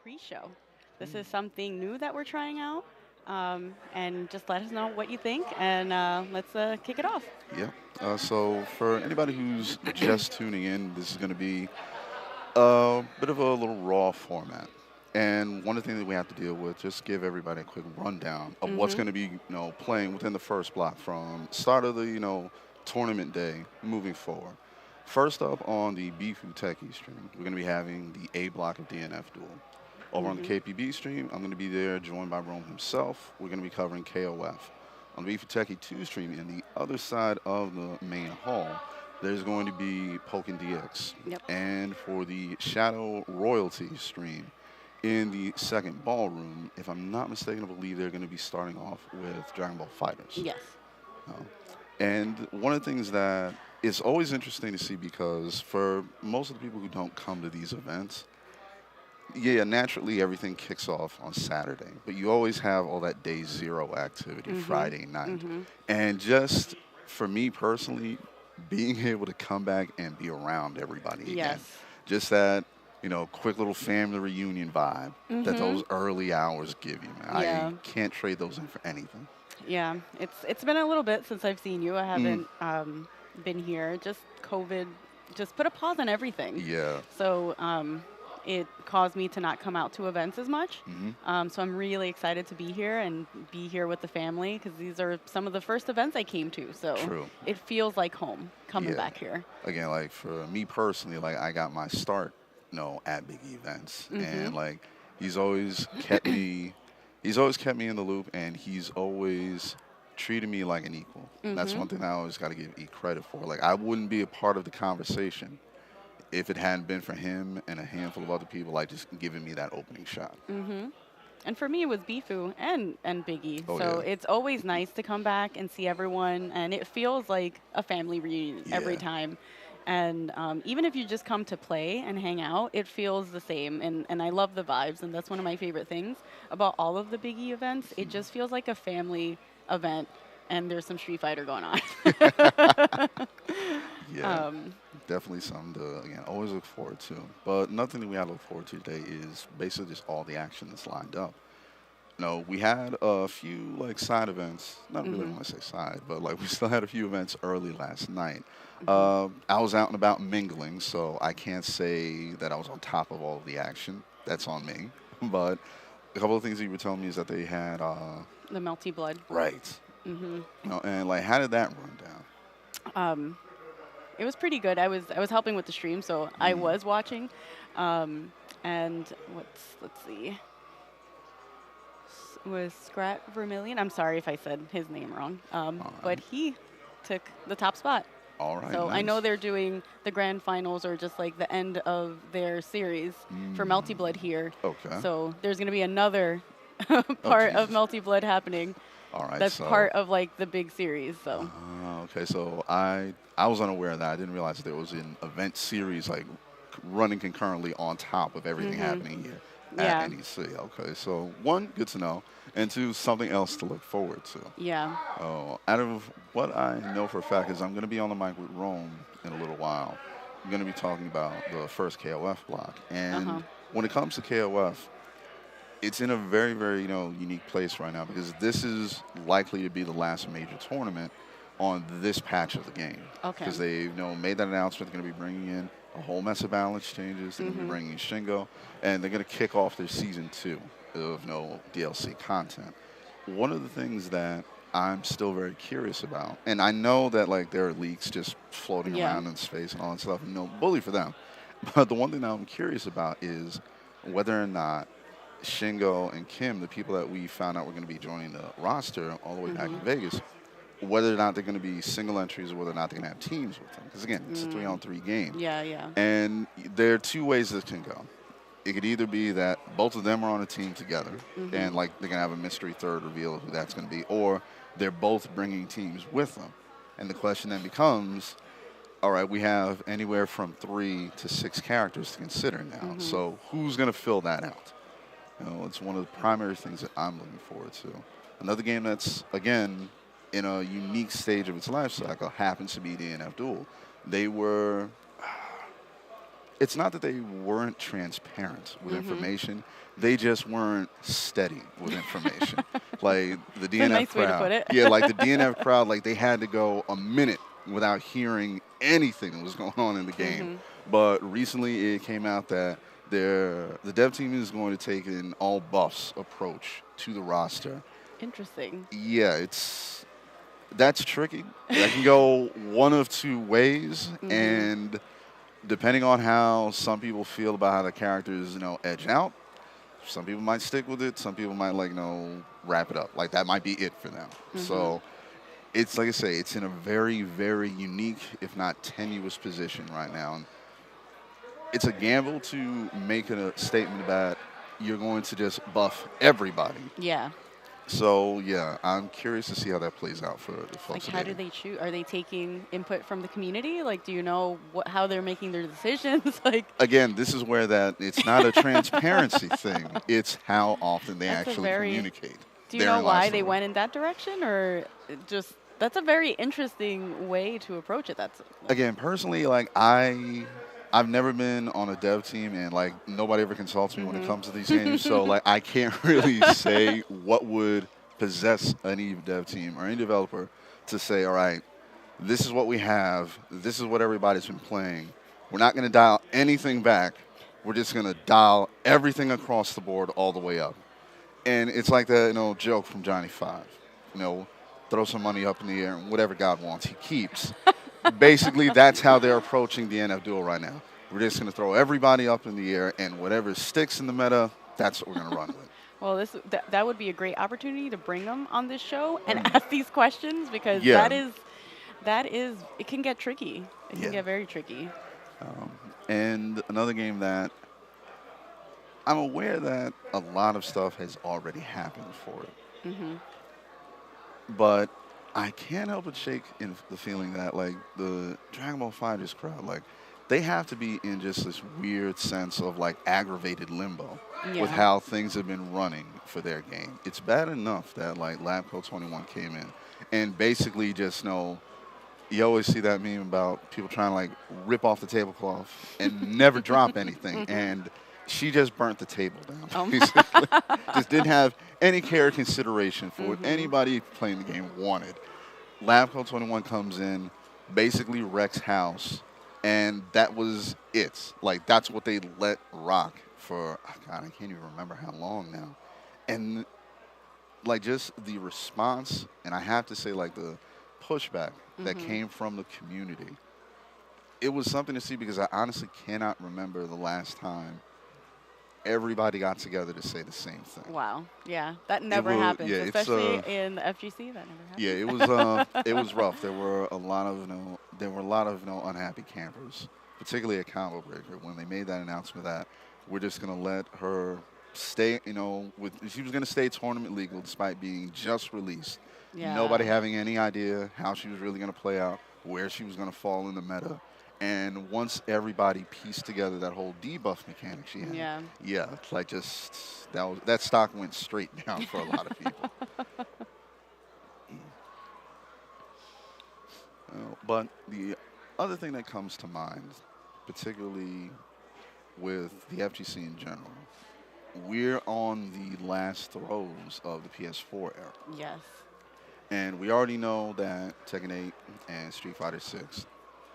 pre-show. This is something new that we're trying out, and just let us know what you think, and let's kick it off. Yeah. So for anybody who's just tuning in, this is going to be a bit of a little raw format. And one of the things that we have to deal with, just give everybody a quick rundown of what's Mm-hmm. going to be, playing within the first block from start of the, tournament day moving forward. First up on the Bifuteki stream, we're going to be having the A block of DNF duel. Over on the Mm-hmm. KPB stream, I'm going to be there, joined by Rome himself. We're going to be covering KOF. On the Bifuteki 2 stream, in the other side of the main hall, there's going to be Pokken DX. Yep. And for the Shadow Royalty stream, in the second ballroom, if I'm not mistaken, I believe they're going to be starting off with Dragon Ball Fighters. Yes. Uh, and one of the things that is always interesting to see because for most of the people who don't come to these events, yeah, naturally everything kicks off on Saturday, but you always have all that day zero activity Mm-hmm. Friday night. Mm-hmm. And just for me personally, being able to come back and be around everybody again, Yes. just that, quick little family reunion vibe that Mm-hmm. those early hours give you, man. I Yeah. can't trade those in for anything. Yeah. It's been a little bit since I've seen you. I Mm, haven't been here. Just COVID just put a pause on everything. yeah. So it caused me to not come out to events as much. Hmm. So I'm really excited to be here and be here with the family because these are some of the first events I came to. So True. it feels like home coming Yeah. back here. Again, like for me personally, like I got my start, at big events, Mhm. and like he's always kept me, he's always kept me in the loop, and he's always treated me like an equal. That's Mhm. one thing I always got to give E credit for. Like I wouldn't be a part of the conversation if it hadn't been for him and a handful of other people, like just giving me that opening shot. Mhm. And for me, it was Bifu and Biggie. Oh So yeah, it's always nice to come back and see everyone, and it feels like a family reunion every yeah. time. And even if you just come to play and hang out, it feels the same. And I love the vibes, and that's one of my favorite things about all of the Biggie events. It just feels like a family event, and there's some Street Fighter going on. Yeah, um, definitely something to again always look forward to. But nothing that we have to look forward to today is basically just all the action that's lined up. We had a few like side events. Not really mhm. want to say side, but like we still had a few events early last night. Mhm. I was out and about mingling, so I can't say that I was on top of all of the action. That's on me. But a couple of things that you were telling me is that they had The Melty Blood. right. Mhm. And like how did that run down? Um, It was pretty good. I was helping with the stream, so I Mm, was watching. Um, and let's see, was Scrat Vermilion. I'm sorry if I said his name wrong. all But right. he took the top spot. All right. So I know Nice. they're doing the grand finals or just like the end of their series for Melty Mm, Blood here. okay. So there's gonna be another Oh part of Jesus. Melty Blood happening. All right. That's So. part of like the big series. So Okay, so I was unaware of that. I didn't realize there was an event series like running concurrently on top of everything mhm. happening here at Yeah. NEC. Okay, so one, good to know, and two, something else to look forward to. Yeah. Oh, out of what I know for a fact is I'm going to be on the mic with Rome in a little while. I'm going to be talking about the first KOF block, Uh-huh. and when it comes to KOF, it's in a very, very unique place right now because this is likely to be the last major tournament on this patch of the game Okay. because they made that announcement. They're going to be bringing in a whole mess of balance changes. They're going to be Mhm. bringing in Shingo, and they're going to kick off their season 2 of DLC content. One of the things that I'm still very curious about, and I know that like there are leaks just floating Yeah. around in space and all that stuff, and no bully for them. But the one thing that I'm curious about is whether or not Shingo and Kim, the people that we found out were going to be joining the roster all the way back in Mhm. Vegas, whether or not they're going to be single entries or whether or not they're going to have teams with them. Because again, it's a Mm. 3-on-3 game, Yeah, yeah. and there are two ways this can go. It could either be that both of them are on a team together, Mhm. and like they're going to have a mystery third reveal of who that's going to be, or they're both bringing teams with them. And the question then becomes, all right, we have anywhere from 3 to 6 characters to consider now. Mhm. So who's going to fill that out? It's one of the primary things that I'm looking forward to. Another game that's, again, in a unique stage of its life cycle happens to be DNF Duel. They were it's not that they weren't transparent with Mhm. information. They just weren't steady with information. Like the It's a DNF nice way to put crowd, it. yeah, like the DNF crowd, like they had to go a minute without hearing anything that was going on in the game. Mhm. But recently, it came out that the dev team is going to take an all buffs approach to the roster. Interesting. Yeah, that's tricky. That can go one of two ways, Mhm. and depending on how some people feel about how the characters, edge out, some people might stick with it. Some people might like, wrap it up. Like that might be it for them. Mhm. So it's like I say, it's in a very, very unique, if not tenuous position right now. And it's a gamble to make a statement that you're going to just buff everybody. Yeah. So yeah, I'm curious to see how that plays out for the Like, folks at how do Aiden. they choose? Are they taking input from the community? Like, do you know how they're making their decisions? Like, Again, this is where that it's not a transparency thing. It's how often they that's a actually very. communicate. Do you know Therein lies why the they rub. went in that direction, or just that's a very interesting way to approach it. That's Again, personally, like I've never been on a dev team, and like nobody ever consults me when it comes to these games. So Mhm. like I can't really say what would possess any dev team or any developer to say, all right, this is what we have. This is what everybody's been playing. We're not going to dial anything back. We're just going to dial everything across the board all the way up. And it's like the joke from Johnny Five. You know, throw some money up in the air and whatever God wants, He keeps. Basically, that's how they're approaching the NF Duel right now. We're just going to throw everybody up in the air, and whatever sticks in the meta, that's what we're going to run with. Well, that would be a great opportunity to bring them on this show and Mm. ask these questions because Yeah, that is it can get tricky. It can yeah. get very tricky. Um, and another game that I'm aware that a lot of stuff has already happened for it, Mhm. but I can't help but shake in the feeling that like the Dragon Ball Fighters crowd, like they have to be in just this weird sense of like aggravated limbo with Yeah. how things have been running for their game. It's bad enough that like Labco 21 came in and basically just you always see that meme about people trying to like rip off the tablecloth and never drop anything, and she just burnt the table down Um. basically. Just didn't have any care or consideration for what Mhm. anybody playing the game wanted. Labco 21 comes in, basically wrecks house, and that was it. Like that's what they let rock for. Oh God, I can't even remember how long now. And like just the response, and I have to say like the pushback that Mhm. came from the community. It was something to see because I honestly cannot remember the last time everybody got together to say the same thing. Wow. Yeah. That It never was yeah, happens, especially in the FGC. That never yeah, happens. it was rough. There were a lot of unhappy campers, particularly at Combo Breaker when they made that announcement that we're just gonna let her stay. With she was gonna stay tournament legal despite being just released. Nobody Yeah. having any idea how she was really gonna play out, where she was gonna fall in the meta. And once everybody pieced together that whole debuff mechanic she had, Yeah. yeah, it's like just that stock went straight down for a lot of people. But the other thing that comes to mind, particularly with the FGC in general, we're on the last throes of the PS4 era. Yes. And we already know that Tekken 8 and Street Fighter 6,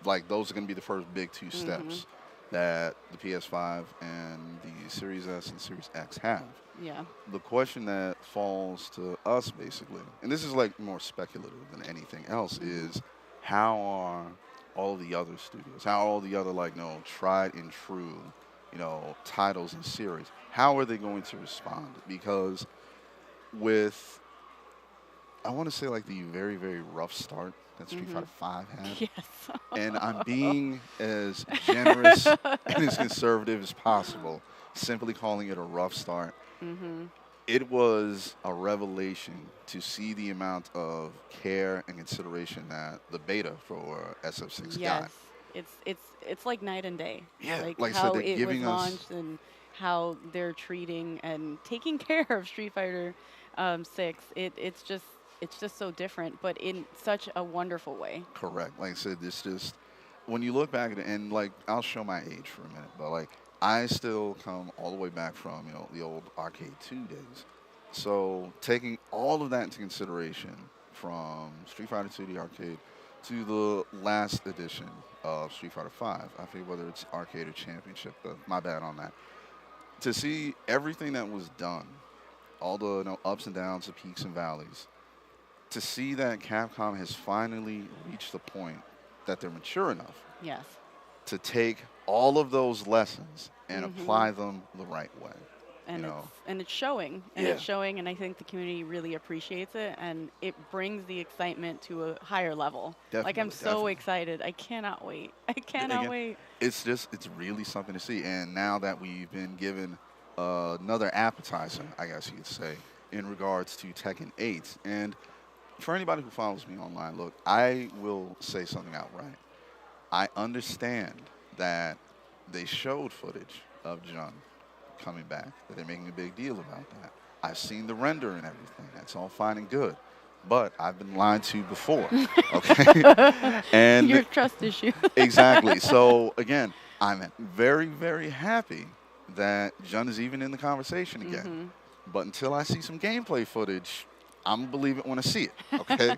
like those are going to be the first big two Mhm. steps that the PS5 and the Series S and Series X have. Yeah. The question that falls to us basically, and this is like more speculative than anything else, Mhm. is how are all the other studios, how are all the other like tried and true, titles and series, how are they going to respond? Because with I want to say like the very very rough start that Street Mhm. Fighter 5 had, Yes. and I'm being as generous and as conservative as possible, simply calling it a rough start. Mhm. It was a revelation to see the amount of care and consideration that the beta for SF6 Yes. got. It's like night and day. Yeah, Like like I said, how they're it was giving us launched and how they're treating and taking care of Street Fighter 6. It's just so different, but in such a wonderful way. correct. Like I said, this just when you look back at it, and like I'll show my age for a minute, but like I still come all the way back from the old Arcade 2 days. So taking all of that into consideration, from Street Fighter 2 the arcade to the last edition of Street Fighter 5, I think whether it's arcade or championship, but my bad on that. To see everything that was done, all the ups and downs, the peaks and valleys, to see that Capcom has finally reached the point that they're mature enough Yes. to take all of those lessons and Hmm. apply them the right way. You And know, it's showing, and yeah, it's showing, and I think the community really appreciates it, and it brings the excitement to a higher level. Like, I'm definitely, so definitely. excited. I cannot wait. I cannot Again, wait. it's really something to see. And now that we've been given another appetizer, I guess you could say, in regards to Tekken 8, and for anybody who follows me online, look, I will say something outright. I understand that they showed footage of Jun coming back, that they're making a big deal about that. I've seen the render and everything. That's all fine and good. But I've been lied to before, okay? Your And trust issue. exactly. So again, I'm very, very happy that Jun is even in the conversation again. Hmm. But until I see some gameplay footage, I'm gonna believe it when I see it. Okay,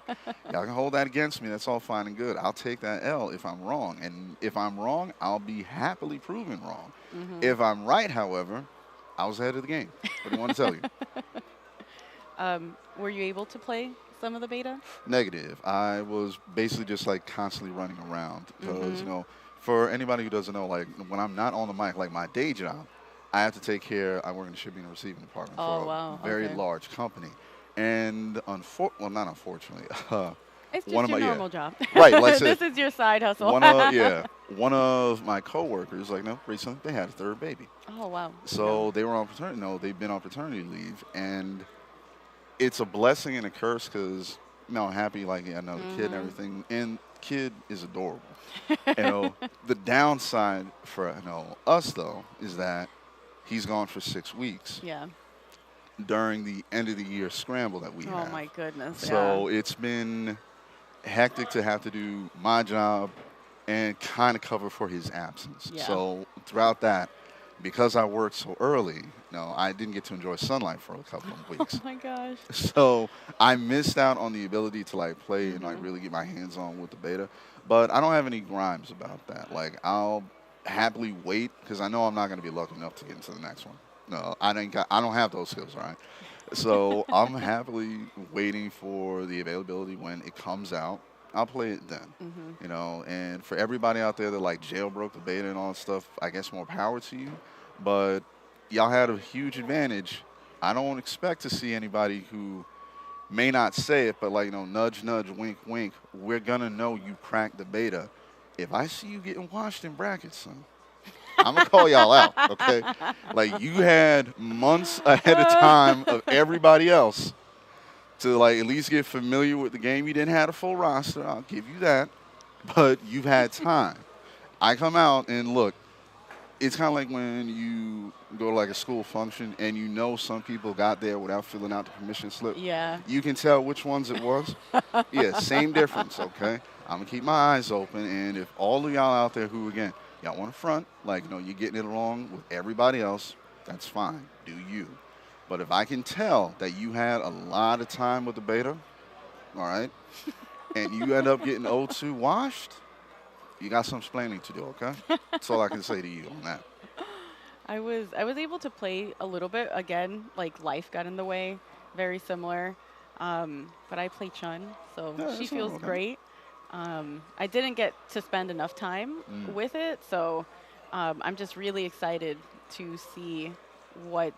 y'all can hold that against me. That's all fine and good. I'll take that L if I'm wrong, and if I'm wrong, I'll be happily proven wrong. Hmm. If I'm right, however, I was ahead of the game. What do you want to tell you? Were you able to play some of the beta? Negative. I was basically just like constantly running around because Hmm. for anybody who doesn't know, like when I'm not on the mic, like my day job, I have to take care. I work in the shipping and receiving department Oh, for wow. a very Okay. large company, and well, not unfortunately, It's one just of your my normal job. right, like I said, This is your side hustle. one of my coworkers, like no, recently they had a third baby, Oh, wow. No. so they were on paternity. No, they've been on paternity leave, and it's a blessing and a curse because I'm happy, like I know the kid and Hmm. everything, and kid is adorable. You know, the downside for us though is that he's gone for 6 weeks Yeah. during the end of the year scramble that we Oh, have. my goodness. Yeah. So it's been hectic to have to do my job and kind of cover for his absence. Yeah. So throughout that, because I worked so early, I didn't get to enjoy sunlight for a couple of Oh, weeks. my gosh. So I missed out on the ability to like play and like Hmm. really get my hands on with the beta. But I don't have any grimes about that. Like I'll happily wait because I know I'm not going to be lucky enough to get into the next one. No, I don't have those skills, right? So I'm happily waiting for the availability when it comes out. I'll play it then. Hmm. And for everybody out there that like jailbroke the beta and all that stuff, I guess more power to you. But y'all had a huge advantage. I don't expect to see anybody who may not say it, but like nudge, nudge, wink, wink. We're gonna know you cracked the beta. If I see you getting washed in brackets, son, I'm gonna call y'all out. Okay, like you had months ahead of time of everybody else to like at least get familiar with the game. You didn't have a full roster. I'll give you that, but you've had time. I come out and look, it's kind of like when you go to like a school function and some people got there without filling out the permission slip. Yeah. You can tell which ones it was. Yeah, same difference, okay? I'm gonna keep my eyes open, and if all of y'all out there who, again, y'all want to front, like, you're getting it along with everybody else, that's fine. Do you. But if I can tell that you had a lot of time with the beta, all right, and you end up getting O2 washed, you got some explaining to do, okay? That's all I can say to you on that. I was able to play a little bit again. Like life got in the way, very similar. But I play Chun, so Yeah, she that's all feels okay. great. I didn't get to spend enough time Mm, with it, so I'm just really excited to see what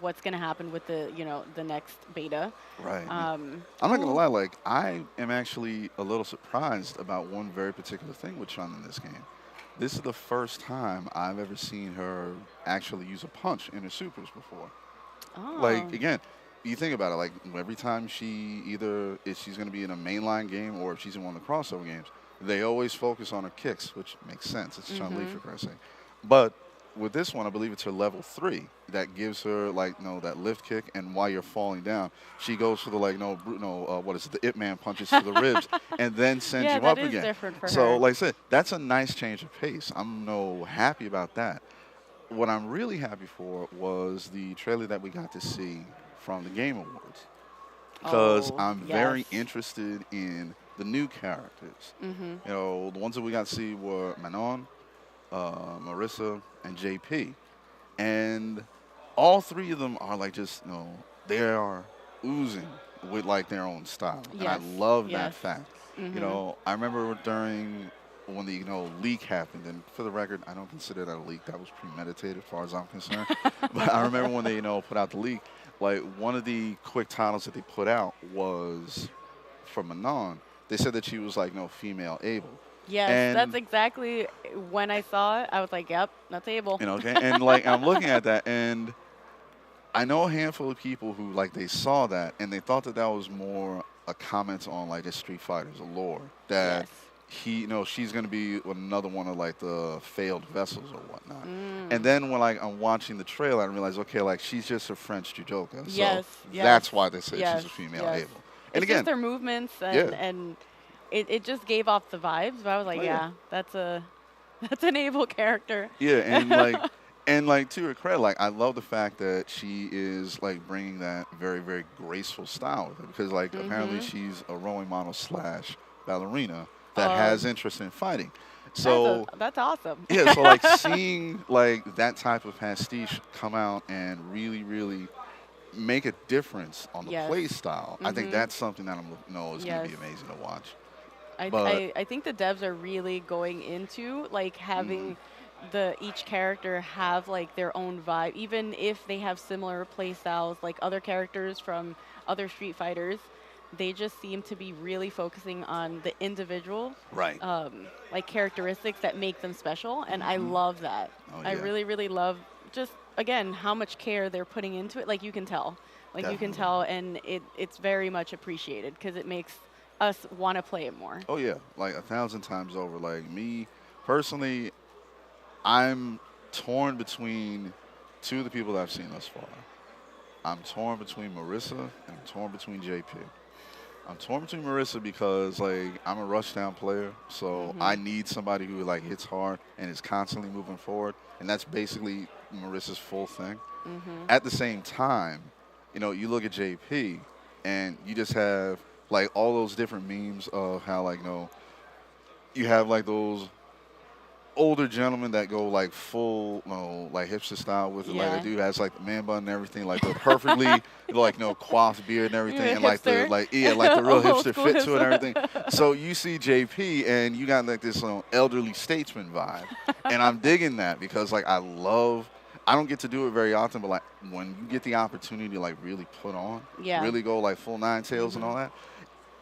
what's gonna happen with the next beta. right. I'm not gonna Who? lie, like I am actually a little surprised about one very particular thing with Chun in this game. This is the first time I've ever seen her actually use a punch in her supers before. Like Oh. again, you think about it, like every time she either if she's gonna be in a mainline game or if she's in one of the crossover games, they always focus on her kicks, which makes sense. It's Chun Li Mhm. for Christ's sake. But with this one, I believe it's her level 3 that gives her like that lift kick, and while you're falling down, she goes for the like what is it, the Ip Man punches to the ribs, and then sends Yeah, you that up is again. different for So her. like I said, that's a nice change of pace. I'm happy about that. What I'm really happy for was the trailer that we got to see from the Game Awards, because Oh, I'm yes. very interested in the new characters. Mhm. The ones that we got to see were Manon, Marissa, and JP, and all three of them are like just they are oozing with like their own style, and I Yes. love that Yes. fact. Mhm. I remember during when the leak happened, and for the record, I don't consider that a leak. That was premeditated, as far as I'm concerned. But I remember when they put out the leak, like one of the quick titles that they put out was for Manon. They said that she was like female able, Yes, that's and exactly when I saw it. I was like, "Yep, that's Abel." okay, and like I'm looking at that, and I know a handful of people who like they saw that and they thought that that was more a comment on like the Street Fighter's lore, that Yes. she's gonna be another one of like the failed vessels or whatnot. And Mm. then when like I'm watching the trailer, I realize okay, like she's just a French judoka, so Yes. Yes. that's why they said she's Yes. a female Yes. able. And It's just again, their movements yeah, and it just gave off the vibes. But I was like, oh yeah, yeah, that's a that's an Abel character. yeah, and like to her credit, like I love the fact that she is like bringing that very very graceful style with her, because like apparently Mhm. she's a rowing model slash ballerina that has interest in fighting. So That's awesome. yeah, so like seeing like that type of pastiche come out and really really make a difference on the Yes. play style, I think Mhm. that's something that is going to Yes. be amazing to watch. I, But I I think the devs are really going into like mhm, having the each character have like their own vibe, even if they have similar play styles like other characters from other Street Fighters. They just seem to be really focusing on the individual right, like characteristics that make them special, and I hmm, love that. oh I yeah, really really love just again how much care they're putting into it. Like you can definitely. tell, and it's very much appreciated because it makes us want to play it more. Oh yeah, like 1,000 times over. Like me personally, I'm torn between two of the people that I've seen thus far. I'm torn between Marissa and I'm torn between JP. I'm torn between Marissa because like I'm a rushdown player, so I Mhm. need somebody who like hits hard and is constantly moving forward, and that's basically Marissa's full thing. Mhm. At the same time, you look at JP and you just have like all those different memes of how like you have like those older gentlemen that go like full, like hipster style with it. Like the Yeah. dude has like the man bun and everything, like the perfectly like coiffed beard and You're everything, a and like the hipster. like yeah, like the real Old hipster school fit to it and everything. hipster. So you see JP and you got like this elderly statesman vibe, and I'm digging that because like I love. I don't get to do it very often, but like when you get the opportunity to like really put on, Yeah. really go like full nine tails and all Mhm. that,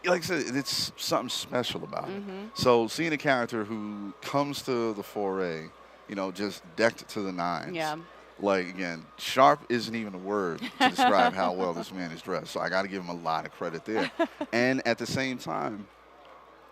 like I said, it's something special about it. Mhm. So seeing a character who comes to the foray, just decked to the nines. Yeah. Like again, sharp isn't even a word to describe how well this man is dressed. So I got to give him a lot of credit there. And at the same time,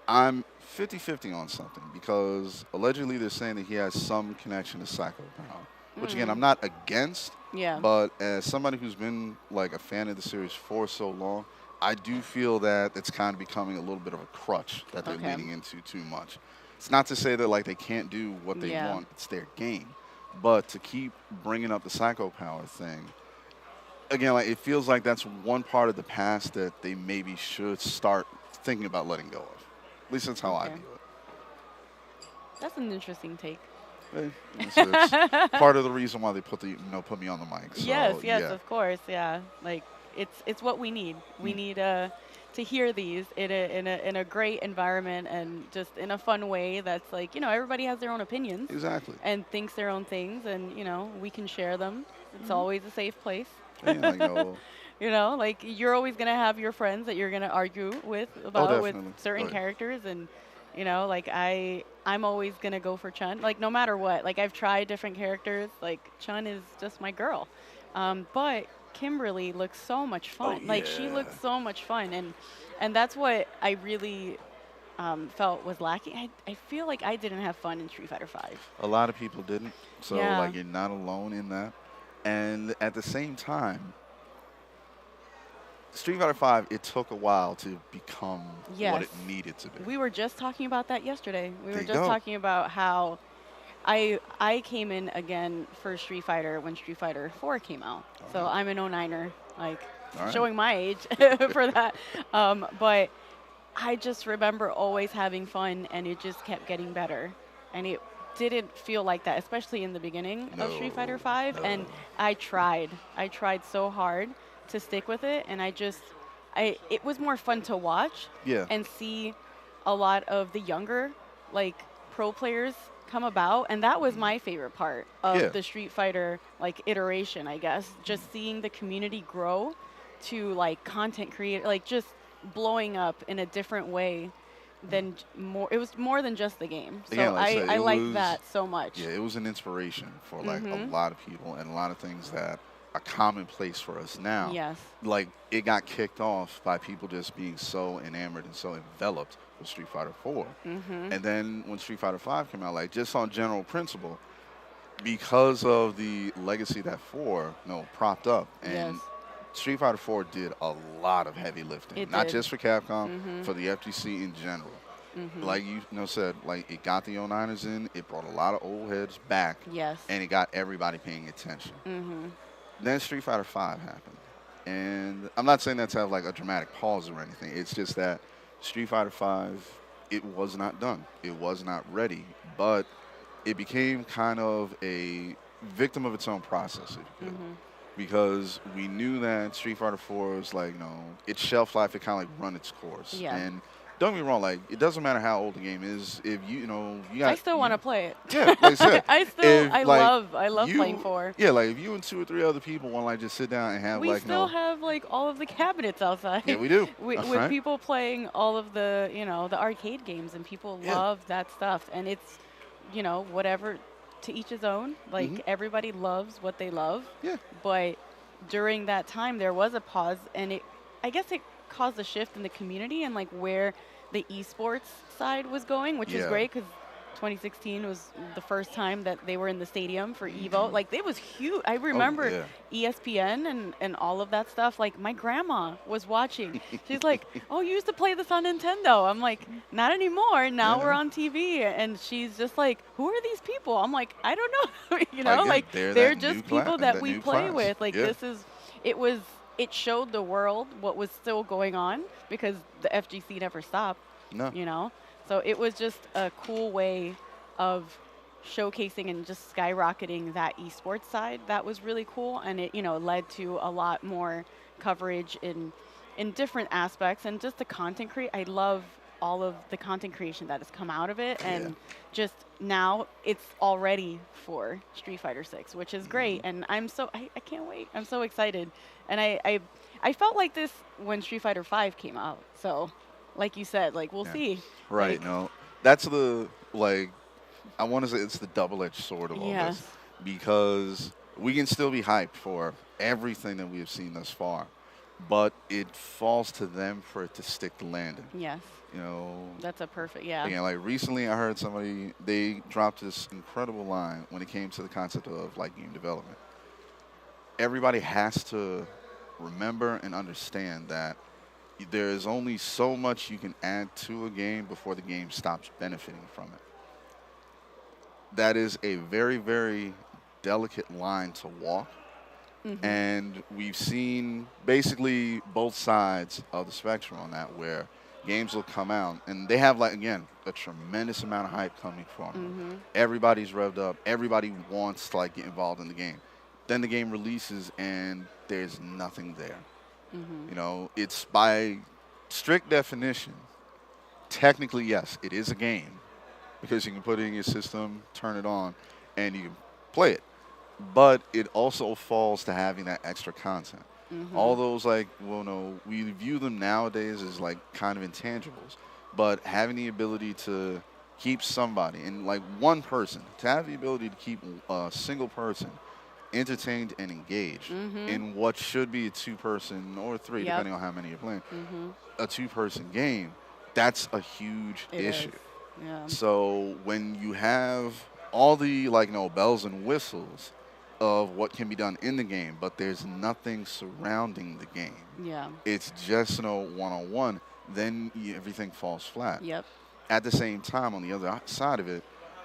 I'm 50-50 on something because allegedly they're saying that he has some connection to Psycho Power, which again I'm Mm. not against, Yeah. but as somebody who's been like a fan of the series for so long, I do feel that it's kind of becoming a little bit of a crutch that they're Okay. leaning into too much. It's not to say that like they can't do what they Yeah. want; it's their game, but to keep bringing up the Psycho Power thing again, like it feels like that's one part of the past that they maybe should start thinking about letting go of. At least that's how I Okay. view That's an interesting take. it. It's part of the reason why they put me on the mic. Yes, So yes, yeah. of course, yeah. Like it's what we need. We Mm, need to hear these in a great environment and just in a fun way that's like, everybody has their own opinions exactly. and thinks their own things and, we can share them. It's Hmm. always a safe place. Yeah, like Like you're always going to have your friends that you're going to argue with oh about with definitely. Oh certain yeah. characters and like I'm always going to go for Chun. Like no matter what. Like I've tried different characters. Like Chun is just my girl. But Kimberly looks so much Oh fun. Like she yeah. looks so much fun and that's what I really felt was lacking. I feel like I didn't have fun in Street Fighter Five. A lot of people didn't. So Yeah. like you're not alone in that. And at the same time, Street Fighter Five, it took a while to become what Yes. it needed to be. We were just talking about that yesterday. We There were you just go. talking about how I came in again for Street Fighter when Street Fighter 4 came out. All So right. I'm an '09er, like All right. showing my age for that. But I just remember always having fun, and it just kept getting better. And it didn't feel like that, especially in the beginning of Street Fighter No, 5. no. And I tried. I tried so hard to stick with it, and it was more fun to watch Yeah. and see a lot of the younger, like, pro players come about. And that was my favorite part Yeah. of the Street Fighter, like, iteration, I guess. Just seeing the community grow to, like, content creator, like, just blowing up in a different way than more. It was more than just the game. So Again, like I said, I it like was that so much. yeah, it was an inspiration for like a Mhm. lot of people and a lot of things that are commonplace for us now. Yes. Like it got kicked off by people just being so enamored and so enveloped with Street Fighter 4. Mhm. And then when Street Fighter 5 came out, like just on general principle, because of the legacy that 4, propped up Yes. and Street Fighter 4 did a lot of heavy lifting, It not did. just for Capcom, Mhm. for the FGC in general. Mhm. Like said, like it got the 09ers in, it brought a lot of old heads back, Yes. and it got everybody paying attention. Mhm. Then Street Fighter 5 happened. And I'm not saying that to have like a dramatic pause or anything. It's just that Street Fighter 5, it was not done. It was not ready. But it became kind of a victim of its own process, if you could. Mhm. Because we knew that Street Fighter 4 is like, its shelf life, it kind of like run its course. Yeah. And don't get me wrong, like, it doesn't matter how old the game is. If you got. I still want to play it. Yeah, like I said. I love playing 4. Yeah, like if you and 2 or 3 other people want to like just sit down and have We like, still have like all of the cabinets outside. Yeah, we do. With Right. people playing all of the, the arcade games, and people Yeah. love that stuff. And it's, whatever, to each his own. Like Mhm. everybody loves what they love. Yeah. But during that time, there was a pause, and I guess it caused a shift in the community and like where the esports side was going, which is Yeah. great because 2016 was the first time that they were in the stadium for Mhm. Evo. Like, it was huge. I remember yeah. ESPN and all of that stuff. Like, my grandma was watching. She's like, "Oh, you used to play this on Nintendo." I'm like, "Not anymore. Now we're Yeah. on TV." And she's just like, "Who are these people?" I'm like, "I don't know." Again, Like, they're they're that just new people that we new play class. with. Like, Yeah. it showed the world what was still going on because the FGC never stopped. No. So it was just a cool way of showcasing and just skyrocketing that esports side. That was really cool, and it led to a lot more coverage in different aspects, and just the content I love all of the content creation that has come out of it, and Yeah. just now it's all ready for Street Fighter 6, which is great. Mm-hmm. And I can't wait. I'm so excited. And I felt like this when Street Fighter 5 came out. So, like you said, like, we'll Yeah. see. Right. Like, No, that's the like. I want to say it's the double-edged sword of all Yes. this, because we can still be hyped for everything that we have seen thus far, but it falls to them for it to stick the landing. Yes. That's a perfect, yeah. Again, like recently, I heard they dropped this incredible line when it came to the concept of like game development. Everybody has to remember and understand that there is only so much you can add to a game before the game stops benefiting from it. That is a very, very delicate line to walk. Mhm. And we've seen basically both sides of the spectrum on that, where games will come out and they have, like, again, a tremendous amount of hype coming from them. Mhm. Everybody's revved up. Everybody wants to like get involved in the game. Then the game releases and there's nothing there. Mhm. It's by strict definition, technically, yes, it is a game because you can put it in your system, turn it on, and you can play it. But it also falls to having that extra content. All Mhm. those, like, we view them nowadays as like kind of intangibles, but having the ability to keep somebody, and like one person, to have the ability to keep a single person entertained and engaged Mhm. in what should be a 2-person or 3, Yep. depending on how many you're playing, Mhm. a 2-person game, That's a huge It is. issue. Yeah. So when you have all the bells and whistles of what can be done in the game, but there's nothing surrounding the game. Yeah. It's just one on one. Then everything falls flat. Yep. At the same time, on the other side of it,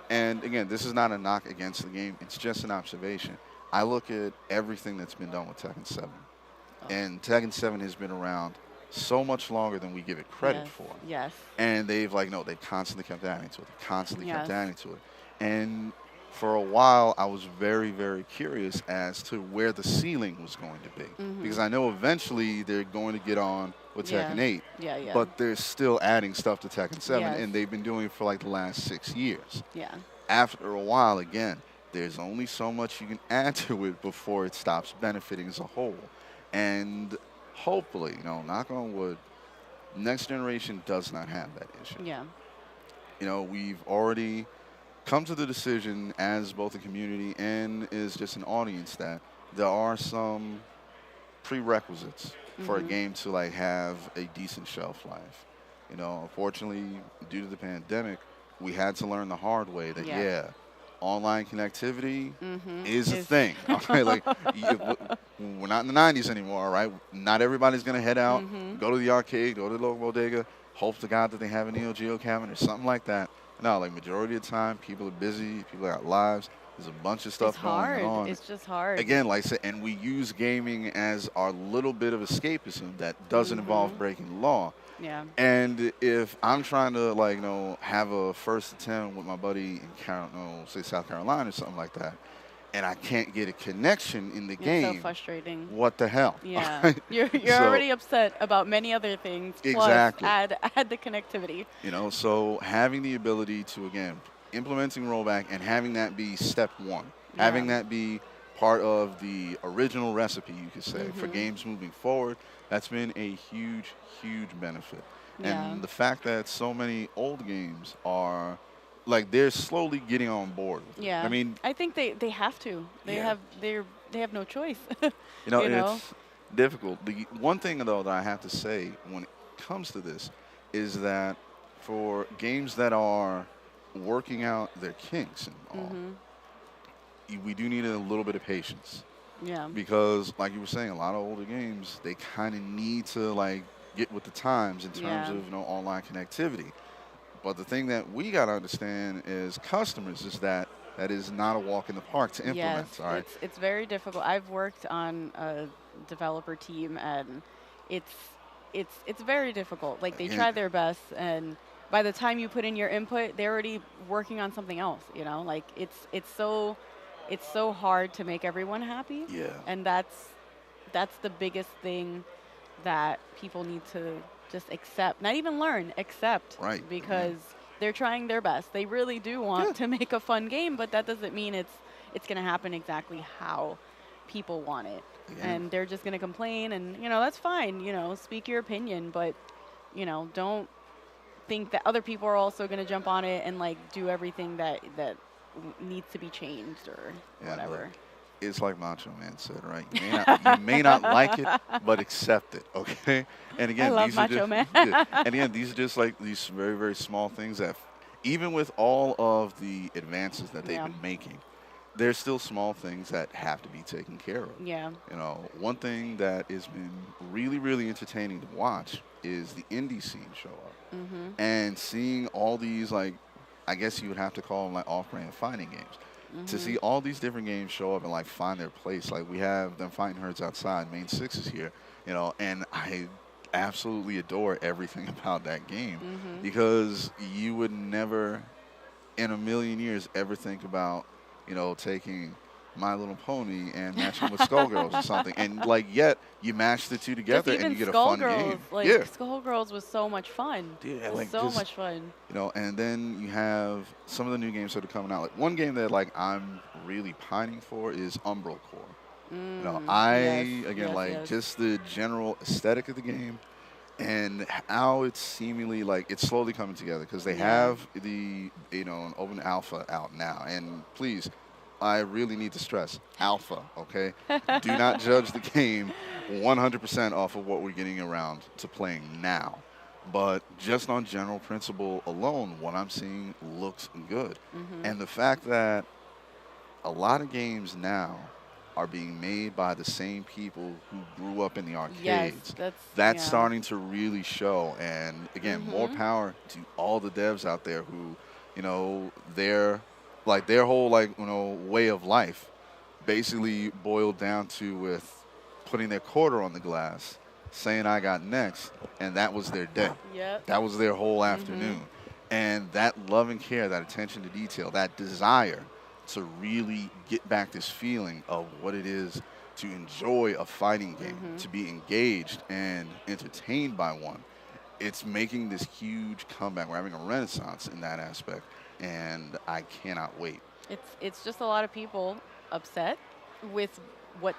and again, this is not a knock against the game. It's just an observation. I look at everything that's been done with Tekken 7, Oh, and Tekken 7 has been around so much longer than we give it credit yes. for. Yes. And they've no, they constantly kept adding to it. They constantly kept Yes. adding to it. And for a while, I was very, very curious as to where the ceiling was going to be, because I know eventually they're going to get on with Yeah. Tekken 8, Yeah. Yeah. but they're still adding stuff to Tekken 7, Yes. and they've been doing it for like the last 6 years. Yeah. After a while, again, there's only so much you can add to it before it stops benefiting as a whole. And hopefully, knock on wood, next generation does not have that issue. Yeah. We've already come to the decision as both a community and as just an audience that there are some prerequisites for a game to have a decent shelf life. Unfortunately, due to the pandemic, we had to learn the hard way that online connectivity is a thing. Okay, we're not in the 90s anymore, right? Not everybody's gonna head out, go to the arcade, go to the local bodega, hope to God that they have an Neo Geo cabinet or something like that. No, majority of the time, people are busy, people got lives. There's a bunch of stuff It's going hard. on. It's just hard. Again, like I said, and we use gaming as our little bit of escapism that doesn't involve breaking the law. Yeah. And if I'm trying to have a first attempt with my buddy in say South Carolina or something like that, and I can't get a connection in the It's game, so frustrating. what the hell? Yeah. You're So- already upset about many other things. Plus Exactly. add the connectivity. So having the ability to, again, implementing rollback and having that be step one, having Yeah. that be part of the original recipe, you could say, for games moving forward, that's been a huge, huge benefit. Yeah. And the fact that so many old games are, they're slowly getting on board with it. Yeah. I mean, I think they have to. They Yeah. have no choice. it's difficult. The one thing, though, that I have to say when it comes to this is that for games that are working out their kinks and all, we do need a little bit of patience, Yeah. because, like you were saying, a lot of older games, they kind of need to get with the times in terms Yeah. of online connectivity. But the thing that we got to understand as customers is that is not a walk in the park to implement. Yes, All right. it's very difficult. I've worked on a developer team, and it's very difficult. Like, they Yeah. try their best, and by the time you put in your input, they're already working on something else. Like, it's so hard to make everyone happy. Yeah. And that's the biggest thing that people need to just accept. Not even learn, accept. Right. Because they're trying their best. They really do want to make a fun game, but that doesn't mean it's going to happen exactly how people want it. Yeah. And they're just going to complain, and that's fine. Speak your opinion, but don't think that other people are also going to jump on it and do everything that needs to be changed or whatever. Look, it's like Macho Man said, right? You may not like it, but accept it, okay? And again, I love these are Macho just, Man. yeah. And again, these are just these very, very small things that, even with all of the advances that they've been making, there's still small things that have to be taken care of. Yeah. One thing that has been really, really entertaining to watch is the indie scene show up. And seeing all these, I guess you would have to call them off-brand fighting games. To see all these different games show up and find their place. We have them fighting herds outside, Main 6 is here, and I absolutely adore everything about that game, because you would never in a million years ever think about, taking My Little Pony and matching with Skullgirls or something. And yet you mash the two together and you get a fun game. Skullgirls was so much fun. Yeah, it was so much fun. And then you have some of the new games that are coming out. One game that I'm really pining for is Umbral Core. Yes. Just the general aesthetic of the game and how it's seemingly it's slowly coming together, because they have the an open alpha out now. And please, I really need to stress alpha, okay? Do not judge the game 100% off of what we're getting around to playing now. But just on general principle alone, what I'm seeing looks good. Mhm. And the fact that a lot of games now are being made by the same people who grew up in the Yes, arcades. that's That's yeah. starting to really show. And again, more Mhm. power to all the devs out there who, their their whole way of life basically boiled down to with putting their quarter on the glass, saying I got next, and that was their day. Yep. That was their whole Mhm. afternoon. And that love and care, that attention to detail, that desire to really get back this feeling of what it is to enjoy a fighting game, Mhm. to be engaged and entertained by one. It's making this huge comeback. We're having a renaissance in that aspect, and I cannot wait. It's just a lot of people upset with what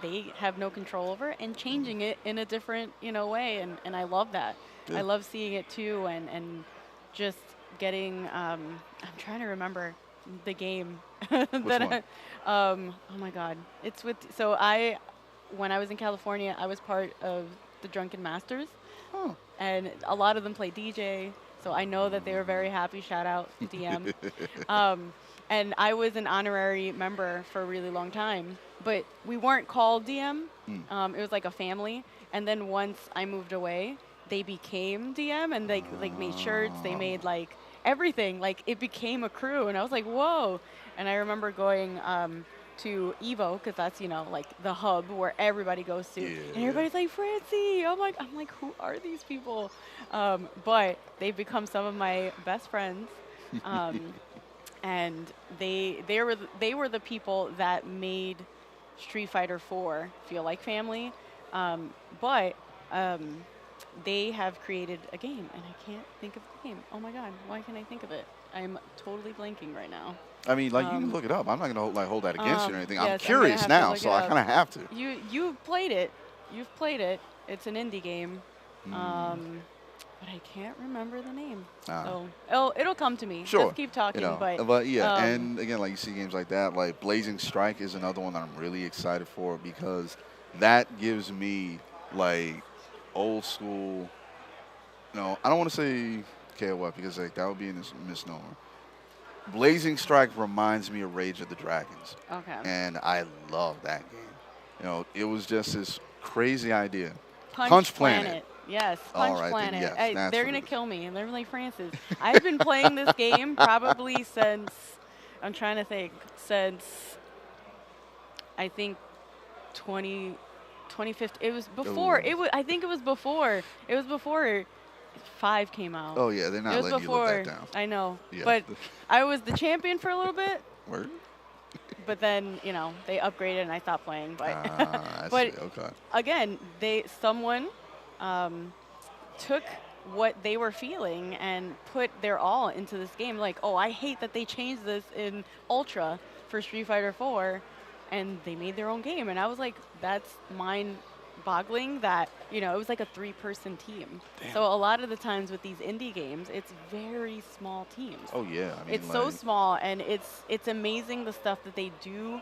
they have no control over and changing it in a different way, and I love that. I Yeah. love seeing it too, and just getting I'm trying to remember the game Which one? that oh my god, it's with so I when I was in California I was part of the Drunken Masters, Oh. and a lot of them play DJ, so I know that they were very happy. Shout out DM. Um, and I was an honorary member for a really long time, but we weren't called DM. Mm. It was like a family. And then once I moved away, they became DM, and they like made shirts. They Oh. made like everything. Like it became a crew, and I was like, whoa. And I remember going to Evo because that's like the hub where everybody goes to, and Yeah. everybody's like Francie. I'm like, who are these people? But they've become some of my best friends. Um, and they were the people that made Street Fighter 4 feel like family. But um, they have created a game, and I can't think of the game. Oh my god, why can't I think of it? I'm totally blanking right now. I mean, like you can Um, look it up. I'm not gonna hold that against you or anything. I'm yes, I'm gonna curious have to now, look so it I up. kind of have to. You've played it. You've played it. It's an indie game. Mm. Um, but I can't remember the name. Ah. So it'll come to me. Sure. Just keep talking. But But yeah, um, and again, like you see games like that, like Blazing Strike is another one that I'm really excited for because that gives me like old school. No, I don't want to say KOF because like that would be a misnomer. Blazing Strike reminds me of Rage of the Dragons, okay. and I love that game. It was just this crazy idea. Punch Punch Planet. Planet. Yes, All Punch right, then Planet. yes, that's They're what gonna it is. kill me, and they're like Francis. I've been playing this game probably since I'm trying to think since I think 20, 2015. It was before. Ooh. I think it was before. It was before 5 came out. Oh yeah, they're It not was letting you live that before. down. I know, Yeah. but I was the champion for a little bit. Word? But then they upgraded and I stopped playing. But Ah, I see. but Okay. again, someone um, took what they were feeling and put their all into this game. Like, oh, I hate that they changed this in Ultra for Street Fighter 4, and they made their own game. And I was like, that's mind-boggling. That it was like a 3-person team. Damn. So a lot of the times with these indie games, it's very small teams. Oh yeah. I mean, It's so small, and it's amazing the stuff that they do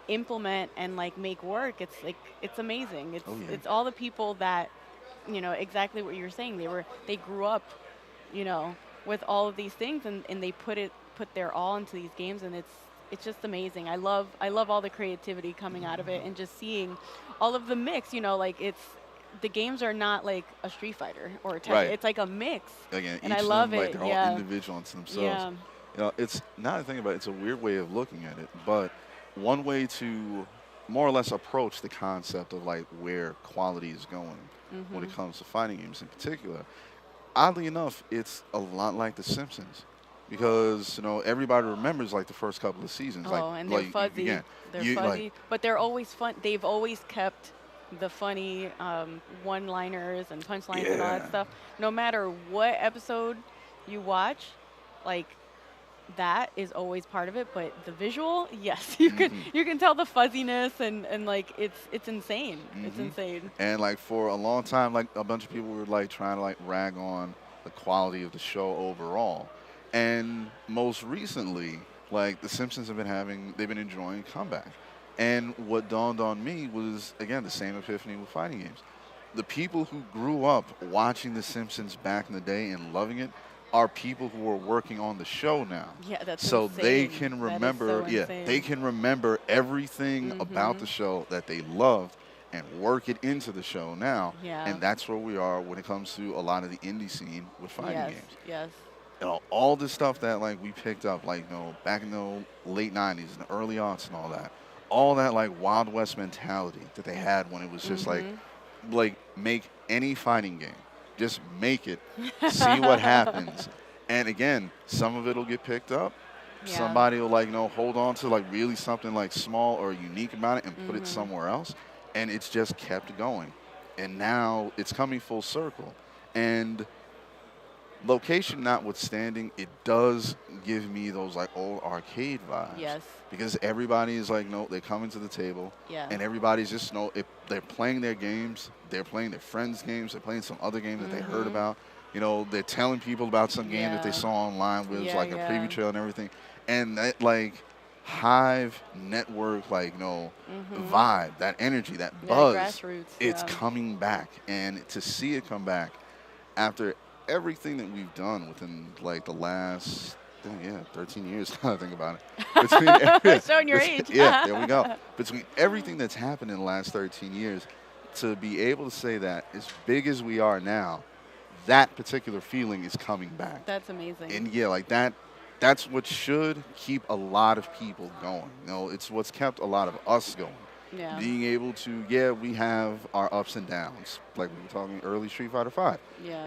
implement and like make work. It's like it's amazing. Oh, yeah. It's all the people that exactly what you were saying. They grew up, you know, with all of these things, and they put their all into these games, and it's just amazing. I love all the creativity coming out of it, and just seeing all of the mix. Like the games are not like a Street Fighter or a Tekken. Right. It's like a mix. Again, And each I of love them, like, it. they're all Yeah. individual unto themselves. Yeah. It's now that I think about it, it's a weird way of looking at it, but one way to more or less approach the concept of like where quality is going when it Mhm. comes to fighting games in particular. Oddly enough, it's a lot like The Simpsons because everybody remembers like the first couple of seasons. Oh, and they're fuzzy. Again, They're you, fuzzy, like, but they're always fun. They've always kept the funny one-liners and punchlines and all that Yeah. stuff. No matter what episode you watch, like that is always part of it. But the visual, yes, you can Mhm. you can tell the fuzziness, and like it's insane. It's Mhm. insane. And like for a long time, like a bunch of people were like trying to like rag on the quality of the show overall. And most recently, like The Simpsons they've been enjoying comeback. And what dawned on me was again the same epiphany with fighting games. the people who grew up watching The Simpsons back in the day and loving it are people who are working on the show now. Yeah, that's So they insane. can That is so remember, yeah, they insane. can remember everything about Mhm. the show that they loved and work it into the show now. Yeah. And that's where we are when it comes to a lot of the indie scene with fighting Yes. games. Yes. All this stuff that like we picked up, like back in the late '90s and the early aughts and all that like Wild West mentality that they had when it was just Mhm. like make any fighting game, just make it, see what happens, and again, some of it'll get picked up. Yeah. Somebody will like hold on to like really something like small or unique about it and put it Mhm. somewhere else, and it's just kept going, and now it's coming full circle, and location notwithstanding, it does give me those like old arcade vibes Yes. because everybody is like, no, they're coming to the table, Yeah. and everybody's just if they're playing their games, they're playing their friends' games, they're playing some other game that they heard Mhm. about. They're telling people about some game that they Yeah. saw online with Yeah. like a Yeah. preview trail and everything, and that like Hive network like Mhm. vibe, that energy, that Yeah. buzz, Grassroots. it's Yeah. coming back, and to see it come back after everything that we've done within like the last 13 years. Now that I think about it, between Showing your age. yeah, there we go. Between everything that's happened in the last 13 years, to be able to say that as big as we are now, that particular feeling is coming back, That's amazing. and yeah, like that. That's what should keep a lot of people going. It's what's kept a lot of us going, Yeah. being able to, yeah, we have our ups and downs, like we were talking early Street Fighter Five, Yeah.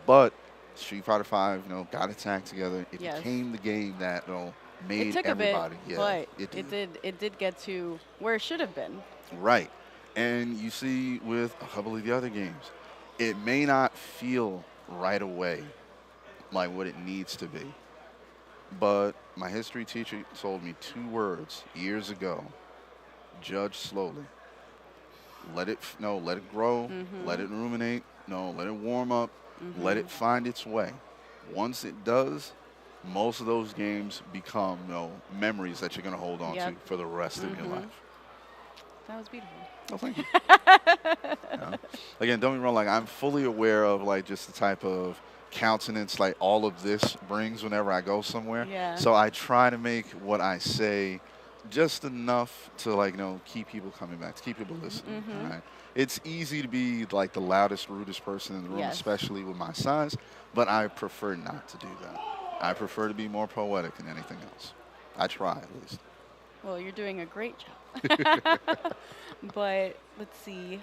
but Street Fighter Five, got its act together. It Yes. became the game that It made took a bit, everybody. Yeah, but it it did. did. It did get to where it should have been. Right, and you see with a couple of the other games, it may not feel right away like what it needs to be, but my history teacher told me two words years ago: judge slowly. Let it no, let it grow, let Mhm. it ruminate, no, let it warm up, let it Mhm. find its way. Once it does, most of those games become memories that you're gonna hold on to Yep. for the rest of your Mhm. life. That was beautiful. Oh, thank you. Yeah. Again, don't get me wrong. Like I'm fully aware of like just the type of countenance like all of this brings whenever I go somewhere. Yeah. So I try to make what I say just enough to like keep people coming back, to keep people listening. All Mhm. right. It's easy to be like the loudest, rudest person in the room, Yes. especially with my size, but I prefer not to do that. I prefer to be more poetic than anything else. I try at least. Well, you're doing a great job. But let's see.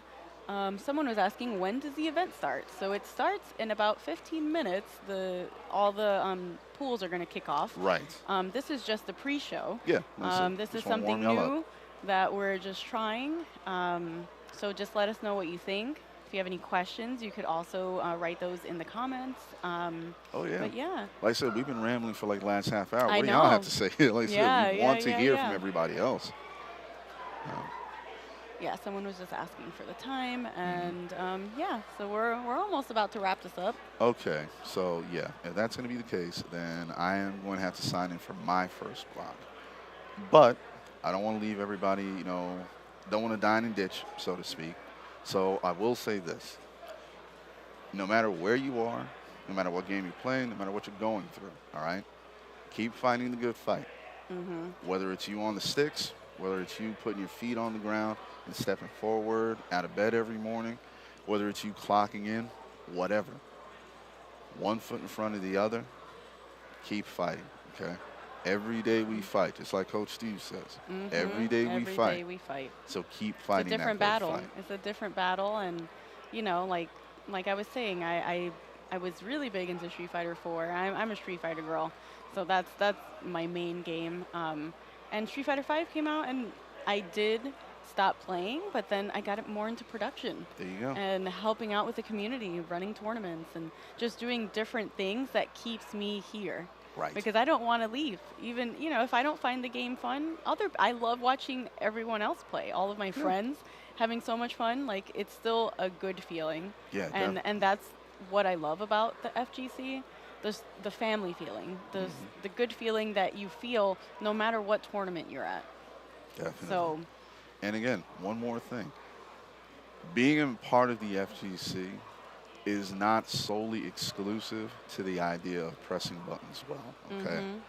Someone was asking, when does the event start? So it starts in about 15 minutes. All the pools are going to kick off. Right. This is just the pre-show. Yeah. Listen, This is just wanna warm something y'all up. new that we're just trying. So just let us know what you think. If you have any questions, you could also write those in the comments. Oh yeah. But yeah, Like I said, we've been rambling for like the last half hour. I What do y'all have know. to say? Like I Yeah, said, we yeah, want to yeah, hear from yeah. everybody else. Yeah, someone was just asking for the time, Mhm. and yeah, so we're almost about to wrap this up. Okay, so yeah, if that's going to be the case, then I am going to have to sign in for my first block. But I don't want to leave everybody, don't want to dine and ditch, so to speak. So I will say this: no matter where you are, no matter what game you're playing, no matter what you're going through, all right, keep fighting the good fight. Mhm. Whether it's you on the sticks, whether it's you putting your feet on the ground and stepping forward out of bed every morning, whether it's you clocking in, whatever. One foot in front of the other, keep fighting, okay? Every day we fight, just like Coach Steve says. Every Mhm. day we Every fight. day we fight. So keep It's a fighting that different good battle. fight. It's a different battle, and like I was saying, I was really big into Street Fighter 4. I'm a Street Fighter girl, so that's my main game. And Street Fighter 5 came out, and I did stop playing, but then I got it more into production There you go. and helping out with the community, running tournaments, and just doing different things that keeps me here. Right. Because I don't want to leave. Even, if I don't find the game fun, I love watching everyone else play. All of my Yeah. friends having so much fun, like it's still a good feeling. Yeah, And definitely. and that's what I love about the FGC. The family feeling, the good feeling that you feel no matter what tournament you're at. Definitely. So, And again, one more thing. being a part of the FGC is not solely exclusive to the idea of pressing buttons well, okay? Mhm.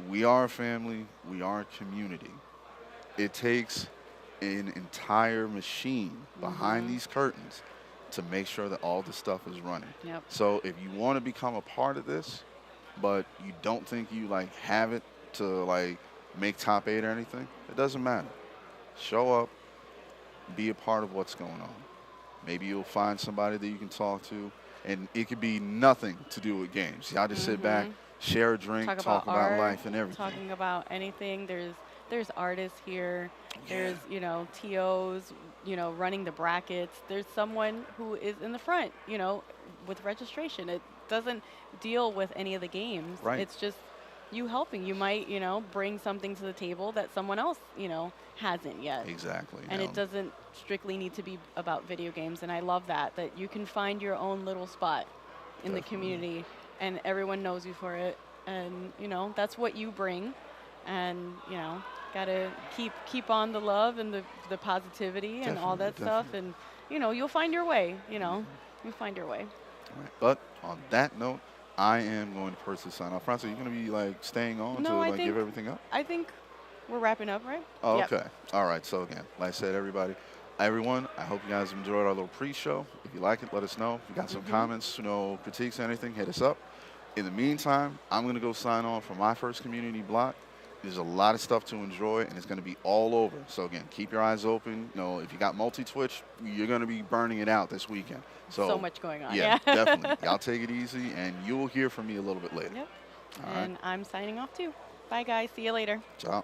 We are a family, we are a community. It takes an entire machine behind Mhm. these curtains to make sure that all the stuff is running. Yep. So if you want to become a part of this, but you don't think you like have it to like make top 8 or anything, it doesn't matter. Show up, be a part of what's going on. Maybe you'll find somebody that you can talk to, and it could be nothing to do with games. Y'all just sit back, Mhm. share a drink, Talk about talk about art, life and everything. talking about anything. There's artists here. Yeah, There's, TOs, running the brackets. There's someone who is in the front, with registration. It doesn't deal with any of the games. right. It's just you helping. You might, bring something to the table that someone else, hasn't yet. Exactly. And it doesn't strictly need to be about video games. And I love that you can find your own little spot in the Definitely. community and everyone knows you for it. And, that's what you bring. And, gotta keep on the love and the positivity and all Definitely, that stuff. definitely. And, you'll find your way, Mhm. you'll find your way. All right. But on that note, I am going to personally sign off. Francis, are you going to be like staying on to No, I like give think everything up? I think we're wrapping up, right? Oh, Yep. okay. All right. So again, like I said, everyone, I hope you guys enjoyed our little pre-show. If you like it, let us know. If you got some Mhm. comments, critiques, anything, hit us up. In the meantime, I'm going to go sign on for my first community block. There's a lot of stuff to enjoy, and it's going to be all over. So again, keep your eyes open. If you got multi-Twitch, you're going to be burning it out this weekend. So So much going on. yeah, Yeah. definitely. Y'all take it easy, and you will hear from me a little bit later. Yep. All right. And I'm signing off too. Bye guys. See you later. Ciao.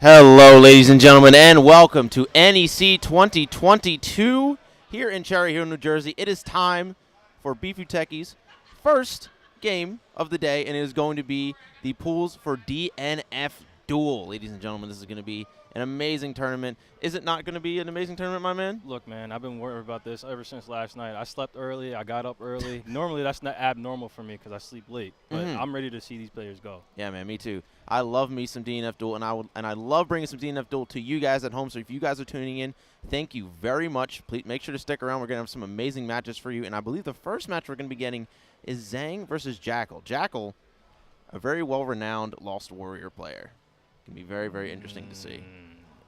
Hello, ladies and gentlemen, and welcome to NEC 2022 here in Cherry Hill, New Jersey. It is time for Bifuteki's first game of the day, and it is going to be the Pools for DNF Duel. Ladies and gentlemen, this is going to be an amazing tournament. Is it not going to be an amazing tournament, my man? Look, man, I've been worried about this ever since last night. I slept early. I got up early. Normally, that's not abnormal for me because I sleep late. But I'm ready to see these players go. Yeah, man, me too. I love me some DNF Duel, and I love bringing some DNF Duel to you guys at home. So if you guys are tuning in, thank you very much. Please make sure to stick around. We're going to have some amazing matches for you. And I believe the first match we're going to be getting is Zhang versus Jackal. Jackal, a very well-renowned Lost Warrior player. Can be very, very interesting to see.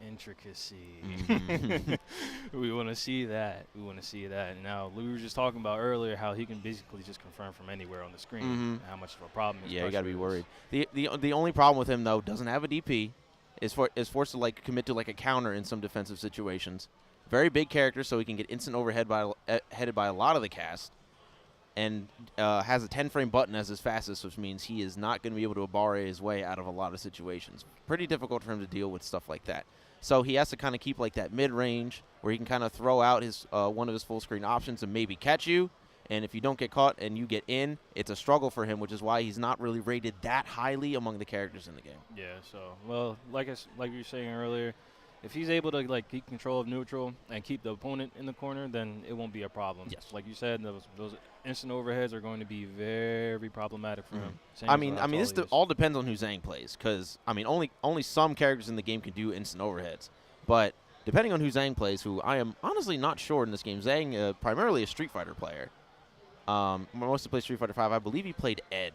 Intricacy. We want to see that. We want to see that. Now, we were just talking about earlier how he can basically just confirm from anywhere on the screen and how much of a problem his Yeah, you got to be is. worried. The only problem with him, though, doesn't have a DP. Is forced to like commit to like a counter in some defensive situations. Very big character, so he can get instant headed by a lot of the cast. And has a 10-frame button as his fastest, which means he is not going to be able to Abare his way out of a lot of situations. Pretty difficult for him to deal with stuff like that. So he has to kind of keep like that mid-range where he can kind of throw out his one of his full-screen options and maybe catch you. And if you don't get caught and you get in, it's a struggle for him, which is why he's not really rated that highly among the characters in the game. Yeah, so, well, like you were saying earlier, if he's able to like keep control of neutral and keep the opponent in the corner, then it won't be a problem. Yes. Like you said, those instant overheads are going to be very problematic for him. I mean, this all depends on who Zhang plays, because I mean, only some characters in the game can do instant overheads, but depending on who Zhang plays, who I am honestly not sure in this game. Zhang, primarily a Street Fighter player, mostly plays Street Fighter 5. I believe he played Ed.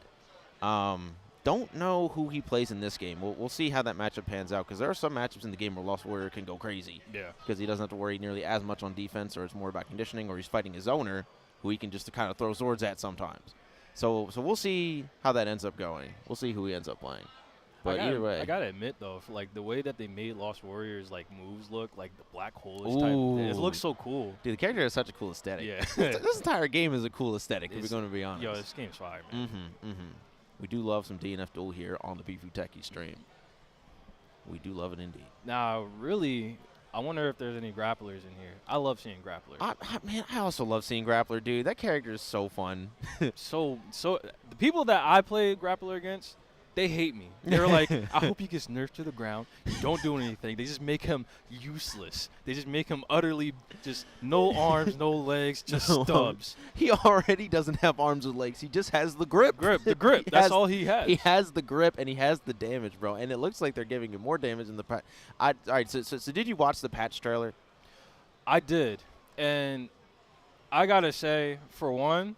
Don't know who he plays in this game. We'll see how that matchup pans out, because there are some matchups in the game where Lost Warrior can go crazy. Yeah. Because he doesn't have to worry nearly as much on defense, or it's more about conditioning, or he's fighting his owner, who he can just kind of throw swords at sometimes. So we'll see how that ends up going. We'll see who he ends up playing. But either way, I gotta admit though, for like the way that they made Lost Warriors like moves look, like the black hole-ish type, it looks so cool. Dude, the character has such a cool aesthetic. Yeah. This entire game is a cool aesthetic, if we're going to be honest. Yo, this game's fire, man. We do love some DNF Duel here on the Bifuteki stream. We do love it indeed. Now, really, I wonder if there's any grapplers in here. I love seeing grapplers. Man, I also love seeing Grappler, dude. That character is so fun. so the people that I play grappler against, they hate me. They're like, I hope he gets nerfed to the ground. Don't do anything. They just make him useless. They just make him utterly just no arms, no legs, just stubs. He already doesn't have arms or legs. He just has the grip. The grip. That's all he has. He has the grip and he has the damage, bro. And it looks like they're giving him more damage in the patch. All right, so did you watch the patch trailer? I did. And I got to say, for one,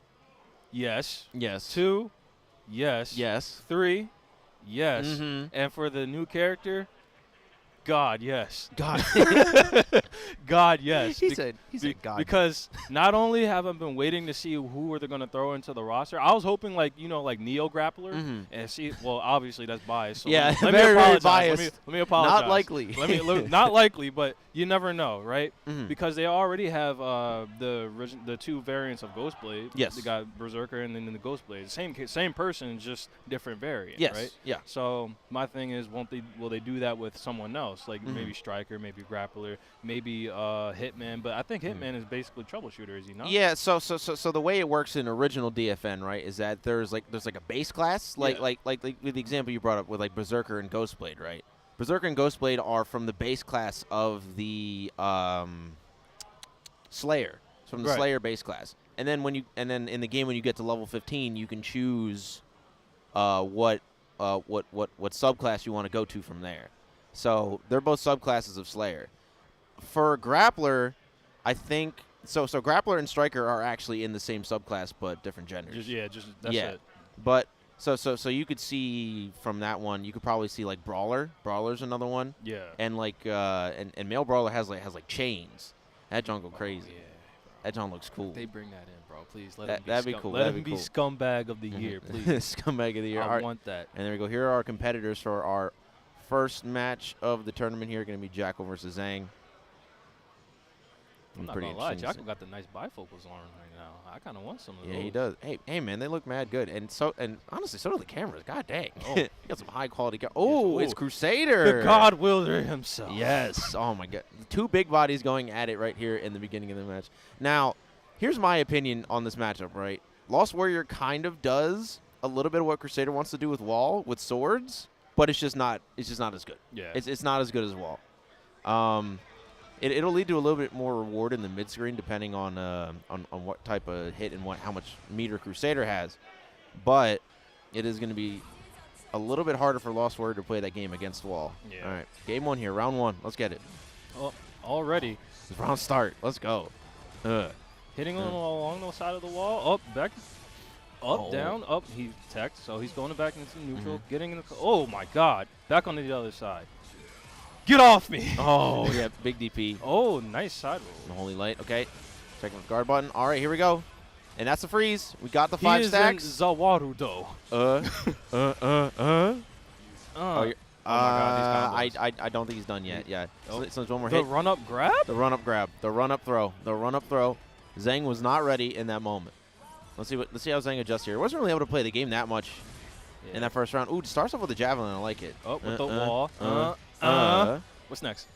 yes. Yes. 2, yes. Yes. 3, yes. And for the new character, God, yes. God. God, yes. He said God. Because not only have I been waiting to see who they're going to throw into the roster, I was hoping like Neo Grappler and see. Well, obviously that's biased. So yeah, let very, me apologize. very biased. Let me apologize. Not likely. Not likely, but you never know, right? Because they already have the two variants of Ghostblade. Yes. They got Berserker and then the Ghostblade. Same person, just different variant. Yes. Right. Yeah. So my thing is, will they do that with someone else? Like maybe Striker, maybe Grappler, maybe Hitman. But I think Hitman is basically troubleshooter, is he not? Yeah. So the way it works in original DFN, right, is that there's like a base class, like with the example you brought up with like Berserker and Ghostblade, right? Berserker and Ghostblade are from the base class of the Slayer, from the Slayer base class. And then in the game when you get to level 15, you can choose what subclass you want to go to from there. So they're both subclasses of Slayer. For Grappler, I think so Grappler and Striker are actually in the same subclass but different genders. That's it. But so you could see from that one, you could probably see like Brawler. Brawler's another one. Yeah. And like and male Brawler has like chains. That John go crazy. Yeah. That John looks cool. They bring that in, bro. Please that'd be cool. Let him be scumbag of the year, please. Scumbag of the year. I want that. And there we go. Here are our competitors for our first match of the tournament here. Going to be Jackal versus Zhang. I'm not pretty gonna lie, interesting to Jackal got the nice bifocals on right now. I kind of want some of those. Yeah, he does. Hey, man, they look mad good, and honestly, so do the cameras. God dang, Oh. you got some high quality. Oh, it's Crusader. The God Wielder himself. Yes. Oh my God. Two big bodies going at it right here in the beginning of the match. Now, here's my opinion on this matchup. Right, Lost Warrior kind of does a little bit of what Crusader wants to do with Wall with swords, but it's just not. It's just not as good. Yeah. It's not as good as Wall. It'll lead to a little bit more reward in the mid screen depending on what type of hit and how much meter Crusader has, but it is going to be a little bit harder for Lost Warrior to play that game against Wall. Yeah. All right, game 1 here, round 1. Let's get it. Oh, already. Round start. Let's go. Hitting along the side of the wall. Up, back. Up, Oh. down, up. He teched, so he's going back into neutral. Getting in the. Oh my God! Back on the other side. Get off me! Oh yeah, big DP. Oh, nice side The roll. Holy Light. Okay, checking the guard button. All right, here we go. And that's the freeze. We got the He 5 is stacks. in Zawarudo. Oh, Oh my God, these combos. I don't think he's done yet. Yeah. Oh. So there's one more The hit. run-up grab? The run-up grab. The run-up throw. The run-up throw. Zhang was not ready in that moment. Let's see how Zhang adjusts here. He wasn't really able to play the game that much in that first round. Ooh, starts off with the javelin. I like it. Oh, with the wall. What's next?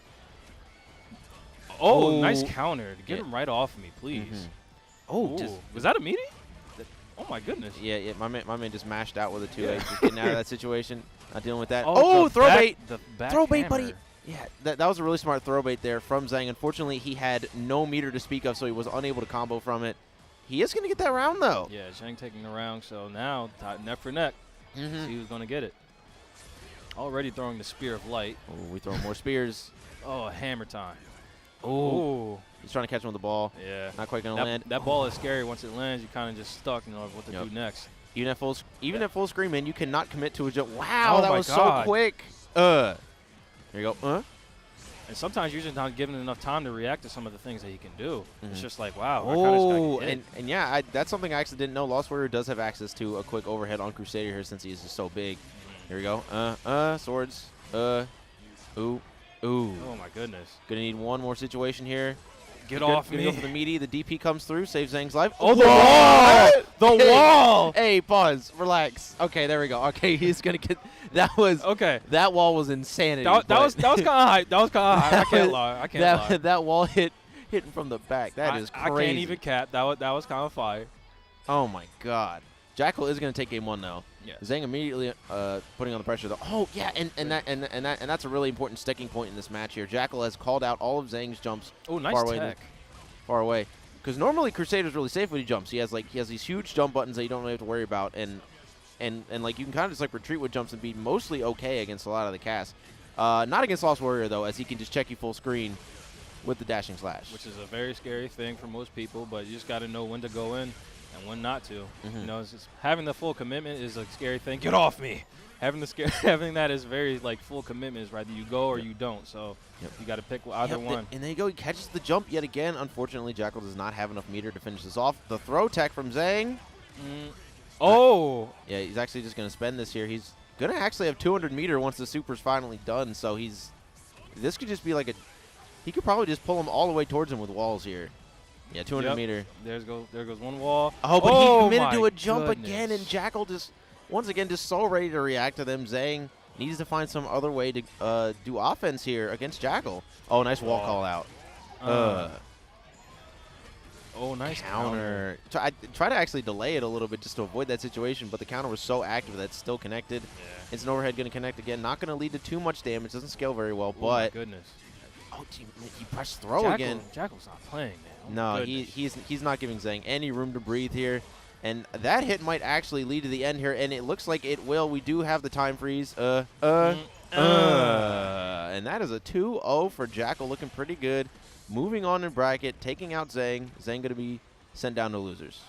Oh. Nice counter. Get Yeah. him right off me, please. Mhm. Oh, Ooh. Was that a meaty? Oh my goodness. yeah. My man just mashed out with a 2-8. Just getting out of that situation. Not dealing with that. Oh, Oh, the throw back- bait. The back Throw bait, hammer. buddy. Yeah, that was a really smart throw bait there from Zhang. Unfortunately, he had no meter to speak of, so he was unable to combo from it. He is going to get that round, though. Yeah, Zhang taking the round, so now neck for neck. Mhm. See who's going to get it. Already throwing the Spear of Light. Oh, we throw more spears. Oh, hammer time. Oh, he's trying to catch him with the ball. Yeah. Not quite going to land. That ball is scary. Once it lands, you're kind of just stuck, you know, what to Yep. do next. Even at full screen, man, you cannot commit to a jump. Wow, Oh that my was God. so quick. There you go. And sometimes you're just not given enough time to react to some of the things that he can do. It's Mhm. just like, wow. Oh, I kinda and yeah, that's something I actually didn't know. Lost Warrior does have access to a quick overhead on Crusader here since he is just so big. Here we go. Swords. Ooh. Oh my goodness. Gonna need one more situation here. Get off Gonna me. go for the meaty. The DP comes through, saves Zhang's life. Oh, the Whoa! wall! The wall! Hey, pause. Relax. Okay, there we go. Okay, he's gonna get. That was. Okay. That wall was insanity. That but was kind of high. That was kind of high. I can't lie. I can't lie. That wall hitting from the back. That is crazy. I can't even cap. That was kind of fire. Oh my God. Jackal is gonna take game 1 though. Yeah. Zhang immediately putting on the pressure though. Oh yeah, and that's a really important sticking point in this match here. Jackal has called out all of Zhang's jumps Oh, nice far away. tech. Far away. Because normally Crusader's really safe when he jumps. He has these huge jump buttons that you don't really have to worry about, and like you can kind of just like retreat with jumps and be mostly okay against a lot of the cast. Not against Lost Warrior though, as he can just check you full screen with the dashing slash. Which is a very scary thing for most people, but you just got to know when to go in and when not to. Mhm. You know, it's just, having the full commitment is a scary thing. Get off me! Having that is very like full commitment is either you go or you don't. So Yep. you got to pick either one. And there you go. He catches the jump yet again. Unfortunately, Jackal does not have enough meter to finish this off. The throw tech from Zhang. Oh, Yeah, he's actually just going to spend this here. He's going to actually have 200 meter once the super's finally done. So this could just be like he could probably just pull him all the way towards him with walls here. Yeah, 200 Yep. meter. there goes one wall. Oh, but he committed my to a jump goodness. again, and Jackal just, once again, just so ready to react to them. Zhang needs to find some other way to do offense here against Jackal. Oh, nice wall Wow. call out. Oh, nice Counter. I try to actually delay it a little bit just to avoid that situation, but the counter was so active that it's still connected. Yeah. It's an overhead going to connect again. Not going to lead to too much damage. Doesn't scale very well, Oh my but goodness. oh, gee, he pressed throw again. Jackal's not playing, man. Oh my No, goodness. he's not giving Zhang any room to breathe here. And that hit might actually lead to the end here, and it looks like it will. We do have the time freeze. And that is a 2-0 for Jackal, looking pretty good. Moving on in bracket, taking out Zhang. Zhang going to be sent down to losers.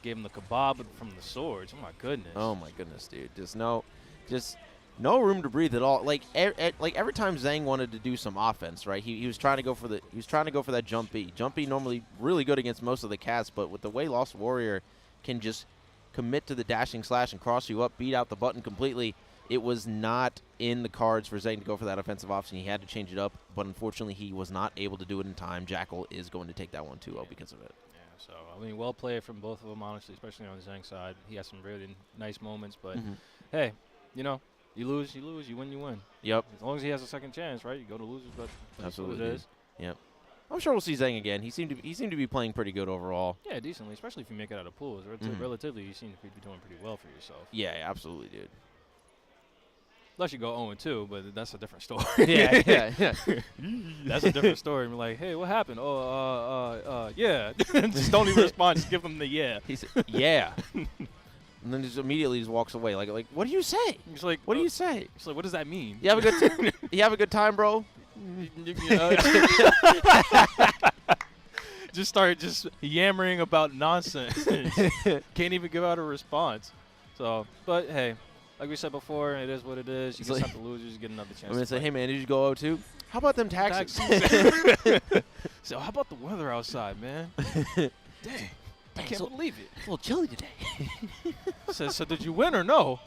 Gave him the kebab from the swords. Oh my goodness. Oh my goodness, dude! Just no room to breathe at all. Like every time Zhang wanted to do some offense, right? He was trying to go for that jump B. Jump B normally really good against most of the casts, but with the way Lost Warrior can just commit to the dashing slash and cross you up, beat out the button completely, it was not in the cards for Zhang to go for that offensive option. He had to change it up, but unfortunately he was not able to do it in time. Jackal is going to take that one 2-0 because of it. Yeah, so, I mean, well played from both of them, honestly, especially on the Zhang side. He has some really nice moments, but, hey, you know, you lose, you win, you win. Yep. As long as he has a second chance, right? You go to losers, but that's what it Absolutely. is. Yep. I'm sure we'll see Zhang again. He seemed to be playing pretty good overall. Yeah, decently, especially if you make it out of pools. Relatively, you seem to be doing pretty well for yourself. Yeah, absolutely, dude. Unless you go 0-2, but that's a different story. yeah. That's a different story. I'm like, hey, what happened? Yeah. Just don't even respond. Just give them the yeah. He said, yeah. And then just immediately just walks away. Like, what do you say? He's like, what do you say? He's like, what does that mean? You have a good you have a good time, bro? Just start just yammering about nonsense. Can't even give out a response. So, but hey, like we said before, it is what it is. You It's get like, some to lose, you just get another chance. I'm gonna say, hey man, did you go 0-2? How about them taxes? So how about the weather outside, man? Dang, I can't believe it. It's a little chilly today. So did you win or no?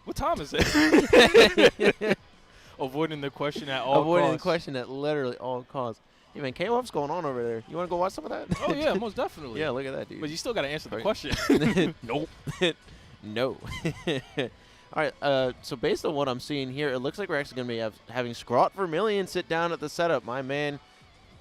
What time is it? Avoiding the question at all costs. Avoiding the question at literally all costs. Hey man, what's going on over there? You want to go watch some of that? Oh yeah, most definitely. Yeah, look at that, dude. But you still got to answer the question. Nope. No. All right, so based on what I'm seeing here, it looks like we're actually going to be having Scrot Vermillion sit down at the setup. My man,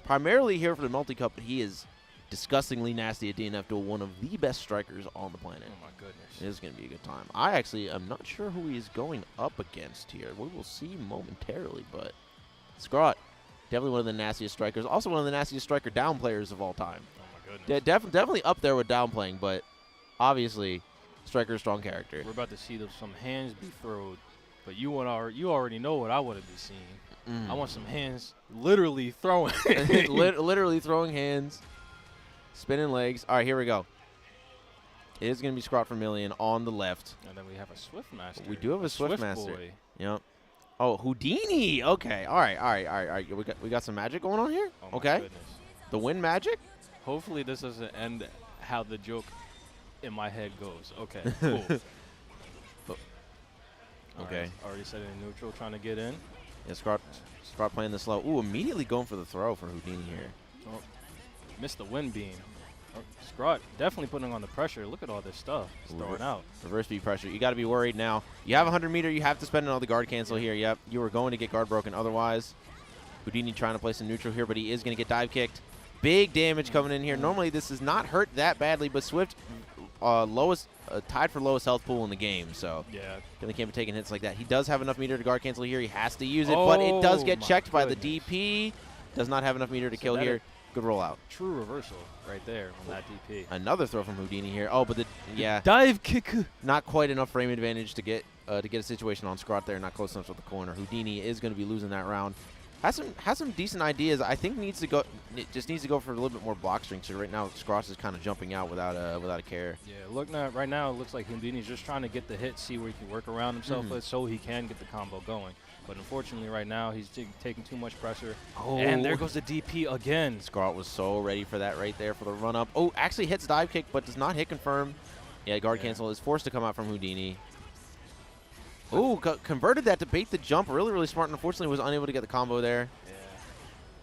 primarily here for the multi-cup, but he is disgustingly nasty at DNF Duel, one of the best strikers on the planet. Oh, my goodness. It is going to be a good time. I actually am not sure who he's going up against here. We will see momentarily, but Scrot, definitely one of the nastiest strikers. Also one of the nastiest striker down players of all time. Oh, my goodness. Definitely up there with downplaying, but obviously striker strong character. We're about to see some hands be thrown, but you already know what I want to be seeing. I want some hands literally throwing. Literally throwing hands, spinning legs. All right, here we go. It is going to be Scrot Vermillion on the left. And then we have a Swift Master. We do have a Swift Master. Boy. Yep. Oh, Houdini. Okay. All right. We got some magic going on here? Oh, my okay. goodness. The wind magic? Hopefully this doesn't end how the joke in my head goes. Okay, cool. Okay. Right, already set it in neutral, trying to get in. Yeah, Scrot playing the slow. Ooh, immediately going for the throw for Houdini here. Oh, missed the wind beam. Oh, Scrot definitely putting on the pressure. Look at all this stuff he's throwing out. Reverse speed pressure. You got to be worried now. You have 100 meter. You have to spend another guard cancel here. Yep. You were going to get guard broken otherwise. Houdini trying to place in neutral here, but he is going to get dive kicked. Big damage coming in here. Normally this does not hurt that badly, but Swift tied for lowest health pool in the game, so yeah, really can't be taking hits like that. He does have enough meter to guard cancel here. He has to use it, but it does get checked by the DP. Does not have enough meter to kill here. Good rollout. True reversal right there on that DP. Another throw from Houdini here. Oh, but yeah, dive kick. Not quite enough frame advantage to get a situation on Scrot there. Not close enough with the corner. Houdini is going to be losing that round. Has some decent ideas. I think needs to go for a little bit more block strength. So right now Scrot is kind of jumping out without a care. Yeah, right now it looks like Houdini's just trying to get the hit, see where he can work around himself with, so he can get the combo going. But unfortunately, right now he's taking too much pressure. Oh, and there goes the DP again. Scrot was so ready for that right there for the run up. Oh, actually hits dive kick, but does not hit confirm. Yeah, guard cancel is forced to come out from Houdini. Ooh, converted that to bait the jump. Really, really smart. And unfortunately, was unable to get the combo there.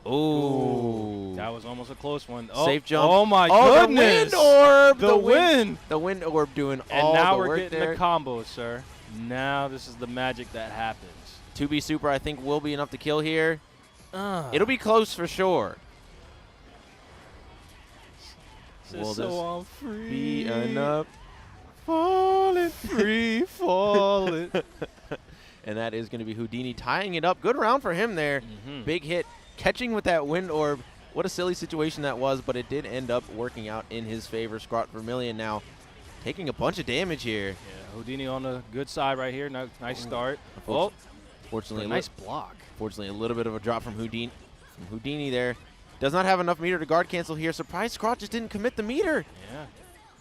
Yeah. Ooh. That was almost a close one. Oh, safe jump. Oh, my goodness. The wind orb. The wind orb doing and all the work there. And now we're getting the combo, sir. Now this is the magic that happens. 2B super, I think, will be enough to kill here. It'll be close for sure. Will this be enough? Falling, free falling. And that is going to be Houdini tying it up. Good round for him there. Big hit. Catching with that wind orb. What a silly situation that was, but it did end up working out in his favor. Scrot Vermillion now taking a bunch of damage here. Yeah, Houdini on the good side right here. Nice start. Fortunately, nice block. Fortunately, a little bit of a drop from Houdini there. Does not have enough meter to guard cancel here. Surprised Scrot just didn't commit the meter. Yeah.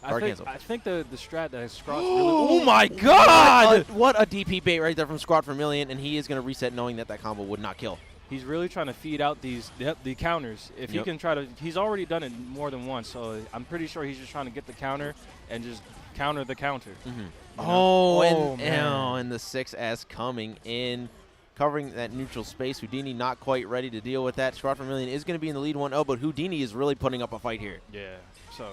I think the strat that Scrot's really... Oh, my God! What a DP bait right there from Scrot Vermillion, and he is going to reset knowing that combo would not kill. He's really trying to feed out the counters. If he can try to, he's already done it more than once, so I'm pretty sure he's just trying to get the counter and just counter the counter. And the 6S coming in, covering that neutral space. Houdini not quite ready to deal with that. Scrod Vermillion is going to be in the lead 1-0, but Houdini is really putting up a fight here. Yeah, so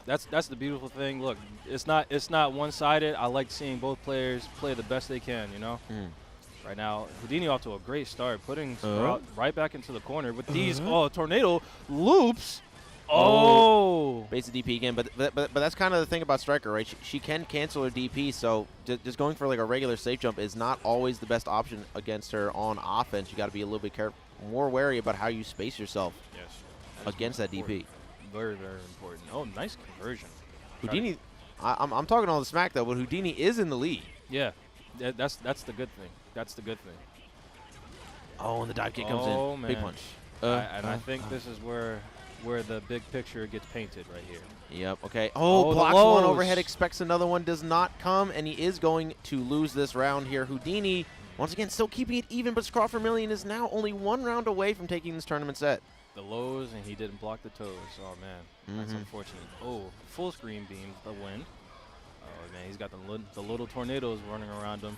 that's the beautiful thing. Look, it's not one-sided. I like seeing both players play the best they can, you know? Right now, Houdini off to a great start, putting Sprout right back into the corner with these tornado loops. Base the DP again, but that's kind of the thing about Striker, right? She can cancel her DP, so just going for like a regular safe jump is not always the best option against her on offense. You got to be a little bit more wary about how you space yourself against that DP. Very, very important. Oh, nice conversion. Houdini, I'm talking all the smack though, but Houdini is in the lead. Yeah, that's the good thing. That's the good thing. Oh, and the dive kick comes in. Man. Big punch. I think this is where the big picture gets painted right here. Yep, okay. Blocks one overhead, expects another one, does not come, and he is going to lose this round here. Houdini, once again, still keeping it even, but Scrod Vermillion is now only 1 round away from taking this tournament set. The lows, and he didn't block the toes. Oh, man. That's unfortunate. Oh, full screen beams the win. Oh, man, he's got the little tornadoes running around him.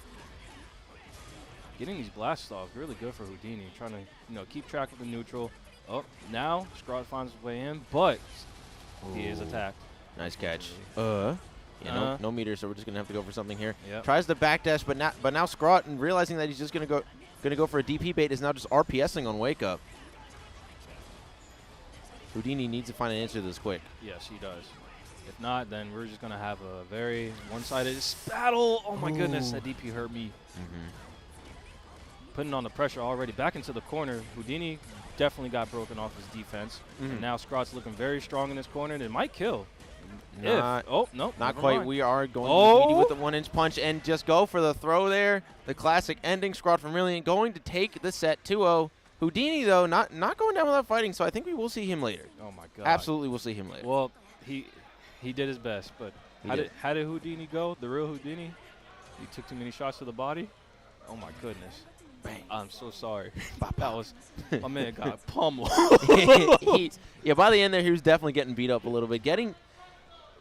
Getting these blasts off, really good for Houdini. Trying to, keep track of the neutral. Oh, now Scrod finds his way in, but he is attacked. Nice catch. No meter, so we're just gonna have to go for something here. Yep. Tries to backdash, but now Scrod, and realizing that he's just gonna go for a DP bait, is now just RPSing on Wake Up. Houdini needs to find an answer to this quick. Yes, he does. If not, then we're just gonna have a very one-sided battle. Oh my goodness, that DP hurt me. Putting on the pressure already. Back into the corner. Houdini definitely got broken off his defense. And now Scrod's looking very strong in this corner, and it might kill. Not quite. Mind. We are going to Houdini with the 1-inch punch and just go for the throw there. The classic ending. Scrod Vermillion going to take the set 2-0. Houdini, though, not going down without fighting, so I think we will see him later. Oh, my God. Absolutely we'll see him later. Well, he did his best, but how did Houdini go? The real Houdini? He took too many shots to the body? Oh, my goodness. Bang. I'm so sorry. That was my man got pummeled. By the end there, he was definitely getting beat up a little bit.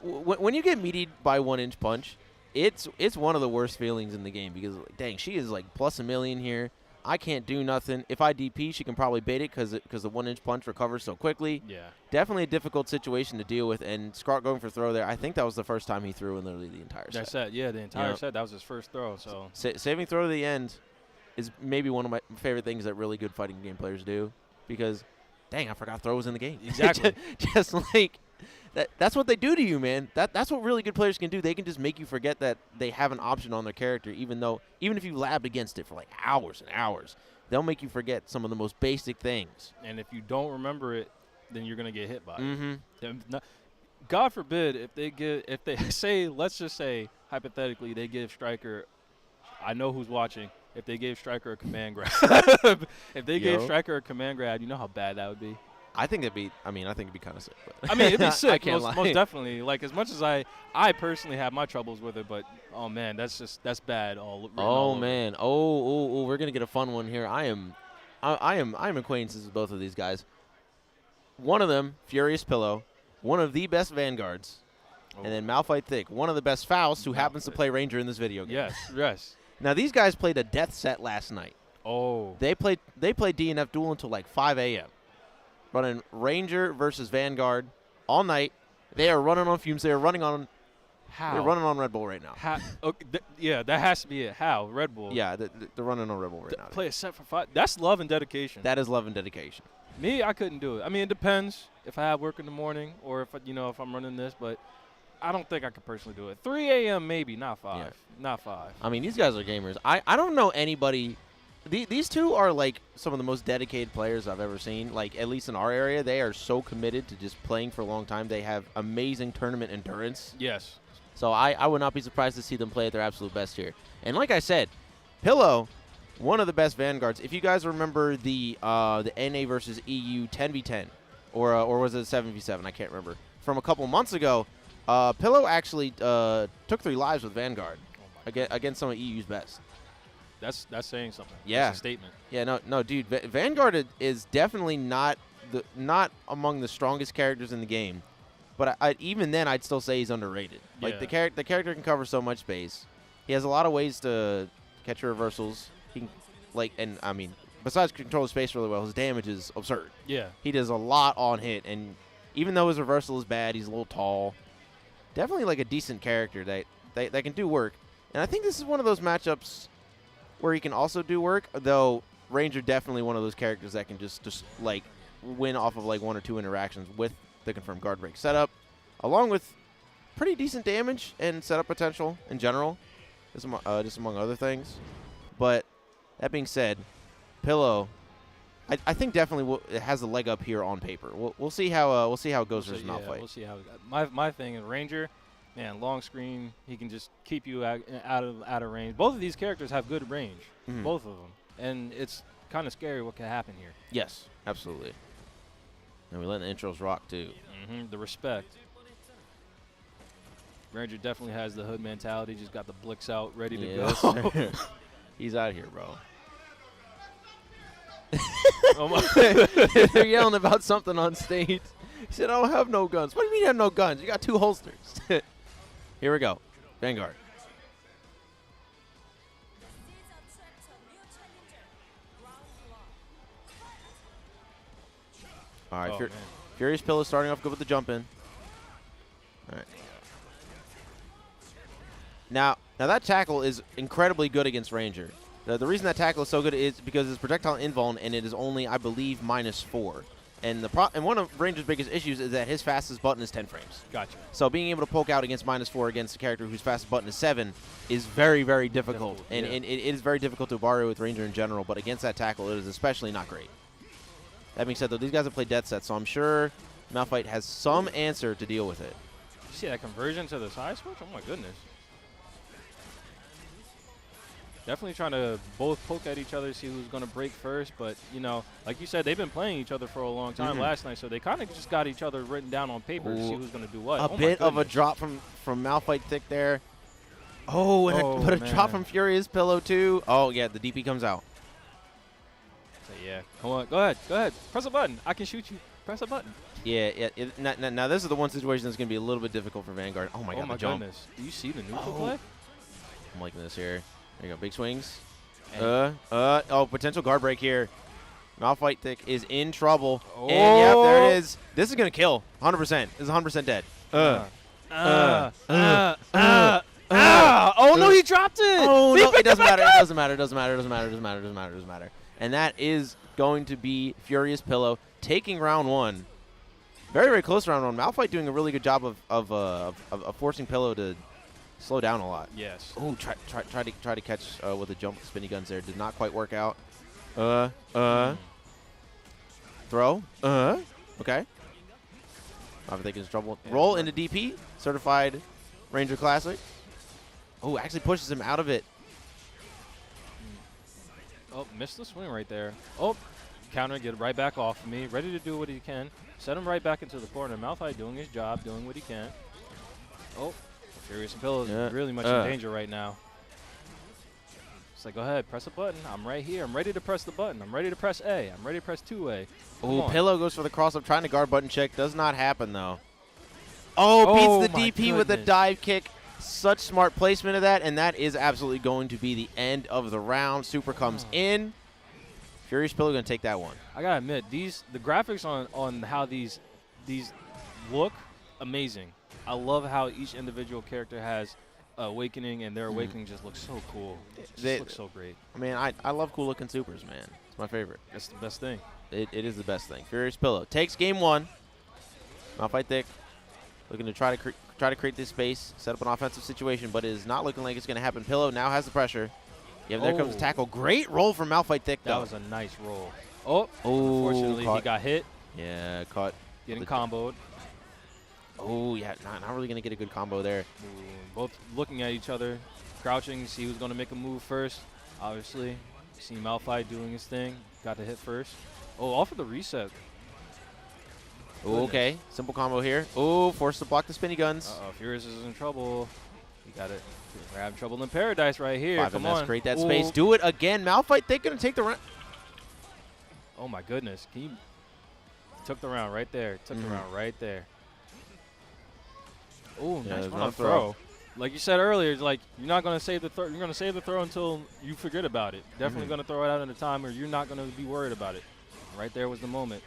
When you get meatied by 1-inch punch, it's one of the worst feelings in the game because, dang, she is like plus 1,000,000 here. I can't do nothing. If I DP, she can probably bait it because the 1-inch punch recovers so quickly. Yeah. Definitely a difficult situation to deal with. And Scrod going for throw there, I think that was the first time he threw in literally the entire set. That's it. Yeah, the entire set. That was his first throw. So saving throw to the end is maybe one of my favorite things that really good fighting game players do because, dang, I forgot throw was in the game. Exactly. just like that's what they do to you, man. That's what really good players can do. They can just make you forget that they have an option on their character, even if you labbed against it for like hours and hours, they'll make you forget some of the most basic things. And if you don't remember it, then you're gonna get hit by it. God forbid if they say, let's just say hypothetically they give Striker, I know who's watching. If they gave Striker a command grab, gave Striker a command grab, you know how bad that would be. I think it'd be kind of sick. But I mean, it'd be sick. I can't lie. Most definitely. Like as much as I personally have my troubles with it, but oh man, that's bad. All man. We're gonna get a fun one here. I'm acquaintances with both of these guys. One of them, Furious Pillow, one of the best Vanguards, and then Bifuteki, one of the best Fausts, who happens to play Ranger in this video game. Yes. Now these guys played a death set last night. Oh. They played DNF Duel until like 5 a.m. running Ranger versus Vanguard all night. They are running on fumes. They are running on. How? They're running on Red Bull right now. How? Okay, that has to be it. How? Red Bull. Yeah, they're running on Red Bull right now. Play a set for 5. That's love and dedication. That is love and dedication. Me, I couldn't do it. I mean, it depends if I have work in the morning or if I'm running this, but I don't think I could personally do it. 3 a.m. maybe, not 5. Yeah. Not 5. I mean, these guys are gamers. I don't know anybody. These two are like some of the most dedicated players I've ever seen. Like, at least in our area, they are so committed to just playing for a long time. They have amazing tournament endurance. Yes. So I would not be surprised to see them play at their absolute best here. And like I said, Pillow, one of the best Vanguards. If you guys remember the NA versus EU 10v10, or was it 7v7? I can't remember. From a couple months ago, Pillow actually took 3 lives with Vanguard against some of EU's best. That's saying something. Yeah. That's a statement. Yeah, no, dude. Vanguard is definitely not among the strongest characters in the game. But even then, I'd still say he's underrated. Like, the character can cover so much space. He has a lot of ways to catch your reversals. He can, and I mean, besides control space really well, his damage is absurd. Yeah. He does a lot on hit, and even though his reversal is bad, he's a little tall. Definitely like a decent character that can do work. And I think this is one of those matchups where he can also do work, though Ranger definitely one of those characters that can just like win off of like 1 or 2 interactions with the confirmed guard break setup, along with pretty decent damage and setup potential in general, just among other things. But that being said, Pillow, I think definitely it has a leg up here on paper. We'll see how it goes versus Malphite. We'll see how. My thing is Ranger, man, long screen. He can just keep you out of range. Both of these characters have good range, both of them, and it's kind of scary what can happen here. Yes, absolutely. And we let the intros rock too. The respect. Ranger definitely has the hood mentality. Just got the blicks out, ready to go. He's out here, bro. Oh my. They're yelling about something on stage. He said, I don't have no guns. What do you mean you have no guns? You got 2 holsters. Here we go. Vanguard. All right, Furious Pillow starting off good with the jump in. All right. Now that tackle is incredibly good against Ranger. The reason that tackle is so good is because it's projectile invuln, and it is only, I believe, -4. And one of Ranger's biggest issues is that his fastest button is 10 frames. Gotcha. So being able to poke out against -4 against a character whose fastest button is 7 is very, very difficult. And it is very difficult to barrier with Ranger in general, but against that tackle, it is especially not great. That being said, though, these guys have played death sets, so I'm sure Malphite has some answer to deal with it. You see that conversion to the side switch? Oh, my goodness. Definitely trying to both poke at each other, see who's going to break first. But, you know, like you said, they've been playing each other for a long time last night, so they kind of just got each other written down on paper to see who's going to do what. A bit of a drop from Malphite Thick there. Oh, and a drop from Furious Pillow, too. Oh, yeah, the DP comes out. So, yeah, come on. Go ahead. Press a button. I can shoot you. Press a button. Yeah. Now, this is the one situation that's going to be a little bit difficult for Vanguard. Oh, my God, the jump. Goodness. Do you see the neutral play? I'm liking this here. There you go, big swings. Potential guard break here. Malphite Thick is in trouble. Oh. And, yep, there it is. This is going to kill. 100%. This is 100% dead. Oh, no, he dropped it. Oh, no, it doesn't matter. It doesn't matter. And that is going to be Furious Pillow taking round 1. Very, very close to round 1. Malphite doing a really good job of forcing Pillow to slow down a lot. Yes. Oh, try to catch with a jump with spinny guns there. Did not quite work out. Throw. Okay. I think it's trouble. Yeah, roll into DP. Certified Ranger Classic. Oh, actually pushes him out of it. Oh, missed the swing right there. Oh, counter, get right back off of me. Ready to do what he can. Set him right back into the corner. Malphite doing his job, doing what he can. Oh. Furious and Pillow is really much in danger right now. It's like, go ahead, press a button. I'm right here. I'm ready to press the button. I'm ready to press A. I'm ready to press 2A. Oh, Pillow goes for the cross-up, trying to guard button check. Does not happen, though. Oh, beats the DP with a dive kick. Such smart placement of that, and that is absolutely going to be the end of the round. Super comes in. Furious Pillow going to take that one. I got to admit, the graphics on how these look, amazing. I love how each individual character has awakening, and their awakening just looks so cool. It just looks so great. I mean, I love cool-looking supers, man. It's my favorite. That's the best thing. It is the best thing. Furious Pillow takes game 1. Malphite Thick looking to try to create this space, set up an offensive situation, but it is not looking like it's going to happen. Pillow now has the pressure. Yeah, there comes the tackle. Great roll from Malphite Thick, though. That was a nice roll. Oh, unfortunately, he got hit. Yeah, caught. Getting comboed. Oh, yeah, not really going to get a good combo there. Both looking at each other, crouching, see who's going to make a move first. Obviously, you see Malphite doing his thing. Got to hit first. Oh, off of the reset. Oh, okay. Simple combo here. Oh, forced to block the spinny guns. Furious is in trouble. You got it. We're having trouble in paradise right here. 5 Come MS, on. create that Ooh. space. Do it again. Malphite, they're going to take the round. Oh, my goodness. Took the round right there. Took the round right there. Oh, Yeah, nice there's run throw. Like you said earlier, it's like you're not going to save the throw. You're going to save the throw until you forget about it. Definitely going to throw it out at a time where you're not going to be worried about it. Right there was the moment.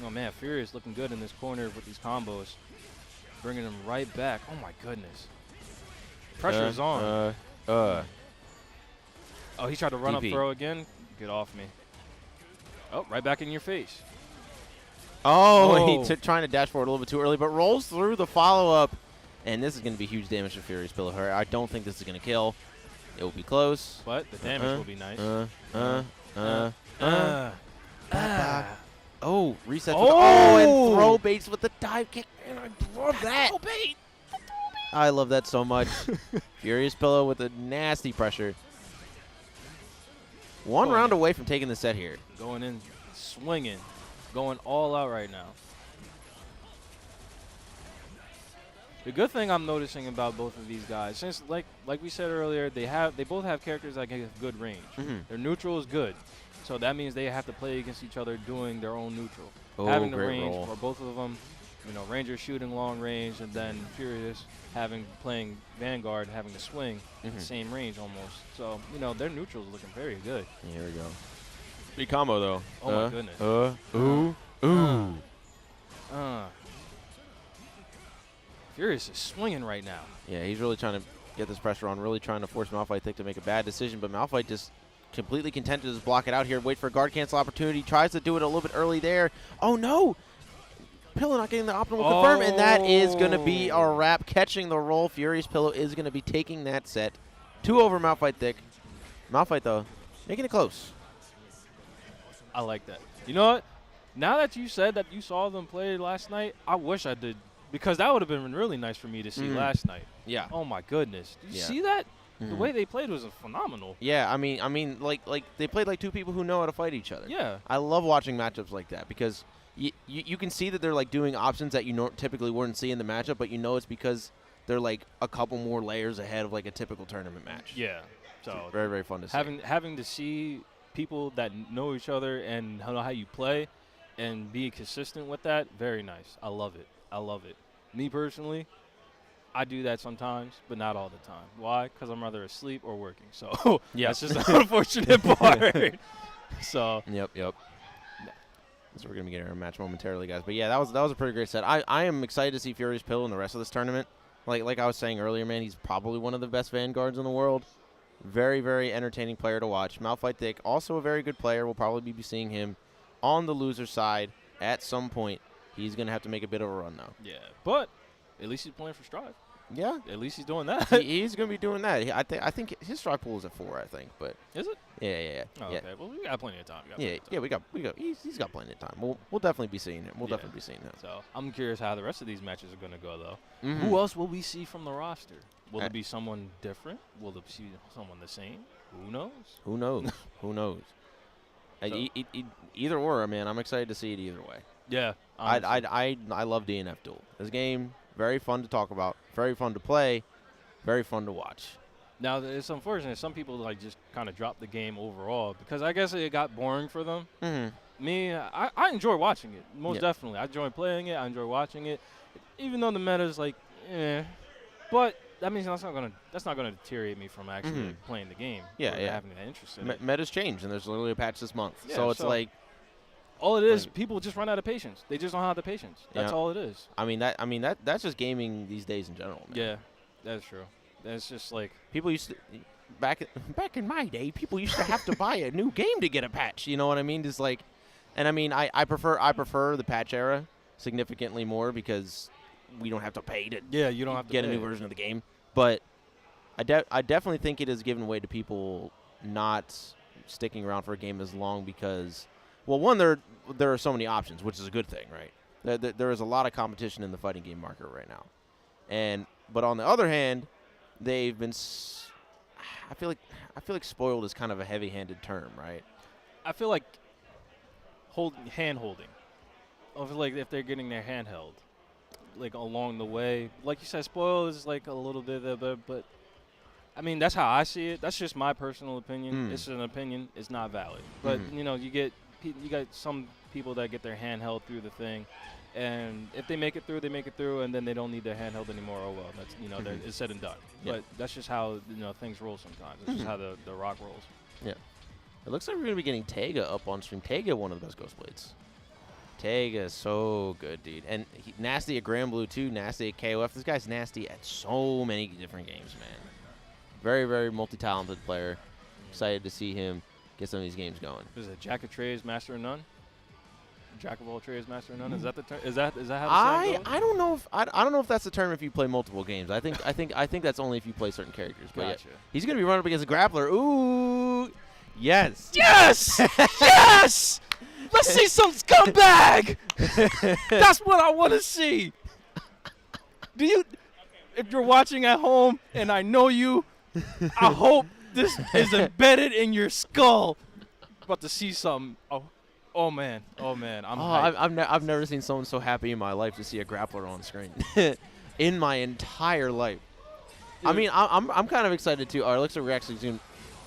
Oh, man, Furious looking good in this corner with these combos. Bringing them right back. Oh, my goodness. Pressure is on. Oh, he tried to run up DP. throw again. Get off me. Oh, right back in your face. Oh, trying to dash forward a little bit too early, but rolls through the follow-up. And this is going to be huge damage to Furious Pillow. I don't think this is going to kill. It will be close. But the damage will be nice. Oh, reset. Oh! And throw baits with the dive kick. And I love that. Throw bait. I love that so much. Furious Pillow with a nasty pressure. One round away from taking the set here. Going in, swinging, going all out right now. The good thing I'm noticing about both of these guys, since like we said earlier, they both have characters that have good range. Their neutral is good, so that means they have to play against each other doing their own neutral. Oh, Having the great range roll. for both of them, Ranger shooting long range, and then Furious playing Vanguard, having the swing at the same range almost. So their neutrals looking very good. Here we go. Big combo though. Oh my goodness. Ooh. Furious is swinging right now. Yeah, he's really trying to get this pressure on, really trying to force Malphite Thick to make a bad decision, but Malphite just completely content to just block it out here, wait for a guard cancel opportunity, tries to do it a little bit early there. Oh no! Pillow not getting the optimal confirm, and that is going to be a wrap. Catching the roll, Furious Pillow is going to be taking that set. 2 over Malphite Thick. Malphite, though, making it close. I like that. You know what? Now that you said that you saw them play last night, I wish I did, because that would have been really nice for me to see last night. Yeah. Oh my goodness! Did you see that? The way they played was phenomenal. Yeah, I mean, like they played like 2 people who know how to fight each other. Yeah. I love watching matchups like that because you can see that they're like doing options that you typically wouldn't see in the matchup, but it's because they're like a couple more layers ahead of like a typical tournament match. Yeah. So it's very, very fun to see. Having to see people that know each other and know how you play and be consistent with that, very nice. I love it. I love it. Me personally, I do that sometimes, but not all the time. Why? Because I'm either asleep or working. So that's just the unfortunate part. So Yep. So we're gonna be getting our match momentarily, guys. But yeah, that was a pretty great set. I am excited to see Furious Pill in the rest of this tournament. Like I was saying earlier, man, he's probably one of the best Vanguards in the world. Very, very entertaining player to watch. Malphite Thick, also a very good player. We'll probably be seeing him on the loser side at some point. He's gonna have to make a bit of a run though. yeah, but at least he's playing for Strive. Yeah, At least he's doing that. he's gonna be doing that. I think his strike pool is at 4. I think, but Is it? yeah. Oh, Yeah. okay. Well, we got plenty of time. We got. He's got plenty of time. We'll definitely be seeing him. We'll Yeah. definitely be seeing him. So I'm curious how the rest of these matches are going to go, though. Mhm. Who else will we see from the roster? Will it be someone different? Will it be someone the same? Who knows? Who knows? Who knows? Either or, man. I'm excited to see it either way. Yeah. I love DNF Duel. This game, very fun to talk about, very fun to play, very fun to watch. Now, it's unfortunate. Some people just kind of dropped the game overall because I guess it got boring for them. Mm-hmm. Me, I enjoy watching it. Most Yeah. definitely. I enjoy playing it. I enjoy watching it. Even though the meta's but that means that's not gonna deteriorate me from actually playing the game. Yeah, or yeah. having that interest in it. Meta's changed, and there's literally a patch this month. Yeah, so it's so- like, All it is, Like- people just run out of patience. They just don't have the patience. That's Yeah. all it is. that's just gaming these days in general, man. Yeah, that's true. That's just like People used to back in my day, people used to have to buy a new game to get a patch. You know what I mean? Just like, and I mean, I prefer the patch era significantly more because we don't have to pay to you don't have to get a pay. new version of the game. But I definitely think it has given way to people not sticking around for a game as long because, well, one, there are so many options, which is a good thing, right? There is a lot of competition in the fighting game market right now, but on the other hand, they've been. I feel like spoiled is kind of a heavy-handed term, right? I feel like hand holding. I feel like if they're getting their hand held, like along the way. Like you said, spoil is like a little bit of it, but I mean that's how I see it. That's just my personal opinion. It's an opinion. It's not valid. But you know, you got some people that get their hand held through the thing, and if they make it through, they make it through, and then they don't need their hand held anymore. Oh well, that's it's said and done. Yeah. But that's just how things roll sometimes. That's just how the rock rolls. Yeah. It looks like we're going to be getting Taiga up on stream. Taiga, one of the best Ghost Blades. Taiga is so good, dude. And nasty at Grand Blue, too. Nasty at KOF. This guy's nasty at so many different games, man. Very, very multi-talented player. Excited to see him get some of these games going. Is it Jack of Trades, Master of None? Jack of all trades, Master of None. Is that the term? Is that how the saying goes? I don't know if I don't know if that's the term if you play multiple games. I think that's only if you play certain characters. But Gotcha. yeah, he's going to be running up against a grappler. Ooh. Yes. Yes! Yes! Let's see some scumbag! That's what I want to see. If you're watching at home, and I know you, I hope this is embedded in your skull. About to see something. Oh man. I've never seen someone so happy in my life to see a grappler on screen. In my entire life. I mean, I'm kind of excited too. It looks like we're actually soon.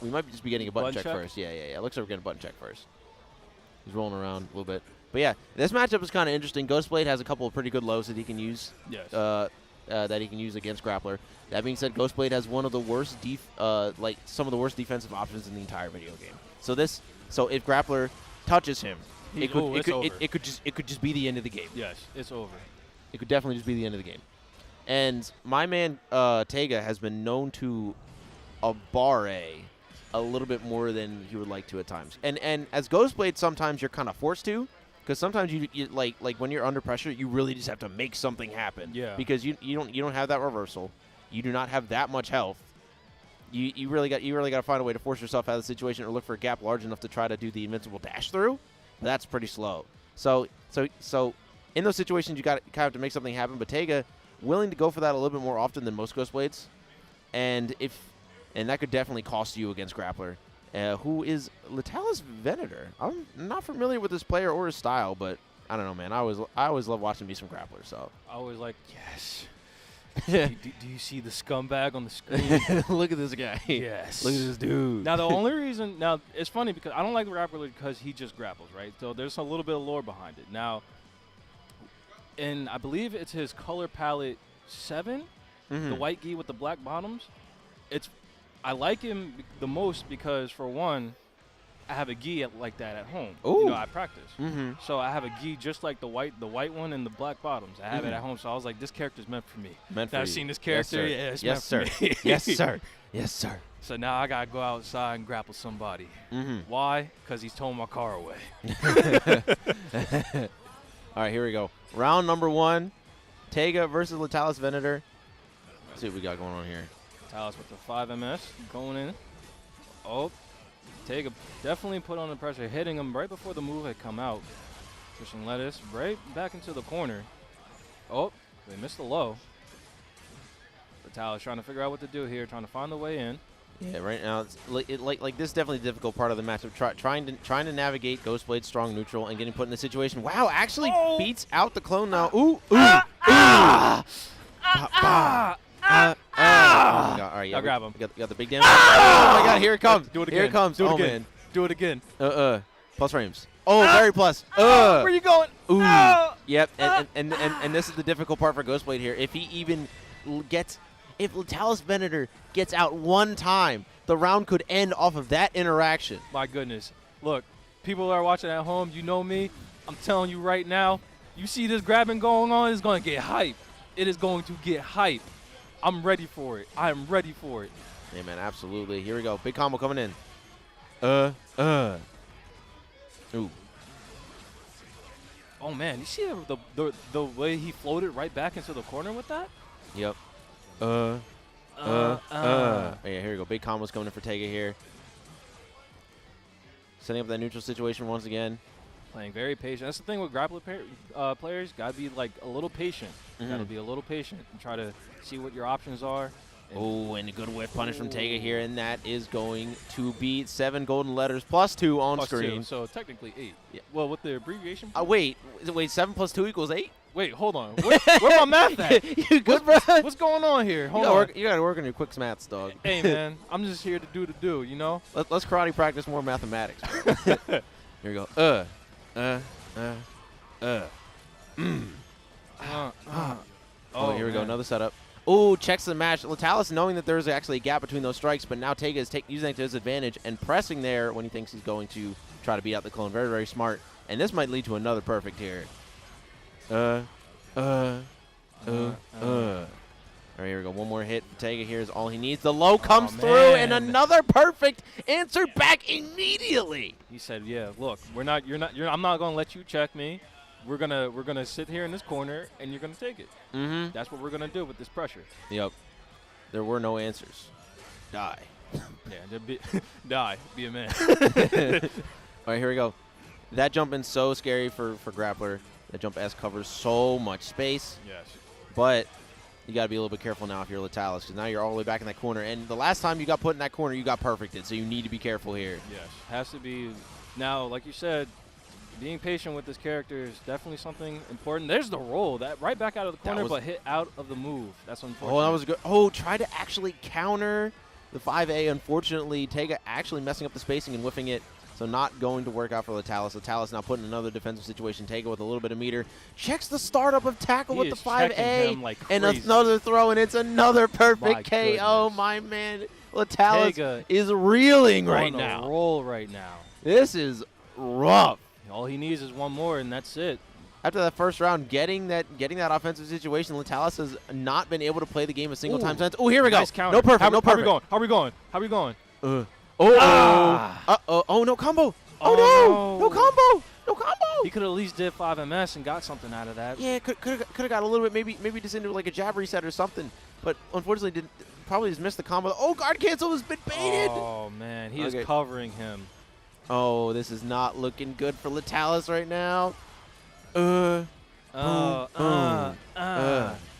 We might just be getting a button check first. Yeah. It looks like we're getting a button check first. He's rolling around a little bit. But yeah, this matchup is kind of interesting. Ghostblade has a couple of pretty good lows that he can use. Yes. That he can use against Grappler. That being said, Ghostblade has one of the worst some of the worst defensive options in the entire video game. So if Grappler touches him, it could just be the end of the game. Yes, it's over. It could definitely just be the end of the game. And my man Taiga has been known to barre a little bit more than he would like to at times. And as Ghostblade, sometimes you're kind of forced to, because sometimes you like when you're under pressure, you really just have to make something happen. Yeah. Because you don't have that reversal, you do not have that much health. You really got to find a way to force yourself out of the situation or look for a gap large enough to try to do the invincible dash through. But that's pretty slow. So in those situations, you kind of have to make something happen. But Taiga willing to go for that a little bit more often than most Ghostblades, and that could definitely cost you against Grappler, who is Letalis Venator. I'm not familiar with this player or his style, but I don't know, man. I always love watching me some Grappler. So I always like, yes. do you see the scumbag on the screen? Look at this guy. Yes. Look at this dude. Now the only reason, it's funny because I don't like Grappler because he just grapples, right? So there's a little bit of lore behind it. Now, and I believe it's his color palette 7, the white gi with the black bottoms. I like him the most because, for one, I have a gi like that at home. Ooh. I practice. So I have a gi just like the white one and the black bottoms. I have it at home, so I was like, this character's meant for me. I've seen this character. Yes, sir. Yes, sir. Yes, sir. So now I got to go outside and grapple somebody. Why? Because he's towing my car away. All right, here we go. Round number 1, Taiga versus Letalis Venator. Let's see what we got going on here. Letalis with the 5 MS going in. Oh, Taiga definitely put on the pressure, hitting him right before the move had come out. Pushing Lettuce right back into the corner. Oh, they missed the low. Letalis trying to figure out what to do here, trying to find the way in. Yeah, right now, it's like this is definitely a difficult part of the matchup. Trying to navigate Ghostblade's strong neutral and getting put in the situation. Wow, actually beats out the clone now. Ooh, ooh, All right, I'll grab him. Got the big damage. Oh my God, here it comes. Do it again. Here it comes. Do it again. Man. Do it again. Plus frames. Oh, very plus. Where you going? Ooh. Yep. And this is the difficult part for Ghostblade here. If he even if Letalis Venator gets out one time, the round could end off of that interaction. My goodness. Look, people that are watching at home, you know me. I'm telling you right now, you see this grabbing going on, it's going to get hype. It is going to get hype. I'm ready for it. I am ready for it. Yeah, man, absolutely. Here we go. Big combo coming in. Ooh. Oh, man. You see the way he floated right back into the corner with that? Yep. Yeah, here we go. Big combos coming in for Taiga here. Setting up that neutral situation once again. Playing very patient. That's the thing with grappler players. Got to be like a little patient. Got to be a little patient and try to see what your options are. Oh, and a good whiff punish from Taiga here, and that is going to be 7 golden letters plus 2 on plus screen. 2, so technically 8. Yeah. Well, with the abbreviation. Wait, 7 plus 2 equals 8? Wait, hold on. Where my math at? You good, bro? What's going on here? Hold on. You gotta work on your quick maths, dog. Hey, man, I'm just here to do the do, you know? Let's karate practice more mathematics. Here we go. Oh, here we go. Man. Another setup. Oh, checks the match. Latalis knowing that there's actually a gap between those strikes, but now Tega is using it to his advantage and pressing there when he thinks he's going to try to beat out the clone. Very, very smart. And this might lead to another perfect here. All right, here we go. One more hit. Tega here is all he needs. The low comes through, and another perfect answer back immediately. He said, "Yeah, look, I'm not going to let you check me. We're gonna sit here in this corner, and you're gonna take it. Mm-hmm. That's what we're gonna do with this pressure." Yep. There were no answers. Die. Yeah, die, be a man. All right, here we go. That jump in so scary for Grappler. That jump S covers so much space. Yes. But you got to be a little bit careful now if you're Latalis, because now you're all the way back in that corner. And the last time you got put in that corner, you got perfected, so you need to be careful here. Yes, has to be. Now, like you said, being patient with this character is definitely something important. There's the roll. That right back out of the corner, but hit out of the move. That's unfortunate. Oh, that was good. Oh, try to actually counter the 5A. Unfortunately, Tega actually messing up the spacing and whiffing it. So not going to work out for Latalis. Latalis now put in another defensive situation. Tega with a little bit of meter. Checks the startup of tackle with the 5A. Like and another throw, and it's another perfect KO. Goodness. My man, Latalis is reeling right on now. A roll right now. This is rough. All he needs is one more, and that's it. After that first round, getting that offensive situation, Latalis has not been able to play the game a single time since. Oh, here we go. Nice counter. No perfect. No perfect. How we going? Oh, no combo. Oh, no. No combo. No combo. He could have at least did 5 MS and got something out of that. Yeah, could have got a little bit, maybe just into like a jab reset or something. But unfortunately, probably just missed the combo. Oh, guard cancel has been baited. Oh, man. He is covering him. Oh, this is not looking good for Latalis right now. The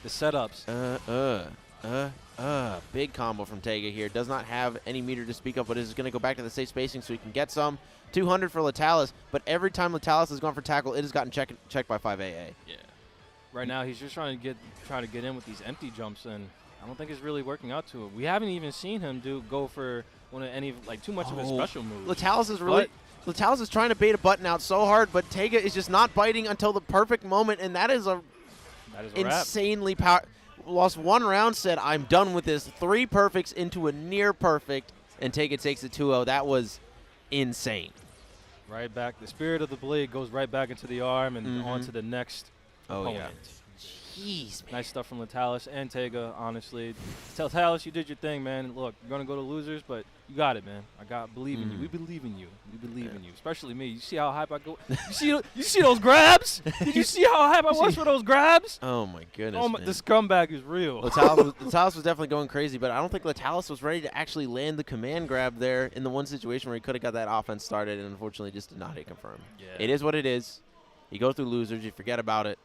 setups. Big combo from Tega here. Does not have any meter to speak of, but is going to go back to the safe spacing so he can get some. 200 for Latalis, but every time Latalis has gone for tackle, it has gotten checked by 5AA. Yeah. Right now, he's just trying to get in with these empty jumps, and I don't think it's really working out to him. We haven't even seen him go for too much of his special moves. Latalis is trying to bait a button out so hard, but Tega is just not biting until the perfect moment, and that is insanely powerful. Lost one round, said, I'm done with this. 3 perfects into a near perfect, and Tega takes it 2-0. That was insane. Right back. The spirit of the blade goes right back into the arm and on to the next opponent. Yeah. Jeez, man. Nice stuff from Latalis and Tega, honestly. Latalis, you did your thing, man. Look, you're going to go to losers, but you got it, man. Believe in you. We believe in you. We believe in you, especially me. You see how hype I go? You see those grabs? Did you see how hype I was for those grabs? Oh, my goodness, man. This comeback is real. Latalis was definitely going crazy, but I don't think Latalis was ready to actually land the command grab there in the one situation where he could have got that offense started and unfortunately just did not hit confirm. Yeah. It is what it is. You go through losers, you forget about it,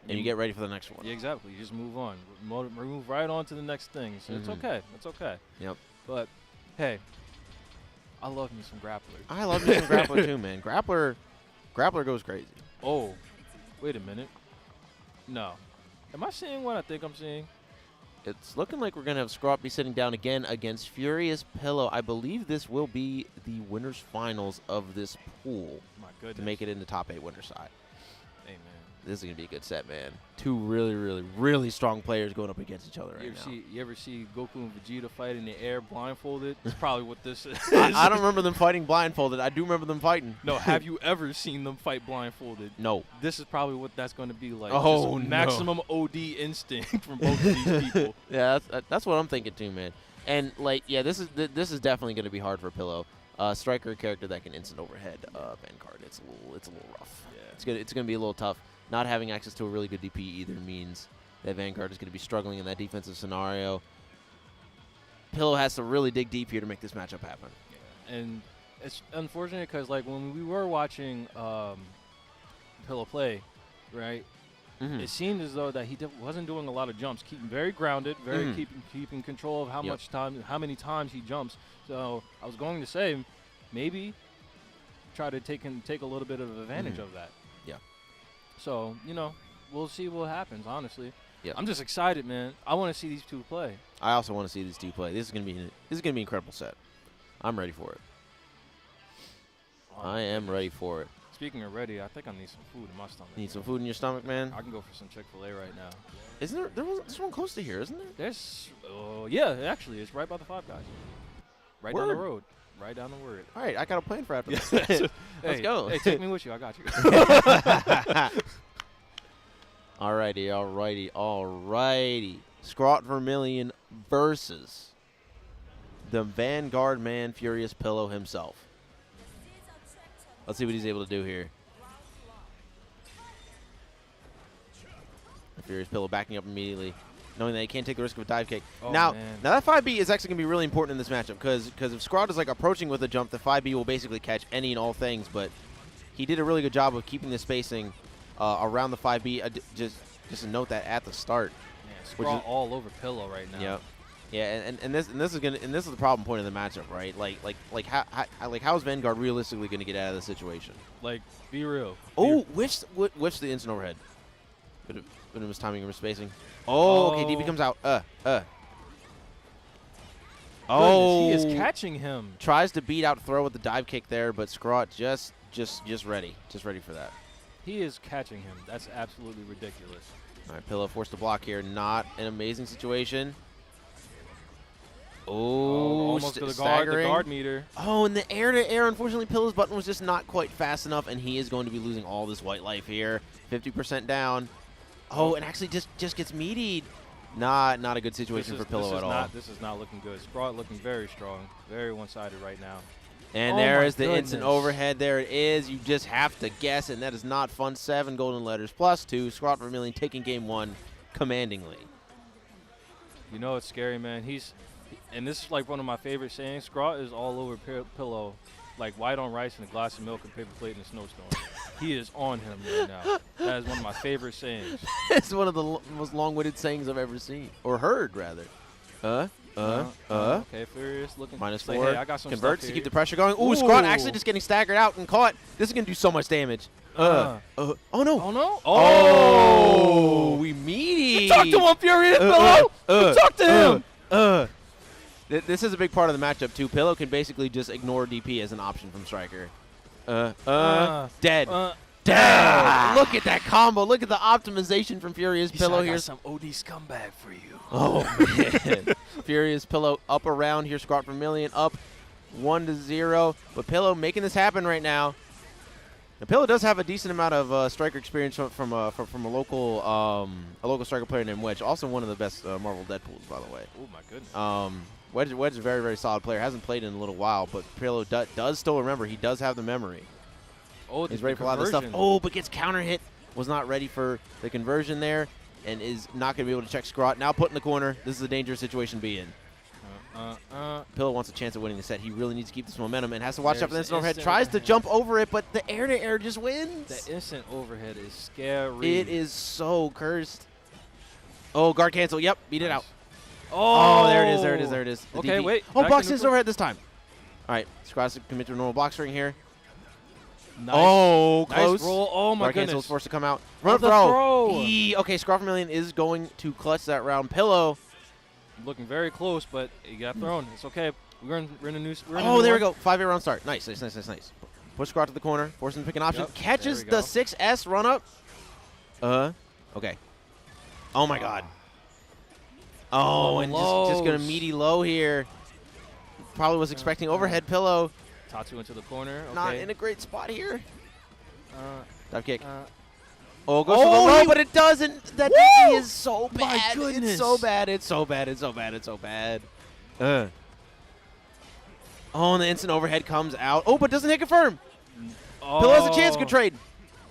and you get ready for the next one. Yeah, exactly. You just move on. Move right on to the next thing. So it's okay. It's okay. Yep. But, hey, I love me some Grappler. I love me some Grappler too, man. Grappler goes crazy. Oh, wait a minute. No. Am I seeing what I think I'm seeing? It's looking like we're going to have Scrop be sitting down again against Furious Pillow. I believe this will be the winners finals of this pool. My goodness. To make it in the top 8 winner side. Hey, man. This is going to be a good set, man. 2 really, really, really strong players going up against each other right now. You ever see Goku and Vegeta fight in the air blindfolded? That's probably what this is. I don't remember them fighting blindfolded. I do remember them fighting. No, have you ever seen them fight blindfolded? No. This is probably what that's going to be like. Oh, just maximum OD instinct from both of these people. Yeah, that's what I'm thinking too, man. And like, yeah, this is definitely going to be hard for Pillow. Striker character that can instant overhead Vanguard. It's a little rough. Yeah. It's gonna be a little tough. Not having access to a really good DP either means that Vanguard is going to be struggling in that defensive scenario. Pillow has to really dig deep here to make this matchup happen. Yeah. And it's unfortunate because, like, when we were watching Pillow play, right, it seemed as though that he wasn't doing a lot of jumps, keeping very grounded, keeping control of how many times he jumps. So I was going to say maybe try to take a little bit of advantage of that. Yeah. So, we'll see what happens. Honestly, Yep. I'm just excited, man. I want to see these two play. I also want to see these two play. This is gonna be an incredible set. I'm ready for it. I am ready for it. Speaking of ready, I think I need some food in my stomach. Need some food in your stomach, man? I can go for some Chick-fil-A right now. Isn't there's one close to here, isn't there? There's, yeah, actually, it's right by the Five Guys. Right down the Word. road. Right down the word. All right, I got a plan for after this. Let's Let's go. Hey, take me with you. I got you. Alrighty. Scrot Vermilion versus the Vanguard man, Furious Pillow himself. Let's see what he's able to do here. Furious Pillow backing up immediately, knowing that he can't take the risk of a dive kick. Oh, now man. that 5B is actually going to be really important in this matchup because if Scrot is like approaching with a jump, the 5B will basically catch any and all things. But he did a really good job of keeping the spacing around the 5B. Just to note that at the start. Man, Scraw all over Pillow right now. Yep. Yeah, and this is the problem point of the matchup, right? How is Vanguard realistically going to get out of the situation? Like, be real. Oh, whiffs the instant overhead. But it was timing or spacing. Oh, okay, DB comes out. Oh, he is catching him. Tries to beat out throw with the dive kick there, but Scrot just ready for that. He is catching him. That's absolutely ridiculous. All right, Pillow forced to block here. Not an amazing situation. Oh, almost to the guard meter. Oh, and the air-to-air, unfortunately, Pillow's button was just not quite fast enough, and he is going to be losing all this white life here. 50% down. Oh, and actually just gets meatied. Not a good situation for Pillow at all. This is not looking good. Scrot looking very strong, very one-sided right now. And there is the instant overhead. There it is. You just have to guess, and that is not fun. 7 golden letters plus 2. Scrot Vermilion taking game 1 commandingly. You know it's scary, man. And this is like one of my favorite sayings. Scrot is all over Pillow, like white on rice and a glass of milk and paper plate in a snowstorm. He is on him right now. That is one of my favorite sayings. It's one of the most long-winded sayings I've ever seen, or heard, rather. Okay, Furious looking. -4. Hey, I got some Converts stuff to here. keep the pressure going. Ooh, Scrot actually just getting staggered out and caught. This is going to do so much damage. Oh, no. Oh, no. Oh, we meaty. Talk to him, Furious Pillow. Talk to him. This is a big part of the matchup, too. Pillow can basically just ignore DP as an option from Striker. Dead. Dead. Look at that combo. Look at the optimization from Furious Pillow here. I got some OD scumbag for you. Oh, man. Furious Pillow up around here. Scrot Vermilion up 1-0. But Pillow making this happen right now. Now, Pillow does have a decent amount of striker experience from a local striker player named Wedge. Also one of the best Marvel Deadpools, by the way. Oh, my goodness. Wedge is a very, very solid player. Hasn't played in a little while, but Pillow does still remember. He does have the memory. Oh, he's ready for a lot of this stuff. Oh, but gets counter hit. Was not ready for the conversion there, and is not going to be able to check Scrot. Now put in the corner. This is a dangerous situation to be in. Pillow wants a chance at winning the set. He really needs to keep this momentum and has to watch out for the instant overhead. Tries to jump over it, but the air-to-air just wins. The instant overhead is scary. It is so cursed. Oh, guard cancel. Yep, beat it out. Oh, there it is. The okay, DP. wait. Oh, box instant overhead this time. All right, Scrot's commit to a normal box string here. Nice. Oh, close. Nice roll. Oh, my guard goodness. cancel is forced to come out. Run the throw. throw. Okay, Scrot Vermilion is going to clutch that round. Pillow. Looking very close, but he got thrown. It's okay. We're in a new. Oh, there we go. 5-8 round start. Nice. Push Scrot to the corner. Force him to pick an option. Yep, Catches the 6S run up. Okay. Oh, my God. Oh, and just going to meaty low here. Probably was expecting overhead Pillow. Tatsu into the corner. Okay. Not in a great spot here. Dive kick. Goes Oh, for the low, but it doesn't. That DP is so bad. My goodness. It's so bad. It's so bad. Oh, and the instant overhead comes out. Oh, but doesn't hit confirm. Pillow has a chance. Good trade.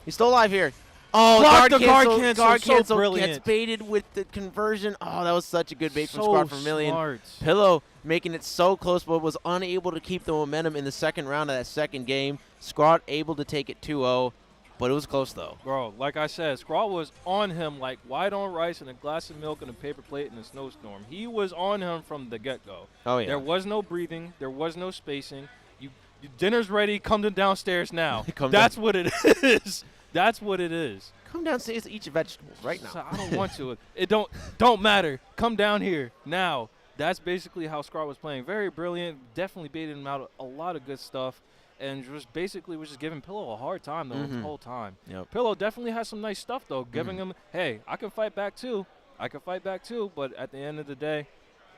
He's still alive here. Oh, Blocked guard the cancel. guard cancel. Guard So cancel brilliant. gets baited with the conversion. Oh, that was such a good bait from So Scrot Vermilion. smart. Pillow making it so close, but was unable to keep the momentum in the second round of that second game. Scrot able to take it 2-0, but it was close, though. Bro, like I said, Scrot was on him like white on rice and a glass of milk and a paper plate in a snowstorm. He was on him from the get-go. Oh, yeah. There was no breathing. There was no spacing. Your dinner's ready. Come to downstairs now. That's what it is. That's what it is. Come downstairs to eat your vegetables right now. So I don't want to. It don't matter. Come down here now. That's basically how Scott was playing. Very brilliant. Definitely baited him out a lot of good stuff. And just basically was just giving Pillow a hard time the whole time. Yep. Pillow definitely has some nice stuff, though, giving him, hey, I can fight back too. But at the end of the day,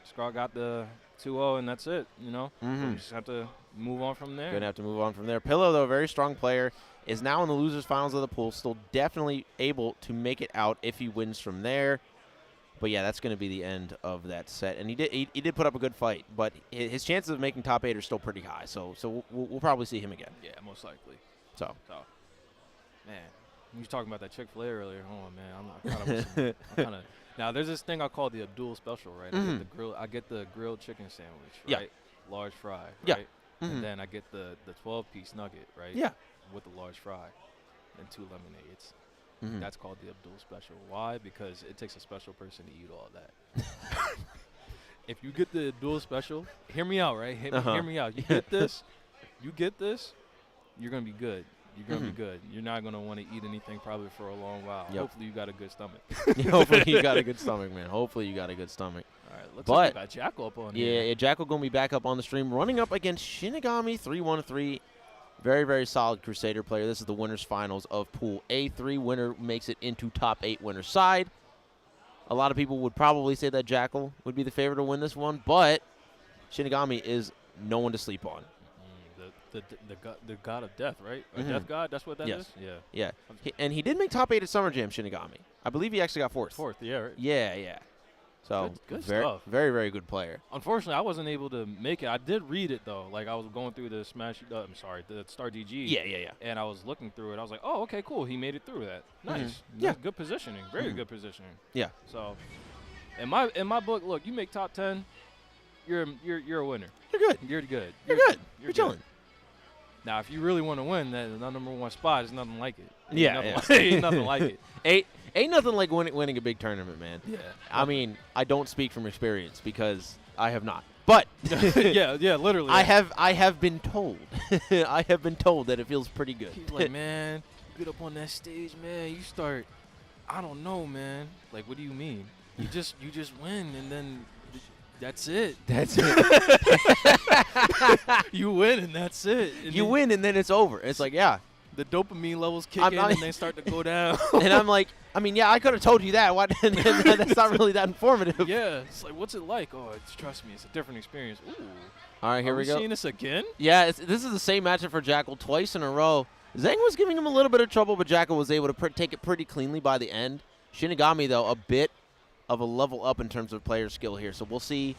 Scott got the 2-0, and that's it, you know? We just have to move on from there. Going to have to move on from there. Pillow, though, a very strong player, is now in the losers finals of the pool. Still definitely able to make it out if he wins from there. But, yeah, that's going to be the end of that set. And he did put up a good fight, but his chances of making top 8 are still pretty high. So we'll probably see him again. Yeah, most likely. So man, you were talking about that Chick-fil-A earlier. Oh, man, I'm kind of now, there's this thing I call the Abdul Special, right? I get the grilled chicken sandwich, right? Yeah. Large fry, Yeah. right? And then I get the 12-piece nugget, right? Yeah. With the large fry and 2 lemonades. That's called the Abdul Special. Why? Because it takes a special person to eat all that. If you get the Abdul Special, hear me out, right? Hear me out. You get this, you're going to be good. You're going to be good. You're not going to want to eat anything probably for a long while. Yep. Hopefully you got a good stomach. Hopefully you got a good stomach, man. Hopefully you got a good stomach. All right, looks like we got Jackal up on here. Yeah, Jackal going to be back up on the stream, running up against Shinigami 3-1-3. Very, very solid Crusader player. This is the winners finals of Pool A3. Winner makes it into top 8 winner side. A lot of people would probably say that Jackal would be the favorite to win this one, but Shinigami is no one to sleep on. The god of death, right? A death god, that's what that is? Yeah. And he did make top 8 at Summer Jam, Shinigami. I believe he actually got fourth. Yeah, right. Yeah. So good very, stuff. very, very good player. Unfortunately, I wasn't able to make it. I did read it, though. Like, I was going through the the Star DG. Yeah. And I was looking through it. I was like, oh, okay, cool. He made it through that. Nice. Yeah. Good positioning. Very good positioning. Yeah. So, in my book, look, you make top 10, you're a winner. You're good. You're good. You're good. You're chilling. Now, if you really want to win, that the number 1 spot is nothing like it. Yeah. Ain't nothing like it. Ain't nothing like winning a big tournament, man. Yeah. I mean, I don't speak from experience because I have not. But yeah, literally. I have been told. I have been told that it feels pretty good. He's like, man, you get up on that stage, man, you start, I don't know, man. Like, what do you mean? You just win, and then that's it. That's it. You win, and that's it. And you win, and then it's over. It's like, yeah. The dopamine levels kick in, and they start to go down. And I'm like, I mean, yeah, I could have told you that. Why? That's not really that informative. Yeah. It's like, what's it like? Oh, trust me, it's a different experience. Ooh. All right, here we go. Seeing this again? Yeah, this is the same matchup for Jackal twice in a row. Zhang was giving him a little bit of trouble, but Jackal was able to take it pretty cleanly by the end. Shinigami, though, a bit of a level up in terms of player skill here. So we'll see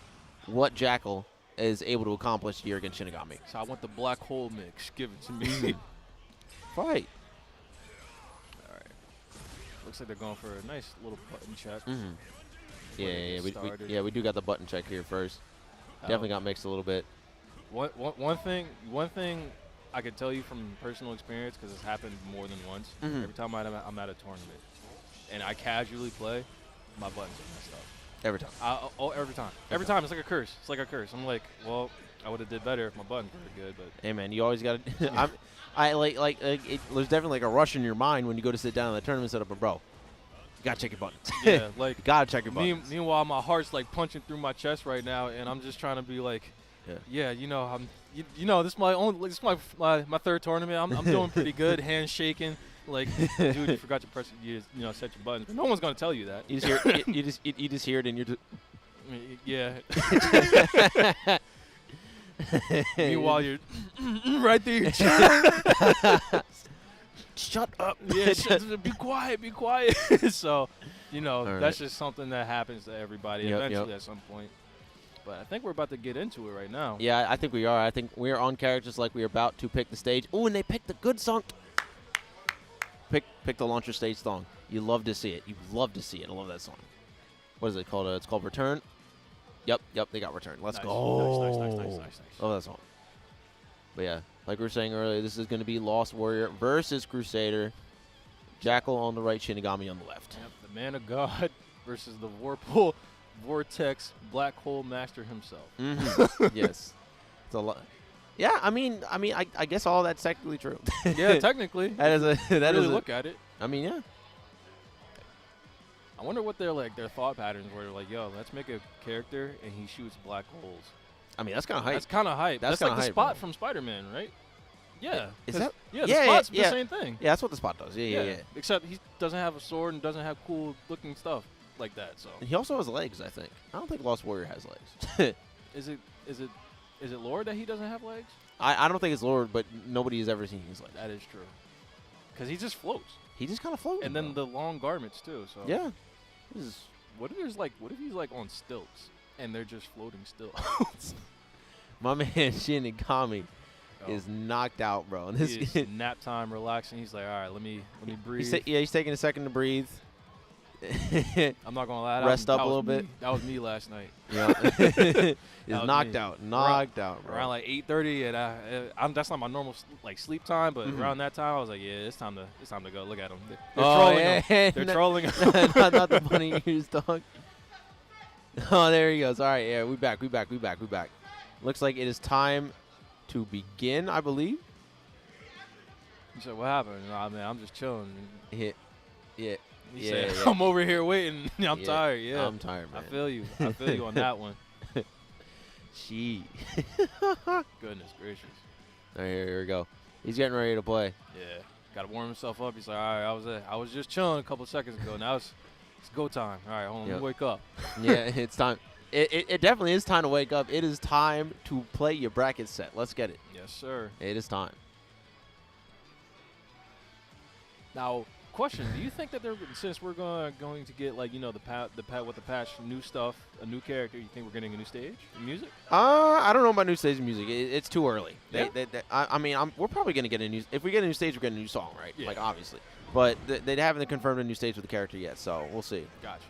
what Jackal is able to accomplish here against Shinigami. So I want the black hole mix. Give it to me. Fight. All right. Looks like they're going for a nice little button check. Yeah, we do got the button check here first. Definitely got mixed a little bit. One thing I could tell you from personal experience, because it's happened more than once. Every time I'm at a tournament and I casually play, my buttons are messed up. Every time. Every time. Every time. It's like a curse. It's like a curse. I'm like, well, I would have did better if my buttons were good, but hey, man, you always got to. There's definitely like a rush in your mind when you go to sit down in the tournament setup, but bro, you gotta check your buttons. Yeah, like you gotta check your buttons. Meanwhile, my heart's like punching through my chest right now, and I'm just trying to be like, this is my third tournament. I'm doing pretty good. Hands shaking. Like, dude, you forgot to press, set your buttons. But no one's gonna tell you that. You just hear, you just hear it, and you're just. Yeah. Meanwhile, you're right there. Shut up. Yeah, be quiet. Be quiet. So, right. That's just something that happens to everybody eventually at some point. But I think we're about to get into it right now. Yeah, I think we are. I think we are on characters like we are about to pick the stage. Oh, and they picked the good song. Pick the launcher stage song. You love to see it. You love to see it. I love that song. What is it called? It's called Return. Yep. They got Return. Let's go. Nice. Love that song. But yeah, like we were saying earlier, this is going to be Lost Warrior versus Crusader. Jackal on the right, Shinigami on the left. Yep, the Man of God versus the Whirlpool Vortex Black Hole Master himself. Yes. It's a lot. Yeah, I mean, I guess all that's technically true. Yeah, technically. That is really look at it. I mean, yeah. I wonder what their thought patterns were. Like, yo, let's make a character and he shoots black holes. I mean, that's kind of hype. That's kind of hype. That's like kinda the hype, Spot bro. from Spider-Man, right? Yeah. Is that? Yeah, Yeah, the Spot's yeah. the same thing. Yeah, that's what the Spot does. Yeah. Except he doesn't have a sword and doesn't have cool looking stuff like that. So And he also has legs, I think. I don't think Lost Warrior has legs. is it lore that he doesn't have legs? I don't think it's Lord, but nobody has ever seen his legs. That is true. Because he just floats. He just kind of floats. And then the long garments too. So yeah. This is What if he's like on stilts and they're just floating still? my man Shinigami is knocked out, bro. And this He is nap time, relaxing. He's like, all right, let me breathe. he's taking a second to breathe. I'm not gonna lie. Rest up a was little me. bit. That was me last night. Yeah. He's was knocked me. out, bro. Around like 8:30, and that's not my normal sleep time. But Mhm. around that time, I was like, yeah, it's time to go. Look at them. They're Oh, trolling yeah. him. They're trolling him. not the bunny ears, dog. Oh, there he goes. All right, yeah, we back. Looks like it is time to begin, I believe. He said, what happened? Nah, man, I'm just chilling. Yeah. He Yeah, said, yeah. I'm over here waiting. I'm Yeah, tired. Yeah, I'm tired, man. I feel you. I feel you on that one. Gee. Goodness gracious. All right, here we go. He's getting ready to play. Yeah, got to warm himself up. He's like, all right, I was just chilling a couple seconds ago. Now it's go time. All right, hold on, let me wake up. Yeah, it's time. It definitely is time to wake up. It is time to play your bracket set. Let's get it. Yes, sir. It is time. Now, question: do you think that since we're going to get with the patch, new stuff, a new character, you think we're getting a new stage, music? I don't know about new stage music. It's too early. Yeah? I mean, we're probably gonna get a new. If we get a new stage, we're getting a new song, right? Yeah. Like obviously, but they haven't confirmed a new stage with the character yet, so we'll see. Gotcha.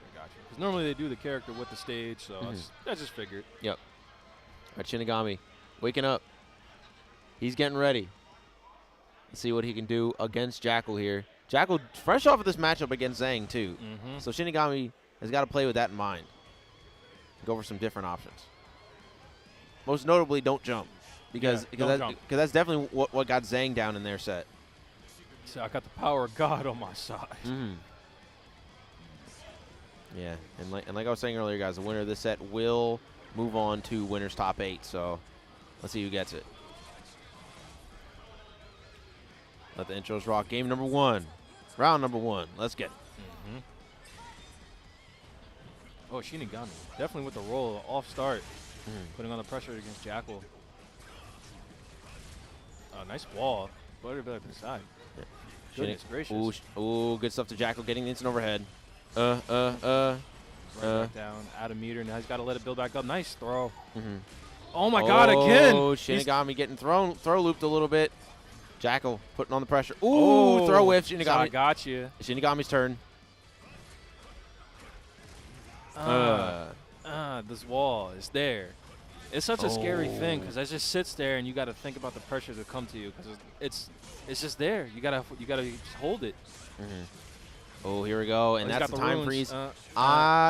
Because normally they do the character with the stage, so I just figured. Yep. All right, Shinigami, waking up. He's getting ready. Let's see what he can do against Jackal here. Jackal, fresh off of this matchup against Zhang, too. Mm-hmm. So Shinigami has got to play with that in mind. Go for some different options. Most notably, don't jump. Because that's definitely what got Zhang down in their set. So I got the power of God on my side. Mm-hmm. Yeah, and like I was saying earlier, guys, the winner of this set will move on to winner's top 8. So let's see who gets it. Let the intros rock. Game number 1. Round number 1. Let's get it. Mm-hmm. Oh, Shinigami. Definitely with the roll. Off start. Putting on the pressure against Jackal. Nice wall. Better be like the side. Yeah. Goodness gracious. Ooh, good stuff to Jackal. Getting the instant overhead. Right back down. Out of meter. Now he's got to let it build back up. Nice throw. Mm-hmm. Oh, my God, again. Oh, Shinigami getting throw looped a little bit. Jackal putting on the pressure. Ooh, throw whiff. Shinigami. So I got you. Shinigami's turn. This wall is there. It's such a scary thing because it just sits there and you got to think about the pressure to come to you because it's just there. You gotta just hold it. Oh, here we go, and that's the time runes. freeze.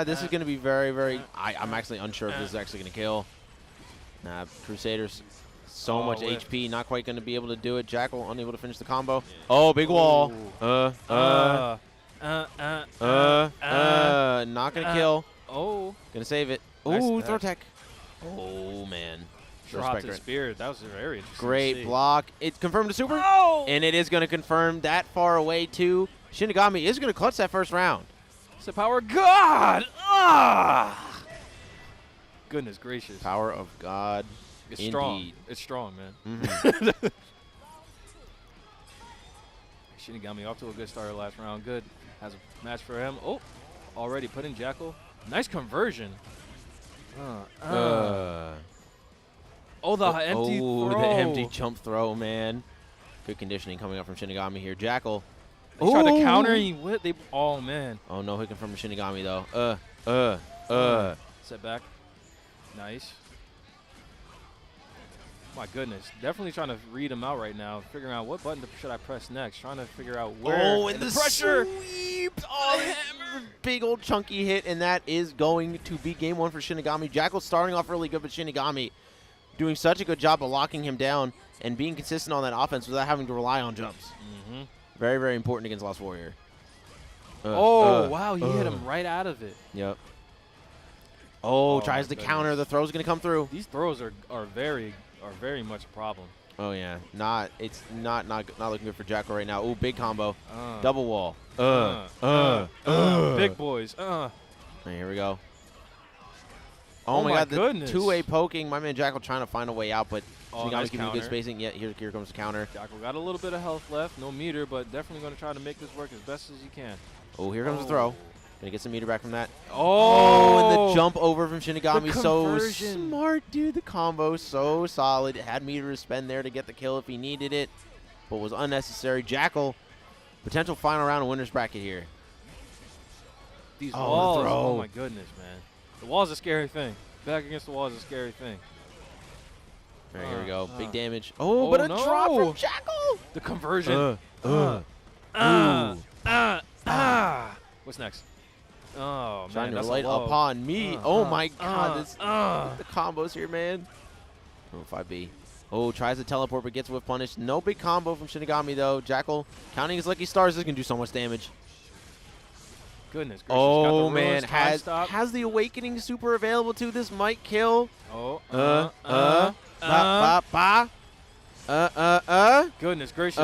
This is going to be very, very. I'm actually unsure if this is actually going to kill. Nah, Crusaders. So much whiff. HP, not quite going to be able to do it. Jackal unable to finish the combo. Oh, big wall. Not going to kill. Oh. Going to save it. Nice Ooh, attack. throw tech. Oh, man. Drop Respect to it. spear. That was very interesting. Great block. It confirmed a super. Oh! And it is going to confirm that far away, too. Shinigami is going to clutch that first round. It's the power of God. Ah! Goodness gracious. Power of God. It's Indeed. strong. It's strong, man. Mm-hmm. Shinigami off to a good start last round. Good. Has a match for him. Oh, already put in Jackal. Nice conversion. Oh, the empty throw. The empty jump throw, man. Good conditioning coming up from Shinigami here. Jackal. They tried to counter. Oh, man. Oh, no hit from Shinigami, though. Set back. Nice. My goodness. Definitely trying to read him out right now. Figuring out what button should I press next. Trying to figure out where. Oh, and the pressure. Sweep. Oh, hammer. Big old chunky hit, and that is going to be game 1 for Shinigami. Jackal starting off really good, but Shinigami doing such a good job of locking him down and being consistent on that offense without having to rely on jumps. Mm-hmm. Very, very important against Lost Warrior. Wow, he hit him right out of it. Yep. Oh, Tries to counter. The throw's going to come through. These throws are very much a problem. Oh, yeah. It's not looking good for Jackal right now. Ooh, big combo. Double wall. Big boys. Right, here we go. Oh my God, goodness. The two-way poking. My man Jackal trying to find a way out, but nice Shinigami's giving counter. good spacing. Yeah, here comes the counter. Jackal got a little bit of health left. No meter, but definitely going to try to make this work as best as he can. Oh, here comes the throw. Gonna get some meter back from that. Oh, And the jump over from Shinigami. So conversion. smart, dude. The combo so solid. It had meter to spend there to get the kill if he needed it, but was unnecessary. Jackal, potential final round of winner's bracket here. These the walls. throw. Oh, my goodness, man. The wall's a scary thing. Back against the wall is a scary thing. All right, here we go. Big damage. Oh, but a drop from Jackal. The conversion. What's next? Oh, man. Trying to That's light a low. upon me. Oh, my God. The combos here, man. Oh, 5B. Oh, tries to teleport, but gets whiff punished. No big combo from Shinigami, though. Jackal, counting his lucky stars, is going to do so much damage. Goodness gracious. Oh, Got the man. ruins, time stop. Has the Awakening super available, too. This might kill. Goodness gracious.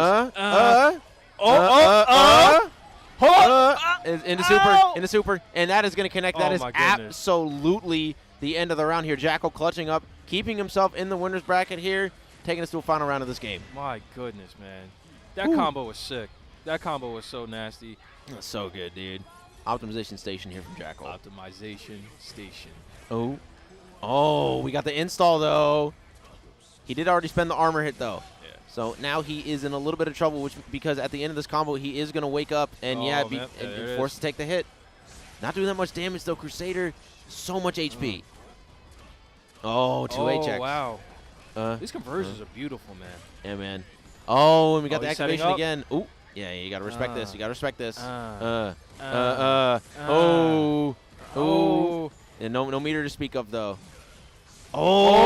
Into super, and that is going to connect. That is my goodness. absolutely the end of the round here. Jackal clutching up, keeping himself in the winner's bracket here, taking us to a final round of this game. My goodness, man. That combo was sick. That combo was so nasty. That's so good, dude. Optimization station here from Jackal. Optimization station. Oh, we got the install, though. He did already spend the armor hit, though. Yeah. So now he is in a little bit of trouble, because at the end of this combo, he is going to wake up and, be forced to take the hit. Not doing that much damage, though. Crusader, so much HP. Oh, 2A checks. Wow. These conversions are beautiful, man. Yeah, man. Oh, and we got the he's setting activation up. again. Ooh. Yeah, you got to respect this. You got to respect this. And no meter to speak of, though. Oh!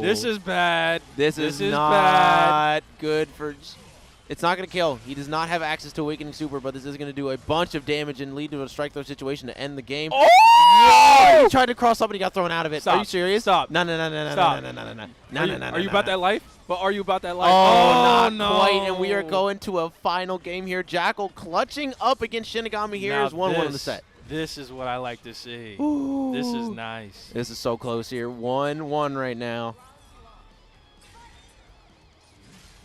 This is bad. This is not bad. good for... It's not going to kill. He does not have access to Awakening Super, but this is going to do a bunch of damage and lead to a strike throw situation to end the game. Oh! He tried to cross up and he got thrown out of it. Stop. Are you serious? Stop. No. Stop. Are you about that life? But are you about that life? Oh, not no. quite. And we are going to a final game here. Jackal clutching up against Shinigami here is 1-1 in the set. This is what I like to see. Ooh. This is nice. This is so close here. 1-1 right now.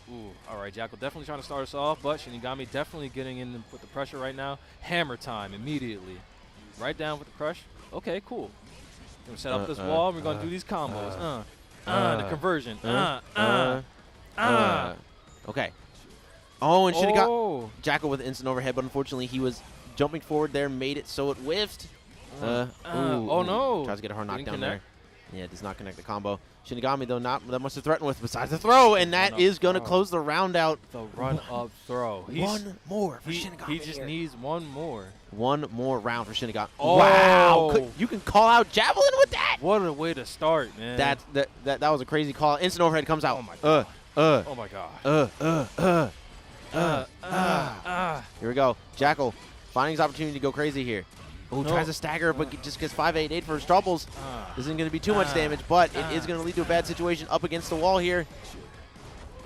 Ooh, all right, Jackal definitely trying to start us off, but Shinigami definitely getting in with the pressure right now. Hammer time immediately. Right down with the crush. Okay, cool. We're going to set up this wall, and we're going to do these combos. The conversion. Okay. Oh, and Shinigami. Oh. Jackal with instant overhead, but unfortunately he was jumping forward there, made it so it whiffed. Oh, no. Tries to get a hard Didn't knockdown connect. there. Yeah, does not connect the combo. Shinigami, though, not that much to threaten with besides the throw, and that is going to close the round out. The run-up throw. One more for Shinigami. He just needs one more. One more round for Shinigami. Oh. Wow. You can call out Javelin with that. What a way to start, man. That was a crazy call. Instant overhead comes out. Oh, my God. Oh, my God. Here we go. Jackal finding his opportunity to go crazy here. Oh, tries to stagger, but just gets 5-8-8 for his troubles. This isn't going to be too much damage, but it is going to lead to a bad situation up against the wall here.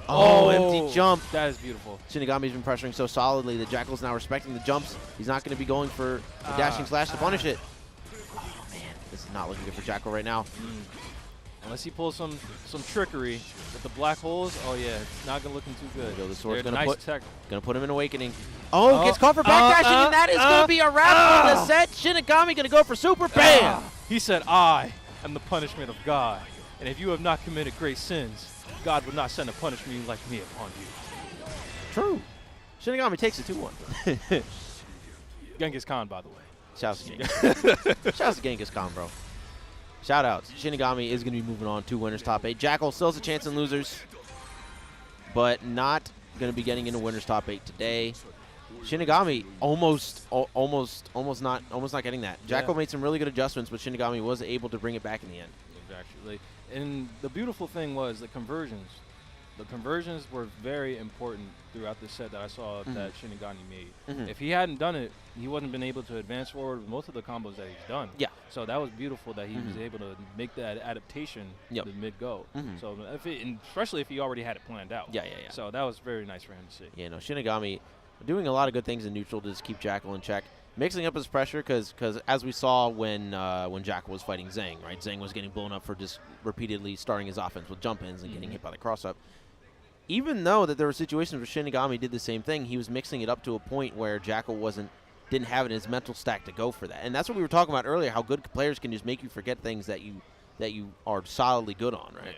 Oh, empty jump. That is beautiful. Shinigami's been pressuring so solidly that Jackal's now respecting the jumps. He's not going to be going for a dashing slash to punish it. Oh, man. This is not looking good for Jackal right now. Unless he pulls some trickery with the black holes, oh yeah, it's not gonna looking too good. There we go. The sword's They're gonna put him in Awakening. Oh, gets caught for backdashing, and that is gonna be a wrap on the set. Shinigami gonna go for super bam. He said, "I am the punishment of God, and if you have not committed great sins, God would not send a punishment like me upon you." True. Shinigami takes it 2-1. Genghis Khan, by the way. Shouts to Genghis Khan, bro. Shout out. Shinigami is going to be moving on to winners top 8. Jackal still has a chance in losers, but not going to be getting into winners top 8 today. Shinigami almost not getting that. Jackal made some really good adjustments, but Shinigami was able to bring it back in the end. Actually, and the beautiful thing was the conversions. the conversions were very important throughout the set that I saw that Shinigami made. If he hadn't done it, he wouldn't been able to advance forward with most of the combos that he's done. Yeah. So that was beautiful that he was able to make that adaptation to mid-go. So and especially if he already had it planned out. Yeah. So that was very nice for him to see. Yeah, no, Shinigami doing a lot of good things in neutral to just keep Jackal in check. Mixing up his pressure because as we saw when Jackal was fighting Zhang, right? Zhang was getting blown up for just repeatedly starting his offense with jump-ins and getting hit by the cross-up. Even though that there were situations where Shinigami did the same thing, he was mixing it up to a point where Jackal didn't have it in his mental stack to go for that. And that's what we were talking about earlier, how good players can just make you forget things that you are solidly good on, right?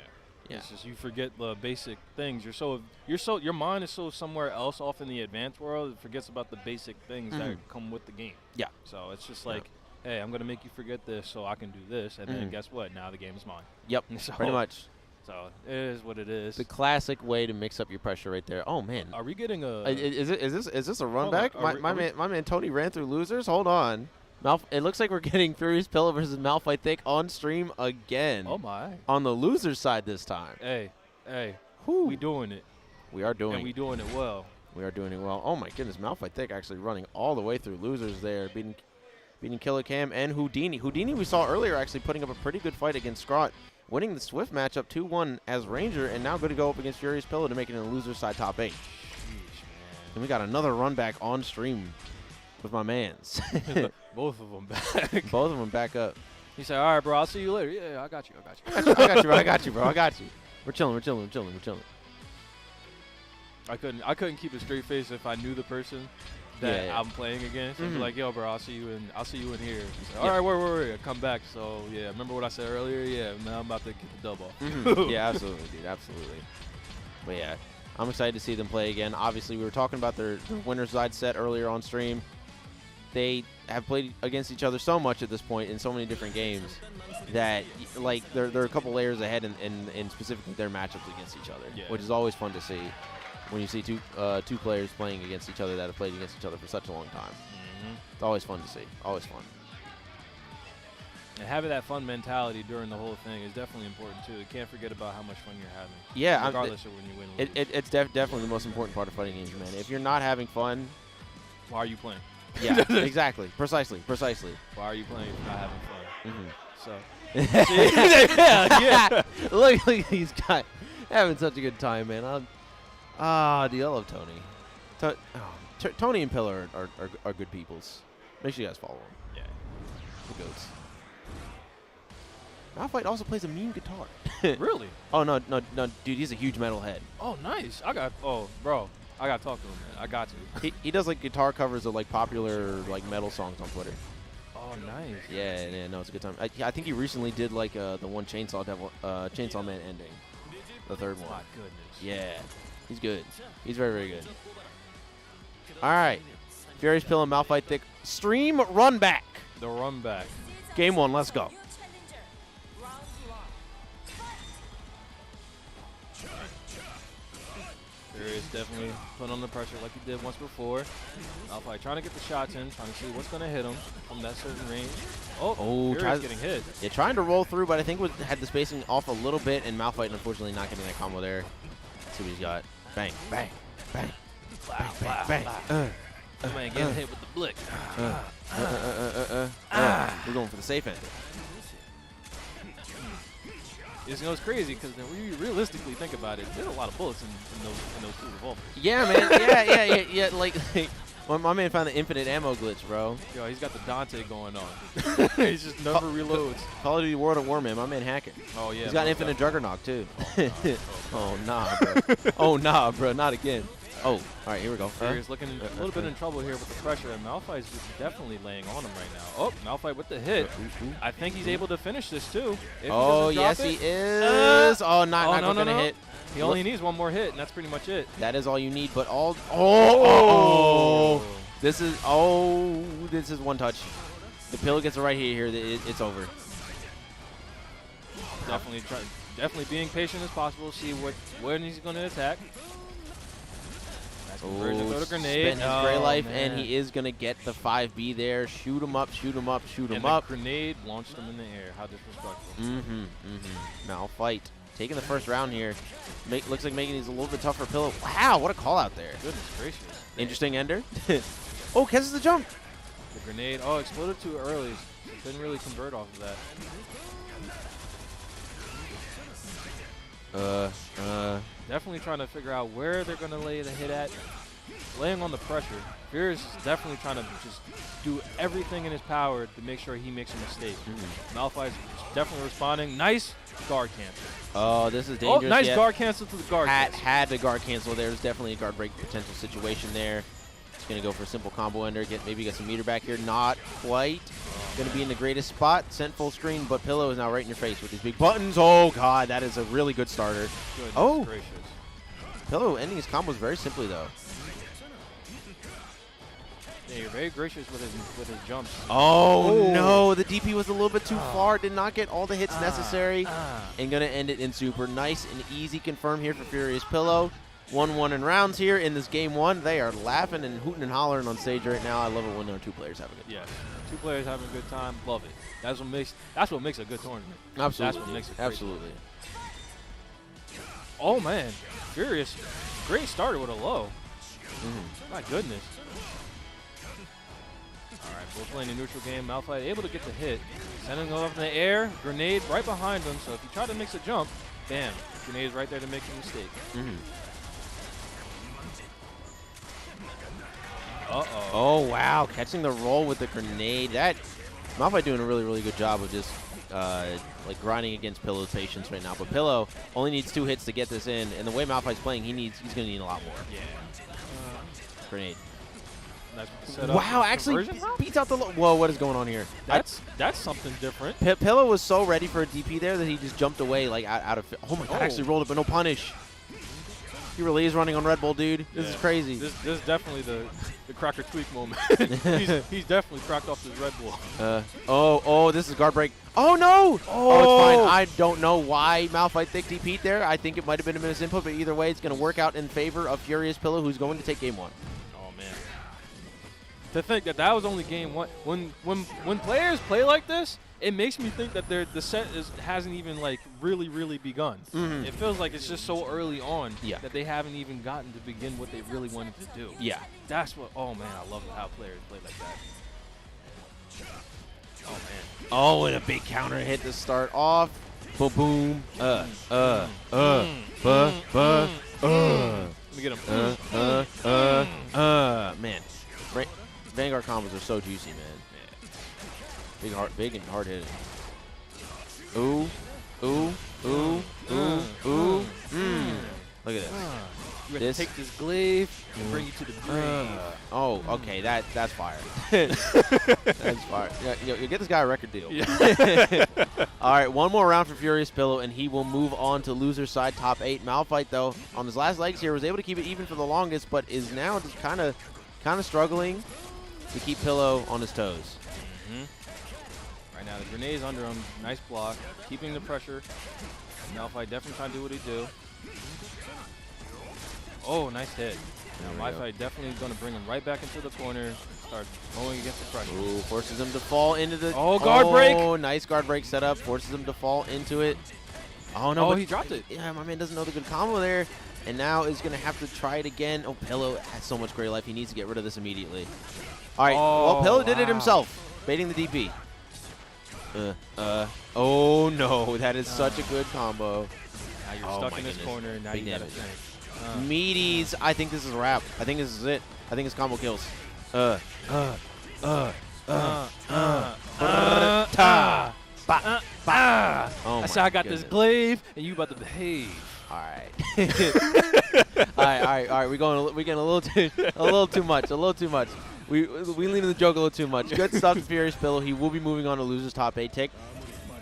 Yeah. It's just you forget the basic things. Your mind is so somewhere else off in the advanced world, it forgets about the basic things that come with the game. Yeah. So it's just like, hey, I'm going to make you forget this so I can do this, and then guess what? Now the game is mine. Yep, So, pretty much. So it is what it is. The classic way to mix up your pressure right there. Oh, man. Are we getting a... Is this a run Hold back? on, My man Tony ran through losers? Hold on. It looks like we're getting Furious Pillow versus Bifuteki on stream again. Oh, my. On the loser side this time. Hey, Whew. we doing it. We are doing And we doing it well. We are doing it well. Oh, my goodness. Bifuteki actually running all the way through losers there, beating Killer Cam and Houdini. Houdini, we saw earlier, actually putting up a pretty good fight against Scrot, winning the Swift matchup 2-1 as Ranger, and now going to go up against Furious Pillow to make it in the loser side top 8. Sheesh, And we got another run back on stream with my mans. man. Both of them back. Both of them back up. He said, all right, bro, I'll see you later. Yeah, I got you. I got you, bro. I got you. We're chilling. I couldn't keep a straight face if I knew the person that I'm playing against. I'd be like, yo, bro, I'll see you in here. Said, all right, wait. I come back. So yeah, remember what I said earlier? Yeah, man, I'm about to get the dub off. Yeah, absolutely, dude, absolutely. But yeah, I'm excited to see them play again. Obviously, we were talking about their winner's side set earlier on stream. They have played against each other so much at this point in so many different games that like they're a couple layers ahead in specifically their matchups against each other, which is always fun to see when you see two players playing against each other that have played against each other for such a long time. It's always fun to see. Always fun. And having that fun mentality during the whole thing is definitely important too. You can't forget about how much fun you're having. Yeah, regardless of when you win or lose. It's definitely the most important part of fighting games, man. If you're not having fun, why are you playing? Yeah, exactly. Precisely. Why are you playing if you're not having fun? So. yeah. Look at these guys having such a good time, man. Do you love Tony? Tony and Pillar are good peoples. Make sure you guys follow them. Yeah. The goats. Malphite also plays a mean guitar. Really? Oh no, dude, he's a huge metalhead. Oh, nice. Bro, I got to talk to him, man. I got to. He does like guitar covers of like popular like metal songs on Twitter. Oh, nice. Yeah, no, it's a good time. I think he recently did like the one Chainsaw Man ending, the third one. My goodness. Yeah, he's good. He's very, very good. All right, Furious Pill and Bifuteki stream run back. The run back. Game 1, let's go. Furious definitely put on the pressure like he did once before. Malphite trying to get the shots in, trying to see what's going to hit him from that certain range. Oh, Furious getting hit. Yeah, trying to roll through, but I think had the spacing off a little bit, and Malphite unfortunately not getting that combo there. Let's see what he's got. Bang, bang, bang, bang, bang, bang. Man getting hit with the blick. We're going for the safe end. It's crazy because when you realistically think about it, there's a lot of bullets in those two revolvers. Yeah, man. Yeah. Like my man found the infinite ammo glitch, bro. Yo, he's got the Dante going on. He's just never reloads. Call of Duty World at War, man. My man hacking. Oh yeah. He's got infinite Juggernaut too. Oh nah, bro. Oh nah, bro. Not again. Oh, all right, here we go. Furious looking a little bit in trouble here with the pressure, and Malphite's just definitely laying on him right now. Oh, Malphite with the hit. I think he's able to finish this too. Oh, yes, he is. Not going to hit. He only needs one more hit, and that's pretty much it. That is all you need, but all. This is one touch. The pill gets it right here. It's over. Definitely being patient as possible. See when he's going to attack. Go to grenade. Spent his gray life, and he is going to get the 5B there. Shoot him up. And the grenade launched him in the air. How disrespectful. Malphite taking the first round here. Looks like making these a little bit tougher for Pillow. Wow, what a call out there. Goodness gracious. Interesting ender. Oh, catches the jump. The grenade. Oh, exploded too early. Didn't really convert off of that. Definitely trying to figure out where they're going to lay the hit at. Laying on the pressure. Furious is definitely trying to just do everything in his power to make sure he makes a mistake. Malphite's definitely responding. Nice guard cancel. Oh, this is dangerous. Oh, nice guard cancel to the guard cancel. Had the guard cancel. There's definitely a guard break potential situation there. It's going to go for a simple combo ender. Maybe get some meter back here. Not quite. Going to be in the greatest spot. Sent full screen, but Pillow is now right in your face with these big buttons. Oh, God, that is a really good starter. Goodness gracious. Pillow ending his combos very simply, though. Yeah, you're very gracious with his jumps. Oh, no. The DP was a little bit too far. Did not get all the hits necessary. And going to end it in super. Nice and easy confirm here for Furious Pillow. 1-1 in rounds here in this game one. They are laughing and hooting and hollering on stage right now. I love it when two players have a good time. Yes. Two players having a good time. Love it. That's what makes a good tournament. Absolutely. That's what makes it great. Absolutely. Oh, man. Furious. Great starter with a low. My goodness. All right, we're playing a neutral game. Malphite able to get the hit. Sending it up in the air. Grenade right behind him. So if you try to mix a jump, bam. Grenade's right there to make a mistake. Uh-oh. Oh, wow. Catching the roll with the grenade. That Malphite doing a really, really good job of just like grinding against Pillow's patience right now. But Pillow only needs 2 hits to get this in. And the way Malphite's playing, he's going to need a lot more. Yeah. Grenade. Nice Wow, actually beats out the low. Whoa, what is going on here? That's something different. Pillow was so ready for a DP there that he just jumped away like out of. Oh my God! Actually rolled it, but no punish. He really is running on Red Bull, dude. This is crazy. This is definitely the cracker tweak moment. he's definitely cracked off this Red Bull. This is guard break. Oh no! Oh, it's fine. I don't know why Malphite thick DP'd there. I think it might have been a misinput, but either way, it's going to work out in favor of Furious Pillow, who's going to take game one. To think that was only game one. When players play like this, it makes me think that the set hasn't even like really begun. It feels like it's just so early on that they haven't even gotten to begin what they really wanted to do. Yeah. That's what. Oh man, I love how players play like that. Oh man. Oh, and a big counter hit to start off. Boom. Let me get him. Man. Vanguard combos are so juicy, man. Yeah. Big and hard hitting. Ooh. Look at this. You have to take this glaive and bring you to the grave. Oh, okay. That's fire. That's fire. Yeah, you get this guy a record deal. Yeah. All right, one more round for Furious Pillow, and he will move on to loser side top 8. Malphite, though, on his last legs here, was able to keep it even for the longest, but is now just kind of struggling to keep Pillow on his toes. Right now, the grenade's under him. Nice block. Keeping the pressure. Malphite definitely trying to do what he do. Oh, nice hit. Now, Malphite definitely going to bring him right back into the corner. Start going against the pressure. Ooh, forces him to fall into the... Oh, guard break. Oh, nice guard break setup. Forces him to fall into it. Oh, no. Oh, he dropped it. Yeah, my man doesn't know the good combo there. And now is going to have to try it again. Oh, Pillow has so much gray life. He needs to get rid of this immediately. All right. Well, Pillow did it himself, baiting the DP. Oh, no. That is such a good combo. Now you're stuck in this corner. Now Big you got to damage. Meaties. I think this is a wrap. I think this is it. I think it's combo kills. Oh, That's how I got this glaive, and you about to behave. All right. all right. We're getting a little too much. We lean into the joke a little too much. Good stuff to Furious Pillow. He will be moving on to losers top 8. Take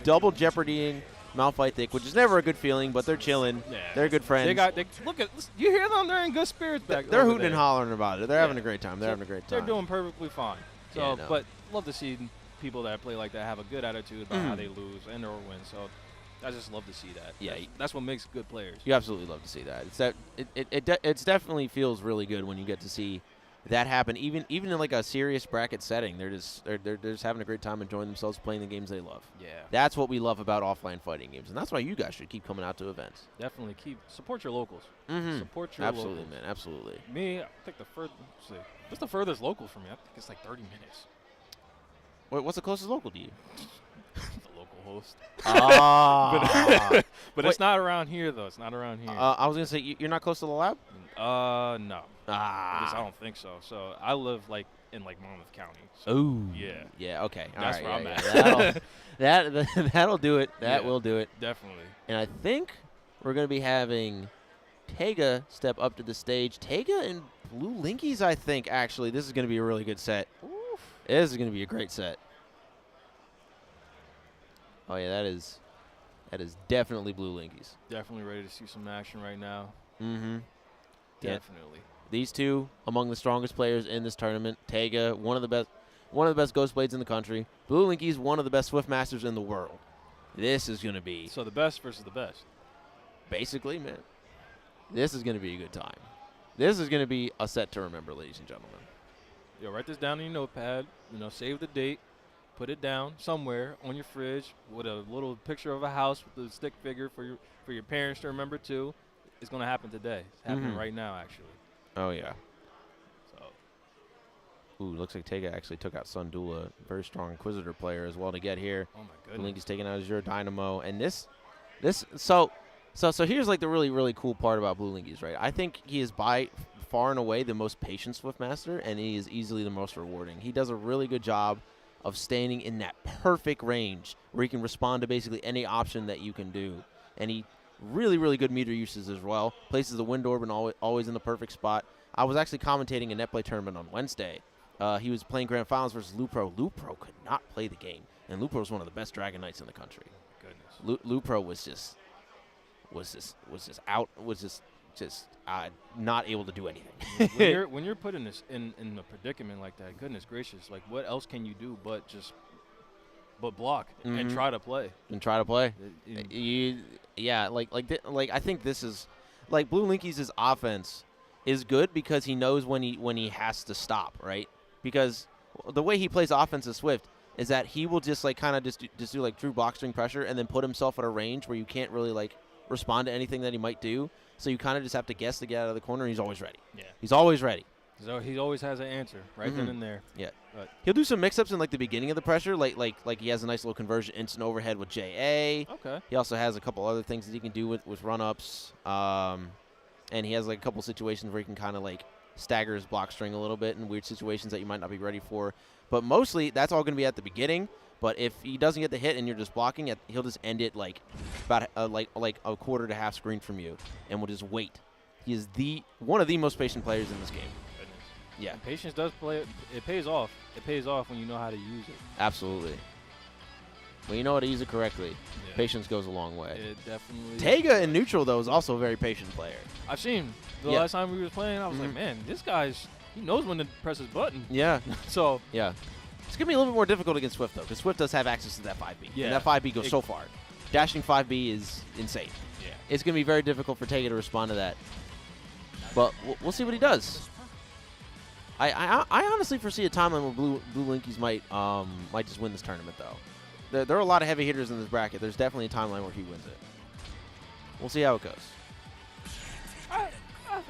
double jeopardying Malphite Thick, which is never a good feeling, but they're chilling. Yeah. They're good friends. Look at you hear them? They're in good spirits back. They're hooting and hollering about it. They're having a great time. They're doing perfectly fine. So, but love to see people that play like that have a good attitude about how they lose and or win. So, I just love to see that. Yeah, that's what makes good players. You absolutely love to see that. It's definitely feels really good when you get to see that happen, even in like a serious bracket setting. They're just having a great time enjoying themselves playing the games they love. Yeah. That's what we love about offline fighting games, and that's why you guys should keep coming out to events. Definitely support your locals. Mm-hmm. Support your Absolutely, locals. man. Absolutely. Me, I think what's the furthest local for me? I think it's like 30 minutes. Wait, what's the closest local to you? The local host. Ah. But it's not around here, though. It's not around here. I was gonna say you're not close to the lab. No. At least I Ah. don't think so. So I live like in like Monmouth County. So Ooh. yeah. Yeah. Okay. All That's right, where I'm yeah. at. That'll do it. That Yeah. will do it. Definitely. And I think we're gonna be having Tega step up to the stage. Tega and Blue Linkies. I think actually this is gonna be a really good set. Oof. This is gonna be a great set. Oh yeah, that is definitely Blue Linkies. Definitely ready to see some action right now. Mm-hmm. Yeah. Definitely. These two among the strongest players in this tournament. Tega, one of the best Ghost Blades in the country. Blue Linkies, one of the best Swift Masters in the world. This is gonna be So the best versus the best. basically, man. This is gonna be a good time. This is gonna be a set to remember, ladies and gentlemen. Yo, write this down in your notepad. Save the date. Put it down somewhere on your fridge with a little picture of a house with a stick figure for your parents to remember too. It's gonna happen today. It's happening Mhm. right now, actually. Oh yeah. So Ooh, looks like Tega actually took out Sundula, very strong Inquisitor player as well to get here. oh my Blue goodness. Linkies taking out Azure Dynamo, and so here's like the really really cool part about Blue Linkies, right? I think he is by far and away the most patient Swift Master, and he is easily the most rewarding. He does a really good job of standing in that perfect range where he can respond to basically any option that you can do, and he really good meter uses as well. Places the Wind Orb and always in the perfect spot. I was actually commentating a net play tournament on Wednesday. He was playing Grand Finals versus Lupro. Lupro could not play the game, and Lupro is one of the best Dragon Knights in the country. Goodness. Lupro was just not able to do anything. when you're put in this in a predicament like that, goodness gracious, like what else can you do but block and Mhm. try to play? And try to play. It- I think this is like Blue Linkies' offense is good because he knows when he has to stop, right? Because the way he plays offense as Swift is that he will just like kind of just do like true block string pressure and then put himself at a range where you can't really like respond to anything that he might do. So you kind of just have to guess to get out of the corner, and he's always ready. Yeah. He's always ready. So he always has an answer right then Mhm. and there. Yeah. But He'll do some mix-ups in like the beginning of the pressure, like he has a nice little conversion instant overhead with JA. okay. He also has a couple other things that he can do with run-ups. And he has like a couple situations where he can kind of like stagger his block string a little bit in weird situations that you might not be ready for. But mostly that's all going to be at the beginning. But if he doesn't get the hit and you're just blocking it, he'll just end it like about like a quarter to half screen from you, and will just wait. He is one of the most patient players in this game. Goodness. Yeah, And patience does play. It pays off. It pays off when you know how to use it. absolutely. When you know how to use it correctly, Yeah. patience goes a long way. It definitely. Tega in neutral though is also a very patient player. I've seen the Yeah. last time we were playing. I was like, Mhm. man, this he knows when to press his button. Yeah, So yeah. It's gonna be a little bit more difficult against Swift though, because Swift does have access to that 5B. Yeah. And that 5B goes It- so far. Dashing 5B is insane. yeah. It's gonna be very difficult for Tega to respond to that. But we'll see what he does. I honestly foresee a timeline where Blue Linkies might just win this tournament though. There are a lot of heavy hitters in this bracket. There's definitely a timeline where he wins it. We'll see how it goes. I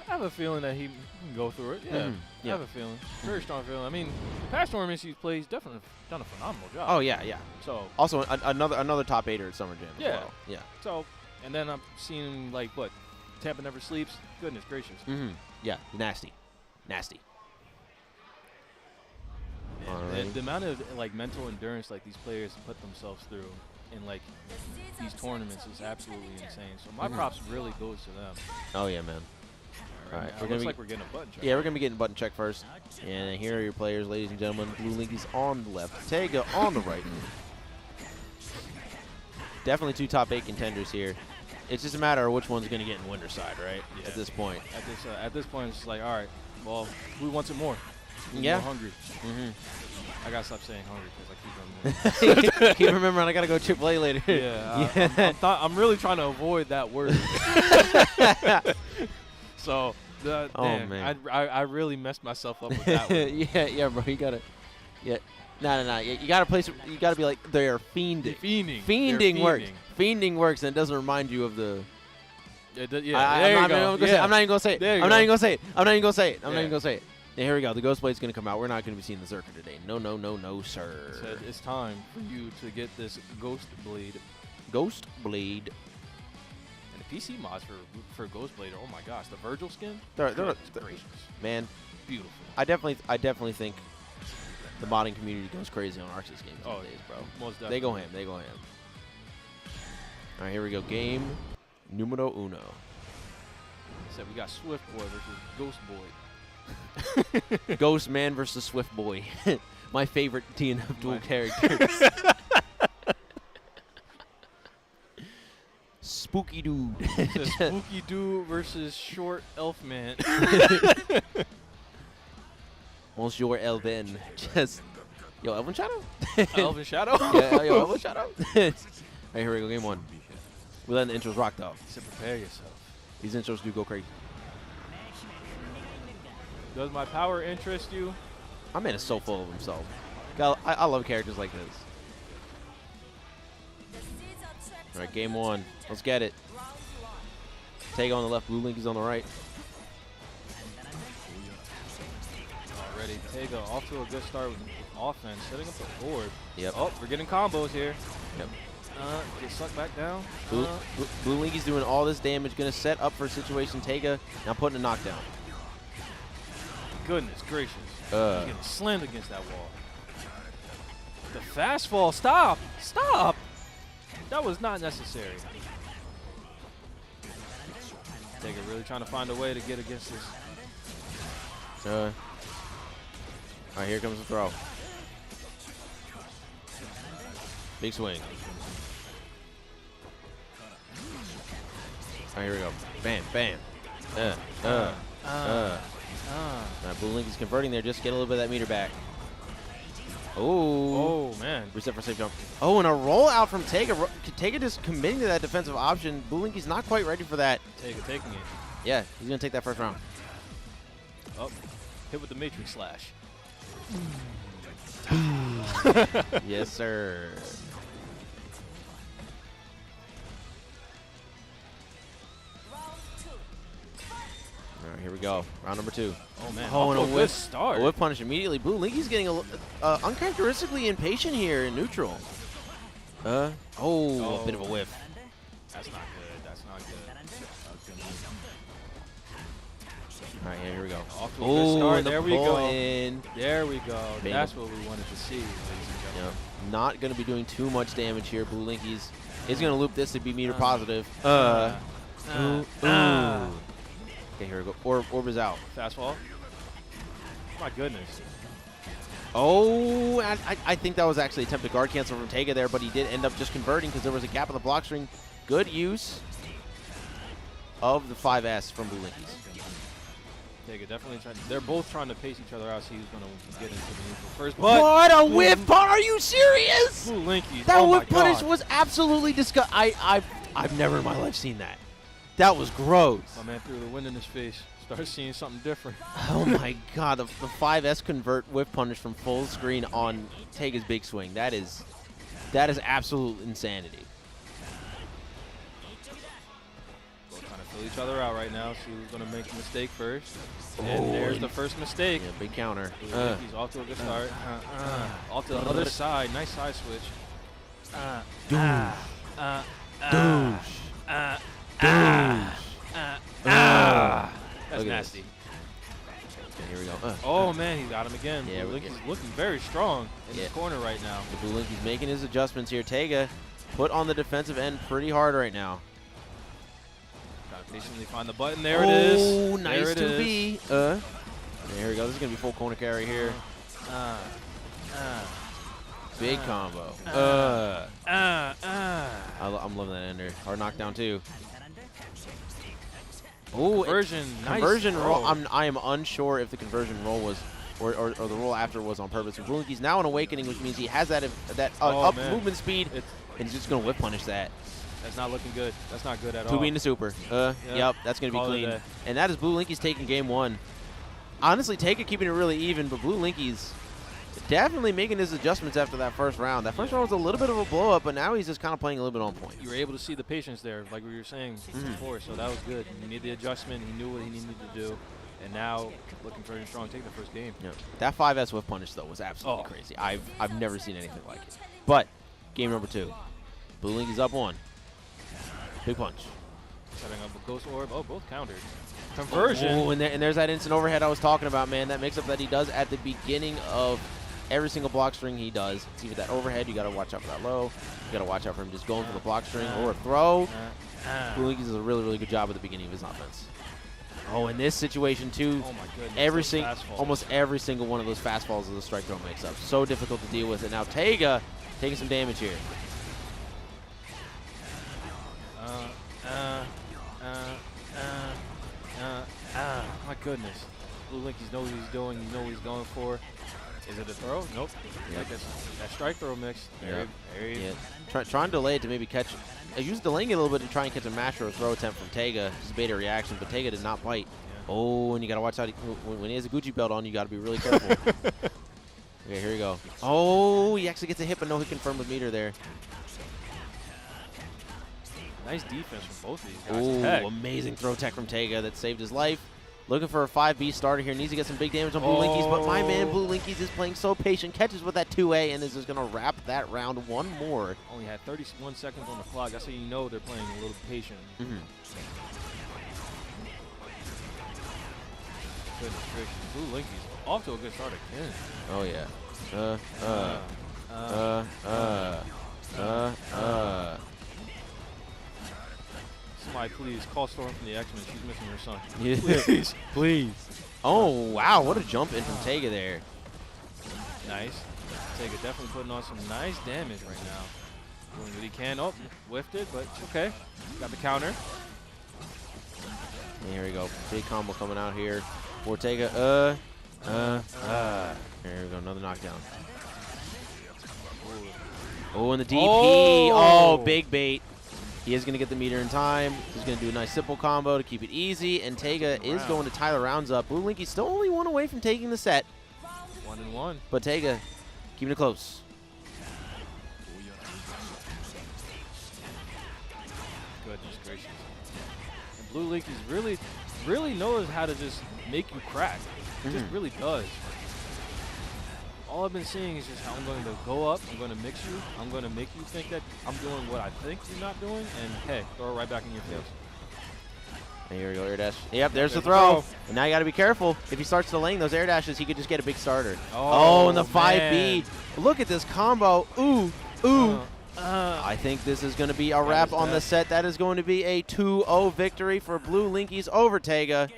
have a feeling that he can go through it. Yeah. Mhm. I Yeah. have a feeling. Very strong feeling. I mean, the past tournaments he's played, he's definitely done a phenomenal job. Oh yeah, yeah. So, Also another top 8er at Summer Jam as Yeah. well. Yeah. And then I'm seeing like what, Tampa Never Sleeps. Goodness gracious. Mm-hmm. Yeah. Nasty. Man, Alrighty. the amount of like mental endurance like these players put themselves through in like these tournaments is absolutely insane. So my Mhm. props really goes to them. Oh yeah, man. All right, Now, we're it gonna looks be- like we're getting a button check. Yeah, we're gonna be getting button check first. And here are your players, ladies and gentlemen. Blue Linkies on the left, Tega on the right. Definitely two top 8 contenders here. It's just a matter of which one's gonna get in winter side, right? Yeah. At this point. At this point, it's like, all right, well, who wants it more? Who's Yeah. more hungry? Mm-hmm. I gotta stop saying hungry because I keep remembering. Keep remembering, I gotta go AAA later. Yeah, I'm really trying to avoid that word. So Oh Damn, man. I really messed myself up with that one. yeah, bro. You gotta. Yeah. No. You gotta place. You gotta be like they are fiending. Fiending. Fiending works. Fiending works, and it doesn't remind you of the. I'm not even gonna say it. There you I'm not go. even gonna say it. I'm not even gonna say it. I'm not Yeah. even gonna say it. Yeah, here we go. The Ghost Blade's gonna come out. We're not gonna be seeing the Zerker today. No, sir. Said it's time for you to get this Ghost Blade. Ghost Blade. And the PC mods for Ghost Blade. Oh my gosh, the Virgil skin. They're Goodness gracious. man. Beautiful. I definitely think the modding community goes crazy on Arceus games these days, bro. Most definitely. They go ham. All right, here we go. Game numero uno. Said we got Swift Boy versus Ghost Boy. Ghost Man versus Swift Boy. My favorite DNF dual characters. Spooky dude. Says Spooky Dude versus Short Elf Man. Monsieur Elvin. Just yo, Elvin Shadow? Elvin Shadow? Yeah, yo, Elvin Shadow. Alright, here we go, game one. We letting the intros rock though. He said prepare yourself. These intros do go crazy. Does my power interest you? My man is so full of himself. God, I love characters like this. Alright, game one. Let's get it. Tega on the left, Blue Link is on the right. Already, Tega off to a good start with offense, setting up the board. Yep. Oh, we're getting combos here. Yep. Get sucked back down. Blue Link is doing all this damage, gonna set up for a situation. Tega now putting a knockdown. Goodness gracious. He's Uh. getting slammed against that wall. The fast fall. Stop. Stop. That was not necessary. Tega really trying to find a way to get against this. All right, here comes the throw. Big swing. All right, here we go. Bam, bam. Blue Link is converting there. Just get a little bit of that meter back. Oh. Oh, man. Reset for safe jump. Oh, and a roll out from Tega. Tega just committing to that defensive option. Blue Link is not quite ready for that. Tega taking it. Yeah, he's going to take that first round. Oh, hit with the Matrix Slash. Yes, sir. All right, here we go. Round number two. Oh, man. Oh, and a whiff start. A whiff punish immediately. Blue Linky's getting uncharacteristically impatient here in neutral. A bit of a whiff. That's not good. That's not good. All right, here we go. Off to a good start. The There we pull go. in. There we go. Bang. That's what we wanted to see, ladies and gentlemen. Yep. Not going to be doing too much damage here. Blue Linky's is going to loop this to be meter positive. Okay, here we go. Orb is out. Fast fall. My goodness. Oh, I think that was actually attempted guard cancel from Tega there, but he did end up just converting because there was a gap in the block string. Good use of the 5S from Blue Linky's. Tega definitely trying. They're both trying to pace each other out. See who's going to get into the neutral first. But what a whiff punish! Are you serious? Blue Linky's. That oh whiff my punish God. was absolutely disgusting. I've never in my life seen that. That was gross. My man threw the wind in his face. Started seeing something different. Oh my God, the 5S convert whiff punish from full screen on Tega's big swing. That is absolute insanity. Both trying to fill each other out right now. See who's going to make a mistake first. And there's the first mistake. Yeah, big counter. He's off to a good start. Off to the other side. Nice side switch. That's nasty. Okay, here we go. Oh man, he got him again. Yeah, Blue we Linky's looking very strong in his corner right now. Blue Linky's making his adjustments here. Tega put on the defensive end pretty hard right now. Gotta patiently find the button. There it is. Oh, nice there it to is. be. There we go. This is gonna be full corner carry here. Big combo. I'm loving that ender. Hard knockdown too. Oh, Conversion. Conversion nice roll. throw. I am unsure if the conversion roll was, or the roll after was on purpose. Blue Linky's now an awakening, which means he has that Oh, up man. movement speed, and he's just gonna whip punish that. That's not looking good. That's not good at all. 2B in the super. Yep, that's going to be Call it clean. a day. And that is Blue Linky's taking game 1. Honestly, Tega keeping it really even, but Blue Linky's definitely making his adjustments after that first round. That first round was a little bit of a blow-up, but now he's just kind of playing a little bit on point. You were able to see the patience there, like we were saying before, so that was good. He needed the adjustment. He knew what he needed to do. And now, looking very strong, take the first game. Yeah. That 5S whiff punish, though, was absolutely Oh. crazy. I've never seen anything like it. But game number 2. Blue Linky's up 1. Big punch. Setting up a ghost orb. Oh, both countered. Conversion. Oh, and there's that instant overhead I was talking about, man. That mix-up that he does at the beginning of every single block string he does. See, with that overhead, you got to watch out for that low. You got to watch out for him just going for the block string or a throw. Blue Linky does a really, really good job at the beginning of his offense. Oh, in this situation, too, Oh, my goodness. almost every single one of those fastballs is a strike throw mix-up. So difficult to deal with. And now Tega taking some damage here. My goodness. Blue Linky's know what he's doing. You know what he's going for. Is it a throw? Nope. Yeah. Like that strike throw mix. Yeah. Trying to delay it to maybe catch. I used delaying it a little bit to try and catch a mash or a throw attempt from Tega. Just beta reaction, but Tega did not bite. Yeah. Oh, and you got to watch out. When he has a Gucci belt on, you got to be really careful. Okay, here we go. Oh, he actually gets a hit, but no hit confirmed with meter there. Nice defense from both of these guys. Oh, Heck. amazing throw tech from Tega that saved his life. Looking for a 5B starter here. Needs to get some big damage on Blue Linky's, but my man Blue Linky's is playing so patient. Catches with that 2A and is just going to wrap that round one more. Only had 31 seconds on the clock. That's how you know they're playing a little patient. Goodness gracious. Blue Linky's off to a good start again. Oh, yeah. Somebody please call Storm from the X-Men. She's missing her son. Yeah. Please. Please. Oh, wow. What a jump in from Tega there. Nice. Tega definitely putting on some nice damage right now. Doing what he can. Oh, whiffed it, but it's okay. Got the counter. And here we go. Big combo coming out here for Tega. There we go. Another knockdown. Oh, and the DP. Oh, big bait. He is going to get the meter in time. He's going to do a nice simple combo to keep it easy. And Tega is going to tie the rounds up. Blue Linky's still only one away from taking the set. 1-1. But Tega keeping it close. Goodness gracious. And Blue Linky's really knows how to just make you crack. Just really does. All I've been seeing is just how I'm going to go up, I'm going to mix you, I'm going to make you think that I'm doing what I think you're not doing, and hey, throw it right back in your face. And here we go, air dash. Yep, there's the throw. And now you got to be careful. If he starts delaying those air dashes, he could just get a big starter. Oh, and the 5B. Look at this combo. Ooh, ooh. I think this is going to be a wrap on the set. That is going to be a 2-0 victory for Blue Linky's over Tega.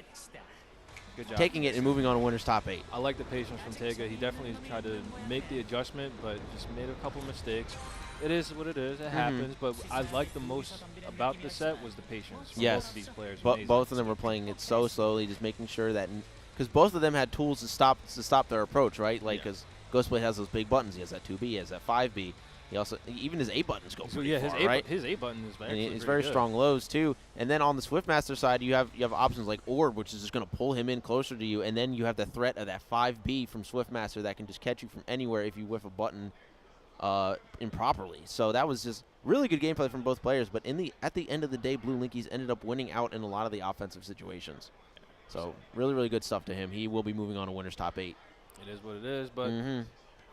Good job. Taking it and moving on to winner's top 8. I like the patience from Tega. He definitely tried to make the adjustment, but just made a couple mistakes. It is what it is. It happens. But I liked the most about the set was the patience from both of these players. But both of them were playing it so slowly, just making sure that because both of them had tools to stop their approach, right? Like because Ghostblade has those big buttons. He has that 2B, he has that 5B. He also even his A buttons go pretty far, right? His A button is actually it's very good. strong lows too. And then on the Swiftmaster side, you have options like Orb, which is just going to pull him in closer to you, and then you have the threat of that 5B from Swiftmaster that can just catch you from anywhere if you whiff a button improperly. So that was just really good gameplay from both players. But at the end of the day, Blue Linky's ended up winning out in a lot of the offensive situations. So really, really good stuff to him. He will be moving on to winner's top 8. It is what it is, but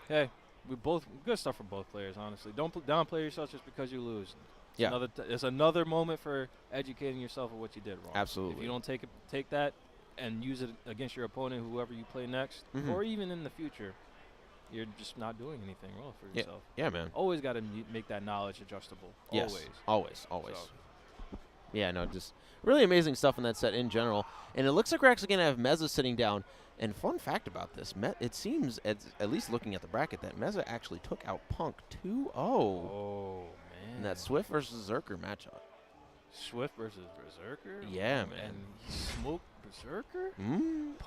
hey. We both good stuff from both players, honestly. Don't downplay yourself just because you lose. It's another moment for educating yourself of what you did wrong. Absolutely. If you don't take that and use it against your opponent, whoever you play next, or even in the future, you're just not doing anything wrong for yourself. Yeah, man. Always got to make that knowledge adjustable. Yes. Always. So. Yeah, no, just really amazing stuff in that set in general. And it looks like we're actually going to have Meza sitting down. And fun fact about this, it seems, at least looking at the bracket, that Meza actually took out Punk 2-0. Oh, man. In that Swift versus Zerker matchup. Swift versus Berserker? Yeah, man. And he smoked Berserker? Mm.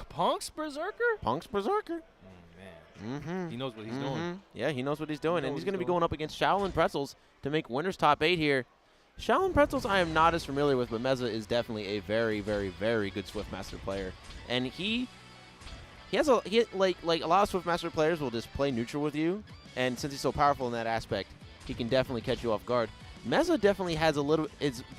Punk's Berserker? Punk's Berserker. Man, he knows what he's doing. Yeah, he knows what he's doing, He knows and what he's going to he's be going up against Shaolin Pretzels to make winners top 8 here. Shaolin Pretzels I am not as familiar with, but Meza is definitely a very, very, very good Swiftmaster player. And he has like a lot of Swiftmaster players will just play neutral with you, and since he's so powerful in that aspect, he can definitely catch you off guard. Meza definitely has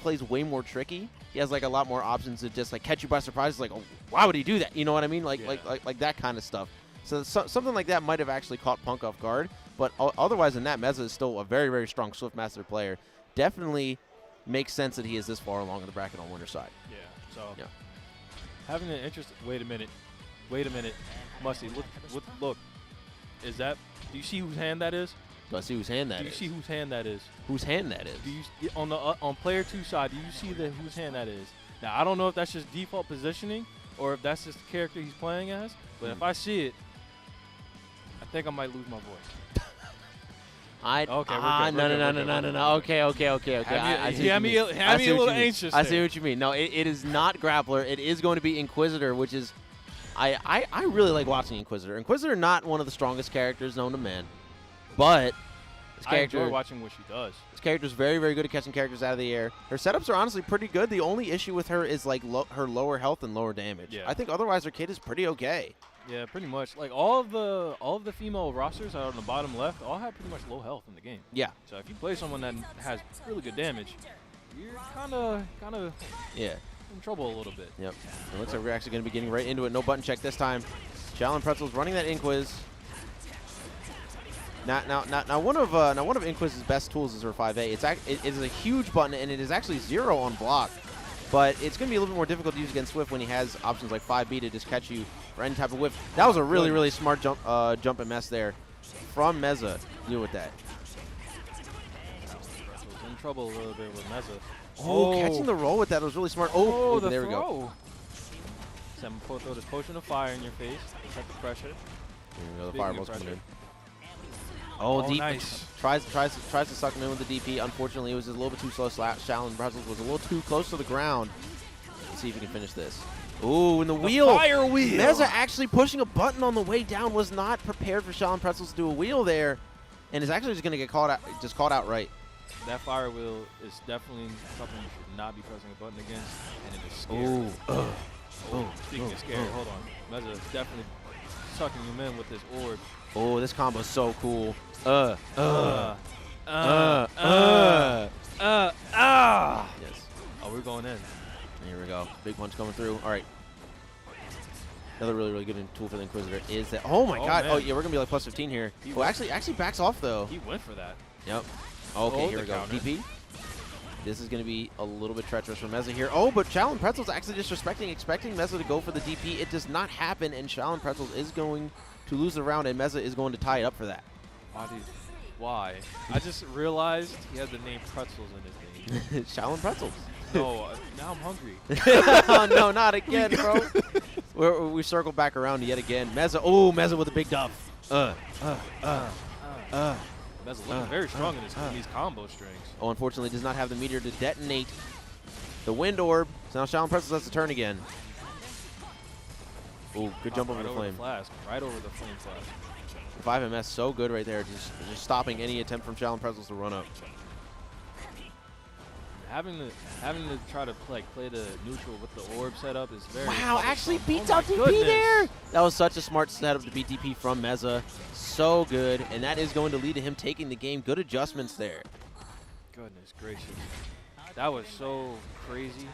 plays way more tricky. He has like a lot more options to just like catch you by surprise. It's like, oh, why would he do that? You know what I mean? Like that kind of stuff. So something like that might have actually caught Punk off guard. But otherwise than that, Meza is still a very, very strong Swiftmaster player. Definitely makes sense that he is this far along in the bracket on winner's side. Yeah. So having an interest. Wait a minute. Musty, look. Is that? Do you see whose hand that is? Do I see whose hand that is? Do you see whose hand that is? Whose hand that is? Do you on player 2 side? Do you see whose hand that is? Now I don't know if that's just default positioning or if that's just the character he's playing as. But if I see it, I think I might lose my voice. No. Okay. I see had me a little anxious. I see what you mean. No, it is not Grappler. It is going to be Inquisitor, which is I really like watching Inquisitor. Inquisitor not one of the strongest characters known to man, but this character, I enjoy watching what she does. This character is very, very good at catching characters out of the air. Her setups are honestly pretty good. The only issue with her is like her lower health and lower damage. Yeah. I think otherwise her kit is pretty okay. Yeah, pretty much. Like all of the female rosters out on the bottom left all have pretty much low health in the game. Yeah. So if you play someone that has really good damage, you're kind of in trouble a little bit. Yep. It looks like we're actually going to be getting right into it. No button check this time. Shaolin Pretzel's running that Inquiz. Now one of Inquiz's best tools is her 5A. It is a huge button, and it is actually 0 on block. But it's going to be a little bit more difficult to use against Swift when he has options like 5B to just catch you for any type of whiff. That was a really, really smart jump and mess there from Meza. Deal with that. In trouble a little bit with Meza. Oh, catching the roll with that was really smart. Oh, there we go. Sam throw this potion of fire in your face. Set the pressure. There we go. The fireball's coming in. Oh, deep. Nice. Tries to suck him in with the DP. Unfortunately, it was just a little bit too slow. Shaolin Pretzels was a little too close to the ground. Let's see if he can finish this. Ooh, and the wheel. Fire wheel. Meza actually pushing a button on the way down. Was not prepared for Shaolin Pretzels to do a wheel there, and is actually just going to get caught out right. That fire wheel is definitely something you should not be pressing a button against, and it is scary. Speaking of scary, hold on. Meza is definitely sucking him in with this orb. Oh, this combo is so cool. Yes. Oh, we're going in. Here we go. Big punch coming through. All right. Another really, really good tool for the Inquisitor is that. Oh my God. Man. Oh yeah, we're gonna be like plus 15 here. Oh, actually backs off though. He went for that. Yep. Okay, here we go. Counter. DP. This is gonna be a little bit treacherous for Meza here. Oh, but Shaolin Pretzels actually expecting Meza to go for the DP. It does not happen, and Shaolin Pretzels is going to lose the round, and Meza is going to tie it up for that. Why? I just realized he had the name Pretzels in his name. Shaolin Pretzels. No, now I'm hungry. Oh, no, not again, bro. We circled back around yet again. Meza. Oh, Meza with a big duff. Meza looking very strong in these combo strings. Oh, unfortunately, does not have the meteor to detonate the wind orb. So now Shaolin Pretzels has to turn again. Oh, good jump over the flame. Right over the flame flash. The 5MS so good right there, just stopping any attempt from Shaolin Pretzels to run up. Having to try to play the neutral with the orb setup is very. Wow, actually beats out DP there. That was such a smart setup to beat DP from Meza. So good, and that is going to lead to him taking the game. Good adjustments there. Goodness gracious, that was so crazy.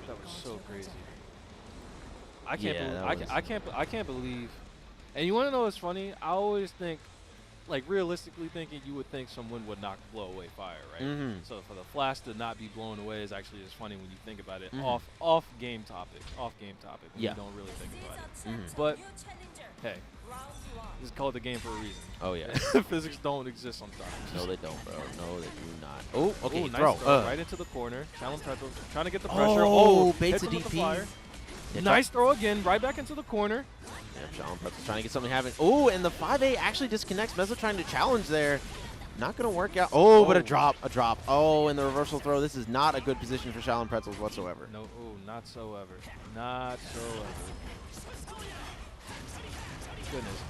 That was so crazy. I can't believe. And you want to know what's funny? I always think, like realistically thinking, you would think someone would not blow away fire, right? Mm-hmm. So for the flash to not be blown away is actually just funny when you think about it. Mm-hmm. Off game topic. When you don't really think about it. Mm-hmm. But hey, this is called the game for a reason. Oh yeah. Physics don't exist sometimes. No, they don't, bro. No, they do not. Oh, okay. Ooh, nice throw. Right into the corner. Shaolin Pretzels trying to get the pressure. Oh, baits a hits him with the DP. fire. Yeah, nice throw again, right back into the corner. Yeah, Shaolin Pretzels trying to get something happen. Oh, and the 5A actually disconnects. Meza trying to challenge there. Not going to work out. Oh, but a drop. Oh, and the reversal throw. This is not a good position for Shaolin Pretzels whatsoever. No, not so ever. Goodness.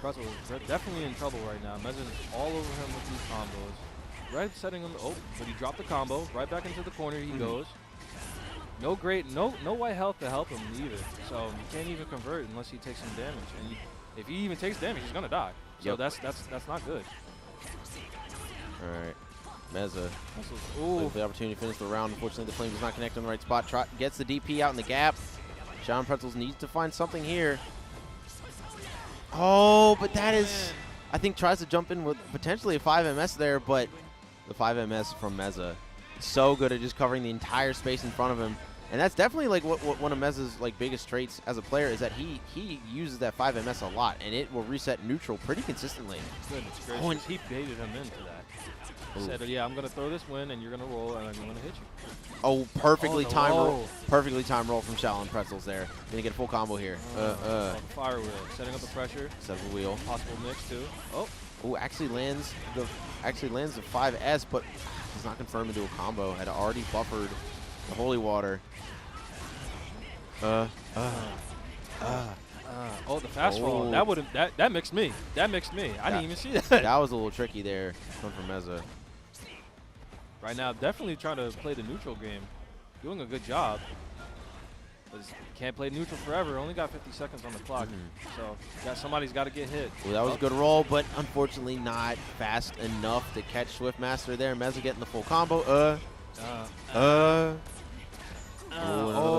Pretzel is definitely in trouble right now. Meza is all over him with these combos. Red setting him. Oh, but he dropped the combo. Right back into the corner he goes. No white health to help him either. So you can't even convert unless he takes some damage. And if he even takes damage, he's gonna die. So that's not good. All right. Meza with the opportunity to finish the round. Unfortunately, the flame does not connect on the right spot. Gets the DP out in the gap. Shaolin Pretzels needs to find something here. Oh, but that is, I think, tries to jump in with potentially a 5MS there, but the 5MS from Meza, so good at just covering the entire space in front of him. And that's definitely like what one of Meza's like biggest traits as a player is that he uses that 5MS a lot, and it will reset neutral pretty consistently. Goodness gracious. Oh, and he baited him into that. He said, yeah, I'm going to throw this win, and you're going to roll, and I'm going to hit you. Oh, perfectly timed roll. Roll. Perfectly timed roll from Shaolin Pretzels there. Gonna get a full combo here. Fire wheel, setting up the pressure. Set up the wheel. Possible mix too. Oh, actually lands the 5S, but does not confirm into a combo. Had already buffered the holy water. Oh, the fast roll. That mixed me. That mixed me. I didn't even see that. That was a little tricky there coming from Meza. Right now, definitely trying to play the neutral game. Doing a good job. But can't play neutral forever. Only got 50 seconds on the clock. So somebody's got to get hit. Well, that was a good roll, but unfortunately not fast enough to catch Swiftmaster there. Meza getting the full combo. Another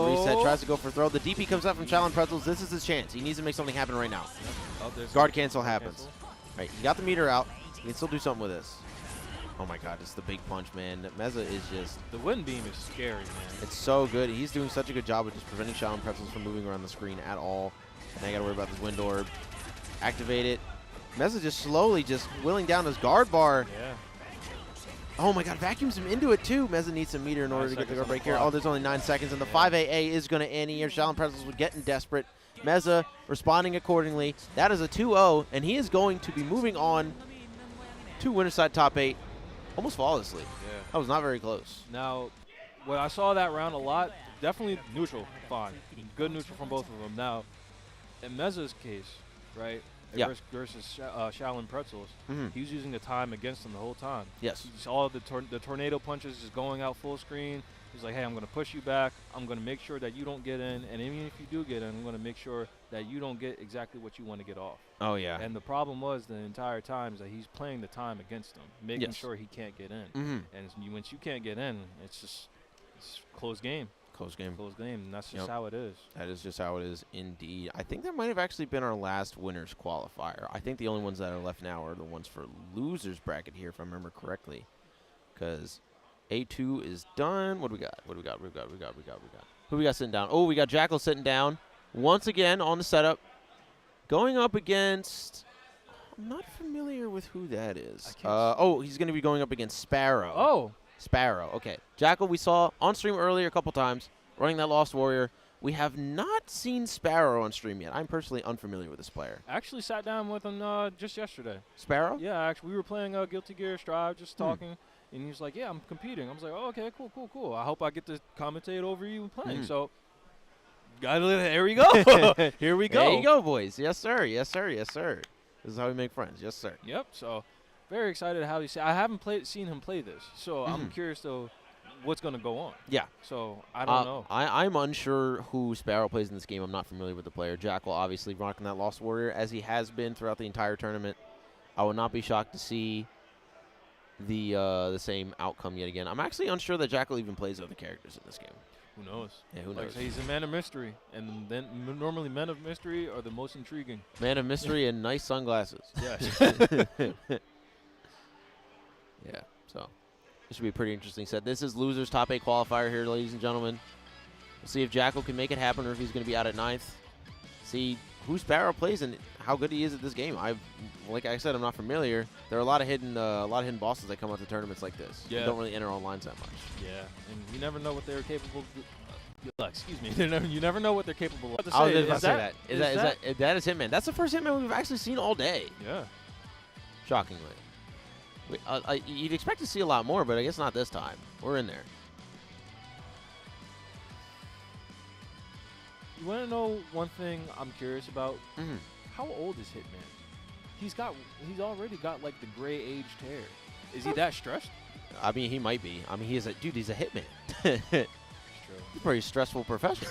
reset. Tries to go for throw. The DP comes out from Shaolin Pretzels. This is his chance. He needs to make something happen right now. Guard cancel happens. Right, you got the meter out. You can still do something with this. Oh my God, it's the big punch, man. Meza is just... The wind beam is scary, man. It's so good. He's doing such a good job of just preventing Shaolin Pretzels from moving around the screen at all. Now you got to worry about this wind orb. Activate it. Meza just slowly just willing down his guard bar. Yeah. Oh my God, vacuums him into it too. Meza needs some meter in order to get the guard break here. Oh, there's only 9 seconds, and the 5AA is going to end here. Shaolin Pretzels were getting desperate. Meza responding accordingly. That is a 2-0, and he is going to be moving on to winner's side top 8 almost flawlessly. Yeah. That was not very close. Now, when I saw that round a lot, definitely neutral, fine. Good neutral from both of them. Now, in Meza's case, right, versus Shaolin Pretzels, he was using the time against him the whole time. Yes. He saw the tornado punches just going out full screen. He's like, hey, I'm going to push you back. I'm going to make sure that you don't get in. And even if you do get in, I'm going to make sure that you don't get exactly what you want to get off. Oh, yeah. And the problem was the entire time is that he's playing the time against him, making sure he can't get in. And once you can't get in, it's close game. Close game. Close game, and that's just how it is. That is just how it is indeed. I think that might have actually been our last winners qualifier. I think the only ones that are left now are the ones for losers bracket here, if I remember correctly. Because A2 is done. What do we got? Who we got sitting down? Oh, we got Jackal sitting down. Once again on the setup. Going up against... I'm not familiar with who that is. He's going to be going up against Sparrow. Oh. Sparrow. Okay. Jackal we saw on stream earlier a couple times, running that Lost Warrior. We have not seen Sparrow on stream yet. I'm personally unfamiliar with this player. I actually sat down with him just yesterday. Sparrow? Yeah, actually, we were playing Guilty Gear Strive, just talking. And he was like, yeah, I'm competing. I was like, oh, okay, cool. I hope I get to commentate over you playing. So, here we go. Here we go. There you go, boys. Yes, sir. This is how we make friends. Yes, sir. Yep. So, very excited how I haven't seen him play this. So, I'm curious, though, what's going to go on. Yeah. So, I don't know. I'm unsure who Sparrow plays in this game. I'm not familiar with the player. Jackal, obviously, rocking that Lost Warrior, as he has been throughout the entire tournament. I would not be shocked to see the same outcome yet again. I'm actually unsure that Jackal even plays other characters in this game. Who knows? Yeah, who knows? He's a man of mystery, and then normally men of mystery are the most intriguing. Man of mystery and nice sunglasses. Yes. Yeah, so this should be a pretty interesting set. This is losers top 8 qualifier here, ladies and gentlemen. We'll see if Jackal can make it happen or if he's going to be out at 9th. See who Sparrow plays and how good he is at this game. Like I said, I'm not familiar. There are a lot of hidden bosses that come out to tournaments like this. Yeah. They don't really enter on lines that much. Yeah, and you never know what they're capable of. Excuse me. You never know what they're capable of. I was just about to say that. That is Hitman. That's the first Hitman we've actually seen all day. Yeah. Shockingly. You'd expect to see a lot more, but I guess not this time. We're in there. You want to know one thing I'm curious about? How old is Hitman? he's already got like the gray age hair. Is he that stressed? I mean, he might be. I mean, he's a hitman. It's true. He's a pretty stressful profession.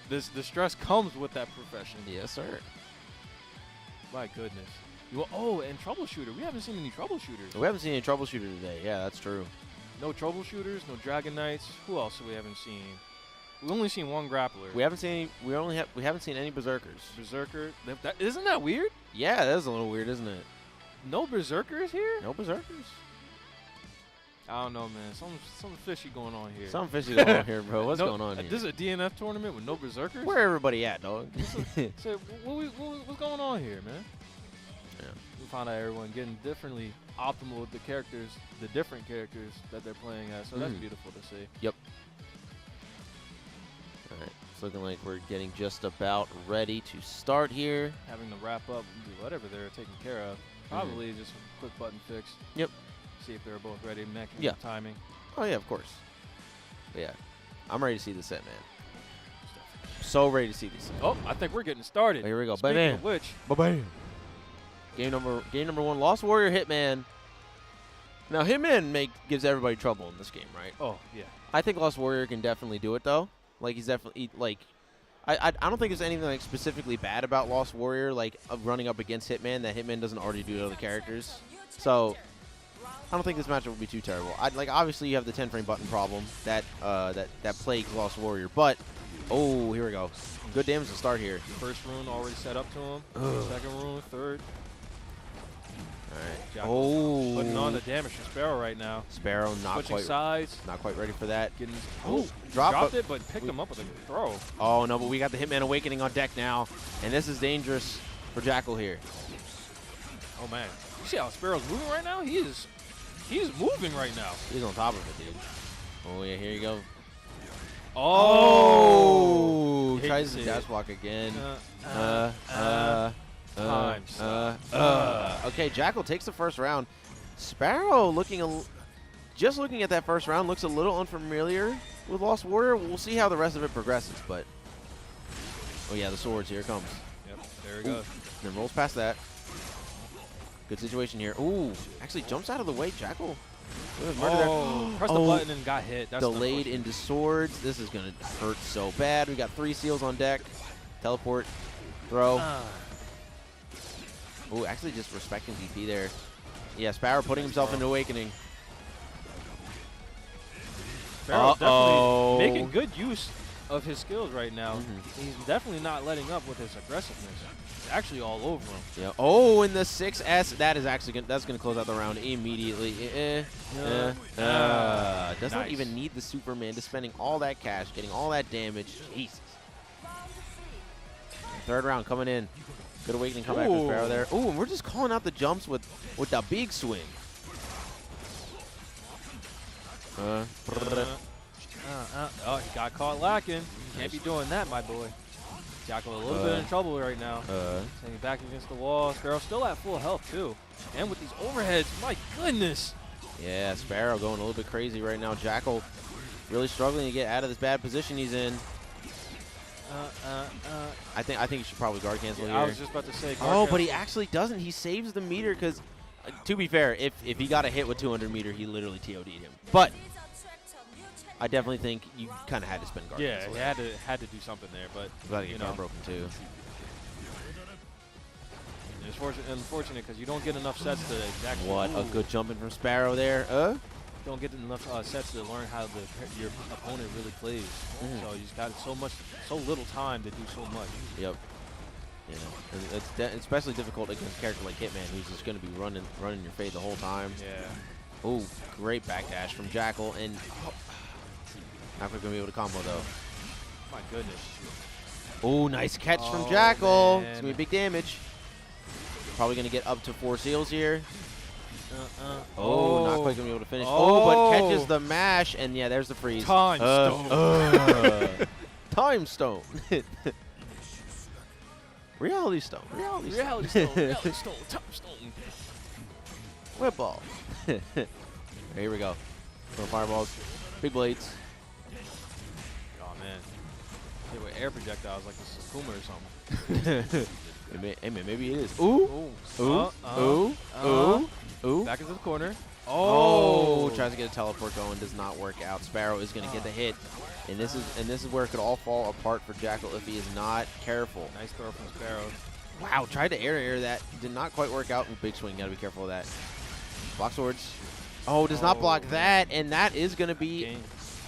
The stress comes with that profession. Yes, sir. My goodness. And troubleshooter. We haven't seen any troubleshooters. We haven't seen any troubleshooter today. Yeah, that's true. No troubleshooters, no Dragon Knights. Who else we haven't seen? We've only seen one grappler. We haven't seen we haven't seen any berserkers. Berserker. Isn't that weird? Yeah, that is a little weird, isn't it? No berserkers here? No berserkers. I don't know, man. Something fishy going on here. Something fishy going on here, bro. What's going on here? This is a DNF tournament with no berserkers? Where everybody at, dog? So what's going on here, man? Yeah. We found out everyone getting differently optimal with the different characters that they're playing as. So that's beautiful to see. Yep. All right. It's looking like we're getting just about ready to start here. Having to wrap up and do whatever they're taking care of. Probably just a quick button fix. Yep. See if they're both ready, Yeah. timing. Oh, yeah, of course. But yeah. I'm ready to see this set, man. So ready to see this set. Oh, I think we're getting started. Here we go. Speaking Bam. of which, Ba-bam. Game number 1, Lost Warrior Hitman. Now, Hitman gives everybody trouble in this game, right? oh yeah, I think Lost Warrior can definitely do it, though. Like, he's definitely, like, I don't think there's anything, like, specifically bad about Lost Warrior, like, of running up against Hitman that Hitman doesn't already do to other characters. So, I don't think this matchup will be too terrible. Like, obviously, you have the 10-frame button problem that plagues Lost Warrior, but, oh, here we go. Good damage to start here. first rune already set up to him. Second rune, third. All right. Jackal putting on the damage to Sparrow right now. Sparrow Switching sides. not quite ready for that. Getting Dropped it, but picked him up with a throw. Oh, no, but we got the Hitman Awakening on deck now, and this is dangerous for Jackal here. Oh, man. You see how Sparrow's moving right now? He's moving right now. He's on top of it, dude. Oh, yeah, here you go. Oh! Tries the dash block again. Okay, Jackal takes the first round. Sparrow just looking at that first round looks a little unfamiliar with Lost Warrior. We'll see how the rest of it progresses, but oh yeah, the swords, here it comes. Yep, there it goes. Then rolls past that. Good situation here. Ooh, actually jumps out of the way. Jackal. Pressed the button and got hit. That's delayed into swords. This is going to hurt so bad. We got 3 seals on deck. Teleport. Throw. Oh, actually just respecting DP there. Yeah, Sparrow putting himself into Awakening. Sparrow definitely making good use of his skills right now. He's definitely not letting up with his aggressiveness. It's actually all over him. Yeah. Oh, in the 6S, that is actually that's going to close out the round immediately. Doesn't even need the Superman to spending all that cash, getting all that damage. Jesus. Third round coming in. Good Awakening comeback from Sparrow there. Ooh, and we're just calling out the jumps with the big swing. Oh, he got caught lacking. Can't be doing that, my boy. Jackal a little bit in trouble right now. Staying back against the wall. Sparrow still at full health, too. And with these overheads, my goodness. Yeah, Sparrow going a little bit crazy right now. Jackal really struggling to get out of this bad position he's in. I think he should probably guard cancel here. I was just about to say guard cancel. But he cancel. actually doesn't. He saves the meter because, to be fair, if he got a hit with 200 meter, he literally TOD'd him. But I definitely think you kind of had to spend guard cancel. Yeah, he had to do something there. But glad to get guard broken too. It's unfortunate because you don't get enough sets to exactly. What a good jumping from Sparrow there. Don't get enough sets to learn how your opponent really plays. So you just got so little time to do so much. Yep. You know, it's especially difficult against a character like Hitman, who's just going to be running your fade the whole time. Yeah. Oh, great backdash from Jackal, and not going to be able to combo though. My goodness. Oh, nice catch from Jackal. Man. It's going to be big damage. Probably going to get up to 4 seals here. Not quite going to be able to finish. But catches the mash, and yeah, there's the freeze. Time stone. Time stone. Reality stone. Reality stone. Reality stone. Time stone. Whip ball. Here we go. Little fireballs. Big blades. Oh, man. They were air projectiles like this is Kuma or something. Hey, man, maybe it is. Ooh. Ooh. Back into the corner. Oh, tries to get a teleport going, does not work out. Sparrow is going to get the hit, and this is where it could all fall apart for Jackal if he is not careful. Nice throw from Sparrow. Wow, tried to air that, did not quite work out. Big swing, got to be careful of that. Block swords. Oh, does not block that, and that is going to be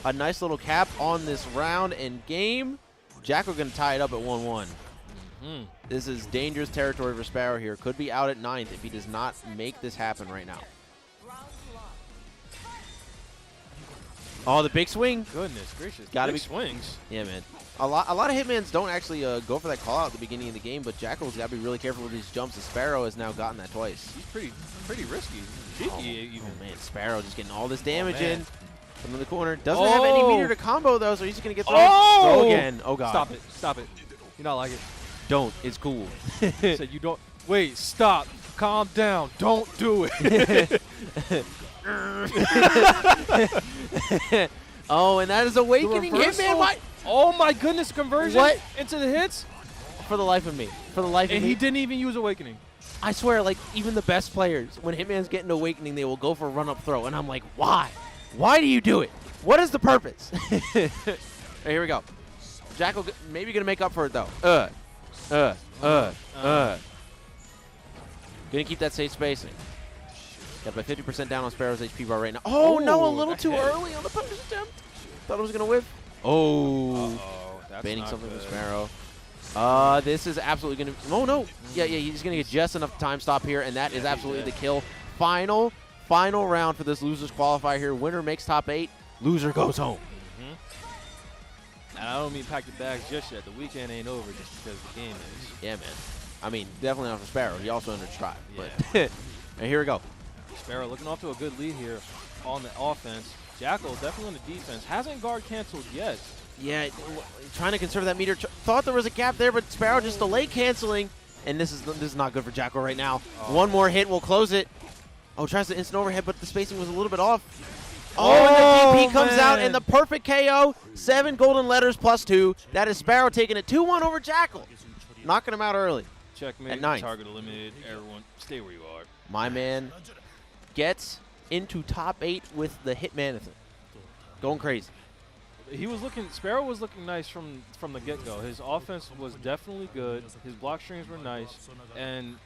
a nice little cap on this round and game. Jackal going to tie it up at 1-1. This is dangerous territory for Sparrow here. Could be out at 9th if he does not make this happen right now. Oh, the big swing. Goodness gracious. Gotta big be swings. Yeah, man. A lot of Hitmans don't actually go for that call out at the beginning of the game, but Jackal's got to be really careful with these jumps. And Sparrow has now gotten that twice. He's pretty risky. Cheeky even. Oh, man. Sparrow just getting all this damage in from the corner. Doesn't have any meter to combo, though, so he's just going to get thrown. Throw again. Oh, God. Stop it. Stop it. You're not like it. Don't. It's cool. Said you don't. Wait, stop. Calm down. Don't do it. Oh, and that is Awakening Hitman. Oh, my goodness. Conversion into the hits? For the life of me. For the life of me. And he didn't even use Awakening. I swear, like, even the best players, when Hitman's getting Awakening, they will go for a run-up throw. And I'm like, why? Why do you do it? What is the purpose? Right, here we go. Jackal maybe going to make up for it, though. Going to keep that safe spacing. Got about 50% down on Sparrow's HP bar right now. Oh, no, a little too early on the punish attempt. Thought it was going to whiff. Oh. That's Baiting not something good. from Sparrow. This is absolutely going to... Oh, no. Yeah, he's going to get just enough time stop here, and that is absolutely the kill. Final round for this losers qualifier here. Winner makes top 8. Loser goes home. And I don't mean pack your bags just yet. The weekend ain't over just because the game is. Yeah, man. I mean, definitely not for Sparrow. He also entered Strive. Yeah. But and here we go. Sparrow looking off to a good lead here on the offense. Jackal definitely on the defense. Hasn't guard canceled yet. Yeah, trying to conserve that meter. Thought there was a gap there, but Sparrow just delay canceling. And this is not good for Jackal right now. One more hit will close it. Oh, tries to instant overhead, but the spacing was a little bit off. Oh, and the DP comes out, and the perfect KO. 7 golden letters plus 2. That is Sparrow taking it 2-1 over Jackal. Knocking him out early. Checkmate. At 9. Target eliminated. Everyone, stay where you are. My man gets into top 8 with the Hitman. Going crazy. Sparrow was looking nice from the get-go. His offense was definitely good. His block streams were nice, and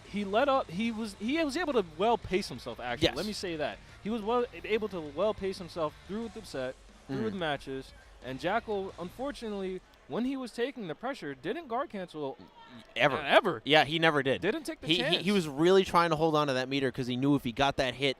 he let up. He was able to well pace himself. Actually, Yes. let me say that he was able to well pace himself through the set, through the matches. And Jackal, unfortunately, when he was taking the pressure, didn't guard cancel ever. Yeah, he never did. Didn't take the chance. He was really trying to hold on to that meter because he knew if he got that hit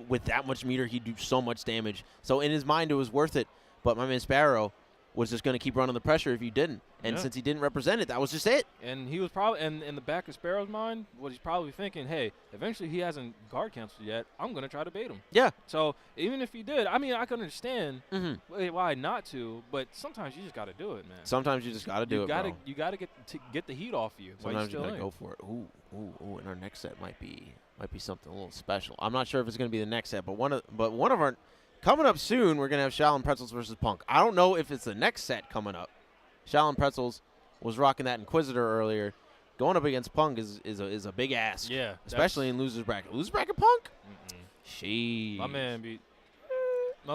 with that much meter, he'd do so much damage. So in his mind, it was worth it. But my man Sparrow was just going to keep running the pressure if you didn't. And since he didn't represent it, that was just it. And he was probably, and in the back of Sparrow's mind, what he's probably thinking, hey, eventually he hasn't guard canceled yet. I'm going to try to bait him. Yeah. So even if he did, I mean, I can understand why not to, but sometimes you just got to do it, man. Sometimes you just got to do it, bro. You got to get the heat off you. Sometimes you got to go for it. Ooh, and our next set might be something a little special. I'm not sure if it's going to be the next set, but one of our coming up soon, we're going to have Shaolin Pretzels versus Punk. I don't know if it's the next set coming up. Shaolin Pretzels was rocking that Inquisitor earlier. Going up against Punk is a big ask. Yeah. Especially in losers bracket. Losers bracket Punk? Sheesh. My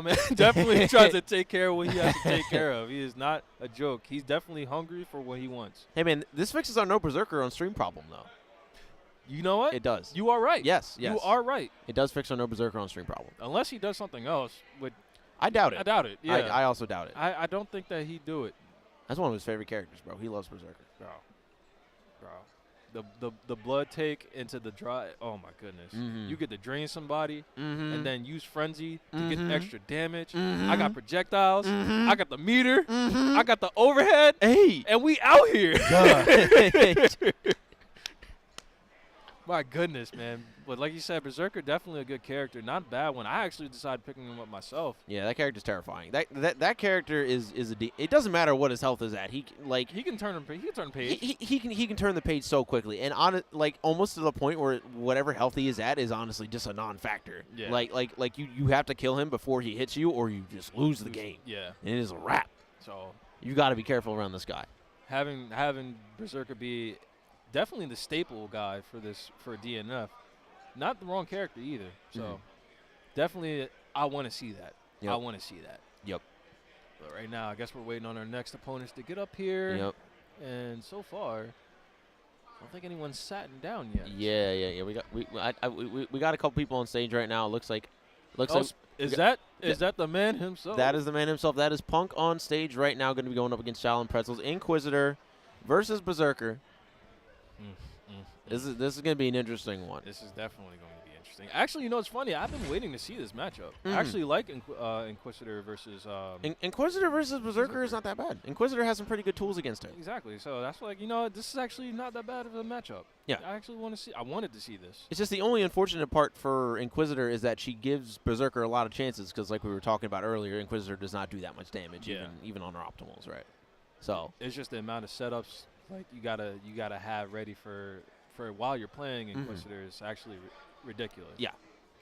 man definitely tries to take care of what he has to take care of. He is not a joke. He's definitely hungry for what he wants. Hey, man, this fixes our no Berserker on stream problem, though. You know what? It does. You are right. Yes. You are right. It does fix our no Berserker on stream problem. Unless he does something else. I doubt it. I doubt it. Yeah. I also doubt it. I don't think that he'd do it. That's one of his favorite characters, bro. He loves Berserker. Bro. The blood take into the dry. Oh, my goodness. You get to drain somebody and then use Frenzy to get extra damage. I got projectiles. I got the meter. I got the overhead. Hey. And we out here. My goodness, man. But like you said, Berserker, definitely a good character. Not a bad one. I actually decided picking him up myself. Yeah, that character's terrifying. That character is it doesn't matter what his health is at. He can turn the page. He can turn the page so quickly, and almost to the point where whatever health he is at is honestly just a non-factor. Yeah. Like you have to kill him before he hits you, or you just lose the game. Yeah. And it is a wrap. So you got to be careful around this guy. Having Berserker be definitely the staple guy for DNF. Not the wrong character either. So definitely, I want to see that. Yep. I want to see that. Yep. But right now, I guess we're waiting on our next opponents to get up here. Yep. And so far, I don't think anyone's sat down yet. Yeah. We got a couple people on stage right now. It looks like. Is that the man himself? That is the man himself. That is Punk on stage right now, going to be going up against Shaolin Pretzels. Inquisitor versus Berserker. This is going to be an interesting one. This is definitely going to be interesting. Actually, it's funny. I've been waiting to see this matchup. I actually like Inquisitor versus. Inquisitor versus Berserker is not that bad. Inquisitor has some pretty good tools against her. Exactly. So that's like, this is actually not that bad of a matchup. Yeah. I actually wanted to see this. It's just the only unfortunate part for Inquisitor is that she gives Berserker a lot of chances because, like we were talking about earlier, Inquisitor does not do that much damage, even on her optimals, right? So it's just the amount of setups like you gotta have ready for while you're playing Inquisitor is actually ridiculous. Yeah.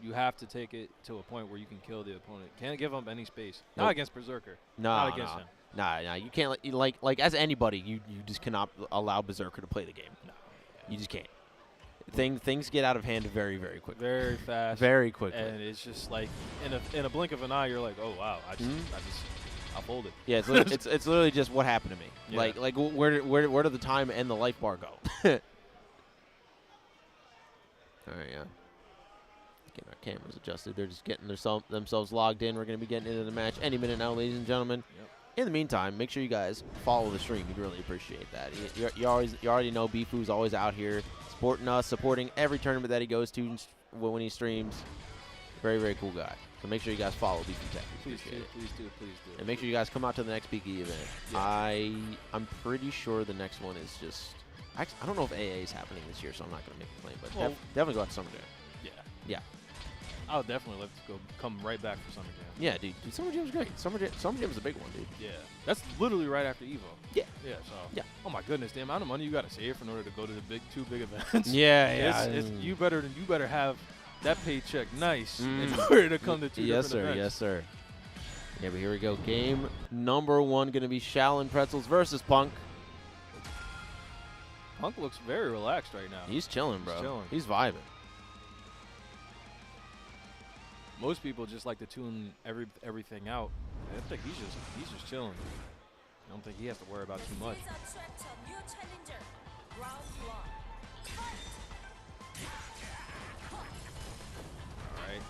You have to take it to a point where you can kill the opponent. Can't give up any space. Nope. Not against Berserker. Not against him. Nah. You can't like as anybody, you just cannot allow Berserker to play the game. No. You just can't. Things get out of hand very, very quickly. Very fast. Very quickly. And it's just like in a blink of an eye, you're like, oh wow, I folded. Yeah, it's literally just what happened to me. Yeah. Like where did the time and the life bar go? All right, yeah. Getting our cameras adjusted. They're just getting themselves logged in. We're going to be getting into the match any minute now, ladies and gentlemen. Yep. In the meantime, make sure you guys follow the stream. We'd really appreciate that. You already know Bifu's always out here supporting us, supporting every tournament that he goes to when he streams. Very, very cool guy. So make sure you guys follow Bifuteki. Please do. And make sure you guys come out to the next PK event. Yeah. I'm pretty sure the next one is just. I don't know if AA is happening this year, so I'm not going to make a claim. But definitely go out to Summer Jam. Yeah. I would definitely love to come right back for Summer Jam. Yeah, dude. Summer Jam's great. Summer Jam's a big one, dude. Yeah. That's literally right after Evo. Yeah. Yeah. So. Yeah. Oh my goodness, the amount of money you got to save in order to go to the two big events. Yeah. You better have that paycheck nice in order to come to two different events. Yes, sir. Yeah, but here we go. Game number 1 going to be Shaolin Pretzels versus Punk. Punk looks very relaxed right now. He's chilling, bro. He's chilling. He's vibing. Most people just like to tune everything out. I think he's just chilling. I don't think he has to worry about too much. All right.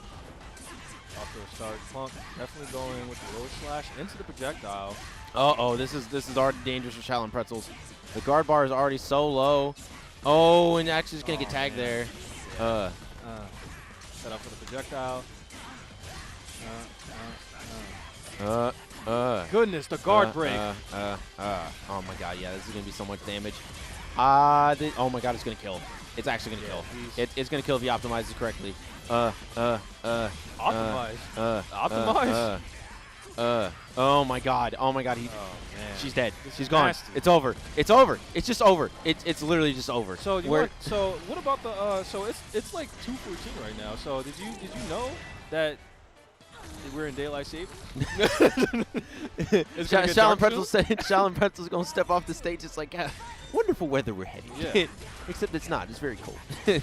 Off to a start. Punk definitely going with the low slash into the projectile. This is already dangerous for Shaolin Pretzels. The guard bar is already so low. Oh, and actually just gonna get tagged there. Set up for the projectile. Goodness, the guard break. Oh my god, yeah, this is gonna be so much damage. Oh my god, it's gonna kill. It's actually gonna kill. It's gonna kill if he optimizes correctly. Optimize. Optimize. Oh my god. She's dead. She's gone. Nasty. It's over. It's over. It's just over. It's literally just over. So so what about the so it's like 2:14 right now. So did you know that we're in daylight savings? Shaolin Pretzels said Shaolin Pretzels gonna step off the stage. It's like wonderful weather we're heading. Yeah. Except it's not. It's very cold. I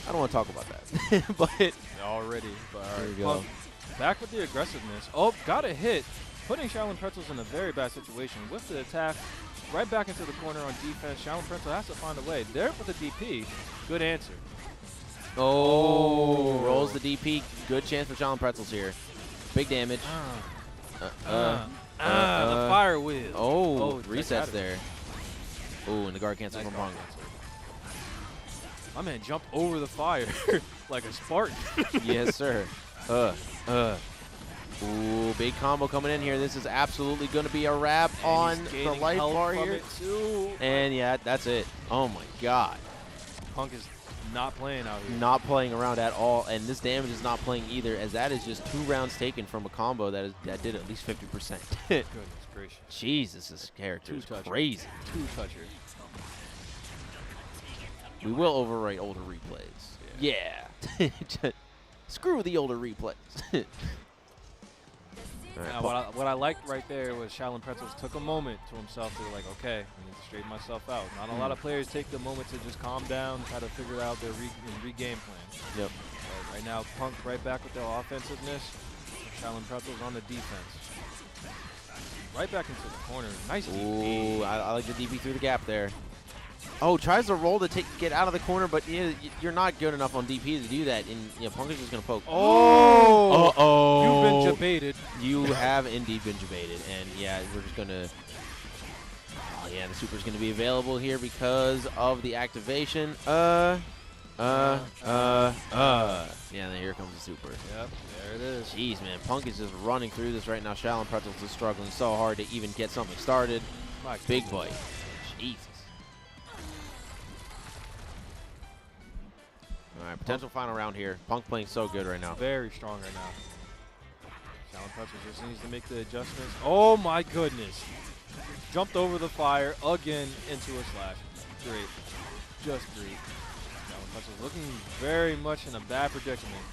don't want to talk about that. But already. But all there right. you go. Back with the aggressiveness. Oh, got a hit. Putting Shaolin Pretzels in a very bad situation with the attack. Right back into the corner on defense. Shaolin Pretzel has to find a way. There for the DP. Good answer. Oh, rolls the DP. Good chance for Shaolin Pretzels here. Big damage. The fire wheel. Oh, resets there. Oh, and the guard cancel from Punk. My man jumped over the fire like a Spartan. Yes, sir. Ooh, big combo coming in here. This is absolutely going to be a wrap on the life bar here. And yeah, that's it. Oh my god. Punk is not playing out here. Not playing around at all, and this damage is not playing either, as that is just 2 rounds taken from a combo that did at least 50%. Goodness gracious. Jesus, this character is crazy. 2-toucher. We will overwrite older replays. Yeah. Screw the older replays. right, Now, what I liked right there was Shaolin Pretzels took a moment to himself to like, okay, I need to straighten myself out. Not a lot of players take the moment to just calm down, try to figure out their re-game plan. Yep. But right now, Punk right back with their offensiveness. Shaolin Pretzels on the defense. Right back into the corner. Nice DP. Ooh, I like the DP through the gap there. Oh, tries to roll to get out of the corner, but you're not good enough on DP to do that. And Punk is just going to poke. Oh! Uh-oh. You've been jebaited. You have indeed been jebaited. And, yeah, we're just going to... Oh, yeah, the super's going to be available here because of the activation. Yeah, then here comes the super. Yep, there it is. Jeez, man. Punk is just running through this right now. Shaolin Pretzels is struggling so hard to even get something started. My Big goodness. bite. Jesus. All right, potential final round here. Punk playing so good right now. Very strong right now. Shaolin Pretzels just needs to make the adjustments. Oh, my goodness. Jumped over the fire again into a slash. Great. Just great. Shaolin Pretzels looking very much in a bad predicament.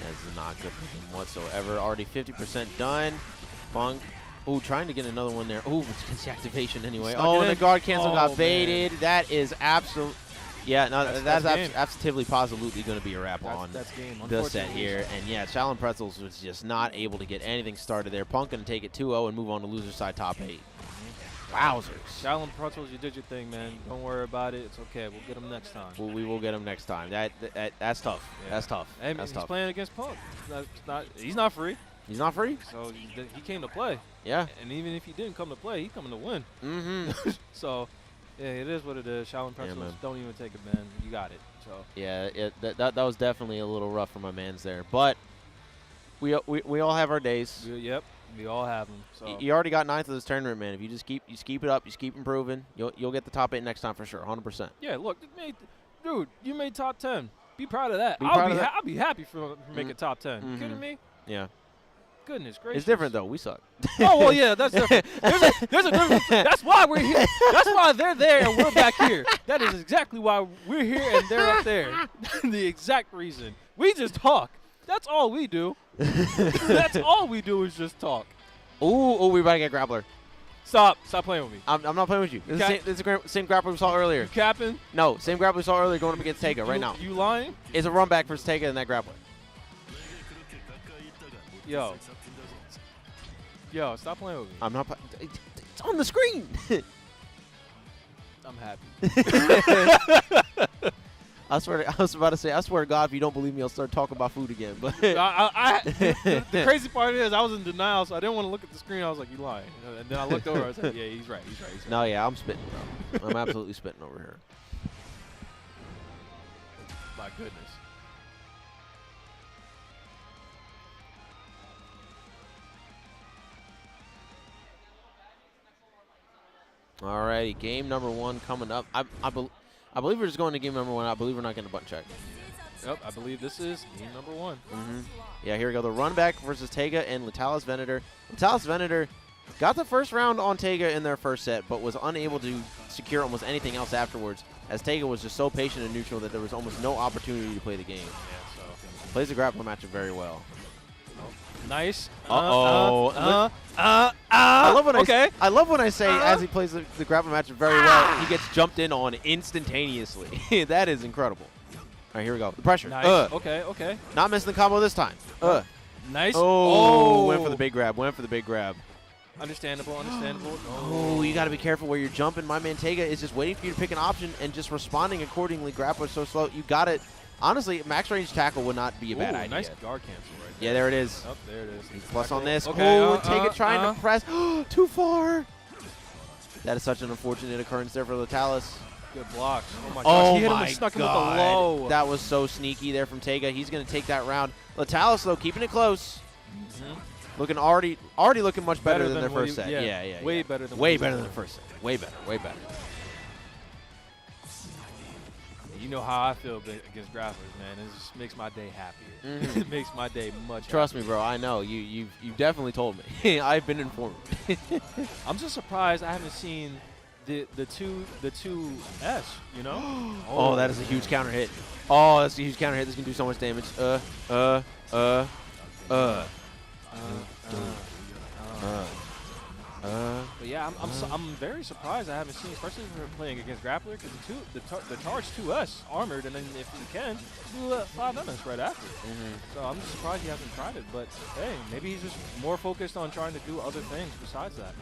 That's not good for him whatsoever. Already 50% done. Punk. Ooh, trying to get another one there. Ooh, it's against the activation anyway. Stuck Oh, it and the in. guard cancel Oh, got man. baited. That is absolute. Yeah, no, that's game. absolutely positively going to be a wrap on That's game. the set Unfortunately. here. And yeah, Shaolin Pretzels was just not able to get anything started there. Punk going to take it 2-0 and move on to loser side top 8. Wowzers. Shaolin Pretzels, you did your thing, man. Don't worry about it. It's okay. We'll get them next time. We will get him next time. That's tough. Yeah. That's tough. And That's he's tough. playing against Punk. He's not free. He's not free? So he came to play. Yeah. And even if he didn't come to play, he's coming to win. Mm-hmm. So, yeah, it is what it is. Shaolin Pretzels, man. don't even take it, man. You got it. So Yeah, that was definitely a little rough for my mans there. But we all have our days. yep, we all have them. So You already got 9th of this tournament, man. If you just keep it up, you just keep improving, you'll get the top 8 next time for sure, 100%. yeah, look, dude, you made top 10. Be proud of that. Be proud of that. I'll be happy for making top 10. You Mhm. kidding me? Yeah. Goodness gracious. It's different though. We suck. Oh well, yeah, that's different. There's a difference. That's why we're here. That's why they're there and we're back here. That is exactly why we're here and they're up there. The exact reason. We just talk. That's all we do. That's all we do is just talk. Ooh, we about to get grappler. Stop playing with me. I'm not playing with you. This is the same grappler we saw earlier. You capping? No, same grappler we saw earlier going up against Tega right now. You lying? It's a run back versus Tega and that grappler. Yo, stop playing with me. I'm not. It's on the screen. I'm happy. I was about to say, I swear to God, if you don't believe me, I'll start talking about food again. But The crazy part is I was in denial, so I didn't want to look at the screen. I was like, you lying. And then I looked over. I was like, yeah, he's right. He's right. no, yeah, I'm spitting, bro. I'm absolutely spitting over here. My goodness. Alrighty, game number 1 coming up. I believe we're just going to game number 1. I believe we're not getting a button check. Yep, I believe this is game number 1. Mm-hmm. Yeah, here we go. The run back versus Tega and Latalis Venator. Latalis Venator got the first round on Tega in their first set, but was unable to secure almost anything else afterwards, as Tega was just so patient and neutral that there was almost no opportunity to play the game. Yeah, so. Plays the grappling match very well. Nice. Uh-oh. I love when okay. I love when I say as he plays the grappling match very well, he gets jumped in on instantaneously. That is incredible. All right, here we go. The pressure. Nice. Okay. Not missing the combo this time. Nice. Oh, went for the big grab. Understandable. Oh, you got to be careful where you're jumping. My man Tega is just waiting for you to pick an option and just responding accordingly. Grappler's so slow. You got it. Honestly, max range tackle would not be a bad idea. Nice guard cancel right there. Yeah, there it is. Oh, there it is. He's plus on this. Okay, Oh, Tega trying to press. Too far. That is such an unfortunate occurrence there for Latalis. Good blocks. Oh my gosh. Oh He hit him my and snuck him God. with the low. That was so sneaky there from Tega. He's going to take that round. Latalis, though, keeping it close. Looking already looking much better than their what first set. yeah, Yeah. Way better than Way what better he than the first set. Way better. You know how I feel against grapplers, man. It just makes my day happier. Mhm. It makes my day much Trust me, bro. I know. You've definitely told me. I've been informed. I'm just surprised I haven't seen the two S, you know? Oh, that is a huge counter hit. Oh, that's a huge counter hit. This can do so much damage. But yeah, I'm very surprised I haven't seen, especially if we're playing against Grappler, because the charge 2S armored, and then if you can, do 5 MS right after. So I'm just surprised he hasn't tried it. But hey, maybe he's just more focused on trying to do other things besides that.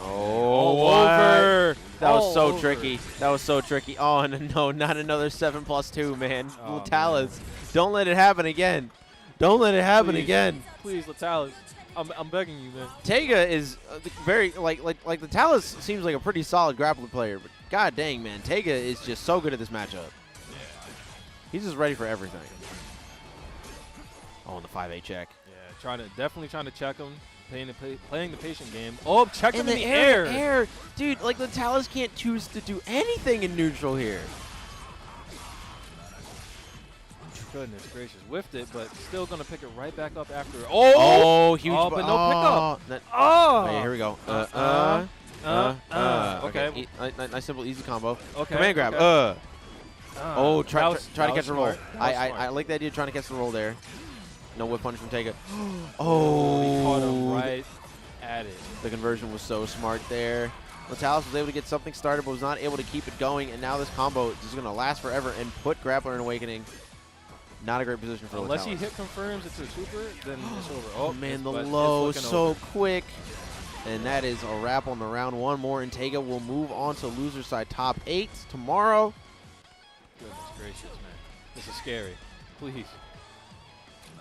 Oh, over! That was so tricky. That was so tricky. Oh, no, not another 7+2, man. Latalis, don't let it happen again. Don't let it happen again. Please, Latalis. I'm begging you, man. Taiga is very like Latalis seems like a pretty solid grappler player, but god dang, man, Taiga is just so good at this matchup. Yeah. He's just ready for everything. Oh, and the 5-8 check. Yeah, definitely trying to check him, playing the patient game. Oh, checked him in the air. Dude, like Latalis can't choose to do anything in neutral here. Goodness gracious, whiffed it, but still gonna pick it right back up after. Huge! Oh, but no pickup. Okay, here we go. Okay. Nice simple easy combo. Okay. Command grab. Okay. Try to catch the roll. I I like the idea of trying to catch the roll there. No whip punish from Taiga. He caught him right at it. The conversion was so smart there. Latalis was able to get something started, but was not able to keep it going, and now this combo is just gonna last forever and put Grappler in Awakening. Not a great position for Unless Latalis. he hit confirms it's a super, then it's over. Oh, man, the but low it's so over. quick. And that is a wrap on the round. One more, and Taiga will move on to loser side top 8 tomorrow. Goodness gracious, man. This is scary. Please.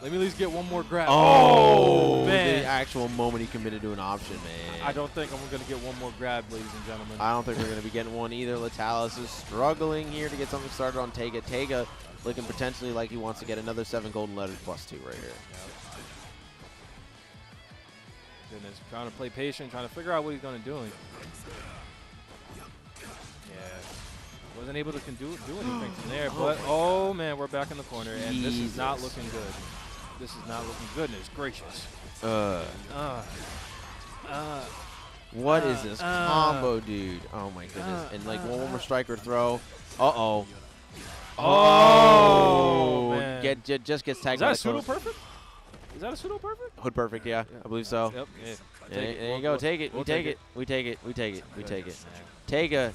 Let me at least get one more grab. Oh, man. The actual moment he committed to an option, man. I don't think I'm going to get one more grab, ladies and gentlemen. I don't think we're going to be getting one either. Latalis is struggling here to get something started on Taiga. Taiga looking potentially like he wants to get another 7 golden letters +2 right here. Goodness, trying to play patient, trying to figure out what he's going to do. Yeah, wasn't able to do anything from there. But oh man, we're back in the corner, and this is not looking good. This is not looking goodness gracious. What is this combo, dude? Oh my goodness! And like one more striker throw. Oh, man. Just gets tagged. Is that a pseudo perfect? Is that a pseudo perfect? Hood perfect, yeah, I believe so. Yep. Yeah. There you go. Take it. We take it. We take it. We take it. We take it. Man. Taiga,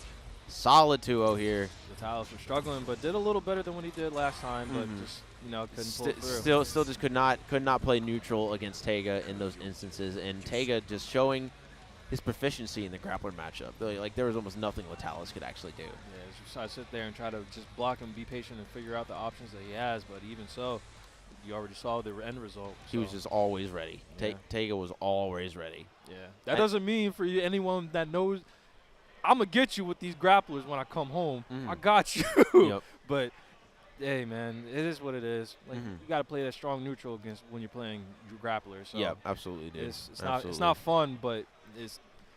solid 2-0 here. Latalis was struggling, but did a little better than what he did last time. But just couldn't pull through. Still just could not play neutral against Taiga in those instances, and Taiga just showing his proficiency in the grappler matchup. Really, like there was almost nothing Latalis could actually do. Yeah, so I sit there and try to just block him, be patient, and figure out the options that he has. But even so, you already saw the end result. He was just always ready. Yeah. Taiga was always ready. Yeah, that doesn't mean for you, anyone that knows, I'm gonna get you with these grapplers when I come home. I got you. Yep. But hey, man, it is what it is. Like you got to play that strong neutral against when you're playing grappler. So yeah, absolutely, dude. It's not fun, but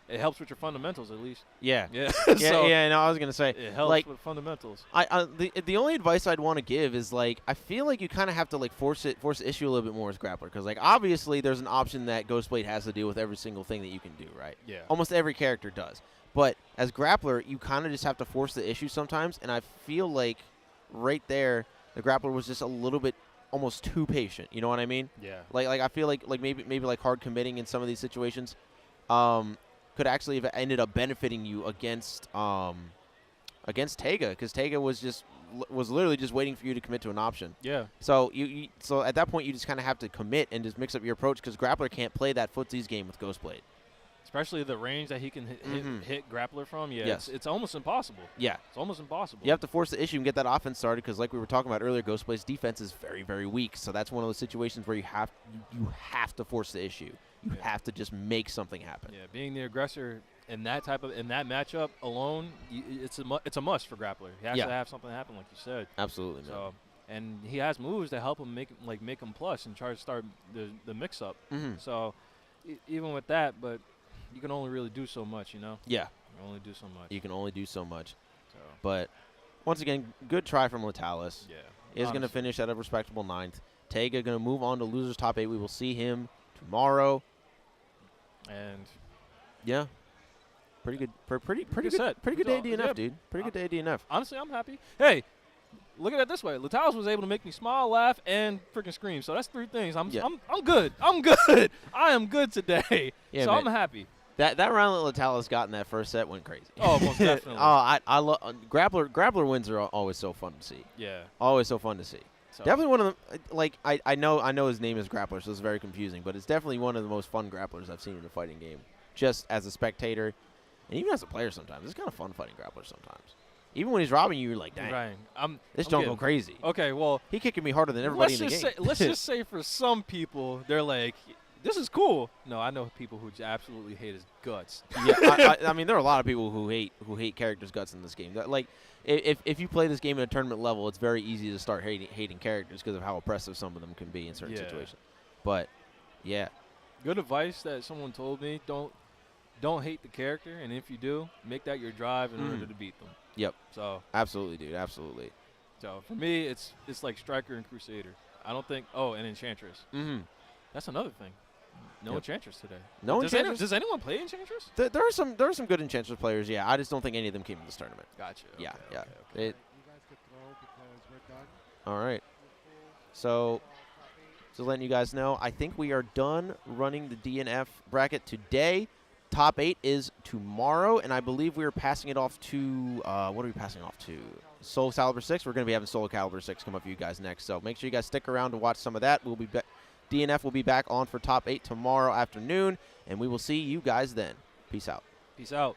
it helps with your fundamentals at least. Yeah. Yeah. Yeah. No, I was gonna say it helps like with fundamentals. The only advice I'd want to give is like I feel like you kind of have to like force the issue a little bit more as grappler because like obviously there's an option that Ghostblade has to deal with every single thing that you can do, right? Yeah. Almost every character does. But as grappler, you kind of just have to force the issue sometimes, and I feel like right there the grappler was just a little bit almost too patient. You know what I mean? Yeah. Like I feel like maybe like hard committing in some of these situations could actually have ended up benefiting you against Taiga because Taiga was literally just waiting for you to commit to an option. Yeah. So so at that point you just kind of have to commit and just mix up your approach because grappler can't play that footsies game with Ghostblade. Especially the range that he can hit grappler from. Yeah, yes. It's almost impossible. Yeah. It's almost impossible. You have to force the issue and get that offense started because like we were talking about earlier, Ghostblade's defense is very, very weak. So that's one of those situations where you have to force the issue. You have to just make something happen. Yeah, being the aggressor in that matchup alone, it's a must for grappler. He has to have something happen, like you said. Absolutely. So, and he has moves that help him make him plus and try to start the mix up. So, even with that, but you can only really do so much, you know. Yeah. You can only do so much. You can only do so much. So. But once again, good try from Latalis. Yeah. Is going to finish at a respectable 9th. Taiga going to move on to losers top 8. We will see him tomorrow. And yeah, pretty good. Pretty good set. Pretty good day at DNF, dude. Pretty good day at DNF. Honestly, I'm happy. Hey, look at it this way. Latalis was able to make me smile, laugh, and freaking scream. So that's 3 things. I'm good. I'm good. I am good today. Yeah, so man. I'm happy. That round that Latalis got in that first set went crazy. Oh, most definitely. I love grappler wins are always so fun to see. Yeah. Always so fun to see. So. Definitely one of them. Like I know his name is Grappler, so it's very confusing. But it's definitely one of the most fun grapplers I've seen in a fighting game. Just as a spectator, and even as a player, sometimes it's kind of fun fighting Grappler. Sometimes, even when he's robbing you, you're like, dang, Right. this don't go crazy. Okay, well, he kicking me harder than everybody in the game. Let's just say for some people, they're like, this is cool. No, I know people who absolutely hate his guts. Yeah, I mean, there are a lot of people who hate characters' guts in this game. Like, if you play this game at a tournament level, it's very easy to start hating characters because of how oppressive some of them can be in certain situations. But, yeah. Good advice that someone told me: don't hate the character, and if you do, make that your drive in order to beat them. Yep. So absolutely, dude. Absolutely. So for me, it's like Striker and Crusader. I don't think. Oh, and Enchantress. Mm-hmm. That's another thing. No Enchantress today. No Enchantress? Does anyone play Enchantress? There are some good Enchantress players, yeah. I just don't think any of them came in this tournament. Gotcha. Yeah, okay, yeah. Okay. You guys could throw because we're done. All right. So, just letting you guys know, I think we are done running the DNF bracket today. Top 8 is tomorrow, and I believe we are passing it off to, what are we passing off to? Soul Calibur 6. We're going to be having Soul Calibur 6 come up for you guys next. So make sure you guys stick around to watch some of that. We'll be DNF will be back on for Top 8 tomorrow afternoon, and we will see you guys then. Peace out. Peace out.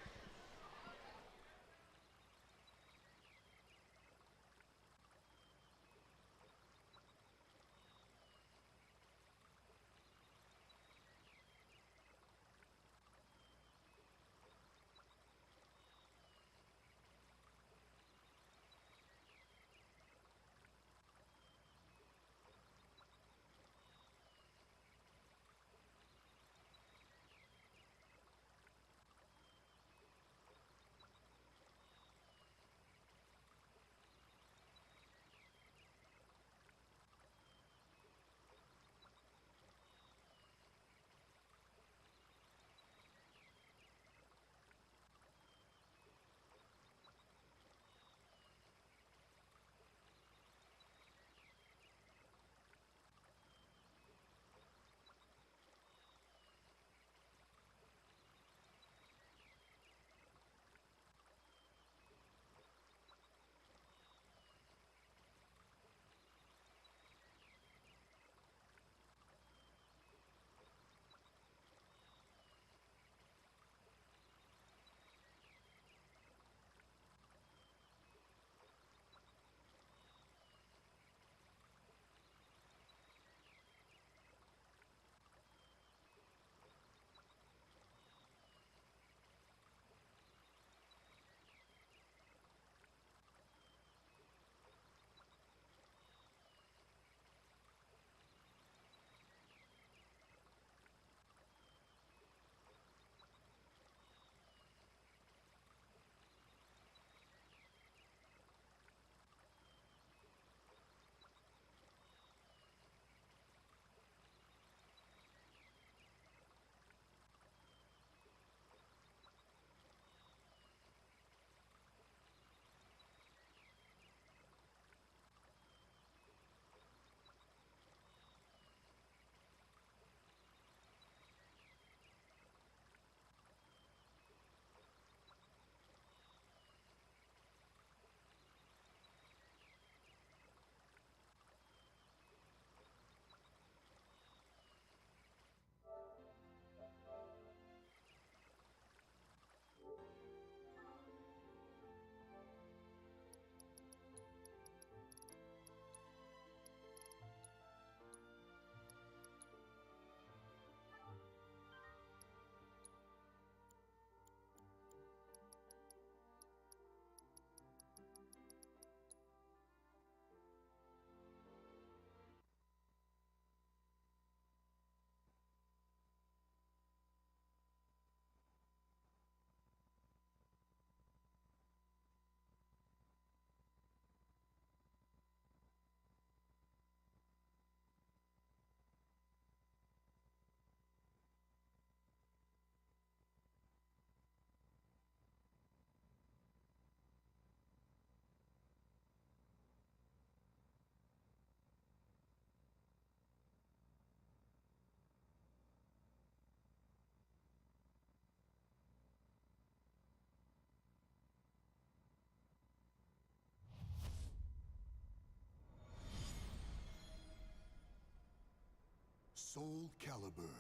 Soul Calibur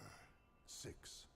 6.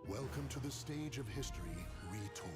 Welcome to the stage of history retold.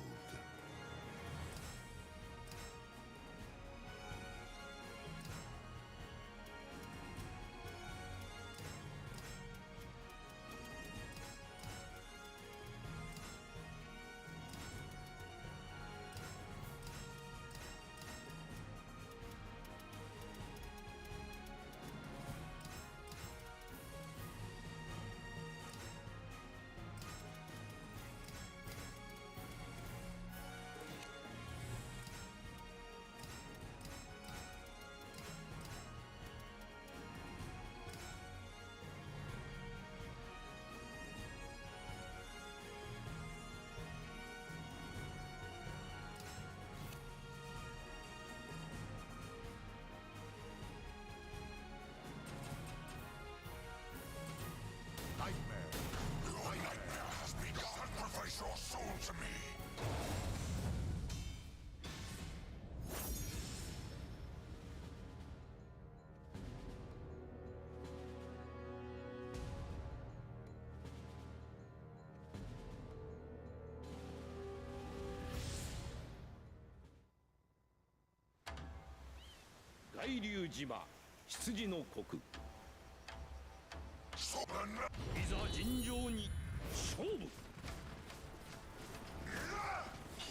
Sacrifice your soul to me.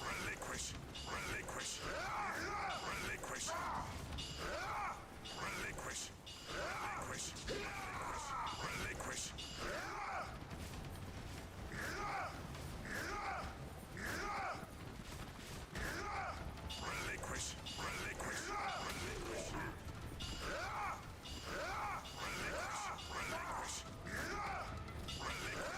Relinquish! Relinquish! Relinquish! Relinquish! Relinquish! Relinquish! Relinquish! Relinquish! Relinquish! Relinquish!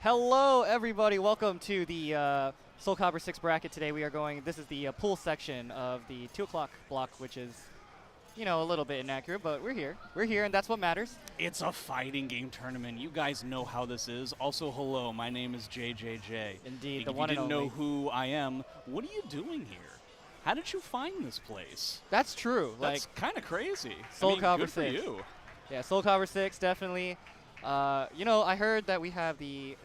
Hello, everybody. Welcome to the Soul Calibur 6 bracket today. We are going, this is the pool section of the 2 o'clock block, which is, you know, a little bit inaccurate, but we're here. We're here, and that's what matters. It's a fighting game tournament. You guys know how this is. Also, hello, my name is JJJ. Indeed, If the one you and didn't only. know who I am, what are you doing here? How did you find this place? That's true. That's kind of crazy. Soul I mean, Calibur good for 6. you. Yeah, Soul Calibur 6, definitely. You know, I heard that we have we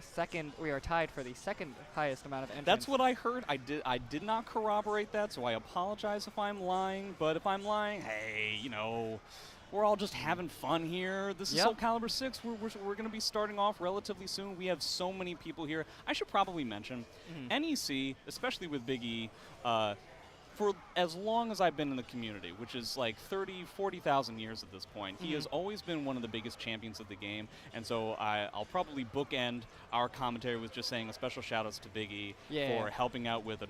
are tied for the second highest amount of entrants. That's what I heard. I did not corroborate that, so I apologize if I'm lying. But if I'm lying, hey, you know, we're all just having fun here. This is Soul Calibur 6. We're going to be starting off relatively soon. We have so many people here. I should probably mention, NEC, especially with Big E, for as long as I've been in the community, which is like 30, 40,000 years at this point, he has always been one of the biggest champions of the game. And so I'll probably bookend our commentary with just saying a special shout-outs to Big E for helping out with a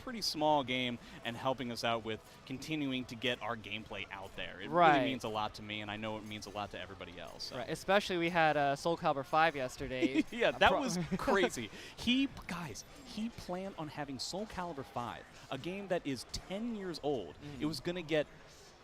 pretty small game and helping us out with continuing to get our gameplay out there. It really means a lot to me, and I know it means a lot to everybody else. So. Right, especially we had Soul Calibur 5 yesterday. Yeah, that was crazy. He planned on having Soul Calibur 5, a game that is 10 years old. It was going to get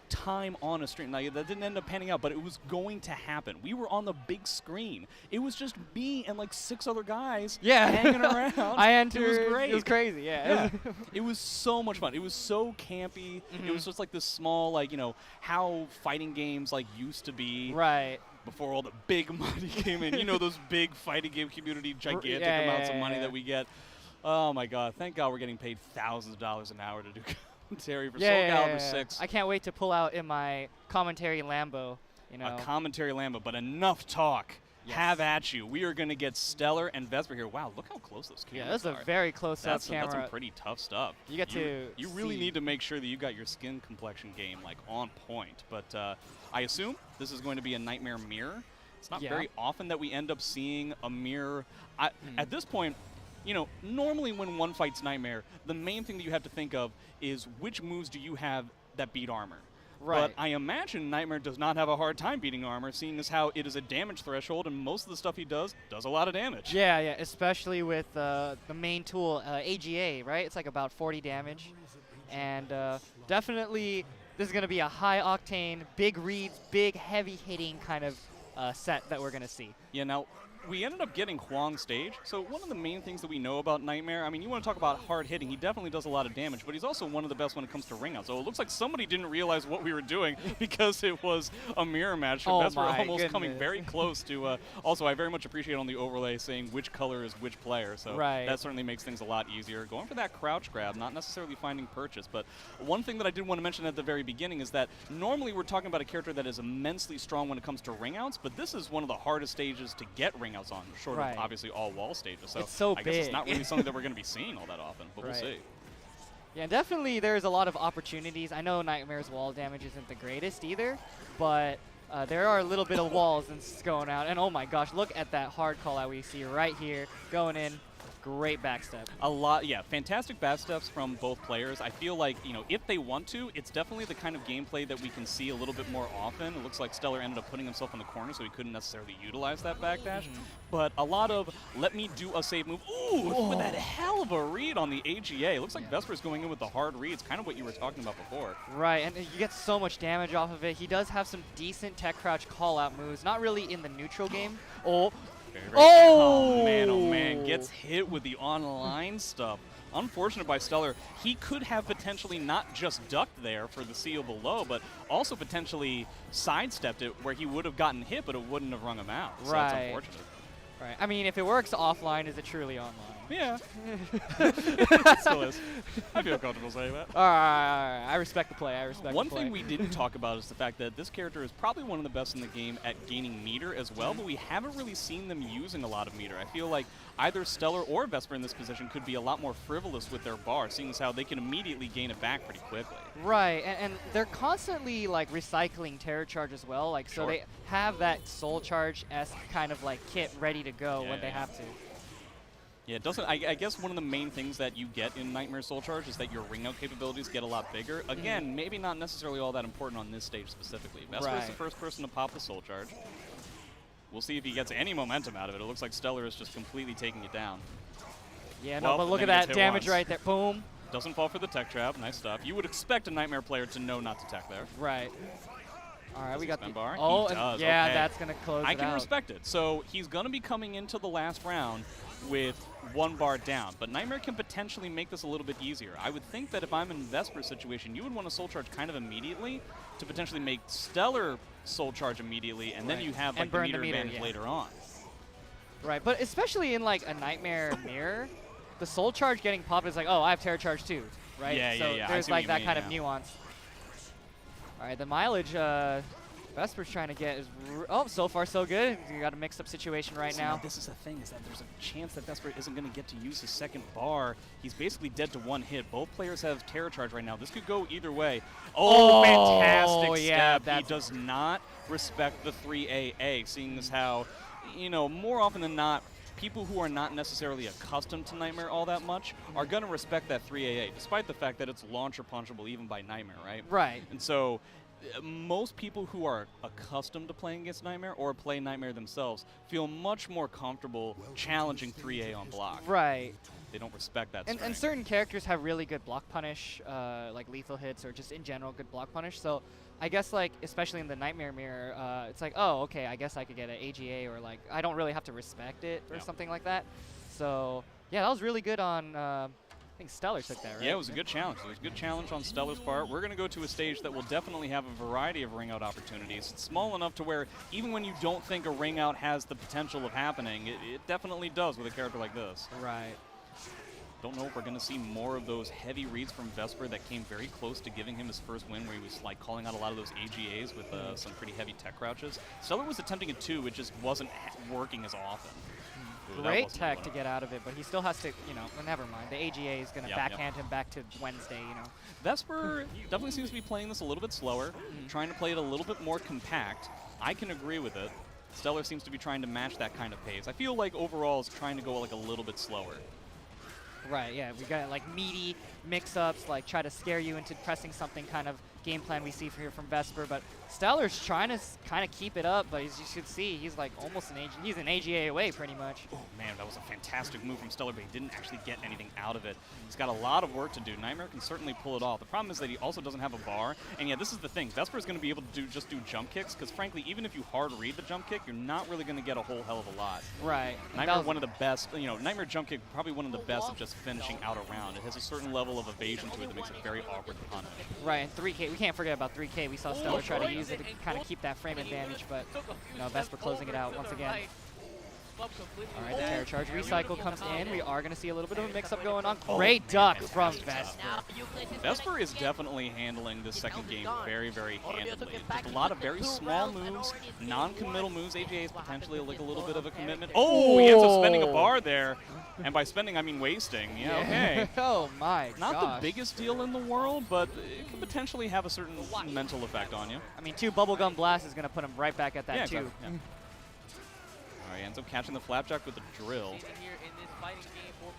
time on a stream. Now, that didn't end up panning out, but it was going to happen. We were on the big screen. It was just me and like 6 other guys hanging around. I entered. It was great. It was crazy, yeah. It was so much fun. It was so campy. It was just like this small, like, you know, how fighting games like used to be. Right. Before all the big money came in. You know, those big fighting game community, gigantic amounts of money that we get. Oh my God! Thank God we're getting paid thousands of dollars an hour to do commentary for Soul Calibur 6. I can't wait to pull out in my commentary Lambo. You know, a commentary Lambo, but enough talk. Have at you. We are going to get Stellar and Vesper here. Wow, look how close those cameras are. Yeah, that's a very close-up camera. That's some pretty tough stuff. You get to You really need to make sure that you got your skin complexion game like on point. But I assume this is going to be a Nightmare mirror. It's not very often that we end up seeing a mirror. At this point, you know, normally when one fights Nightmare, the main thing that you have to think of is which moves do you have that beat armor. Right. But I imagine Nightmare does not have a hard time beating armor, seeing as how it is a damage threshold, and most of the stuff he does a lot of damage. Yeah, especially with the main tool, AGA, right? It's like about 40 damage. And definitely this is going to be a high-octane, big reads, big, heavy-hitting kind of set that we're going to see. Yeah, now, we ended up getting Huang stage, so one of the main things that we know about Nightmare, I mean, you want to talk about hard hitting, he definitely does a lot of damage, but he's also one of the best when it comes to ring out. So it looks like somebody didn't realize what we were doing because it was a mirror match. Oh Vesper my almost goodness. coming very close to, also I very much appreciate on the overlay saying which color is which player, so that certainly makes things a lot easier. Going for that crouch grab, not necessarily finding purchase, but one thing that I did want to mention at the very beginning is that normally we're talking about a character that is immensely strong when it comes to ring outs, but this is one of the hardest stages to get ring outs on, short of obviously all wall stages. So, it's so I guess big. it's not really something that we're going to be seeing all that often, but we'll see. Yeah, definitely there's a lot of opportunities. I know Nightmare's wall damage isn't the greatest either, but there are a little bit of walls that's going out. And oh my gosh, look at that hard call out we see right here going in. Great backstep. Fantastic backsteps from both players. I feel like, you know, if they want to, it's definitely the kind of gameplay that we can see a little bit more often. It looks like Stellar ended up putting himself in the corner, so he couldn't necessarily utilize that backdash. But a lot of, let me do a save move. Ooh, with that hell of a read on the AGA. It looks like Vesper's going in with the hard reads, kind of what you were talking about before. Right, and you get so much damage off of it. He does have some decent tech crouch call-out moves, not really in the neutral game. Oh man, gets hit with the online stuff. Unfortunate by Stellar. He could have potentially not just ducked there for the seal below, but also potentially sidestepped it where he would have gotten hit, but it wouldn't have rung him out. So that's unfortunate. Right. I mean, if it works offline, is it truly online? Yeah. It still is. I feel comfortable saying that. All right. I respect the play. One thing we didn't talk about is the fact that this character is probably one of the best in the game at gaining meter as well, but we haven't really seen them using a lot of meter. I feel like either Stellar or Vesper in this position could be a lot more frivolous with their bar, seeing as how they can immediately gain it back pretty quickly. Right, and they're constantly like recycling Terror Charge as well, like so they have that Soul Charge-esque kind of like kit ready to go when they have to. Yeah, it doesn't. I guess one of the main things that you get in Nightmare Soul Charge is that your ring out capabilities get a lot bigger. Again, maybe not necessarily all that important on this stage specifically. Vesper is the first person to pop the Soul Charge. We'll see if he gets any momentum out of it. It looks like Stellar is just completely taking it down. Yeah, Well, no, but look then at he gets that hit damage once. right there. Boom. Doesn't fall for the tech trap. Nice stuff. You would expect a Nightmare player to know not to tech there. Right. All right, Does we he got spin the bar? Oh, He and does. yeah, Okay. that's gonna close I it can out. respect it. So he's going to be coming into the last round with 1 bar down, but Nightmare can potentially make this a little bit easier. I would think that if I'm in Vesper's situation, you would want to Soul Charge kind of immediately to potentially make Stellar Soul Charge immediately, and then Right. you have And like the burn the meter meter, advantage yeah. later on. Right, but especially in like a Nightmare mirror, the Soul Charge getting popped is like, oh, I have Terror Charge too, right? Yeah, so yeah, yeah. I there's see what like you that mean, kind of yeah. nuance. All right, the mileage Vesper's trying to get is so far so good. You got a mix-up situation right See, now. this is the thing, is that there's a chance that Vesper isn't going to get to use his second bar. He's basically dead to 1 hit. Both players have Terror Charge right now. This could go either way. Oh, fantastic yeah, step. He does not respect the 3AA, seeing as how, you know, more often than not, people who are not necessarily accustomed to Nightmare all that much are going to respect that 3AA, despite the fact that it's launcher punchable even by Nightmare, right? Right. And so most people who are accustomed to playing against Nightmare or play Nightmare themselves feel much more comfortable challenging 3A on block. Right. They don't respect that And string. certain characters have really good block punish, like lethal hits or just in general good block punish. So I guess like especially in the Nightmare mirror, it's like, oh, okay, I guess I could get an AGA or like I don't really have to respect it or something like that. So yeah, that was really good on. I think Stellar took that, right? Yeah, it was a good challenge. It was a good challenge on Stellar's part. We're going to go to a stage that will definitely have a variety of ring out opportunities. It's small enough to where even when you don't think a ring out has the potential of happening, it definitely does with a character like this. Right. Don't know if we're going to see more of those heavy reads from Vesper that came very close to giving him his first win, where he was like calling out a lot of those AGAs with some pretty heavy tech crouches. Stellar was attempting it too, it just wasn't working as often. Ooh, that Great wasn't tech good. to get out of it, but he still has to, you know, well, never mind. The AGA is going to Yep, backhand him back to Wednesday, you know. Vesper definitely seems to be playing this a little bit slower, trying to play it a little bit more compact. I can agree with it. Stellar seems to be trying to match that kind of pace. I feel like overall is trying to go like a little bit slower. Right, yeah, we got like meaty mix-ups, like try to scare you into pressing something kind of game plan we see here from Vesper, but Stellar's trying to kind of keep it up, but as you should see, he's like almost he's an AGA away pretty much. Oh man, that was a fantastic move from Stellar, but he didn't actually get anything out of it. He's got a lot of work to do. Nightmare can certainly pull it off. The problem is that he also doesn't have a bar, and yeah, this is the thing. Vesper is going to be able to just do jump kicks, because frankly, even if you hard read the jump kick, you're not really going to get a whole hell of a lot. Right. Nightmare, one of the best, you know, Nightmare jump kick, probably one of the best of just finishing out a round. It has a certain level of evasion to it that makes it very awkward to punish. Right, and 3K, we can't forget about 3K. We saw Stellar try to use it to kind of keep that frame advantage, but, you know, Vesper closing it out once again. All right, the Terror Charge recycle comes in. We are going to see a little bit of a mix-up going on. Great duck from Vesper. Vesper is definitely handling this second game very, very handedly. Just a lot of very small moves, non-committal moves. AJA is potentially like a little bit of a commitment. Oh, he ends up spending a bar there. And by spending, I mean wasting. Yeah, okay. Oh, my Not gosh. the biggest deal in the world, but it can potentially have a certain mental effect on you. I mean, 2 bubblegum blasts is going to put him right back at that, Yeah, too. exactly, yeah. All right, he ends up catching the flapjack with the drill.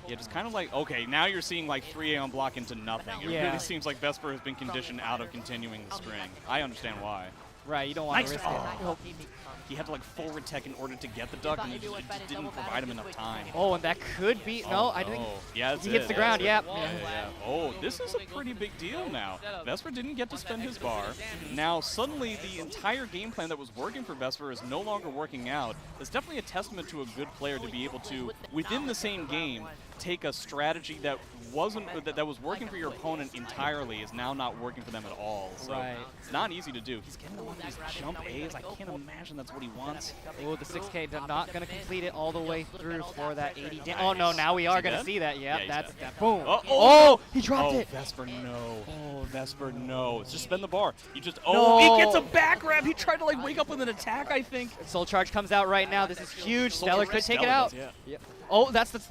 Yeah, just kind of like, okay, now you're seeing like 3A on block into nothing. It Yeah. really seems like Vesper has been conditioned out of continuing the string. I understand why. Right, you don't want to Nice. risk Oh. it. He had to like forward tech in order to get the duck, and it just didn't provide him enough time. Oh, and that could be, no, I think Yeah, that's he hits it, the that's ground, it. yep. Yeah. Oh, this is a pretty big deal now. Vesper didn't get to spend his bar. Now, suddenly, the entire game plan that was working for Vesper is no longer working out. It's definitely a testament to a good player to be able to, within the same game, take a strategy that that was working for your opponent entirely is now not working for them at all. So Right. it's not easy to do. He's getting all these jump A's. I can't imagine that's what he wants. Oh, the 6K not going to complete it all the way through for that 80 Oh, no, now we are going to see that. Yeah, he's that's dead. that. Boom. Oh, he dropped it. Vesper, no. Oh, Vesper, no. It's just spend the bar. You just, No. he gets a back grab. He tried to like wake up with an attack, I think. Soul Charge comes out right now. This is huge. Soul Stellar Charge- could take it Stellar out. does, yeah. Yep. Oh, that's the.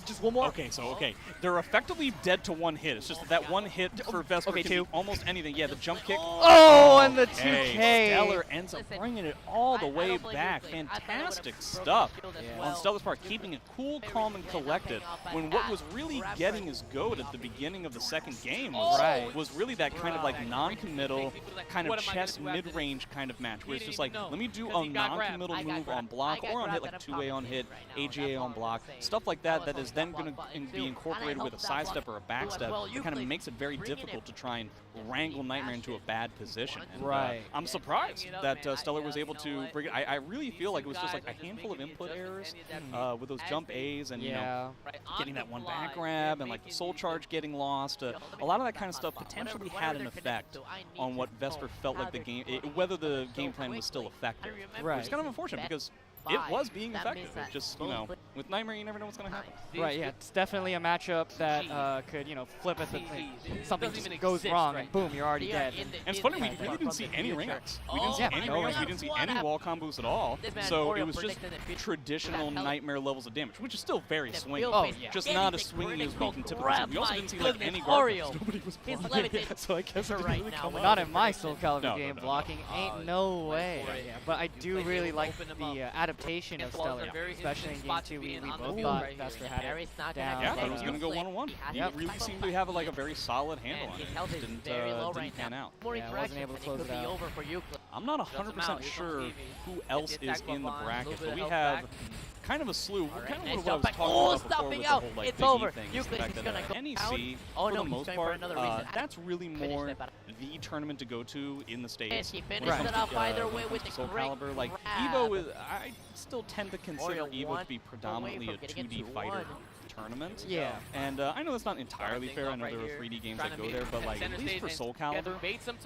Just one more. Okay, so they're effectively dead to one hit. It's just that one hit for Vesper Okay, can two. be almost anything. Yeah, the jump kick. Oh, and the Okay, 2K. Stellar ends up bringing it all the way back. Fantastic stuff on Stellar's part, keeping it cool, calm, and collected. When what was really getting his goat at the beginning of the second game was really that kind of like non-committal, kind of chess mid-range kind of match, where it's just like, let me do a non-committal move on block or on hit, like 2A on hit, AGA on block, stuff like that, that is then going to be incorporated with a sidestep or a backstep. It kind of makes it very difficult to try and wrangle Nightmare into a bad position. And, I'm surprised that Stellar was able to bring it. I really feel like it was just like a handful of input errors with those jump A's and you know, getting that one back grab and like the soul charge getting lost. A lot of that kind of stuff potentially had an effect on what Vesper felt like the game, whether the game plan was still effective. It's kind of unfortunate because it was being effective. It's just, you know, with Nightmare, you never know what's going to happen. Right, yeah, it's definitely a matchup that could, you know, flip at the thing. Something just goes wrong, and boom, you're already dead. And it's funny, we really didn't see any ring outs. We didn't see any ring outs. We didn't see any wall combos at all. So it was just traditional Nightmare levels of damage, which is still very swingy. Oh, yeah. Just not as swingy as we can typically see. We also didn't see like any guards. Nobody was blocking. So I guess it didn't really come Not out. in my Soul Calibur game, blocking ain't no way. Yeah, but I do really like the adaptation of Stellar, especially in Game 2. We both thought Vesper had it down. Yeah, I thought it was going to go one-on-one. He really seemed to have like a very solid handle on it. Just didn't pan out. Yeah, I wasn't able to close it out. I'm not 100% sure who else is in the bracket, but we have kind of a slew. Kind of what I was talking about before with the whole like Big E thing. Is the fact that NEC, for the most part, that's really more the tournament to go to in the States. When it comes to Soul Calibur, like Evo is, I still tend to consider Evo to be predominantly a 2D fighter tournament. Yeah. And I know that's not entirely fair. I know there are 3D games that go there, but like at least for Soul Calibur,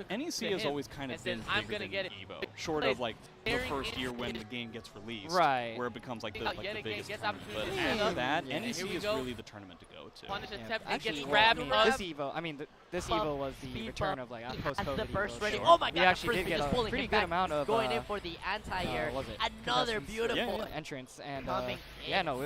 NEC has always kind of been bigger than Evo, short of like the first year when the game gets released, where it becomes like the biggest tournament. But after that, NEC is really the tournament to go to. Yeah. Actually, this Evo, I mean, this Evo was the return of like post-COVID Evo. Oh my god, we actually did get a pretty good amount of going in for the anti-air. Another beautiful entrance, and yeah, no,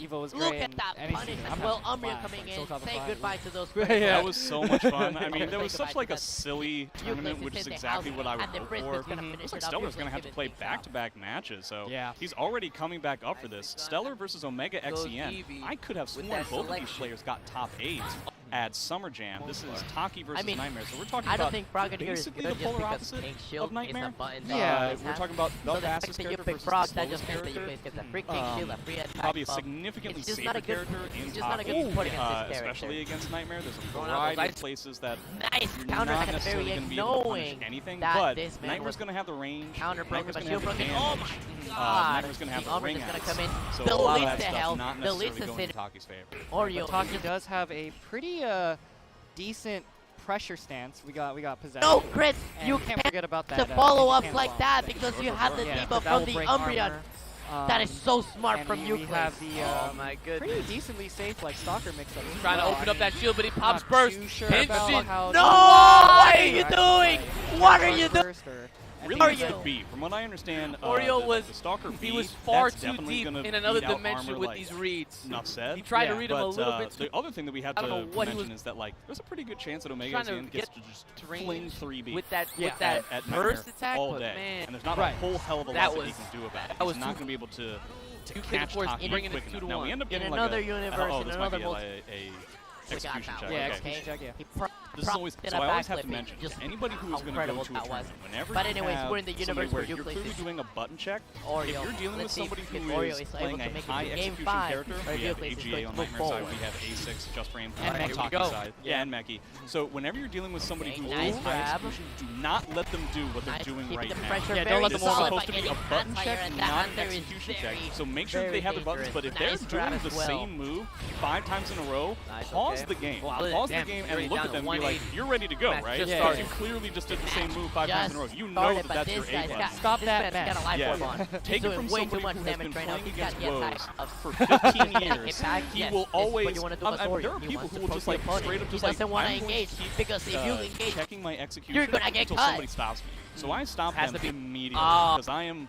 Evo was great. Look at that punish as well. Umbreon coming in, say goodbye to those. That was so much fun. I mean, that was such like a silly tournament, which is exactly what I would hope for. Looks like Stellar's going to have to play back-to-back matches, so he's already coming back up for this. Stellar versus Omega XCN. I could have sworn both of these players got top 8s at Summer Jam. This is Taki versus Nightmare, so we're talking about basically the polar opposite of Nightmare. Yeah, we're talking about the fastest character versus the slowest character. Probably a significantly safer character in Taki, especially against Nightmare. There's a variety of places that you're not necessarily going to be able to punish anything, but Nightmare's going to have the range, Nightmare's going to have the damage, Nightmare's going to have the ring outs, so a lot of that stuff not necessarily going in Taki's favor. Taki does have a pretty decent pressure stance. We got possession. No crits! You can't forget about that. To follow up like that because you have the debuff from the Umbreon. That is so smart from you. We have the oh my goodness, pretty decently safe like Stalker mix-up. Trying to open up that shield, but he pops burst. Sure Pinch it. No! What are you doing? What are you doing? Really needs to be. From what I understand, Oreo was the Stalker he B, was far that's too definitely deep gonna in another beat out dimension armor with like these reads. Enough said. He tried to read him a little bit. The other thing that we have to mention is that like there's a pretty good chance that Omega gets to just fling 3B with that at burst attack all day, man. and there's not a whole hell of a lot that he can do about it. He's not going to be able to catch Taki quick enough. Now we end up getting like another universe, oh, this might be a execution check. Yeah, execution check, yeah. This is always, so I always have to mention, anybody who is going to go to a tournament, whenever you have we're in the universe where you're clearly doing a button check, if you're dealing with somebody who is playing a high execution character, we have AGA on Nightmare side, we have A6 Just Frame on Taki side, and Meki. So whenever you're dealing with somebody who is high execution, do not let them do what they're doing right now. Yeah, don't let them This is supposed to be a button check, not an execution check. So make sure that they have the buttons, but if they're doing the same move 5 times in a row, pause the game. Pause the game and look at them and be like, you're ready to go, right? Because you clearly just did the same move 5 times in a row. You know that that's your A button. Stop that mess. Yeah. Take it from somebody who has been playing against woes for 15 years. He will always, there are people who will just like straight up just like, I'm going to keep checking my execution until somebody stops me. So I stop them immediately because I am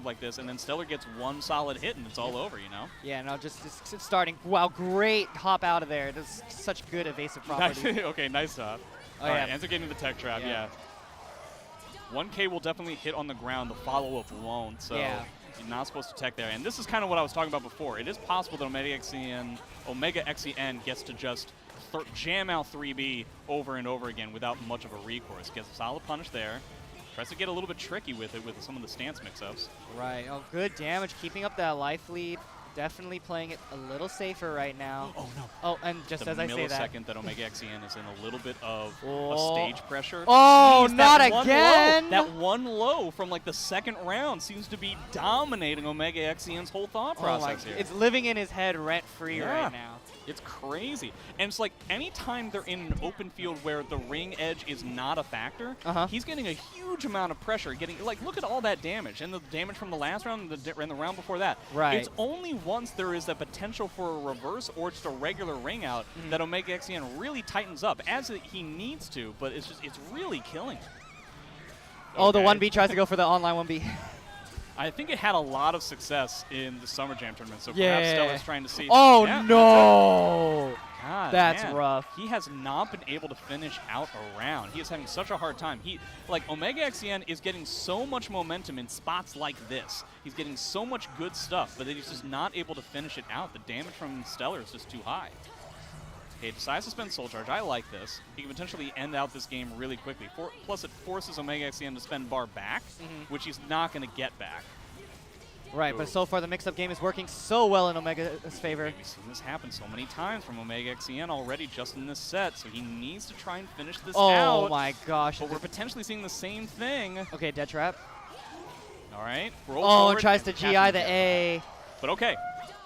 matchup like this, and then Stellar gets one solid hit, and it's all over, you know? Yeah, no, just starting. Wow, great hop out of there. That's such good evasive properties. Okay, nice hop. Oh, All yeah. right, ends up getting the tech trap, yeah. 1K will definitely hit on the ground. The follow-up won't. So yeah. You're not supposed to tech there. And this is kind of what I was talking about before. It is possible that Omega XEN gets to just jam out 3B over and over again without much of a recourse. Gets a solid punish there. Tries to get a little bit tricky with it with some of the stance mix-ups. Right. Oh, good damage. Keeping up that life lead. Definitely playing it a little safer right now. Oh, no. Oh, and just as I say that. The millisecond that Omega XEN is in a little bit of Oh. a stage pressure. Oh, Jeez, not that again! One low, that one low from like the second round seems to be dominating Omega XEN's whole thought process here. It's living in his head rent-free right now. It's crazy. And it's like anytime they're in an open field where the ring edge is not a factor, he's getting a huge amount of pressure. Like, look at all that damage. And the damage from the last round and the round before that. Right. It's only once there is a potential for a reverse or just a regular ring out that Omega XEN really tightens up, as he needs to, but it's really killing him. Oh, the 1B tries to go for the online 1B. I think it had a lot of success in the Summer Jam tournament, so perhaps Stellar's trying to see. Oh, yeah, no! God, that's man. rough. He has not been able to finish out a round. He is having such a hard time. Omega XEN is getting so much momentum in spots like this. He's getting so much good stuff, but then he's just not able to finish it out. The damage from Stellar is just too high. Okay, decides to spend Soul Charge. I like this. He can potentially end out this game really quickly. Plus, it forces Omega XEN to spend bar back, which he's not going to get back. Right, but so far the mix-up game is working so well in Omega's favor. We've seen this happen so many times from Omega XEN already just in this set, so he needs to try and finish this out. Oh my gosh. But we're potentially seeing the same thing. Okay, dead trap. All right. And tries to GI the A. But okay,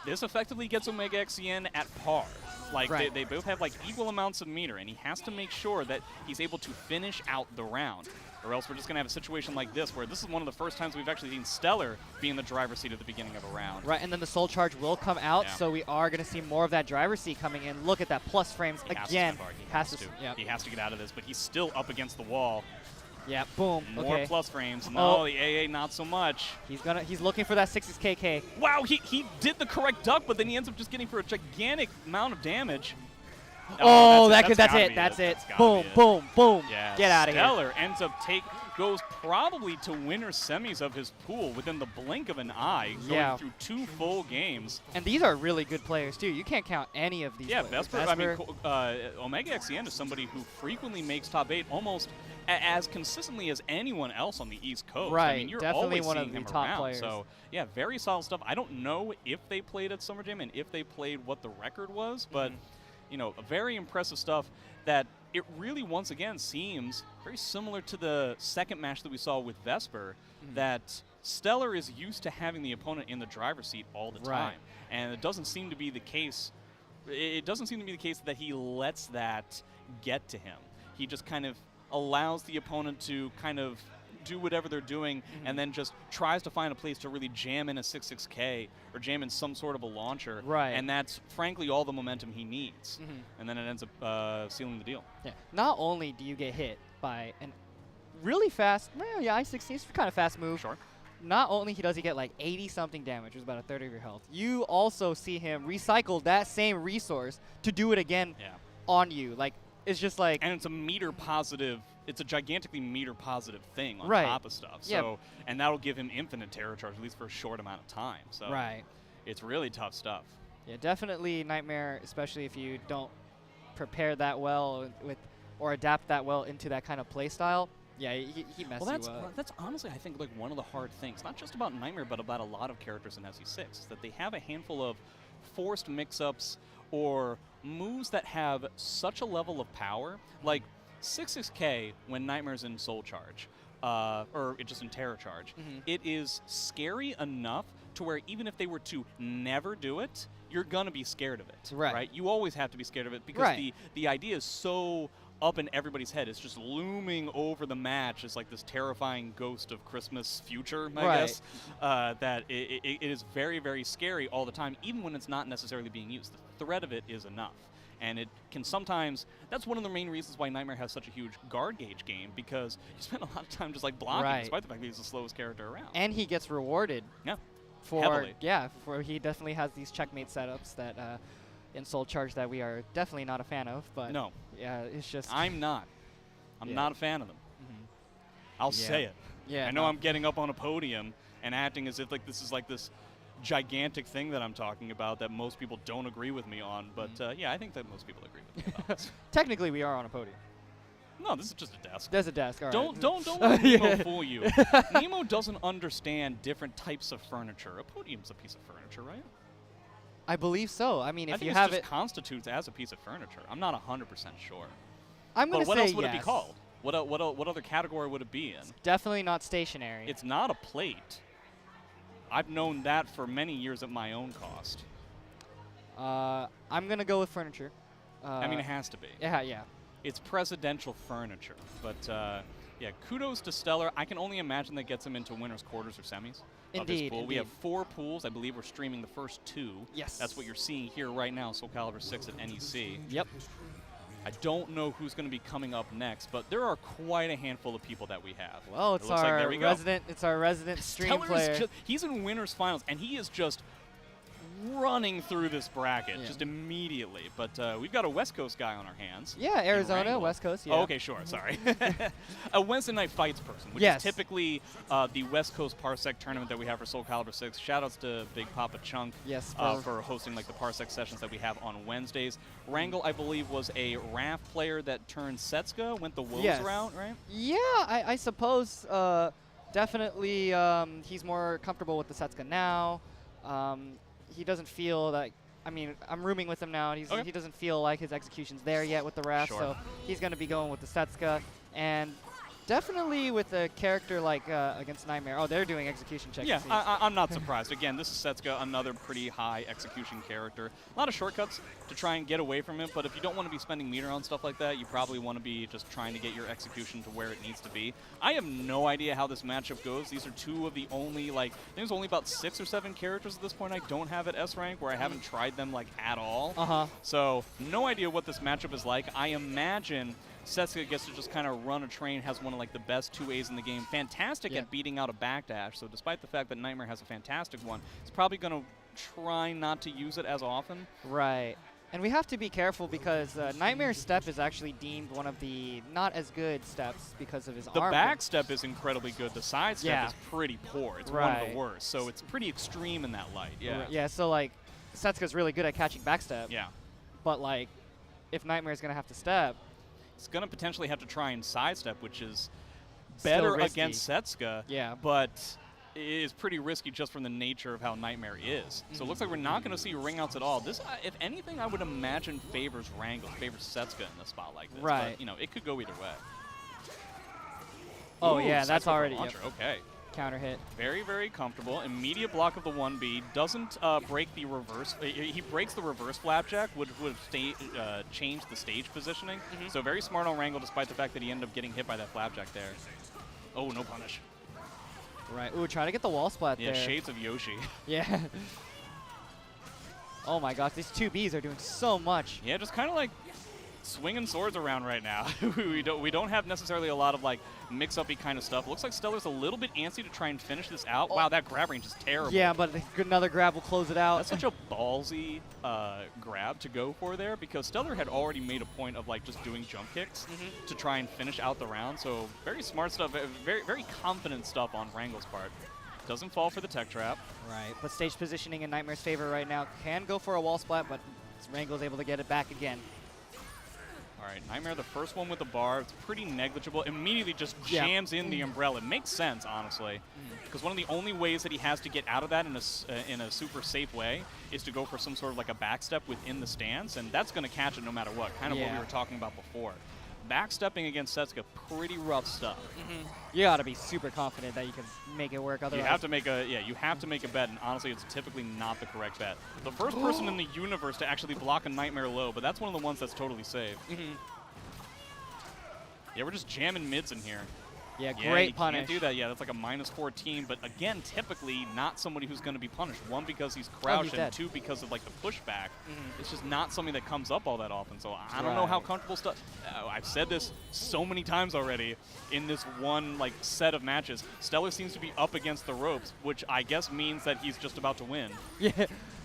this effectively gets Omega XEN at par. Like, they both have, like, equal amounts of meter, and he has to make sure that he's able to finish out the round. Or else we're just going to have a situation like this, where this is one of the first times we've actually seen Stellar be in the driver's seat at the beginning of a round. Right, and then the Soul Charge will come out, so we are going to see more of that driver's seat coming in. Look at that, plus frames again. He has to get out of this, but he's still up against the wall. Yeah, boom. More plus frames. No, the AA not so much. He's looking for that 6's KK. Wow, he did the correct duck, but then he ends up just getting for a gigantic amount of damage. Oh, that's it. Boom, boom, boom. Yeah, Get out of here. Stellar ends up goes probably to winner semis of his pool within the blink of an eye, going through 2 full games. And these are really good players too. You can't count any of these. Yeah, players. Vesper. I mean, Omega XEN is somebody who frequently makes top 8 almost as consistently as anyone else on the East Coast. Right, I mean, you're definitely always one seeing of the him top around. players. So yeah, very solid stuff. I don't know if they played at Summer Jam and if they played what the record was, but you know, very impressive stuff that it really once again seems very similar to the second match that we saw with Vesper, that Stellar is used to having the opponent in the driver's seat all the time. And it doesn't seem to be the case. It doesn't seem to be the case that he lets that get to him. He just kind of allows the opponent to kind of do whatever they're doing and then just tries to find a place to really jam in a 6-6K or jam in some sort of a launcher. And that's, frankly, all the momentum he needs. And then it ends up sealing the deal. Yeah. Not only do you get hit by a really fast, I-16 is kind of fast move. Sure. Not only does he get like 80-something damage, which is about a third of your health, you also see him recycle that same resource to do it again on you. Like, it's just like... And it's a meter positive... It's a gigantically meter positive thing on top of stuff. So, and that'll give him infinite terror charge, at least for a short amount of time. So it's really tough stuff. Yeah, definitely Nightmare, especially if you don't prepare that well or adapt that well into that kind of play style. Yeah, he messes you up. That's honestly, I think, like one of the hard things, not just about Nightmare, but about a lot of characters in SE6, is that they have a handful of forced mix-ups or moves that have such a level of power, like 6-6K when Nightmare's in Soul Charge, or just in Terror Charge, it is scary enough to where even if they were to never do it, you're going to be scared of it, right? You always have to be scared of it because the idea is so up in everybody's head. It's just looming over the match as like this terrifying ghost of Christmas future, I guess, that it is very, very scary all the time, even when it's not necessarily being used. The threat of it is enough. And it can sometimes, that's one of the main reasons why Nightmare has such a huge guard gauge game, because you spend a lot of time just like blocking, despite the fact that he's the slowest character around. And he gets rewarded. Heavily. For he definitely has these checkmate setups that in Soul Charge that we are definitely not a fan of. But yeah, it's just... I'm not a fan of them. I'll say it. I know I'm getting up on a podium and acting as if like this is like this gigantic thing that I'm talking about that most people don't agree with me on. But yeah, I think that most people agree with me about this. Technically, we are on a podium. No, this is just a desk. There's a desk. All right. Don't let Nemo fool you. Nemo doesn't understand different types of furniture. A podium's a piece of furniture, right? I believe so. I mean, I if think you it have just it, constitutes as a piece of furniture. I'm not 100% sure. I'm gonna But what say else would it be yes. called? What other category would it be in? Definitely not stationary. It's not a plate. I've known that for many years at my own cost. I'm gonna go with furniture. I mean, it has to be. Yeah. It's presidential furniture. But yeah, kudos to Stellar. I can only imagine that gets him into winners, quarters, or semis of his Indeed, pool. We have indeed. 4 pools. I believe we're streaming the first 2. Yes. That's what you're seeing here right now, Soul Calibur 6 at NEC. Yep. I don't know who's going to be coming up next, but there are quite a handful of people that we have. Well, It it's looks like our there we go. resident. It's our resident stream Stellar is player. he's in winners finals, and he is just running through this bracket Yeah. just immediately. But we've got a West Coast guy on our hands. Yeah, in Arizona, Wrangell. West Coast. Yeah. Oh, okay, sure. Sorry. A Wednesday Night Fights person, which Yes. is typically the West Coast Parsec tournament that we have for Soul Calibur 6. Shoutouts to Big Papa Chunk Yes, for hosting like the Parsec sessions that we have on Wednesdays. Wrangell, I believe, was a RAF player that turned Setsuka, went the Woes Yes. route, right? Yeah, I suppose. Definitely, he's more comfortable with the Setsuka now. He doesn't feel that. I mean, I'm rooming with him now, and he doesn't feel like his execution's there yet with the RAF, Sure. so he's going to be going with the Setsuka. And definitely with a character like against Nightmare. Oh, they're doing execution checks. Yeah, it seems. I'm not surprised. Again, this is Setsuka, another pretty high execution character. A lot of shortcuts to try and get away from it, but if you don't want to be spending meter on stuff like that, you probably want to be just trying to get your execution to where it needs to be. I have no idea how this matchup goes. These are 2 of the only, like, I think there's only about 6 or 7 characters at this point I don't have at S rank, where I haven't tried them, like, at all. So, no idea what this matchup is like. I imagine Setsuka gets to just kind of run a train, has one of like the best 2As in the game. Fantastic at beating out a backdash, so despite the fact that Nightmare has a fantastic one, he's probably going to try not to use it as often. Right. And we have to be careful because Nightmare's step is actually deemed one of the not as good steps because of his The arm. back step is incredibly good. The side step Yeah. is pretty poor. It's one of the worst, so it's pretty extreme in that light. Yeah. Yeah, so like Setsuka's really good at catching backstep. Yeah. But like if Nightmare's going to have to step, It's going to potentially have to try and sidestep, which is Still better risky. against Setsuka, but is pretty risky just from the nature of how Nightmare is. So it looks like we're not going to see ring outs at all. This, if anything, I would imagine favors Wrangell, favors Setsuka in a spot like this. Right. But, you know, it could go either way. Oh, Ooh, yeah, that's Setsuka for already launcher. Okay. counter hit. Very, very comfortable. Immediate block of the 1B. Doesn't break the reverse. He breaks the reverse flapjack, would have changed the stage positioning. So very smart on Wrangell, despite the fact that he ended up getting hit by that flapjack there. Oh, no punish. Right. Ooh, trying to get the wall splat Yeah, there. shades of Yoshi. Yeah. Oh my gosh, these 2Bs are doing so much. Yeah, just kind of like swinging swords around right now. we don't have necessarily a lot of like mix-up-y kind of stuff. Looks like Stellar's a little bit antsy to try and finish this out. Wow, that grab range is terrible. Yeah, but another grab will close it out. That's such a ballsy grab to go for there, because Stellar had already made a point of like just doing jump kicks to try and finish out the round. So very smart stuff, very, very confident stuff on Wrangell's part. Doesn't fall for the tech trap. Right, but stage positioning in Nightmare's favor right now. Can go for a wall splat, but Wrangell's able to get it back again. All right, Nightmare, the first one with the bar, it's pretty negligible. Immediately just jams in the umbrella. It makes sense, honestly, because one of the only ways that he has to get out of that in a super safe way is to go for some sort of like a backstep within the stance, and that's going to catch it no matter what, kind of what we were talking about before. Backstepping against Setsuka, pretty rough stuff. You got to be super confident that you can make it work. Otherwise, You have to make a bet, and honestly, it's typically not the correct bet. The first person in the universe to actually block a Nightmare low, but that's one of the ones that's totally safe. Yeah, we're just jamming mids in here. Yeah, Yeah, great you punish. can't do that. Yeah, that's like a -14. But again, typically not somebody who's going to be punished. 1, because he's crouched, and dead. 2, because of like the pushback. It's just not something that comes up all that often. So I don't know how comfortable stuff. I've said this so many times already in this one like set of matches. Stellar seems to be up against the ropes, which I guess means that he's just about to win. Yeah,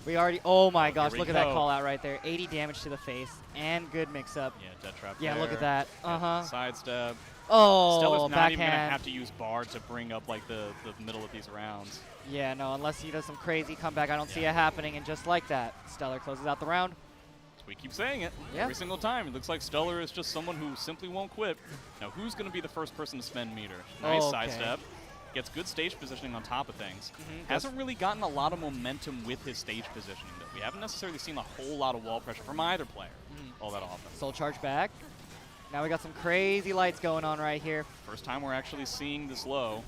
we already. Oh my gosh, we look at that go. call out right there. 80 damage to the face and good mix up. Yeah, death trap. Yeah, look at there. that. Sidestep. Oh, Stellar's not even going to backhand. have to use bar to bring up like the middle of these rounds. Yeah, no, unless he does some crazy comeback, I don't see it happening. And just like that, Stellar closes out the round. We keep saying it Yeah. every single time. It looks like Stellar is just someone who simply won't quit. Now, who's going to be the first person to spend meter? Nice sidestep. Gets good stage positioning on top of things. Hasn't really gotten a lot of momentum with his stage positioning, though. We haven't necessarily seen a whole lot of wall pressure from either player all that often. Soul charge back. Now we got some crazy lights going on right here. First time we're actually seeing this low.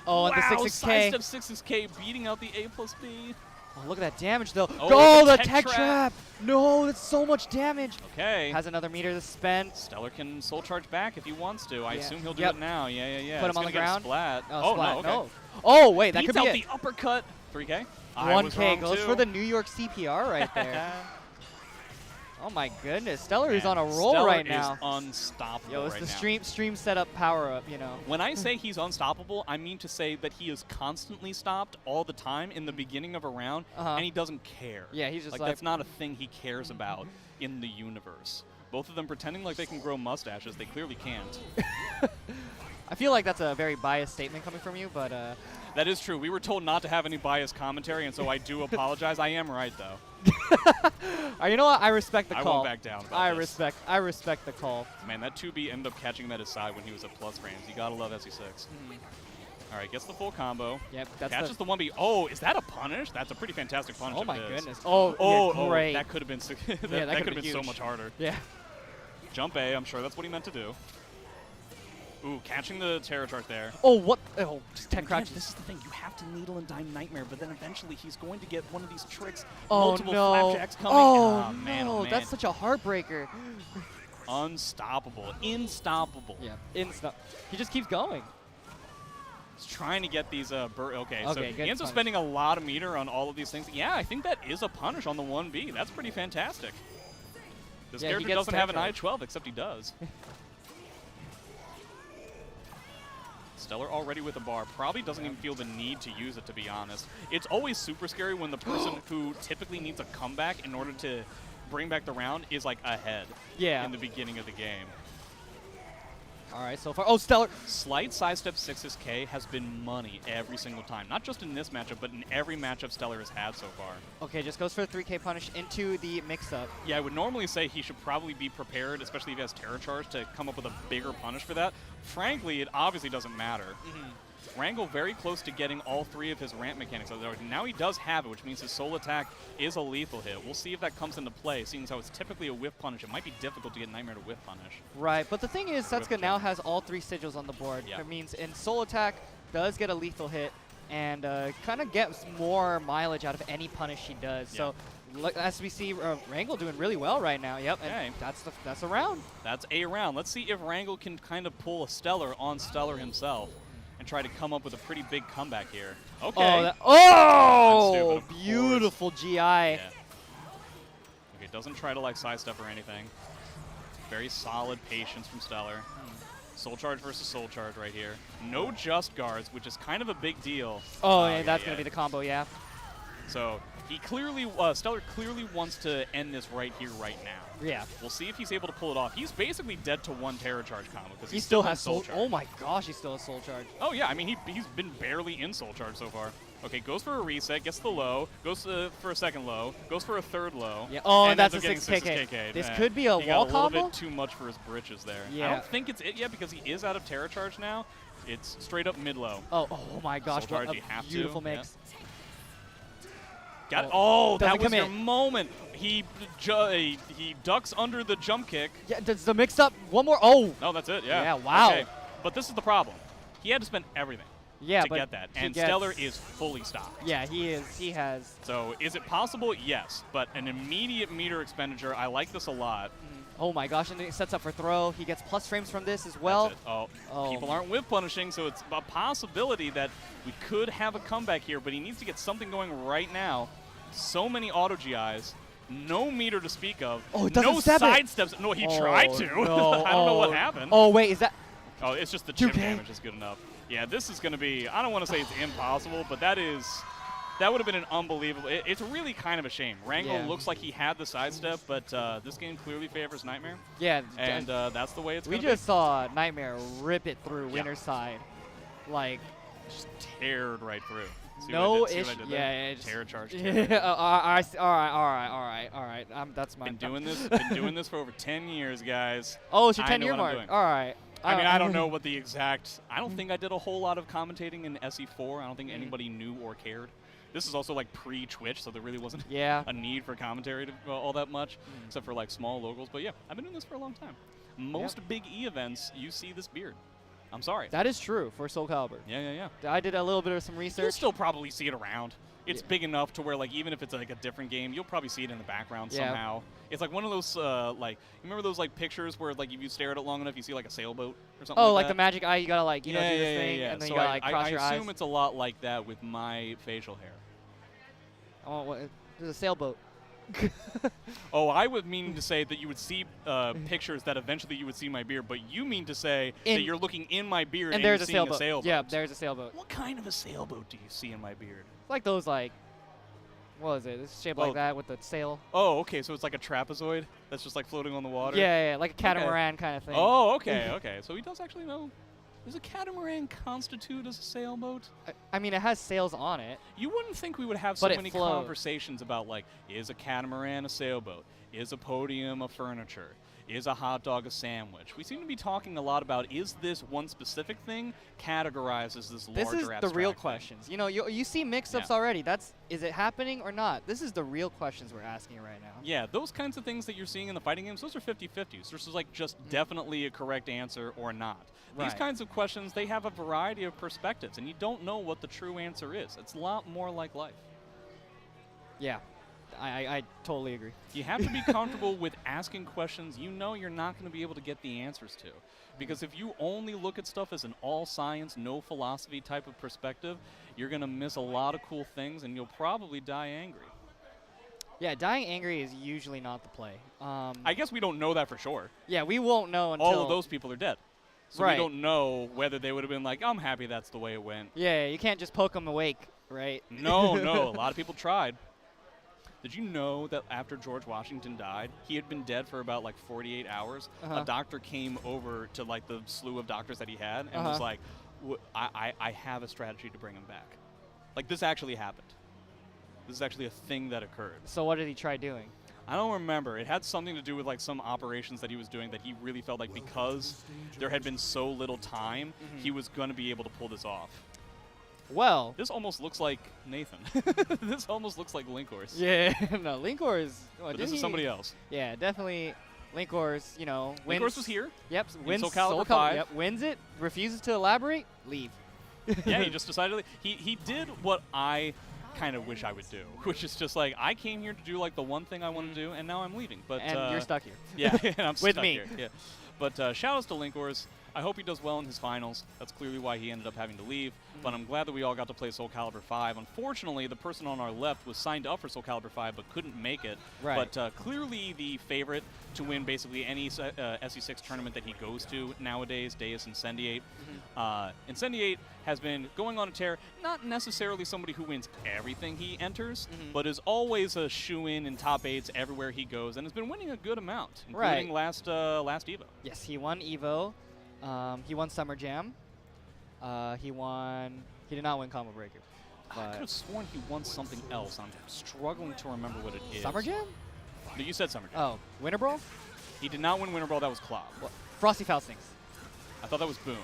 Oh, and wow, the 6-6K. Sidestep 6-6K beating out the A+B. Oh, look at that damage, though. Oh, the tech trap. No, that's so much damage. Okay. Has another meter to spend. Stellar can soul charge back if he wants to. I assume he'll do Yep. it now. Yeah. Put It's him on gonna the get a ground. Splat. Oh, splat. No, okay. No. Oh, wait, that Beats could be out it. the uppercut. 3K. I was 1K wrong goes too. for the New York CPR right there. Oh my goodness, Stellar is on a roll Stellar right now. is unstoppable Yo, it's right the now. stream setup power up, you know. When I say he's unstoppable, I mean to say that he is constantly stopped all the time in the beginning of a round, and he doesn't care. Yeah, he's just like that's not a thing he cares about in the universe. Both of them pretending like they can grow mustaches, they clearly can't. I feel like that's a very biased statement coming from you, but That is true. We were told not to have any biased commentary, and so I do apologize. I am right, though. you know what? I respect the I call. won't back down about this. I respect the call. Man, that 2B ended up catching him at his side when he was at plus frames. You gotta love SE6. All right, gets the full combo. Yep, that's catches the 1B. Oh, is that a punish? That's a pretty fantastic punish. Oh my if it is. goodness. Oh, great. That could have been that could've could have been so huge. much harder. Yeah. Jump A. I'm sure that's what he meant to do. Ooh, catching the terror chart there. Oh, what? Oh, just 10 crouches. This is the thing. You have to needle and dime Nightmare, but then eventually he's going to get one of these tricks. Oh, Multiple no. flapjacks coming. Oh, man, no. oh, man. That's such a heartbreaker. Unstoppable. Instoppable. Yeah, he just keeps going. He's trying to get these okay, so good he ends up punish. spending a lot of meter on all of these things. Yeah, I think that is a punish on the 1B. That's pretty fantastic. This Yeah, he character gets doesn't have an tempo. I-12, except he does. Stellar already with a bar. Probably doesn't even feel the need to use it, to be honest. It's always super scary when the person who typically needs a comeback in order to bring back the round is like ahead in the beginning of the game. All right, so far. Oh, Stellar. Slight sidestep 6K has been money every single time. Not just in this matchup, but in every matchup Stellar has had so far. Okay, just goes for a 3K punish into the mix-up. Yeah, I would normally say he should probably be prepared, especially if he has Terror Charge, to come up with a bigger punish for that. Frankly, it obviously doesn't matter. Wrangle very close to getting all three of his ramp mechanics. Now he does have it, which means his soul attack is a lethal hit. We'll see if that comes into play, seeing as how it's typically a whiff punish. It might be difficult to get Nightmare to whiff punish. Right, but the thing is, Setsuka now has all 3 sigils on the board. Yeah. That means in soul attack, does get a lethal hit, and kind of gets more mileage out of any punish she does. So, as we see, Wrangle doing really well right now. Yep, and that's a round. That's a round. Let's see if Wrangle can kind of pull a Stellar on Stellar himself and try to come up with a pretty big comeback here. Okay. Oh, beautiful GI. Yeah. Okay, doesn't try to like sidestep or anything. Very solid patience from Stellar. Soul Charge versus Soul Charge right here. No just guards, which is kind of a big deal. Oh, yeah, that's going to be the combo, yeah. So he clearly, Stellar clearly wants to end this right here, right now. Yeah. We'll see if he's able to pull it off. He's basically dead to 1 Terror Charge combo because he still has Soul Charge. Oh my gosh, he still has Soul Charge. Oh yeah, I mean he's been barely in Soul Charge so far. Okay, goes for a reset, gets the low, goes for a second low, goes for a third low. Yeah. Oh, and that's a ends up 6KK. getting 6KK. This could be a he wall got a combo. little bit too much for his britches there. Yeah. I don't think it's it yet because he is out of Terror Charge now. It's straight up mid low. Oh my gosh, Soul Charge, what you a have beautiful to. mix. Got that Doesn't was your commit. moment. He ducks under the jump kick. Yeah, does the mix up one more? Oh. No, that's it. Yeah. Yeah. Wow. Okay. But this is the problem. He had to spend everything. Yeah, to but get that, he and gets- Stellar is fully stocked. Yeah, he is. He has. So is it possible? Yes, but an immediate meter expenditure. I like this a lot. Oh my gosh, and it sets up for throw. He gets plus frames from this as well. That's it. Oh, people aren't whip punishing, so it's a possibility that we could have a comeback here, but he needs to get something going right now. So many auto GIs, no meter to speak of. Oh, it doesn't no stab it. side steps. No, he tried to. No. I don't know what happened. Oh wait, is that? Oh, it's just the chip 2K? damage is good enough. Yeah, this is going to be, I don't want to say it's impossible, but that is That would have been an unbelievable. It's really kind of a shame. Rango Yeah. looks like he had the sidestep, but this game clearly favors Nightmare. Yeah. And that's the way it's We going to be. just saw Nightmare rip it through Yeah. winner's side. Like, Just teared right through. See no what I did? See issue. what I did there? Yeah, Terror charge. Yeah, all right. That's my. Been doing this for over 10 years, guys. Oh, it's your I 10-year know what I'm mark. doing. All right. I mean, I don't know what the exact. I don't think I did a whole lot of commentating in SE4. I don't think anybody knew or cared. This is also like pre-Twitch, so there really wasn't Yeah. a need for commentary to, all that much, except for like small locals. But yeah, I've been doing this for a long time. Most big E events, you see this beard. I'm sorry. That is true for Soul Calibur. Yeah. I did a little bit of some You'll research. still probably see it around. It's big enough to where, like, even if it's like a different game, you'll probably see it in the background somehow. It's like one of those, like, you remember those like pictures where, like, if you stare at it long enough, you see like a sailboat or something. Oh, like like that? the magic eye. You gotta like, you know, do this thing, yeah. and then So you gotta like cross your I eyes. assume it's a lot like that with my facial hair. Oh, what? There's a sailboat. Oh, I was meaning to say that you would see pictures that eventually you would see my beard, but you mean to say that you're looking in my beard and there's you're a seeing sailboat. a sailboat. Yeah, there's a sailboat. What kind of a sailboat do you see in my beard? Like those like, what is it? It's shaped Oh. like that with the sail. Oh, okay, so it's like a trapezoid that's just like floating on the water? Yeah, like a catamaran kind of thing. Oh, okay. So he does actually know. Does a catamaran constitute as a sailboat? I mean, it has sails on it. You wouldn't think we would have so But it many floats. conversations about, like, is a catamaran a sailboat? Is a podium a furniture? Is a hot dog a sandwich? We seem to be talking a lot about, is this one specific thing categorized as this larger This is the abstract real thing? questions. You know, you see mix-ups Yeah. already. Is it happening or not? This is the real questions we're asking right now. Yeah, those kinds of things that you're seeing in the fighting games, those are 50-50s. This is like just definitely a correct answer or not. These Right. kinds of questions, they have a variety of perspectives, and you don't know what the true answer is. It's a lot more like life. Yeah, I totally agree. You have to be comfortable with asking questions you know you're not going to be able to get the answers to. Because if you only look at stuff as an all science, no philosophy type of perspective, you're going to miss a lot of cool things, and you'll probably die angry. Yeah, dying angry is usually not the play. I guess we don't know that for sure. Yeah, we won't know until All of those people are dead. So Right. we don't know whether they would have been like, I'm happy that's the way it went. Yeah, you can't just poke them awake, right? No, a lot of people tried. Did you know that after George Washington died, he had been dead for about like 48 hours? A doctor came over to like the slew of doctors that he had and was like, I have a strategy to bring him back. Like, this actually happened. This is actually a thing that occurred. So what did he try doing? I don't remember. It had something to do with like some operations that he was doing that he really felt like because there had been so little time, he was going to be able to pull this off. Well, This almost looks like Nathan. This almost looks like Linkhorse. yeah, no, Linkor is. Well, But this is somebody else. Yeah, definitely. Linkor's, you know, wins. Linkhorse was here. Yep, in wins Soul Calibur 5. Yep, wins it. Refuses to elaborate. Leave. Yeah, he just decided. He did what I kind of wish I would do, which is just like, I came here to do like the one thing I want to do, and now I'm leaving. But And you're stuck here. Yeah, and I'm With stuck me. here. Yeah. But shout outs to Linkhorse. I hope he does well in his finals. That's clearly why he ended up having to leave. But I'm glad that we all got to play Soul Calibur 5. Unfortunately, the person on our left was signed up for Soul Calibur 5 but couldn't make it. Right. But clearly the favorite to win basically any SE6 tournament that he goes to nowadays, Deus Incendiate. Incendiate has been going on a tear. Not necessarily somebody who wins everything he enters, but is always a shoe-in in top 8s everywhere he goes, and has been winning a good amount, including last Evo. Yes, he won Evo. He won Summer Jam. He did not win Combo Breaker. I could have sworn he won something else. I'm struggling to remember what it is. Summer Jam? No, you said Summer Jam. Oh, Winter Brawl? He did not win Winter Brawl. That was Cloud. Frosty Faustings. I thought that was Boom.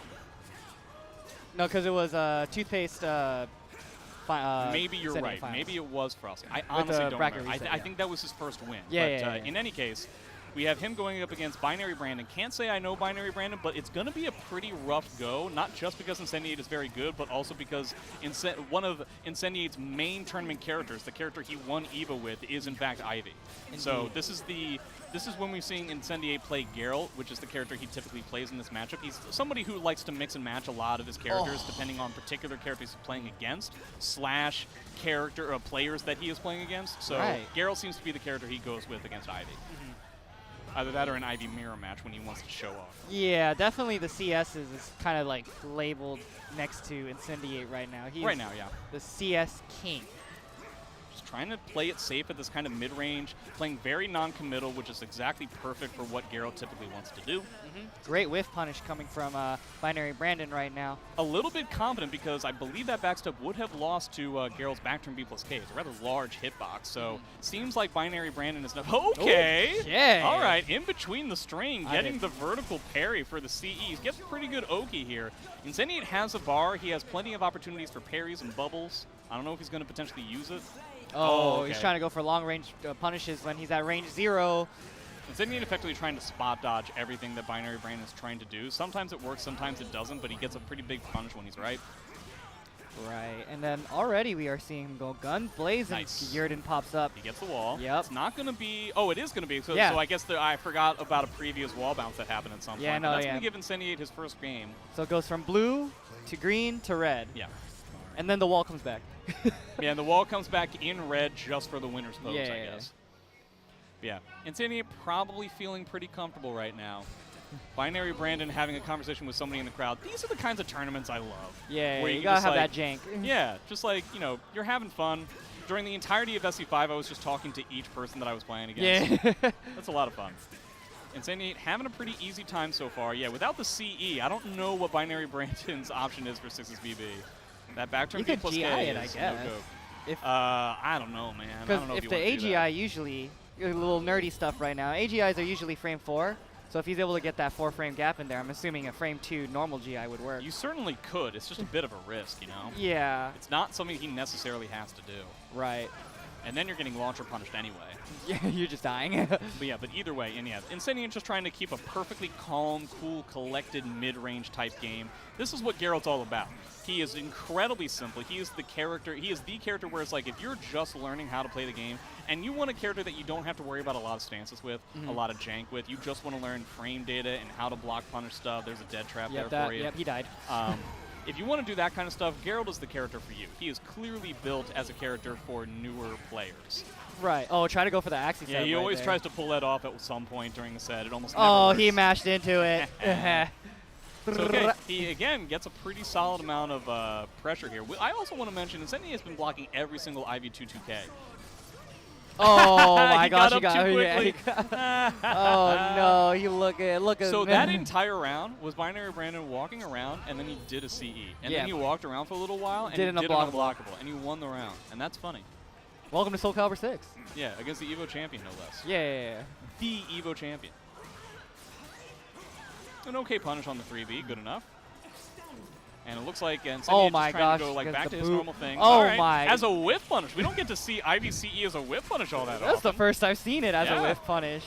No, because it was Toothpaste. Maybe you're Incendiate right. finals. Maybe it was Frosty. I With honestly the don't bracket remember. reset, I yeah. think that was his first win. Yeah, but in any case, we have him going up against Binary Brandon. Can't say I know Binary Brandon, but it's going to be a pretty rough go, not just because Incendiate is very good, but also because one of Incendiate's main tournament characters, the character he won EVO with, is in fact Ivy. So this is when we've seen Incendiate play Geralt, which is the character he typically plays in this matchup. He's somebody who likes to mix and match a lot of his characters depending on particular characters he's playing against, / character or players that he is playing against. So Geralt seems to be the character he goes with against Ivy. Either that or an Ivy mirror match when he wants to show off. Yeah, definitely the CS is kind of like labeled next to Incendiate right now. He's Right now, yeah. the CS king. Just trying to play it safe at this kind of mid-range, playing very non-committal, which is exactly perfect for what Geralt typically wants to do. Great whiff punish coming from Binary Brandon right now. A little bit confident because I believe that backstep would have lost to Geralt's back turn B plus K. It's a rather large hitbox, so seems like Binary Brandon is okay. Yeah. All right, in between the string, getting the vertical parry for the CE. He gets pretty good Oki here. Incendiate has a bar. He has plenty of opportunities for parries and bubbles. I don't know if he's going to potentially use it. Oh, okay. He's trying to go for long range punishes when he's at range 0. Incendiate effectively trying to spot dodge everything that Binary Brandon is trying to do. Sometimes it works, sometimes it doesn't, but he gets a pretty big punish when he's right. Right, and then already we are seeing him go guns blazing. Nice. Yurden pops up. He gets the wall. Yep. It's not going to be... Oh, it is going to be. So, Yeah. so I guess I forgot about a previous wall bounce that happened at some point. Yeah, But no, that's yeah. going to give Incendiate his first game. So it goes from blue to green to red. Yeah. And then the wall comes back. Yeah, and the wall comes back in red just for the winner's pose, Yeah. I guess. Yeah. Incendiate probably feeling pretty comfortable right now. Binary Brandon having a conversation with somebody in the crowd. These are the kinds of tournaments I love. Yeah, where you can gotta just, have like, that jank. Yeah, just like, you know, you're having fun. During the entirety of SC5, I was just talking to each person that I was playing against. Yeah. That's a lot of fun. Incendiate having a pretty easy time so far. Yeah, without the CE, I don't know what Binary Brandon's option is for 6's BB. That back turn You B could plus GI K it, I is guess. no joke. If I don't know, man. I don't know if you the wanna do that. AGI usually, a little nerdy stuff right now, AGIs are usually frame 4. So if he's able to get that 4-frame gap in there, I'm assuming a frame 2 normal GI would work. You certainly could. It's just a bit of a risk, you know? Yeah. It's not something he necessarily has to do. Right. And then you're getting launcher punished anyway. Yeah, you're just dying. But yeah, but either way, and yeah, Incendiate just trying to keep a perfectly calm, cool, collected mid-range type game. This is what Geralt's all about. He is incredibly simple. He is the character where it's like if you're just learning how to play the game and you want a character that you don't have to worry about a lot of stances with, a lot of jank with, you just want to learn frame data and how to block punish stuff, there's a dead trap there for you. Yep, he died. If you want to do that kind of stuff, Geralt is the character for you. He is clearly built as a character for newer players. Right. Oh, try to go for the axis. Yeah, he always tries to pull that off at some point during the set. It almost never Oh, works. he mashed into it. So, okay, he, again, gets a pretty solid amount of pressure here. I also want to mention, Incendiate has been blocking every single IV2-2K. Oh my He gosh, got up too quickly. Oh no, you look at So that entire round was Binary Brandon walking around, and then he did a CE. And Yeah. then he walked around for a little while, and Did he an did an unblockable. unblockable. And he won the round. And that's funny. Welcome to Soul Calibur 6. Yeah, against the EVO champion, no less. Yeah. The EVO champion. An okay punish on the 3B, good enough. And it looks like Incendiate my just trying gosh, to go like against back the to his boot. normal thing. Oh All right. my. As a whiff punish. We don't get to see IVCE as a whiff punish all that often. That's the first I've seen it as Yeah. a whiff punish.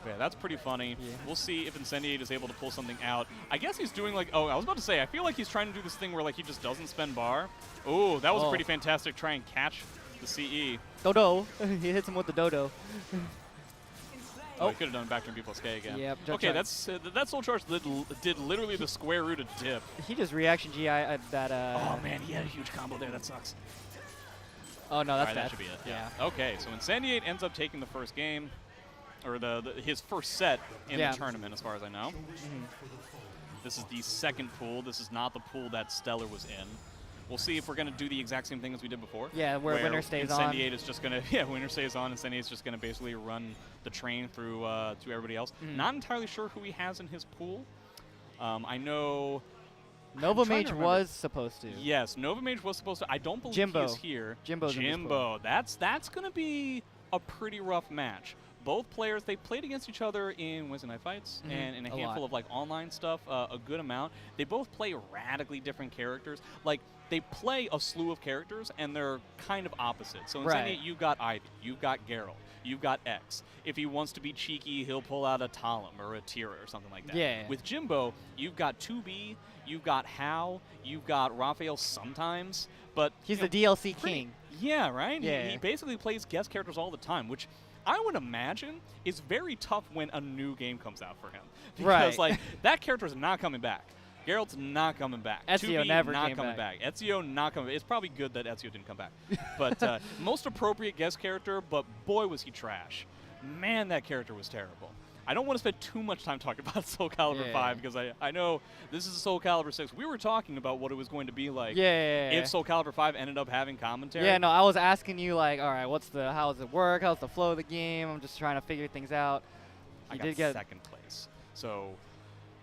Yeah, that's pretty funny. Yeah. We'll see if Incendiate is able to pull something out. I guess he's doing like, oh, I was about to say, I feel like he's trying to do this thing where like he just doesn't spend bar. Oh, that was a pretty fantastic try and catch the CE. Dodo. He hits him with the dodo. Oh, he could have done back turn B plus K again. Yep. Okay, that's that Soul Charge did literally the square root of dip. He just reaction GI that. Oh man, he had a huge combo there. That sucks. Oh no, that's All right, bad. that should be it. Yeah. Okay, so Incendiate ends up taking the first game, or his first set in the tournament, as far as I know. This is the second pool. This is not the pool that Stellar was in. We'll see if we're going to do the exact same thing as we did before. Yeah, where winner stays on. Incendiate is just going to, winner stays on. Incendiate is just going to basically run the train through to everybody else. Not entirely sure who he has in his pool. I know Nova Mage was supposed to. Yes, Nova Mage was supposed to. I don't believe Jimbo. he is here. Jimbo's in this Jimbo. That's going to be a pretty rough match. Both players, they played against each other in Wednesday Night Fights and in a handful of like online stuff, a good amount. They both play radically different characters. Like, they play a slew of characters, and they're kind of opposite. So in Incendiate, you've got Ivy, you've got Geralt, you've got X. If he wants to be cheeky, he'll pull out a Talum or a Tira or something like that. Yeah. With Jimbo, you've got 2B, you've got Hao, you've got Raphael sometimes, but He's the DLC king. Yeah, right? Yeah. He basically plays guest characters all the time, which I would imagine is very tough when a new game comes out for him. Because, like, that character is not coming back. Geralt's not coming back. Ezio 2B never not came coming back. Ezio not coming back. It's probably good that Ezio didn't come back. But most appropriate guest character, but boy was he trash. Man, that character was terrible. I don't want to spend too much time talking about Soul Calibur 5 because I know this is Soul Calibur 6. We were talking about what it was going to be like if Soul Calibur 5 ended up having commentary. Yeah, no, I was asking you like, all right, how does it work? How's the flow of the game? I'm just trying to figure things out. I got second place. So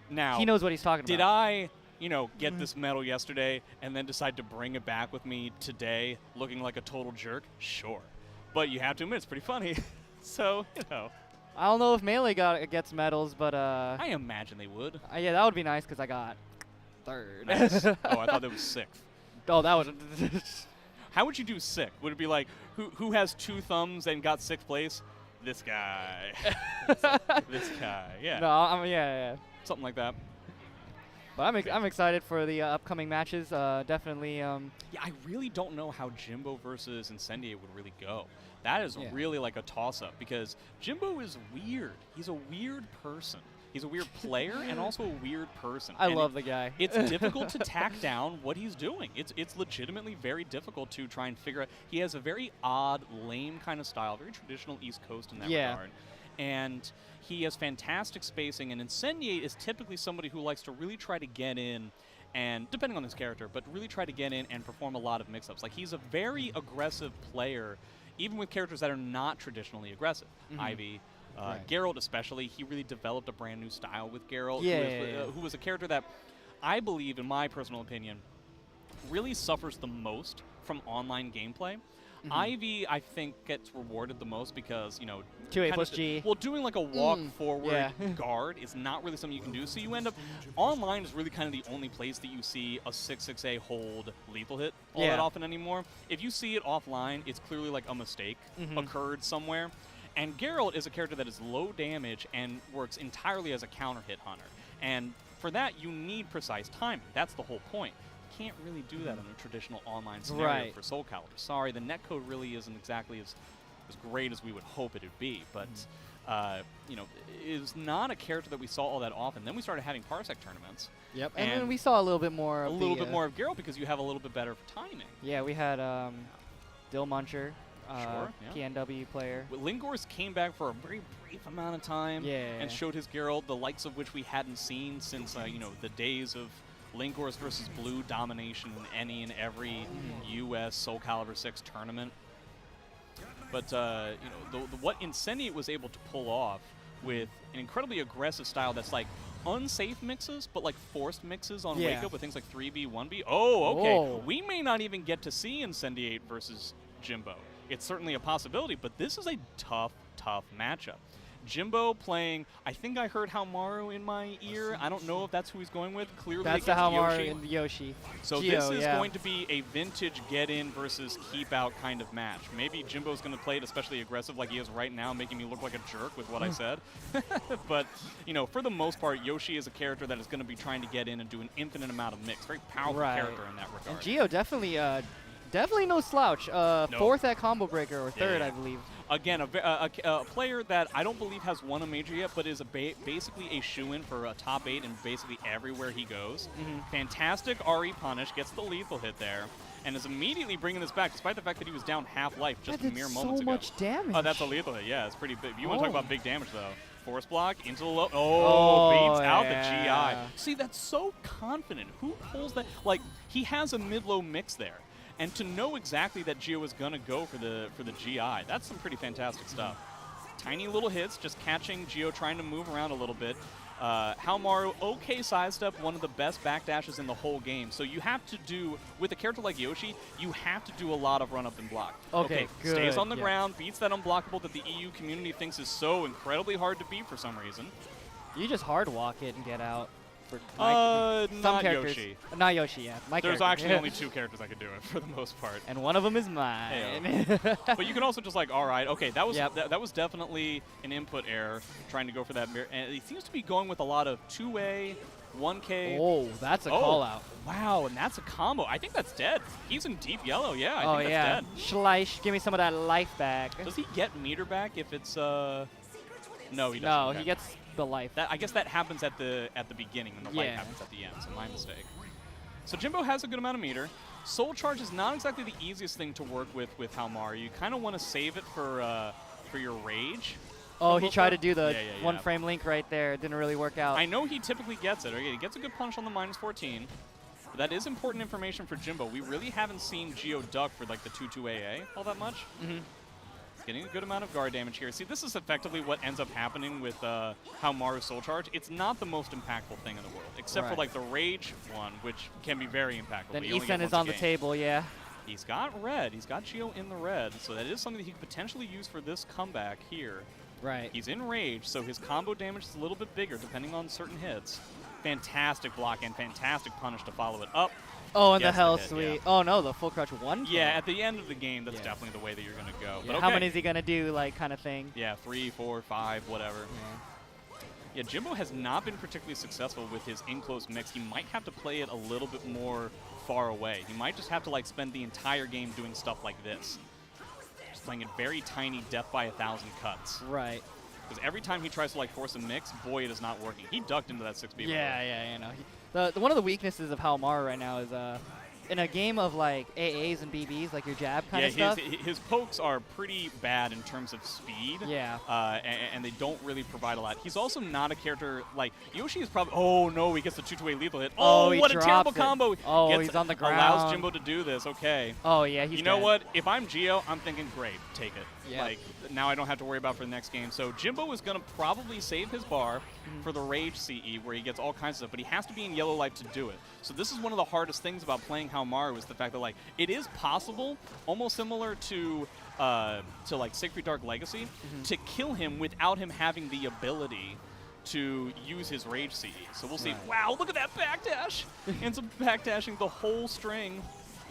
now he knows what he's talking did about. I, get this medal yesterday and then decide to bring it back with me today looking like a total jerk? Sure. But you have to admit it's pretty funny. So, I don't know if Melee gets medals, but I imagine they would. Yeah, that would be nice because I got 3rd. Nice. Oh, I thought that was 6th. Oh, that would. How would you do 6th? Would it be like who has 2 thumbs and got 6th place? This guy. This guy. Yeah. No, yeah. Something like that. But I'm excited for the upcoming matches. Definitely. Yeah, I really don't know how Jimbo versus Incendiate would really go. That is really like a toss-up because Jimbo is weird. He's a weird person. He's a weird player and also a weird person. I love the guy. It's difficult to tack down what he's doing. It's legitimately very difficult to try and figure out. He has a very odd, lame kind of style, very traditional East Coast in that regard. And he has fantastic spacing, and Incendiate is typically somebody who likes to really try to get in and, depending on his character, but really try to get in and perform a lot of mix-ups. Like, he's a very aggressive player, even with characters that are not traditionally aggressive. Ivy, Geralt especially, he really developed a brand new style with Geralt, who was a character that I believe, in my personal opinion, really suffers the most from online gameplay. Ivy, I think, gets rewarded the most because, 2A plus G. Well, doing like a walk forward guard is not really something you can do. So you end up, online is really kind of the only place that you see a 6-6A hold lethal hit all that often anymore. If you see it offline, it's clearly like a mistake occurred somewhere. And Geralt is a character that is low damage and works entirely as a counter hit hunter. And for that, you need precise timing. That's the whole point. Can't really do that in a traditional online scenario for Soul Calibur. Sorry, the netcode really isn't exactly as great as we would hope it would be, but it was not a character that we saw all that often. Then we started having Parsec tournaments. Yep, and then we saw a little bit more of more of Geralt because you have a little bit better timing. Yeah, we had Dill Muncher, PNW player. Well, Lingors came back for a very brief amount of time and showed his Geralt, the likes of which we hadn't seen since the days of Lingors versus Blue domination in any and every U.S. Soul Calibur 6 tournament. But what Incendiate was able to pull off with an incredibly aggressive style that's like unsafe mixes, but like forced mixes on Wake Up with things like 3B, 1B. Oh, okay. We may not even get to see Incendiate versus Jimbo. It's certainly a possibility, but this is a tough matchup. Jimbo playing, I think I heard Haomaru in my ear. I don't know if that's who he's going with. Clearly that's the Haomaru and Yoshi. So this is going to be a vintage get-in versus keep-out kind of match. Maybe Jimbo's going to play it especially aggressive like he is right now, making me look like a jerk with what I said. But, for the most part, Yoshi is a character that is going to be trying to get in and do an infinite amount of mix. Very powerful character in that regard. And Gio definitely no slouch. 4th at Combo Breaker, or 3rd, I believe. Again, a player that I don't believe has won a major yet, but is basically a shoo-in for a top 8 in basically everywhere he goes. Fantastic RE punish, gets the lethal hit there, and is immediately bringing this back, despite the fact that he was down half life just a mere moments ago. So much damage. Oh, that's a lethal hit. Yeah, it's pretty big. You want to talk about big damage, though. Force block into the low. Beats out the GI. See, that's so confident. Who pulls that? Like, he has a mid-low mix there. And to know exactly that Gio is going to go for the GI, that's some pretty fantastic stuff. Tiny little hits, just catching Gio trying to move around a little bit. Haomaru, okay sidestep, one of the best backdashes in the whole game. So you have to do, with a character like Yoshi, you have to do a lot of run-up and block. Okay, good. Stays on the ground, beats that unblockable that the EU community thinks is so incredibly hard to beat for some reason. You just hard walk it and get out. Not Yoshi. Not Yoshi, yeah. There's actually only 2 characters that can do it for the most part. And one of them is mine. Hey, but you can also just like, all right, okay, that was that was definitely an input error, trying to go for that. And he seems to be going with a lot of 2A, 1K. Oh, that's a call out. Wow, and that's a combo. I think that's dead. He's in deep yellow, yeah. I think that's dead. Schleisch, give me some of that life back. Does he get meter back if it's No, he doesn't. No, he gets the life. I guess that happens at the beginning, and the life happens at the end, so my mistake. So Jimbo has a good amount of meter. Soul Charge is not exactly the easiest thing to work with Haomaru. You kind of want to save it for your rage. Oh, from he tried to before? do the Yeah. one frame link right there. It didn't really work out. I know he typically gets it. Okay, he gets a good punish on the -14. But that is important information for Jimbo. We really haven't seen Gio duck for like the 2-2 AA all that much. Mhm. He's getting a good amount of guard damage here. See, this is effectively what ends up happening with how Maru Soul Charge. It's not the most impactful thing in the world, except for Right. like the Rage one, which can be very impactful. Then but you only Ethan get is once a on the game. table, yeah. He's got red. He's got Gio in the red. So that is something that he could potentially use for this comeback here. Right. He's in Rage, so his combo damage is a little bit bigger depending on certain hits. Fantastic block and fantastic punish to follow it up. Oh, and the Gets hell hit, sweet. yeah. Oh no, the full crouch one. Yeah, at the end of the game, that's Yeah. definitely the way that you're going to go. Yeah, But okay. how many is he gonna do, like, kind of thing? Yeah, 3, 4, 5, whatever. Yeah. Yeah, Jimbo has not been particularly successful with his in-close mix. He might have to play it a little bit more far away. He might just have to like spend the entire game doing stuff like this. Just playing it very tiny death by 1,000 cuts. Right. Because every time he tries to like force a mix, boy, it is not working. He ducked into that 6B. Yeah, you know. The one of the weaknesses of Halmar right now is in a game of like AAs and BBs, like your jab kind of stuff. His pokes are pretty bad in terms of speed. Yeah. And they don't really provide a lot. He's also not a character like Yoshi is probably. Oh no, he gets the 2-2-A lethal hit. Oh, he what a terrible drops it. combo! Oh, he's on the ground. Allows Jimbo to do this. Okay. Oh yeah, he's. You know dead. what? If I'm Gio, I'm thinking, great, take it. Yeah. Like now I don't have to worry about for the next game. So Jimbo is gonna probably save his bar for the Rage CE where he gets all kinds of stuff, but he has to be in Yellow Life to do it. So this is one of the hardest things about playing Halmaru is the fact that like it is possible, almost similar to like Siegfried Dark Legacy, to kill him without him having the ability to use his Rage CE. So we'll see. Wow, look at that backdash! Ends up backdashing the whole string.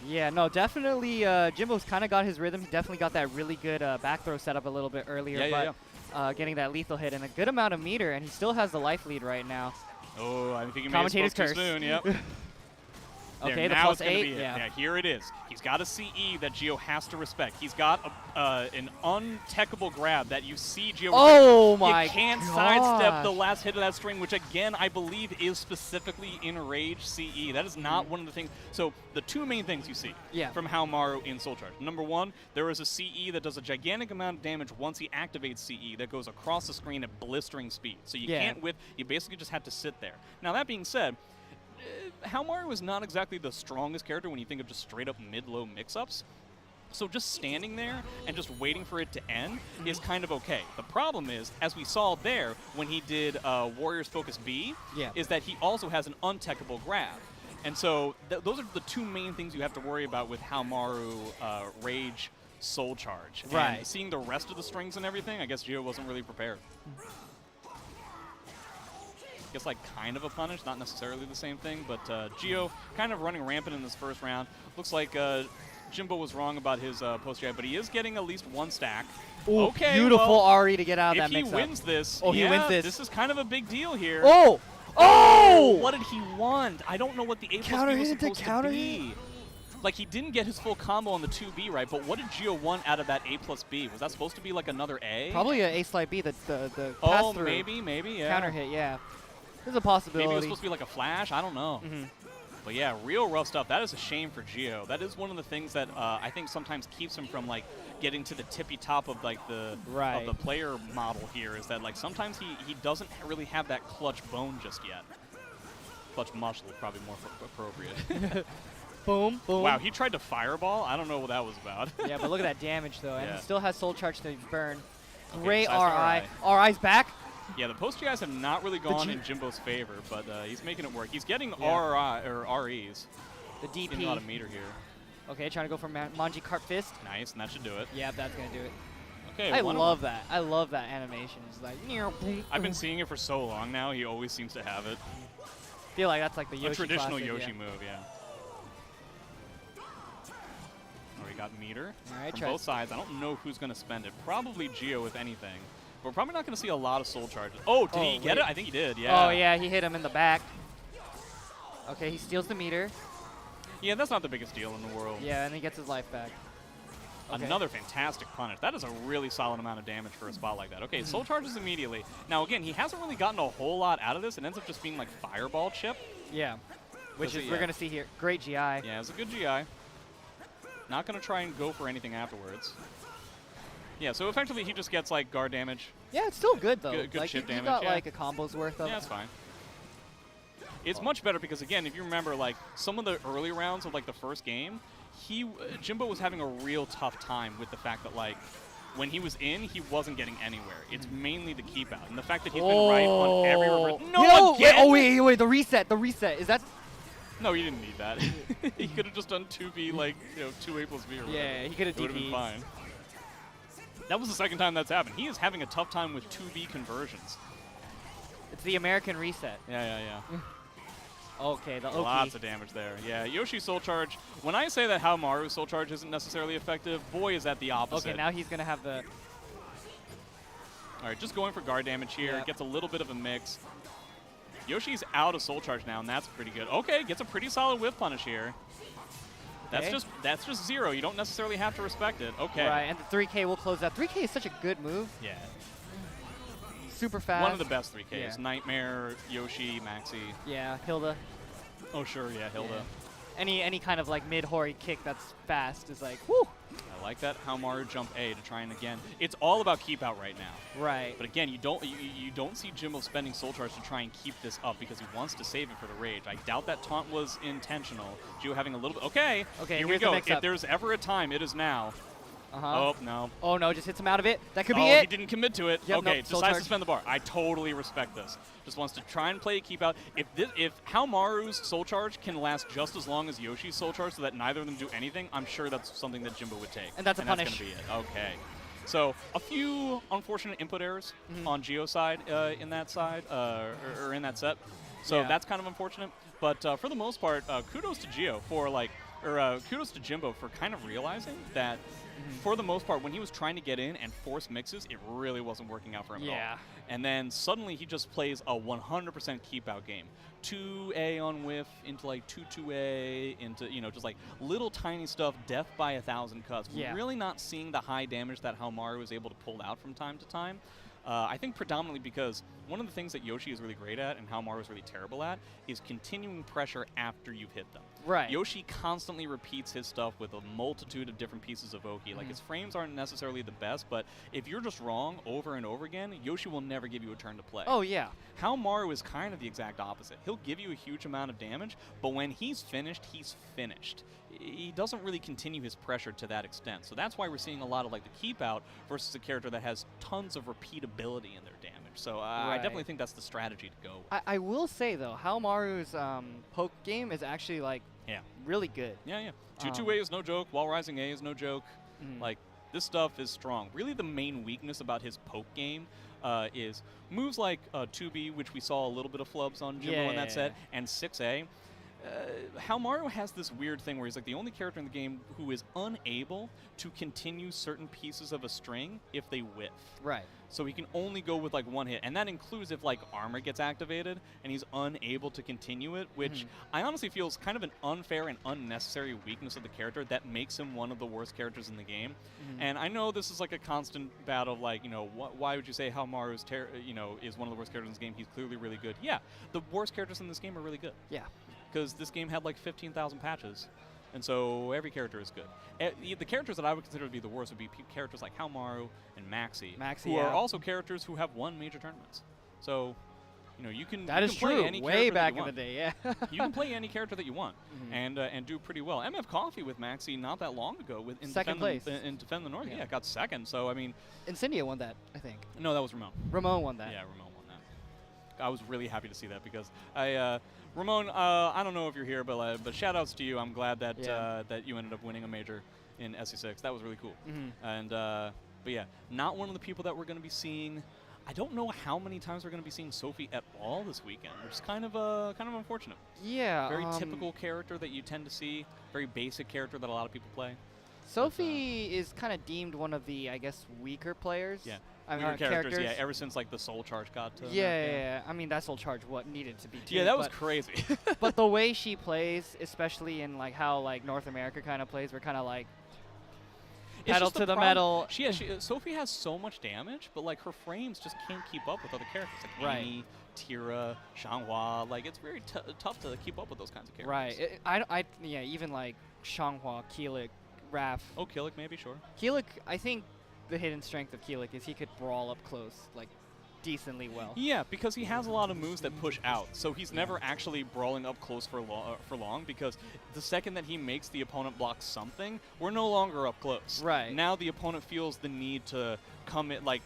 Yeah, no, definitely. Jimbo's kind of got his rhythm. He definitely got that really good back throw set up a little bit earlier, getting that lethal hit and a good amount of meter, and he still has the life lead right now. Oh, I think he may have Commentator's spoke too curse. soon. Yep. Okay, There, the now plus it's gonna 8. be it. Yeah. Here it is. He's got a CE that Gio has to respect. He's got an untechable grab that you see Gio. Oh my You can't sidestep the last hit of that string, which again I believe is specifically in Rage CE. That is not one of the things. So the two main things you see from Halmaru in Soul Charge. Number one, there is a CE that does a gigantic amount of damage once he activates CE that goes across the screen at blistering speed. So you can't whiff. You basically just have to sit there. Now that being said, Halmaru is not exactly the strongest character when you think of just straight up mid-low mix-ups. So just standing there and just waiting for it to end is kind of okay. The problem is, as we saw there when he did Warriors Focus B, is that he also has an untechable grab. And so those are the two main things you have to worry about with Halmaru Rage Soul Charge. Right. And seeing the rest of the strings and everything, I guess Gio wasn't really prepared. Guess like kind of a punish, not necessarily the same thing, but Gio kind of running rampant in this first round. Looks like Jimbo was wrong about his post-jab, but he is getting at least one stack. Ooh, okay, beautiful well, Ari to get out of that if he mix-up. wins this, he wins this. This is kind of a big deal here. Oh! Oh! What did he want? I don't know what the A plus B was supposed to be. Like, he didn't get his full combo on the 2B, right? But what did Gio want out of that A plus B? Was that supposed to be like another A? Probably an A slide B, the oh, pass-through. maybe, yeah. Counter hit, yeah. There's a possibility. Maybe it was supposed to be like a flash. I don't know. But yeah, real rough stuff. That is a shame for Gio. That is one of the things that I think sometimes keeps him from like getting to the tippy top of like the of the player model here. Is that like sometimes he doesn't really have that clutch bone just yet. Clutch muscle is probably more appropriate. Boom, boom. Wow, he tried to fireball. I don't know what that was about. Yeah, but look at that damage though, and he still has Soul Charge to burn. Okay, Great besides RI. RI's back. Yeah, the post GIs have not really gone in Jimbo's favor, but he's making it work. He's getting RI or REs. The DP. Getting a lot of meter here. Okay, trying to go for Manji Cart Fist. Nice, and that should do it. Yeah, that's gonna do it. Okay, I love that. I love that animation. It's like. I've been seeing it for so long now. He always seems to have it. I feel like that's like the Yoshi. A traditional classic, Yoshi move, yeah. Oh, we got meter from both sides. I don't know who's gonna spend it. Probably Gio, if anything. We're probably not going to see a lot of soul charges. Oh, did he get it? I think he did, yeah. Oh, yeah, he hit him in the back. Okay, he steals the meter. Yeah, that's not the biggest deal in the world. Yeah, and he gets his life back. Okay. Another fantastic punish. That is a really solid amount of damage for a spot like that. Okay, soul charges immediately. Now, again, he hasn't really gotten a whole lot out of this. It ends up just being like fireball chip. Yeah, which is we're going to see here. Great GI. Yeah, it's a good GI. Not going to try and go for anything afterwards. Yeah, so effectively he just gets like guard damage. Yeah, it's still good though. Good like chip you damage, got yeah. like a combo's worth of. Yeah, that's fine. It's much better because again, if you remember, like some of the early rounds of like the first game, Jimbo was having a real tough time with the fact that like when he was in, he wasn't getting anywhere. It's mainly the keep out, and the fact that he's been right on every reverse. No, again! Wait, the reset. Is that? No, he didn't need that. He could have just done 2B like 2A plus B or whatever. Yeah, he could have It would have been fine. That was the second time that's happened. He is having a tough time with 2B conversions. It's the American reset. Yeah. Okay, the Oki. Lots of damage there. Yeah, Yoshi Soul Charge. When I say that Haomaru Soul Charge isn't necessarily effective, boy, is that the opposite. Okay, now he's going to have the... All right, just going for guard damage here. Yep. Gets a little bit of a mix. Yoshi's out of Soul Charge now, and that's pretty good. Okay, gets a pretty solid whiff punish here. Okay. That's just 0. You don't necessarily have to respect it. Okay. Right, and the 3K will close that. 3K is such a good move. Yeah. Super fast. One of the best 3Ks. Yeah. Nightmare, Yoshi, Maxi. Yeah, Hilda. Oh, sure, yeah, Hilda. Yeah. Any kind of like mid-hori kick that's fast is like, whoo! I like that Haomaru jump A to try and again. It's all about keep out right now. Right. But again, you don't see Jimbo spending Soul Charge to try and keep this up because he wants to save it for the rage. I doubt that taunt was intentional. Gio having a little bit. Okay. Here we go. If there's ever a time, it is now. Oh, no. Oh, no, just hits him out of it. That could be Oh, it. he didn't commit to it. Yep, okay, nope, decides to spend the bar. I totally respect this. Just wants to try and play a keep out. If Haomaru's Soul Charge can last just as long as Yoshi's Soul Charge so that neither of them do anything, I'm sure that's something that Jimbo would take. And that's a punish. That's going to be it. Okay. So a few unfortunate input errors on Gio's side in that side or in that set. So that's kind of unfortunate. But for the most part, kudos to Gio for kudos to Jimbo for kind of realizing that for the most part, when he was trying to get in and force mixes, it really wasn't working out for him at all. And then suddenly he just plays a 100% keep out game. 2A on whiff into like 2-2A into, just like little tiny stuff, death by 1,000 cuts. Yeah. We're really not seeing the high damage that Haomaru is able to pull out from time to time. I think predominantly because one of the things that Yoshi is really great at and Haomaru is really terrible at is continuing pressure after you've hit them. Right. Yoshi constantly repeats his stuff with a multitude of different pieces of Oki. Like his frames aren't necessarily the best, but if you're just wrong over and over again, Yoshi will never give you a turn to play. Oh, yeah. Haomaru is kind of the exact opposite. He'll give you a huge amount of damage, but when he's finished, he's finished. He doesn't really continue his pressure to that extent. So that's why we're seeing a lot of like the keep out versus a character that has tons of repeatability in their damage. So I definitely think that's the strategy to go with. I will say though, Haomaru's poke game is actually like really good. Yeah. 2-2A is no joke. Wall rising A is no joke. Like this stuff is strong. Really the main weakness about his poke game is moves like 2B, which we saw a little bit of flubs on Jimbo in that set, and 6A. Haomaru has this weird thing where he's like the only character in the game who is unable to continue certain pieces of a string if they whiff. Right. So he can only go with like one hit, and that includes if like armor gets activated and he's unable to continue it, which I honestly feel is kind of an unfair and unnecessary weakness of the character that makes him one of the worst characters in the game. And I know this is like a constant battle of like, why would you say Haomaru is is one of the worst characters in this game? He's clearly really good. Yeah, the worst characters in this game are really good. Yeah. Because this game had like 15,000 patches. And so every character is good. The characters that I would consider to be the worst would be characters like Haomaru and Maxi, who are also characters who have won major tournaments. So, you can that is play true. any Way character back that you in the want. day, yeah. You can play any character that you want and do pretty well. MF Coffee with Maxi not that long ago in second place in Defend the North. Yeah, got second. So I mean, Incendia won that, I think. No, that was Ramon. Ramon won that. Yeah, Ramon won that. I was really happy to see that because Ramon, I don't know if you're here, but shout outs to you. I'm glad that that you ended up winning a major in SE6. That was really cool. And but yeah, not one of the people that we're going to be seeing. I don't know how many times we're going to be seeing Sophie at all this weekend, which is kind of unfortunate. Yeah. Very typical character that you tend to see. Very basic character that a lot of people play. Sophie is kind of deemed one of the, I guess, weaker players. Yeah. I mean, characters, yeah, ever since like the Soul Charge got to yeah. I mean, that Soul Charge needed to be too. Yeah, that was crazy. But the way she plays, especially in like how like North America kind of plays, we're kind of like pedal to the metal. Sophie has so much damage, but like her frames just can't keep up with other characters like Amy, Tira, Xianghua. Like it's very tough to keep up with those kinds of characters. Right. Even like Xianghua, Keelik, Raph. Oh, Keelik maybe, sure. Keelik, I think the hidden strength of Keelik is he could brawl up close like decently well. Yeah, because he has a lot of moves that push out, so he's never actually brawling up close for long. Because the second that he makes the opponent block something, we're no longer up close. Right. Now the opponent feels the need to come in. Like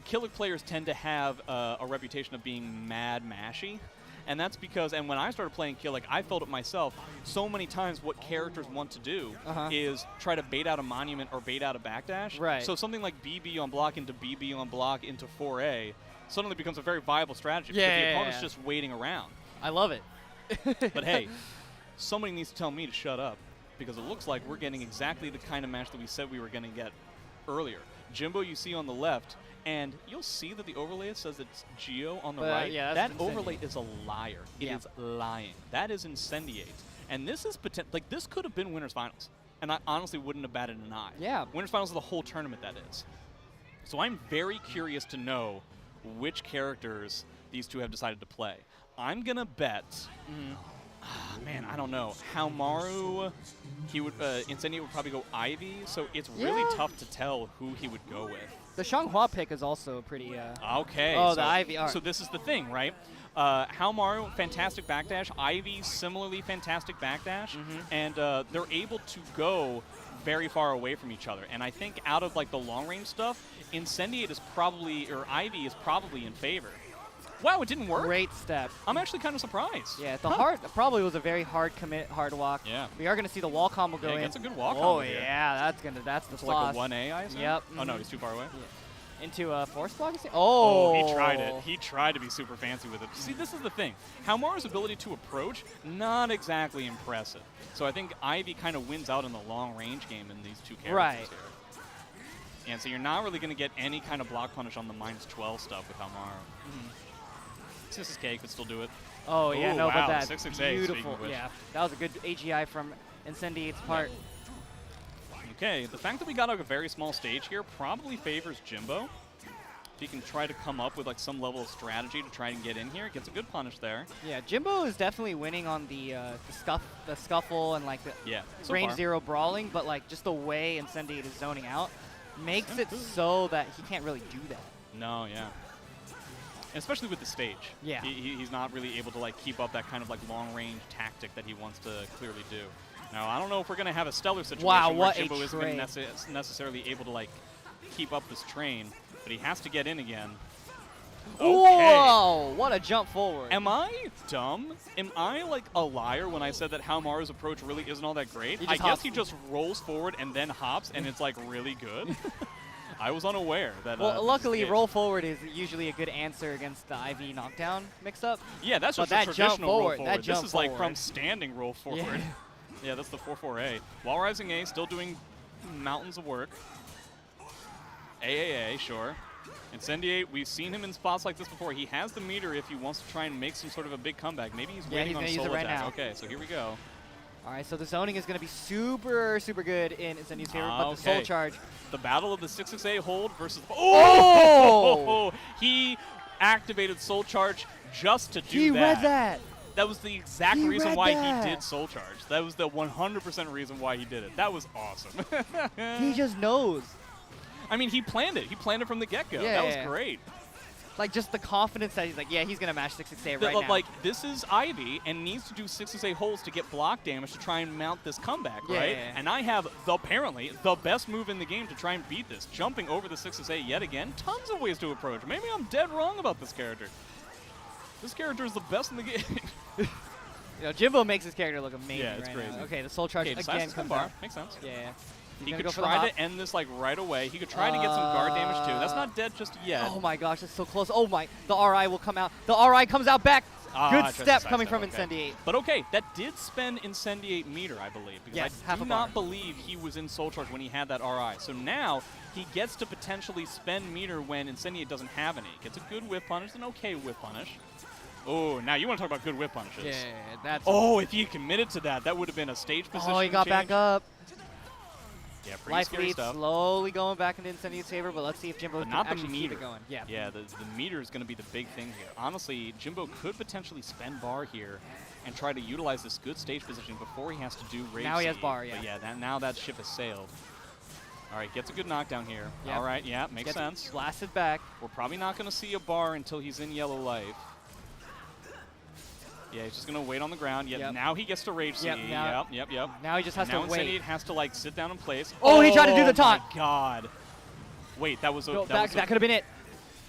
Keelik players tend to have a reputation of being mad mashy. And that's because, and when I started playing Keelik, I felt it myself so many times. What characters want to do is try to bait out a monument or bait out a backdash. Right. So something like BB on block into BB on block into 4A suddenly becomes a very viable strategy because the opponent's just waiting around. I love it. But hey, somebody needs to tell me to shut up because it looks like we're getting exactly the kind of match that we said we were going to get earlier. Jimbo, you see on the left, and you'll see that the overlay says it's Geo on the right. Yeah, that overlay is a liar. It is lying. That is Incendiate. And this is like this could have been Winners Finals. And I honestly wouldn't have batted an eye. Yeah. Winners Finals is the whole tournament, that is. So I'm very curious to know which characters these two have decided to play. I'm going to bet, man, I don't know. Haumaru, he would, Incendiate would probably go Ivy, so it's really tough to tell who he would go with. The Xianghua pick is also pretty. Okay. Oh, so, the Ivy art. So this is the thing, right? Haumaru, fantastic backdash. Ivy, similarly fantastic backdash. And they're able to go very far away from each other. And I think out of like the long range stuff, Incendiate is probably, or Ivy is probably in favor. Wow, it didn't work. Great step. I'm actually kind of surprised. Yeah, the hard probably was a very hard commit, hard walk. Yeah. We are gonna see the wall combo go in. That's a good wall combo. Oh here. yeah, that's the It's sauce. like a 1A, I assume? Yep. Oh no, he's too far away. Yeah. Into a force block. Oh, he tried it. He tried to be super fancy with it. See, this is the thing. Haumaru's ability to approach, not exactly impressive. So I think Ivy kind of wins out in the long range game in these two characters right. here. And so you're not really going to get any kind of block punish on the -12 stuff with Haumaru. 6K could still do it. Oh yeah, no, wow, but that's 668, beautiful. Yeah, that was a good AGI from Incendiate's part. Okay, the fact that we got a very small stage here probably favors Jimbo. If he can try to come up with like some level of strategy to try and get in here, gets a good punish there. Yeah, Jimbo is definitely winning on the scuffle and like the so range far. 0 brawling, but like just the way Incendiate is zoning out makes it so that he can't really do that. No, yeah. And especially with the stage. Yeah. He's not really able to like keep up that kind of like long range tactic that he wants to clearly do. Now, I don't know if we're going to have a stellar situation where Jimbo isn't gonna necessarily able to like keep up this train, but he has to get in again. Okay. Whoa, what a jump forward. Am I dumb? Am I like a liar when I said that Haumaru's approach really isn't all that great? I guess he just rolls forward and then hops and it's like really good. I was unaware that. Well, luckily, roll forward is usually a good answer against the IV knockdown mix-up. Yeah, that's just a traditional roll forward. This is like from standing roll forward. Yeah, that's the 4-4A. Wall Rising A still doing mountains of work. AAA, sure. Incendiate, we've seen him in spots like this before. He has the meter if he wants to try and make some sort of a big comeback. Maybe he's waiting on solo attack. Okay, so here we go. All right, so the zoning is going to be super, super good in Incendiate's favor, but the soul charge. The battle of the 6-6A hold versus... Oh! He activated soul charge just to do that. He read that. That was the exact reason why he did soul charge. That was the 100% reason why he did it. That was awesome. He just knows. I mean, he planned it. He planned it from the get-go. Yeah, that was great. Like, just the confidence that he's like, yeah, he's going to match 6-6A right now. Like, this is Ivy and needs to do 6-6A holds to get block damage to try and mount this comeback, right? Yeah. And I have, apparently, the best move in the game to try and beat this. Jumping over the 6-6A yet again. Tons of ways to approach. Maybe I'm dead wrong about this character. This character is the best in the game. You know, Jimbo makes his character look amazing. Yeah, it's crazy. Now. Okay, the soul charge again comes out. Makes sense. Yeah. He could try to end this like right away. He could try to get some guard damage too. That's not dead just yet. Oh my gosh, it's so close. Oh my, the RI will come out. The RI comes out back. Good step coming from Incendiate. But okay, that did spend Incendiate meter, I believe. Because I do not believe he was in Soul Charge when he had that RI. So now he gets to potentially spend meter when Incendiate doesn't have any. Gets a good whip punish, an okay whip punish. Oh, now you want to talk about good whip punishes. Yeah, that's... Oh, if he committed to that, that would have been a stage position Oh, he got back up. Yeah, pretty Life scary lead stuff. slowly going back into Incendiate's favor, but let's see if Jimbo can actually keep it going. Yeah, yeah, the meter is going to be the big thing here. Honestly, Jimbo could potentially spend bar here and try to utilize this good stage position before he has to do rage. Now he has bar, yeah. But yeah, now that ship has sailed. All right, gets a good knockdown here. Yep. All right, yeah, makes sense. Blasted back. We're probably not going to see a bar until he's in yellow life. Yeah, he's just going to wait on the ground. Yep, now he gets to rage CE. Yep. Now he just has to wait. Now has to, like, sit down in place. Oh, he tried to do the taunt. Oh, my God. Wait, that was a... No, that could have been it.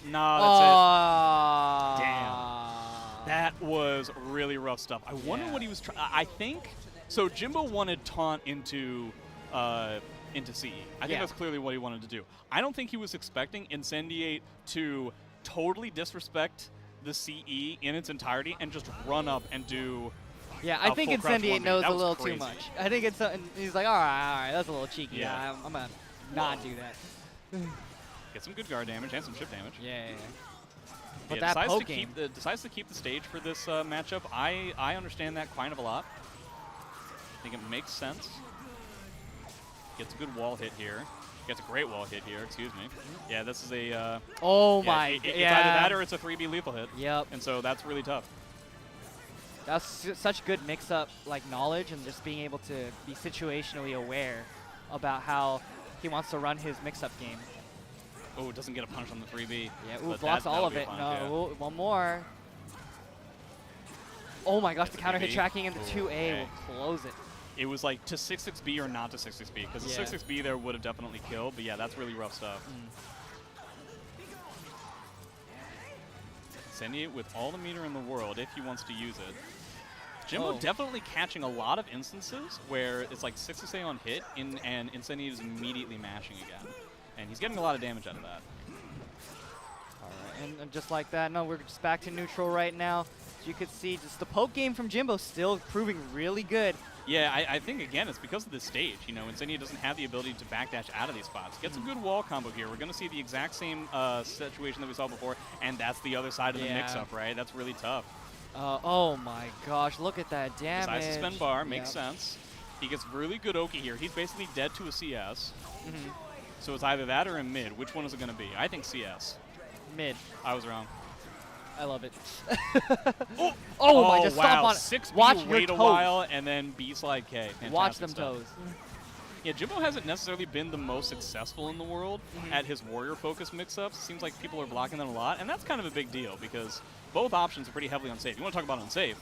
Nah, that's it. Damn. That was really rough stuff. I wonder what he was trying... I think... So, Jimbo wanted taunt into CE. I think that's clearly what he wanted to do. I don't think he was expecting Incendiate to totally disrespect the CE in its entirety and just run up and do... Yeah, I think Incendiate knows a little too much. I think it's he's like, all right, that's a little cheeky. Yeah. I'm going to not do that. Get some good guard damage and some chip damage. Yeah. But that decides to keep the stage for this matchup. I understand that quite a lot. I think it makes sense. Gets a good wall hit here. Gets a great wall hit here, excuse me. Yeah, this is a... oh my... It's either that or it's a 3B lethal hit. Yep. And so that's really tough. That's such good mix-up like knowledge and just being able to be situationally aware about how he wants to run his mix-up game. Oh, it doesn't get a punch on the 3B. Yeah, ooh, blocks all of it. No, one more. Oh my gosh, the counter hit tracking in the 2A will close it. It was like to 6-6B or not to 6-6B, because the 6-6B there would have definitely killed, but yeah, that's really rough stuff. Sending it with all the meter in the world if he wants to use it. Jimbo definitely catching a lot of instances where it's like 6-6A on hit, and Incendiate is immediately mashing again. And he's getting a lot of damage out of that. All right, and just like that, no, we're just back to neutral right now. As you could see, just the poke game from Jimbo still proving really good. Yeah, I think, again, it's because of this stage. You know, Incendiate doesn't have the ability to backdash out of these spots. Gets a good wall combo here. We're going to see the exact same situation that we saw before, and that's the other side of the mix-up, right? That's really tough. Oh my gosh, look at that damage. Decides to spend bar, makes sense. He gets really good Oki here. He's basically dead to a CS. So it's either that or in mid. Which one is it going to be? I think CS. Mid. I was wrong. I love it. Oh my, just stomp on it. 6B, Watch wait your a toes. while, and then B slide K. Fantastic Watch them stuff. toes. Yeah, Jimbo hasn't necessarily been the most successful in the world at his warrior-focused mix-ups. Seems like people are blocking them a lot, and that's kind of a big deal because both options are pretty heavily unsafe. You want to talk about unsafe?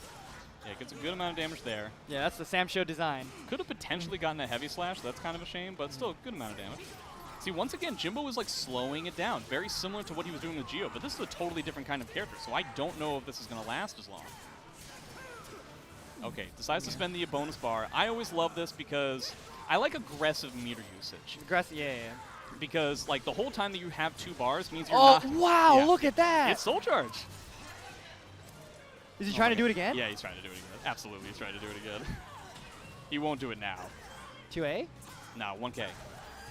Yeah, gets a good amount of damage there. Yeah, that's the Sam Show design. Could have potentially gotten a heavy slash, so that's kind of a shame, but still a good amount of damage. See, once again, Jimbo was like slowing it down, very similar to what he was doing with Geo, but this is a totally different kind of character, so I don't know if this is going to last as long. Okay, decides to spend the bonus bar. I always love this because I like aggressive meter usage. Aggressive, yeah. Because like the whole time that you have 2 bars means you're not... Oh, wow, look at that! It's Soul Charge. Is he trying to do it again? Yeah, he's trying to do it again. Absolutely, he's trying to do it again. He won't do it now. 2A? No, 1K.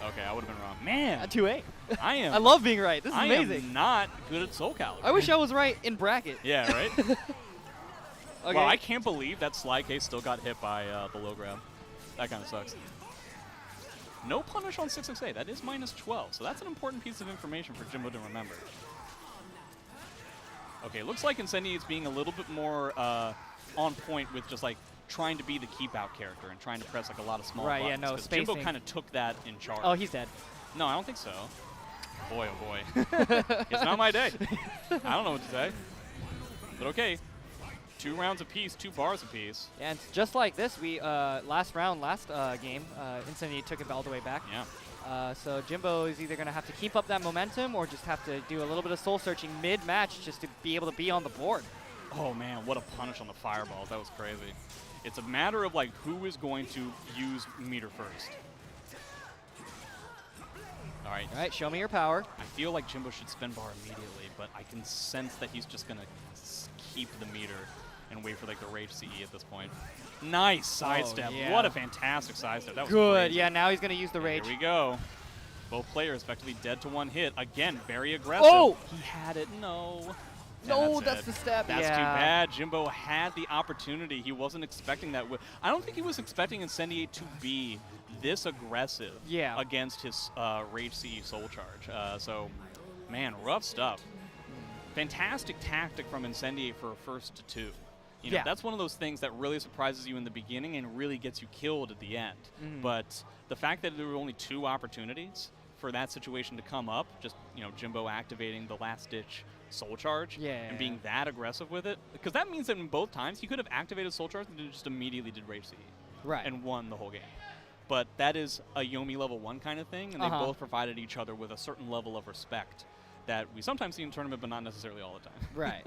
Okay, I would have been wrong. Man! 2A. I am. I love being right. This is amazing. I am not good at Soul Calibur. I wish I was right in bracket. Yeah, right? Okay. Well, I can't believe that Sly K still got hit by the low grab. That kind of sucks. No punish on 6-6A. That is -12, so that's an important piece of information for Jimbo to remember. Okay, looks like Incendiate's being a little bit more on point with just like trying to be the keep out character and trying to press like a lot of small buttons. Yeah, no, spacing. Jimbo kind of took that in charge. Oh, he's dead. No, I don't think so. Boy, oh boy. It's not my day. I don't know what to say. But okay. 2 rounds apiece, 2 bars apiece. Yeah, and just like this, we last game, Incendiate took it all the way back. Yeah. So Jimbo is either going to have to keep up that momentum or just have to do a little bit of soul searching mid-match just to be able to be on the board. Oh man, what a punish on the fireballs. That was crazy. It's a matter of like who is going to use meter first. All right, show me your power. I feel like Jimbo should spin bar immediately, but I can sense that he's just going to keep the meter and wait for like the rage CE at this point. Nice sidestep. Yeah. What a fantastic sidestep. That was good. crazy. Yeah, now he's going to use the rage. Here we go. Both players effectively dead to 1 hit. Again, very aggressive. Oh! He had it. No. No, that's the step. That's too bad. Jimbo had the opportunity. He wasn't expecting that. I don't think he was expecting Incendiate to be this aggressive against his Rage CE Soul Charge. So, man, rough stuff. Fantastic tactic from Incendiate for a first to 2. You know, that's one of those things that really surprises you in the beginning and really gets you killed at the end. But the fact that there were only 2 opportunities for that situation to come up, just, you know, Jimbo activating the last-ditch Soul Charge and being that aggressive with it, because that means that in both times he could have activated Soul Charge and just immediately did Rage CE and won the whole game. But that is a Yomi level 1 kind of thing, and they both provided each other with a certain level of respect that we sometimes see in tournament, but not necessarily all the time. Right.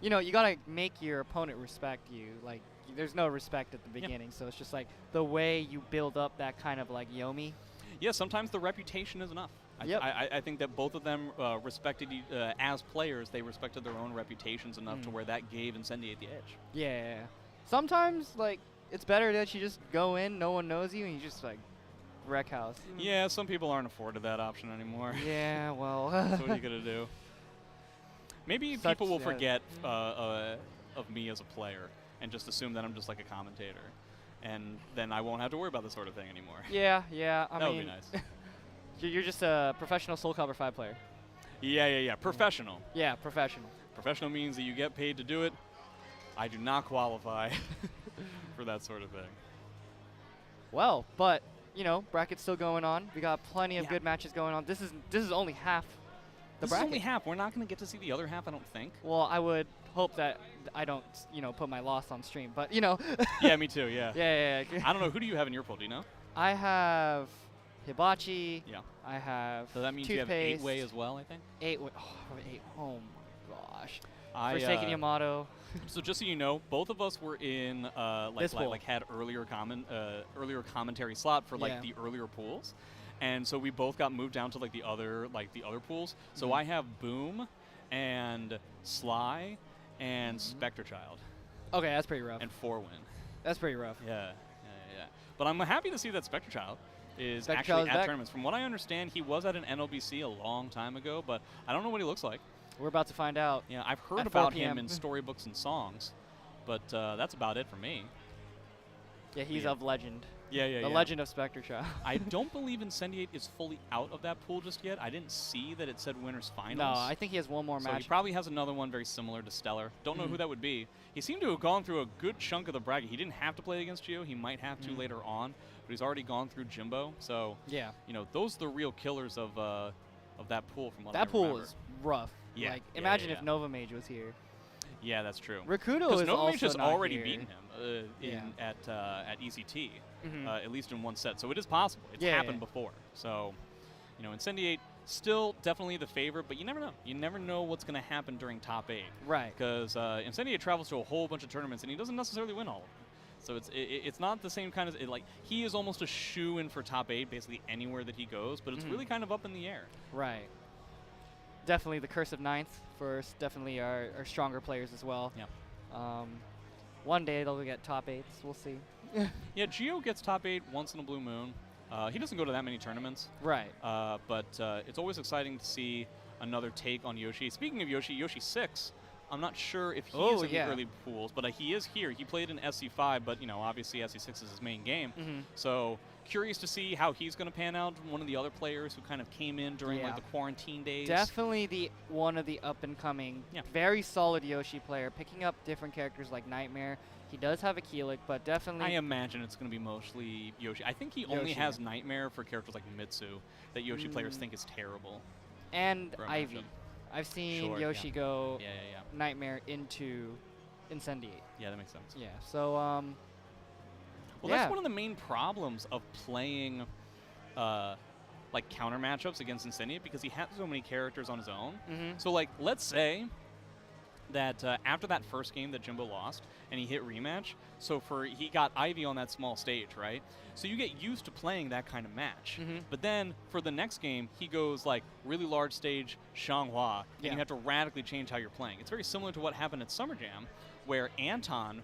You know, you gotta make your opponent respect you. Like, there's no respect at the beginning, so it's just like the way you build up that kind of like Yomi. Yeah, sometimes the reputation is enough. I think that both of them respected, as players, they respected their own reputations enough to where that gave Incendiate the edge. Yeah. Sometimes, like, it's better that you just go in, no one knows you, and you just, like, wreck house. Yeah, some people aren't afforded that option anymore. Yeah, well. So what are you going to do? Maybe people will forget of me as a player and just assume that I'm just like a commentator. And then I won't have to worry about this sort of thing anymore. Yeah. I that mean, would be nice. You're just a professional Soul Calibur 5 player. Yeah. Professional. Yeah, professional. Professional means that you get paid to do it. I do not qualify for that sort of thing. Well, but, you know, bracket's still going on. We got plenty of good matches going on. This is only half the this bracket. is only half. We're not going to get to see the other half, I don't think. Well, I would hope that I don't, you know, put my loss on stream. But, you know. Yeah, me too, yeah. Yeah. I don't know. Who do you have in your pool? Do you know? I have Hibachi. Yeah. I have So that means Toothpaste. you have 8-way as well, I think? 8-way. Oh, gosh. Forsaken Yamato. So just so you know, both of us were in had earlier commentary slot for the earlier pools, and so we both got moved down to the other pools. So I have Boom, and Sly, and Spectre Child. Okay, that's pretty rough. And 4-win. That's pretty rough. Yeah. But I'm happy to see that Spectre Child is Spectre actually Child is at back. tournaments. From what I understand, he was at an NLBC a long time ago, but I don't know what he looks like. We're about to find out. Yeah, I've heard at about 5 him PM. in storybooks and songs, but that's about it for me. Yeah, he's of legend. Yeah. The legend of Spectre Child. I don't believe Incendiate is fully out of that pool just yet. I didn't see that it said winners finals. No, I think he has one more so match. he probably has another one very similar to Stellar. Don't know who that would be. He seemed to have gone through a good chunk of the bracket. He didn't have to play against Gio. He might have to later on, but he's already gone through Jimbo. So yeah, you know, those are the real killers of that pool from what I that pool remember. is rough. Yeah. Like, imagine if Nova Mage was here. Yeah, that's true. Rakudo is Nova also Mage has not already here. beaten him at ECT, at least in one set. So it is possible. It's happened before. So, you know, Incendiate still definitely the favorite, but you never know. You never know what's going to happen during top 8. Right. Because Incendiate travels to a whole bunch of tournaments, and he doesn't necessarily win all of them. So it's not the same kind of like he is almost a shoe-in for top 8 basically anywhere that he goes, but it's really kind of up in the air. Right. Definitely the curse of ninth for definitely our stronger players as well. Yeah. One day they'll get top 8s. We'll see. Yeah, Gio gets top 8 once in a blue moon. He doesn't go to that many tournaments. Right. But it's always exciting to see another take on Yoshi. Speaking of Yoshi 6, I'm not sure if he is in the early pools, but he is here. He played in SC5, but, you know, obviously SC6 is his main game. So curious to see how he's going to pan out. One of the other players who kind of came in during the quarantine days. Definitely one of the up-and-coming, very solid Yoshi player, picking up different characters like Nightmare. He does have a Keelik, but definitely... I imagine it's going to be mostly Yoshi. I think he only has Nightmare for characters like Mitsu that Yoshi players think is terrible. And Ivy. I've seen Yoshi go Nightmare into Incendiate. Yeah, that makes sense. Yeah, so... well, that's one of the main problems of playing like counter matchups against Incendiate because he has so many characters on his own. So, like, let's say that after that first game that Jimbo lost and he hit rematch, so he got Ivy on that small stage, right? So you get used to playing that kind of match. But then for the next game, he goes like really large stage Shanghua, and you have to radically change how you're playing. It's very similar to what happened at Summer Jam, where Anton,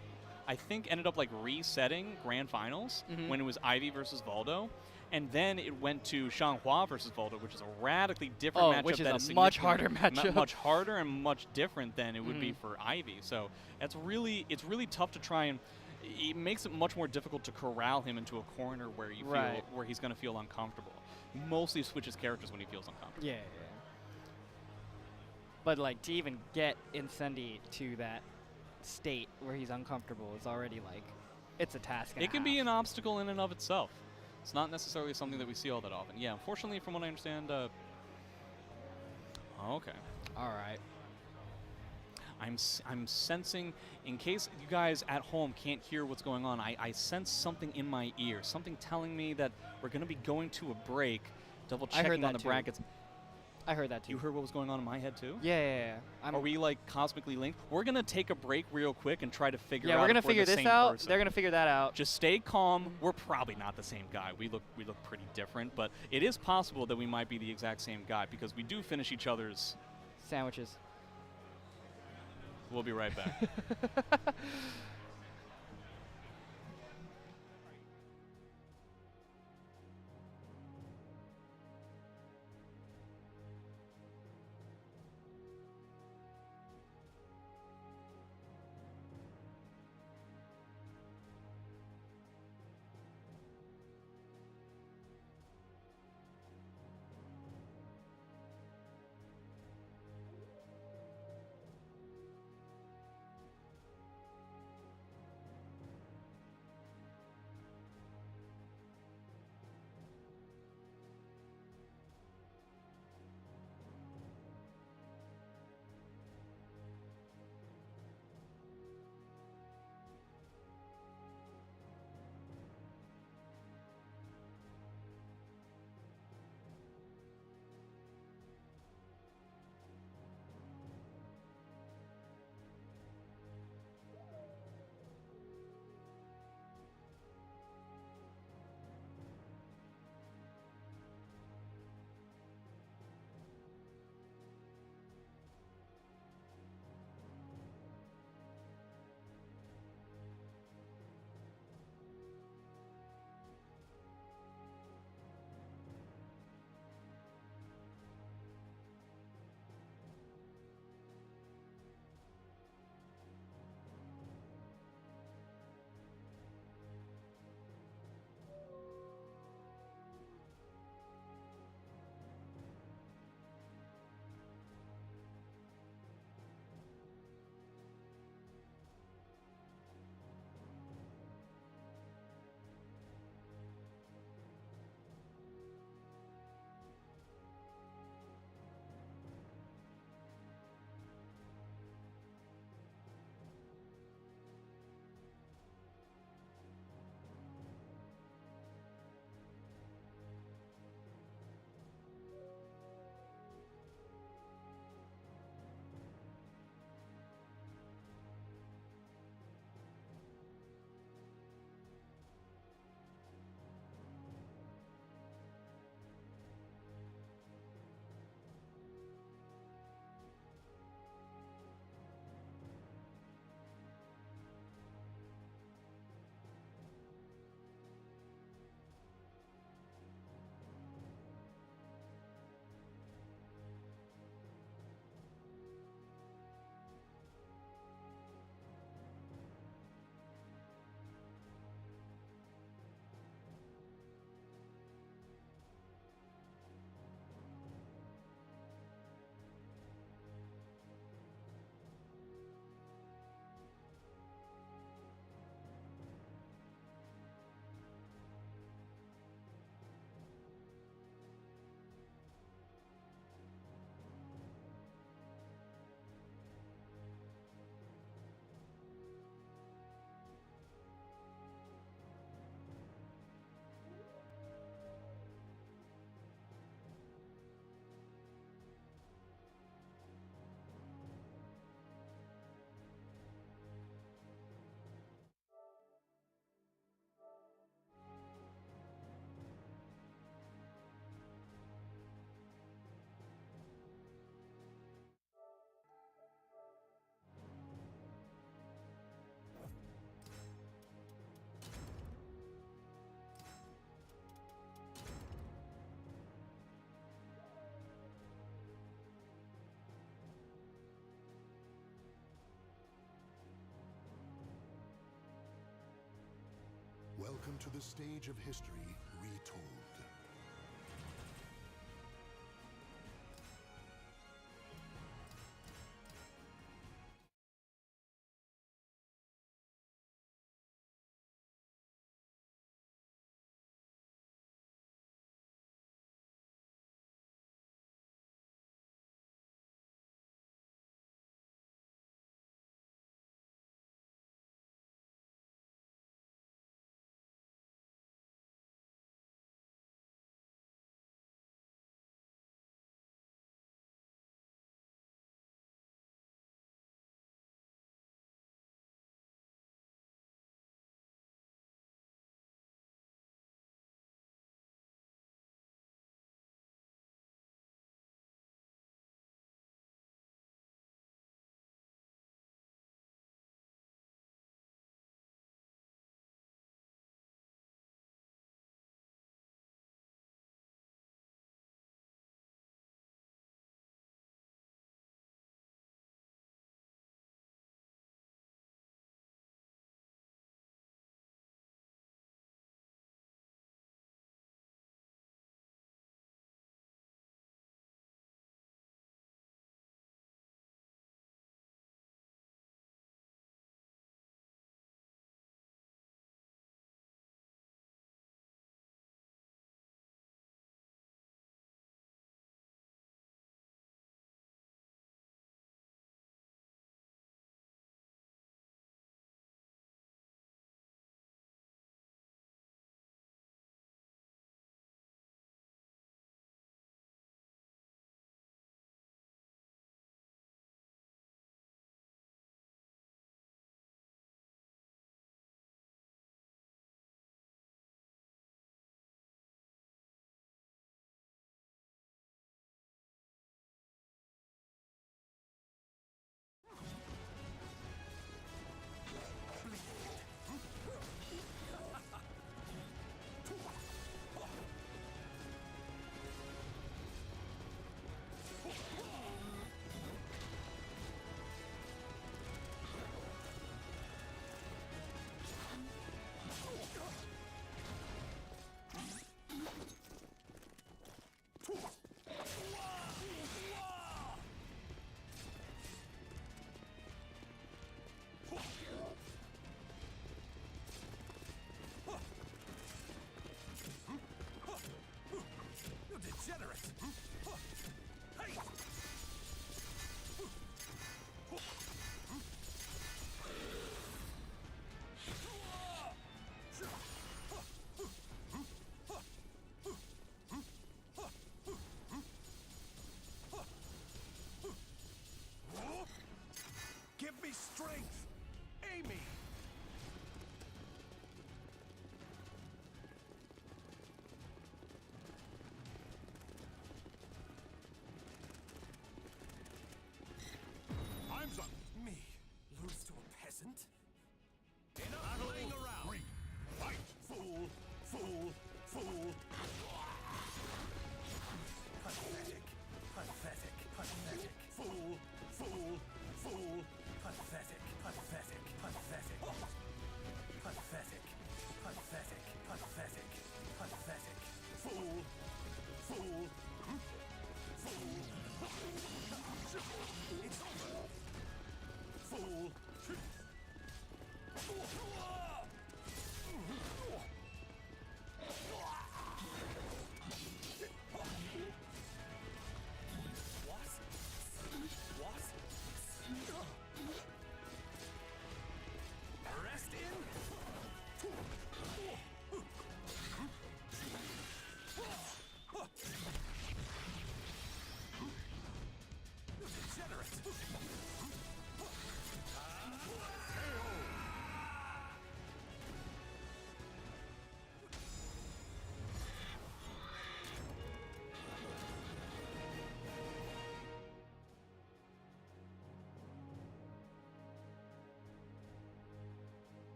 I think, ended up like resetting Grand Finals when it was Ivy versus Valdo. And then it went to Shanghua versus Valdo, which is a radically different matchup. Which that is a much harder matchup. Much harder and much different than it would be for Ivy. So it's really tough to try and it makes it much more difficult to corral him into a corner where you feel where he's going to feel uncomfortable. Mostly switches characters when he feels uncomfortable. Yeah. But like to even get Incendiate to that state where he's uncomfortable is already like, it's a task. It can be an obstacle in and of itself. It's not necessarily something that we see all that often. Yeah, unfortunately, from what I understand, okay. All right. I'm sensing, in case you guys at home can't hear what's going on, I sense something in my ear, something telling me that we're going to be going to a break, double checking on the brackets. I heard that too. You heard what was going on in my head too? Yeah. Are we like cosmically linked? We're going to take a break real quick and try to figure out we're going to if figure we're the this same out. person. They're going to figure that out. Just stay calm. We're probably not the same guy. We look pretty different, but it is possible that we might be the exact same guy because we do finish each other's sandwiches. We'll be right back. Welcome to the stage of history retold.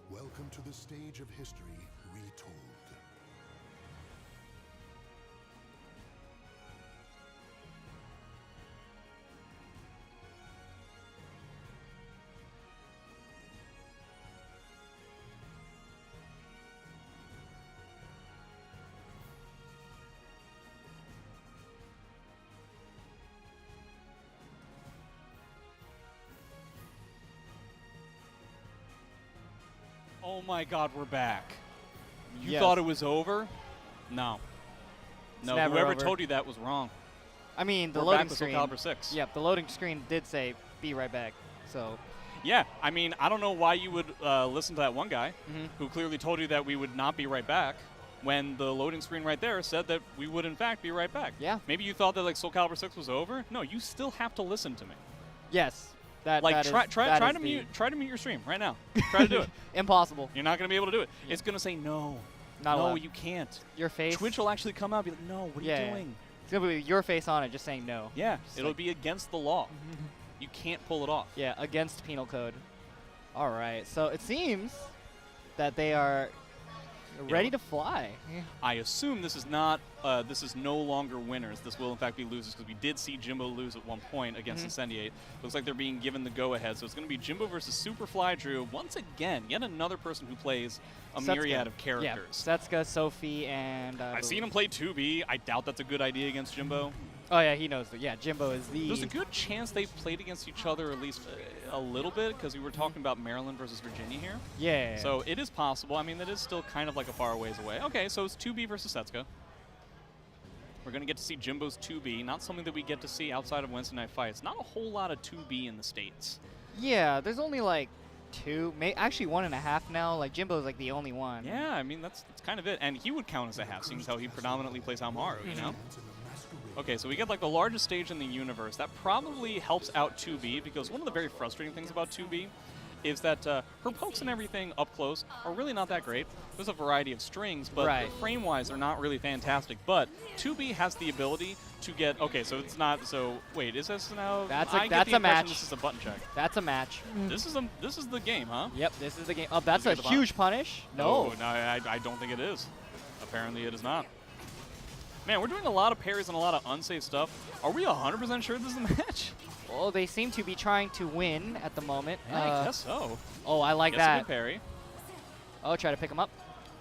Welcome to the stage of history retold. Oh my God, we're back. You Yes. thought it was over? No. No, never whoever over. told you that was wrong. I mean, the We're loading back with screen. Soul Calibur 6. Yep, the loading screen did say "be right back." So Yeah, I mean, I don't know why you would listen to that one guy Mhm. who clearly told you that we would not be right back when the loading screen right there said that we would in fact be right back. Yeah. Maybe you thought that like Soul Calibur 6 was over. No, you still have to listen to me. yes, that Like that try is, try that try is to the- mute your stream right now. Try to do it. Impossible. You're not going to be able to do it. It's going to say no. Not no, allowed. you can't. Your face. Twitch will actually come out and be like, "No, what are Yeah, you yeah. doing?" It's gonna be your face on it, just saying no. Yeah, Just it'll like- be against the law. You can't pull it off. Yeah, against penal code. All right, so it seems that they are ready to fly. I assume this is not. This is no longer winners. This will in fact be losers because we did see Jimbo lose at one point against Incendiate. Looks like they're being given the go-ahead. So it's going to be Jimbo versus Superfly Drew once again. Yet another person who plays a Setsuka. myriad of characters. Yeah, Setsuka, Sophie, and I've seen him play 2B. I doubt that's a good idea against Jimbo. Oh yeah, he knows. Yeah, Jimbo is the. There's a good chance they've played against each other at least a little bit because we were talking about Maryland versus Virginia here. Yeah. So it is possible. I mean, that is still kind of like a far ways away. Okay, so it's 2B versus Setsuka. We're going to get to see Jimbo's 2B, not something that we get to see outside of Wednesday Night Fights. Not a whole lot of 2B in the States. Yeah, there's only like two, actually 1.5 now. Like Jimbo's like the only one. Yeah, I mean, that's kind of it. And he would count as a half, seeing as how he predominantly plays Hamaru, you know? Okay, so we get like the largest stage in the universe. That probably helps out 2B because one of the very frustrating things about 2B is that her pokes and everything up close are really not that great. There's a variety of strings, but Right. frame-wise, they're not really fantastic. But 2B has the ability to get, okay, so it's not, so wait, is this now? That's I a, get that's the a impression match. This is a button check. That's a match. This is the game, huh? Yep, this is the game. Oh, that's a Is it the bot? huge punish. No. Oh, no, I don't think it is. Apparently it is not. Man, we're doing a lot of parries and a lot of unsafe stuff. Are we 100% sure this is a match? Well, they seem to be trying to win at the moment. Yeah, I guess so. Oh, I like Gets a that. good parry. Oh, try to pick him up.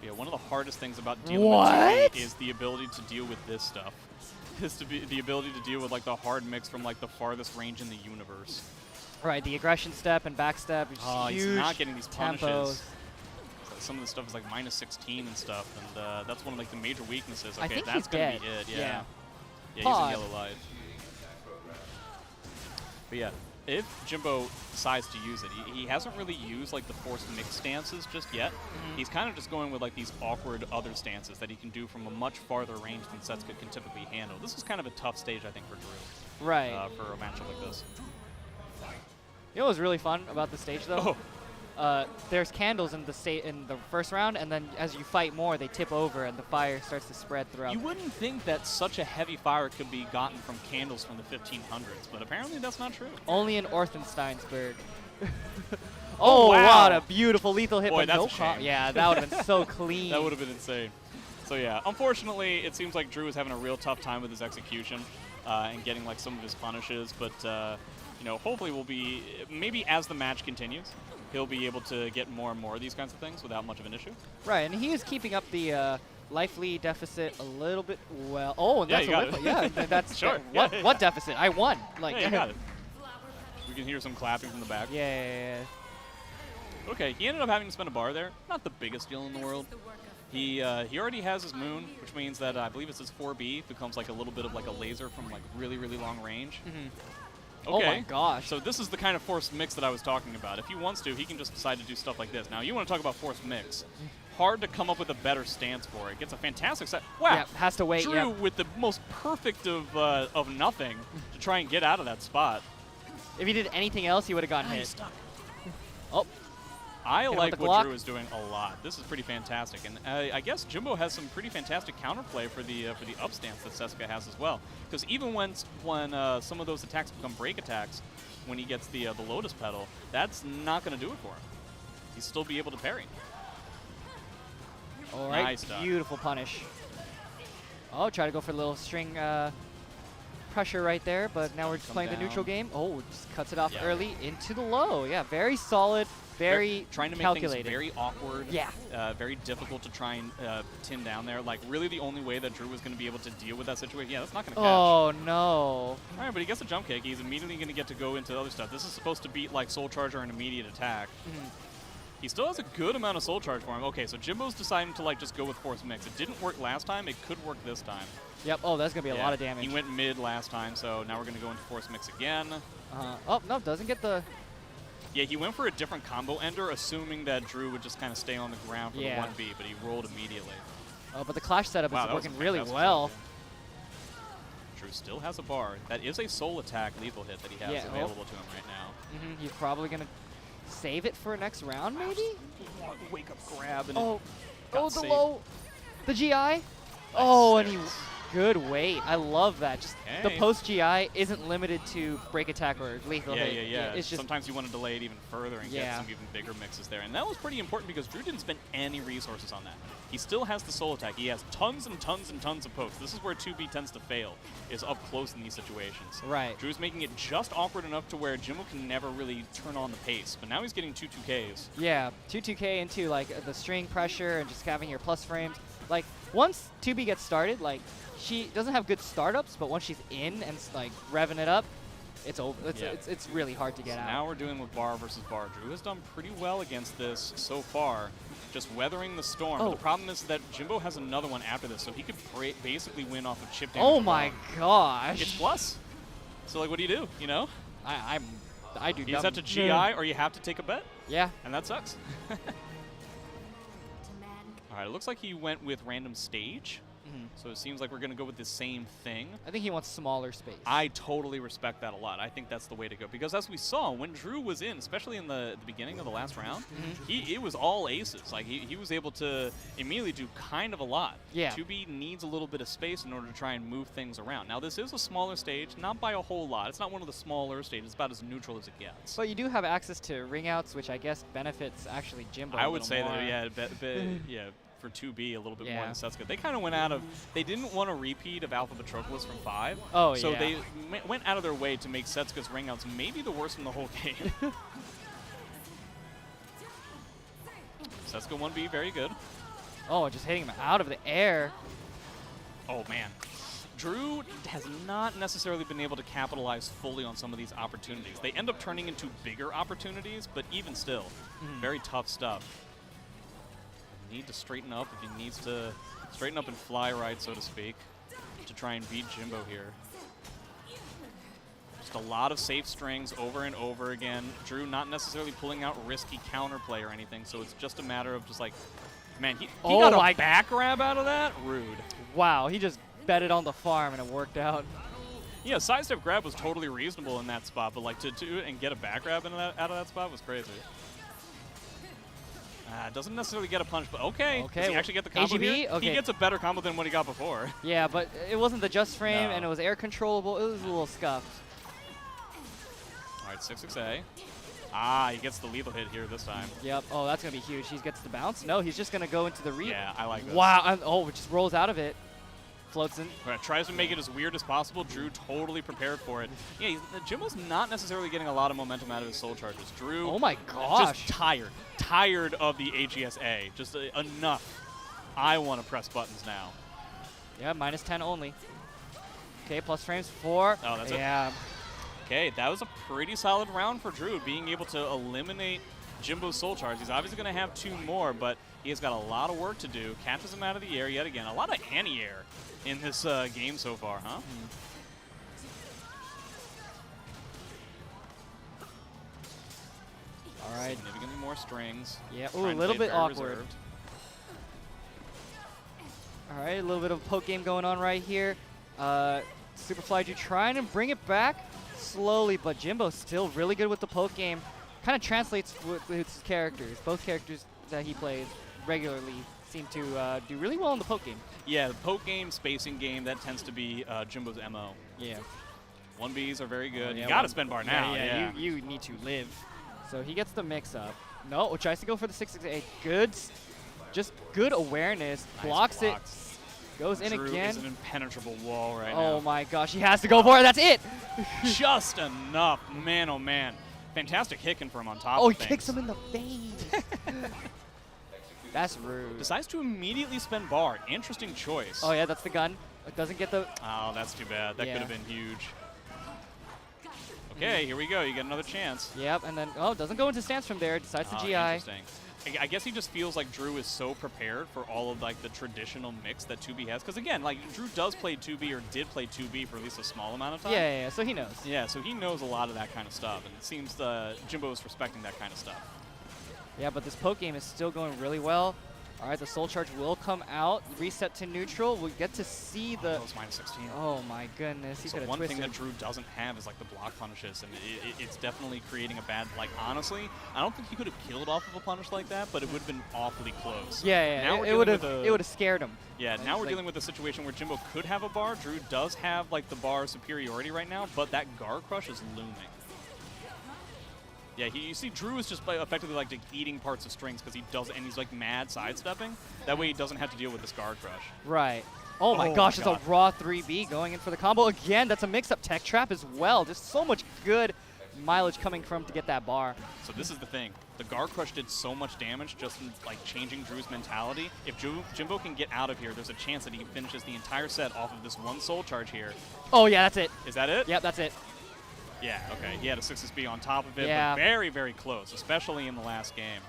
Yeah, one of the hardest things about dealing What? with 2B is the ability to deal with this stuff. Is to be the ability to deal with like the hard mix from like the farthest range in the universe. Right, the aggression step and back step. Huge He's not getting these tempos. punishes. Some of the stuff is like minus 16 and stuff, and that's one of like the major weaknesses. Okay, I think that's he's gonna dead. be it. Yeah. Yeah, he's Pod. in yellow light. But yeah, if Jimbo decides to use it, he hasn't really used like the forced mix stances just yet. He's kind of just going with like these awkward other stances that he can do from a much farther range than Setsuka can typically handle. This is kind of a tough stage, I think, for Drew. Right. For a matchup like this. You know what was really fun about the stage though? Oh. There's candles in the first round, and then as you fight more, they tip over and the fire starts to spread throughout. You wouldn't think that such a heavy fire could be gotten from candles from the 1500s, but apparently that's not true. Only in Orthensteinsburg. Oh, wow. What a beautiful lethal hit! Boy, but that's no a shame. Yeah, that would have been so clean. That would have been insane. So yeah, unfortunately, it seems like Drew is having a real tough time with his execution and getting like some of his punishes. But you know, hopefully, we'll be maybe as the match continues, he'll be able to get more and more of these kinds of things without much of an issue. Right, and he is keeping up the life lead deficit a little bit well. Oh, and Yeah, that's you a got whip. it. Yeah, that's Sure. What Yeah, what deficit? I won. Like Yeah, you got it. We can hear some clapping from the back. Yeah. Okay, he ended up having to spend a bar there. Not the biggest deal in the world. He already has his moon, which means that I believe it's his 4B becomes like a little bit of like a laser from like really, really long range. Oh Okay. my gosh. So this is the kind of forced mix that I was talking about. If he wants to, he can just decide to do stuff like this. Now, you want to talk about forced mix. Hard to come up with a better stance for it. Gets a fantastic set. Wow. Yeah, has to wait. Drew Yeah. with the most perfect of nothing to try and get out of that spot. If he did anything else, he would have gotten hit. Stuck. Oh. I Hit him like with the what Glock. Drew is doing a lot. This is pretty fantastic, and I guess Jimbo has some pretty fantastic counterplay for the up stance that Setsuka has as well. Because even when some of those attacks become break attacks, when he gets the Lotus Pedal, that's not going to do it for him. he'd still be able to parry. All right, Nice dodge. beautiful punish. Oh, try to go for a little string pressure right there, but now we're just playing the neutral game. Oh, just cuts it off early into the low. Yeah, very solid, very trying to make calculated. things very awkward. Yeah. Very difficult to try and pin down there. Like, really the only way that Drew was going to be able to deal with that situation. Yeah, that's not going to catch. Oh, no. All right, but he gets a jump kick. He's immediately going to get to go into other stuff. This is supposed to beat, like, Soul Charge or an immediate attack. He still has a good amount of Soul Charge for him. Okay, so Jimbo's deciding to, like, just go with Force Mix. It didn't work last time. It could work this time. Yep. Oh, that's going to be a lot of damage. He went mid last time, so now we're going to go into Force Mix again. Oh, no, doesn't get the... Yeah, he went for a different combo ender, assuming that Drew would just kind of stay on the ground for the 1B, but he rolled immediately. Oh, but the clash setup is working really fantastic well. Drew still has a bar. That is a soul attack lethal hit that he has available to him right now. He's probably going to save it for next round, maybe? Wake up grab. And oh, the saved. low. The GI. Oh, and he... Good weight. I love that. Just the post GI isn't limited to break attack or lethal hit. Yeah. It's just sometimes you want to delay it even further and get some even bigger mixes there. And that was pretty important because Drew didn't spend any resources on that. He still has the soul attack. He has tons and tons and tons of pokes. This is where 2B tends to fail, is up close in these situations. Right. Drew's making it just awkward enough to where Jimbo can never really turn on the pace. But now he's getting 2-2Ks. Yeah, 2-2K into like the string pressure and just having your plus frames. Like once 2B gets started, like she doesn't have good startups, but once she's in and like revving it up, it's over. It's really hard to get out. Now we're dealing with bar versus bar. Drew has done pretty well against this so far, just weathering the storm. But the problem is that Jimbo has another one after this, so he could basically win off of chip damage. Oh my gosh! It's plus. So like, what do you do? You know? I do. You have to GI or you have to take a bet. Yeah. And that sucks. All right, it looks like he went with random stage. So it seems like we're going to go with the same thing. I think he wants smaller space. I totally respect that a lot. I think that's the way to go. Because as we saw, when Drew was in, especially in the beginning of the last round, it was all aces. Like, he was able to immediately do kind of a lot. Yeah. 2B needs a little bit of space in order to try and move things around. Now, this is a smaller stage, not by a whole lot. It's not one of the smaller stages. It's about as neutral as it gets. But you do have access to ring outs, which I guess benefits actually Jimbo. I would say that, yeah. For 2B a little bit more than Setsuka. They kind of went out of, they didn't want a repeat of Alpha Patroclus from 5. Oh, so they went out of their way to make Setsuka's ringouts maybe the worst in the whole game. Setsuka 1B, very good. Oh, just hitting him out of the air. Oh, man. Drew has not necessarily been able to capitalize fully on some of these opportunities. They end up turning into bigger opportunities, but even still, very tough stuff. Need to straighten up if he needs to straighten up and fly right, so to speak, to try and beat Jimbo here. Just a lot of safe strings over and over again. Drew not necessarily pulling out risky counterplay or anything, so it's just a matter of just like, man, he got a back grab out of that? Rude. Wow, he just betted on the farm and it worked out. Yeah, sidestep grab was totally reasonable in that spot, but like to and get a back grab out of that spot was crazy. Doesn't necessarily get a punch, but okay. Does he actually get the combo here? Okay. He gets a better combo than what he got before. Yeah, but it wasn't the just frame, and it was air controllable. It was a little scuffed. All right, 6-6A. He gets the lethal hit here this time. Yep. Oh, that's going to be huge. He gets the bounce. No, he's just going to go into the read. Yeah, I like this. Wow. It just rolls out of it. Floats in. Right, tries to make it as weird as possible. Drew totally prepared for it. Yeah, Jimbo's not necessarily getting a lot of momentum out of his soul charges. Drew, oh my gosh, just tired of the AGSA. Just enough. I want to press buttons now. Yeah, -10 only. Okay, plus frames 4. Oh, that's it. Okay, that was a pretty solid round for Drew, being able to eliminate Jimbo's soul charge. He's obviously going to have 2 more, but he has got a lot of work to do. Catches him out of the air yet again. A lot of anti-air in this game so far, huh? All right. Significantly more strings. Yeah, ooh, a little bit awkward. Reserved. All right, a little bit of a poke game going on right here. Superfly Drew trying to bring it back slowly, but Jimbo still really good with the poke game. Kind of translates with his characters. Both characters that he plays regularly seem to do really well in the poke game. Yeah, the poke game, spacing game, that tends to be Jimbo's MO. Yeah. 1Bs are very good. Oh, yeah, you got to spend bar now. Yeah, you need to live. So he gets the mix up. No, tries to go for the 668. Good, just good awareness. Nice Blocks it. blocks. Goes in Drew again. is an impenetrable wall right now. Oh my gosh, he has to go for it. That's it. Just enough. Man, oh man. Fantastic hicking from on top Oh, of he things. kicks him in the face. That's rude. Decides to immediately spend bar. Interesting choice. Oh yeah, that's the gun. It doesn't get the. Oh, that's too bad. That Yeah. could have been huge. Okay, here we go. You get another chance. Yep, and then doesn't go into stance from there. Decides to GI. Interesting. I guess he just feels like Drew is so prepared for all of like the traditional mix that 2B has. Because again, like Drew does play 2B or did play 2B for at least a small amount of time. Yeah, so he knows. Yeah, so he knows a lot of that kind of stuff, and it seems Jimbo is respecting that kind of stuff. Yeah, but this poke game is still going really well. All right, the Soul Charge will come out, reset to neutral. We get to see the. That was -16. Oh my goodness, he So could have one twisted. thing that Drew doesn't have is like the block punishes, and it's definitely creating a bad. Like honestly, I don't think he could have killed off of a punish like that, but it would have been awfully close. Yeah, Now we're it would dealing have. with It would have scared him. Yeah, And now it's we're like- dealing with a situation where Jimbo could have a bar. Drew does have like the bar superiority right now, but that guard crush is looming. Yeah, you see Drew is just effectively like eating parts of strings because he does, and he's like mad sidestepping. That way he doesn't have to deal with this guard crush. Right. Oh my gosh, it's a raw 3B going in for the combo. Again, that's a mix-up tech trap as well. Just so much good mileage coming from to get that bar. So this is the thing. The guard crush did so much damage just in like changing Drew's mentality. If Jimbo can get out of here, there's a chance that he finishes the entire set off of this one soul charge here. Oh yeah, that's it. Is that it? Yep, that's it. Yeah, okay. He had a 6SB on top of it, Yeah. but very, very close, especially in the last game.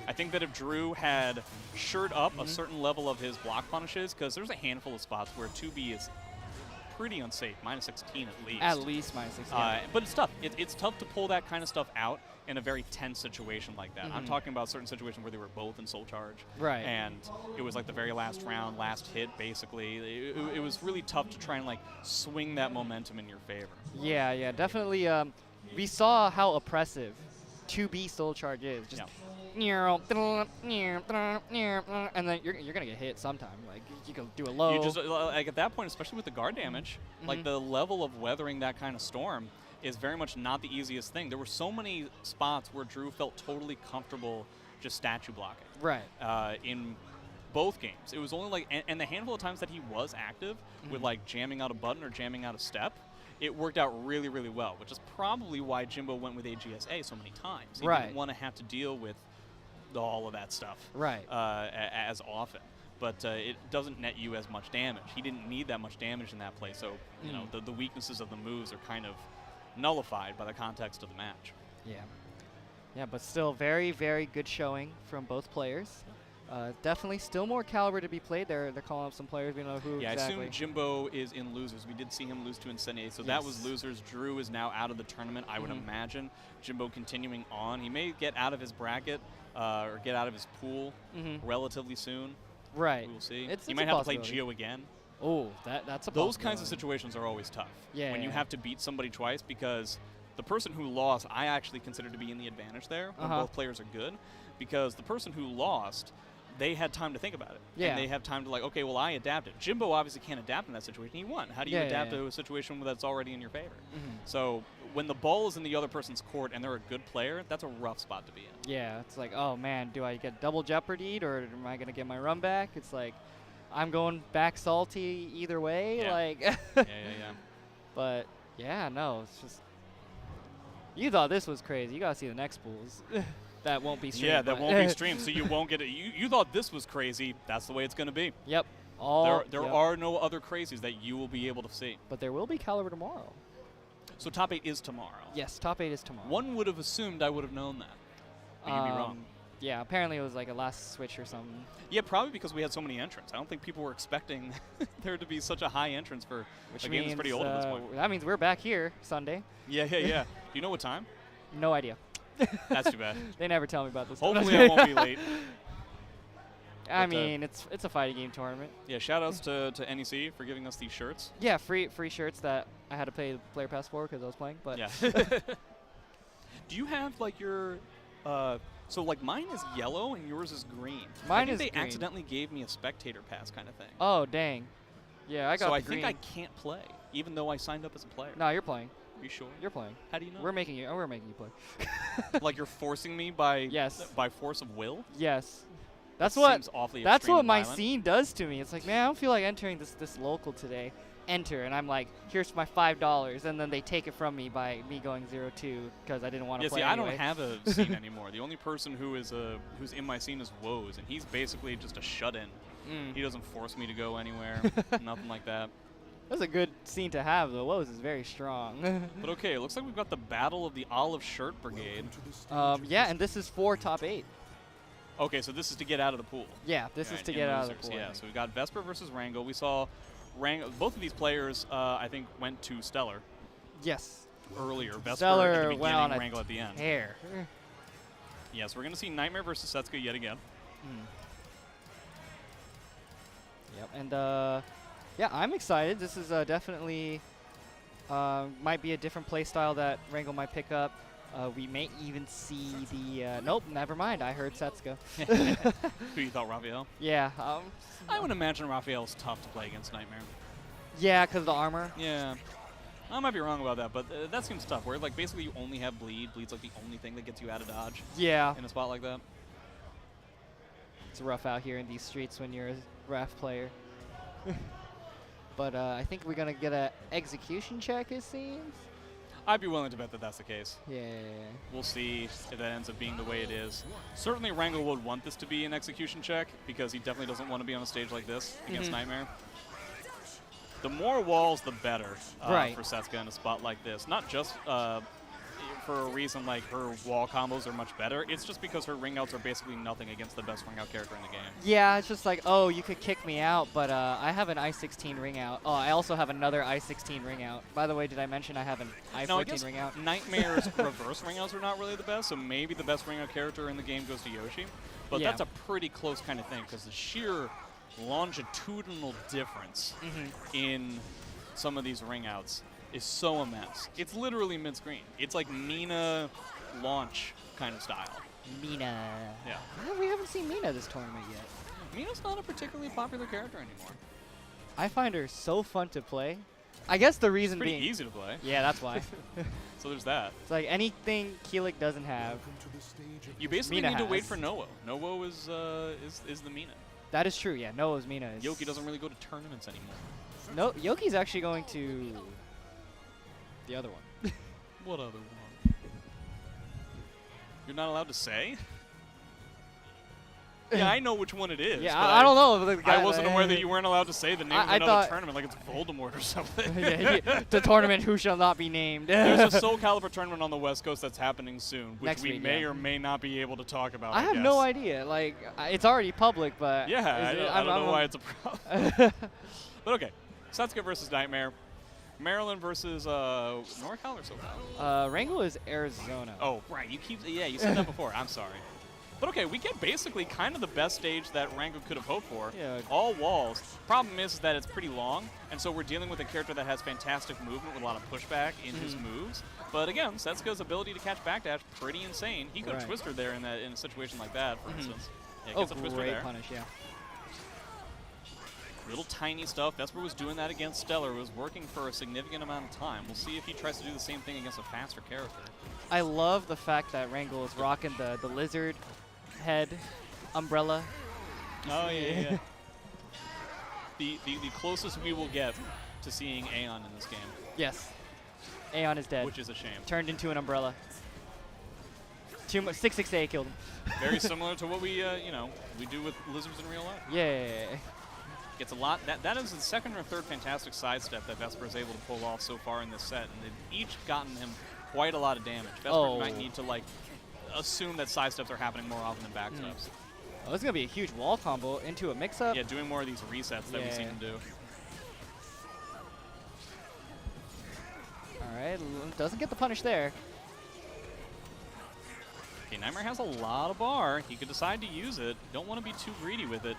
I think that if Drew had shored up a certain level of his block punishes, because there's a handful of spots where 2B is pretty unsafe, -16 at least. At least -16. But it's tough. It's tough to pull that kind of stuff out in a very tense situation like that. I'm Mhm. talking about certain situations where they were both in soul charge. Right. And it was like the very last round, last hit, basically. It was really tough to try and like swing that momentum in your favor. Yeah, definitely. We saw how oppressive 2B Soul Charge is. Just and then you're gonna get hit sometime. Like you can do a low. You just like at that point, especially with the guard damage, like the level of weathering that kind of storm is very much not the easiest thing. There were so many spots where Drew felt totally comfortable just statue blocking. Right. In both games, it was only like, and the handful of times that he was active with like jamming out a button or jamming out a step, it worked out really, really well, which is probably why Jimbo went with AGSA so many times. He didn't want to have to deal with all of that stuff as often. But it doesn't net you as much damage. He didn't need that much damage in that play, so you know the weaknesses of the moves are kind of nullified by the context of the match. Yeah, but still very, very good showing from both players. Definitely still more caliber to be played. They're calling up some players. We know who Yeah, exactly. I assume Jimbo is in losers. We did see him lose to Incendiate, so that was losers. Drew is now out of the tournament. I would imagine Jimbo continuing on. He may get out of his bracket or get out of his pool relatively soon. Right. We'll see. It's he a might have to play possibility. Geo again. Oh, that's a Those kinds of situations are always tough. Yeah. When you have to beat somebody twice, because the person who lost, I actually consider to be in the advantage there when both players are good, because the person who lost, they had time to think about it. Yeah. And they have time to like, okay, well, I adapted. Jimbo obviously can't adapt in that situation. He won. How do you adapt to a situation that's already in your favor? So when the ball is in the other person's court and they're a good player, that's a rough spot to be in. Yeah, it's like, oh man, do I get double jeopardied or am I gonna get my run back? It's like, I'm going back salty either way. Yeah. Like, yeah. But yeah, no, it's just. You thought this was crazy. You gotta see the next pools. That won't be streamed. Yeah, that won't be streamed, so you won't get it. You thought this was crazy. That's the way it's going to be. Yep. There are no other crazies that you will be able to see. But there will be caliber tomorrow. So top 8 is tomorrow. Yes, top 8 is tomorrow. One would have assumed I would have known that. But you'd be wrong. Yeah, apparently it was like a last switch or something. Yeah, probably because we had so many entrants. I don't think people were expecting there to be such a high entrance for Which a game that's pretty old at this point. That means we're back here Sunday. Yeah. Do you know what time? No idea. That's too bad. They never tell me about this. Hopefully I won't be late. I mean, it's a fighting game tournament. Yeah, shout outs to NEC for giving us these shirts. Yeah, free shirts that I had to pay the player pass for because I was playing. But yeah. Do you have like your so like mine is yellow and yours is green. Mine I think is they green. accidentally gave me a spectator pass kind of thing. Oh dang. Yeah, I got so the I green. think I can't play even though I signed up as a player. No, you're playing. Are you sure? You're playing. How do you know? We're making you play. Like you're forcing me by Yes. by force of will? Yes. That's That what seems awfully that's extreme what and my violent. scene does to me. It's like, man, I don't feel like entering this local today. Enter, and I'm like, here's my $5, and then they take it from me by me going 0-2 because I didn't want to Yeah, play see, I anyway. don't have a scene anymore. The only person who is who's in my scene is Woes, and he's basically just a shut-in. He doesn't force me to go anywhere, nothing like that. That's a good scene to have, though. Woes is very strong. But okay, it looks like we've got the Battle of the Olive Shirt Brigade. Yeah, and this is for top 8. Okay, so this is to get out of the pool. Yeah, this is Right, to in get out of the losers, pool. I Yeah, think. so we got Vesper versus Rango. We saw both of these players, I think, went to Stellar Yes. earlier. Vesper at Stellar the went beginning, on a Rango at the end. tear. Yes, we're going to see Nightmare versus Setsuka yet again. Yep, and yeah, I'm excited. This is definitely might be a different play style that Rango might pick up. We may even see the nope, never mind. I heard Setsuka. Who you thought, Raphael? Yeah. I would imagine Raphael's tough to play against Nightmare. Yeah, because of the armor. Yeah. I might be wrong about that, but that seems tough. Where like basically you only have bleed. Bleed's like the only thing that gets you out of dodge. Yeah. In a spot like that. It's rough out here in these streets when you're a Raph player. But I think we're gonna get a execution check, it seems. I'd be willing to bet that that's the case. Yeah. We'll see if that ends up being the way it is. Certainly Rango would want this to be an execution check because he definitely doesn't want to be on a stage like this against Nightmare. The more walls, the better Right. for Setsuka in a spot like this. Not just for a reason like her wall combos are much better. It's just because her ring outs are basically nothing against the best ring out character in the game. Yeah, it's just like, oh, you could kick me out, but I have an I-16 ring out. Oh, I also have another I-16 ring out. By the way, did I mention I have an I-14 No, I guess ring out? Nightmare's reverse ring outs are not really the best, so maybe the best ring out character in the game goes to Yoshi. But Yeah. that's a pretty close kind of thing because the sheer longitudinal difference in some of these ring outs is so immense. It's literally mid-screen. It's like Mina launch kind of style. Mina. Yeah. We haven't seen Mina this tournament yet. Mina's not a particularly popular character anymore. I find her so fun to play. I guess the reason Pretty being... easy to play. Yeah, that's why. So there's that. It's like anything Keelik doesn't have. You basically Mina need to wait has. for Noah. Noah is the Mina. That is true, yeah. Noah's Mina is... Yoki doesn't really go to tournaments anymore. No, Yoki's actually going to... the other one. What other one? You're not allowed to say? Yeah, I know which one it is. Yeah, but I don't know. The guy I wasn't aware that you weren't allowed to say the name of I another thought- tournament like it's Voldemort or something. the tournament who shall not be named. There's a Soul Calibur tournament on the West Coast that's happening soon, which Next we week, may yeah. or may not be able to talk about. I have guess. no idea. Like, it's already public, but... Yeah, is I it- don't know why it's a problem. But okay, Setsuka versus Nightmare. Maryland versus NorCal or SoCal? Wrangell is Arizona. Oh, right. You said that before. I'm sorry. But okay, we get basically kind of the best stage that Rango could have hoped for. Yeah. All walls. Problem is that it's pretty long, and so we're dealing with a character that has fantastic movement with a lot of pushback in his moves. But again, Setsuka's ability to catch backdash, pretty insane. He could have Right. twisted there in a situation like that, for instance. Yeah, Oh, gets a twister great there. punish, yeah. Little tiny stuff. Vesper was doing that against Stellar. It was working for a significant amount of time. We'll see if he tries to do the same thing against a faster character. I love the fact that Wrangell is rocking the lizard head umbrella. Oh, yeah. the closest we will get to seeing Aeon in this game. Yes. Aeon is dead. Which is a shame. Turned into an umbrella. 668 killed him. Very similar to what we do with lizards in real life. Yeah. Gets a lot. That is the second or third fantastic sidestep that Vesper is able to pull off so far in this set, and they've each gotten him quite a lot of damage. Vesper might need to assume that sidesteps are happening more often than backsteps. Oh, this is gonna be a huge wall combo into a mix-up. Yeah, doing more of these resets that we've seen him do. All right, doesn't get the punish there. Okay, Nightmare has a lot of bar. He could decide to use it. Don't want to be too greedy with it.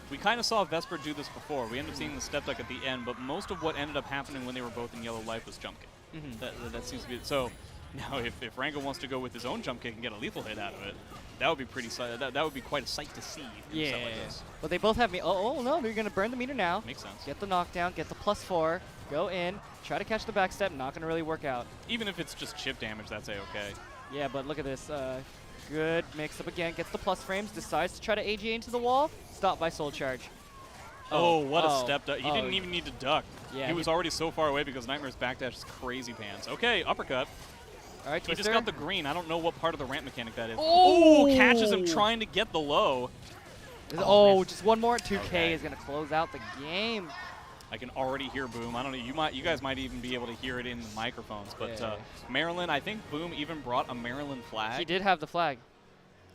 We kind of saw Vesper do this before. We ended up seeing the step duck at the end, but most of what ended up happening when they were both in yellow life was jump kick. That seems to be it. So now if Rango wants to go with his own jump kick and get a lethal hit out of it, That would be pretty. That would be quite a sight to see. in a set like this. But they both have me. Oh no, they're gonna burn the meter now. Makes sense. Get the knockdown, get the +4, go in, try to catch the backstep. Not gonna really work out. Even if it's just chip damage, that's a-okay. Yeah, but look at this. Good mix up again. Gets the plus frames. Decides to try to AG into the wall. Stopped by Soul Charge. Oh, what a step duck. He didn't Oh. even need to duck. Yeah, he was already so far away because Nightmare's backdash is crazy pants. Okay, uppercut. All right, He Twister. just got the green. I don't know what part of the ramp mechanic that is. Oh! Ooh, catches him trying to get the low. Oh, just one more. 2K Okay. is going to close out the game. I can already hear Boom. I don't know. You guys might even be able to hear it in the microphones. But Yeah. Maryland, I think Boom even brought a Maryland flag. He did have the flag.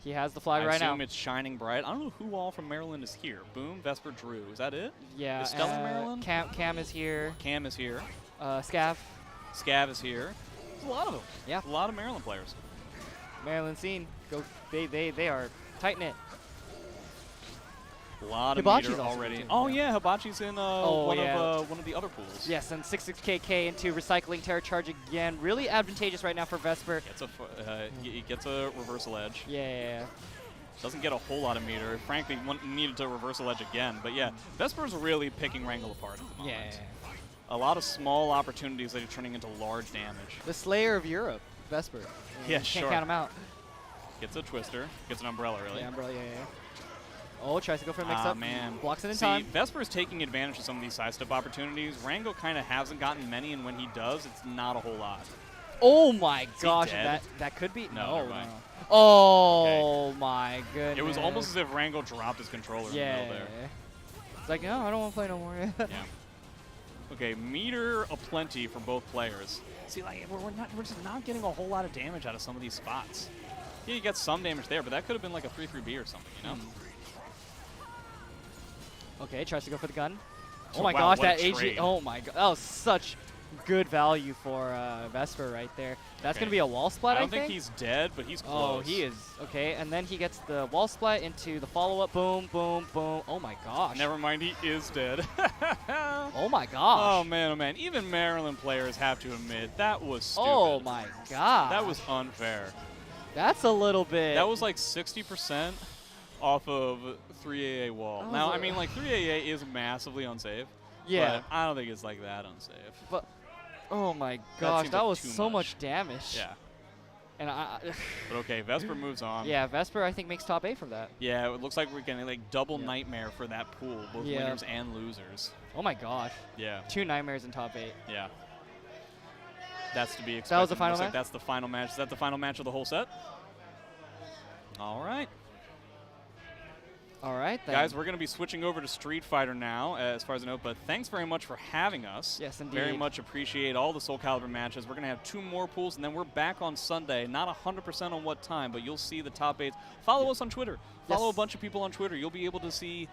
He has the flag I right now. assume it's shining bright. I don't know who all from Maryland is here. Boom, Vesper, Drew. Is that it? Yeah. Is Stellar Maryland? Cam is here. Cam is here. Scav. Scav is here. There's a lot of them. Yeah. A lot of Maryland players. Maryland scene. Go. They are tight knit. A lot of Hibachi's meter also already. too, Oh yeah. yeah, Hibachi's in one of the other pools. Yes, and 66KK into recycling terror charge again. Really advantageous right now for Vesper. He gets a reversal edge. Yeah. Doesn't get a whole lot of meter. Frankly, needed to reversal edge again. But yeah, Vesper's really picking Wrangle apart at the moment. Yeah. A lot of small opportunities that are turning into large damage. The Slayer of Europe, Vesper. Yeah, Can't sure. count him out. Gets a twister. Gets an umbrella, really. Yeah, umbrella, yeah. Oh, tries to go for a mix-up. Man. Blocks it in See, time. Vesper is taking advantage of some of these sidestep opportunities. Rango kind of hasn't gotten many, and when he does, it's not a whole lot. Oh my Is he gosh, dead? that could be. No, No. never mind. Oh my goodness. It was almost as if Rango dropped his controller in the middle there. It's like, no, I don't want to play no more. Yeah. Okay, meter aplenty for both players. See, like we're just not getting a whole lot of damage out of some of these spots. Yeah, you get some damage there, but that could have been like a 3-3B or something, you know? Okay, tries to go for the gun. Oh, Oh my wow, gosh, what a that AG. trade. Oh my god, that was such good value for Vesper right there. That's Okay. gonna be a wall splat, I don't think he's dead, but he's Oh, close. he is. Okay, and then he gets the wall splat into the follow-up. Boom, boom, boom. Oh my gosh. Never mind, he is dead. Oh my gosh. Oh man, oh man. Even Maryland players have to admit that was stupid. Oh my god. That was unfair. That's a little bit. That was like 60% off of 3AA wall. Now, I mean, like 3AA is massively unsafe. Yeah. But I don't think it's like that unsafe. But oh my gosh, seems that like was too so much. much damage. Yeah. And But okay, Vesper moves on. yeah, Vesper I think makes top 8 from that. Yeah, it looks like we're getting like double nightmare for that pool, both Yeah. winners and losers. Oh my gosh. Yeah. 2 nightmares in top 8. Yeah. That's to be expected. That was the final Looks like match? that's the final match. Is that the final match of the whole set? All right. All right, then. Guys, we're going to be switching over to Street Fighter now, as far as I know, but thanks very much for having us. Yes, indeed. Very much appreciate all the Soul Calibur matches. We're going to have 2 more pools, and then we're back on Sunday. Not 100% on what time, but you'll see the top 8s. Follow us on Twitter. Follow a bunch of people on Twitter. You'll be able to see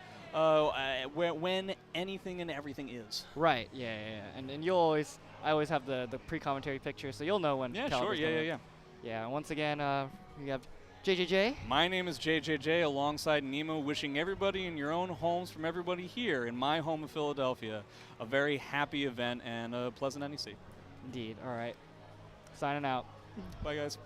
when anything and everything is. Right, yeah. And you'll always, I always have the pre-commentary picture, so you'll know when Yeah, Calibur's sure, coming yeah. up. Yeah, and once again, we have JJJ. My name is JJJ alongside Nemo, wishing everybody in your own homes from everybody here in my home of Philadelphia a very happy event and a pleasant NEC. Indeed, all right. Signing out. Bye, guys.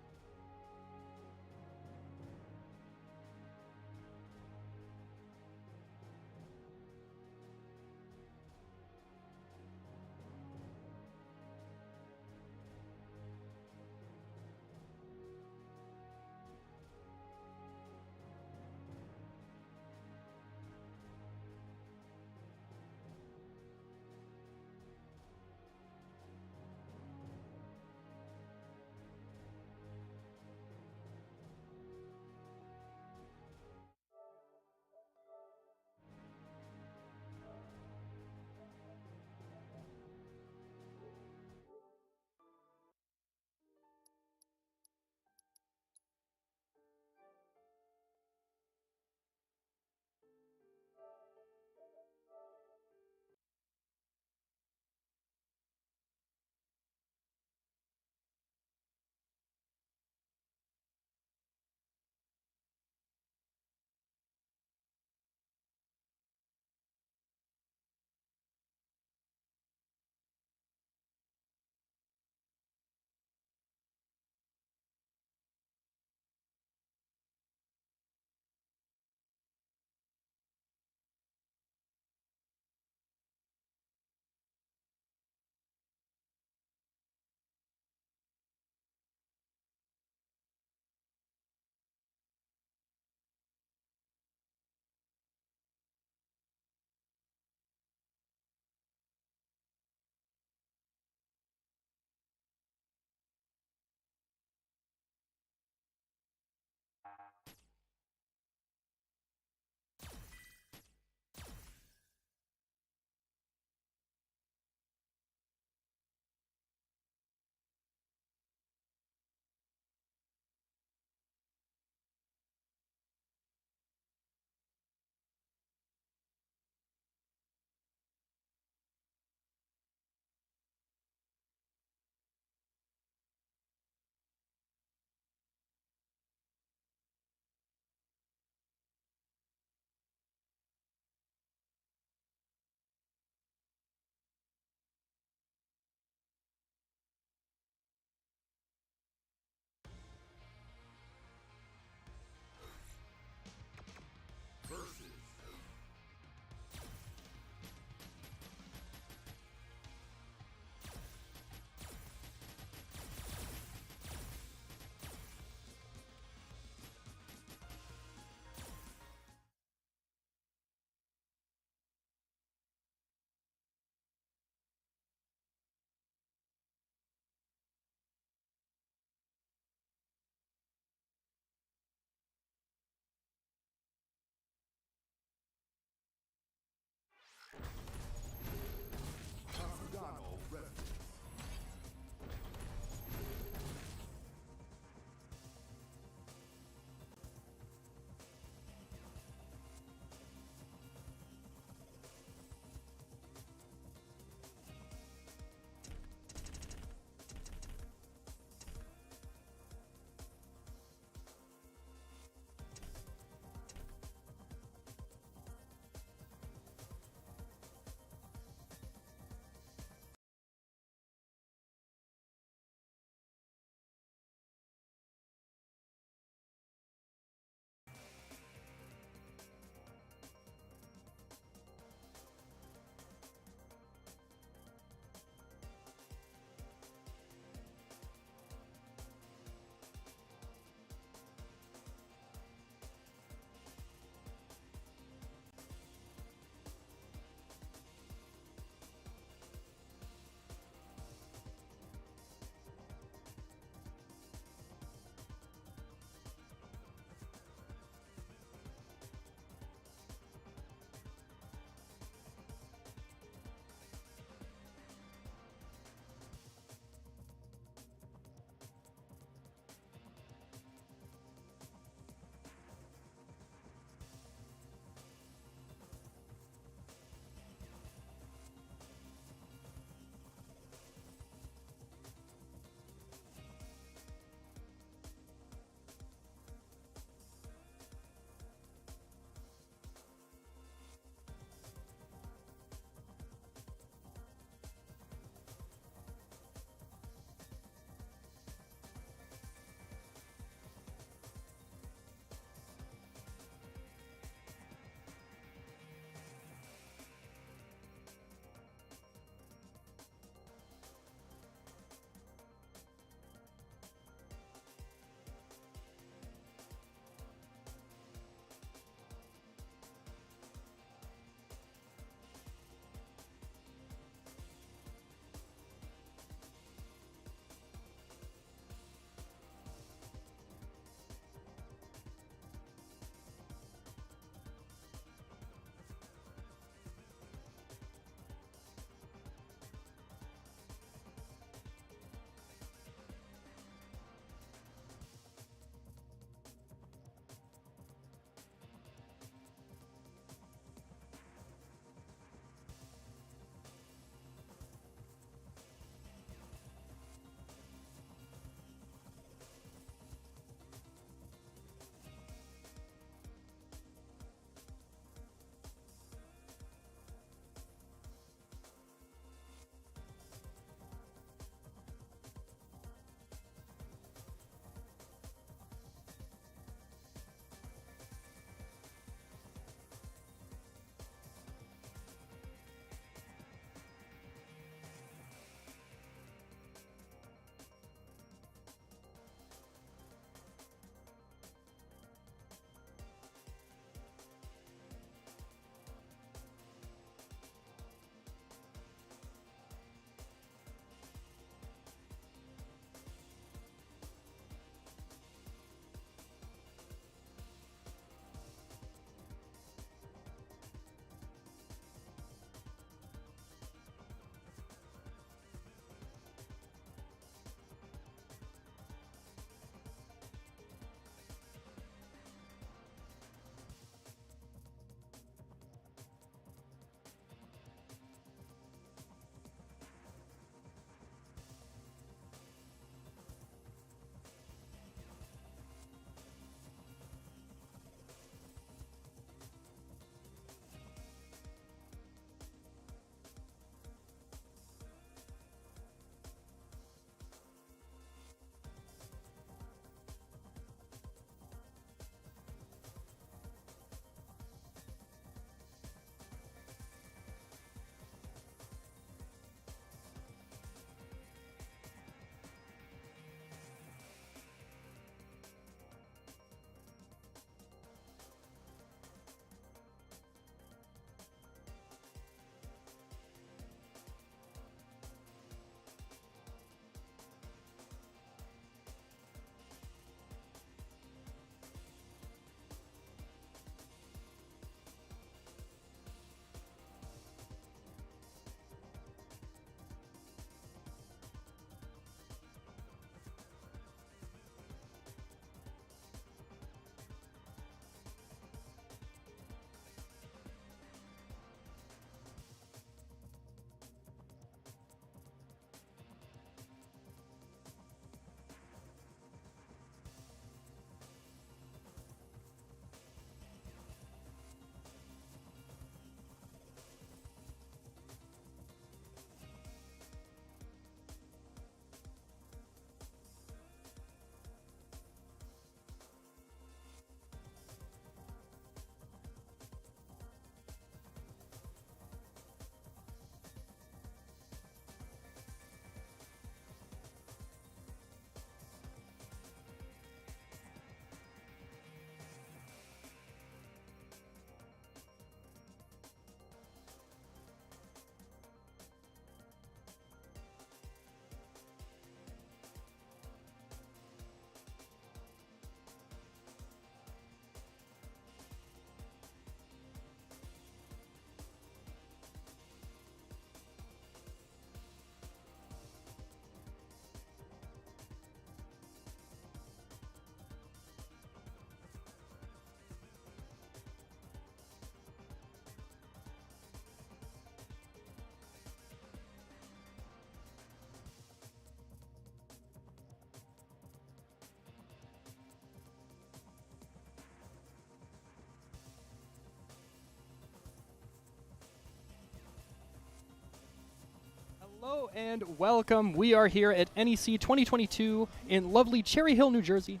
Hello and welcome. We are here at NEC 2022 in lovely Cherry Hill, New Jersey.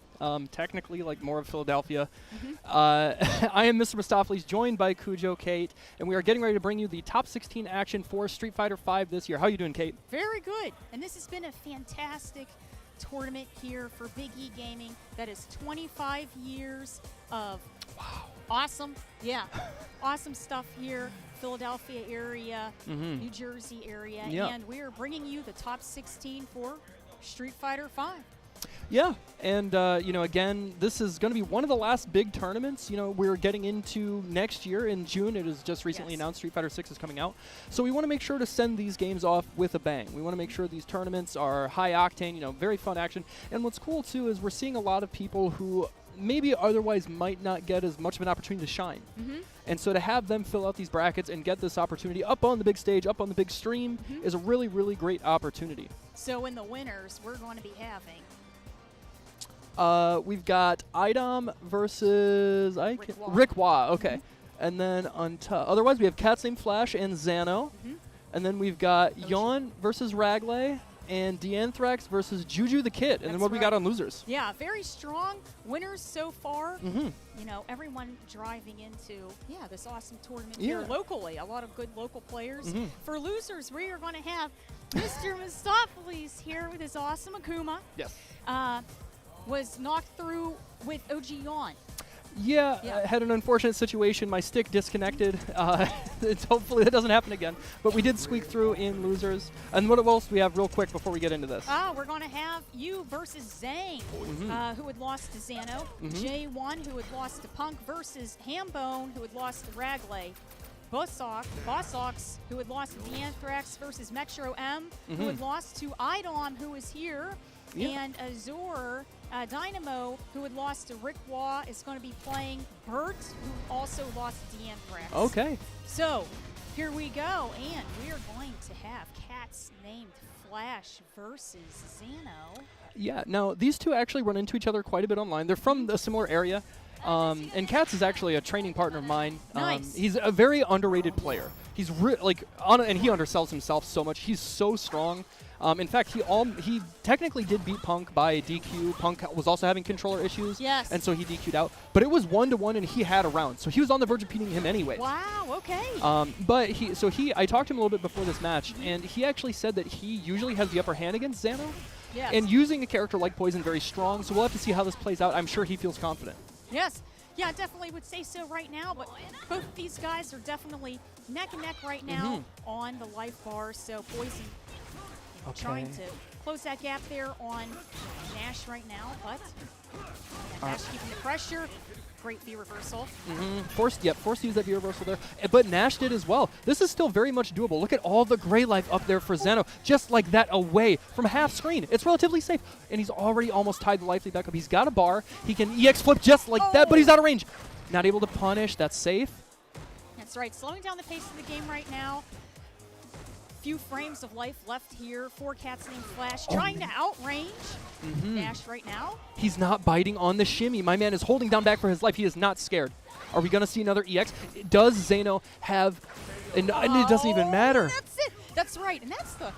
Technically, like more of Philadelphia. I am Mr. Mistopheles, joined by Cujo, Kate, and we are getting ready to bring you the top 16 action for Street Fighter V this year. How are you doing, Kate? Very good. And this has been a fantastic tournament here for Big E Gaming. That is 25 years of awesome stuff here. Philadelphia area, New Jersey area, and we are bringing you the top 16 for Street Fighter V. Yeah, and again, this is going to be one of the last big tournaments. We're getting into next year in June. It is just recently announced Street Fighter 6 is coming out. So we want to make sure to send these games off with a bang. We want to make sure these tournaments are high octane, very fun action. And what's cool too is we're seeing a lot of people who maybe otherwise might not get as much of an opportunity to shine. And so to have them fill out these brackets and get this opportunity up on the big stage, up on the big stream, is a really, really great opportunity. So in the winners, we're going to be having... we've got Idom versus Rick Wah. Okay. And then otherwise we have Cats Named Flash and Xano. And then we've got Yon versus Ragley and D'Anthrax versus Juju the Kid. And then what we got on losers? Yeah, very strong winners so far. Everyone driving into this awesome tournament here locally. A lot of good local players. For losers, we are going to have Mr. Mistopheles here with his awesome Akuma. Yes. Was knocked through with OG Yon. Yeah, I had an unfortunate situation. My stick disconnected. Hopefully that doesn't happen again. But we did squeak through in losers. And what else do we have real quick before we get into this? We're going to have you versus Zhang, who had lost to Xano. J1, who had lost to Punk, versus Hambone, who had lost to Ragley. Bossox, who had lost to D'Anthrax, versus Metro M, who had lost to Idom, who is here. And Azure Dynamo, who had lost to Rick Wah, is going to be playing Bert, who also lost to D'Anthrax. Okay. So, here we go, and we are going to have Cats Named Flash versus Xano. Yeah, now these two actually run into each other quite a bit online. They're from a similar area. And Cats is actually a training partner of mine. Nice. He's a very underrated player. He's and he undersells himself so much. He's so strong. In fact, he technically did beat Punk by DQ. Punk was also having controller issues. Yes. And so he DQ'd out. But it was 1-1, and he had a round. So he was on the verge of beating him anyway. Wow, okay. But I talked to him a little bit before this match, and he actually said that he usually has the upper hand against Xano. Yes. And using a character like Poison very strong. So we'll have to see how this plays out. I'm sure he feels confident. Yes. Yeah, definitely would say so right now, but both of these guys are definitely neck and neck right now on the life bar. So Poison trying to close that gap there on Nash right now, but Nash keeping the pressure. Great V reversal. Forced to use that V reversal there. But Nash did as well. This is still very much doable. Look at all the gray life up there for Xano. Just like that away from half screen. It's relatively safe. And he's already almost tied the life lead back up. He's got a bar. He can EX flip just like that, but he's out of range. Not able to punish. That's safe. That's right. Slowing down the pace of the game right now. Few frames of life left here for Cats Named Flash, trying to outrange Nash right now. He's not biting on the shimmy. My man is holding down back for his life. He is not scared. Are we going to see another EX? Does Xano have... And it doesn't even matter. That's it. That's right. And that's the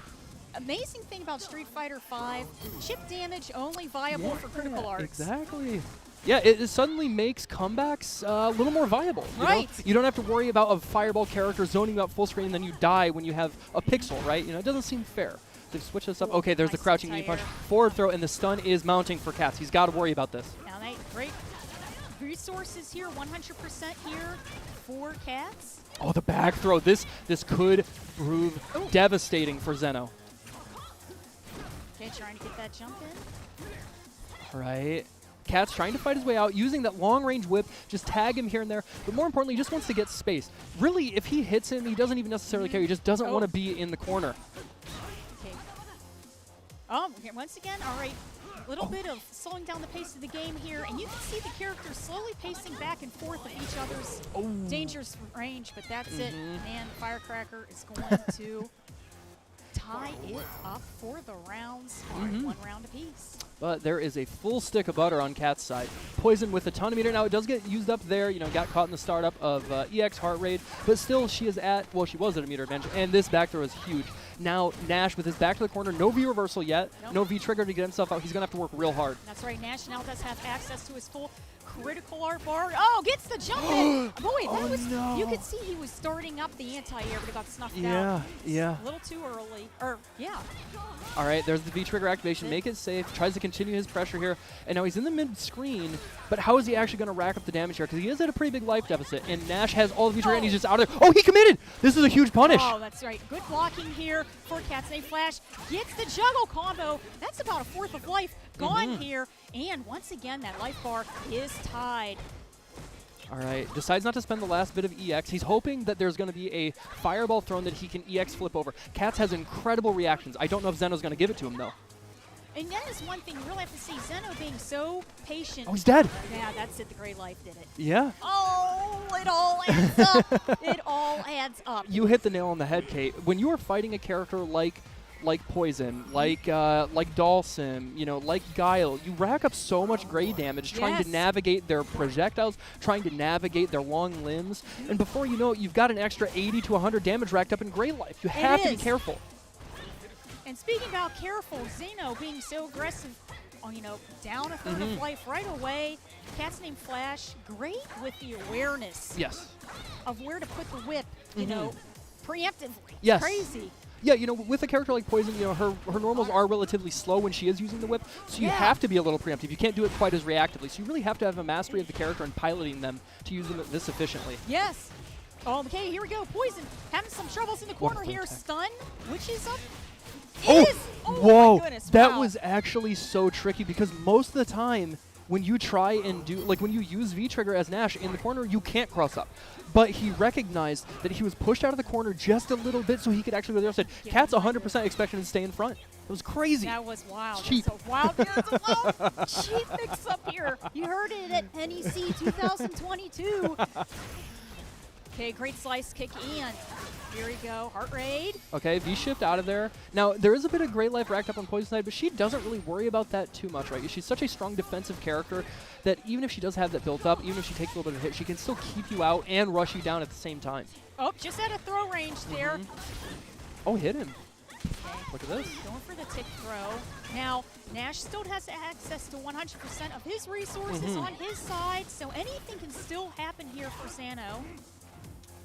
amazing thing about Street Fighter V. Chip damage only viable for critical arts. Exactly. Yeah, it suddenly makes comebacks a little more viable. Right. You don't have to worry about a fireball character zoning you out full screen and then you die when you have a pixel, right? It doesn't seem fair. To switch this up. Okay, there's the crouching knee punch. Forward throw, and the stun is mounting for Cats. He's got to worry about this. Now, great resources here, 100% here for Cats. Oh, the back throw. This could prove devastating for Xano. Okay, trying to get that jump in. All right. Cats trying to fight his way out, using that long-range whip, just tag him here and there, but more importantly, he just wants to get space. Really, if he hits him, he doesn't even necessarily care. He just doesn't want to be in the corner. Okay. Okay, once again, all right, a little bit of slowing down the pace of the game here, and you can see the characters slowly pacing back and forth of each other's dangerous range, but that's it. And Firecracker is going to tie it up for the rounds, 1 round apiece. But there is a full stick of butter on Cat's side. Poison with a ton of meter. Now, it does get used up there. You know, got caught in the startup of EX heart rate. But still, she is at, well, she was at a meter advantage. And this back throw is huge. Now, Nash with his back to the corner. No V reversal yet. Nope. No V trigger to get himself out. He's going to have to work real hard. That's right. Nash now does have access to his full critical art bar. Oh, gets the jump in. Boy, that was, you could see he was starting up the anti-air, but it got snuffed out. Yeah. A little too early. Yeah. All right, there's the V-trigger activation. Make it safe. Tries to continue his pressure here. And now he's in the mid-screen, but how is he actually going to rack up the damage here? Because he is at a pretty big life deficit, and Nash has all the V-trigger, and he's just out of there. Oh, he committed! This is a huge punish. Oh, that's right. Good blocking here for Katsune Flash. Gets the juggle combo. That's about a fourth of life gone here. And once again, that life bar is tied. All right, decides not to spend the last bit of EX. He's hoping that there's going to be a fireball thrown that he can EX flip over. Cats has incredible reactions. I don't know if Zeno's going to give it to him, though. And that is one thing you really have to see. Zeno being so patient. Oh, he's dead. Yeah, that's it. The Great Life did it. Yeah. Oh, it all adds up. It all adds up. You hit the nail on the head, Kate. When you are fighting a character like Poison, like Dalsim, you know, like Guile, you rack up so much gray damage trying to navigate their projectiles, trying to navigate their long limbs, and before you know it, you've got an extra 80 to 100 damage racked up in gray life. You have to be careful. And speaking about careful, Zeno being so aggressive, you know, down a third of life right away. Katsune Flash, great with the awareness. Yes. Of where to put the whip, you know, preemptively. Yes. Crazy. Yeah, you know, with a character like Poison, you know, her normals are relatively slow when she is using the whip, so you have to be a little preemptive. You can't do it quite as reactively, so you really have to have a mastery of the character and piloting them to use them this efficiently. Yes. Okay, here we go. Poison having some troubles in the corner here. Stun, which is up. Oh, whoa. My goodness. That was actually so tricky because most of the time when you try and do, like when you use V-Trigger as Nash in the corner, you can't cross up. But he recognized that he was pushed out of the corner just a little bit so he could actually go there. Said, Cat's 100% expecting to stay in front. It was crazy. That was wild. Cheap. So wild here as well. Cheap mix-up here. You heard it at NEC 2022. Okay, great slice kick in. Here we go. Heart raid. Okay, V-shift out of there. Now, there is a bit of gray life racked up on Poison's side, but she doesn't really worry about that too much, right? She's such a strong defensive character that even if she does have that built up, even if she takes a little bit of hit, she can still keep you out and rush you down at the same time. Oh, just out of throw range there. Oh, hit him. Okay. Look at this. Going for the tick throw. Now, Nash still has access to 100% of his resources on his side, so anything can still happen here for Zeno.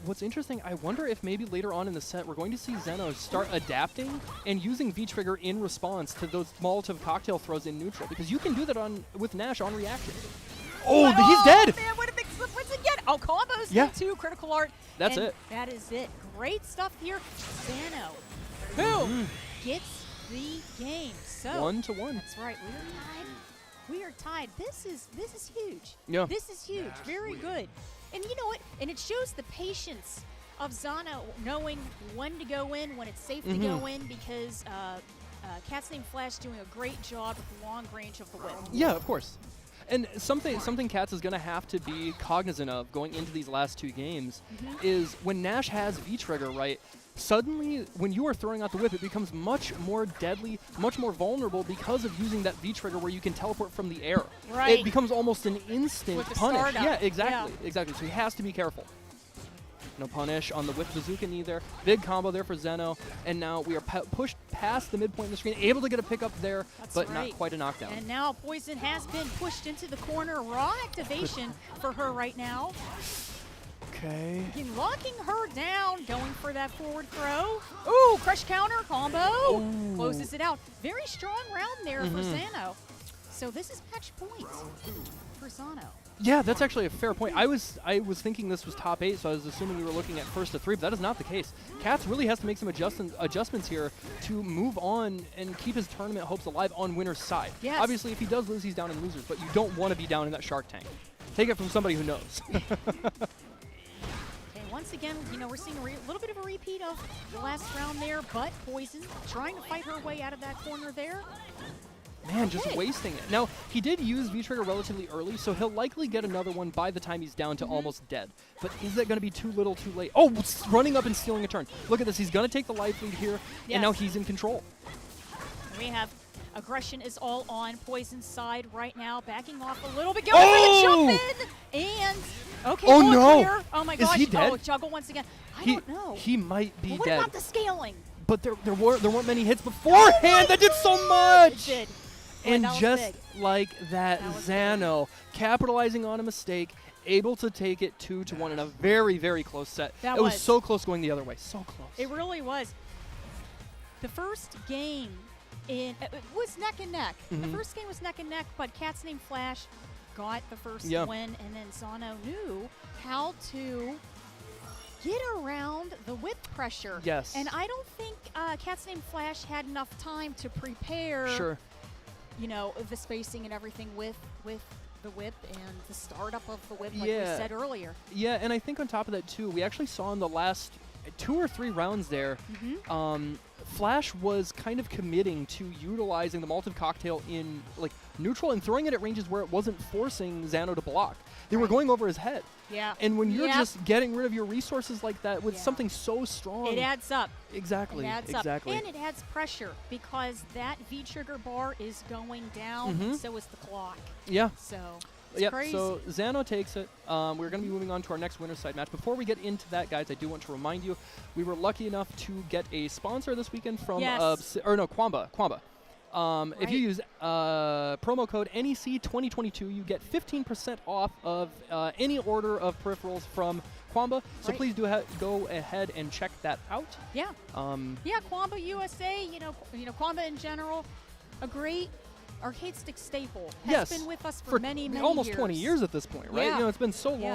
What's interesting, I wonder if maybe later on in the set we're going to see Zeno start adapting and using V-Trigger in response to those Molotov cocktail throws in neutral, because you can do that with Nash on reaction. Oh, he's dead! Man, what a big slip once again! Oh, combos into critical art. That's it. That is it. Great stuff here. Zeno, who gets the game. So 1-1. That's right. We are tied. We are tied. This is huge. Yeah. This is huge. Very good. And you know what? And it shows the patience of Zano knowing when to go in, when it's safe to go in, because Katsune Flash doing a great job with the long range of the whip. Yeah, of course. And something Cats is going to have to be cognizant of going into these last two games is when Nash has V-Trigger, right, suddenly when you are throwing out the whip, it becomes much more deadly, much more vulnerable because of using that V-Trigger where you can teleport from the air. Right. It becomes almost an instant With the punish. startup. Yeah, exactly. Exactly. So he has to be careful. No punish on the whip bazooka neither. Big combo there for Zeno. And now we are pushed past the midpoint of the screen, able to get a pick up there, but not quite a knockdown. And now Poison has been pushed into the corner. Raw activation for her right now. Okay. Locking her down, going for that forward throw. Ooh, crush counter combo. Ooh. Closes it out. Very strong round there for Zano. So this is match point for Zano. Yeah, that's actually a fair point. I was thinking this was top 8, so I was assuming we were looking at first to 3, but that is not the case. Cats really has to make some adjustments here to move on and keep his tournament hopes alive on winner's side. Yes. Obviously, if he does lose, he's down in losers, but you don't want to be down in that Shark Tank. Take it from somebody who knows. Once again, you know, we're seeing a little bit of a repeat of the last round there, but Poison trying to fight her way out of that corner there. Man, just wasting it. Now, he did use V-Trigger relatively early, so he'll likely get another one by the time he's down to almost dead. But is that going to be too little too late? Oh, running up and stealing a turn. Look at this. He's going to take the life lead here, and now he's in control. We have Aggression is all on Poison's side right now, backing off a little bit. Going for the jump in! And, okay, Oh, bullet no. clear. Oh my Is gosh. he dead? Oh, juggle once again. I don't know. He might be But what dead. about the scaling? But there weren't many hits beforehand that did so much. It did. And that was just big. like that, That was Zano capitalizing on a mistake, able to take it 2-1 in a very, very close set. That it was was. so close going the other way. So close. It really was. The first game it was neck and neck. Mhm. The first game was neck and neck, but Cat's Name Flash got the first Yeah. win, and then Zano knew how to get around the whip pressure. Yes. And I don't think Cat's Name Flash had enough time to prepare, Sure. you know, the spacing and everything with the whip and the startup of the whip, like we Yeah. said earlier. Yeah, and I think on top of that too, we actually saw in the last 2 or 3 rounds there, Flash was kind of committing to utilizing the Molotov cocktail in like neutral and throwing it at ranges where it wasn't forcing Zano to block. They were going over his head. Yeah. And when you're Yep. just getting rid of your resources like that with Yeah. something so strong, It adds up. Exactly. It adds exactly. up. And it adds pressure because that V trigger bar is going down, Mhm. and so is the clock. Yeah. So it's Yep, crazy. so Zano takes it. We're going to be moving on to our next winner's side match. Before we get into that, guys, I do want to remind you, we were lucky enough to get a sponsor this weekend from, Yes. Quamba. If you use promo code NEC 2022, you get 15% off of any order of peripherals from Quamba. So Right. please do go ahead and check that out. Yeah. Um, Yeah, Quamba USA, you know, Quamba in general, a great arcade stick staple. Has yes, been with us for many, many almost years. 20 years at this point, right? Yeah. You know, it's been so Yeah.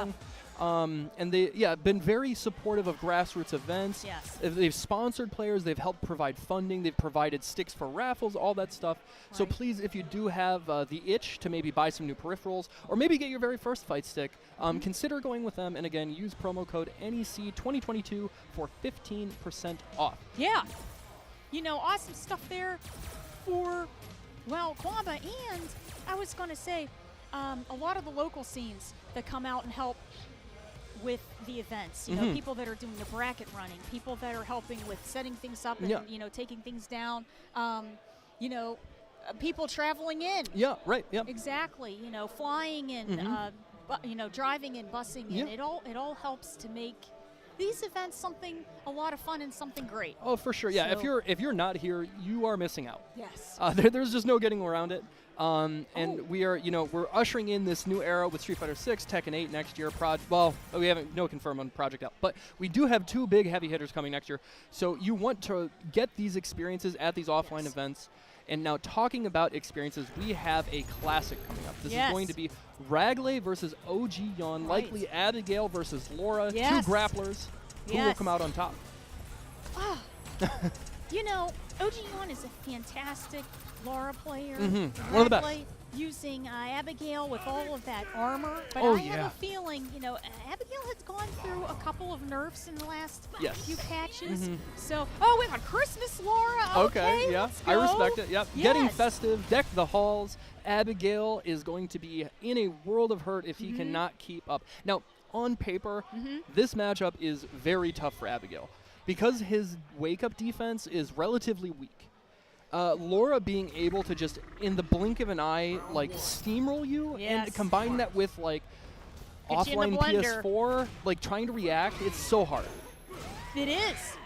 long. And they, been very supportive of grassroots events. Yes. They've sponsored players. They've helped provide funding. They've provided sticks for raffles, all that stuff. So Right. please, if you do have the itch to maybe buy some new peripherals or maybe get your very first fight stick, consider going with them. And again, use promo code NEC 2022 for 15% off. Yeah. You know, awesome stuff there for, well, Quamba. And I was going to say, a lot of the local scenes that come out and help with the events. You know, people that are doing the bracket running, people that are helping with setting things up and, Yeah. you know, taking things down. You know, people traveling in. Yeah, right, yeah. Exactly. You know, flying in, you know, driving in, busing in. Yeah. It all helps to make these events something a lot of fun and something great. Oh, for sure. Yeah, So- if you're not here, you are missing out. Yes. There's just no getting around it. And we are, we're ushering in this new era with Street Fighter 6, Tekken 8 next year. Well, we haven't no confirm on Project L, but we do have 2 big heavy hitters coming next year. So you want to get these experiences at these offline events. And now talking about experiences, we have a classic coming up. This is going to be Ragley versus OG Yon, likely Abigail versus Laura, 2 grapplers. Who will come out on top? Ah. You know, OG Yon is a fantastic Laura player. One of the best. Ragley using Abigail with all of that armor. But Oh, I have yeah. a feeling, you know, Abigail has gone through a couple of nerfs in the last few patches. So, we have a Christmas Laura. Okay, yeah. let's I go. respect it. Yep. Getting Yes. festive, deck the halls. Abigail is going to be in a world of hurt if he cannot keep up. Now, on paper, this matchup is very tough for Abigail because his wake-up defense is relatively weak. Laura being able to just, in the blink of an eye, like steamroll you and combine that with like Get you in the offline blender. PS4, like trying to react, it's so hard. It is.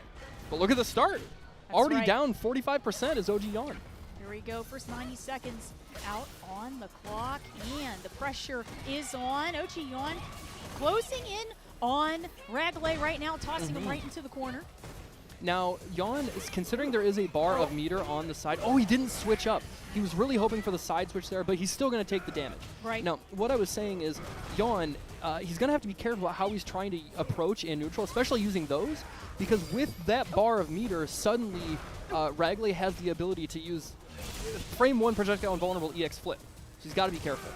But look at the start. Already right. down 45% is OG Yon. Here we go. First 90 seconds out on the clock, and the pressure is on. OG Yon closing in on Ragley right now, tossing him right into the corner. Now, Yon is considering there is a bar of meter on the side. Oh, he didn't switch up. He was really hoping for the side switch there, but he's still going to take the damage. Right. Now, what I was saying is, Yon, he's going to have to be careful about how he's trying to approach in neutral, especially using those, because with that bar of meter, suddenly Ragley has the ability to use frame 1 projectile invulnerable EX flip. So he's got to be careful.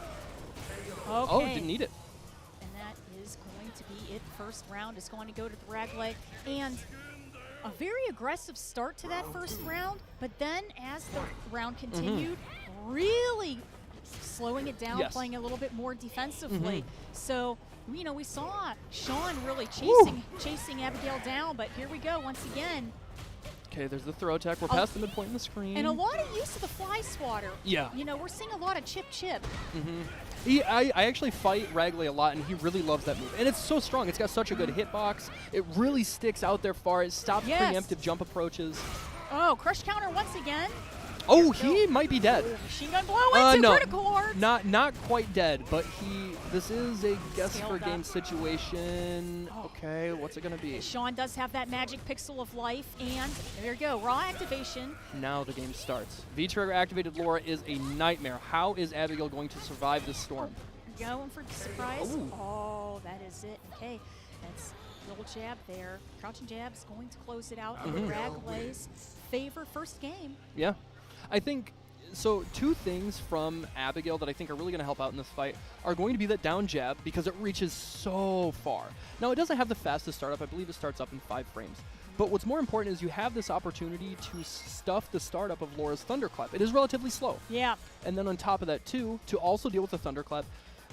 Okay. Oh, didn't need it. And that is going to be it. First round is going to go to the Ragley. And a very aggressive start to that first round, but then as the round continued, really slowing it down, playing a little bit more defensively. So, you know, we saw Sean really chasing Abigail down, but here we go once again. Okay, there's the throw attack. We're past the midpoint in the screen. And a lot of use of the fly swatter. Yeah. You know, we're seeing a lot of chip. I actually fight Ragley a lot, and he really loves that move. And it's so strong. It's got such a good hitbox. It really sticks out there far. It stops preemptive jump approaches. Oh, crush counter once again. Oh, he might be dead. Machine gun blow into no, critical arts. not quite dead, but this is a guess Scaled for up. game situation. Okay, what's it gonna be? Sean does have that magic pixel of life, and there you go, raw activation. Now the game starts. V-trigger activated Laura is a nightmare. How is Abigail going to survive this storm? Going for the surprise. Ooh. Oh, that is it. Okay, that's a little jab there. Crouching jab is going to close it out in Ragley's favor. First game. Yeah. I think, so 2 things from Abigail that I think are really going to help out in this fight are going to be that down jab, because it reaches so far. Now, it doesn't have the fastest startup. I believe it starts up in 5 frames. But what's more important is you have this opportunity to stuff the startup of Laura's Thunderclap. It is relatively slow. Yeah. And then on top of that, too, to also deal with the Thunderclap,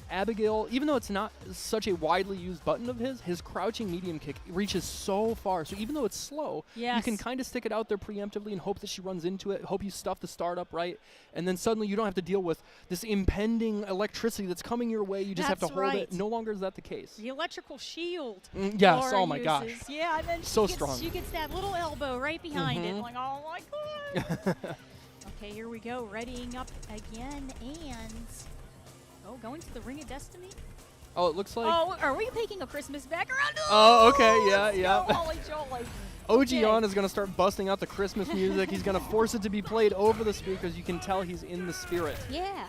Abigail, even though it's not such a widely used button of his crouching medium kick reaches so far. So even though it's slow, you can kind of stick it out there preemptively and hope that she runs into it, hope you stuff the startup right, and then suddenly you don't have to deal with this impending electricity that's coming your way. You just have to hold it. No longer is that the case. The electrical shield. Yes, Laura oh my gosh. Yeah, and then So she strong. gets that little elbow right behind it. Like, oh my god. Okay, here we go. Readying up again, and going to the Ring of Destiny. Oh, it looks like. Oh, are we making a Christmas background? Oh, okay, yeah. Holy jolly. OG is going to start busting out the Christmas music. He's going to force it to be played over the speakers. You can tell he's in the spirit. Yeah.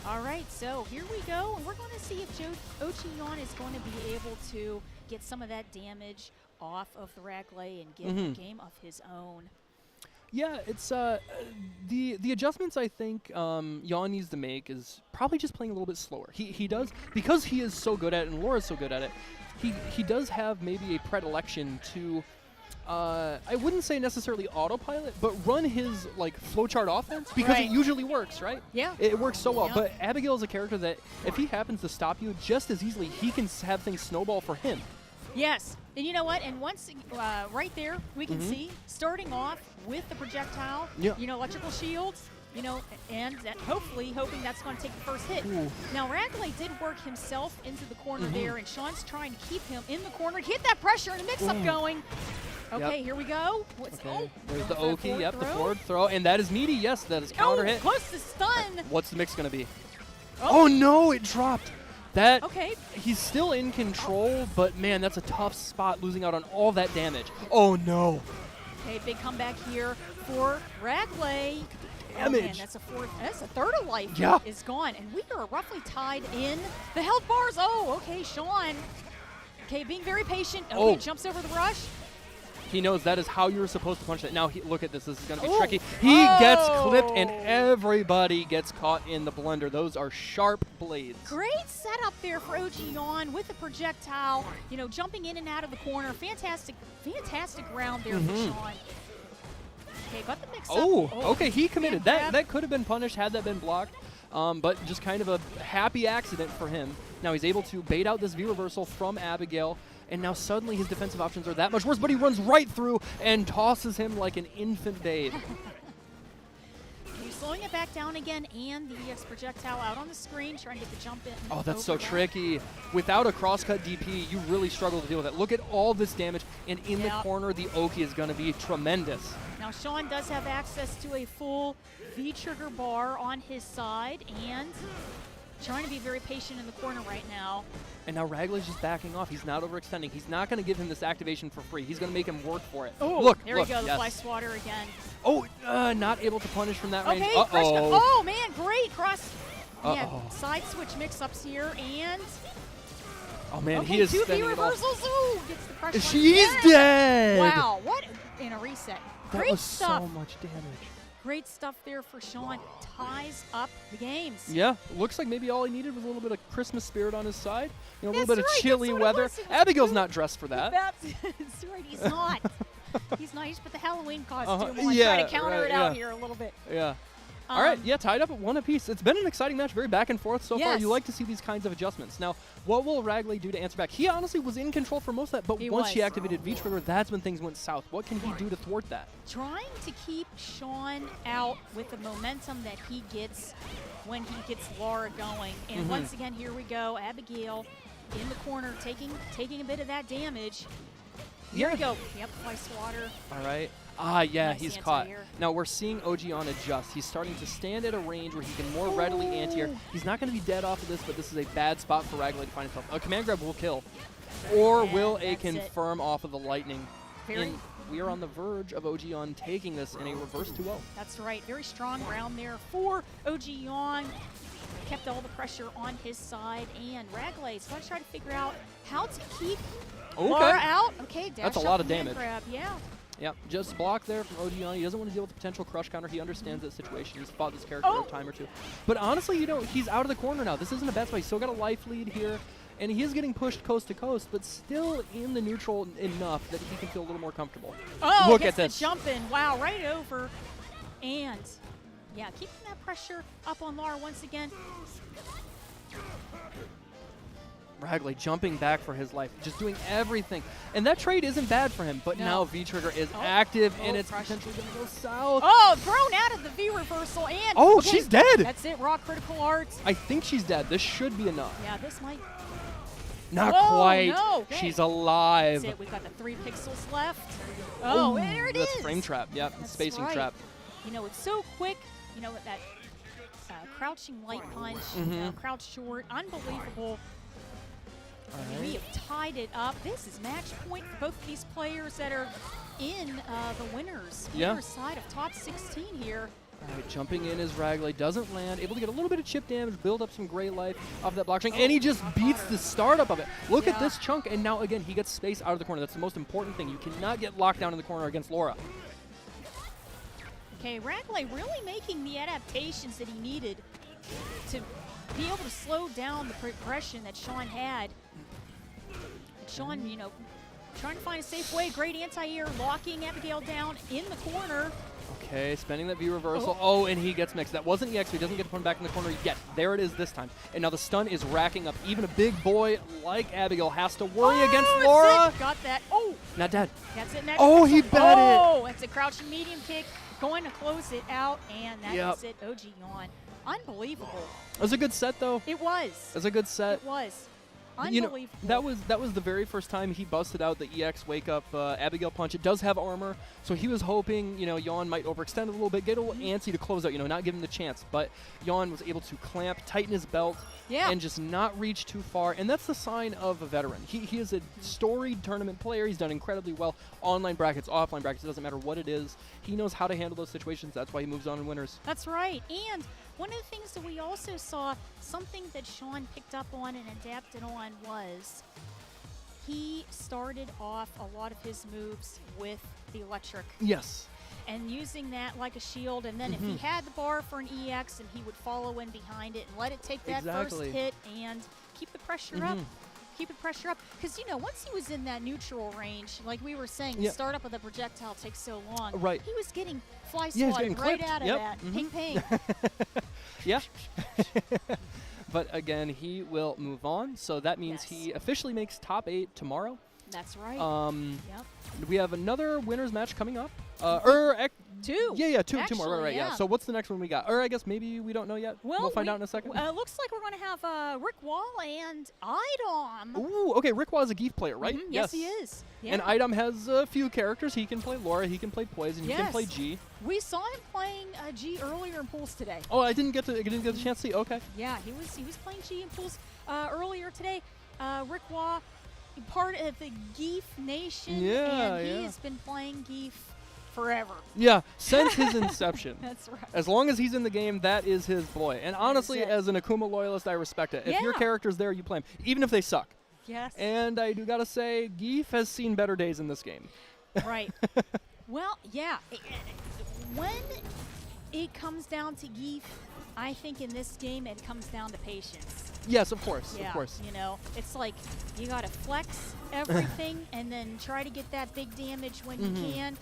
All right, so here we go. And we're going to see if Ochion is going to be able to get some of that damage off of the Ragley and get a game of his own. Yeah, it's the adjustments I think Jan needs to make is probably just playing a little bit slower. He does, because he is so good at it and Laura's so good at it, he does have maybe a predilection to I wouldn't say necessarily autopilot, but run his like flowchart offense, because it usually works, right? Yeah. It works so well. But Abigail is a character that if he happens to stop you just as easily, he can have things snowball for him. Yes. And you know what? And once, right there, we can see, starting off with the projectile, electrical shields, and that hopefully hoping that's going to take the first hit. Ooh. Now, Ragley did work himself into the corner there, and Sean's trying to keep him in the corner, get that pressure and a mix-up going. Okay, here we go. There's the Oki, the forward throw, and that is meaty. Yes, that is counter hit. Close to stun. What's the mix going to be? Oh, no, it dropped. That, he's still in control, but man, that's a tough spot, losing out on all that damage. Oh no. Okay, big comeback here for Ragley. Damage. Oh, man, that's a third of life is gone, and we are roughly tied in the health bars. Oh, okay, Sean. Okay, being very patient. Okay, jumps over the rush. He knows that is how you're supposed to punch that. Now, look at this. This is going to be tricky. He gets clipped, and everybody gets caught in the blender. Those are sharp blades. Great setup there for OG with the projectile, jumping in and out of the corner. Fantastic round there for Sean. Okay, but the mix-up. Okay, he committed. That could have been punished had that been blocked, but just kind of a happy accident for him. Now he's able to bait out this V-reversal from Abigail, and now suddenly his defensive options are that much worse, but he runs right through and tosses him like an infant babe. He's slowing it back down again, and the EX projectile out on the screen, trying to get the jump in. Oh, that's so tricky. Without a crosscut DP, you really struggle to deal with it. Look at all this damage, and in the corner, the Oki is going to be tremendous. Now, Sean does have access to a full V-trigger bar on his side, and trying to be very patient in the corner right now. And now Ragley's just backing off. He's not overextending. He's not going to give him this activation for free. He's going to make him work for it. Oh, look, there we go, the fly swatter again. Oh, not able to punish from that range. Okay, oh man, great cross. Yeah, side switch mix-ups here, and oh man, he is two spending V-reversals. Ooh, gets the pressure. She's dead. Wow, what in a reset. That was so much damage. Great stuff there for Sean. Ties up the games. Yeah, looks like maybe all he needed was a little bit of Christmas spirit on his side. A little bit of chilly weather. Abigail's not dressed for that. That's right, he's not. He's not. He's put the Halloween costume on, trying to counter it out here a little bit. Yeah. All right, yeah, tied up at 1 apiece. It's been an exciting match, very back and forth so far. Yes. You like to see these kinds of adjustments. Now, what will Ragley do to answer back? He honestly was in control for most of that, but once she activated V-Trigger, that's when things went south. What can he do to thwart that? Trying to keep Sean out with the momentum that he gets when he gets Laura going. And once again, here we go. Abigail in the corner taking a bit of that damage. Here we go. Yep, ice water. All right. Ah, yeah, Nice he's caught. anti-air. Now we're seeing Ojion adjust. He's starting to stand at a range where he can more readily anti-air. He's not going to be dead off of this, but this is a bad spot for Ragley to find himself. A command grab will kill. Or And will a that's confirm off of the lightning? Very- And we are on the verge of Ojion taking this in a reverse 2-0. That's right. Very strong round there for Ojion. Kept all the pressure on his side. And Ragley's going to try to figure out how to keep Laura out. Okay, dash That's a up lot of command damage. Grab. Yeah. Yep, just block there from Ojion. He doesn't want to deal with the potential crush counter. He understands that situation. He's fought this character a time or two. But honestly, he's out of the corner now. This isn't a bad spot. He's still got a life lead here. And he is getting pushed coast to coast, but still in the neutral enough that he can feel a little more comfortable. Oh, look gets at this. the jump in. Wow, right over. And, yeah, keeping that pressure up on Laura once again. Ragley jumping back for his life, just doing everything. And that trade isn't bad for him, but now V-Trigger is active, and it's potentially going to go south. Oh, thrown out of the V reversal, and Oh, she's dead. That's it, raw critical arts. I think she's dead. This should be enough. Yeah, this might. Not Whoa, quite. no, okay. She's alive. That's it. We've got the 3 pixels left. Oh, there it is. That's frame trap. Yep, That's spacing right. trap. You know, it's so quick. You know, with that crouching light punch, you know, crouch short, unbelievable. We have tied it up. This is match point for both of these players that are in the winners side of top 16 here. All right, jumping in as Ragley doesn't land, able to get a little bit of chip damage, build up some gray life off that block string, and he just beats the startup of it. Look at this chunk, and now again, he gets space out of the corner. That's the most important thing. You cannot get locked down in the corner against Laura. Okay, Ragley really making the adaptations that he needed to be able to slow down the progression that Sean had. And Sean, you know, trying to find a safe way. Great anti-air, locking Abigail down in the corner. Okay, spending that V reversal. Oh, and he gets mixed. That wasn't EX, so he doesn't get to put him back in the corner yet. There it is this time. And now the stun is racking up. Even a big boy like Abigail has to worry against Laura. Got that. Oh! Not dead. That's it. Oh, he bet it. Oh, that's a crouching medium kick. Going to close it out, and that is it. OG yawn. Unbelievable. It was a good set, though. It was. It was a good set. It was. You know, Unbelievable. that was the very first time he busted out the EX wake up Abigail punch. It does have armor, so he was hoping, you know, Yawn might overextend a little bit, get a little antsy to close out, you know, not give him the chance. But Yawn was able to clamp, tighten his belt, and just not reach too far. And that's the sign of a veteran. He is a storied tournament player. He's done incredibly well. Online brackets, offline brackets, it doesn't matter what it is. He knows how to handle those situations. That's why he moves on in winners. That's right. And one of the things that we also saw, something that Sean picked up on and adapted on, was he started off a lot of his moves with the electric. Yes. And using that like a shield, and then if he had the bar for an EX, and he would follow in behind it and let it take that first hit and keep the pressure up. Keep the pressure up. Because, you know, once he was in that neutral range, like we were saying, the startup of the projectile takes so long. Right. He was getting fly Yeah, he's swatted getting right clipped. out of that. Ping, ping. Yeah. But again, he will move on. So that means he officially makes top 8 tomorrow. That's right. Yep. We have another winners match coming up. Two. Yeah, two Actually, more. Right, yeah. So what's the next one we got? Or I guess maybe we don't know yet. We'll find out in a second. Looks like we're going to have Rick Wall and Idom. Ooh, okay. Rick Wall is a Geef player, right? Yes, he is. Yeah. And Idom has a few characters. He can play Laura, he can play Poise, and he can play G. We saw him playing G earlier in pools today. Oh, I didn't get the chance to see. Okay. Yeah, he was playing G in pools earlier today. Rick Wall, part of the Geef Nation, and he has been playing Geef forever. Yeah, since his inception. That's right. As long as he's in the game, that is his boy. And honestly, as an Akuma loyalist, I respect it. If your character's there, you play him, even if they suck. Yes. And I do gotta say, Geef has seen better days in this game. Right. Well, yeah. When it comes down to Geef, I think in this game it comes down to patience. Yes, of course. Yeah, of course. You know, it's like you got to flex everything and then try to get that big damage when you can.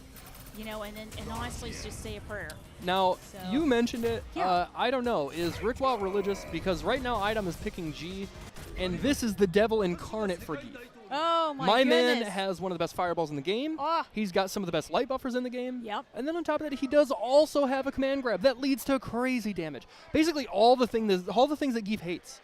you know, and honestly just say a prayer. Now, So- you mentioned it. Yeah. I don't know. Is Rickwell religious? Because right now, Idom is picking G, and this is the devil incarnate for Geef. Oh my My goodness. man has one of the best fireballs in the game. Oh. He's got some of the best light buffers in the game. Yep. And then on top of that, he does also have a command grab that leads to crazy damage. Basically, all the things that Geef hates.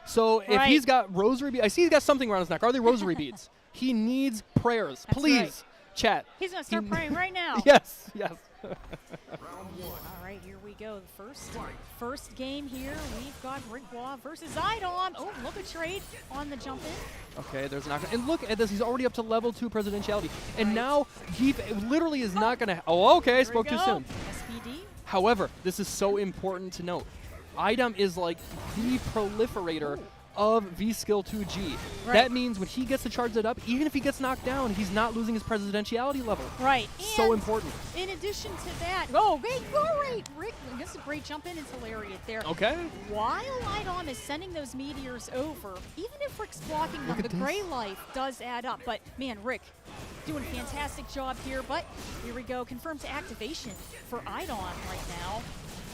So if Right. he's got rosary beads, I see he's got something around his neck. Are they rosary beads? He needs prayers. That's Please, right. chat. He's going to start praying right now. Yes, yes. All right, here we go. The first game here, we've got Rickwell versus Idom. Oh, look, a trade on the jump in. Okay, there's not. And look at this. He's already up to level 2 presidentiality. And now Geef literally is not going to. Oh, okay. I Here spoke we too go. soon. SPD. However, this is so important to note. Idom is like the proliferator of V-Skill 2G. Right. That means when he gets to charge it up, even if he gets knocked down, he's not losing his presidentiality level. Right. So And important. In addition to that, oh, great, Rick. This is a great jump in. It's hilarious there. Okay. While Idom is sending those meteors over, even if Rick's blocking them, Look the at this. gray life does add up. But man, Rick doing a fantastic job here. But here we go. Confirmed activation for Idom right now.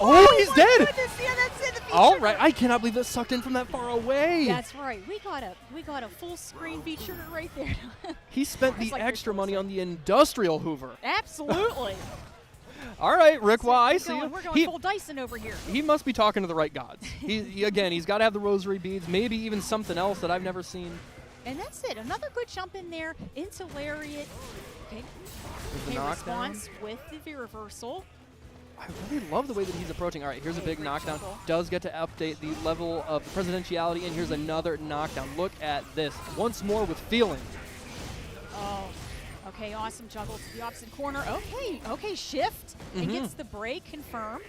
Oh, he's my dead. Goodness. Yeah, that's it. The All feature. right. I cannot believe that sucked in from that far away. That's right. We got a full screen feature right there. He spent That's the like extra money Christmas. on the industrial Hoover. Absolutely. All right, Rickwell, I We're see going, you. We're going He- full Dyson over here. He must be talking to the right gods. Again, he's got to have the rosary beads, maybe even something else that I've never seen. And that's it. Another good jump in there into Lariat. Okay. There's the Okay, knockdown. response with the V-reversal. I really love the way that he's approaching. All right, here's a big Great knockdown. juggle. Does get to update the level of presidentiality, and here's another knockdown. Look at this. Once more with feeling. Oh, okay, awesome juggle to the opposite corner. Okay, shift and Mhm. gets the break confirmed.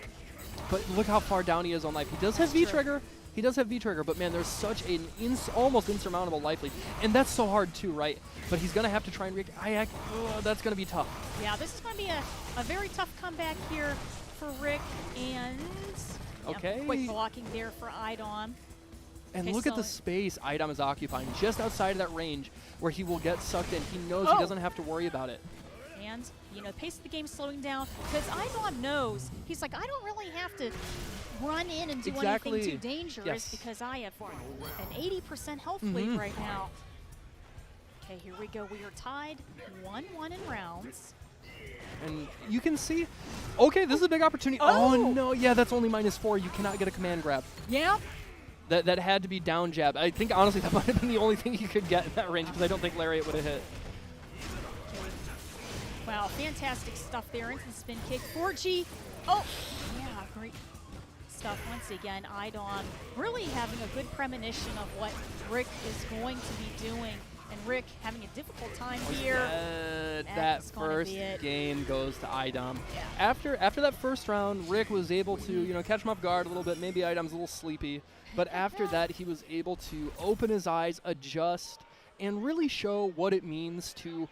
But look how far down he is on life. He does have That's true. V-trigger. He does have V-trigger, but man, there's such an almost insurmountable life lead. And that's so hard too, right? But he's going to have to try and that's going to be tough. Yeah, this is going to be a very tough comeback here for Rick, and Okay. quick blocking there for Idom. And Okay, look at the so- space Idom is occupying just outside of that range where he will get sucked in. He knows he Oh. doesn't have to worry about it. And, the pace of the game slowing down because Idom knows. He's like, I don't really have to run in and do Exactly. anything too dangerous Yes. because I have an 80% health lead Mhm. right now. Okay, here we go. We are tied 1-1 in rounds. And you can see, okay, this is a big opportunity. Oh, no, yeah, that's only -4. You cannot get a command grab. Yeah. That had to be down jab. I think, honestly, that might have been the only thing he could get in that range because I don't think Lariat would have hit. Wow, fantastic stuff there into the spin kick. 4G. Oh, yeah, great stuff once again. Idom really having a good premonition of what Rick is going to be doing. And Rick having a difficult time here. That That's gonna first be it. game goes to Idom. Yeah. After that first round, Rick was able to catch him off guard a little bit. Maybe Idom's a little sleepy, but after that, he was able to open his eyes, adjust, and really show what it means to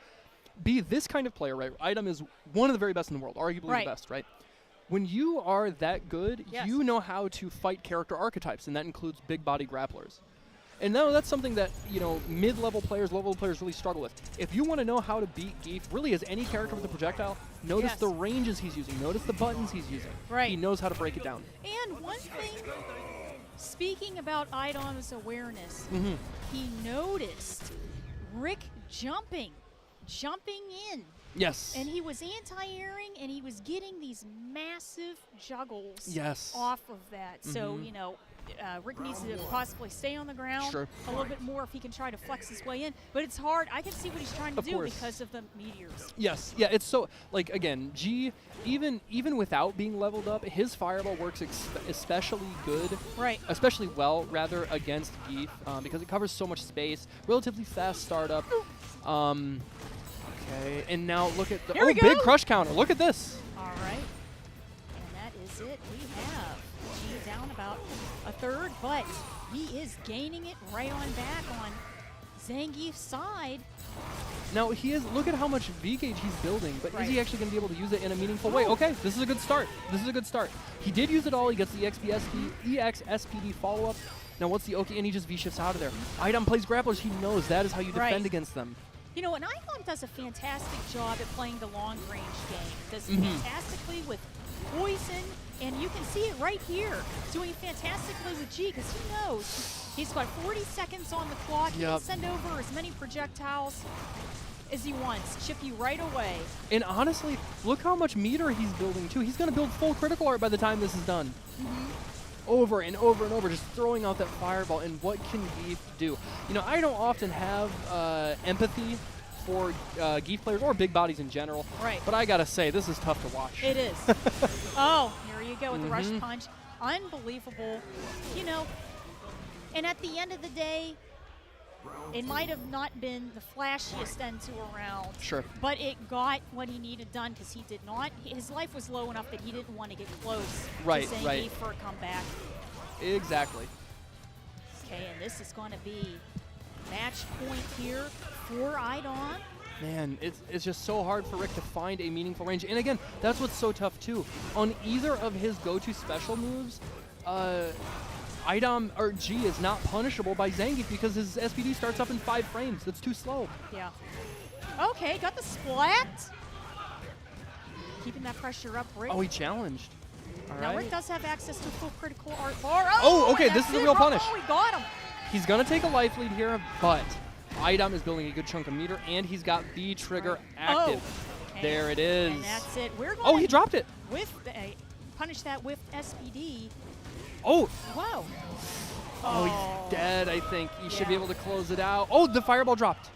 be this kind of player. Right, Idom is one of the very best in the world, arguably Right. the best. Right. When you are that good, Yes. you know how to fight character archetypes, and that includes big body grapplers. And now that's something that, mid-level players, low-level players really struggle with. If you want to know how to beat Geef, really as any character with a projectile, notice Yes. the ranges he's using. Notice the buttons he's using. Right. He knows how to break it down. And one thing, speaking about Idom's awareness, Mhm. he noticed Rick jumping in. Yes. And he was anti-airing, and he was getting these massive juggles Yes. off of that. So, Mhm. Rick needs to possibly stay on the ground Sure. a little bit more if he can try to flex his way in. But it's hard. I can see what he's trying to Of do course. because of the meteors. Yes. Yeah, it's so, again, G, even without being leveled up, his fireball works especially good. Right. Especially well, rather, against Geef, because it covers so much space. Relatively fast startup. Okay, and now look at the Here we big go. crush counter. Look at this. All right. And that is it. We have G down about a third, but he is gaining it right on back on Zangief's side. Now he is. Look at how much V gauge he's building, but Right. is he actually going to be able to use it in a meaningful way? Okay, this is a good start. This is a good start. He did use it all. He gets the EXSPD follow up. Now what's the Oki? And he just V shifts out of there. Idom plays grapplers. He knows that is how you defend Right. against them. You know, and Icon does a fantastic job at playing the long-range game. Does Mhm. fantastically with poison, and you can see it right here. Doing fantastically with G, because he knows he's got 40 seconds on the clock. He can Yep. send over as many projectiles as he wants. Chip you right away. And honestly, look how much meter he's building, too. He's going to build full critical art by the time this is done. Over and over and over, just throwing out that fireball. And what can Geef do? You know, I don't often have empathy for Geef players or big bodies in general. Right. But I got to say, this is tough to watch. It is. Oh, here you go with the rush punch. Unbelievable. You know, and at the end of the day, it might have not been the flashiest end to a round. Sure. But it got what he needed done because he did not. His life was low enough that he didn't want to get close Right, to right. Zangief for a comeback. Exactly. Okay, and this is going to be match point here for Idon. Man, it's just so hard for Rick to find a meaningful range. And again, that's what's so tough too. On either of his go-to special moves, Idom or G is not punishable by Zangief because his SPD starts up in 5 frames. That's too slow. Yeah. Okay, got the splat. Keeping that pressure up, Rick. Oh, he challenged. All Now right. Rick does have access to full critical art bar. Oh, okay, and this that's is a it. real punish. Oh, he got him. He's going to take a life lead here, but Idom is building a good chunk of meter, and he's got B trigger active. Okay. There it is. And that's it. We're going Oh, he dropped it. With punish that with SPD. Oh. Wow. Oh, he's dead, I think. He should be able to close it out. Oh, the fireball dropped.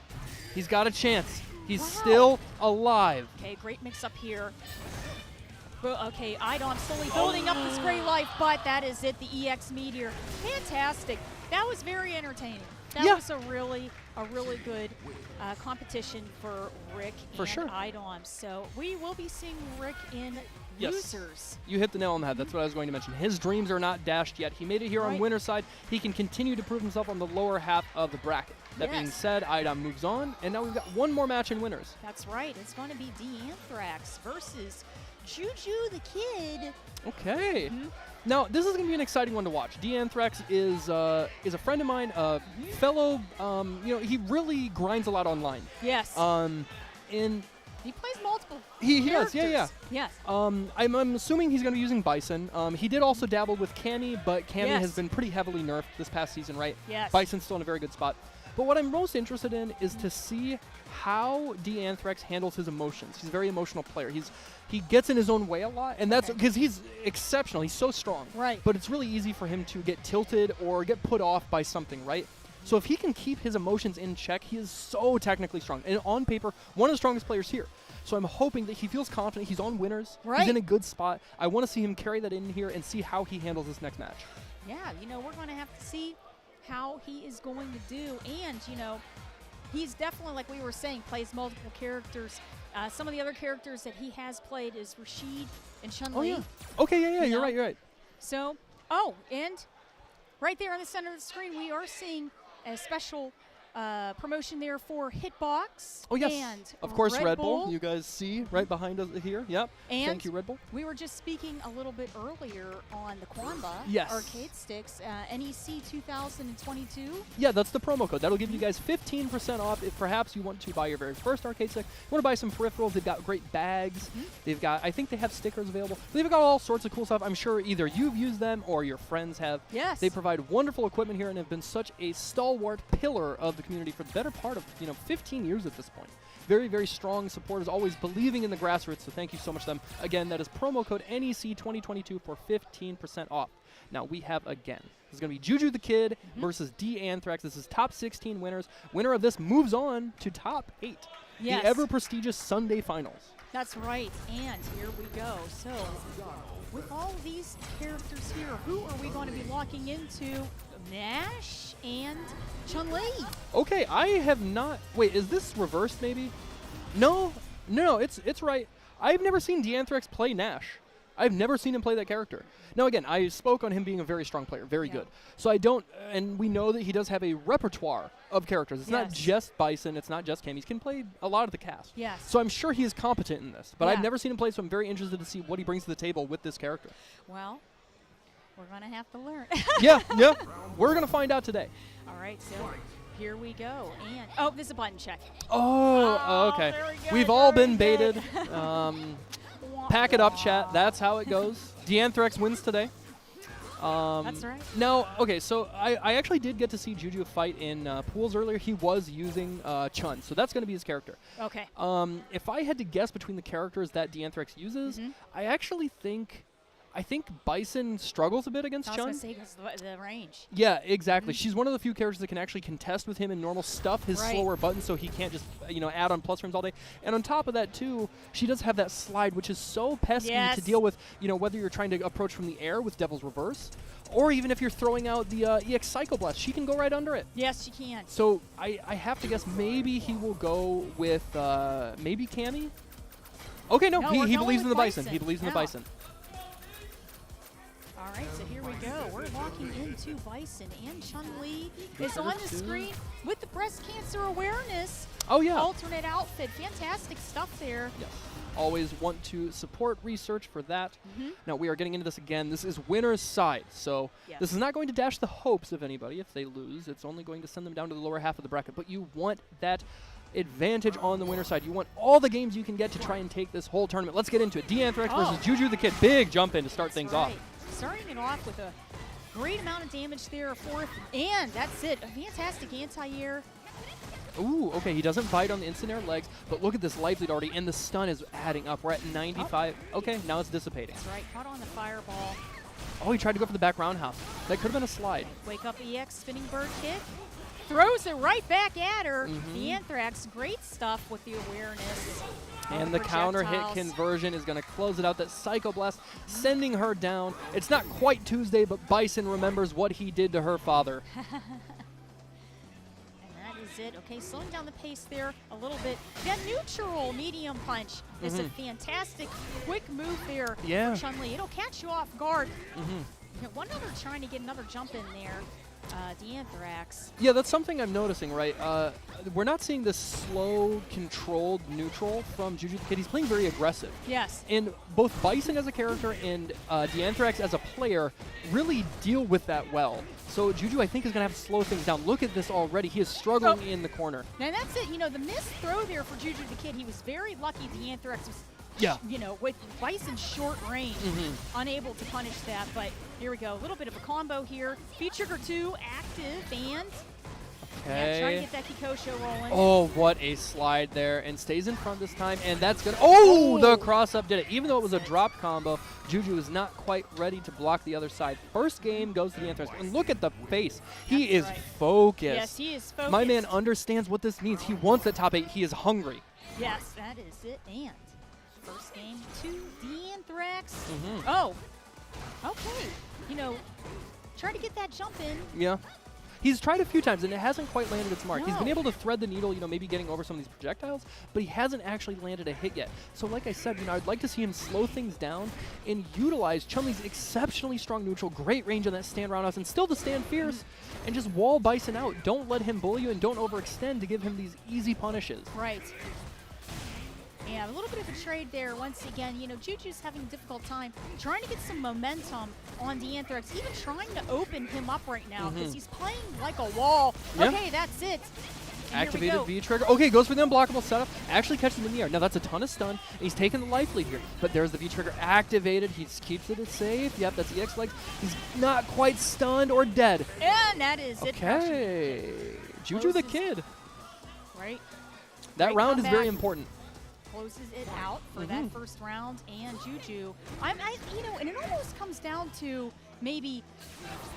He's got a chance. He's still alive. Okay, great mix up here. Okay, Idon slowly building up this great life, but that is it, the EX Meteor. Fantastic. That was very entertaining. That was a really good competition for Rick For and sure. Idon. So we will be seeing Rick in losers. You hit the nail on the head. That's what I was going to mention. His dreams are not dashed yet. He made it here on winner's side. He can continue to prove himself on the lower half of the bracket. That being said, Idom moves on, and now we've got one more match in winners. That's right. It's going to be D-Anthrax versus Juju the Kid. Okay. Now, this is going to be an exciting one to watch. D-Anthrax is a friend of mine, fellow, you know, he really grinds a lot online. Yes. And he plays multiple he does, yeah. Yes. I'm assuming he's going to be using Bison. He did also dabble with Cammy, but Cammy has been pretty heavily nerfed this past season, right? Yes. Bison's still in a very good spot. But what I'm most interested in is to see how D-Anthrax handles his emotions. He's a very emotional player. He gets in his own way a lot, and that's because he's exceptional. He's so strong. Right. But it's really easy for him to get tilted or get put off by something, right? So if he can keep his emotions in check, he is so technically strong. And on paper, one of the strongest players here. So I'm hoping that he feels confident. He's on winners. Right. He's in a good spot. I want to see him carry that in here and see how he handles this next match. Yeah, you know, we're going to have to see how he is going to do. And, you know, he's definitely, like we were saying, plays multiple characters. Some of the other characters that he has played is Rashid and Chun-Li. Oh, yeah. Okay, yeah, you're right. So, and right there in the center of the screen, we are seeing a special promotion there for Hitbox. Oh, yes. And of course, Red Bull. Bull. You guys see right behind us here. Yep. And thank you, Red Bull. we were just speaking a little bit earlier on the Quamba arcade sticks, NEC 2022. Yeah, that's the promo code. That'll give you guys 15% off if perhaps you want to buy your very first arcade stick. You want to buy some peripherals. They've got great bags. They've got, I think they have stickers available. They've got all sorts of cool stuff. I'm sure either you've used them or your friends have. Yes. They provide wonderful equipment here and have been such a stalwart pillar of the community for the better part of 15 years at this point. Very, very strong supporters, always believing in the grassroots, so thank you so much to them. Again, that is promo code NEC 2022 for 15% off. Now, we have, again, this is going to be Juju the Kid versus D-Anthrax. This is top 16 winners. Winner of this moves on to top 8. Yes. The ever-prestigious Sunday Finals. That's right, and here we go. So, with all these characters here, who are we going to be locking into? Nash and Chun-Li. Okay, I have not... Wait, is this reversed maybe? No, it's right. I've never seen D-Anthrax play Nash. I've never seen him play that character. Now, again, I spoke on him being a very strong player, very good. So I don't... And we know that he does have a repertoire of characters. It's not just Bison. It's not just Cam. He can play a lot of the cast. Yes. So I'm sure he is competent in this. But I've never seen him play, so I'm very interested to see what he brings to the table with this character. Well, we're going to have to learn. yeah. We're going to find out today. All right, so Here we go. And oh, there's a button check. Oh, okay. very good, We've all very been good. baited. Pack it up, chat. That's how it goes. D'Anthrax wins today. That's right. Now, okay, so I actually did get to see Juju fight in pools earlier. He was using Chun, so that's going to be his character. Okay. If I had to guess between the characters that D'Anthrax uses, I actually think Bison struggles a bit against I was Chun. going to say because the range. Yeah, exactly. She's one of the few characters that can actually contest with him in normal stuff, his slower buttons, so he can't just add on plus frames all day. And on top of that, too, she does have that slide, which is so pesky to deal with, whether you're trying to approach from the air with Devil's Reverse, or even if you're throwing out the EX Psycho Blast, she can go right under it. Yes, she can. So I have to guess maybe he will go with maybe Cammy? Okay, no, he believes in the Bison. He believes in the Bison. All right, so here we go. We're locking into Bison, and Chun-Li is on the screen with the breast cancer awareness. Oh, yeah. Alternate outfit. Fantastic stuff there. Yes. Always want to support research for that. Now, we are getting into this again. This is winner's side, so this is not going to dash the hopes of anybody if they lose. It's only going to send them down to the lower half of the bracket, but you want that advantage on the winner's side. You want all the games you can get to try and take this whole tournament. Let's get into it. D'Anthrax versus Juju the Kid. Big jump in to start things off. Starting it off with a great amount of damage there, a fourth, and that's it. A fantastic anti-air. Ooh, okay, he doesn't bite on the instant air legs, but look at this life lead already, and the stun is adding up. We're at 95. Okay, now it's dissipating. That's right, caught on the fireball. Oh, he tried to go for the back roundhouse. That could have been a slide. Wake up EX spinning bird kick. Throws it right back at her. The Anthrax, great stuff with the awareness. And the counter hit conversion is going to close it out. That Psycho Blast sending her down. It's not quite Tuesday, but Bison remembers what he did to her father. It. Okay, slowing down the pace there a little bit. That neutral medium punch is a fantastic quick move there for Chun-Li. It'll catch you off guard. One other trying to get another jump in there. D'Anthrax. Yeah, that's something I'm noticing, right? We're not seeing this slow, controlled neutral from Juju the Kid. He's playing very aggressive. Yes. And both Bison as a character and D'Anthrax as a player really deal with that well. So Juju, I think, is going to have to slow things down. Look at this already. He is struggling in the corner. And that's it. The missed throw there for Juju the Kid, he was very lucky D'Anthrax was with Bison's short range, unable to punish that. But here we go. A little bit of a combo here. V-Trigger 2 active and trying to get that Kikosho rolling. Oh, what a slide there. And stays in front this time. And that's good. Oh, the cross-up did it. Even though it was a dropped combo, Juju is not quite ready to block the other side. First game goes to the Anthrax. And look at the face. He is focused. Yes, he is focused. My man understands what this means. He wants that top 8. He is hungry. Yes, that is it. And first game to D'Anthrax. Oh, okay. Try to get that jump in. Yeah. He's tried a few times, and it hasn't quite landed its mark. He's been able to thread the needle, maybe getting over some of these projectiles, but he hasn't actually landed a hit yet. So like I said, I'd like to see him slow things down and utilize Chun-Li's exceptionally strong neutral, great range on that stand roundhouse, and still to stand fierce and just wall Bison out. Don't let him bully you, and don't overextend to give him these easy punishes. Right. Yeah, a little bit of a trade there once again. Juju's having a difficult time trying to get some momentum on D'Anthrax, even trying to open him up right now because he's playing like a wall. Yeah. Okay, that's it. And activated V-Trigger. Okay, goes for the unblockable setup. Actually catches him in the air. Now that's a ton of stun. He's taking the life lead here. But there's the V-Trigger activated. He keeps it safe. Yep, that's EX legs. He's not quite stunned or dead. And that is it. Okay. Juju the Kid. Right. That round is very important. Closes it out for that first round, and Juju, and it almost comes down to maybe,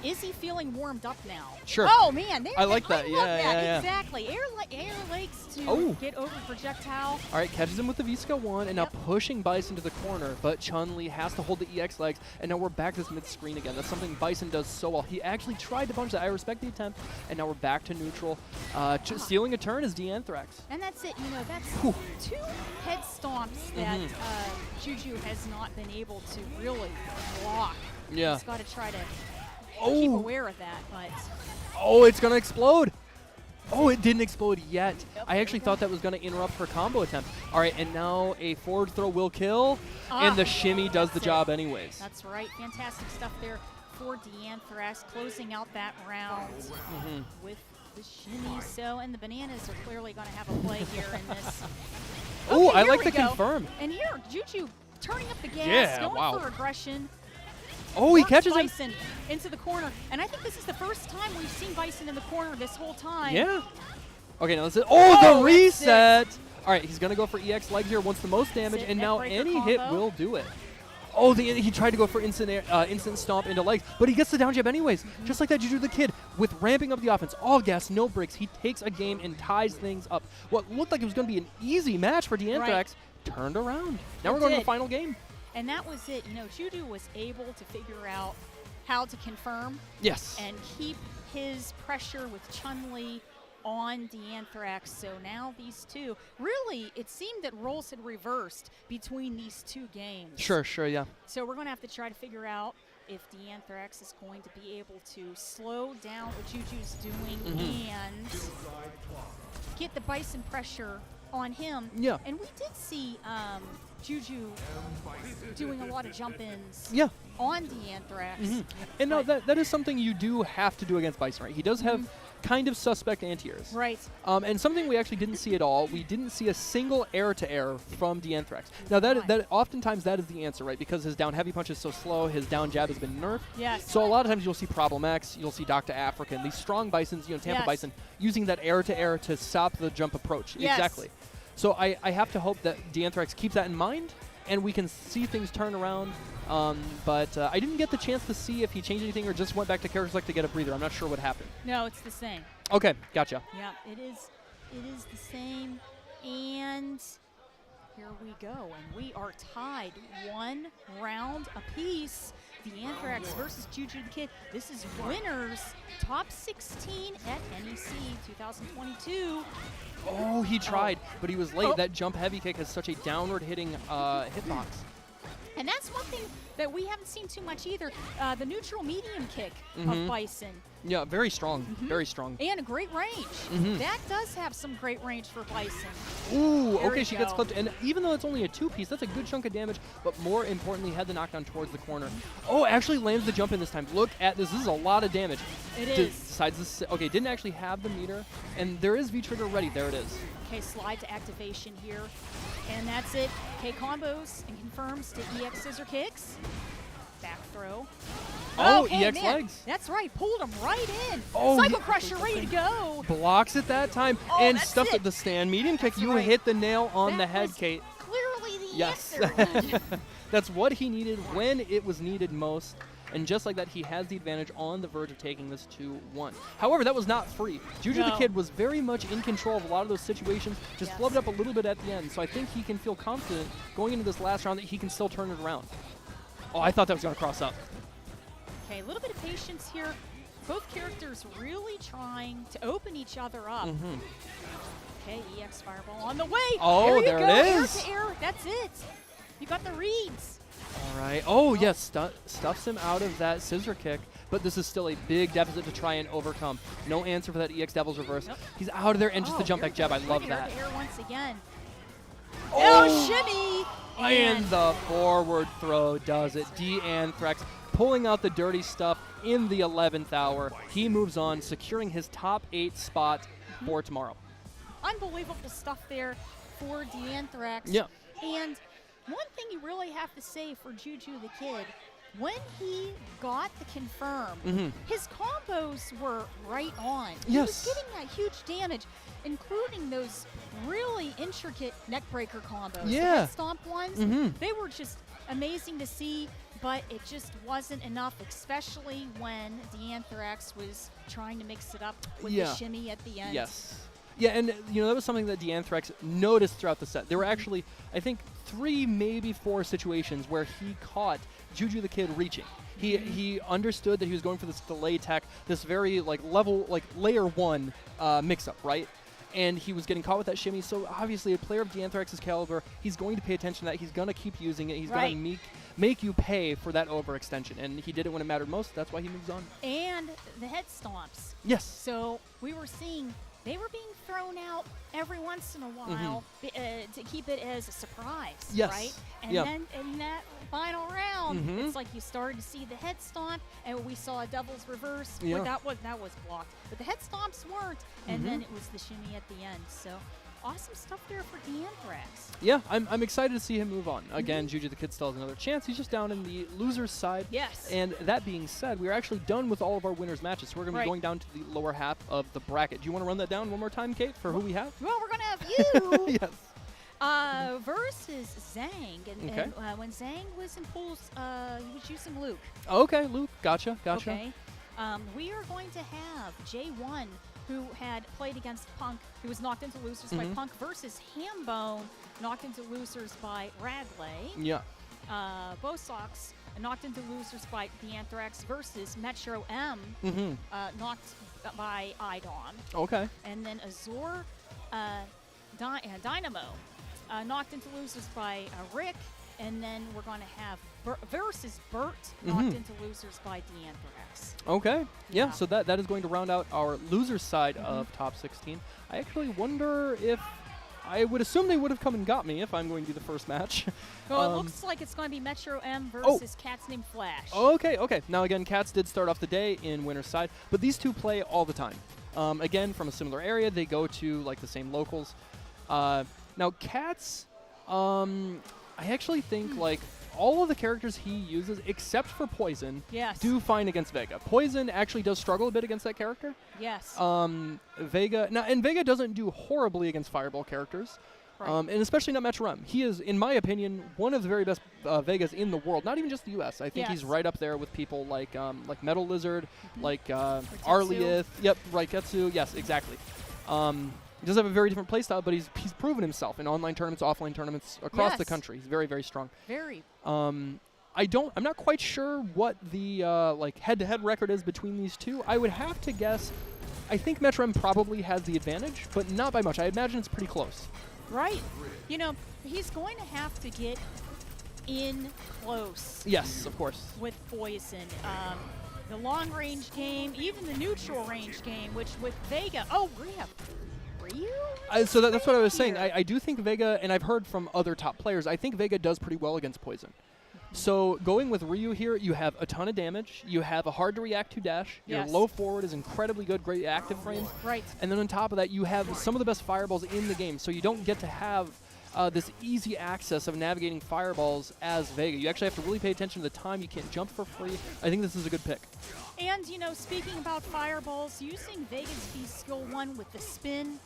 is he feeling warmed up now? Sure. Oh man, I like that. I love that. Exactly. Air legs to get over projectile. All right, catches him with the V-Ska 1, and now pushing Bison to the corner, but Chun-Li has to hold the EX legs, and now we're back to this mid-screen again. That's something Bison does so well. He actually tried to punch that. I respect the attempt, and now we're back to neutral. Stealing a turn is D'Anthrax. And that's it. That's 2 head stomps that Juju has not been able to really block. Yeah. He's got to try to keep aware of that, but... Oh, it's going to explode. Oh, it didn't explode yet. I actually thought that was going to interrupt her combo attempt. All right, and now a forward throw will kill, and the shimmy does the job anyways. That's right. Fantastic stuff there for D'Anthrax, closing out that round with the shimmy. So, and the bananas are clearly going to have a play here in this. Oh, I here like we the go. confirm. And here, Juju turning up the gas, Yeah, going wow. for aggression. Oh, he Works catches him. Bison into the corner. And I think this is the first time we've seen Bison in the corner this whole time. Yeah. Okay, now let's. Oh, The reset. All right, he's going to go for EX legs here, wants the most damage, Sit, and neck now breaker any hit combo. will do it. Oh, he tried to go for instant stomp into legs, but he gets the down jab anyways. Just like that, Juju the Kid, with ramping up the offense, all gas, no breaks. He takes a game and ties things up. What looked like it was going to be an easy match for D'Anthrax turned around. Now we're going to the final game. And that was it. You know, Juju was able to figure out how to confirm Yes. and keep his pressure with Chun-Li on D'Anthrax. So now these two, really, it seemed that roles had reversed between these two games. Sure, yeah. So we're going to have to try to figure out if D'Anthrax is going to be able to slow down what Juju's doing and get the Bison pressure on him. Yeah. And we did see Juju doing a lot of jump-ins Yeah. on D'Anthrax. And no, that is something you do have to do against Bison, right? He does have kind of suspect anti-airs. Right. And something we actually didn't see at all, we didn't see a single air-to-air from D'Anthrax. Now, that oftentimes that is the answer, right? Because his down heavy punch is so slow, his down jab has been nerfed. Yes. So a lot of times you'll see Problem X, you'll see Dr. African, these strong Bisons, Tampa Yes. Bison, using that air-to-air to stop the jump approach. Yes. Exactly. So I have to hope that D'Anthrax keeps that in mind, and we can see things turn around. But I didn't get the chance to see if he changed anything or just went back to character select to get a breather. I'm not sure what happened. No, it's the same. Okay, gotcha. Yeah, it is the same. And here we go. And we are tied 1 round apiece. D'Anthrax versus Juju the Kid. This is winners top 16 at NEC 2022. Oh, he tried, but he was late. That jump heavy kick has such a downward hitting hitbox. And that's one thing that we haven't seen too much either. The neutral medium kick of Bison. Yeah, very strong. Very strong. And a great range. That does have some great range for Bison. Ooh, There okay, we she gets go. clipped. And even though it's only a 2-piece, that's a good chunk of damage. But more importantly, had the knockdown towards the corner. Oh, actually lands the jump in this time. Look at this. This is a lot of damage. It is. Decides this. Okay, didn't actually have the meter. And there is V-trigger ready. There it is. Okay, slide to activation here. And that's it. K combos and confirms to EX scissor kicks. Back throw. Oh, okay, EX man. legs. That's right. Pulled him right in. Oh, Cycle Crusher ready to go. Blocks it that time. Oh, and that's stuffs it. at the stand. Medium kick. That's You right. hit the nail on the That head, was Kate. Clearly the Yes. answer. That's what he needed when it was needed most. And just like that, he has the advantage on the verge of taking this 2-1. However, that was not free. Juju the No. Kid was very much in control of a lot of those situations, just Yes. flubbed up a little bit at the end. So I think he can feel confident going into this last round that he can still turn it around. Oh, I thought that was going to cross up. Okay, a little bit of patience here. Both characters really trying to open each other up. Okay, EX Fireball on the way. Oh, there you there go. it is. Air to air. That's it. You got the reads. All right. Oh, yes. Stuffs him out of that scissor kick. But this is still a big deficit to try and overcome. No answer for that EX Devil's Reverse. Nope. He's out of there, and just the jump here back jab. I we go. love Air that. to air once again. Oh, shimmy. And the forward throw does it. D'Anthrax pulling out the dirty stuff in the 11th hour. He moves on, securing his top 8 spot for tomorrow. Unbelievable stuff there for D'Anthrax. Yeah. And one thing you really have to say for Juju the Kid, when he got the confirm, his combos were right on. He was Yes. getting that huge damage, including those really intricate neckbreaker combos. The Yeah. head stomp ones, they were just amazing to see, but it just wasn't enough, especially when D'Anthrax was trying to mix it up with the shimmy at the end. Yes. Yeah, and that was something that D'Anthrax noticed throughout the set. There were actually, I think, 3, maybe 4 situations where he caught Juju the Kid reaching. He understood that he was going for this delay tech, this very layer 1 mix-up, right? And he was getting caught with that shimmy. So obviously, a player of D'Anthrax's caliber, he's going to pay attention to that. He's going to keep using it. He's going to make you pay for that overextension. And he did it when it mattered most. That's why he moves on. And the head stomps. Yes. So we were seeing they were being thrown out every once in a while to keep it as a surprise, Yes. right? And Yeah. then in that final round, it's like you started to see the head stomp, and we saw a devil's reverse. Yeah. Well, that was blocked, but the head stomps weren't, and then it was the shimmy at the end. So awesome stuff there for D'Anthrax. Yeah, I'm excited to see him move on. Again, Juju the Kid still has another chance. He's just down in the loser's side. Yes. And that being said, we're actually done with all of our winners matches. So we're going to be going down to the lower half of the bracket. Do you want to run that down one more time, Kate, for who we have? Well, we're going to have you. Yes. Versus Zhang. And when Zhang was in pools, he was using Luke. Okay, Luke. Gotcha. Okay. We are going to have J1, who had played against Punk, who was knocked into losers by Punk, versus Hambone, knocked into losers by Radley. Yeah. Bosox, knocked into losers by D'Anthrax, versus Metro M, knocked by Idon. Okay. And then Azor Dynamo, knocked into losers by Rick. And then we're going to have versus Bert, knocked into losers by D'Anthrax. Okay. Yeah, so that is going to round out our loser side of top 16. I actually wonder if I would assume they would have come and got me if I'm going to be the first match. Well, it looks like it's going to be Metro M versus Cats Named Flash. Okay. Now, again, Cats did start off the day in winner's side, but these two play all the time. Again, from a similar area, they go to like the same locals. Now, Cats, I actually think like all of the characters he uses, except for Poison, do fine against Vega. Poison actually does struggle a bit against that character. Yes. Vega doesn't do horribly against Fireball characters. Right. And especially not Metro M. He is, in my opinion, one of the very best Vegas in the world. Not even just the U.S. I think he's right up there with people like Metal Lizard, like Arlieth. Yep, Raiketsu. Yes, exactly. He does have a very different playstyle, but he's proven himself in online tournaments, offline tournaments across the country. He's very, very strong. Very. I'm not quite sure what the head-to-head record is between these two. I would have to guess. I think Metro M probably has the advantage, but not by much. I imagine it's pretty close. Right. You know, he's going to have to get in close. Yes, of course. With Poison. The long-range game, even the neutral range game, which with Vega. Oh, we have Ryu? So that's what I was saying. I do think Vega, and I've heard from other top players, I think Vega does pretty well against Poison. So going with Ryu here, you have a ton of damage. You have a hard-to-react-to dash. Your low forward is incredibly good, great active frames. Right. And then on top of that, you have some of the best fireballs in the game. So you don't get to have this easy access of navigating fireballs as Vega. You actually have to really pay attention to the time. You can't jump for free. I think this is a good pick. And, you know, speaking about fireballs, using Vega's Beast Skill 1 with the spin,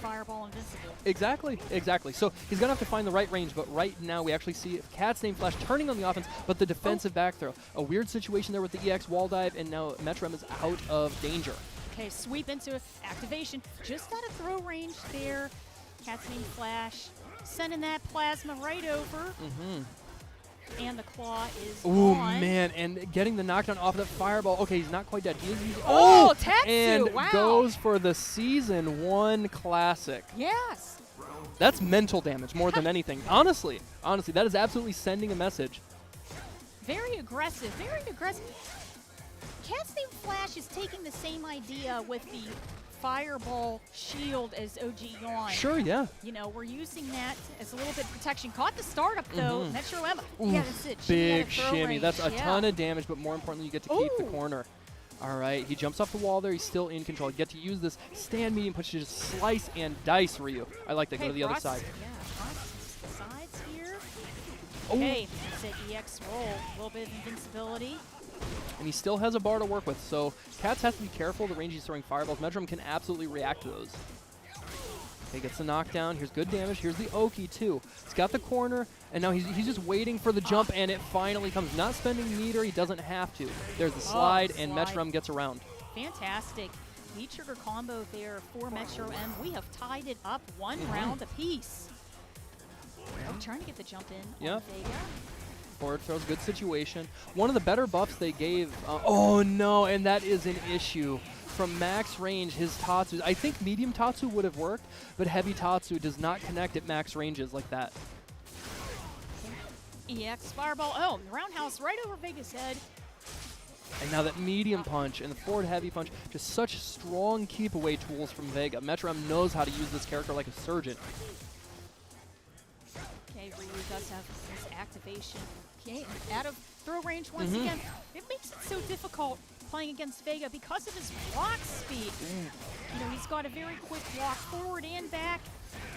fireball invincible. Exactly. So he's going to have to find the right range, but right now we actually see Cat's Name Flash turning on the offense, but the defensive back throw. A weird situation there with the EX wall dive, and now Metro M is out of danger. Okay, sweep into activation. Just out of throw range there. Cat's Name Flash sending that plasma right over. And the claw is Ooh, gone. man, and getting the knockdown off of that fireball. Okay, he's not quite dead. Tetsu, and wow. goes for the Season 1 Classic. Yes. That's mental damage more than anything. Honestly, that is absolutely sending a message. Very aggressive. Cat's Name Flash is taking the same idea with the fireball shield as OG Yawn. Sure, yeah. You know, we're using that as a little bit of protection. Caught the startup, though. Metro M. Ooh, That's it. big shimmy. That's a ton of damage, but more importantly, you get to keep the corner. All right, he jumps off the wall there. He's still in control. You get to use this stand medium push to just slice and dice Ryu. I like that. Go to the other side. Yeah, cross the sides here. Okay, that's it. EX roll. A little bit of invincibility. And he still has a bar to work with, so Cats has to be careful the range he's throwing fireballs. Metro can absolutely react to those. Okay, gets the knockdown. Here's good damage. Here's the Oki, too. He's got the corner, and now he's just waiting for the jump, and it finally comes. Not spending meter. He doesn't have to. There's the slide, and Metro gets around. Fantastic. Lead trigger combo there for Metro M. We have tied it up one round apiece. Oh, trying to get the jump in on Vega. Forward throws, good situation. One of the better buffs they gave. Oh no, and that is an issue. From max range, his Tatsu. I think medium Tatsu would have worked, but heavy Tatsu does not connect at max ranges like that. EX fireball. Oh, roundhouse right over Vega's head. And now that medium punch and the forward heavy punch, just such strong keep away tools from Vega. Metro M knows how to use this character like a surgeon. Okay, Ryu does have his activation. Okay, out of throw range once again. It makes it so difficult playing against Vega because of his block speed. You know, he's got a very quick walk forward and back.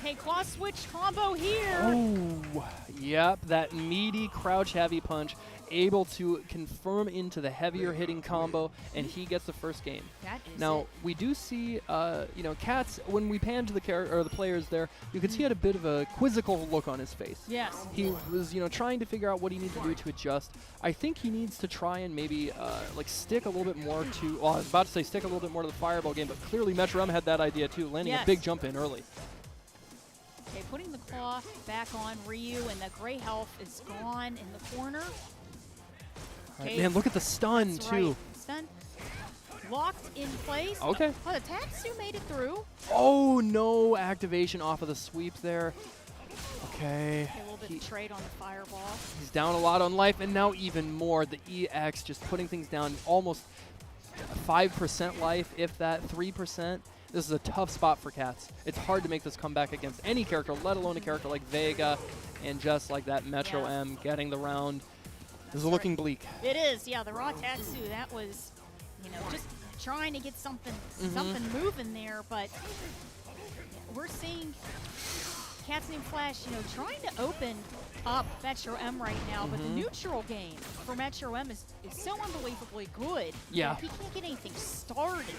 Hey, claw switch combo here. Oh, yep, that meaty crouch heavy punch, able to confirm into the heavier hitting combo, and he gets the first game. That is now it. we do see, you know, Cats. When we pan to the character or the players there, you can see he had a bit of a quizzical look on his face. Yes. He was, you know, trying to figure out what he needs to do to adjust. I think he needs to try and maybe like stick a little bit more to. Well, I was about to say stick a little bit more to the fireball game, but clearly Metro M had that idea too, landing a big jump in early. Okay, putting the claw back on Ryu, and the gray health is gone in the corner. Right, man, look at the stun That's too. Right. Stun locked in place. Okay. Oh, the Tatsu made it through. Oh, no activation off of the sweep there. Okay. A little bit of trade on the fireball. He's down a lot on life, and now even more. The EX just putting things down almost 5% life, if that, 3%. This is a tough spot for Cats. It's hard to make this comeback against any character, let alone a character like Vega, and just like that Metro M getting the round. This is looking bleak. It is, yeah. The raw Tatsu, that was, you know, just trying to get something moving there, but we're seeing Cats Named Flash, you know, trying to open up Metro M right now, but the neutral game for Metro M is so unbelievably good. Yeah. He can't get anything started.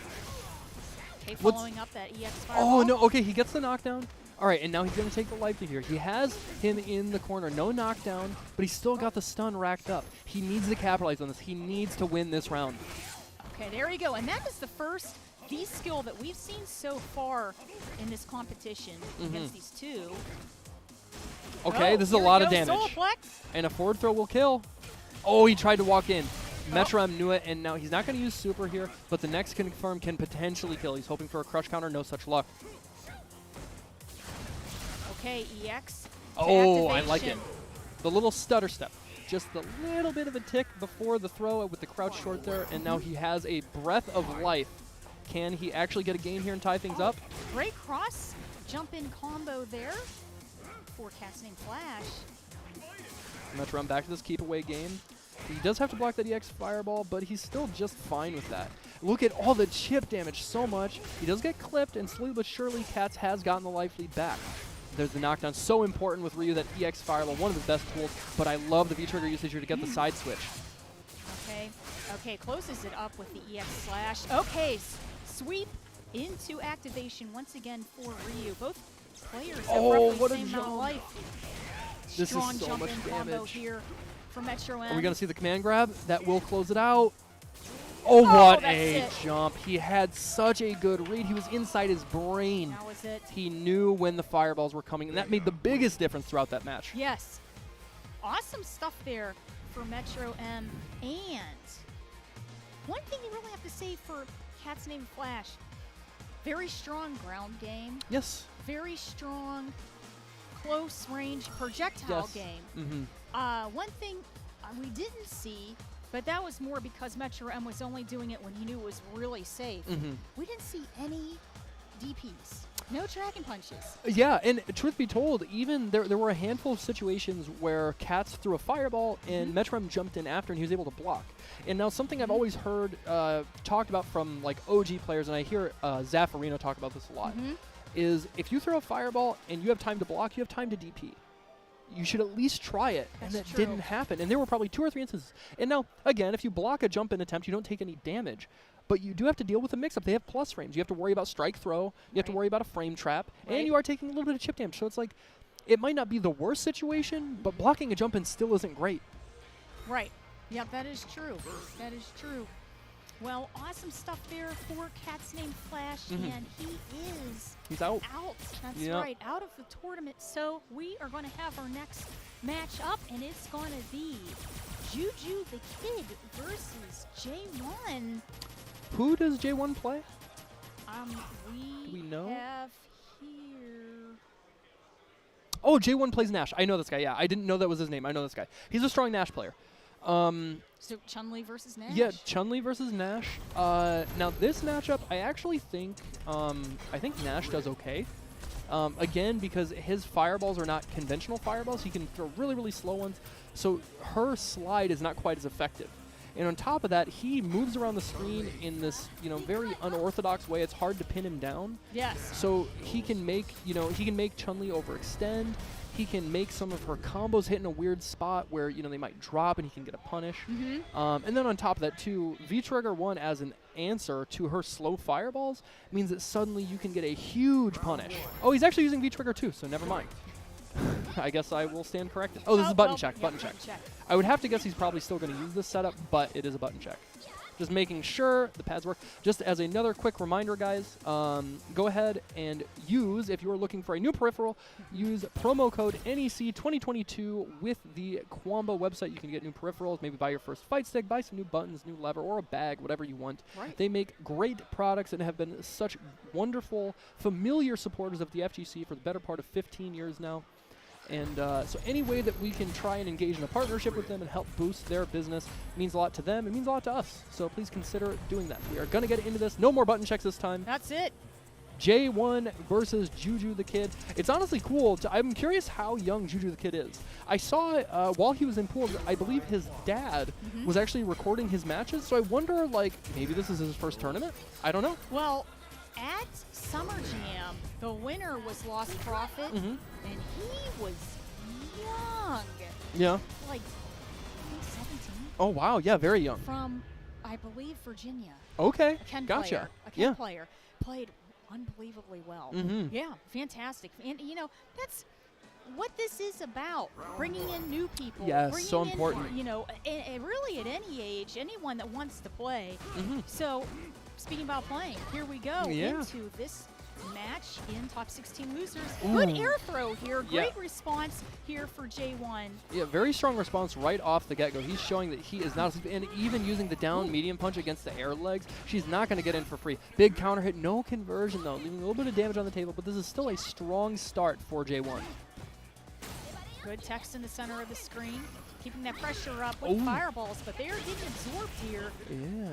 Okay, following up that EX fireball. Oh, no. Okay, he gets the knockdown. All right, and now he's going to take the life lead here. He has him in the corner. No knockdown, but he's still got the stun racked up. He needs to capitalize on this. He needs to win this round. Okay, there you go. And that is the first V-skill that we've seen so far in this competition against these two. Okay, this is a lot of damage. Soloplex. And a forward throw will kill. Oh, he tried to walk in. Metro M knew it, and now he's not going to use super here, but the next confirm can potentially kill. He's hoping for a crush counter. No such luck. Okay, EX. Oh, I like it. The little stutter step. Just a little bit of a tick before the throw with the crouch short there, and now he has a breath of life. Can he actually get a game here and tie things up? Great cross jump in combo there for Cats Named Flash. Metro M back to this keep away game. He does have to block that EX fireball, but he's still just fine with that. Look at all the chip damage so much. He does get clipped, and slowly but surely Cats has gotten the life lead back. There's the knockdown. So important with Ryu, that EX fireball, one of his best tools, but I love the V-trigger usage here to get the side switch. Okay, okay, closes it up with the EX slash. Okay, sweep into activation once again for Ryu. Both players have roughly the same amount of life. This Strong is so jump much in combo damage. here for Metro M. Are we going to see the command grab? That will close it out. Oh, what a jump. He had such a good read. He was inside his brain. That was it. He knew when the fireballs were coming, and that made the biggest difference throughout that match. Yes. Awesome stuff there for Metro M. And one thing you really have to say for Cats Named Flash, very strong ground game. Yes. Very strong close range projectile game. One thing we didn't see, but that was more because Metro M was only doing it when he knew it was really safe. We didn't see any DPs. No tracking punches. Yeah, and truth be told, even there were a handful of situations where Cats threw a fireball and Metro M jumped in after and he was able to block. And now something I've always heard talked about from like OG players, and I hear Zaffarino talk about this a lot, is if you throw a fireball and you have time to block, you have time to DP. You should at least try it, and that didn't happen. And there were probably 2 or 3 instances. And now, again, if you block a jump in attempt, you don't take any damage. But you do have to deal with a mix-up. They have plus frames. You have to worry about strike throw. You have to worry about a frame trap. And you are taking a little bit of chip damage. So it's like, it might not be the worst situation, but blocking a jump in still isn't great. Right. Yeah, that is true. That is true. Well, awesome stuff there for Cats Named Flash, and he's out. That's right, out of the tournament. So we are going to have our next match up, and it's going to be Juju the Kid versus J1. Who does J1 play? We know? have here. Oh, J1 plays Nash. I know this guy, yeah. I didn't know that was his name. I know this guy. He's a strong Nash player. So Chun-Li versus Nash. Yeah, Chun-Li versus Nash. Now this matchup, I actually think Nash does okay. Again, because his fireballs are not conventional fireballs, he can throw really, really slow ones. So her slide is not quite as effective. And on top of that, he moves around the screen in this, very unorthodox way. It's hard to pin him down. Yes. So he can make Chun-Li overextend. He can make some of her combos hit in a weird spot where, they might drop and he can get a punish. Mm-hmm. And then on top of that, too, V-Trigger 1 as an answer to her slow fireballs means that suddenly you can get a huge punish. Oh, he's actually using V-Trigger 2, so never mind. I guess I will stand corrected. Oh, this is button check. Button check. I would have to guess he's probably still going to use this setup, but it is a button check. Just making sure the pads work. Just as another quick reminder, guys, go ahead and use, if you're looking for a new peripheral, use promo code NEC 2022 with the Quamba website. You can get new peripherals, maybe buy your first fight stick, buy some new buttons, new lever, or a bag, whatever you want. Right. They make great products and have been such wonderful, familiar supporters of the FGC for the better part of 15 years now. And so any way that we can try and engage in a partnership with them and help boost their business means a lot to them. It means a lot to us. So please consider doing that. We are going to get into this. No more button checks this time. That's it. J1 versus Juju the Kid. It's honestly cool. I'm curious how young Juju the Kid is. I saw while he was in pool, I believe his dad was actually recording his matches. So I wonder, maybe this is his first tournament? I don't know. Well, at Summer Jam, the winner was Lost Prophet, and he was young. Yeah. Like, I think 17. Oh, wow. Yeah, very young. From, I believe, Virginia. Okay. A Ken Gotcha. player. A Ken player. Played unbelievably well. Yeah, fantastic. And, that's what this is about. Bringing in new people. Yes, bringing so in, important. And really at any age, anyone that wants to play. So, speaking about playing, here we go into this match in top 16 losers. Good air throw here. Great response here for J1. Yeah, very strong response right off the get-go. He's showing that he is not, and even using the down medium punch against the air legs, she's not going to get in for free. Big counter hit, no conversion though, leaving a little bit of damage on the table, but this is still a strong start for J1. Good text in the center of the screen. Keeping that pressure up with fireballs, but they are getting absorbed here. Yeah.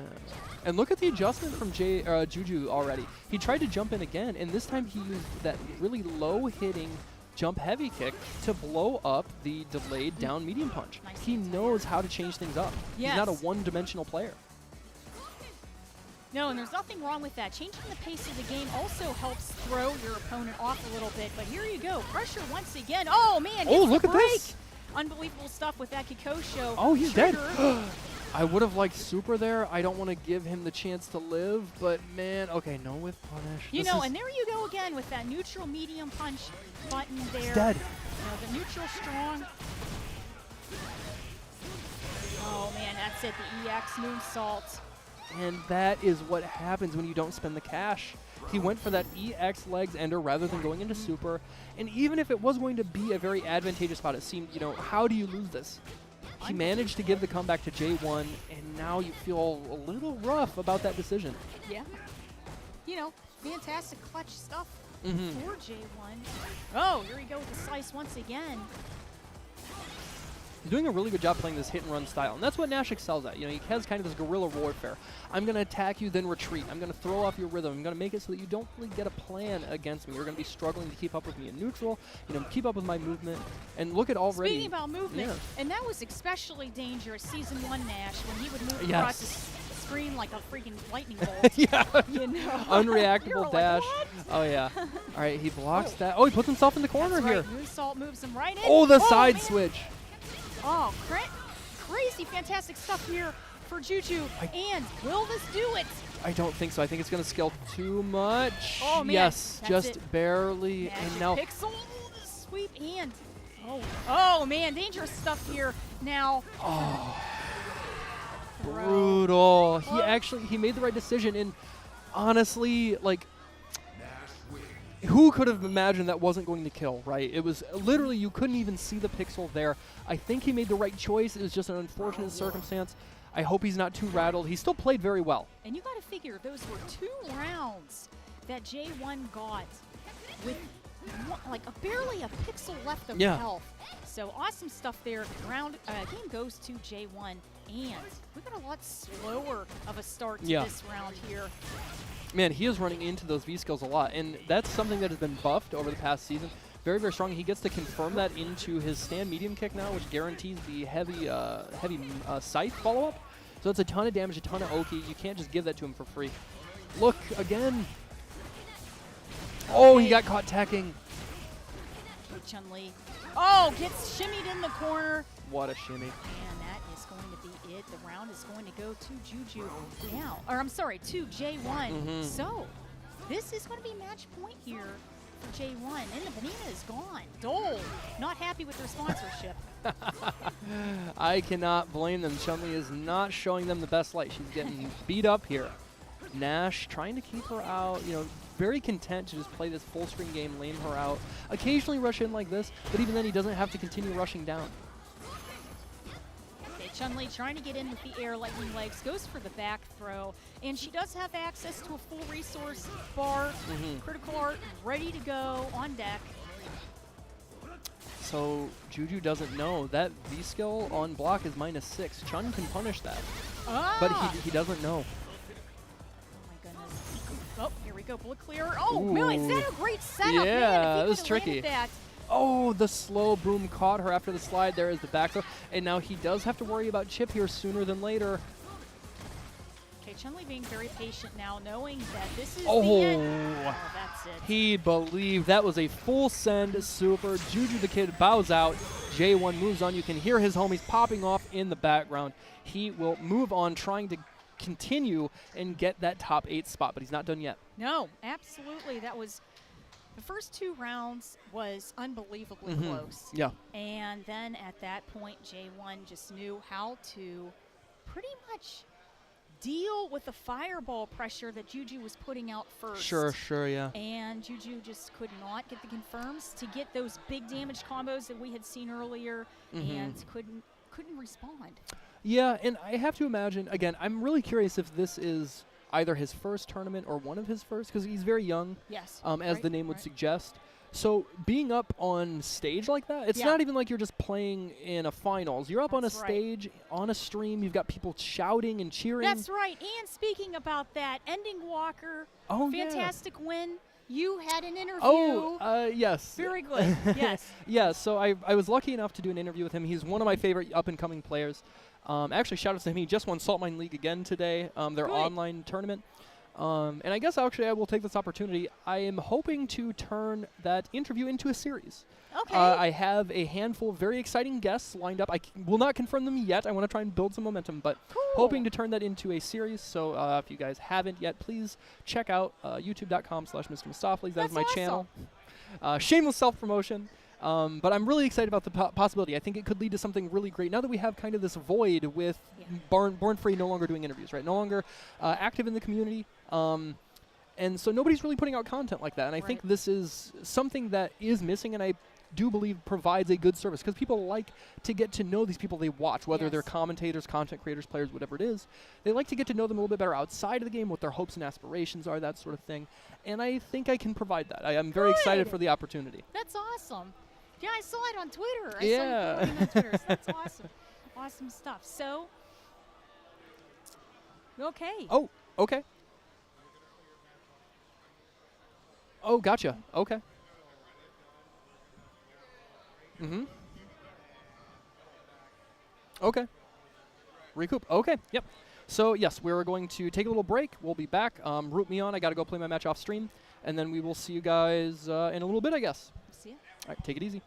And look at the adjustment from Juju already. He tried to jump in again, and this time he used that really low-hitting jump heavy kick to blow up the delayed down medium punch. Nice. He knows how to change things up. Yes. He's not a one-dimensional player. No, and there's nothing wrong with that. Changing the pace of the game also helps throw your opponent off a little bit. But here you go. Pressure once again. Oh, man. Oh, look at this. Unbelievable stuff with that Kikosho. Oh, he's dead. I would have liked super there. I don't want to give him the chance to live, but man, okay, no with punish. And there you go again with that neutral medium punch button there. He's dead. The neutral strong. Oh, man, that's it. The EX moonsault. And that is what happens when you don't spend the cash. He went for that EX legs ender rather than going into super. And even if it was going to be a very advantageous spot, it seemed, how do you lose this? He managed to give the comeback to J1, and now you feel a little rough about that decision. Yeah. Fantastic clutch stuff for J1. Oh, here we go with the slice once again. He's doing a really good job playing this hit-and-run style, and that's what Nash excels at. He has kind of this guerrilla warfare. I'm going to attack you, then retreat. I'm going to throw off your rhythm. I'm going to make it so that you don't really get a plan against me. You're going to be struggling to keep up with me in neutral, keep up with my movement. And look at already. Speaking about movement, and that was especially dangerous Season 1 Nash when he would move across the screen like a freaking lightning bolt. Unreactable dash. Like, oh, yeah. All right, he blocks that. Oh, he puts himself in the corner here. Moonsault moves him right in. Oh, the side switch. Oh, crazy, fantastic stuff here for Juju. And will this do it? I don't think so. I think it's going to scale too much. Oh, man. Yes, just barely. Magic and now Pixel, sweep and oh, man, dangerous stuff here now. Oh, brutal. He made the right decision, and honestly, who could have imagined that wasn't going to kill, right? It was literally, you couldn't even see the pixel there. I think he made the right choice. It was just an unfortunate circumstance. I hope he's not too rattled. He still played very well. And you got to figure those were 2 rounds that J1 got with like barely a pixel left of Yeah. health. So awesome stuff there. Round game goes to J1, and we got a lot slower of a start to this round here. Man, he is running into those V skills a lot, and that's something that has been buffed over the past season. Very, very strong. He gets to confirm that into his stand medium kick now, which guarantees the heavy scythe follow-up. So it's a ton of damage, a ton of Oki. You can't just give that to him for free. Look, again. Oh, he got caught tacking. Chun-Li. Oh, gets shimmied in the corner. What a shimmy. And that is going to be it. The round is going to go to Juju now. Or I'm sorry, to J1. So this is going to be match point here for J1. And the banana is gone. Dole, not happy with their sponsorship. I cannot blame them. Chun-Li is not showing them the best light. She's getting beat up here. Nash trying to keep her out, you know, very content to just play this full screen game, lame her out. Occasionally rush in like this, but even then he doesn't have to continue rushing down. Okay, Chun-Li trying to get in with the air lightning legs, goes for the back throw, and she does have access to a full resource bar, critical art ready to go on deck. So Juju doesn't know that V skill on block is -6. Chun can punish that, but he doesn't know. Oh, here we go, bullet clear. Oh, man, is that a great setup? Yeah, man, it was tricky. Oh, the slow boom caught her after the slide. There is the back throw. And now he does have to worry about chip here sooner than later. Okay, Chun-Li being very patient now, knowing that this is the end. Oh, that's it. He believed that was a full send super. Juju the Kid bows out. J1 moves on. You can hear his homies popping off in the background. He will move on, trying to continue and get that top 8 spot, but he's not done yet. No, absolutely. That was the first 2 rounds was unbelievably close. Yeah. And then at that point, J1 just knew how to pretty much deal with the fireball pressure that Juju was putting out first. Sure, yeah. And Juju just could not get the confirms to get those big damage combos that we had seen earlier, and couldn't respond. Yeah, and I have to imagine, again, I'm really curious if this is either his first tournament or one of his first, because he's very young, yes, as the name would suggest. So being up on stage like that, it's not even like you're just playing in a finals. You're up on a stage, on a stream. You've got people shouting and cheering. That's right. And speaking about that, Ending Walker, fantastic win. You had an interview. Oh, yes. Very good, yes. Yeah, so I was lucky enough to do an interview with him. He's one of my favorite up-and-coming players. Actually, shout out to him. He just won Salt Mine League again today, their online tournament. And I guess actually I will take this opportunity. I am hoping to turn that interview into a series. Okay. I have a handful of very exciting guests lined up. I will not confirm them yet. I want to try and build some momentum, but hoping to turn that into a series. So if you guys haven't yet, please check out youtube.com/MrMustopheles. That is my channel. Shameless self-promotion. But I'm really excited about the possibility. I think it could lead to something really great. Now that we have kind of this void with Born Free no longer doing interviews, right? No longer active in the community. And so nobody's really putting out content like that. And I think this is something that is missing, and I do believe provides a good service, because people like to get to know these people they watch, whether they're commentators, content creators, players, whatever it is. They like to get to know them a little bit better outside of the game, what their hopes and aspirations are, that sort of thing. And I think I can provide that. I am very excited for the opportunity. That's awesome. Yeah, I saw it on Twitter. Yeah. I saw you promoting on Twitter, so that's awesome. Awesome stuff. So, okay. Oh, okay. Oh, gotcha. Okay. Okay. Recoup. Okay. Yep. So, yes, we're going to take a little break. We'll be back. Root me on. I got to go play my match off stream. And then we will see you guys in a little bit, I guess. See ya. All right. Take it easy.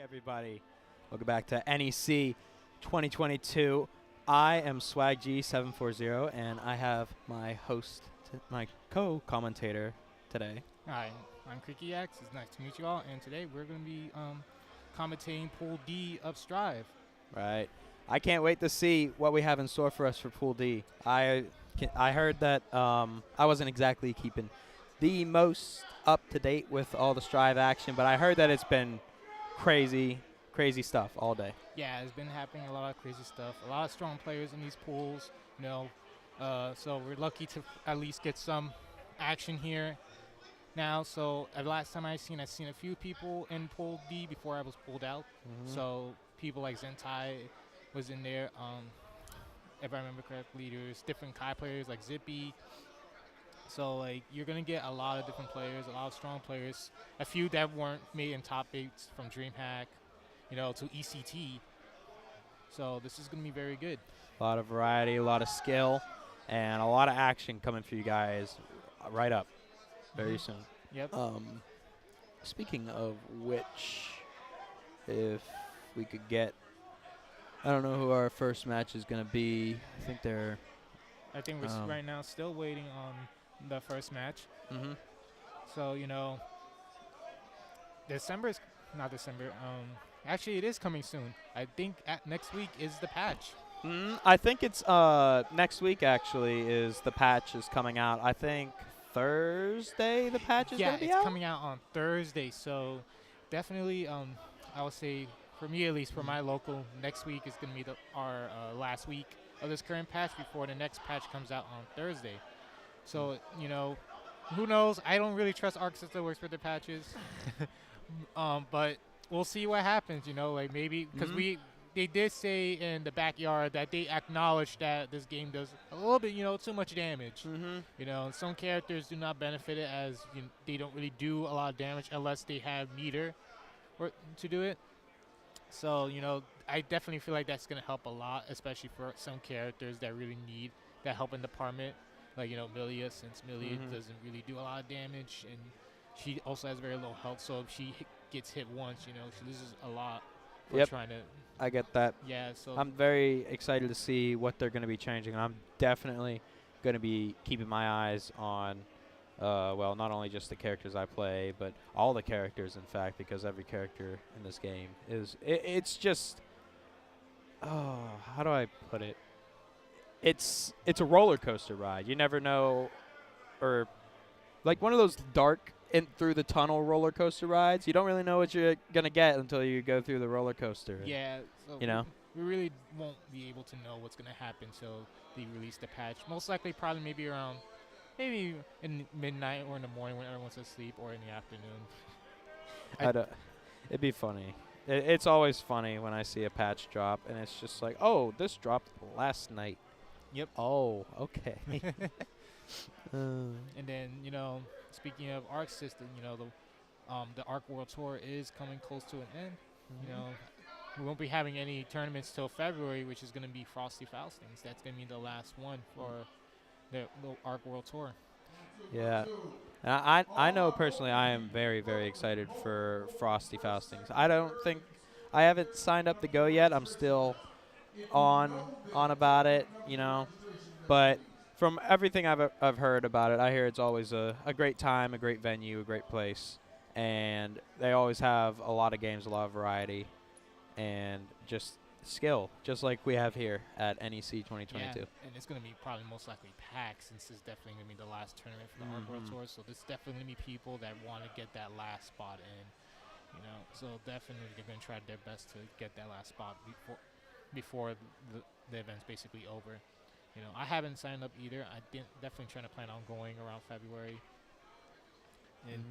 everybody. Welcome back to NEC 2022. I am SwagG740, and I have my host, my co-commentator today. Hi, I'm CreakyX. It's nice to meet you all. And today we're going to be commentating Pool D of Strive. Right. I can't wait to see what we have in store for us for Pool D. I heard that I wasn't exactly keeping the most up to date with all the Strive action, but I heard that it's been crazy stuff all day. Yeah, it's been happening, a lot of crazy stuff. A lot of strong players in these pools, you know. So we're lucky to at least get some action here now. So last time I seen a few people in Pool D before I was pulled out. So people like Zentai was in there. If I remember correctly, there's different Kai players like Zippy. So like you're gonna get a lot of different players, a lot of strong players. A few that weren't made in top 8s from DreamHack, you know, to ECT. So this is gonna be very good. A lot of variety, a lot of skill, and a lot of action coming for you guys right up very soon. Yep. Speaking of which, if we could get, I don't know who our first match is going to be. I think we're right now still waiting on the first match. So, you know, actually it is coming soon. I think next week is the patch. I think it's next week actually is the patch is coming out. I think Thursday the patch is going to be out? Yeah, it's coming out on Thursday. So definitely, I would say, for me at least, for my local, next week is going to be our last week of this current patch before the next patch comes out on Thursday. So, you know, who knows? I don't really trust Arc System Works for the patches. But we'll see what happens, you know, like maybe because they did say in the backyard that they acknowledge that this game does a little bit, you know, too much damage. You know, some characters do not benefit it as they don't really do a lot of damage unless they have meter to do it. So, you know, I definitely feel like that's going to help a lot, especially for some characters that really need that help in department. Like, you know, Milia, since Milia doesn't really do a lot of damage, and she also has very low health, so if she gets hit once, you know, she loses a lot for trying to... I get that. Yeah, so... I'm very excited to see what they're going to be changing, and I'm definitely going to be keeping my eyes on, well, not only just the characters I play, but all the characters, in fact, because every character in this game is... It's just... Oh, how do I put it? It's a roller coaster ride. You never know, or like one of those dark in through the tunnel roller coaster rides. You don't really know what you're gonna get until you go through the roller coaster. Yeah, so you know, we really won't be able to know what's gonna happen until they release the patch. Most likely, probably maybe around in midnight or in the morning when everyone's asleep, or in the afternoon. It'd be funny. It's always funny when I see a patch drop, and it's just like, oh, this dropped last night. Yep. Oh, okay. And then, you know, speaking of Arc System, you know, the Arc World Tour is coming close to an end. You know, we won't be having any tournaments till February, which is going to be Frosty Faustings. That's going to be the last one for the Arc World Tour. Yeah. And I know personally I am very, very excited for Frosty Faustings. I haven't signed up to go yet. I'm still on about it, you know. But from everything I've heard about it, I hear it's always a great time, a great venue, a great place. And they always have a lot of games, a lot of variety, and just skill, just like we have here at NEC 2022. Yeah, and it's going to be probably most likely packed, since it's definitely going to be the last tournament for the Arc World Tour. So there's definitely going to be people that want to get that last spot in, you know. So definitely they're going to try their best to get that last spot before the event's basically over. You know, I haven't signed up either. I definitely trying to plan on going around February. And,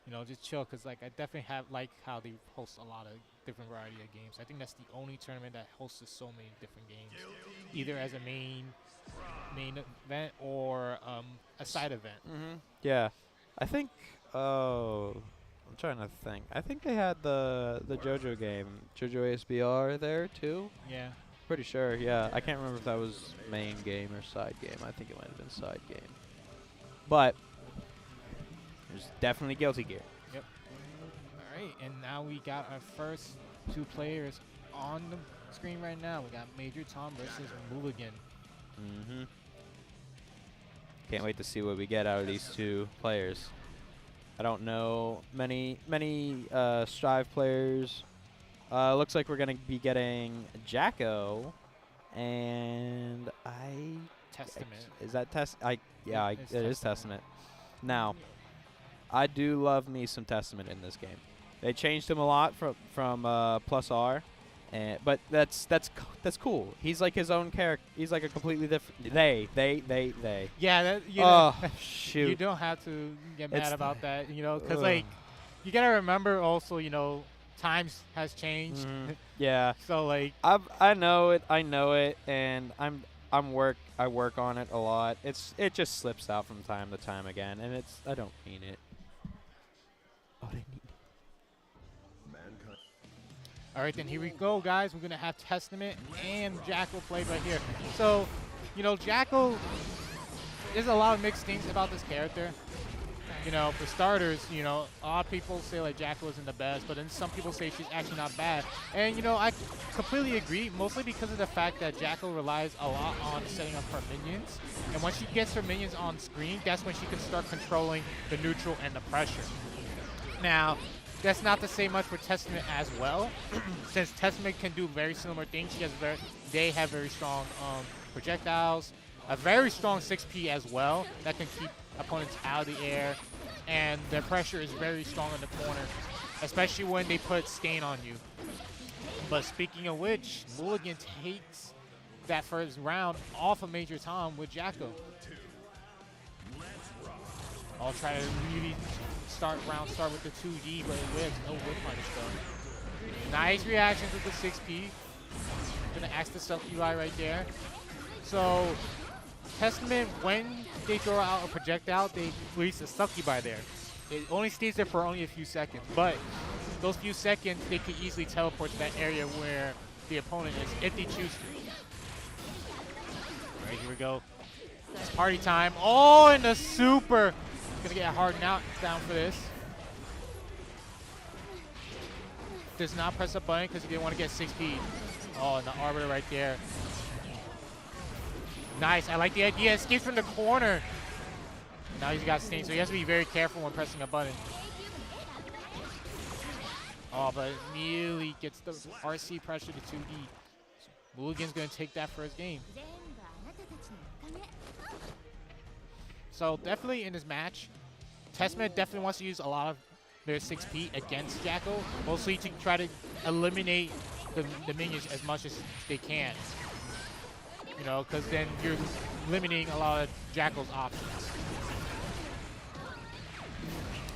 you know, just chill, because, like, I definitely like how they host a lot of different variety of games. I think that's the only tournament that hosts so many different games, either as a main event or a side event. Yeah. I think, I'm trying to think. I think they had the JoJo game, JoJo ASBR there, too. Yeah. Pretty sure, yeah. I can't remember if that was main game or side game. I think it might have been side game. But there's definitely Guilty Gear. Yep. All right, and now we got our first two players on the screen right now. We got Major Tom versus Mulligan. Mm-hmm. Can't wait to see what we get out of these two players. I don't know many Strive players. Looks like we're gonna be getting Jacko, and Testament. Is that Testament? Yeah, It's it is Testament. Now, I do love me some Testament in this game. They changed him a lot from Plus R, but that's cool. He's like his own character. He's like a completely different. They. Yeah, that, shoot. You don't have to get mad about that, because like you gotta remember also, times has changed. Yeah. So like I know it, and I work on it a lot. It just slips out from time to time again, and I don't mean it. Oh, they need. All right, then here we go, guys. We're gonna have Testament and Jackal played right here. So, Jackal. There's a lot of mixed things about this character. For starters, a lot of people say like Jackal isn't the best, but then some people say she's actually not bad. And I completely agree, mostly because of the fact that Jackal relies a lot on setting up her minions. And once she gets her minions on screen, that's when she can start controlling the neutral and the pressure. Now, that's not to say much for Testament as well, since Testament can do very similar things. They have very strong projectiles, a very strong 6P as well that can keep opponents out of the air, and their pressure is very strong in the corner, especially when they put Stain on you. But speaking of which, Mulligan takes that first round off of Major Tom with Jacko. I'll try to really start with the 2D, but it whips. No whip punish though. Nice reactions with the 6P. Gonna axe the Self UI right there. So Testament, when they throw out a projectile, they release a succubi there. It only stays there for only a few seconds, but those few seconds, they could easily teleport to that area where the opponent is, if they choose to. All right, here we go. It's party time. Oh, and the super. Gonna get a hard knockdown for this. Does not press a button because he didn't want to get 6P. Oh, and the Arbiter right there. Nice, I like the idea. Escapes from the corner. Now he's got Stain, so he has to be very careful when pressing a button. Oh, but immediately gets the RC pressure to 2D. So Mulligan's going to take that first game. So definitely in this match, Testament definitely wants to use a lot of their 6P against Jackal, mostly to try to eliminate the minions as much as they can. Because then you're limiting a lot of Jackal's options.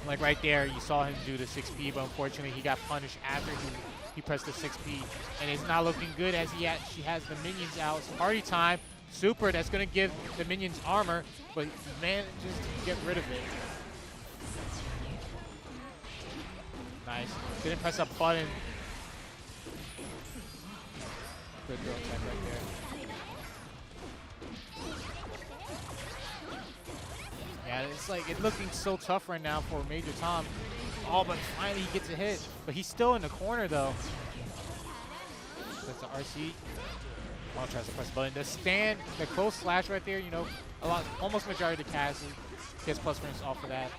Like right there, you saw him do the 6P, but unfortunately he got punished after he pressed the 6P. And it's not looking good as she has the minions out. It's party time. Super, that's going to give the minions armor, but manages to get rid of it. Nice. Didn't press a button. Good throw attack right there. Yeah, it's like it's looking so tough right now for Major Tom. Oh, but finally he gets a hit. But he's still in the corner though. That's the RC. Oh, tries to press the button. The stand, the close slash right there, almost majority of the cast gets plus frames off of that.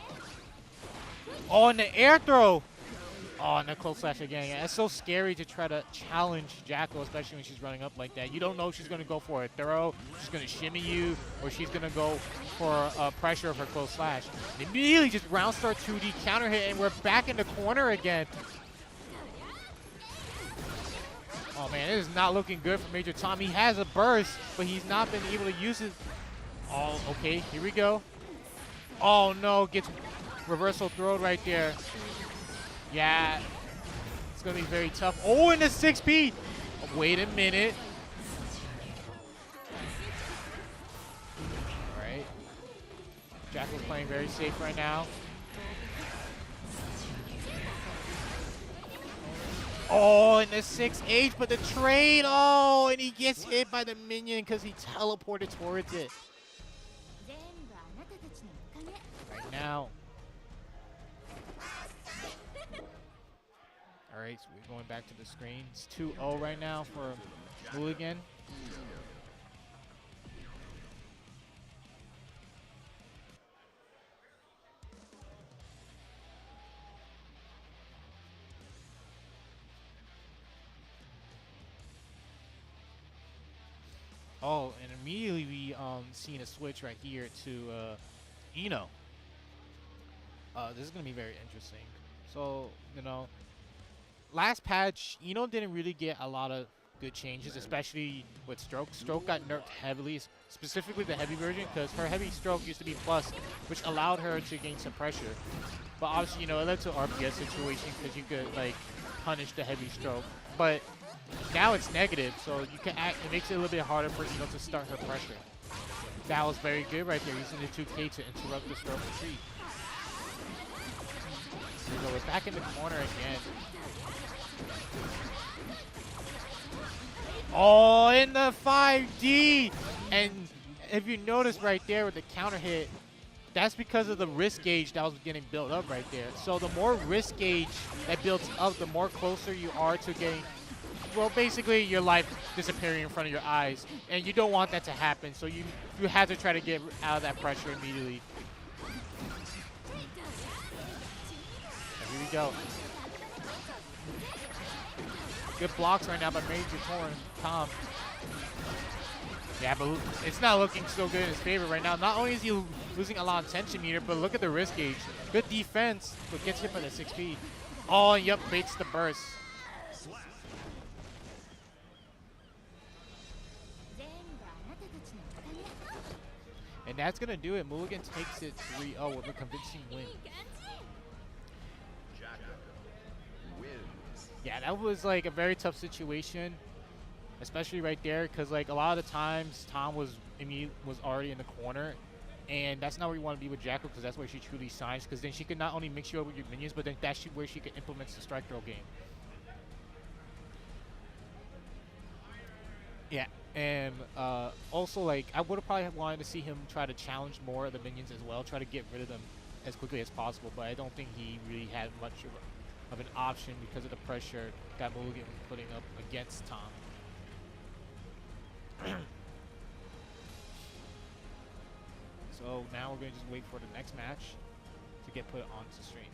Oh, and the air throw. Oh, and the close slash again. Yeah, it's so scary to try to challenge Jackal, especially when she's running up like that. You don't know if she's going to go for a throw, she's going to shimmy you, or she's going to go for a pressure of her close slash. And immediately just round start 2D counter hit, and we're back in the corner again. Oh man, it is not looking good for Major Tom. He has a burst, but he's not been able to use it. Oh, okay, here we go. Oh no, gets reversal thrown right there. Yeah, it's gonna be very tough. Oh, and the 6P. Oh, wait a minute. All right. Jackal's playing very safe right now. Oh, and the 6H, but the trade. Oh, and he gets hit by the minion because he teleported towards it. Right now. All right, so we're going back to the screen. It's 2-0 right now for Hooligan. Oh, and immediately we seen a switch right here to Eno. This is gonna be very interesting. So, you know, last patch, Eno didn't really get a lot of good changes, especially with Stroke. Stroke got nerfed heavily, specifically the heavy version, because her heavy stroke used to be plus, which allowed her to gain some pressure. But obviously, you know, it led to an RPS situation because you could like punish the heavy stroke. But now it's negative, so you can it makes it a little bit harder for Eno to start her pressure. That was very good right there, using the 2K to interrupt the stroke retreat. So we're back in the corner again. Oh, in the 5D! And if you notice right there with the counter hit, that's because of the risk gauge that was getting built up right there. So the more risk gauge that builds up, the more closer you are to getting, well, basically your life disappearing in front of your eyes. And you don't want that to happen, so you have to try to get out of that pressure immediately. Here we go. Good blocks right now by Major Tom. Yeah, but it's not looking so good in his favor right now. Not only is he losing a lot of tension meter, but look at the risk gauge. Good defense, but gets hit by the 6P. Oh, yep, baits the burst. And that's going to do it. Mulligan takes it 3-0 with a convincing win. Yeah, that was like a very tough situation, especially right there, because like a lot of the times Tom was already in the corner, and that's not where you want to be with Jackal, because that's where she truly shines, because then she can not only mix you up with your minions, but then that's where she can implement the strike throw game. Yeah, and also like I would have probably wanted to see him try to challenge more of the minions as well, try to get rid of them as quickly as possible, but I don't think he really had much of an option because of the pressure that Mulligan was putting up against Tom. So now we're going to just wait for the next match to get put onto stream.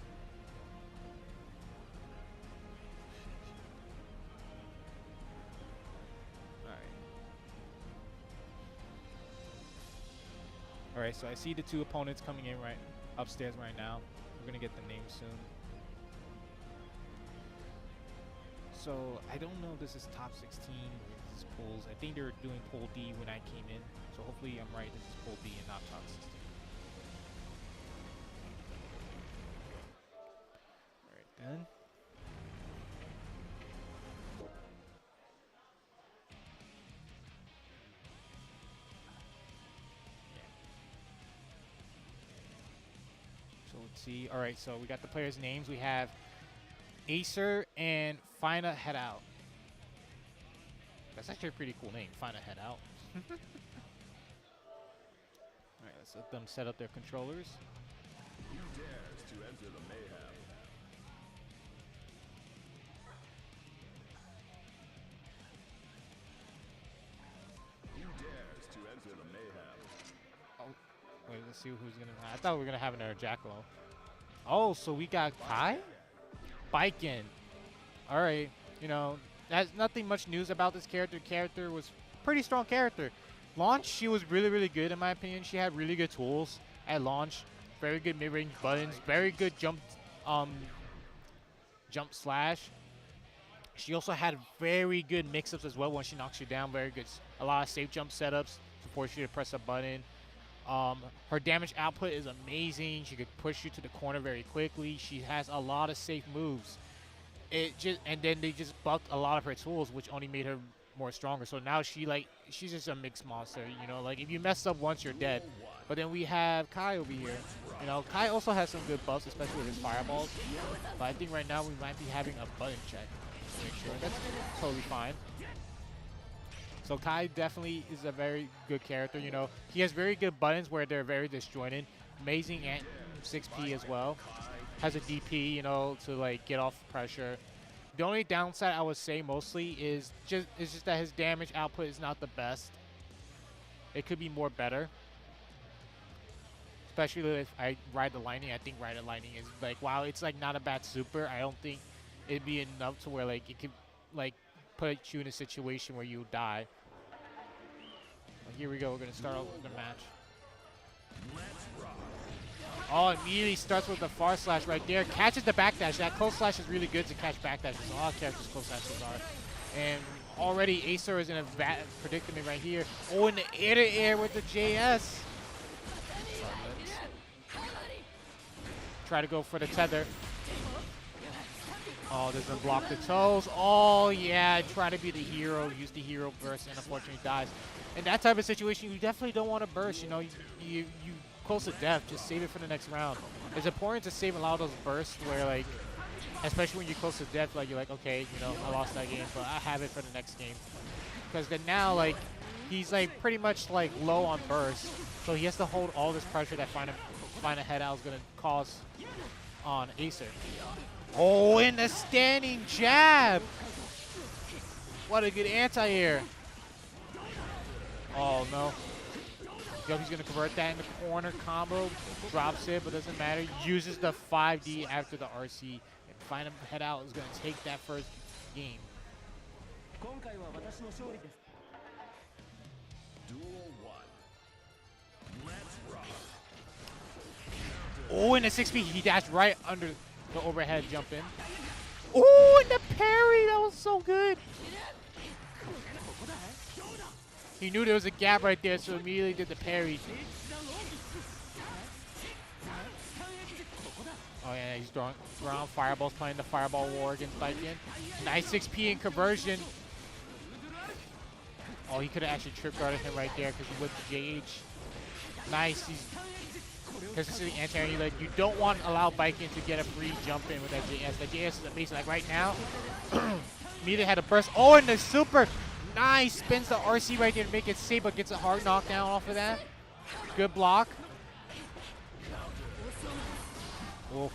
Alright, so I see the two opponents coming in right upstairs right now. We're going to get the names soon. So I don't know if this is top 16 or if this is pools. I think they're doing pool D when I came in. So hopefully I'm right, this is pool D and not top 16. Alright then. So let's see. Alright, so we got the players' names. We have Acer and Fina Head Out. That's actually a pretty cool name, Fina Head Out. Alright, let's let them set up their controllers. Who dares to enter the mayhem? Who dares to enter the mayhem? Oh, wait, let's see who's gonna. I thought we were gonna have another Jackal. Oh, so we got Kai? Biken. Alright, you know, there's nothing much news about this character. Character was pretty strong character. Launch, she was really, really good in my opinion. She had really good tools at launch. Very good mid-range buttons. Very good jump slash. She also had very good mix-ups as well when she knocks you down. Very good. A lot of safe jump setups to force you to press a button. Her damage output is amazing. She could push you to the corner very quickly. She has a lot of safe moves. And then they just buffed a lot of her tools, which only made her more stronger. So now she's just a mixed monster. You know, like if you mess up once, you're dead. But then we have Kai over here. You know, Kai also has some good buffs, especially with his fireballs. But I think right now we might be having a button check to make sure. That's totally fine. So Kai definitely is a very good character. You know, he has very good buttons where they're very disjointed. Amazing at 6P as well. Has a DP, you know, to like get off pressure. The only downside I would say mostly is just that his damage output is not the best. It could be more better. Especially if I ride the lightning. I think ride the lightning is like, while it's like not a bad super, I don't think it'd be enough to where like it could like put you in a situation where you die. Well, here we go. We're gonna start off with the match. Oh, immediately starts with the far slash right there. Catches the backdash. That close slash is really good to catch backdashes. A lot of characters close slashes are. And already Acer is in a bad predicament right here. Oh, in the air to air with the JS. Try to go for the tether. Oh, doesn't block the toes. Oh, yeah. Try to be the hero. Use the hero burst and unfortunately dies. In that type of situation, you definitely don't want to burst. You know, you close to death, just save it for the next round. It's important to save a lot of those bursts where, like, especially when you're close to death, like, you're like, okay, you know, I lost that game, but I have it for the next game. Because then now, like, he's, like, pretty much, like, low on burst, so he has to hold all this pressure that Final Head Out is going to cause on Acer. Oh, and the standing jab! What a good anti-air. Oh, no. Yep, he's going to convert that in the corner combo. Drops it, but doesn't matter. Uses the 5D after the RC. And Final Head Out is going to take that first game. Oh, in the 6B, he dashed right under the overhead jump in. Oh, and the parry, that was so good. He knew there was a gap right there, so immediately did the parry. Oh yeah, he's throwing fireballs, playing the fireball war against Baiken. Nice 6P in conversion. Oh, he could have actually trip guarded him right there because he went to JH. Nice. Because this is the anti-air, like, you don't want to allow Baiken to get a free jump in with that JS. That JS is amazing. Like right now, Mita had a burst. Oh, and the super. Nice. Spins the RC right there to make it safe, but gets a hard knockdown off of that. Good block. Oh,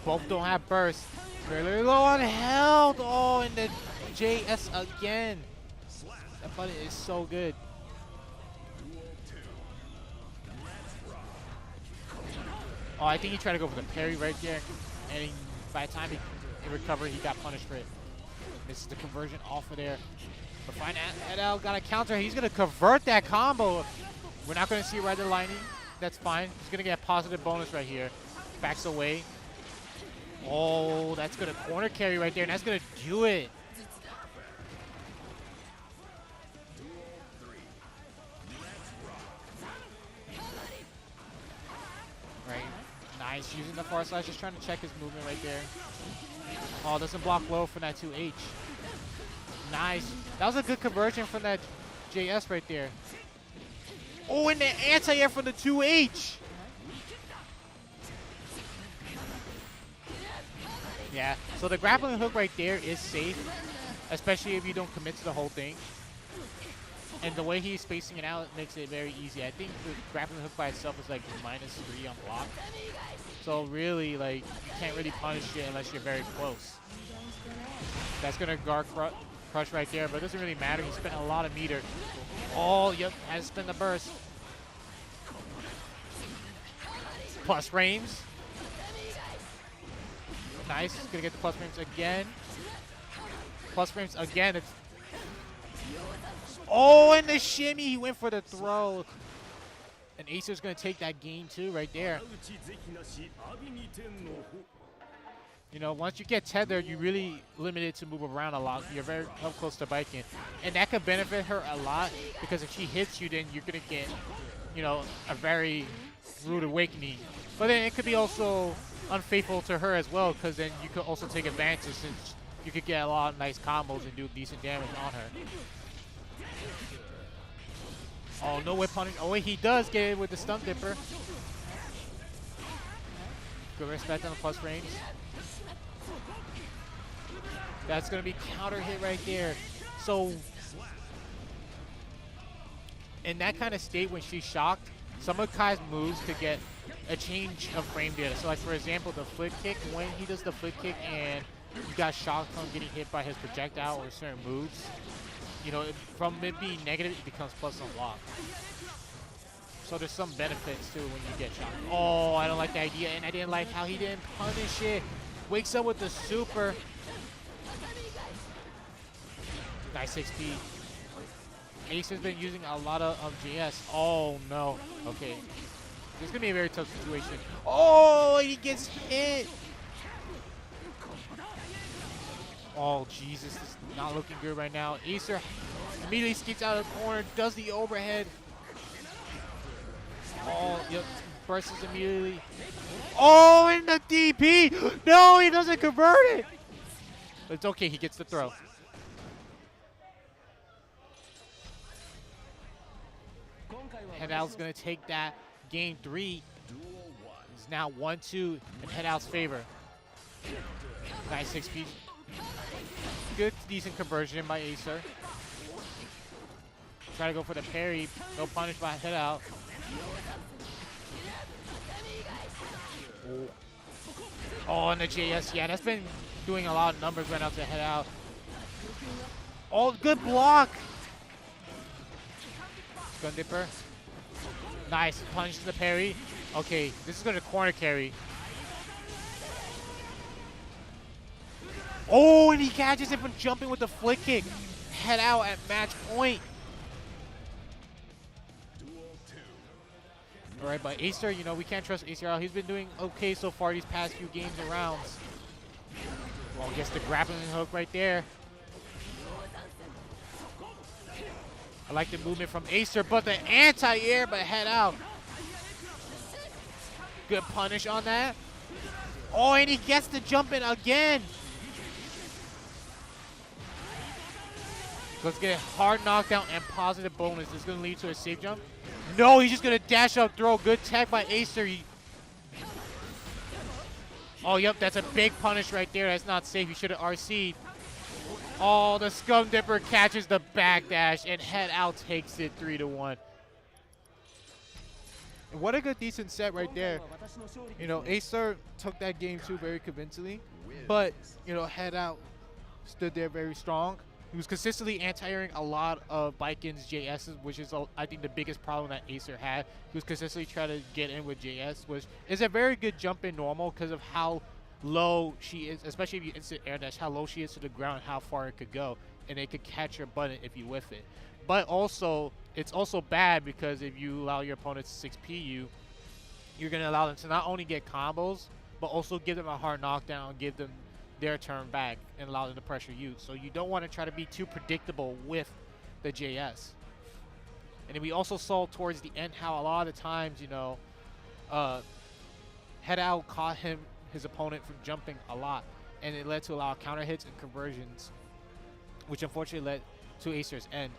both don't have burst. Really low on health. Oh, and the JS again. That button is so good. Oh, I think he tried to go for the parry right there. And by the time he recovered, he got punished for it. Misses the conversion off of there. But Final Head Out got a counter. He's going to convert that combo. We're not going to see Rider Lightning. That's fine. He's going to get a positive bonus right here. Backs away. Oh, that's going to corner carry right there. And that's going to do it. Right. Nice. Using the far slash. Just trying to check his movement right there. Oh, doesn't block low for that 2H. Nice. That was a good conversion from that JS right there. Oh, and the anti-air from the 2H. Yeah, so the grappling hook right there is safe, especially if you don't commit to the whole thing. And the way he's spacing it out makes it very easy. I think the grappling hook by itself is like -3 on block. So really, like, you can't really punish it unless you're very close. That's going to guard crush right there, but it doesn't really matter. He spent a lot of meter. Oh, yep, has to spend the burst. Plus frames. Nice, he's gonna get the plus frames again. Plus frames again. It's oh, and the shimmy, he went for the throw. And Acer's gonna take that game too, right there. You know, once you get tethered, you're really limited to move around a lot. You're very up close to Baiken. And that could benefit her a lot because if she hits you, then you're going to get, you know, a very rude awakening. But then it could be also unfaithful to her as well because then you could also take advantage since you could get a lot of nice combos and do decent damage on her. Oh, no whip punish. Oh, wait, he does get it with the Stun Dipper. Good respect on the plus frames. That's going to be counter hit right there. So, in that kind of state when she's shocked, some of Kai's moves to get a change of frame data. So, like, for example, the flick kick, when he does the flick kick and you got shocked from getting hit by his projectile or certain moves. You know, from it being negative, it becomes plus on block. So there's some benefits to when you get shot. Oh, I don't like the idea, and I didn't like how he didn't punish it. Wakes up with the super. Nice XP. Ace has been using a lot of JS. Oh no. Okay. This is gonna be a very tough situation. Oh, he gets hit. Oh Jesus, this is not looking good right now. Acer immediately skips out of the corner, does the overhead. Oh, yep, bursts immediately. Oh, in the DP! No, he doesn't convert it! But it's okay, he gets the throw. Headout's gonna take that game 3. It's now 1-2 in Headout's favor. Nice 6P. Good, decent conversion by Acer. Try to go for the parry. No punish by Headout. Oh, and the JS, yeah, that's been doing a lot of numbers right now to Headout. Oh, good block. Gun Dipper. Nice, punish to the parry. Okay, this is going to corner carry. Oh, and he catches it from jumping with the flick kick. Headout at match point. All right, but Acer, you know, we can't trust Acer out. He's been doing okay so far these past few games and rounds. Oh, gets the grappling hook right there. I like the movement from Acer, but the anti-air, but Headout. Good punish on that. Oh, and he gets the jump in again. Let's get a hard knockdown and positive bonus. This is going to lead to a safe jump. No, he's just going to dash up throw. Good tag by Acer. Oh, yep, that's a big punish right there. That's not safe. You should have RC'd. Oh, the Scum Dipper catches the backdash, and Headout takes it 3-1. And what a good, decent set right there. You know, Acer took that game 2 very convincingly, but, you know, Headout stood there very strong. He was consistently anti-airing a lot of Biken's JS's, which is, I think, the biggest problem that Acer had. He was consistently trying to get in with JS, which is a very good jump in normal because of how low she is, especially if you instant air dash, how low she is to the ground, how far it could go, and it could catch your button if you whiff it. But also, it's also bad because if you allow your opponents to 6P you, you're going to allow them to not only get combos, but also give them a hard knockdown, give them their turn back, and allow them to pressure you. So you don't want to try to be too predictable with the JS. And then we also saw towards the end how a lot of the times, you know, Headout caught his opponent from jumping a lot, and it led to a lot of counter hits and conversions, which unfortunately led to Acer's end.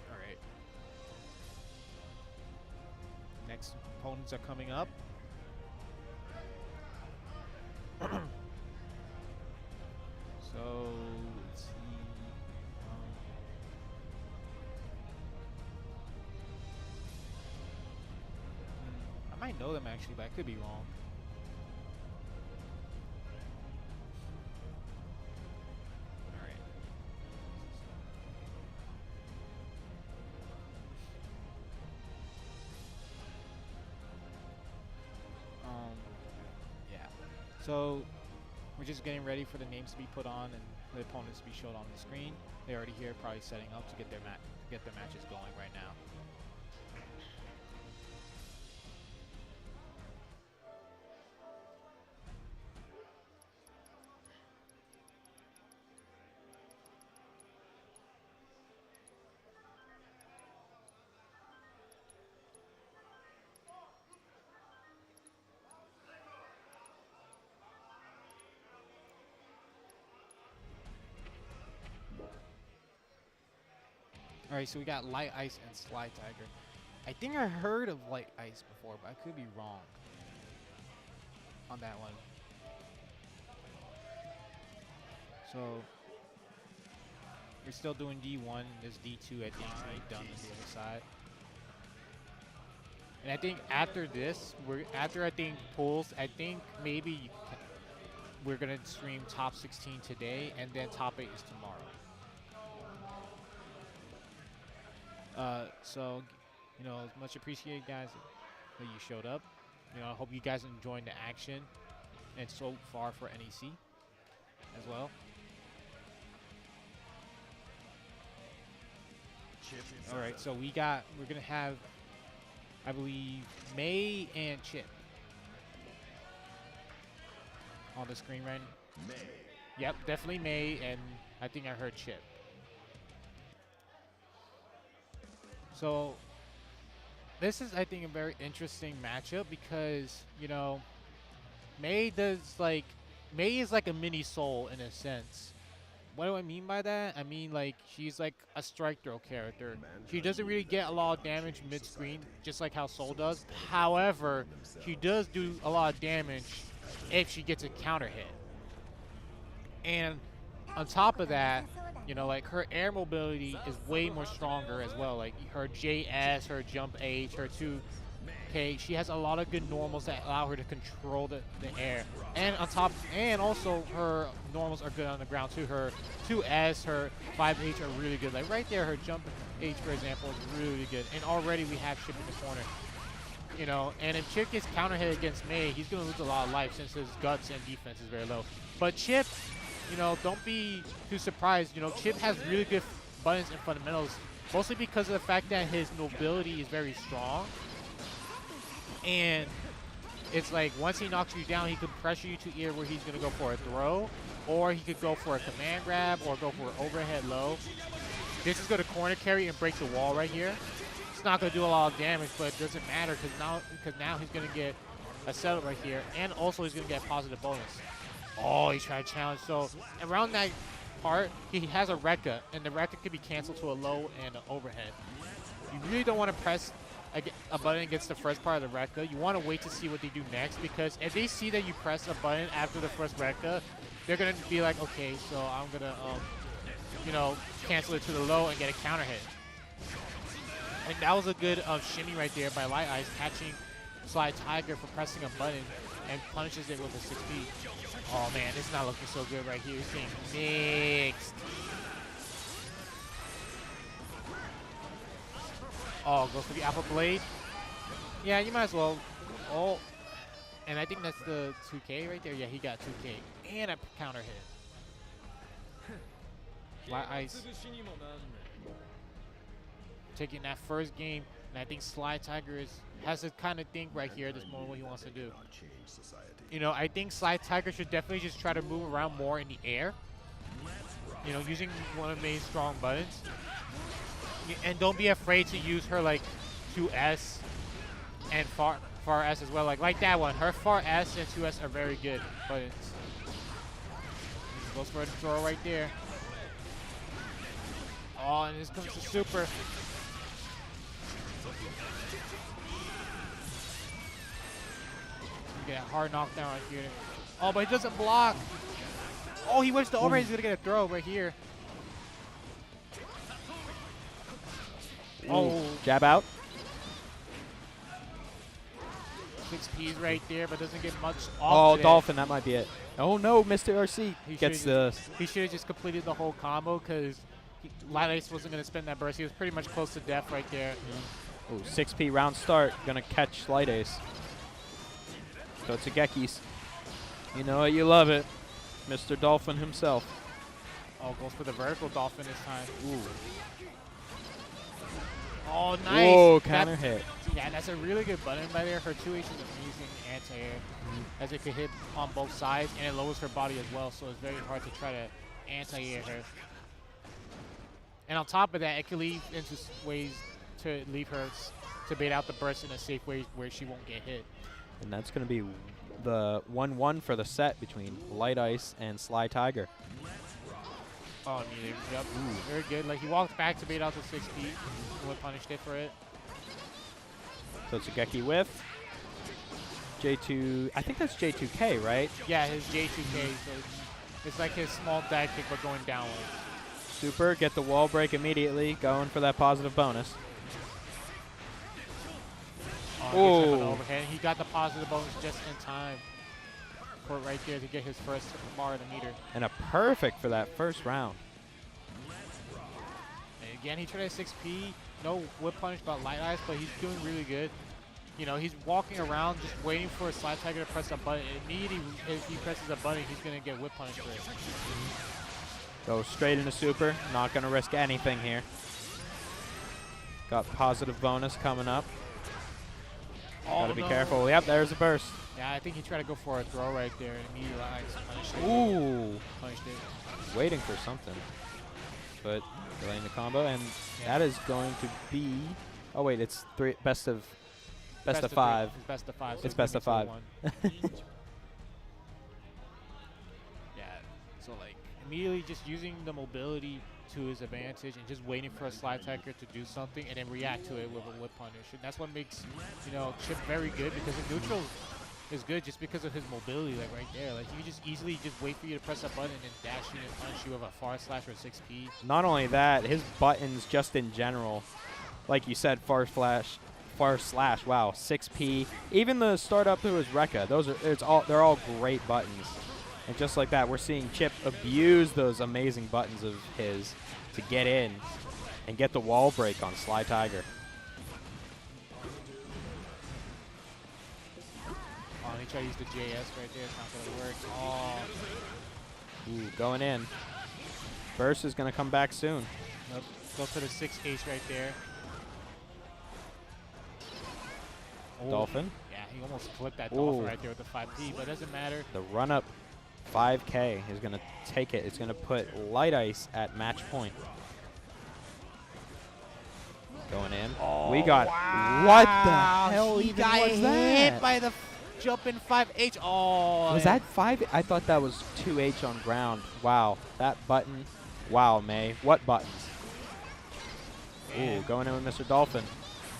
All right. Next opponents are coming up. So let's see. I might know them actually, but I could be wrong. All right. Yeah. So we're just getting ready for the names to be put on and the opponents to be showed on the screen. They're already here, probably setting up to get their matches going right now. All right, so we got Light Ice and Sly Tiger. I think I heard of Light Ice before, but I could be wrong on that one. So we're still doing D1. There's D2 I think to be done on the other side. And I think after this, after I think pools, I think maybe we're gonna stream top 16 today, and then top 8 is tomorrow. So, you know, much appreciated, guys, that you showed up. You know, I hope you guys enjoyed the action, and so far for NEC as well. All right, so we're gonna have, I believe, May and Chip on the screen right now. May. Yep, definitely May, and I think I heard Chip. So this is, I think, a very interesting matchup because, you know, May is like a mini Soul in a sense. What do I mean by that? I mean, like, she's like a strike throw character. She doesn't really get a lot of damage mid-screen, just like how Soul does. However, she does do a lot of damage if she gets a counter hit. And on top of that, you know, like, her air mobility is way more stronger as well. Like, her JS, her jump H, her 2K, she has a lot of good normals that allow her to control the air. And on top, and also her normals are good on the ground too. Her 2S, her 5H are really good. Like right there, her jump H, for example, is really good. And already we have Chip in the corner. You know, and if Chip gets counter hit against May, he's going to lose a lot of life since his guts and defense is very low. But Chip, you know, don't be too surprised. You know, Chip has really good buttons and fundamentals, mostly because of the fact that his mobility is very strong. And it's like once he knocks you down, he could pressure you to either where he's going to go for a throw, or he could go for a command grab, or go for an overhead low. This is going to corner carry and break the wall right here. It's not going to do a lot of damage, but it doesn't matter because now he's going to get a setup right here, and also he's going to get a positive bonus. Oh, he's trying to challenge. So around that part, he has a Rekka, and the Rekka can be canceled to a low and an overhead. You really don't want to press a button against the first part of the Rekka. You want to wait to see what they do next, because if they see that you press a button after the first Rekka, they're going to be like, okay, so I'm going to, you know, cancel it to the low and get a counter hit. And that was a good shimmy right there by Light Ice, catching Sly Tiger for pressing a button and punishes it with a 6B. Oh man, it's not looking so good right here. He's getting mixed. Oh, goes for the Apple Blade. Yeah, you might as well. Oh, and I think that's the 2K right there. Yeah, he got 2K and a counter hit. Light Ice taking that first game, and I think Sly Tiger has to kind of think right here at this moment what he wants to do. You know, I think Sly Tiger should definitely just try to move around more in the air. You know, using one of May's strong buttons. And don't be afraid to use her like 2S and far S as well. Like that one. Her far S and 2S are very good buttons. Goes for the throw right there. Oh, and this comes to super. Get a hard knockdown right here. Oh, but he doesn't block. Oh, he wins the overhead. He's going to get a throw right here. Oh. Jab out. 6Ps right there, but doesn't get much off. Oh, Dolphin, that might be it. Oh no, Mr. RC gets the. He should have just completed the whole combo because Light Ice wasn't going to spend that burst. He was pretty much close to death right there. Oh, 6P round start. Gonna catch Light Ace. Totsugekis. You know it, you love it. Mr. Dolphin himself. Oh, goes for the vertical Dolphin this time. Ooh. Oh, nice. Whoa, counter hit. Yeah, that's a really good button by there. Her 2H is amazing anti-air, as it could hit on both sides, and it lowers her body as well, so it's very hard to try to anti-air her. And on top of that, it can lead into ways to leave her to bait out the burst in a safe way where she won't get hit. And that's going to be the 1-1 for the set between Light Ice and Sly Tiger. Oh, yep. Very good. Like, he walked back to bait out the 6P and would punished it for it. Totsugeki with J2. I think that's J2K, right? Yeah, his J2K. So it's like his small dive kick, but going downwards. Super. Get the wall break immediately. Going for that positive bonus. Oh, Gets him an overhead. He got the positive bonus just in time for right there to get his first bar of the meter. And a perfect for that first round. And again, he tried a 6P. No whip punish about light ice, but he's doing really good. You know, he's walking around just waiting for a Slide Tiger to press a button. And immediately, if he presses a button, he's going to get whip punish for it. Go straight into super. Not going to risk anything here. Got positive bonus coming up. Oh, Gotta be careful. Yep, there's a burst. Yeah, I think he tried to go for a throw right there, and immediately punished it. Ooh. Punished it. Waiting for something. But delaying the combo, and that is going to be... Oh, wait, it's best of 5. It's best of 5. So it's best of 5. Yeah, so like immediately just using the mobility to his advantage and just waiting for a Slide Tiger to do something and then react to it with a whip punish. And that's what makes, you know, Chip very good, because the neutral is good just because of his mobility, like right there. Like you just easily just wait for you to press a button and dash you and punish you with a far slash or a 6P. Not only that, his buttons just in general, like you said, far slash, wow, 6P. Even the start up to his Rekka, they're all great buttons. And just like that, we're seeing Chip abuse those amazing buttons of his to get in and get the wall break on Sly Tiger. Oh, he tried to use the JS right there. It's not going to work. Oh. Ooh, going in. Burst is going to come back soon. Nope. Go for the 6 ace right there. Oh. Dolphin. Yeah, he almost flipped that Dolphin right there with the 5P, but it doesn't matter. The run-up 5K is going to take it. It's going to put Light Ice at match point. Going in. Oh, we got... wow. What the hell he even got was hit that? by the jumping 5H. Oh. Was that 5? I thought that was 2H on ground. Wow. That button. Wow, May. What buttons? Ooh, going in with Mr. Dolphin.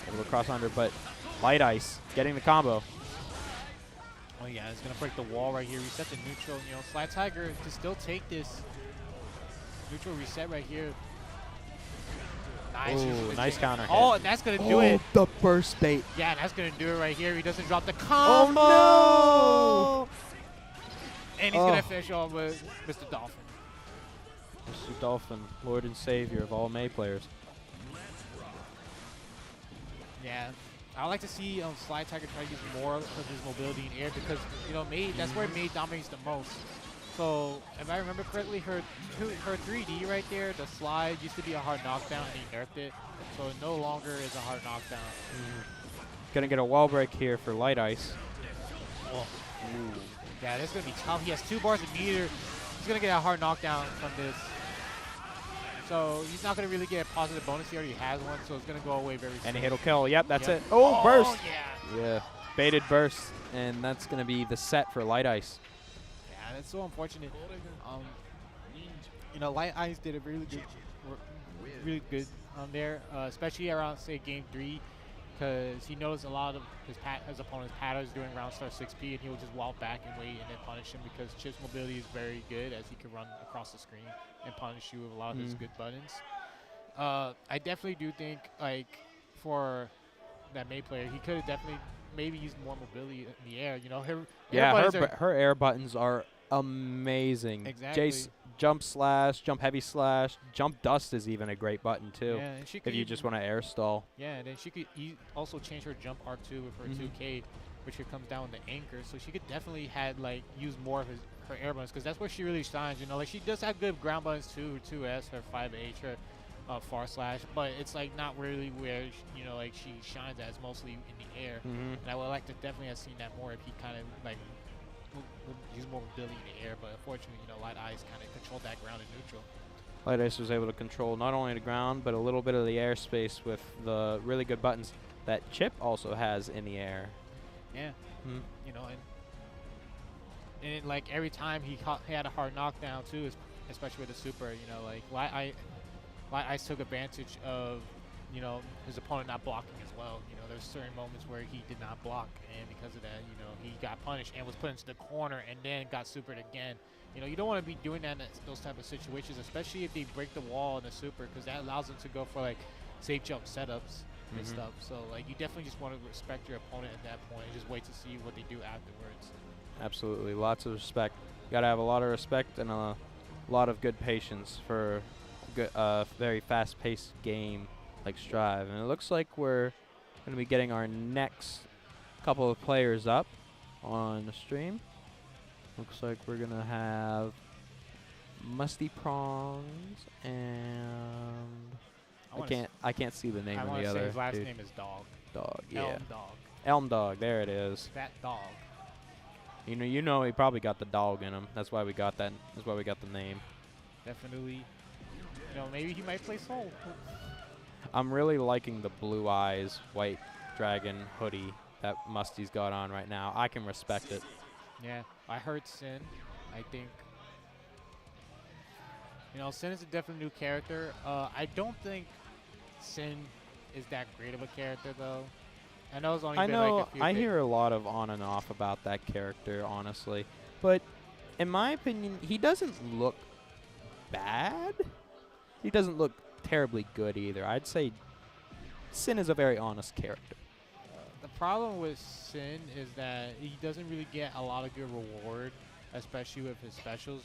Able to cross under, but Light Ice getting the combo. Oh yeah, it's gonna break the wall right here. Reset the neutral. You know, Sly Tiger to still take this neutral reset right here. Nice. Ooh, nice counter hit. Oh, and that's gonna do it. The burst bait. Yeah, that's gonna do it right here. He doesn't drop the combo. Oh no! And he's gonna finish off with Mr. Dolphin. Mr. Dolphin, Lord and Savior of all May players. Yeah. I like to see Sly Tiger try to use more of his mobility in air because, you know, May, that's where May dominates the most. So, if I remember correctly, her 3D right there, the slide used to be a hard knockdown and he nerfed it. So it no longer is a hard knockdown. Gonna get a wall break here for Light Ice. Oh. Ooh. Yeah, that's gonna be tough. He has 2 bars of meter. He's gonna get a hard knockdown from this. So he's not going to really get a positive bonus. He already has one, so it's going to go away very soon. And a hit'll kill. Yep, that's it. Oh, burst. Yeah. Yeah. Baited burst. And that's going to be the set for Light Ice. Yeah, that's so unfortunate. You know, Light Ice did a really good on there, especially around, say, game 3, because he knows a lot of his opponent's patterns during round start 6P, and he'll just wall back and wait and then punish him because Chip's mobility is very good as he can run across the screen and punish you with a lot of his good buttons. I definitely do think, like, for that May player, he could have definitely maybe used more mobility in the air. You know, her air buttons are amazing. Exactly. Jace, jump slash, jump heavy slash, jump dust is even a great button too. Yeah, and she if you just want to air stall. Yeah, and then she could also change her jump arc too with her 2K, which here comes down with the anchor. So she could definitely use more of her air buttons because that's where she really shines. You know, like she does have good ground buttons too, her 2S, her 5H, her far slash, but it's like not really where she shines as mostly in the air. And I would like to definitely have seen that more if he kind of like would use more mobility in the air. But unfortunately, Light Ice kind of controlled that ground and neutral. Light Ice was able to control not only the ground but a little bit of the airspace with the really good buttons that Chip also has in the air. Yeah, you know, and like every time he had a hard knockdown too, especially with the super. You know, like Light Ice took advantage of his opponent not blocking as well. You know, there's certain moments where he did not block, and because of that, he got punished and was put into the corner and then got supered again. You know, you don't want to be doing that in those type of situations, especially if they break the wall in the super, because that allows them to go for like safe jump setups. and stuff. So like you definitely just want to respect your opponent at that point and just wait to see what they do afterwards. Absolutely, lots of respect. You gotta have a lot of respect and a lot of good patience for a very fast-paced game like Strive. And it looks like we're gonna be getting our next couple of players up on the stream. Looks like we're gonna have Musty Prongs and I can't see the name of the other. His last dude. name is Dog. Dog, yeah. Elm Dog. Elm Dog, there it is. That dog. You know, he probably got the dog in him. That's why we got that. That's why we got the name. Definitely. You know, maybe he might play Soul. I'm really liking the blue eyes, white dragon hoodie that Musty's got on right now. I can respect it. Yeah, I heard Sin. I think. You know, Sin is a definitely new character. I don't think Sin is that great of a character, though. I know it's only been like a few I hear a lot of on and off about that character, honestly. But in my opinion, he doesn't look bad. He doesn't look terribly good either. I'd say Sin is a very honest character. The problem with Sin is that he doesn't really get a lot of good reward, especially with his specials.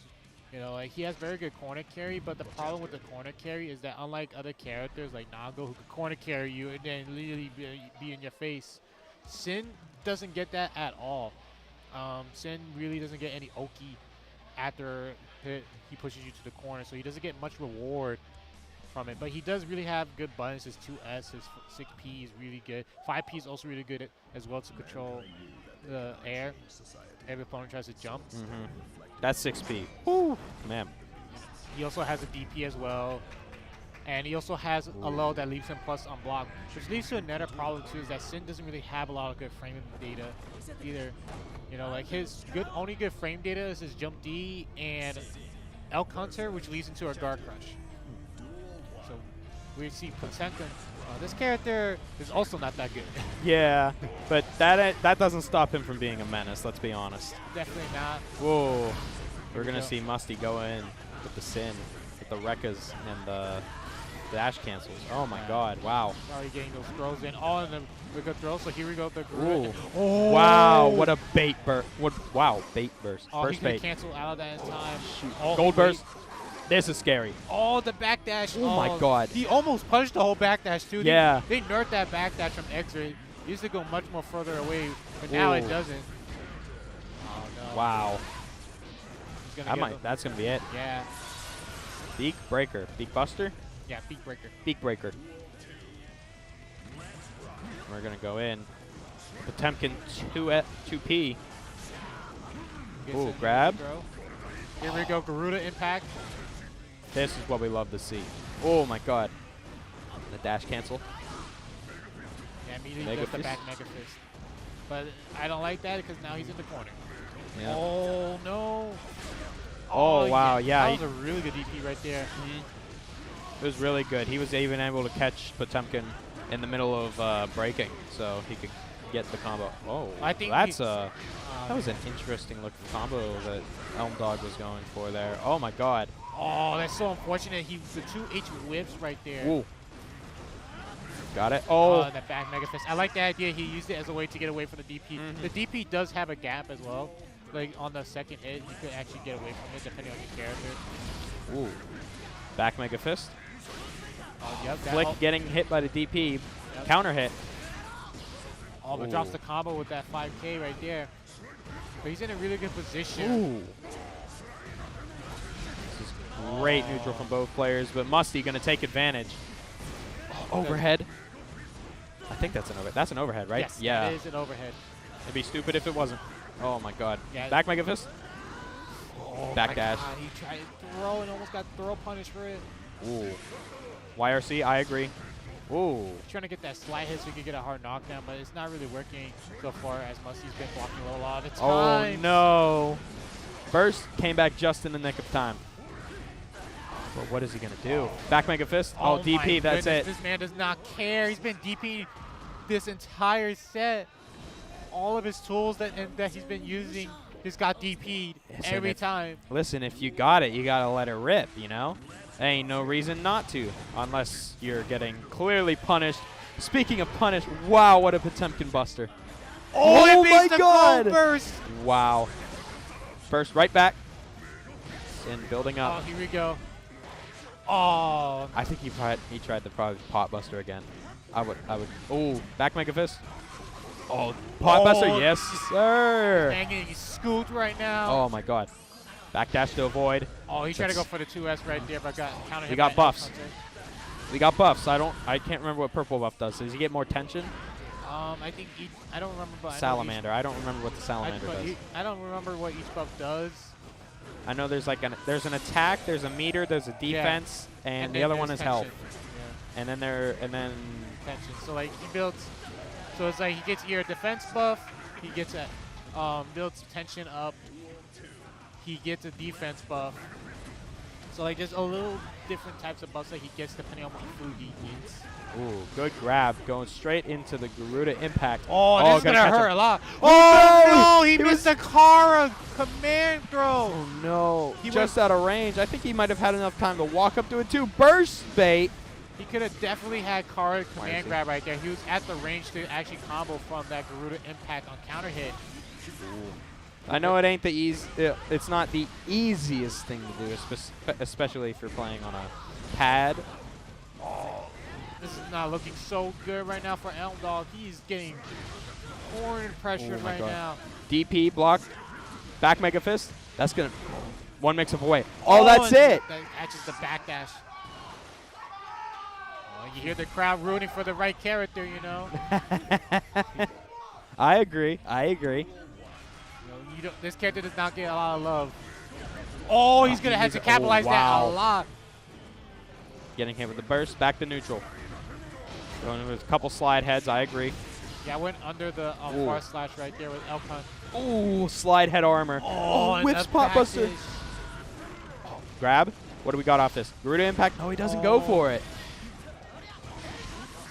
You know, like he has very good corner carry, but the problem with the corner carry is that unlike other characters like Nago who could corner carry you and then literally be in your face, Sin doesn't get that at all. Sin really doesn't get any Oki after he pushes you to the corner, so he doesn't get much reward from it. But he does really have good buttons. His 2S, his 6P is really good. 5P is also really good as well to control the air. Every opponent tries to jump. That's 6P. Woo, man. He also has a DP as well. And he also has a low that leaves him plus on block, which leads to another problem too, is that Sin doesn't really have a lot of good framing data either. You know, like his only good frame data is his jump D and Elk Hunter, which leads into a Guard Crush. So we see Potemkin. This character is also not that good. Yeah, but that doesn't stop him from being a menace, let's be honest. Definitely not. Whoa. We're going to see Musty go in with the Sin, with the Rekkas and the dash cancels. Oh my god, wow. Already getting those throws in. All in the good throw, so here we go. The oh. Wow, what a bait burst. Wow, bait burst. Oh, Burst he's gonna bait. cancel out of that in time. Shoot. Oh, Gold burst. This is scary. Oh, the backdash. Oh my god. He almost punched the whole backdash too. Yeah. They nerfed that backdash from exit. It used to go much more further away, but now it doesn't. Oh no. Wow. That's gonna be it. Yeah. Beak breaker. Beak buster? Yeah, beak breaker. Beak breaker. We're gonna go in. Potemkin 2P. Ooh, grab. Here we go, Garuda impact. This is what we love to see. Oh my god. The dash cancel. Yeah, immediately does the back Mega Fist. But I don't like that because now he's in the corner. Yeah. Oh no. Oh wow, yeah. That was a really good DP right there. It was really good. He was even able to catch Potemkin in the middle of breaking, so he could get the combo. Oh, I think that was an interesting looking combo that Elm Dog was going for there. Oh my god. Oh, that's so unfortunate. The 2H whips right there. Ooh. Got it. Oh. That back Mega Fist. I like the idea he used it as a way to get away from the DP. The DP does have a gap as well. Like on the second hit, you could actually get away from it depending on your character. Ooh. Back Mega Fist. Oh, yep, Flick getting hit by the DP. Yep. Counter hit. Oh, but drops the combo with that 5K right there. But he's in a really good position. Ooh. This is great neutral from both players, but Musty going to take advantage. Overhead. I think that's an overhead. That's an overhead, right? Yes, yeah. it is an overhead. It'd be stupid if it wasn't. Oh my god. Yeah. Back Mega Fist. Oh Back my dash. God, he tried to throw and almost got throw punish for it. Ooh. YRC, I agree. Ooh. He's trying to get that slide hit so he can get a hard knockdown, but it's not really working so far as Musty's been blocking a lot of the time. Oh no. Burst came back just in the nick of time. But what is he going to do? Back Mega Fist. Oh, DP, that's it. This man does not care. He's been DP'd this entire set. All of his tools that he's been using just got DP'd every time. Listen, if you got it, you got to let it rip, you know? There ain't no reason not to, unless you're getting clearly punished Speaking of punish, wow, what a Potemkin buster. Oh, it my beats the God! gold burst. Wow. Burst right back. And building up. Oh, here we go. Oh. I think he tried the probably pot buster again. I would. Oh, back Mega Fist. Oh, pot buster, yes, sir. Hanging, he's scooped right now. Oh my God. Backdash to avoid. Oh, he tried to go for the 2S right there, but got countered. We got buffs. We got buffs. I can't remember what purple buff does. Does he get more tension? I think I don't remember. But Salamander. I don't remember what the salamander does. I don't remember what each buff does. I know there's like there's an attack, there's a meter, there's a defense, and the other one is health. Yeah. And then tension. So like he builds. So it's like he gets either a defense buff, he gets a builds tension up, he gets a defense buff. So like there's a little different types of buffs that he gets depending on what food he eats. ooh, good grab, going straight into the Garuda impact. Oh, this is gonna hurt a lot. Oh no, he missed a Kara command throw. Oh no, just out of range. I think he might have had enough time to walk up to it too. Burst bait. He could have definitely had Kara command grab right there. He was at the range to actually combo from that Garuda impact on counter hit. I know it ain't the it's not the easiest thing to do, especially if you're playing on a pad. Oh, this is not looking so good right now for Elm Dog. He's getting cornered pressured right now. DP block, back Mega Fist. That's gonna one mix-up away. Oh, that's it. That catches the backdash. You hear the crowd rooting for the right character, you know. I agree. You know, this character does not get a lot of love. Oh, he's going to have to capitalize that a lot. Getting hit with the burst, back to neutral. Going with a couple slide heads, I agree. Yeah, I went under the far slash right there with Elkon. Ooh, slide head armor. Oh, whips pot buster. Oh, grab. What do we got off this? Garuda impact. No, he doesn't go for it.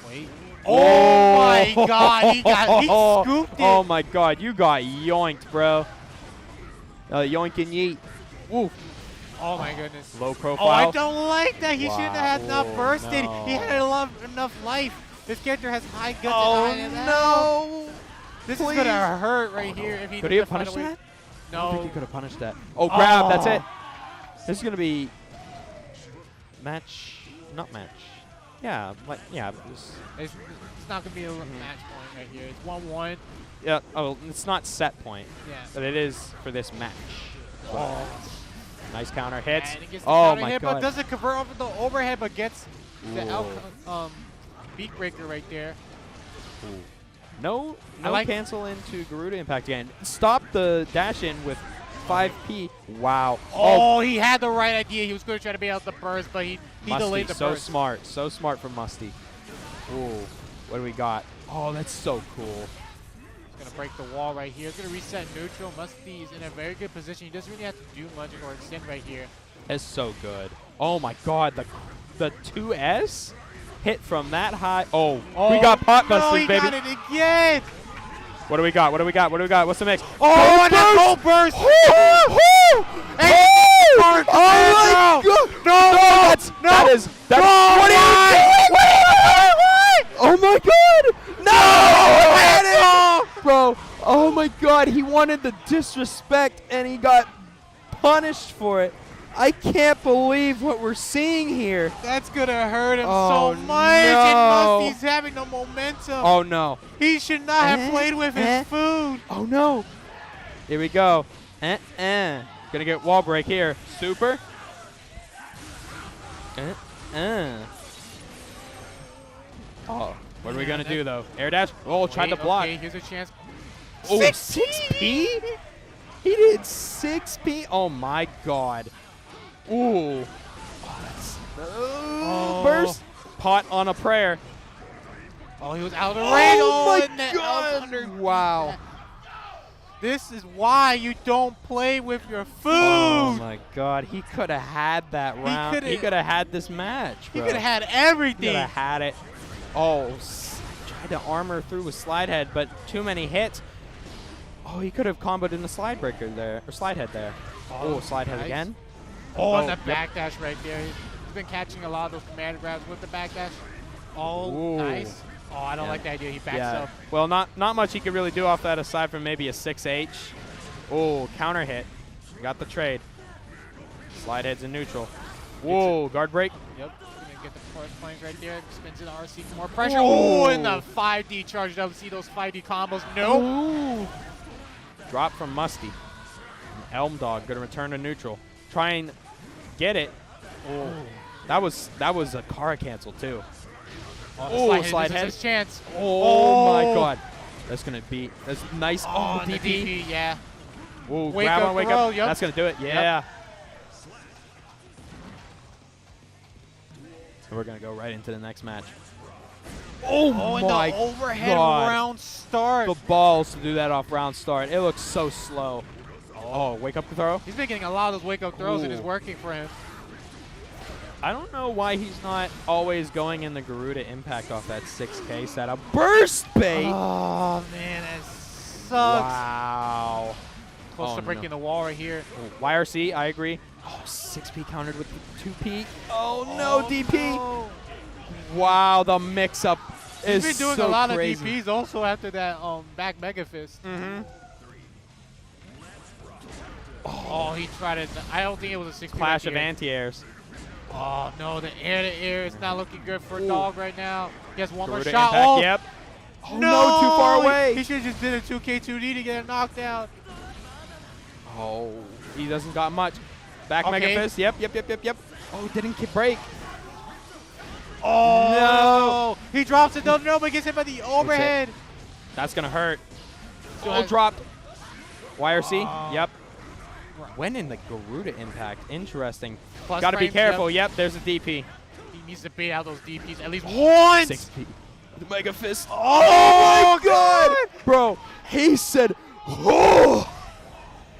Wait. Oh my God, he scooped it. Oh my God, you got yoinked, bro. Yoink and yeet. Woo. Oh my goodness. Low profile. Oh, I don't like that. He shouldn't have had enough bursted. No. He had enough life. This character has high guts. Oh no. This is gonna hurt right here. If he could he have punished that? No. I don't think he could have punished that. Oh, grab. That's it. This is gonna be match, not match. Yeah, like it's not gonna be a match point right here. It's 1-1. Yeah. Oh, it's not set point. Yeah. But it is for this match. Oh. Nice counter hits. And he gets the oh counter my hit, God. but doesn't convert over the overhead, but gets the beat breaker right there. Ooh. No like cancel into Garuda impact again. Stop the dash in with 5P. Wow. Oh, he had the right idea. He was going to try to be out the burst, but he delayed the burst. So smart from Musty. Ooh, what do we got? Oh, that's so cool. He's going to break the wall right here. He's going to reset neutral. Musty is in a very good position. He doesn't really have to do much or extend right here. It's so good. Oh my God, the 2S hit from that high. Oh, we got pot busters, baby. Got it again. What do we got? What's the mix? Oh, and that gold burst! Oh my God! No, that's what are you doing? Oh my God! No! Bro, oh my God, he wanted the disrespect and he got punished for it. I can't believe what we're seeing here. That's going to hurt him so much. And Musty's having no momentum. Oh, no. He should not have played with his food. Oh, no. Here we go. Gonna get wall break here. Super. Oh, what are we going to do, though? Air dash. Oh, tried to block. Okay, here's a chance. Oh, 6P? He did 6P? Oh, my God. Ooh. Burst. Pot on a prayer. Oh, he was out of range. Oh, my God. Wow. This is why you don't play with your food. Oh, my God. He could have had that round. He could have had this match, bro. He could have had everything. He could have had it. Oh, tried to armor through with slide head, but too many hits. Oh, he could have comboed in the slide breaker there, or slide head there. Oh, slide head again. Oh, and the backdash right there. He's been catching a lot of those command grabs with the backdash. Oh, nice. Oh, I don't like the idea. He backs up. Well, not much he could really do off that aside from maybe a 6H. Oh, counter hit. Got the trade. Slide heads in neutral. Whoa, guard break. Yep. Gonna get the force planes right there. Spins in RC for more pressure. Oh, and the 5D charged up. See those 5D combos? Nope. Ooh. Drop from Musty. Elm Dog gonna return to neutral. Try and get it. Oh, that was a car cancel too. Oh, slide head. His chance. Oh my God. That's nice. Oh, DP. DP, yeah. Whoa, grab on, wake up. Yep. That's gonna do it. Yeah. Yep. So we're gonna go right into the next match. Oh my and the overhead God. round start. The balls to do that off round start. It looks so slow. Oh, wake up the throw. He's been getting a lot of those wake up throws and it's working for him. I don't know why he's not always going in the Garuda impact off that 6K setup. Burst bait! Oh, man, that sucks. Wow. Close to breaking the wall right here. Oh, YRC, I agree. Oh, 6P countered with the 2P. Oh, no, DP. No. Wow, the mix-up is He's been doing so a lot crazy. of DPs also after that back Mega Fist. Mm-hmm. Oh, he tried it. I don't think it was a 6P. Clash of anti-airs. Oh, no, the air-to-air is not looking good for Dog right now. He has one Garuda more shot. impact, Oh, yep. Oh, no, too far away. He should have just did a 2K2D to get a knockdown. Oh, he doesn't got much. Back Okay. Mega Fist. Yep. Oh, didn't break. Oh, no. He drops it. No, but gets hit by the overhead. That's going to hurt. Still Oh, has- dropped. YRC. Yep. When in the Garuda impact. Interesting. Plus Got to be frames, careful. Yep, there's a DP. He needs to bait out those DPs at least once. 6P. The Mega Fist. Oh, my God. Bro, he said, oh.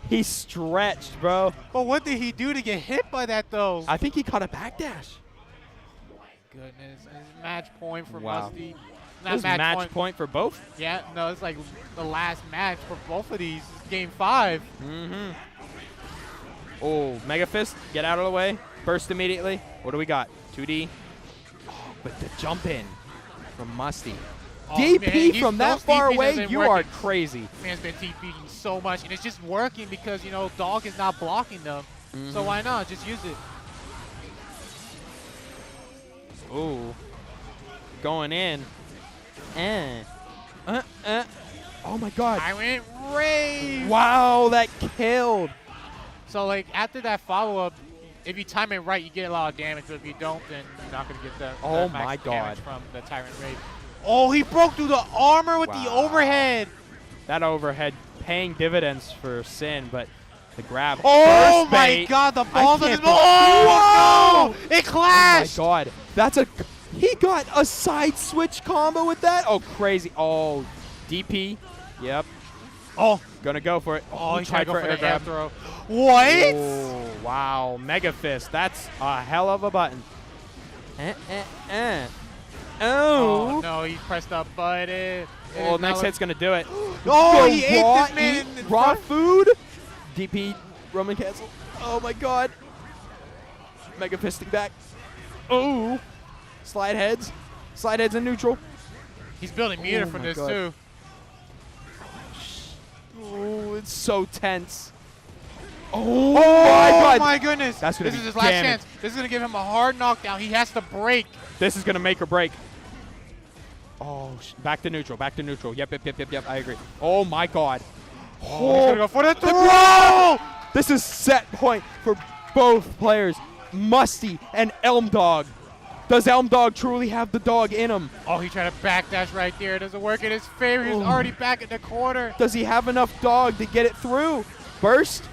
He stretched, bro. But what did he do to get hit by that, though? I think he caught a backdash. Goodness. And match point for Wow. Musty. This is match point for both? Yeah, no, it's like the last match for both of these. It's game 5. Mm-hmm. Oh, Mega Fist, get out of the way. Burst immediately. What do we got? 2D. Oh, but the jump in from Musty. Oh, DP man, from that those far DPs have away, been you working. are crazy. Man's been TPing so much, and it's just working because, you know, Dog is not blocking them. So why not? Just use it. Ooh. Going in. Oh, my God. I went rave. Wow, that killed. So, like, after that follow-up, if you time it right, you get a lot of damage. But if you don't, then you're not going to get the Oh, max my damage God. from the Tyrant Rave. Oh, he broke through the armor with the overhead. That overhead paying dividends for Sin, but the grab. Oh, burst my bait. God, the I balls on can't his Oh, no! It Oh, clashed. my God. That's a... He got a side switch combo with that? Oh, crazy. Oh, DP. Yep. Oh. Gonna go for it. Oh, he tried to go for air the air grab. throw. What? Oh, wow. Mega Fist. That's a hell of a button. Oh. Oh, no, he pressed up button. Well, next hit's gonna do it. Oh, he ate this man in raw front. food. DP Roman cancel. Oh my God. Mega Fisting back. Oh. Slide heads. Slide heads in neutral. He's building meter Oh from my this God. too. Oh, it's so tense. Oh, my God. Oh my goodness. That's gonna This be is his last damage. chance. This is gonna give him a hard knockdown. He has to break. This is gonna make or break. Oh, back to neutral. Back to neutral. Yep. I agree. Oh my God. Oh, he's gonna go for the throw. throw! This is set point for both players, Musty and Elm Dog. Does Elm Dog truly have the dog in him? Oh, he tried to backdash right there. It doesn't work in his favor. He's already back in the corner. Does he have enough dog to get it through? Burst?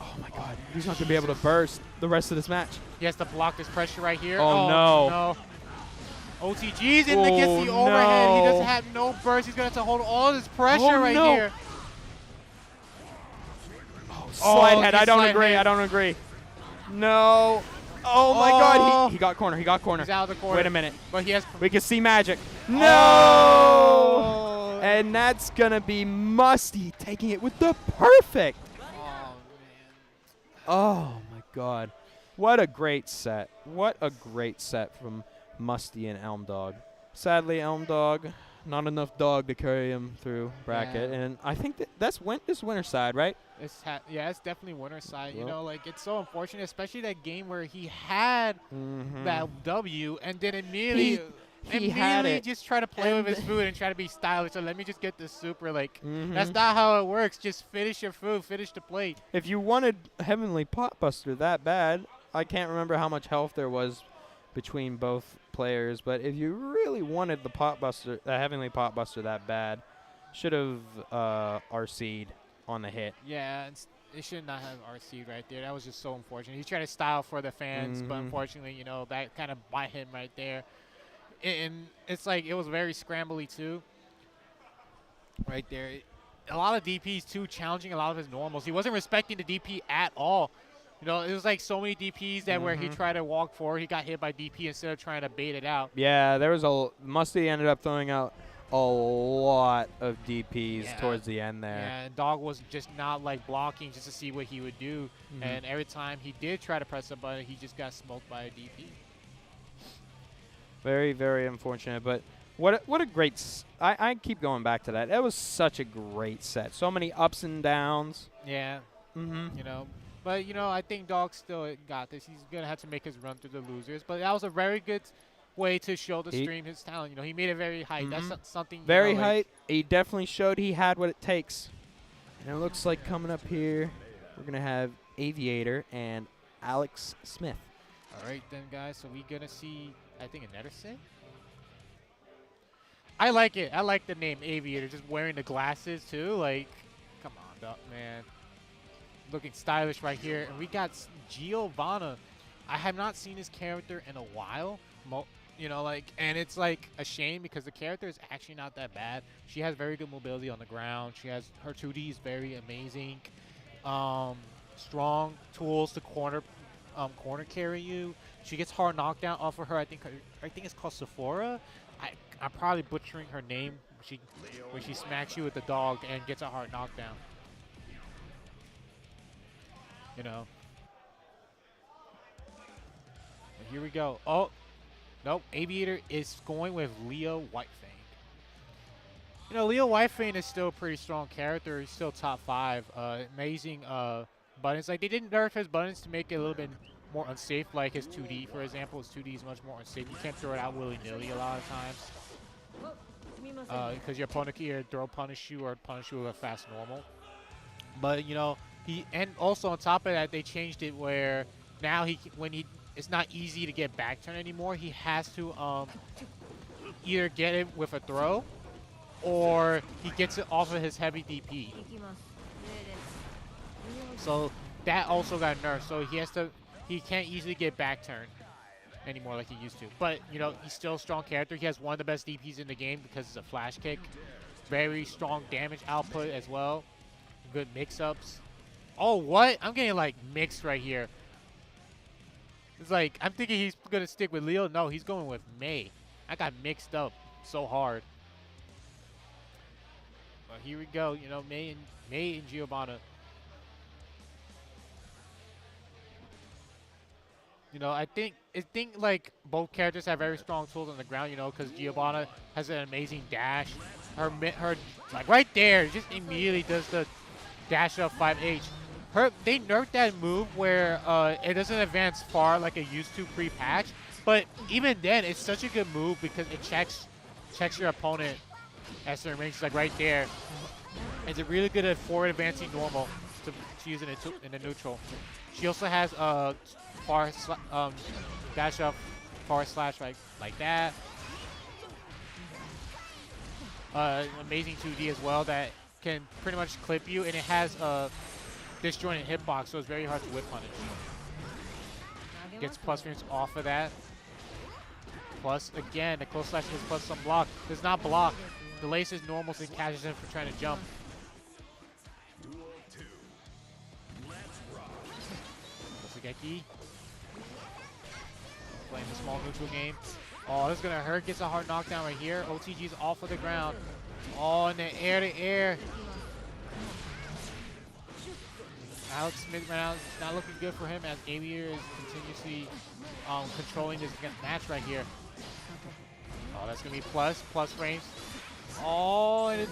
Oh my God. He's not gonna be able to burst the rest of this match. He has to block this pressure right here. Oh, no. OTG's in against the overhead. He doesn't have no burst. He's going to have to hold all this pressure right here. Slide head. I don't slide agree. head. I don't agree. No. Oh my God. He got corner. He got corner. He's out of the corner. Wait a minute. But he has. We can see magic. No. Oh. And that's gonna be Musty taking it with the perfect. Oh my God. What a great set. What a great set from Musty and Elm Dog. sadly, Elm Dog, not enough dog to carry him through bracket. Yeah. And I think that's this winner's side, right? Yeah, it's definitely winner's side. You Well. know, like it's so unfortunate, especially that game where he had that W and then immediately He had it. just try to play with his food and try to be stylish. So let me just get this super. Like that's not how it works. Just finish your food, finish the plate. If you wanted Heavenly Potbuster that bad, I can't remember how much health there was between both players, but if you really wanted the Heavenly Potbuster that bad, should have RC'd on the hit. Yeah, it should not have RC right there. That was just so unfortunate. He tried to style for the fans, but unfortunately, you know, that kind of bite him right there. And it's like it was very scrambly too. Right there. A lot of DPs too, challenging a lot of his normals. He wasn't respecting the DP at all. You know, it was like so many DPs that where he tried to walk forward, he got hit by DP instead of trying to bait it out. Yeah, there was Musty ended up throwing out a lot of DPs towards the end there. Yeah, and Dog was just not like blocking just to see what he would do. And every time he did try to press a button, he just got smoked by a DP. Very, very unfortunate, but what a great I keep going back to that. That was such a great set. So many ups and downs. Yeah. You know, but you know, I think Dog still got this. He's gonna have to make his run through the losers, but that was a very good way to show the stream his talent. You know, he made it very height. That's something very you know, height. He definitely showed he had what it takes. And it looks like coming up here, we're gonna have Aviator and Alex Smith. All right then, guys. So we're gonna see, I think, another set. I like it. I like the name Aviator. Just wearing the glasses too. Like, come on, Doc, man. Looking stylish right here. And we got Giovanna. I have not seen this character in a while. You know, like, and it's like a shame because the character is actually not that bad. She has very good mobility on the ground. She has her 2D is very amazing. Strong tools to corner carry you. She gets hard knockdown off of her. I think it's called Sephora. I'm probably butchering her name. When she smacks you with the dog and gets a hard knockdown. You know. But here we go. Oh, nope. Aviator is going with Leo Whitefang. You know, Leo Whitefang is still a pretty strong character. He's still top 5. Amazing buttons. Like, they didn't nerf his buttons to make it a little bit more unsafe, like his 2D, for example. His 2D is much more unsafe. You can't throw it out willy-nilly a lot of times. Because your opponent can either throw punish you or punish you with a fast normal. But, you know, and also on top of that, they changed it where now it's not easy to get back turn anymore. He has to either get it with a throw or he gets it off of his heavy DP. So that also got nerfed. So he can't easily get back turn anymore like he used to. But, you know, he's still a strong character. He has one of the best DPs in the game because it's a flash kick. Very strong damage output as well. Good mix-ups. Oh, what? I'm getting, like, mixed right here. It's like, I'm thinking he's going to stick with Leo. No, he's going with May. I got mixed up so hard. But here we go. You know, May and Giovanna. You know, I think like both characters have very strong tools on the ground. You know, because Giovanna has an amazing dash. Her like right there, just immediately does the dash up 5H. They nerfed that move where it doesn't advance far like it used to pre-patch. But even then, it's such a good move because it checks your opponent at certain ranges, like right there. It's a really good at forward advancing normal to use it in the neutral. She also has dash up, forward slash like that. Amazing 2D as well that can pretty much clip you, and it has a disjointed hitbox, so it's very hard to whip punish. Gets plus frames off of that. Plus, again, the close slash is plus some block. Does not block. Delays his normals and catches him for trying to jump. Bifuteki. Playing the small neutral game. Oh, this is going to hurt. Gets a hard knockdown right here. OTG's off of the ground. Oh, in the air to air. Alex Smith right now is not looking good for him as Aviator is continuously controlling this match right here. Oh, that's going to be plus frames. Oh, and it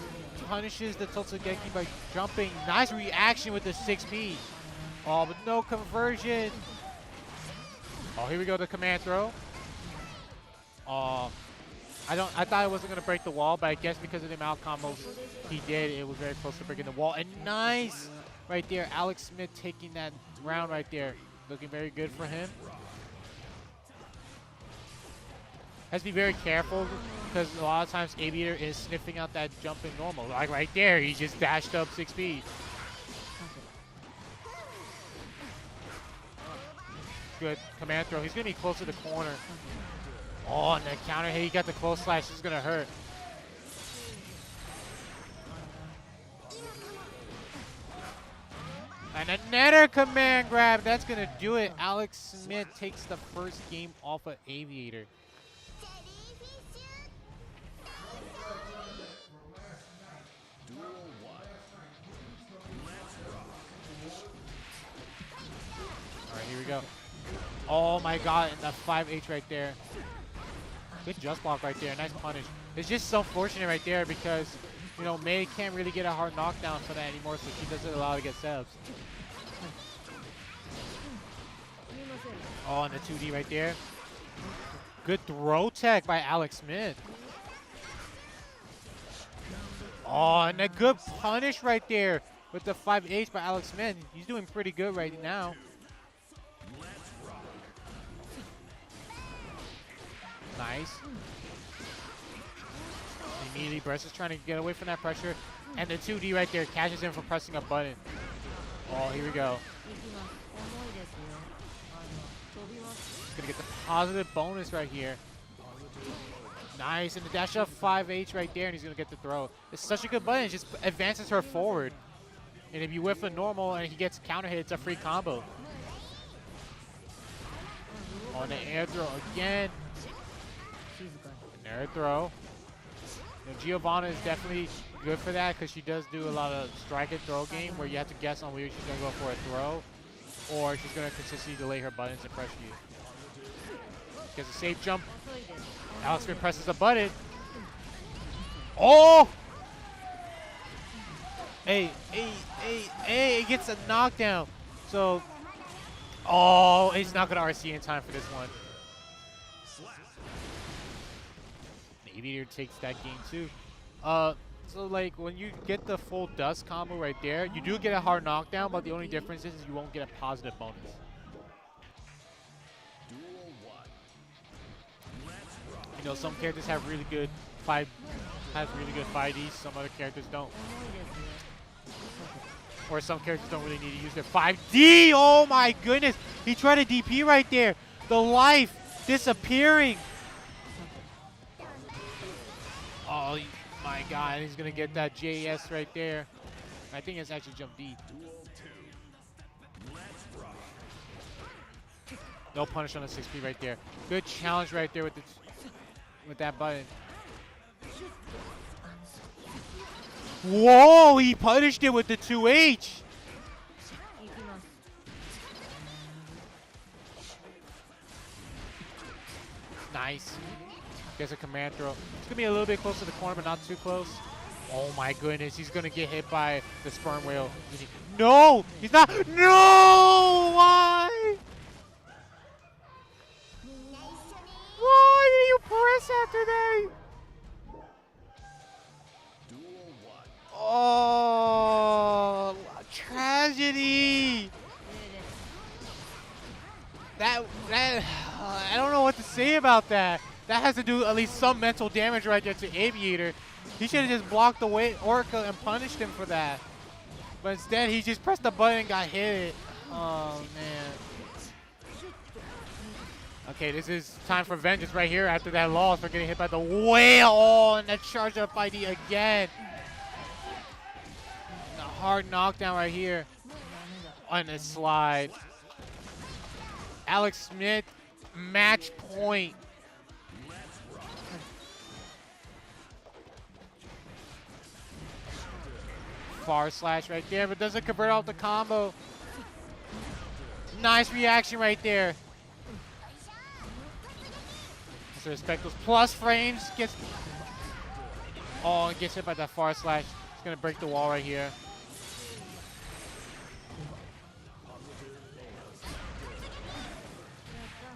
punishes the Totsugeki by jumping. Nice reaction with the 6P. Oh, but no conversion. Oh, here we go, the command throw. Oh, I thought it wasn't going to break the wall, but I guess because of the amount of combos he did, it was very close to breaking the wall. And nice right there. Alex Smith taking that round right there. Looking very good for him. Has to be very careful because a lot of times Aviator is sniffing out that jumping normal. Like right there, he just dashed up 6 speed. Good command throw. He's going to be close to the corner. Oh, and that counter hit, he got the close slash. This is going to hurt. And another command grab. That's going to do it. Alex Smith takes the first game off of Aviator. All right, here we go. Oh my god, and the 5H right there. Good just block right there. Nice punish. It's just so fortunate right there because, you know, May can't really get a hard knockdown for that anymore, so she doesn't allow to get subs. Oh, and the 2D right there. Good throw tech by Alex Smith. Oh, and a good punish right there with the 5H by Alex Smith. He's doing pretty good right now. Nice. Immediately, Bress is trying to get away from that pressure. And the 2D right there catches him for pressing a button. Oh, here we go. He's going to get the positive bonus right here. Nice. And the dash up 5H right there, and he's going to get the throw. It's such a good button. It just advances her forward. And if you whiff a normal and he gets counter hit, it's a free combo. On the air throw again. Air throw. You know, Giovanna is definitely good for that because she does do a lot of strike and throw game where you have to guess on whether she's going to go for a throw or she's going to consistently delay her buttons and pressure you. Gets a safe jump. Alex Smith presses a button. Oh! Hey, it gets a knockdown. So, oh, he's not going to RC in time for this one. Aviator takes that game too. So like when you get the full dust combo right there, you do get a hard knockdown, but the only difference is you won't get a positive bonus. You know, some characters have really good 5Ds, some other characters don't. Or some characters don't really need to use their 5D. Oh my goodness, he tried a DP right there. The life disappearing. Oh my god, he's going to get that JS right there. I think it's actually jump D. No punish on the 6P right there. Good challenge right there with that button. Whoa, he punished it with the 2H. Nice. Gets a command throw. It's going to be a little bit close to the corner, but not too close. Oh my goodness, he's going to get hit by the sperm whale. No, he's not. No, why? Why did you press after that? Oh, tragedy. I don't know what to say about that. That has to do at least some mental damage right there to Aviator. He should have just blocked away Orca and punished him for that. But instead, he just pressed the button and got hit. Oh, man. Okay, this is time for vengeance right here after that loss for getting hit by the whale. Oh, and that charge up ID again. A hard knockdown right here on the slide. Alex Smith, match point. Far slash right there, but doesn't convert out the combo. Nice reaction right there. to respect those plus frames. Gets and gets hit by that far slash. It's gonna break the wall right here.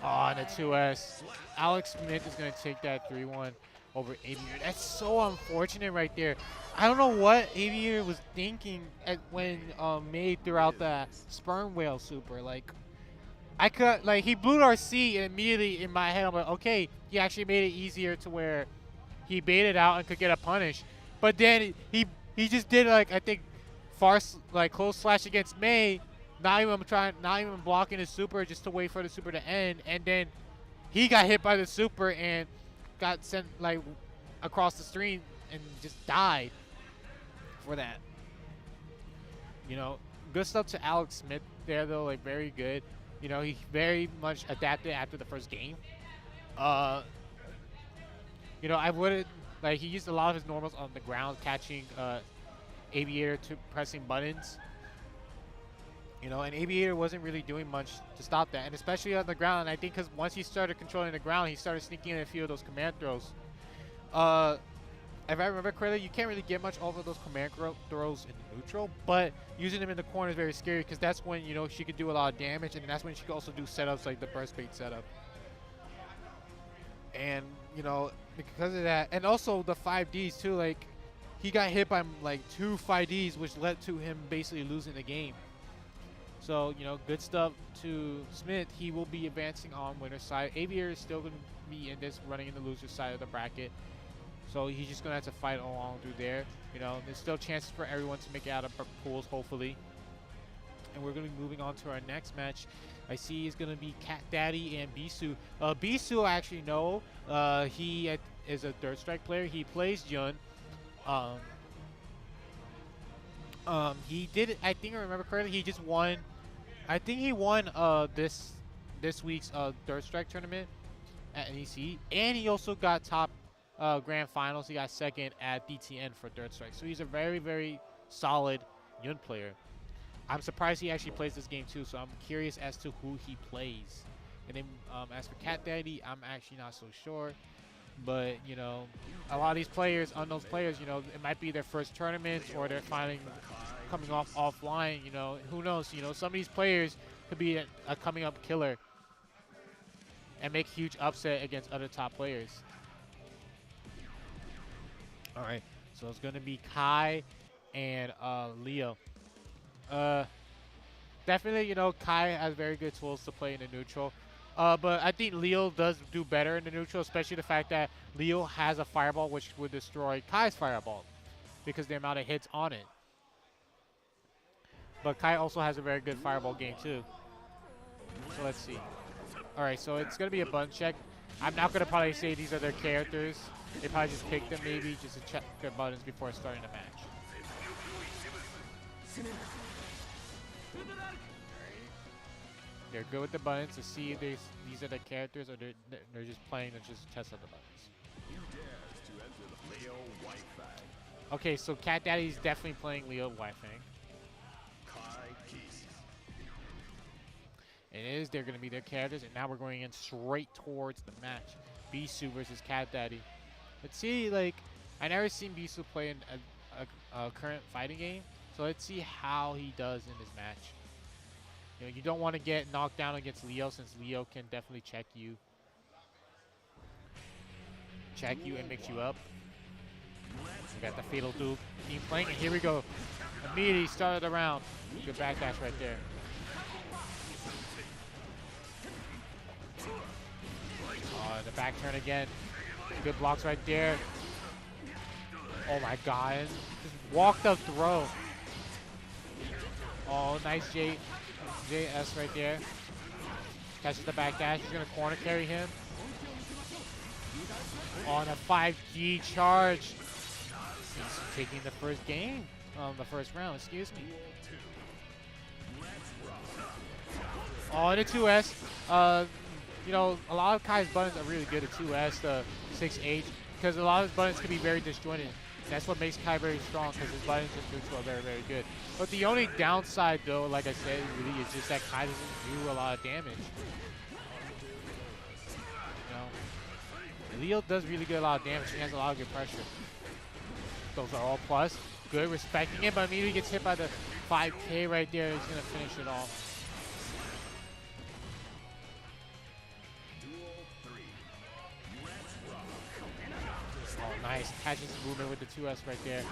And a 2S. Alex Smith is gonna take that 3-1 over Aviator. That's so unfortunate right there. I don't know what Aviator was thinking when May threw out the Sperm Whale Super. Like, he blew our C, and immediately in my head I'm like, okay, he actually made it easier to where he baited out and could get a punish. But then he just did, like, I think close slash against May, not even blocking his super just to wait for the super to end, and then he got hit by the super and got sent like across the screen and just died for that. You know, good stuff to Alex Smith there though, like very good. You know, he very much adapted after the first game. You know, I wouldn't he used a lot of his normals on the ground, catching Aviator to pressing buttons. You know, and Aviator wasn't really doing much to stop that, and especially on the ground. And I think because once he started controlling the ground, he started sneaking in a few of those command throws. If I remember correctly, you can't really get much off of those command throws in neutral, but using them in the corner is very scary because that's when, you know, she could do a lot of damage, and that's when she could also do setups like the burst bait setup. And, you know, because of that, and also the 5Ds too, like, he got hit by like 2 5Ds, which led to him basically losing the game. So, you know, good stuff to Smith. He will be advancing on winner's side. Aviator is still going to be in this, running in the loser's side of the bracket. So he's just going to have to fight along through there. You know, there's still chances for everyone to make it out of pools, hopefully. And we're going to be moving on to our next match. I see is going to be Cat Daddy and Bisu. Bisu, I actually know. He is a Third Strike player. He plays Jun. He did, I think I remember correctly, he just won. I think he won this week's Third Strike tournament at NEC, and he also got top grand finals. He got second at DTN for Third Strike, so he's a very, very solid Yun player. I'm surprised he actually plays this game too, so I'm curious as to who he plays. And then as for Cat Daddy, I'm actually not so sure. But, you know, a lot of these players, unknown players, you know, it might be their first tournament or they're coming off offline, you know, who knows, you know, some of these players could be a coming up killer and make huge upset against other top players. All right, so it's going to be Kai and Leo. Definitely, you know, Kai has very good tools to play in the neutral. But I think Leo does do better in the neutral, especially the fact that Leo has a fireball which would destroy Kai's fireball because the amount of hits on it. But Kai also has a very good fireball game too. So let's see. All right, so it's going to be a button check. I'm not going to probably say these are their characters. They probably just pick them maybe just to check their buttons before starting the match. They're good with the buttons to see if these are the characters or they're just playing to just test out the buttons. Okay, so Cat Daddy's definitely playing Leo Wifang. It is, they're going to be their characters, and now we're going in straight towards the match. Bisu versus Cat Daddy. Let's see, like, I never seen Bisu play in a current fighting game, so let's see how he does in this match. You know, you don't want to get knocked down against Leo since Leo can definitely check you and mix you up. We got the fatal dupe team playing, and here we go. Immediately started the round. Good backdash right there. The back turn again. Good blocks right there. Oh my god. Just walked up throw. Oh, nice JS right there. Catches the back dash. He's going to corner carry him. On a 5G charge. He's taking the first game. The first round, excuse me. Oh, and a 2S. You know, a lot of Kai's buttons are really good at 2S, the 6H, because a lot of his buttons can be very disjointed. That's what makes Kai very strong, because his buttons in neutral are very, very good. But the only downside, though, like I said, really is just that Kai doesn't do a lot of damage. You know? Leo does really get a lot of damage. He has a lot of good pressure. Those are all plus. Good, respecting it, but immediately gets hit by the 5K right there. He's going to finish it off. Oh, nice. Catches the movement with the 2S right there.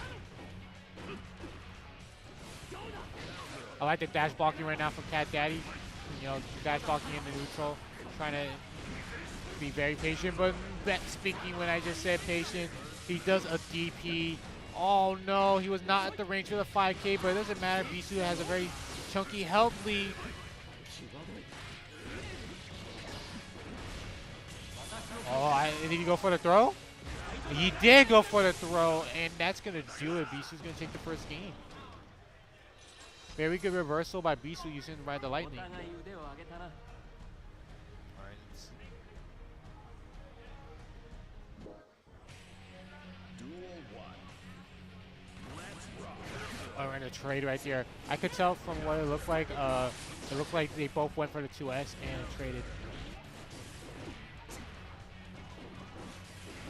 I like the dash blocking right now from Cat Daddy. You know, dash blocking in the neutral. Trying to be very patient, but speaking when I just said patient, he does a DP. Oh no, he was not at the range for the 5K, but it doesn't matter. Bisu has a very chunky health lead. Oh, did he go for the throw? He did go for the throw, and that's going to do it. Bisu's going to take the first game. Very good reversal by Bisu using Ride the Lightning. Oh, and a trade right there. I could tell from what it looked like. It looked like they both went for the 2S and traded.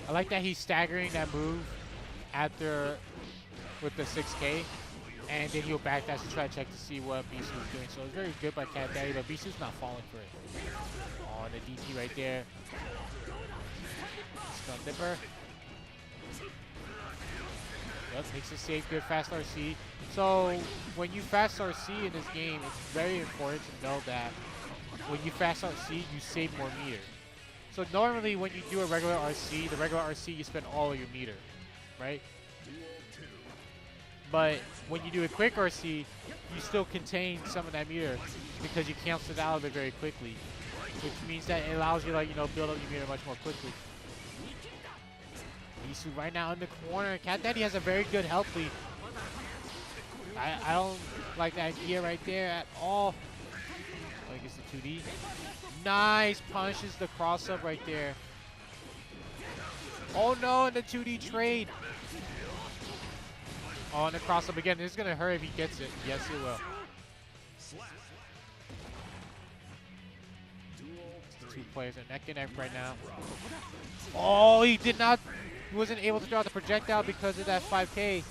I like that he's staggering that move after with the 6K, and then he'll backdash to try to check to see what Bisu is doing. So it's very good by Cat Daddy, but Bisu's not falling for it. Oh, and the DP right there. Stun Dipper. Yep, makes it safe, good fast RC. So when you fast RC in this game, it's very important to know that when you fast RC, you save more meter. So normally when you do a regular RC, the regular RC, you spend all of your meter, right? But when you do a quick RC, you still contain some of that meter because you cancel it out of it very quickly, which means that it allows you, like, you know, build up your meter much more quickly. Bisu right now in the corner. Cat Daddy has a very good health lead. I don't like the idea right there at all. Oh, he gets the 2D. Nice, punishes the cross up right there. Oh no, and the 2D trade. Oh, and the cross up again. This is gonna hurt if he gets it. Yes, he will. Two players are neck and neck right now. Oh, he did not. He wasn't able to draw the projectile because of that 5K.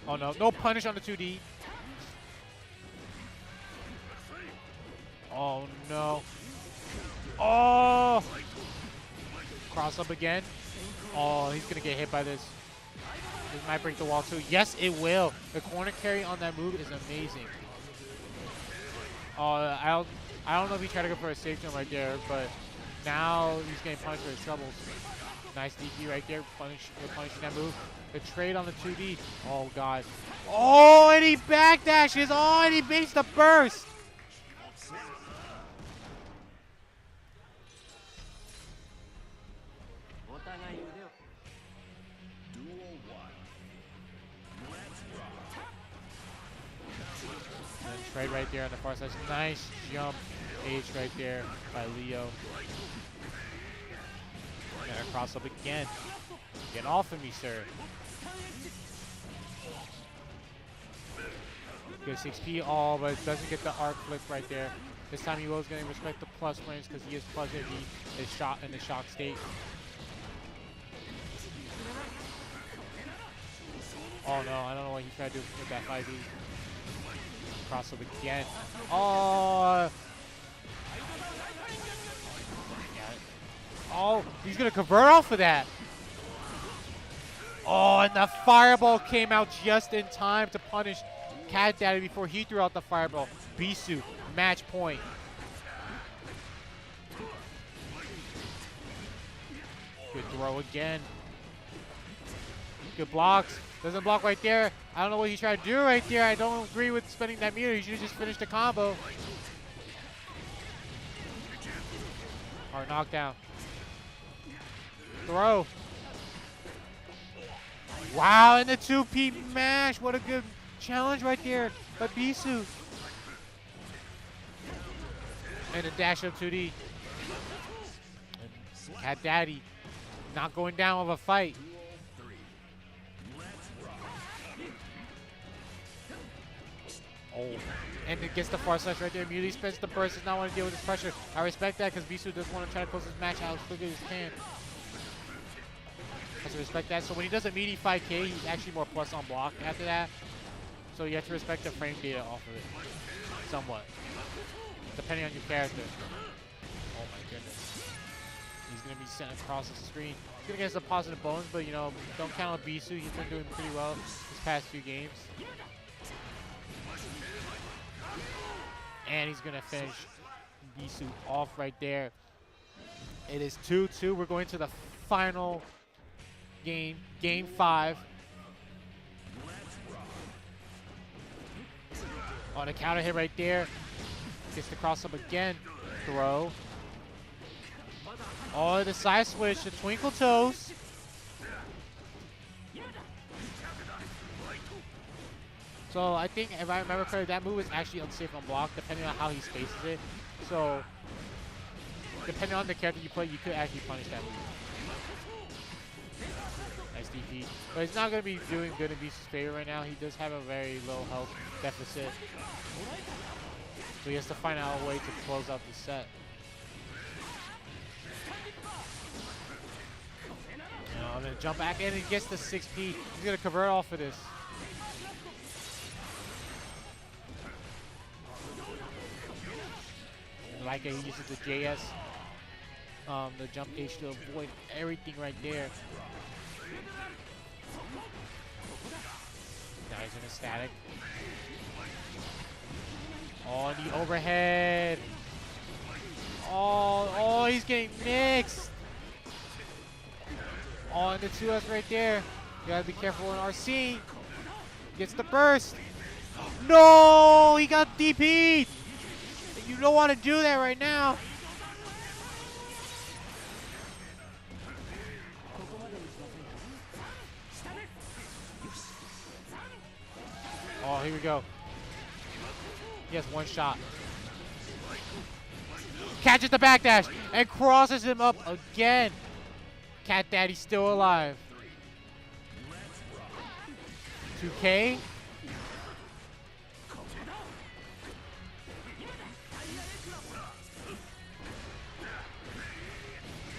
Oh no, no punish on the 2D. Oh no. Oh! Cross up again. Oh, he's gonna get hit by this. This might break the wall too. Yes, it will. The corner carry on that move is amazing. Oh, I don't know if he tried to go for a safe jump right there, but now he's getting punished for his troubles. Nice DP right there, punishing that move. The trade on the 2D. Oh god. Oh, and he backdashes. Oh, and he baits the burst. Trade right there on the far side. Nice jump H right there by Leo. And a cross up again. Get off of me, sir. Good 6P all, but it doesn't get the arc flip right there. This time he was going to respect the plus frames because he is plus if he is shot in the shock state. Oh no, I don't know what he tried to do with that 5E. Cross up again. Oh! Oh, he's going to convert off of that. Oh, and the fireball came out just in time to punish Cat Daddy before he threw out the fireball. Bisu, match point. Good throw again. Good blocks. Doesn't block right there. I don't know what he tried to do right there. I don't agree with spending that meter. He should have just finished the combo. Hard knockdown. Throw. Wow, and the 2P mash. What a good challenge right there by Bisu. And a dash up 2D. And Cat Daddy not going down with a fight. Oh, And it gets the far slash right there. Immediately spends the burst. Does not want to deal with this pressure. I respect that because Bisu does want to try to close this match out as quickly as he can. Has to respect that. So when he does a meaty 5K, he's actually more plus on block after that. So you have to respect the frame data off of it. Somewhat. Depending on your character. Oh my goodness. He's going to be sent across the screen. He's going to get some positive bonus, but you know, don't count on Bisu. He's been doing pretty well these past few games. And he's going to finish Bisu off right there. It is 2-2. We're going to the final game, game 5. On a counter hit right there. Gets the cross up again. Throw. Oh, the side switch, the twinkle toes. So I think, if I remember correctly, that move is actually unsafe on block, depending on how he spaces it. So, depending on the character you play, you could actually punish that move. Nice DP. But he's not going to be doing good in Beast's favor right now. He does have a very low health deficit. So he has to find out a way to close out the set. I'm going to jump back in and he gets the 6P. He's going to convert off of this. Like it, he uses the JS, the jump H to avoid everything right there. Now he's in a static. Oh, the overhead. Oh, he's getting mixed. Oh, and the 2S right there. You gotta be careful in RC. Gets the burst. No, he got DP'd. You don't want to do that right now. Oh, here we go. He has one shot. Catches the backdash and crosses him up again. Cat Daddy's still alive. 2K.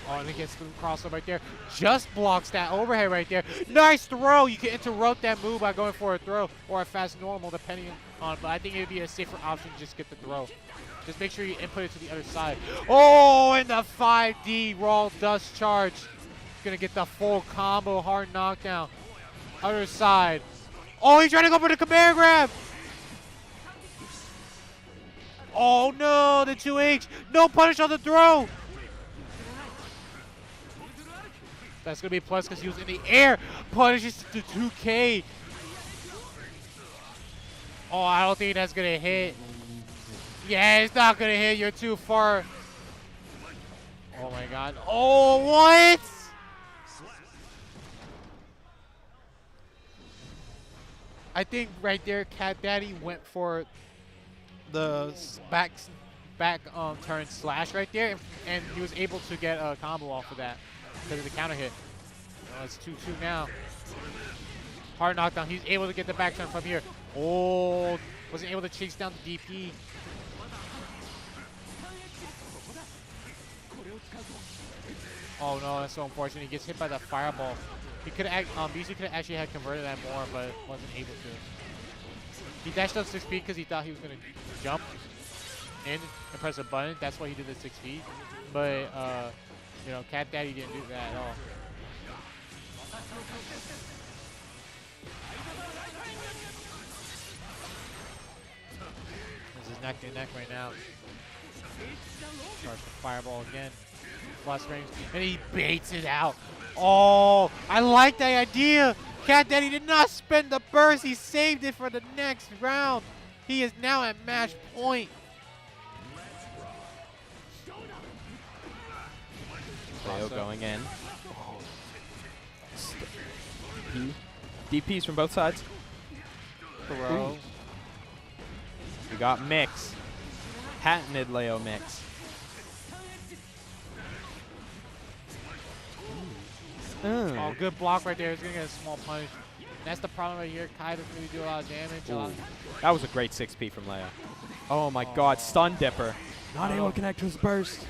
Oh, and he gets the crossover right there. Just blocks that overhead right there. Nice throw. You can interrupt that move by going for a throw or a fast normal, depending on. But I think it would be a safer option to just get the throw. Just make sure you input it to the other side. Oh, and the 5D raw dust charge. Gonna get the full combo hard knockdown. Other side. Oh, he's trying to go for the command grab. Oh no, the 2H. No punish on the throw. That's going to be a plus because he was in the air. Punishes the 2K. Oh, I don't think that's going to hit. Yeah, it's not going to hit. You're too far. Oh, my God. Oh, what? I think right there, Cat Daddy went for the back turn slash right there, and he was able to get a combo off of that. Because of the counter hit. Oh, it's 2-2 now. Hard knockdown. He's able to get the back turn from here. Oh, wasn't able to chase down the DP. Oh no, that's so unfortunate. He gets hit by the fireball. He could have, Bisu could have actually had converted that more, but wasn't able to. He dashed up 6 feet because he thought he was gonna jump in and press a button. That's why he did the 6 feet. But you know, Cat Daddy didn't do that at all. This is neck to neck right now. Charge the fireball again. Plus range, and he baits it out. Oh, I like that idea. Cat Daddy did not spend the burst. He saved it for the next round. He is now at match point. Leo going in. DPs from both sides. Throw. We got mix. Patented Leo mix. Oh, good block right there. He's going to get a small punish. That's the problem right here. Kai doesn't really do a lot of damage. That was a great 6P from Leo. Oh my God, stun dipper. Not able to connect to his burst.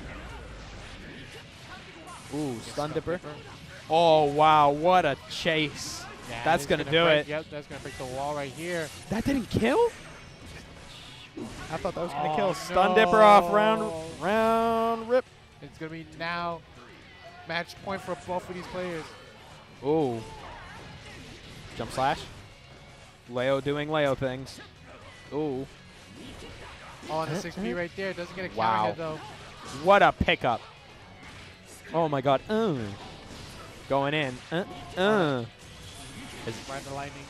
Ooh, stun dipper. Oh wow, what a chase. Yeah, That's gonna do break, it. Yep, that's gonna break the wall right here. That didn't kill? I thought that was gonna kill. No. Stun dipper off, round rip. It's gonna be now match point for both of these players. Ooh. Jump slash. Leo doing Leo things. Ooh. On the 6B right there. Doesn't get a Wow. counter though. What a pickup. Oh my God. Going in. Right the lightning.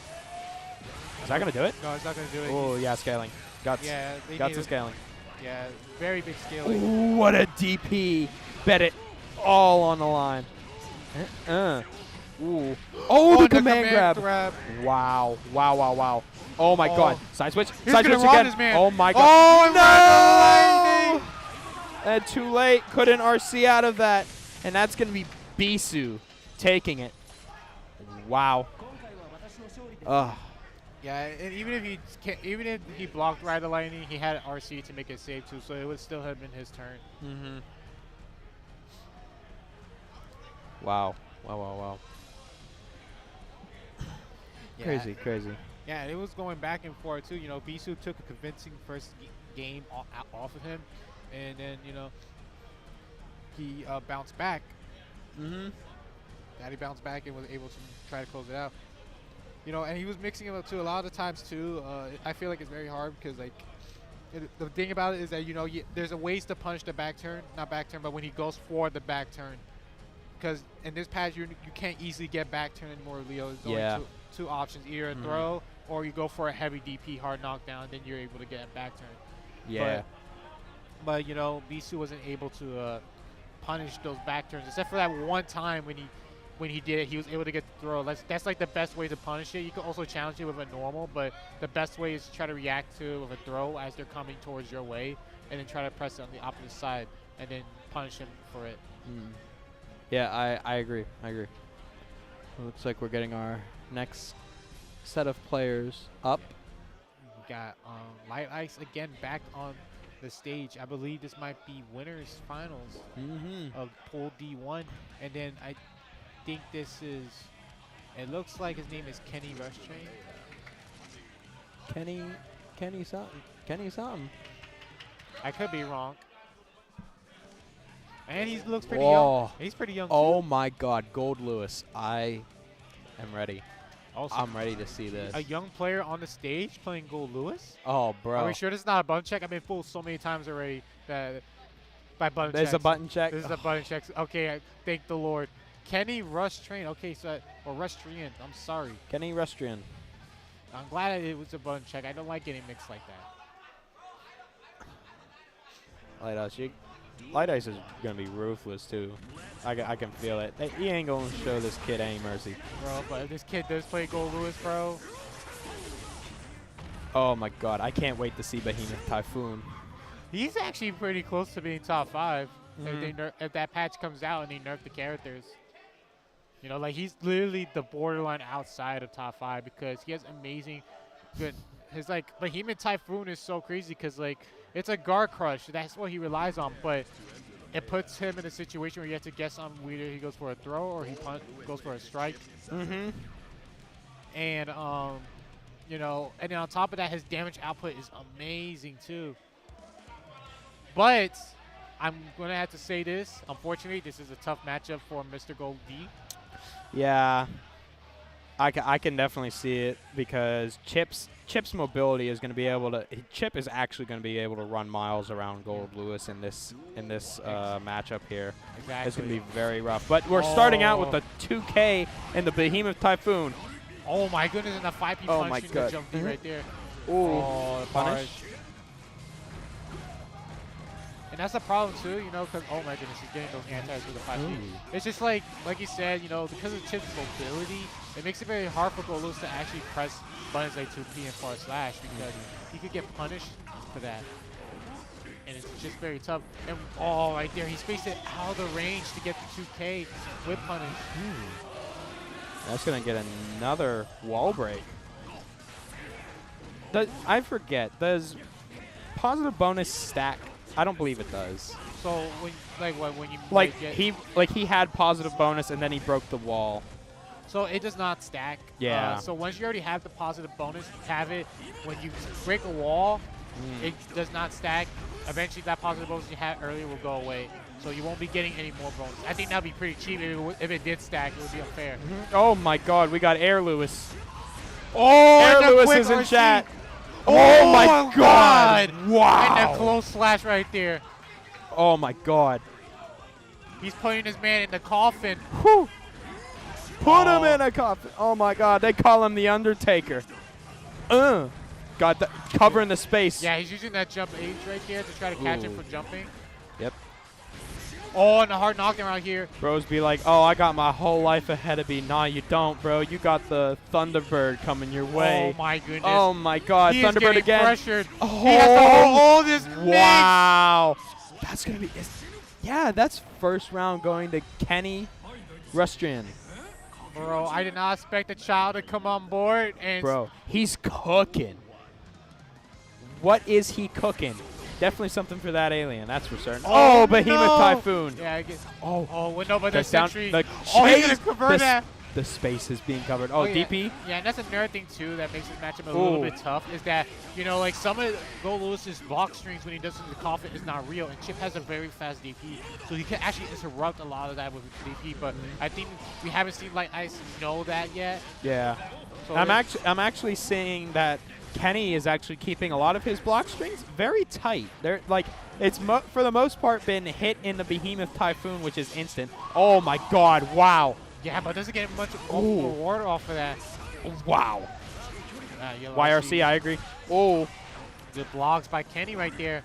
Is that gonna do it? No, it's not gonna do it. Oh yeah, scaling. Guts. Yeah, they Guts need is a- scaling. Yeah, very big scaling. Ooh, what a DP. Bet it all on the line. Ooh. Oh, the command grab. Wow. Wow, wow, wow. Oh my God. Side switch. He's Side gonna switch run again. this man. Oh my God. Oh, no! And too late. Couldn't RC out of that. And that's going to be Bisu taking it. Wow. Ugh. Yeah, and even if he blocked right the lightning, he had RC to make it save too, so it would still have been his turn. Mm-hmm. Wow. Wow, wow, wow. Yeah. Crazy, crazy. Yeah, and it was going back and forth too. You know, Bisu took a convincing first game off of him, and then he bounced back. Mm-hmm. Daddy bounced back and was able to try to close it out. You know, and he was mixing it up too. A lot of the times too, I feel like it's very hard because like the thing about it is that there's a ways to punish the back turn, not back turn, but when he goes for the back turn. Because in this patch, you can't easily get back turn anymore, Leo. There's only two options, either a throw or you go for a heavy DP, hard knockdown, then you're able to get a back turn. Yeah. But you know, Bisu wasn't able to punish those back turns, except for that one time when he did it, he was able to get the throw. That's like the best way to punish it. You can also challenge it with a normal, but the best way is to try to react to with a throw as they're coming towards your way, and then try to press it on the opposite side, and then punish him for it. Yeah, I agree. I agree. Looks like we're getting our next set of players up. We got Light Ice again back on the stage. I believe this might be winners finals of Pool D1, and then I think this is. It looks like his name is Kenny Rushtrain. Kenny something. I could be wrong. And he looks pretty Whoa. young. He's pretty young Oh too. my God, Gold Lewis. I am ready. Also, I'm ready to see this. a young player on the stage playing Gold Lewis. Oh, bro. Are we sure this is not a button check? I've been fooled so many times already that by button There's checks. a button check. This is a button check. Okay, thank the Lord. Kenny Rushtrain. Okay, so or Rushtrain. I'm sorry. Kenny Rushtrain. I'm glad it was a button check. I don't like getting mixed like that. Light Ice is going to be ruthless, too. I can feel it. He ain't going to show this kid any mercy. Bro, but if this kid does play Gold Lewis, bro. Oh, my God. I can't wait to see Behemoth Typhoon. He's actually pretty close to being top 5 if that patch comes out and they nerf the characters. You know, like he's literally the borderline outside of top 5 because he has amazing good. His like Behemoth Typhoon is so crazy because like it's a guard crush. That's what he relies on, but it puts him in a situation where you have to guess on whether he goes for a throw or he goes for a strike. And you know, and then on top of that, his damage output is amazing too. But I'm gonna have to say this. Unfortunately, this is a tough matchup for Mr. Gold D. Yeah, I can definitely see it because Chip's mobility is going to be able to. Chip is actually going to be able to run miles around Gold Lewis in this matchup here. Exactly. It's going to be very rough. But we're starting out with the 2K and the Behemoth Typhoon. Oh my goodness, and the 5P punch in the jump D right there. Ooh, oh, punish. And that's a problem too, you know, because, oh my goodness, he's getting those antis with the 5P. It's just like you said, you know, because of Chip's mobility, it makes it very hard for Gold Lewis to actually press buttons like 2P and forward slash because he could get punished for that. And it's just very tough. And, oh, right there, he spaced it out of the range to get the 2K with punish. That's going to get another wall break. I forget. positive bonus stack? I don't believe it does. So when when you get he had positive bonus and then he broke the wall. So it does not stack. Yeah. So once you already have the positive bonus, you have it. When you break a wall, it does not stack. Eventually, that positive bonus you had earlier will go away. So you won't be getting any more bonus. I think that would be pretty cheap. If it did stack, it would be unfair. Oh my God, we got Air Lewis. Oh, Air Lewis is in RC. chat. Oh my God! Wow. And a close slash right there. Oh my God. He's putting his man in the coffin. Whew. Put him in a coffin. Oh my God, they call him the Undertaker. Got the covering the space. Yeah, he's using that jump H right there to try to catch him from jumping. Yep. Oh, and a hard knockdown right here. Bros be like, oh, I got my whole life ahead of me. Nah, you don't, bro. You got the Thunderbird coming your way. Oh my goodness. Oh my God, He Thunderbird is again. Pressured. Oh, he has to hold this wow. That's gonna be. Yeah, that's first round going to Kenny Rustrian. Bro, I did not expect the child to come on board. And bro, he's cooking. What is he cooking? Definitely something for that alien, that's for certain. Oh, Behemoth Typhoon. Yeah, I guess. Oh, well, no, but the down, sentry. the He's going to convert that. The space is being covered. Oh, yeah. DP? Yeah, and that's another thing, too, that makes this matchup a little bit tough, is that, like some of Gold Lewis's block strings when he does it in the coffin is not real, and Chip has a very fast DP, so he can actually interrupt a lot of that with DP, but I think we haven't seen Light Ice know that yet. Yeah. So I'm actually seeing that Kenny is actually keeping a lot of his block strings very tight. They're like, it's for the most part been hit in the Behemoth Typhoon, which is instant. Oh my God, wow. Yeah, but doesn't get much reward off of that. Wow. YRC, I agree. Oh. Good blocks by Kenny right there.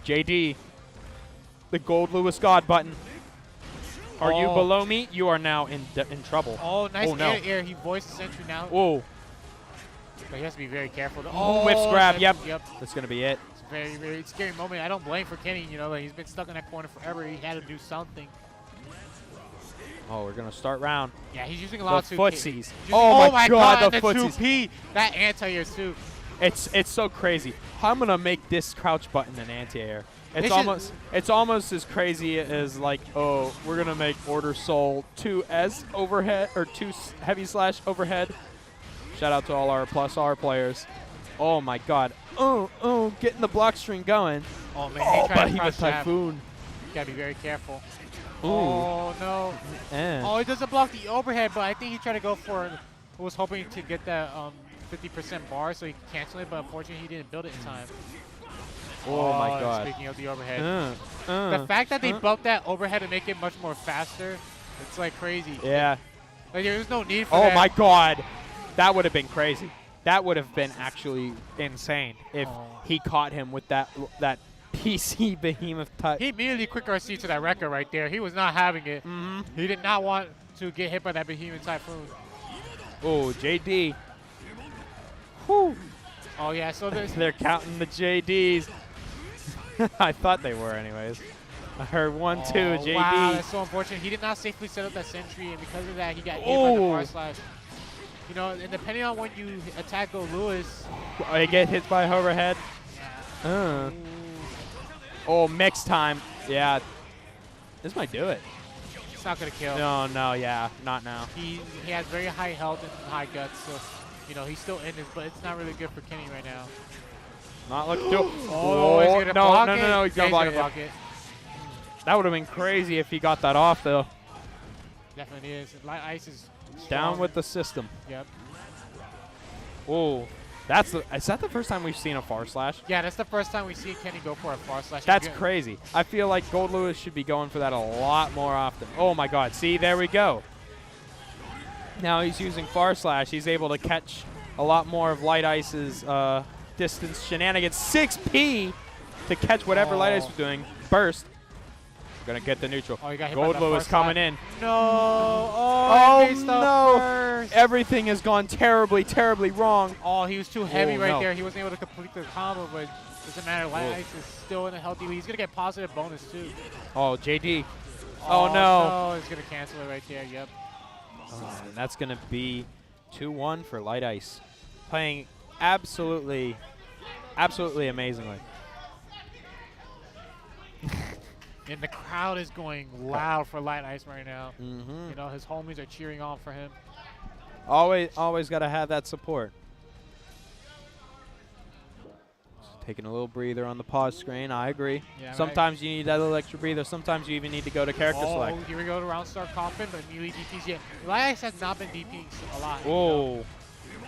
JD. The Gold Lewis God button. Are you below me? You are now in trouble. Oh, nice air. He voiced the sentry now. Whoa. But he has to be very careful. Whiffs grab. Yep. That's going to be it. It's a very, very scary moment. I don't blame for Kenny. Like he's been stuck in that corner forever. He had to do something. Oh, we're going to start round. Yeah, he's using a lot of footsies. Oh my God, the footsies. 2P. That anti-air too. It's so crazy. I'm going to make this crouch button an anti-air. It's almost as crazy as like, oh, we're going to make Order Soul 2S overhead or 2 heavy slash overhead. Shout out to all our plus R players. Oh my God. Oh, getting the block string going. Oh man, but he was Typhoon. You gotta be very careful. Ooh. Oh no. Oh, he doesn't block the overhead, but I think he tried to go for. Was hoping to get that 50% bar so he could cancel it, but unfortunately he didn't build it in time. Oh my God. Speaking of the overhead, the fact that they bumped that overhead to make it much more faster, it's like crazy. Yeah. Like there was no need for that. Oh my God. That would have been crazy. That would have been actually insane if he caught him with that PC Behemoth touch. He immediately quick RC to that record right there. He was not having it. He did not want to get hit by that Behemoth Typhoon. Oh, JD. Whew. Oh yeah, so they're counting the JDs. I thought they were anyways. I heard 1, 2, JD. Wow, that's so unfortunate. He did not safely set up that sentry, and because of that, he got hit by the bar slash. And depending on when you attack Go Lewis. Oh, you get hit by overhead. Oh, mix time. Yeah. This might do it. It's not going to kill. No, yeah. Not now. He has very high health and high guts, so, he's still in this, but it's not really good for Kenny right now. Not looking good. Is he going to block it? No, he's going to block it. That would have been crazy if he got that off, though. Definitely is. Light Ice is strong. Down with the system. Yep. Oh, is that the first time we've seen a far slash? Yeah, that's the first time we see Kenny go for a far slash. That's crazy. I feel like Gold Lewis should be going for that a lot more often. Oh my God, see, there we go. Now he's using far slash. He's able to catch a lot more of Light Ice's distance shenanigans. 6P to catch whatever Light Ice was doing. Burst. Gonna get the neutral. Oh, you got hit Gold by the Lewis coming in. No. Oh no. First. Everything has gone terribly, terribly wrong. Oh, he was too heavy there. He wasn't able to complete the combo, but doesn't matter. Light Ice is still in a healthy lead. He's gonna get positive bonus too. Oh, JD. Oh no. No, he's gonna cancel it right there. Yep. And that's gonna be 2-1 for Light Ice. Playing absolutely amazingly. And the crowd is going loud for Light Ice right now. Mm-hmm. You know, his homies are cheering on for him. Always got to have that support. Taking a little breather on the pause screen. I agree. Yeah, sometimes you need that little extra breather. Sometimes you even need to go to character select. Here we go to round start Coffin, but immediately DPs yet. Light Ice has not been DPing a lot. Whoa. You know?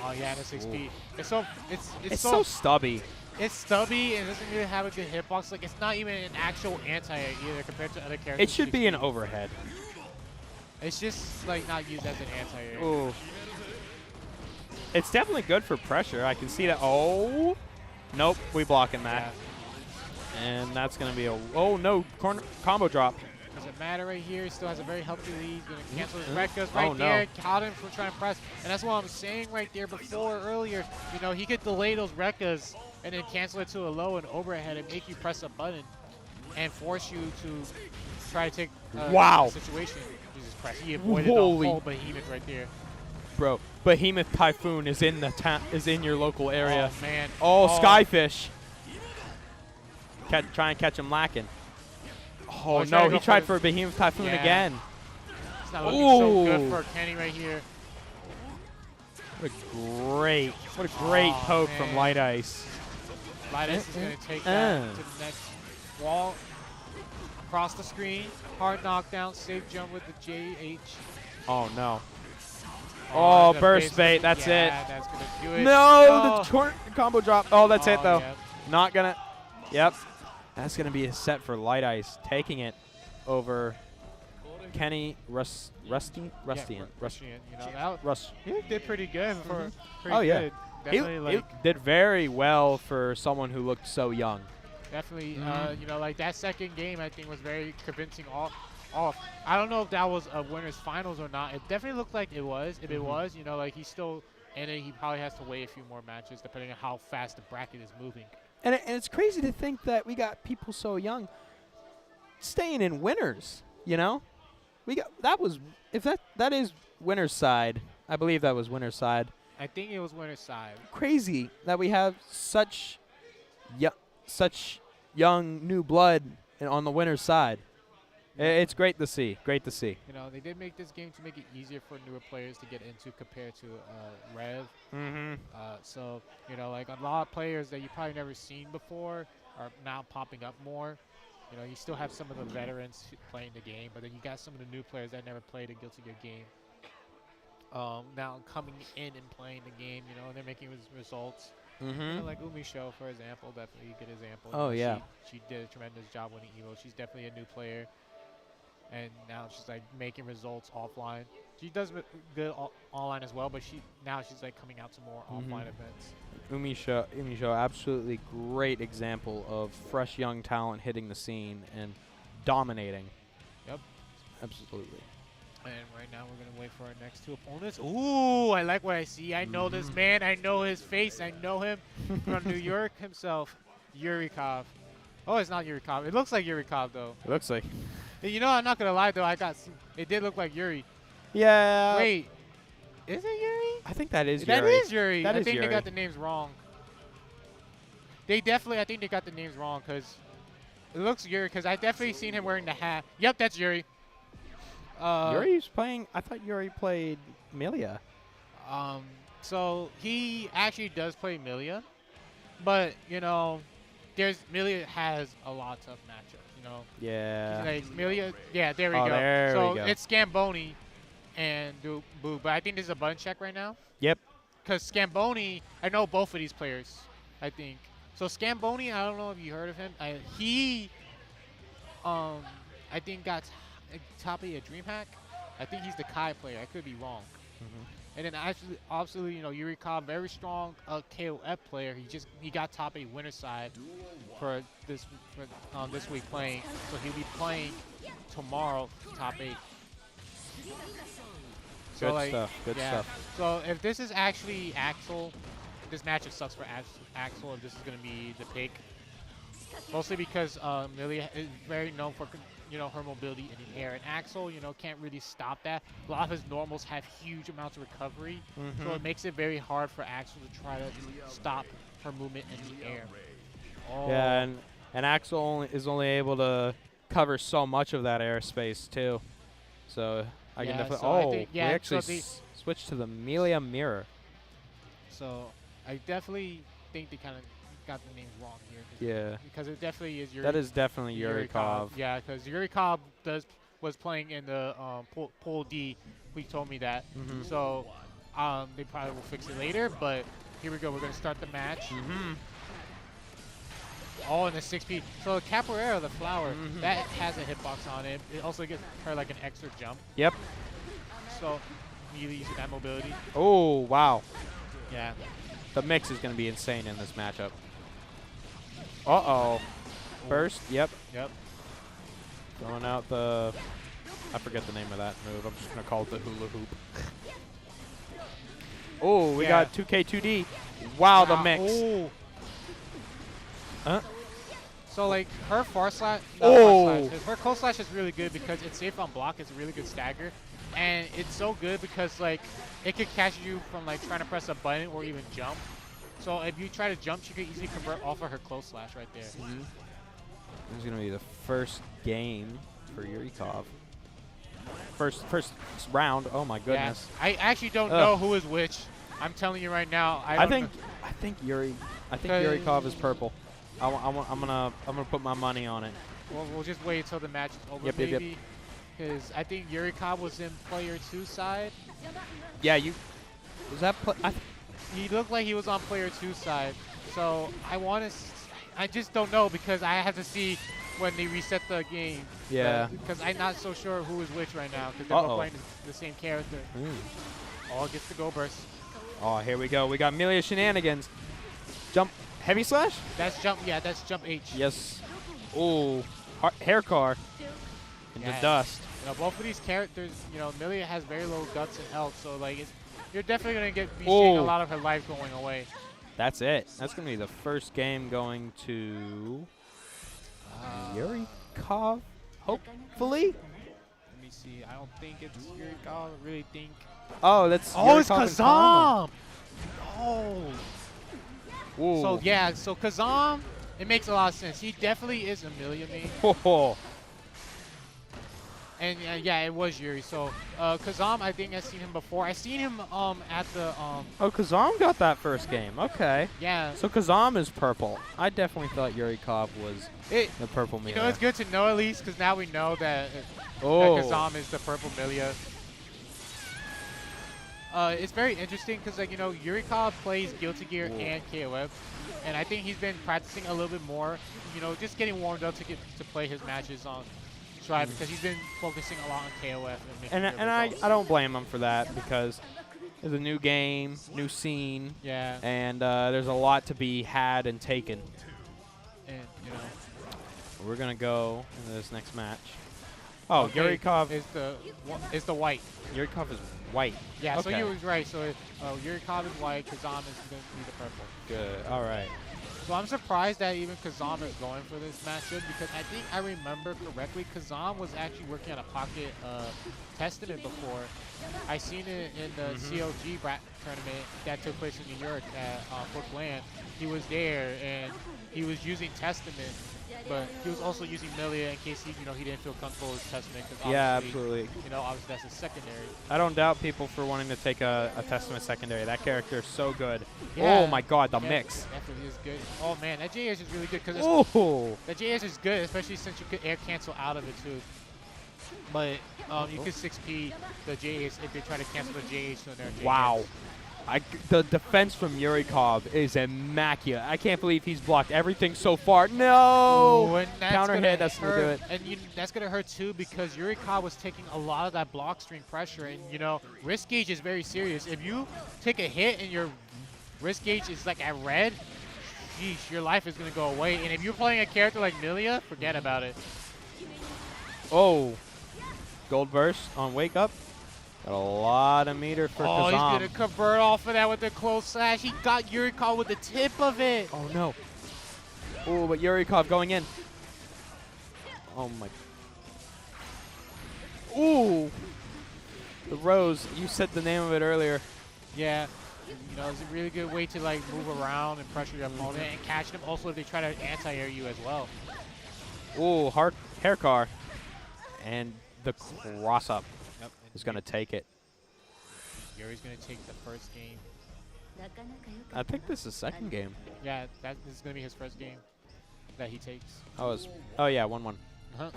Oh yeah, the 6P. It's so stubby. It's stubby and it doesn't really have a good hitbox. Like it's not even an actual anti-air either compared to other characters. It should be an overhead. It's just like not used as an anti-air. Ooh. It's definitely good for pressure. I can see that. Oh. Nope, we blocking that. Yeah. And that's going to be a, oh no, combo drop. Doesn't matter right here. He still has a very healthy lead. He's going to cancel his Rekkas right there. Caught him from trying to press. And that's what I'm saying right there earlier. You know, he could delay those Rekkas and then cancel it to a low and overhead and make you press a button and force you to try to take a situation. Jesus Christ, he avoided the whole behemoth right there. Bro, Behemoth Typhoon is in your local area. Oh man. Oh, Skyfish. Try and catch him lacking. Oh no, he tried for a Behemoth Typhoon again. It's not looking so good for Kenny right here. What a great poke from Light Ice. Light Ice is going to take that to the next wall. Across the screen. Hard knockdown. Safe jump with the JH. Oh no. Oh, burst bait. That's it. That's going to do it. No, the combo drop. Oh, that's it though. Yep. Not gonna. Yep. That's gonna be a set for Light Ice, taking it over Kenny Rustian. You know, he did pretty good for pretty good. He did very well for someone who looked so young. Definitely, you know, like that second game I think was very convincing off. I don't know if that was a winner's finals or not. It definitely looked like it was. If it was, you know, like he's still in it. He probably has to wait a few more matches depending on how fast the bracket is moving. And it's crazy to think that we got people so young staying in winners, you know? That is winner's side. I believe that was winner's side. I think it was winner's side. Crazy that we have such young new blood on the winner's side. It's great to see. Great to see. You know, they did make this game to make it easier for newer players to get into compared to Rev. So, you know, like a lot of players that you probably never seen before are now popping up more. You know, you still have some of the veterans playing the game, but then you got some of the new players that never played a Guilty Gear game. Now coming in and playing the game, you know, and they're making results. You know, like Umisho, for example, definitely a good example. Oh, you know, yeah. She did a tremendous job winning Evo. She's definitely a new player. And now she's like making results offline. She does good online as well, but now she's like coming out to more offline events. Umisho, absolutely great example of fresh young talent hitting the scene and dominating. Yep. Absolutely. And right now we're gonna wait for our next two opponents. Ooh, I like what I see. I know this man. I know his face. I know him from New York himself, Yurikov. Oh, it's not Yurikov. It looks like Yurikov though. It looks like. You know, I'm not gonna lie though. It did look like Yuri. Yeah. Wait, is it Yuri? I think that is Yuri. Yuri. That is Yuri. I think they got the names wrong. I think they got the names wrong because it looks Yuri. Because I definitely seen him wearing the hat. Yep, that's Yuri. Yuri's playing. I thought Yuri played Milia. So he actually does play Milia, but you know, Milia has a lot of matchups. You know. Yeah. Like Milia. Yeah, there we go. There so we go. it's Scamboni and Boo, but I think this is a button check right now. Yep. Because Scamboni, I know both of these players, I think. So Scamboni, I don't know if you heard of him. He, I think got top of a DreamHack. I think he's the Kai player. I could be wrong. And then actually, obviously, you know, Yurikov, very strong KOF player. He got top 8 winner side for this week playing. So he'll be playing tomorrow top 8. So Good like, stuff. Good stuff. So if this is actually Axel, this matchup sucks for Axel if this is going to be the pick. Mostly because Milia is very known for, you know, her mobility in the air. And Axel, you know, can't really stop that. A lot of his normals have huge amounts of recovery. So it makes it very hard for Axel to try to stop her movement in the air. Oh. Yeah, and Axel is only able to cover so much of that airspace too. So I can definitely. So I Oh, think, we yeah, actually so switched to the Melia mirror. So I definitely think they kind of got the name wrong here. Yeah. Because it definitely is Yuri. That is definitely Yurikov. Yeah, because Yurikov was playing in the pool D. He told me that. Mhm. So they probably will fix it later. But here we go. We're gonna start the match. All in the 6P. So Capoeira, the flower, that has a hitbox on it. It also gives her like an extra jump. Yep. So immediately using that mobility. Oh, wow. Yeah. The mix is going to be insane in this matchup. Uh-oh. First, yep. Yep. Throwing out the... I forget the name of that move. I'm just going to call it the hula hoop. Oh, we got 2K2D. Wow, the mix. Oh. So like her far slash, her close slash is really good because it's safe on block. It's a really good stagger, and it's so good because like it could catch you from like trying to press a button or even jump. So if you try to jump, she could easily convert off of her close slash right there. This is going to be the first game for Yurikov. First round. Oh my goodness. Yeah. I actually don't know who is which. I'm telling you right now. I think Yurikov is purple. I'm gonna put my money on it. Well, we'll just wait until the match is over, yep, maybe. Because I think Yurikov was in player 2 side. Yeah, was that he looked like he was on player 2 side. So I just don't know because I have to see when they reset the game. Yeah. Because I'm not so sure who is which right now because they're both playing the same character. All gets the go burst. Oh, here we go. We got Melia shenanigans. Jump. Heavy slash? That's jump. Yeah, that's jump H. Yes. Oh, hair car. In the dust. You know, both of these characters, you know, Melia has very low guts and health, so like you're definitely gonna be seeing a lot of her life going away. That's it. That's gonna be the first game going to Yurikov. Hopefully. Let me see. I don't think it's Yurikov. I really think. Oh, that's. It's Kazam. Oh. Ooh. So yeah, so Kazam, it makes a lot of sense. He definitely is a Melia main. And yeah, it was Yuri. So Kazam, I think I've seen him before. I seen him at the Oh, Kazam got that first game. Okay. Yeah. So Kazam is purple. I definitely thought Yurikov was the purple Melia. You know, it's good to know at least because now we know that, that Kazam is the purple Melia. It's very interesting because, like, you know, Yurikov plays Guilty Gear and KOF, and I think he's been practicing a little bit more, you know, just getting warmed up to play his matches on Strive because he's been focusing a lot on KOF. And I don't blame him for that because it's a new game, new scene, and there's a lot to be had and taken. And, you know. We're going to go into this next match. Oh, Yurikov is the white. Yurikov is white. Yeah, so you was right. So Yurikov is white, Kazam is going to be the purple. Good. All right. So I'm surprised that even Kazam is going for this matchup because I think I remember correctly, Kazam was actually working on a Pocket Testament before. I seen it in the CLG tournament that took place in New York at Brook Land. He was there and he was using Testament. But he was also using Melia in case he didn't feel comfortable with Testament. Yeah, absolutely. You know, obviously that's a secondary. I don't doubt people for wanting to take a Testament secondary. That character is so good. Yeah. Oh my God, the mix. Definitely is good. Oh man, that JH is really good because that JH is good, especially since you could air cancel out of it too. But you could 6P the JH if they try to cancel the JH so they're JH. Wow. The defense from Yurikov is immaculate. I can't believe he's blocked everything so far. No! Ooh, and counter hit, that's going to do it. And that's going to hurt too because Yurikov was taking a lot of that block string pressure. And, you know, wrist gauge is very serious. If you take a hit and your wrist gauge is like at red, sheesh, your life is going to go away. And if you're playing a character like Melia, forget about it. Oh. Gold burst on wake up. Got a lot of meter for Kazam. He's going to convert off of that with the close slash. He got Yurikov with the tip of it. Oh, no. Oh, but Yurikov going in. Oh, my. Ooh. The Rose. You said the name of it earlier. Yeah. You know, it's a really good way to like move around and pressure your opponent and catch them. Also, if they try to anti-air you as well. Ooh, hair car. And the cross up is going to take it. Yuri's going to take the first game. I think this is second game. Yeah, this is going to be his first game that he takes. Oh yeah, 1-1. Uh-huh.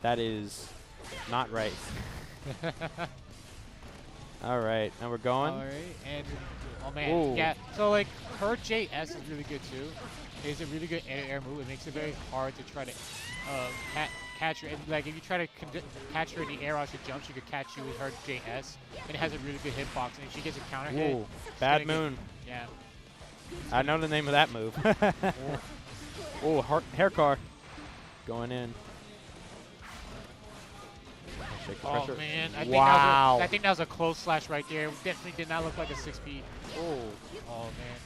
That is not right. All right, now we're going. All right, and oh man, Ooh. yeah. So like her JS is really good too. It's a really good air move. It makes it very hard to try to catch her. And, like if you try to catch her in the air while she jumps, she could catch you with her JS. And it has a really good hitbox. And if she gets a counter hit, Ooh, bad moon. Yeah. I know the name of that move. Oh, hair car going in. Shake the Oh pressure. man, I think that was a close slash right there. Definitely did not look like a 6P. Oh man.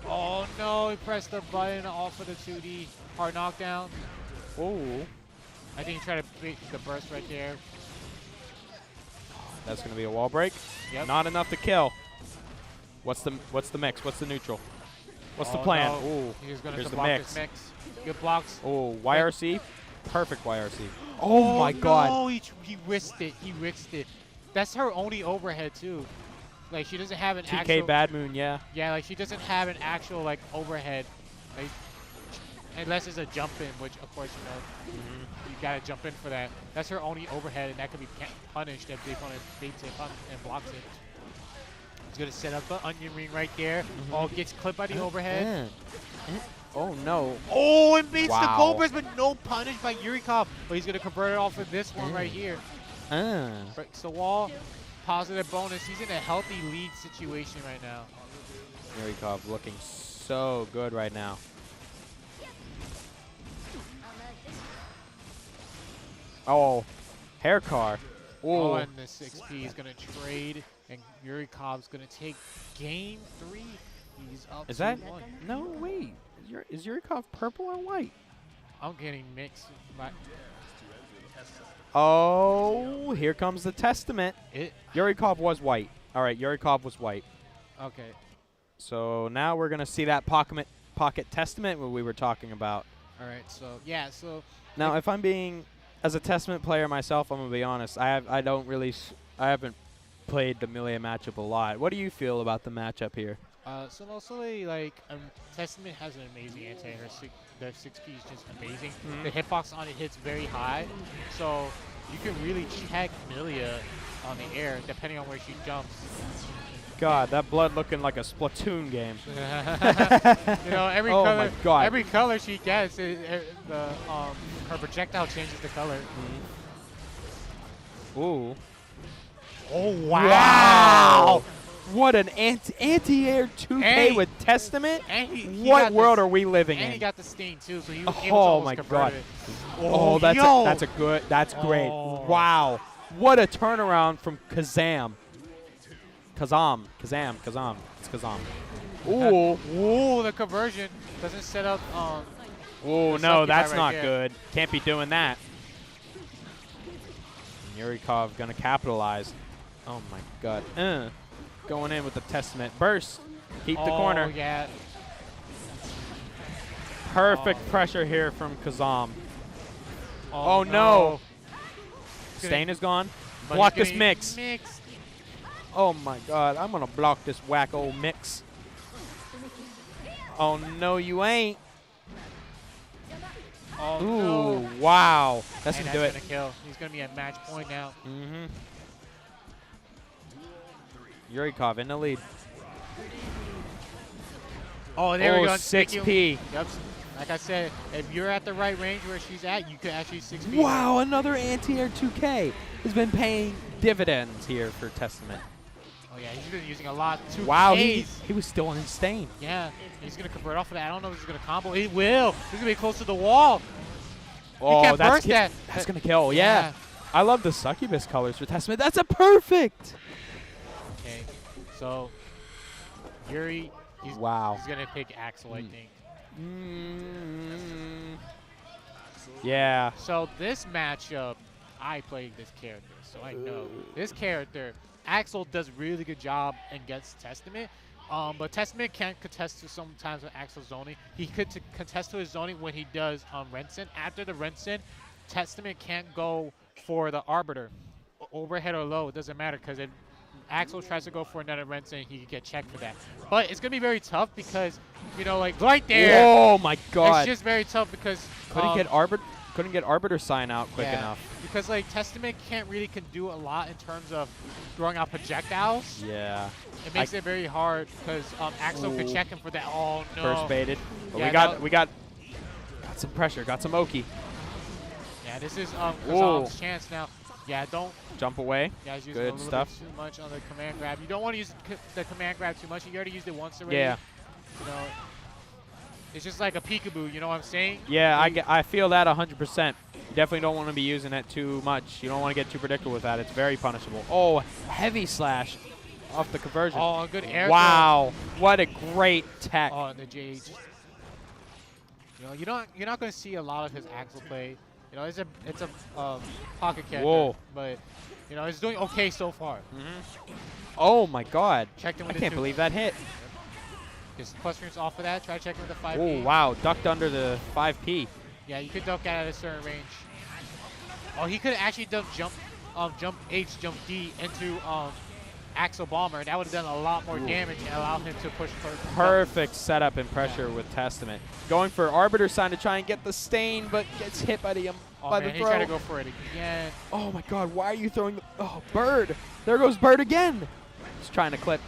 Oh no, he pressed the button off of the 2D. Hard knockdown. Oh. I think he tried to beat the burst right there. That's going to be a wall break. Yep. Not enough to kill. What's the mix? What's the neutral? What's the plan? No. Ooh, He's going here's to the block mix. this mix. Good blocks. Oh, YRC. Perfect YRC. Oh my god. No, he risked it. He risked it. That's her only overhead too. Like she doesn't have an TK actual. Bad Moon, yeah. Yeah, like she doesn't have an actual like overhead, like, unless it's a jump in, which of course you know you gotta jump in for that. That's her only overhead, and that could be punished if the opponent baits it and blocks it. He's gonna set up the onion ring right there. Oh, gets clipped by the overhead. Oh no. Oh, and beats the Wow. Cobras, but no punish by Yurikov. But he's gonna convert it off of this one right here. Breaks the wall. Positive bonus. He's in a healthy lead situation right now. Yurikov looking so good right now. Oh, hair car. Oh, and the 6P is going to trade, and Yurikov's going to take game 3. He's up Is that? 2-1. No, wait. Is Yurikov purple or white? I'm getting mixed. Oh, here comes the testament. Yurikov was white. All right, Yurikov was white. Okay. So now we're going to see that pocket testament what we were talking about. All right, so, yeah, so. Now, if I'm being, as a testament player myself, I'm going to be honest. I haven't played the Melee matchup a lot. What do you feel about the matchup here? So mostly, like, Testament has an amazing anti-air. The 6P is just amazing. The hitbox on it hits very high, so you can really check Milia on the air depending on where she jumps. God, that blood looking like a Splatoon game. You know, every oh color, my God. every color she gets, her projectile changes the color. Ooh. Oh wow! What an anti-air 2K with Testament? He What world are we living in? And he got the stain too, so he was able to Oh almost my convert God! it. Oh, that's great. Wow, what a turnaround from Kazam. It's Kazam. Ooh. Ooh, the conversion doesn't set up. Oh no, that's not good. Can't be doing that. Yurikov gonna capitalize. Oh my God. Going in with the Testament burst. Keep the corner. Yeah. Perfect pressure here from Kazam. Oh no. Stain is gone. Block this mix. Oh my God, I'm gonna block this wacko mix. Oh no, you ain't. Oh, ooh, no. Wow. That's gonna do it. Gonna kill. He's gonna be at match point now. Yurikov in the lead. Oh, there we go. 6P. Yep. Like I said, if you're at the right range where she's at, you could actually 6P. Wow, another anti-air 2K has been paying dividends here for Testament. Oh yeah, he's been using a lot. 2Ks. Wow, he was still on his stain. Yeah, he's gonna convert off of that. I don't know if he's gonna combo. He will. He's gonna be close to the wall. Oh, he can't burst that. That's gonna kill. Yeah. I love the succubus colors for Testament. That's a perfect. Okay, so Yuri, he's gonna pick Axel, I think. Yeah. So this matchup, I played this character, so I know this character Axel does really good job against Testament. But Testament can't contest to sometimes with Axel zoning. He could contest to his zoning when he does Rensen. After the Rensen, Testament can't go for the Arbiter. Overhead or low, it doesn't matter because if Axel tries to go for another Rensen, he could get checked for that. But it's going to be very tough because, you know, like right there. Oh, my God. It's just very tough because. Couldn't get Arbiter sign out quick enough. Because, like, Testament can do a lot in terms of throwing out projectiles. Yeah. It makes it very hard because Axel could check him for that. Oh, no. First baited. But Yeah, we got some pressure, got some Oki. Yeah, this is Kazam's chance now. Yeah, don't jump away. Yeah, he's using a Good little stuff. bit too much on the command grab. You don't want to use the command grab too much. You already used it once already. Yeah. You know, it's just like a peekaboo. You know what I'm saying? Yeah, I feel that 100%. Definitely don't want to be using it too much. You don't want to get too predictable with that. It's very punishable. Oh, heavy slash off the conversion. Oh, good air. Wow, what a great tech. Oh, and the JH. You know, you're not going to see a lot of his Axel play. You know, it's a pocket character. Whoa. But you know, it's doing okay so far. Oh my God! Checked him I with can't believe that hit. Just plus frames off of that. Try checking with the 5P. Oh wow, ducked under the 5P. Yeah, you could duck out at a certain range. Oh, he could actually done jump H, jump D into Axel Bomber. That would have done a lot more damage and allowed him to push first. Perfect setup and pressure with Testament. Going for Arbiter sign to try and get the stain, but gets hit by the Oh, man, the he throw. tried to go for it again. Oh my God, why are you throwing the Bird? There goes Bird again. He's trying to clip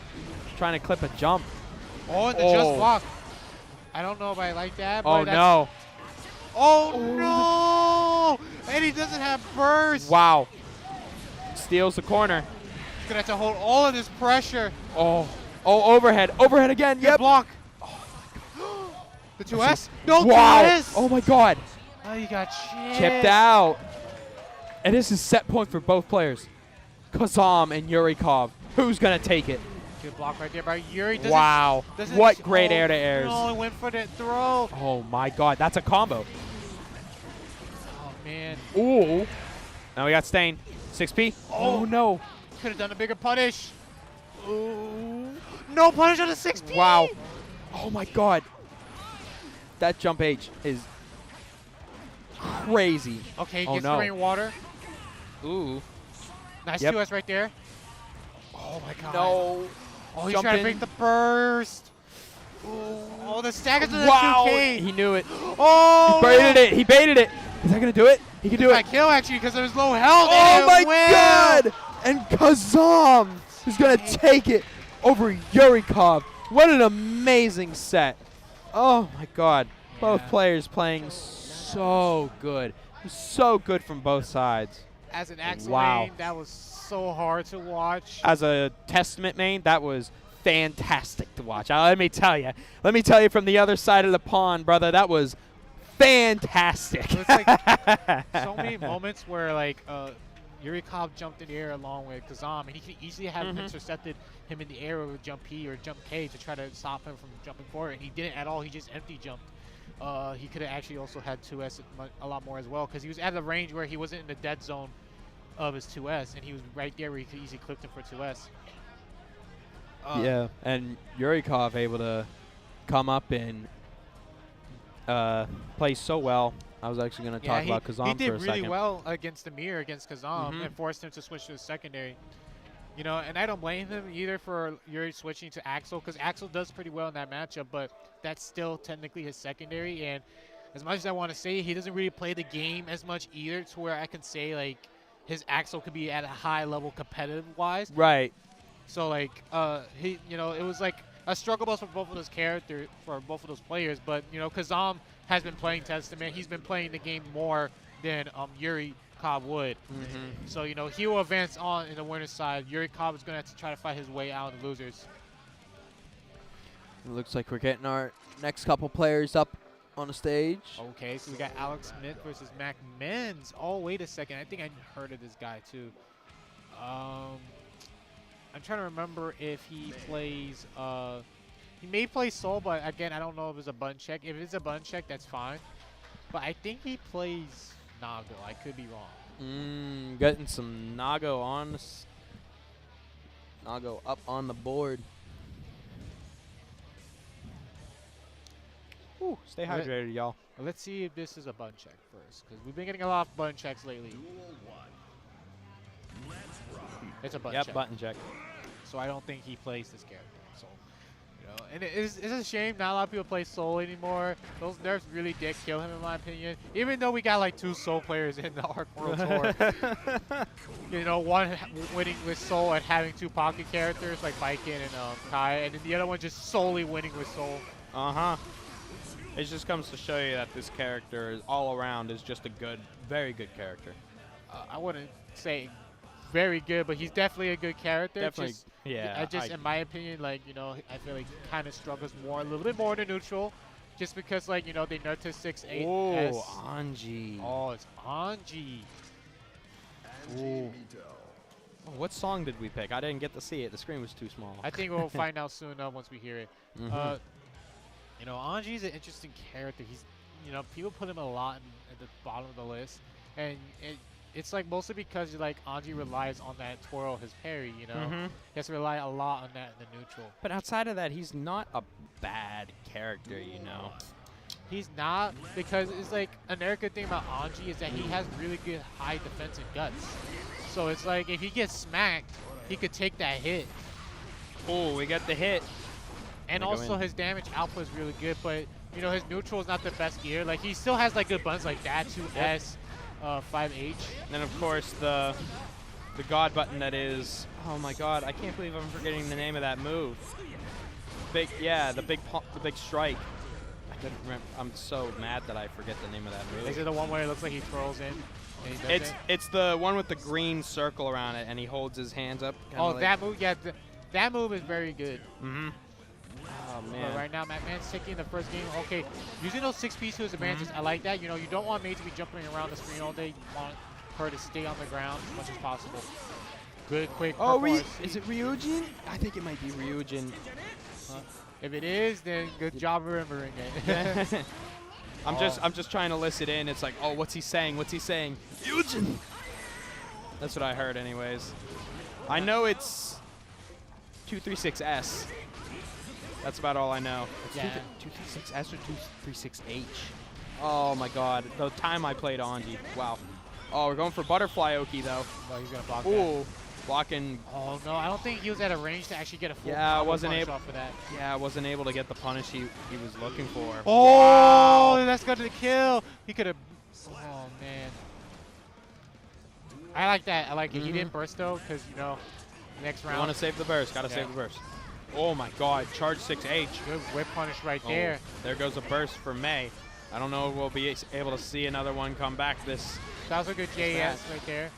a jump. Oh, and the just block. I don't know if I like that. Oh but no. Oh no! And he doesn't have burst. Wow. Steals the corner. He's gonna have to hold all of this pressure. Oh, overhead again. Good Yep. block. Oh my God. The 2S? No, wow. 2S! Oh my God. Oh, you got Chipped out. And this is set point for both players. Kazam and Yurikov. Who's going to take it? Good block right there by Yuri. Wow. What great air-to-airs. No, he went for that throw. Oh my God. That's a combo. Oh, man. Ooh. Now we got Stain. 6P. Oh no. Could have done a bigger punish. Ooh. No punish on the 6P. Wow. Oh my God. That jump H is crazy. Okay, oh gets no. the rainwater. Ooh. Nice Yep. 2S right there. Oh my God. No. Oh, he's Jump trying in. to break the burst. Ooh. Oh, the staggers to the Wow. 2K. He knew it. Oh. He baited it. He baited it. Is that going to do it? He can do it. Got kill actually because of his low health. Oh my win. God. And Kazam is going to take it over Yurikov. What an amazing set. Oh my God. Both players playing so good. So good from both sides. As an Axel Wow. main, that was so hard to watch. As a Testament main, that was fantastic to watch. Let me tell you. Let me tell you from the other side of the pond, brother, that was fantastic. It's like so many moments where like Yurikov jumped in the air along with Kazam, and he could easily have intercepted him in the air with jump P or jump K to try to stop him from jumping forward, and he didn't at all. He just empty jumped. He could have actually also had 2S a lot more as well because he was at the range where he wasn't in the dead zone of his 2S, and he was right there where he could easily clip him for 2S. Yeah, and Yurikov able to come up and play so well. I was actually going to talk about Kazam for a second. He did really well against Amir, against Kazam, and forced him to switch to the secondary. You know, and I don't blame him either for Yuri switching to Axel, because Axel does pretty well in that matchup, but that's still technically his secondary. And as much as I want to say, he doesn't really play the game as much either, to where I can say like his Axel could be at a high level competitive-wise. Right. So like he, you know, it was like a struggle bus for both of those characters, for both of those players. But you know, Kazam has been playing Testament. He's been playing the game more than Yuri Cobb would. So, you know, he will advance on in the winner's side. Yuri Cobb is going to have to try to fight his way out of the losers. It looks like we're getting our next couple players up on the stage. Okay, so we got Alex Smith versus Mac Menz. Oh, wait a second. I think I heard of this guy, too. I'm trying to remember if he plays... he may play Soul, but again, I don't know if it's a button check. If it's a button check, that's fine. But I think he plays Nago. I could be wrong. Getting some Nago on. Nago up on the board. Ooh, stay hydrated, y'all. Let's see if this is a button check first, because we've been getting a lot of button checks lately. It's a button check. Yep, button check. So I don't think he plays this character. So, you know, and it's a shame not a lot of people play Soul anymore. Those nerfs really did kill him, in my opinion. Even though we got like 2 Soul players in the Arc World Tour. You know, one winning with Soul and having 2 pocket characters like Viking and Kai, and then the other one just solely winning with Soul. Uh-huh. It just comes to show you that this character is all around is just a good, very good character. I wouldn't say very good, but he's definitely a good character. Definitely, yeah. In my opinion, like, you know, I feel like he kind of struggles more, a little bit more in the neutral, just because, like, you know, they nerfed his 6-8. Oh, Anji. Oh, it's Anji. Ooh. Oh, what song did we pick? I didn't get to see it. The screen was too small. I think we'll find out soon enough once we hear it. You know, Anji's an interesting character. He's, you know, people put him a lot at the bottom of the list, and it's like mostly because like Anji relies on that twirl, his parry. You know, he has to rely a lot on that in the neutral. But outside of that, he's not a bad character. You know, he's not, because it's like another good thing about Anji is that he has really good high defense and guts. So it's like if he gets smacked, he could take that hit. Oh, we got the hit. And also his damage output is really good, but you know his neutral is not the best gear. Like he still has like good buttons like that 2S, 5H. And then of course the God button that is. Oh my God! I can't believe I'm forgetting the name of that move. The big strike. I couldn't remember. I'm so mad that I forget the name of that move. Is it the one where it looks like he twirls in? It's the one with the green circle around it, and he holds his hands up. Oh, like that move! Yeah, that move is very good. Oh, man. But right now, Man's taking the first game. Okay, using those 6Ps to his advantage, I like that. You know, you don't want Mei to be jumping around the screen all day. You want her to stay on the ground as much as possible. Good, quick. Oh, is it Ryujin? I think it might be Ryujin. If it is, then good job remembering it. I'm just trying to list it in. It's like, oh, what's he saying? What's he saying? Ryujin. That's what I heard, anyways. I know it's 236S. That's about all I know. It's 236S or 236H. Oh my God, the time I played Anji. Wow. Oh, we're going for butterfly Oki though. No, he's gonna block that. Blocking. Oh no, I don't think he was at a range to actually get a full I wasn't able off of that. Yeah, I wasn't able to get the punish he was looking for. Oh, wow. That's good to the kill. He could have. Oh man. I like that. I like it. He didn't burst though, because you know, next round. You want to save the burst. Gotta save the burst. Oh my God, charge 6H. Good whip punish right there. There goes a burst for Mei. I don't know if we'll be able to see another one come back this. That was a good JS right there.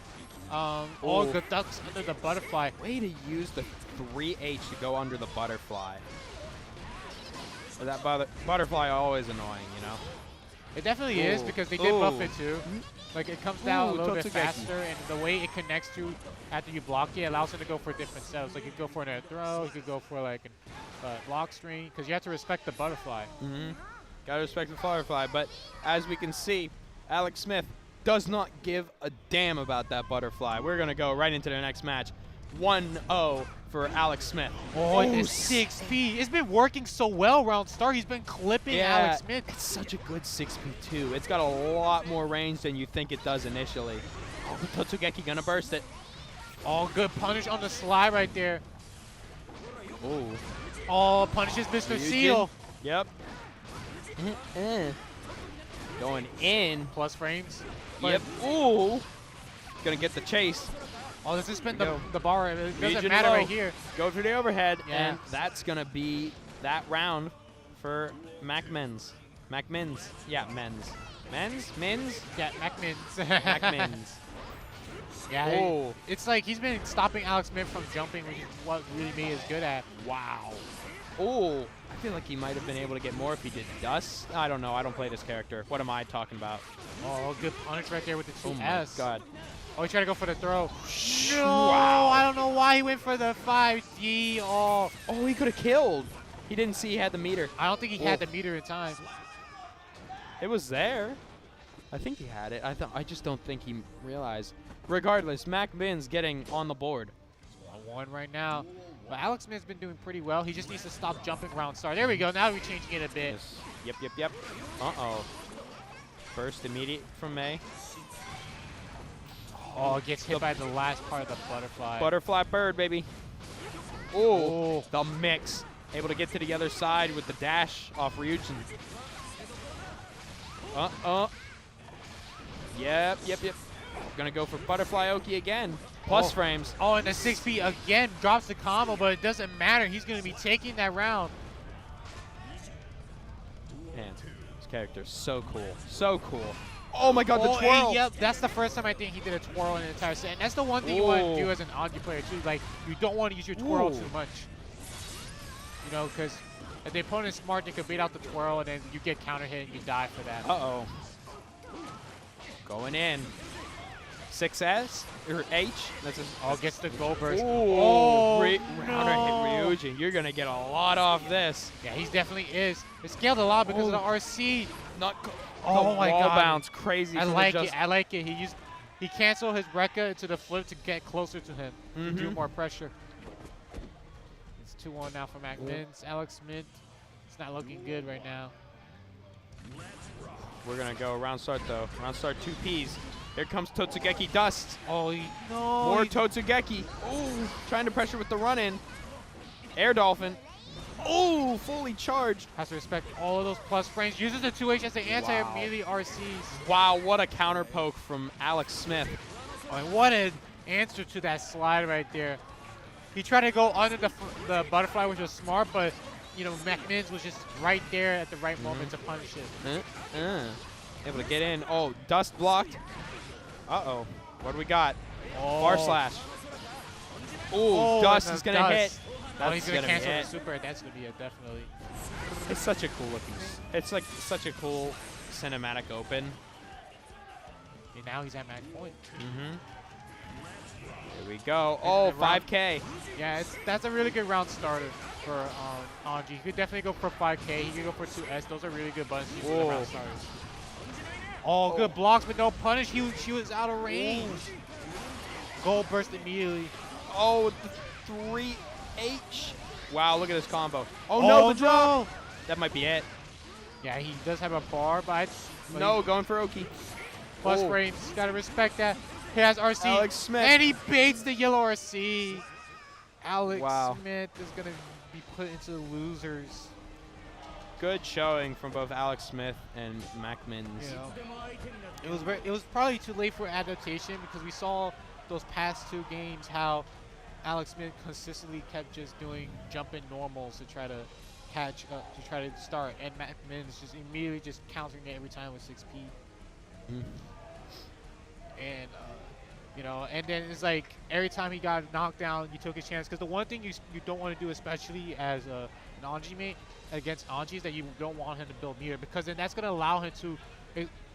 Good ducks under the butterfly. Way to use the 3H to go under the butterfly. But that butterfly always annoying, you know? It definitely is, because they did buff it too. Like it comes down a little bit faster, and the way it connects to after you block it allows him to go for different setups. Like you could go for a throw, you could go for like a block string, because you have to respect the butterfly. Gotta respect the butterfly, but as we can see, Alex Smith does not give a damn about that butterfly. We're gonna go right into the next match. 1-0 for Alex Smith. Oh, it's 6P. It's been working so well round start. He's been clipping Alex Smith. It's such a good 6P too. It's got a lot more range than you think it does initially. Oh, Totsugeki gonna burst it. Oh, good punish on the slide right there. Oh. Oh, punishes Mr. Seal. Yep. Going in. Plus frames. Yep. Ooh. Gonna get the chase. Oh, this has been the bar. It doesn't matter right here. Go for the overhead, and that's going to be that round for Mac Men's. Mac Men's. Yeah, Men's. Men's? Yeah, Mac Men's. Mac Men's. Yeah, it's like he's been stopping Alex Smith from jumping, which is what really Mei is good at. Wow. Oh, I feel like he might have been able to get more if he did dust. I don't know. I don't play this character. What am I talking about? Oh, good punish right there with the 2S. Oh, my God. Oh, he tried to go for the throw. No, wow. I don't know why he went for the 5D. Oh, he could have killed. He didn't see he had the meter. I don't think he had the meter in time. It was there. I think he had it. I just don't think he realized. Regardless, Mac Bin's getting on the board. 1 right now. But Alex Smith's been doing pretty well. He just needs to stop jumping around star. There we go. Now we're changing it a bit. Yes. Yep. Uh-oh. First immediate from May. Oh, gets hit by the last part of the butterfly. Butterfly bird, baby. Oh, the mix. Able to get to the other side with the dash off Ryujin. Yep. Gonna go for Butterfly Oki again. Plus frames. Oh, and the 6P again drops the combo, but it doesn't matter. He's gonna be taking that round. Man, this character's so cool. So cool. Oh my god, the twirl. Yep, that's the first time I think he did a twirl in the entire set. And that's the one thing you want to do as an Anji player too. Like, you don't want to use your twirl too much. You know, because if the opponent's smart, they could bait out the twirl and then you get counter hit and you die for that. Uh-oh. Going in. 6S or H. That's gets the gold burst. Counter hit Ryujin. You're gonna get a lot off this. Yeah, he definitely is. It scaled a lot because of the RC. Oh my god. Bounce crazy. I like it. He canceled his Rekka into the flip to get closer to him. To do more pressure. It's 2-1 now for McMins. Alex Smith. It's not looking good right now. We're gonna go round start though. Round start 2Ps. Here comes Totsugeki Dust. Oh, no. More Totsugeki. Ooh, trying to pressure with the run-in. Air Dolphin. Oh, fully charged. Has to respect all of those plus frames. Uses the 2H as the anti-immediately RCs. Wow, what a counter poke from Alex Smith. Oh, and what an answer to that slide right there. He tried to go under the butterfly, which was smart, but, you know, McMins was just right there at the right moment to punish it. Able to get in. Oh, Dust blocked. Uh-oh. What do we got? Bar slash. Ooh, Dust is going to hit. He's going to cancel the super. That's going to be it, definitely. It's such a cool looking. It's like such a cool cinematic open. And now he's at match point. Here we go. Oh, 5K. Yeah, that's a really good round starter for Anji. He could definitely go for 5K. He could go for 2S. Those are really good buttons for the round starters. Oh, good blocks, but no punish. She was out of range. Gold burst immediately. Oh, the 3H. Wow, look at this combo. Oh, no, the drop. That might be it. Yeah, he does have a bar, but no, going for Oki. Plus frames. Got to respect that. He has RC. Alex Smith. And he baits the yellow RC. Alex Wow. Smith is going to be put into the losers. Good showing from both Alex Smith and McMins. You know, it was probably too late for adaptation because we saw those past 2 games how Alex Smith consistently kept just doing jumping normals to try to catch up, to try to start, and McMins just immediately just countering it every time with 6P. And you know, and then it's like every time he got knocked down, you took his chance. Because the one thing you don't want to do, especially as an Anji mate against Anji, is that you don't want him to build meter, because then that's going to allow him to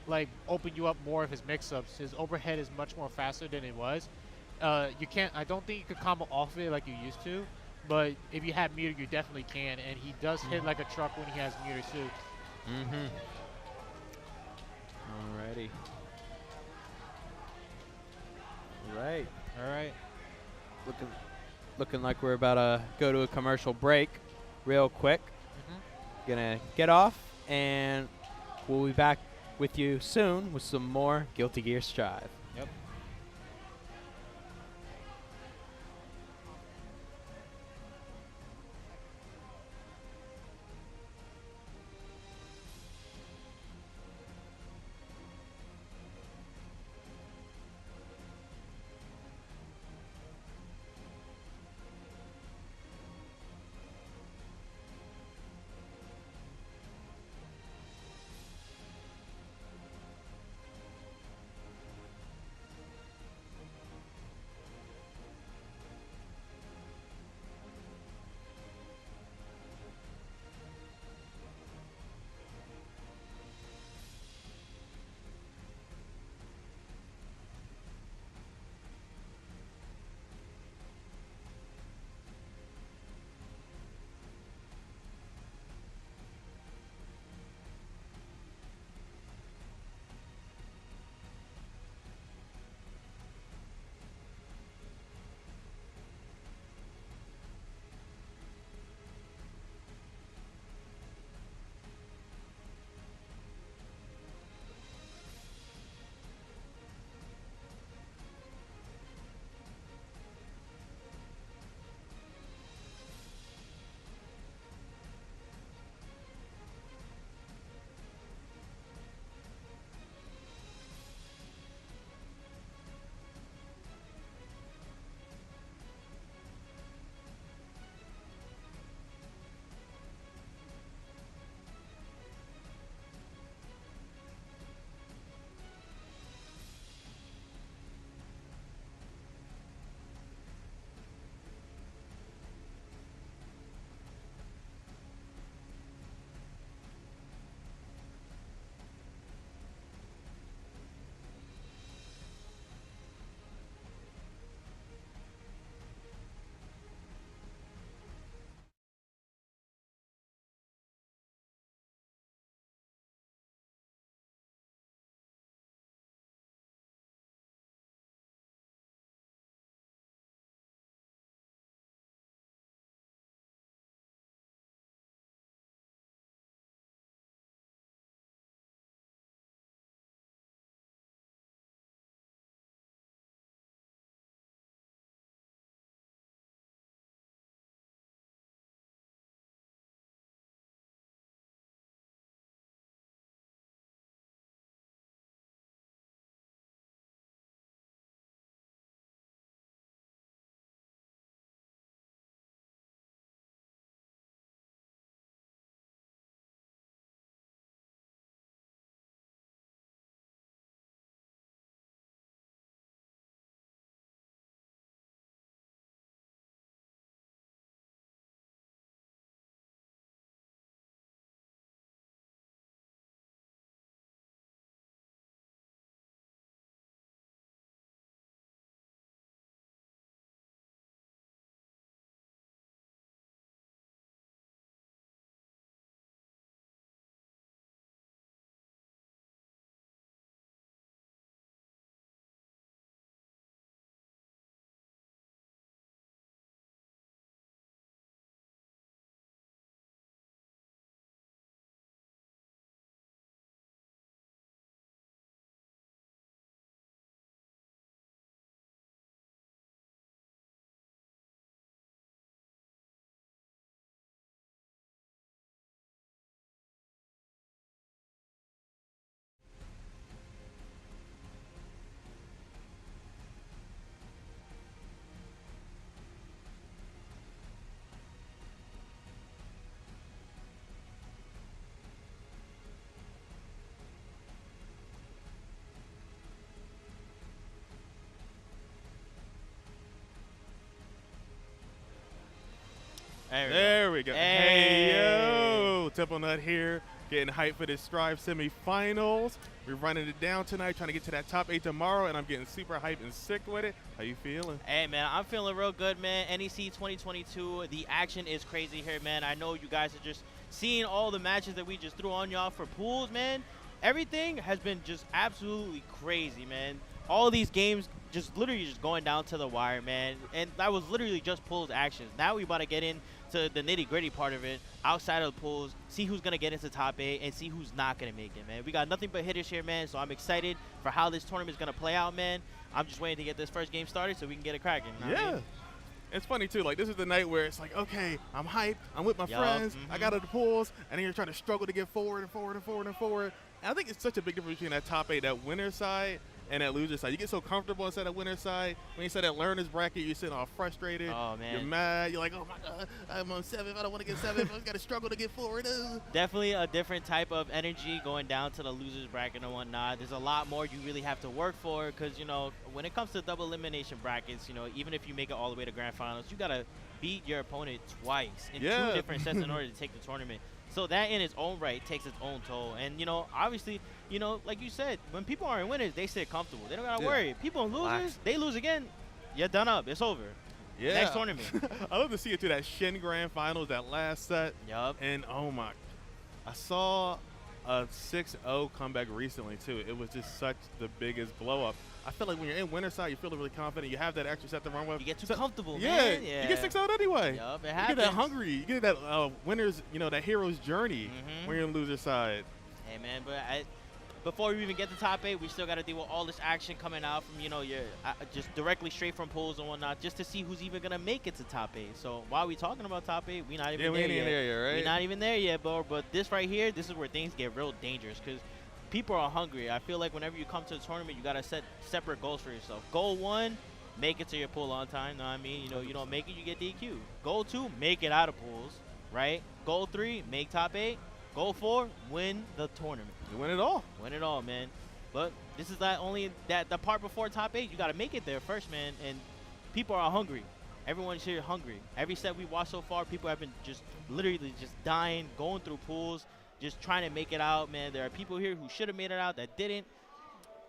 like open you up more of his mix-ups. His overhead is much more faster than it was. You can't. I don't think you could combo off of it like you used to. But if you have meter, you definitely can. And he does hit like a truck when he has meter too. Alrighty. All right. Looking like we're about to go to a commercial break real quick. Gonna get off, and we'll be back with you soon with some more Guilty Gear Strive. Yep. There we go. Hey, yo. Temple Nut here, getting hyped for this Strive semifinals. We're running it down tonight, trying to get to that top 8 tomorrow, and I'm getting super hyped and sick with it. How you feeling? Hey, man, I'm feeling real good, man. NEC 2022, the action is crazy here, man. I know you guys are just seeing all the matches that we just threw on y'all for pools, man. Everything has been just absolutely crazy, man. All these games just literally just going down to the wire, man. And that was literally just pools actions. Now we about to get into the nitty-gritty part of it, outside of the pools, see who's going to get into top 8, and see who's not going to make it, man. We got nothing but hitters here, man, so I'm excited for how this tournament is going to play out, man. I'm just waiting to get this first game started so we can get it cracking. Yeah. It's funny, too. Like, this is the night where it's like, okay, I'm hyped. I'm with my friends. I got to the pools. And then you're trying to struggle to get forward and forward and forward and forward. And I think it's such a big difference between that top 8, that winner side, and that loser side. You get so comfortable inside that winner side. When you said that learner's bracket, you're sitting all frustrated. Oh, man. You're mad. You're like, oh, my God, I'm on 7th. I don't want to get 7th. I've got to struggle to get forward. Definitely a different type of energy going down to the loser's bracket and whatnot. There's a lot more you really have to work for because, you know, when it comes to double elimination brackets, you know, even if you make it all the way to grand finals, you got to beat your opponent twice in 2 different sets in order to take the tournament. So that in its own right takes its own toll. And, you know, obviously, you know, like you said, when people aren't winners, they sit comfortable. They don't got to worry. People are losers, they lose again, you're done up. It's over. Yeah. Next tournament. I love to see it to that Shin Grand Finals, that last set. Yup. And, oh, my. I saw a 6-0 comeback recently, too. It was just such the biggest blow-up. I feel like when you're in winner side, you're feeling really confident. You have that extra set to run with. You get too comfortable, man. Yeah. You get 6-0 anyway. Yup, it You happens. get that hungry. You get that winner's, you know, that hero's journey when you're in loser side. Hey, man, but before we even get to top 8, we still got to deal with all this action coming out from, you know, your just directly straight from pools and whatnot, just to see who's even going to make it to top 8. So while we talking about top 8, we're not even there yet. Right? We're not even there yet, bro. But this right here, this is where things get real dangerous because people are hungry. I feel like whenever you come to the tournament, you got to set separate goals for yourself. Goal 1, make it to your pool on time. Know what I mean? You know, you don't make it, you get DQ. Goal 2, make it out of pools, right? Goal 3, make top 8. Goal 4, win the tournament. You win it all. Win it all, man. But this is not only that the part before top 8. You got to make it there first, man. And people are hungry. Everyone's here hungry. Every set we watched so far, people have been just literally just dying, going through pools, just trying to make it out, man. There are people here who should have made it out that didn't.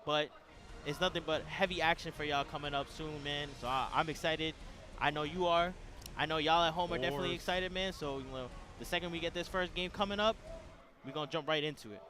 But it's nothing but heavy action for y'all coming up soon, man. So I'm excited. I know you are. I know y'all at home are definitely excited, man. So, you know, the second we get this first game coming up, we're going to jump right into it.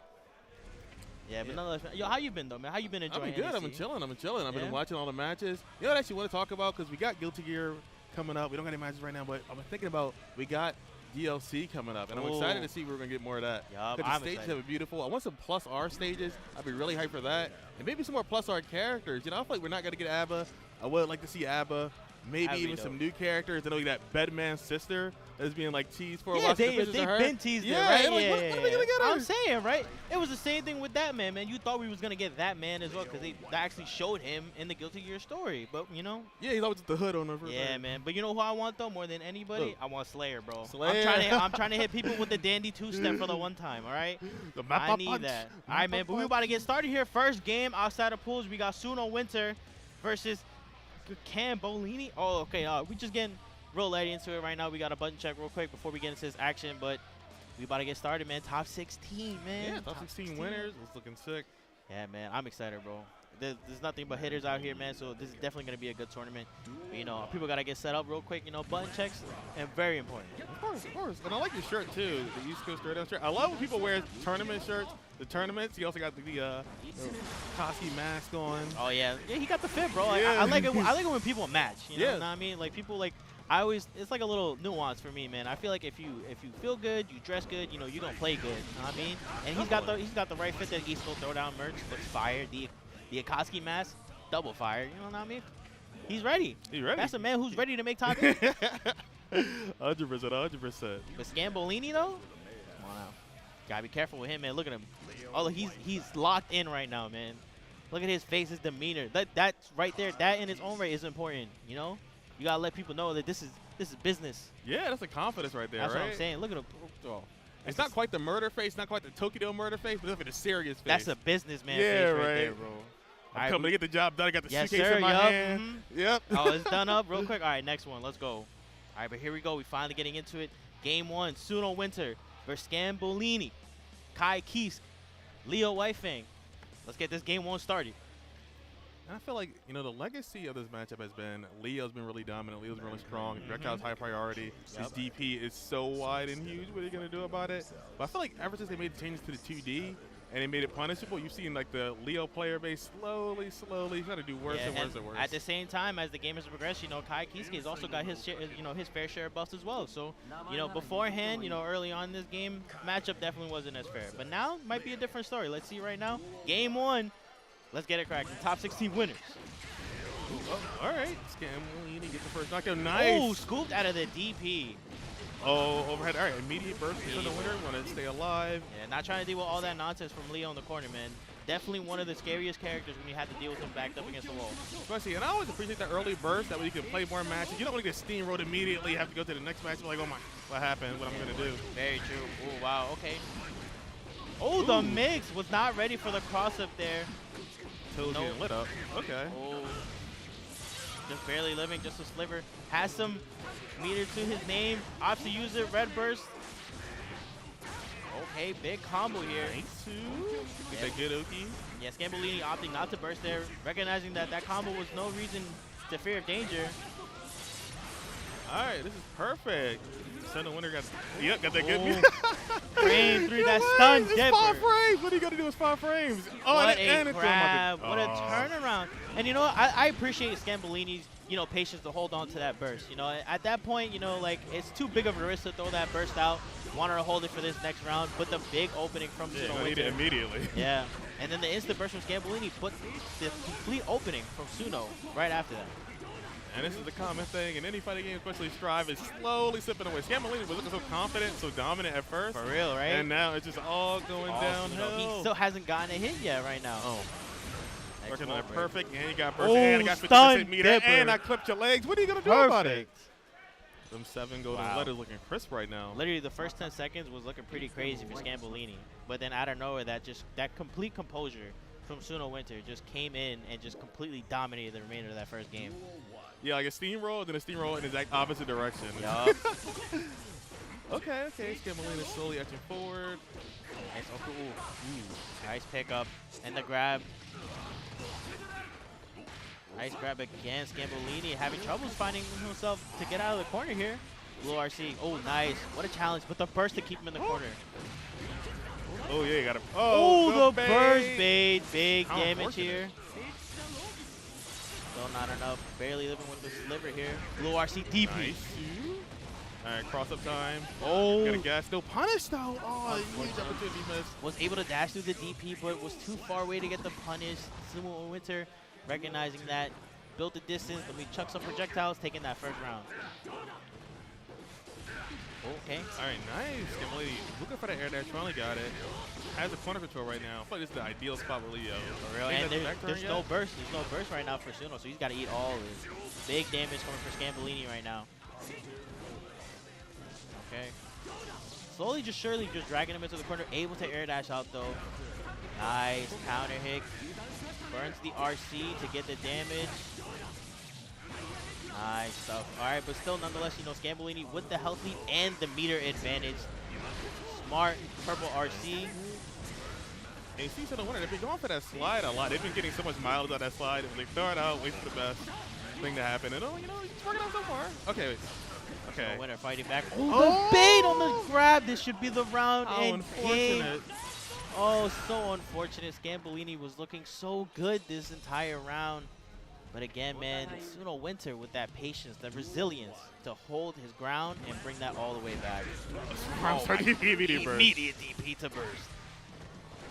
Yeah, but nonetheless, yo, how you been, though, man? How you been enjoying I've been good. NEC? I've been chilling. I've been watching all the matches. You know what I actually want to talk about? Because we got Guilty Gear coming up. We don't got any matches right now, but I've been thinking about we got DLC coming up, and I'm excited to see we're going to get more of that. Yup, the stages have been beautiful. I want some plus R stages. I'd be really hyped for that. And maybe some more plus R characters. You know, I feel like we're not going to get ABBA. I would like to see ABBA. Maybe even some new characters. I know that Bedman's sister is being like teased for a while. They've been teased it, right? Like, when are we going to get her? I'm saying, right? It was the same thing with that man, man. You thought we was going to get that man as well because they actually showed him in the Guilty Gear story. But, you know. Yeah, he's always with the hood on over. Yeah, man. But you know who I want, though, more than anybody? I want Slayer, bro. Slayer. I'm trying to hit people with the dandy two-step for the one time, all right? I need that. All right, man. But we about to get started here. First game outside of pools, we got Suno Winter versus Cambolini. Oh, okay. We just getting real ready into it right now. We got a button check real quick before we get into this action, but we about to get started, man. Top 16, man. Yeah, top 16 winners. It's looking sick. Yeah, man. I'm excited, bro. There's nothing but hitters out here, man, so this is definitely going to be a good tournament. But, you know, people got to get set up real quick. You know, button checks, and very important. Of course. And I like your shirt, too, the East Coast Throwdown shirt. I love when people wear tournament shirts. The tournaments, he also got the Koski mask on. Oh, yeah. Yeah, he got the fit, bro. Yeah. I like it when people match. You know what I mean? Like, people, like, it's like a little nuance for me, man. I feel like if you feel good, you dress good, you know, you're going to play good. You know what I mean? And he's got the right fit. That East Coast Throwdown merch looks fire. The Koski mask, double fire. You know what I mean? He's ready. He's ready. That's a man who's ready to make top 8. 100%. But Scambolini, though? Come on now. Gotta be careful with him, man. Look at him. Oh, he's locked in right now, man. Look at his face, his demeanor. That's right there. That in its own right is important. You know, you gotta let people know that this is business. Yeah, that's the confidence right there. That's right? what I'm saying. Look at him. Oh, it's not quite the murder face, not quite the Tokyo murder face, but definitely the serious face. That's a businessman face right there, bro. I'm coming to get the job done. I got the yes, suitcase sir, in my hand. Yep. Oh, it's done up real quick. All right, next one. Let's go. All All right, but here we go. We finally getting into it. Game 1, Suno Winter versus Scambolini, Kai Kisk, Leo Weifeng. Let's get this game 1 started. And I feel like, you know, the legacy of this matchup has been Leo's been really dominant. Leo's been really strong. Projectile's high priority. His DP is so wide and huge. What are you going to do about it? But I feel like ever since they made the changes to the 2D and they made it punishable, you've seen like the Leo player base slowly trying to do worse and worse and worse. At the same time, as the game has progressed, you know, Kai Kiske has also got his share, you know, his fair share of buffs as well. So, you know, beforehand, you know, early on in this game, matchup definitely wasn't as fair. But now might be a different story. Let's see right now. Game 1. Let's get it cracking. Top 16 winners. Oh, all right. Scambolini get the first knockdown. Nice. Oh, scooped out of the DP. Oh, overhead. All right, immediate burst for the winner. Want to stay alive. Yeah, not trying to deal with all that nonsense from Leo in the corner, man. Definitely one of the scariest characters when you have to deal with him backed up against the wall. Especially, and I always appreciate that early burst. That way you can play more matches. You don't want to get steamrolled immediately. Have to go to the next match. Like, oh my, what happened? What I'm going to do? Very true. Oh, wow. Okay. Oh, the mix was not ready for the cross up there. Toes getting lit up. Okay. Oh. Just barely living, just a sliver. Has some meter to his name. Opts to use it. Red burst. Okay, big combo here. Nice. Get that good Oki. Yeah, Scambolini opting not to burst there, recognizing that that combo was no reason to fear of danger. All right, this is perfect. Suno Winter got that good. Frame through that stun. It's 5 frames. What are you gonna do with 5 frames? Oh, what and a grab! What a turnaround! And you know, I appreciate Scambolini's, you know, patience to hold on to that burst. You know, at that point, you know, like it's too big of a risk to throw that burst out. Want her to hold it for this next round, but the big opening from Suno Winter immediately. Yeah, and then the instant burst from Scambolini, but the complete opening from Suno right after that. And this is the common thing in any fighting game, especially Strive, is slowly slipping away. Scambolini was looking so confident, so dominant at first. For real, right? And now it's just all going downhill. He still hasn't gotten a hit yet right now. Oh. Working on a perfect, and he got burst, Oh, and he got 50% meter, dipper. and I clipped your legs. What are you going to do about it? Them 7 golden letters looking crisp right now. Literally, the first 10 seconds was looking pretty crazy for Scambolini. But then out of nowhere, that complete composure from Suno Winter just came in and just completely dominated the remainder of that first game. Yeah, like a steamroll, then a steamroll in the exact opposite direction. Yup. Okay. Scambolini slowly edging forward. Nice, nice pickup. And the grab. Nice grab again. Scambolini having troubles finding himself to get out of the corner here. Blue RC. Oh, nice. What a challenge. But the burst to keep him in the corner. Oh, yeah, you got him. Oh, the burst bait. Big damage here. Still not enough. Barely living with the sliver here. Blue RC DP. Nice. All right, cross-up time. Oh. Got a gas. No punish, though. Oh, huge opportunity missed. Was able to dash through the DP, but was too far away to get the punish. Suno Winter recognizing that. Built the distance. Let me chuck some projectiles, taking that first round. Okay. All right, nice. Scambolini looking for that air dash. Finally got it. Has the corner control right now. I feel like this is the ideal spot with Leo. For real. And there's no burst. There's no burst right now for Suno, so he's got to eat all of this. Big damage coming for Scambolini right now. Okay. Slowly, just surely, just dragging him into the corner. Able to air dash out, though. Nice. Counter hit. Burns the RC to get the damage. Nice stuff. All right, but still, nonetheless, you know, Scambolini with the health lead and the meter advantage. Smart purple RC. And you see Suno Winter, they've been going for that slide a lot. They've been getting so much mileage out of that slide. They throw it out, wait for the best thing to happen. And, oh, you know, it's working out so far. Okay, wait. Okay. Winter fighting back. Oh, the bait on the grab. This should be the round. How unfortunate. Oh, so unfortunate. Scambolini was looking so good this entire round. But again, man, Suno Winter with that patience, the resilience to hold his ground and bring that all the way back. Immediate DP to burst.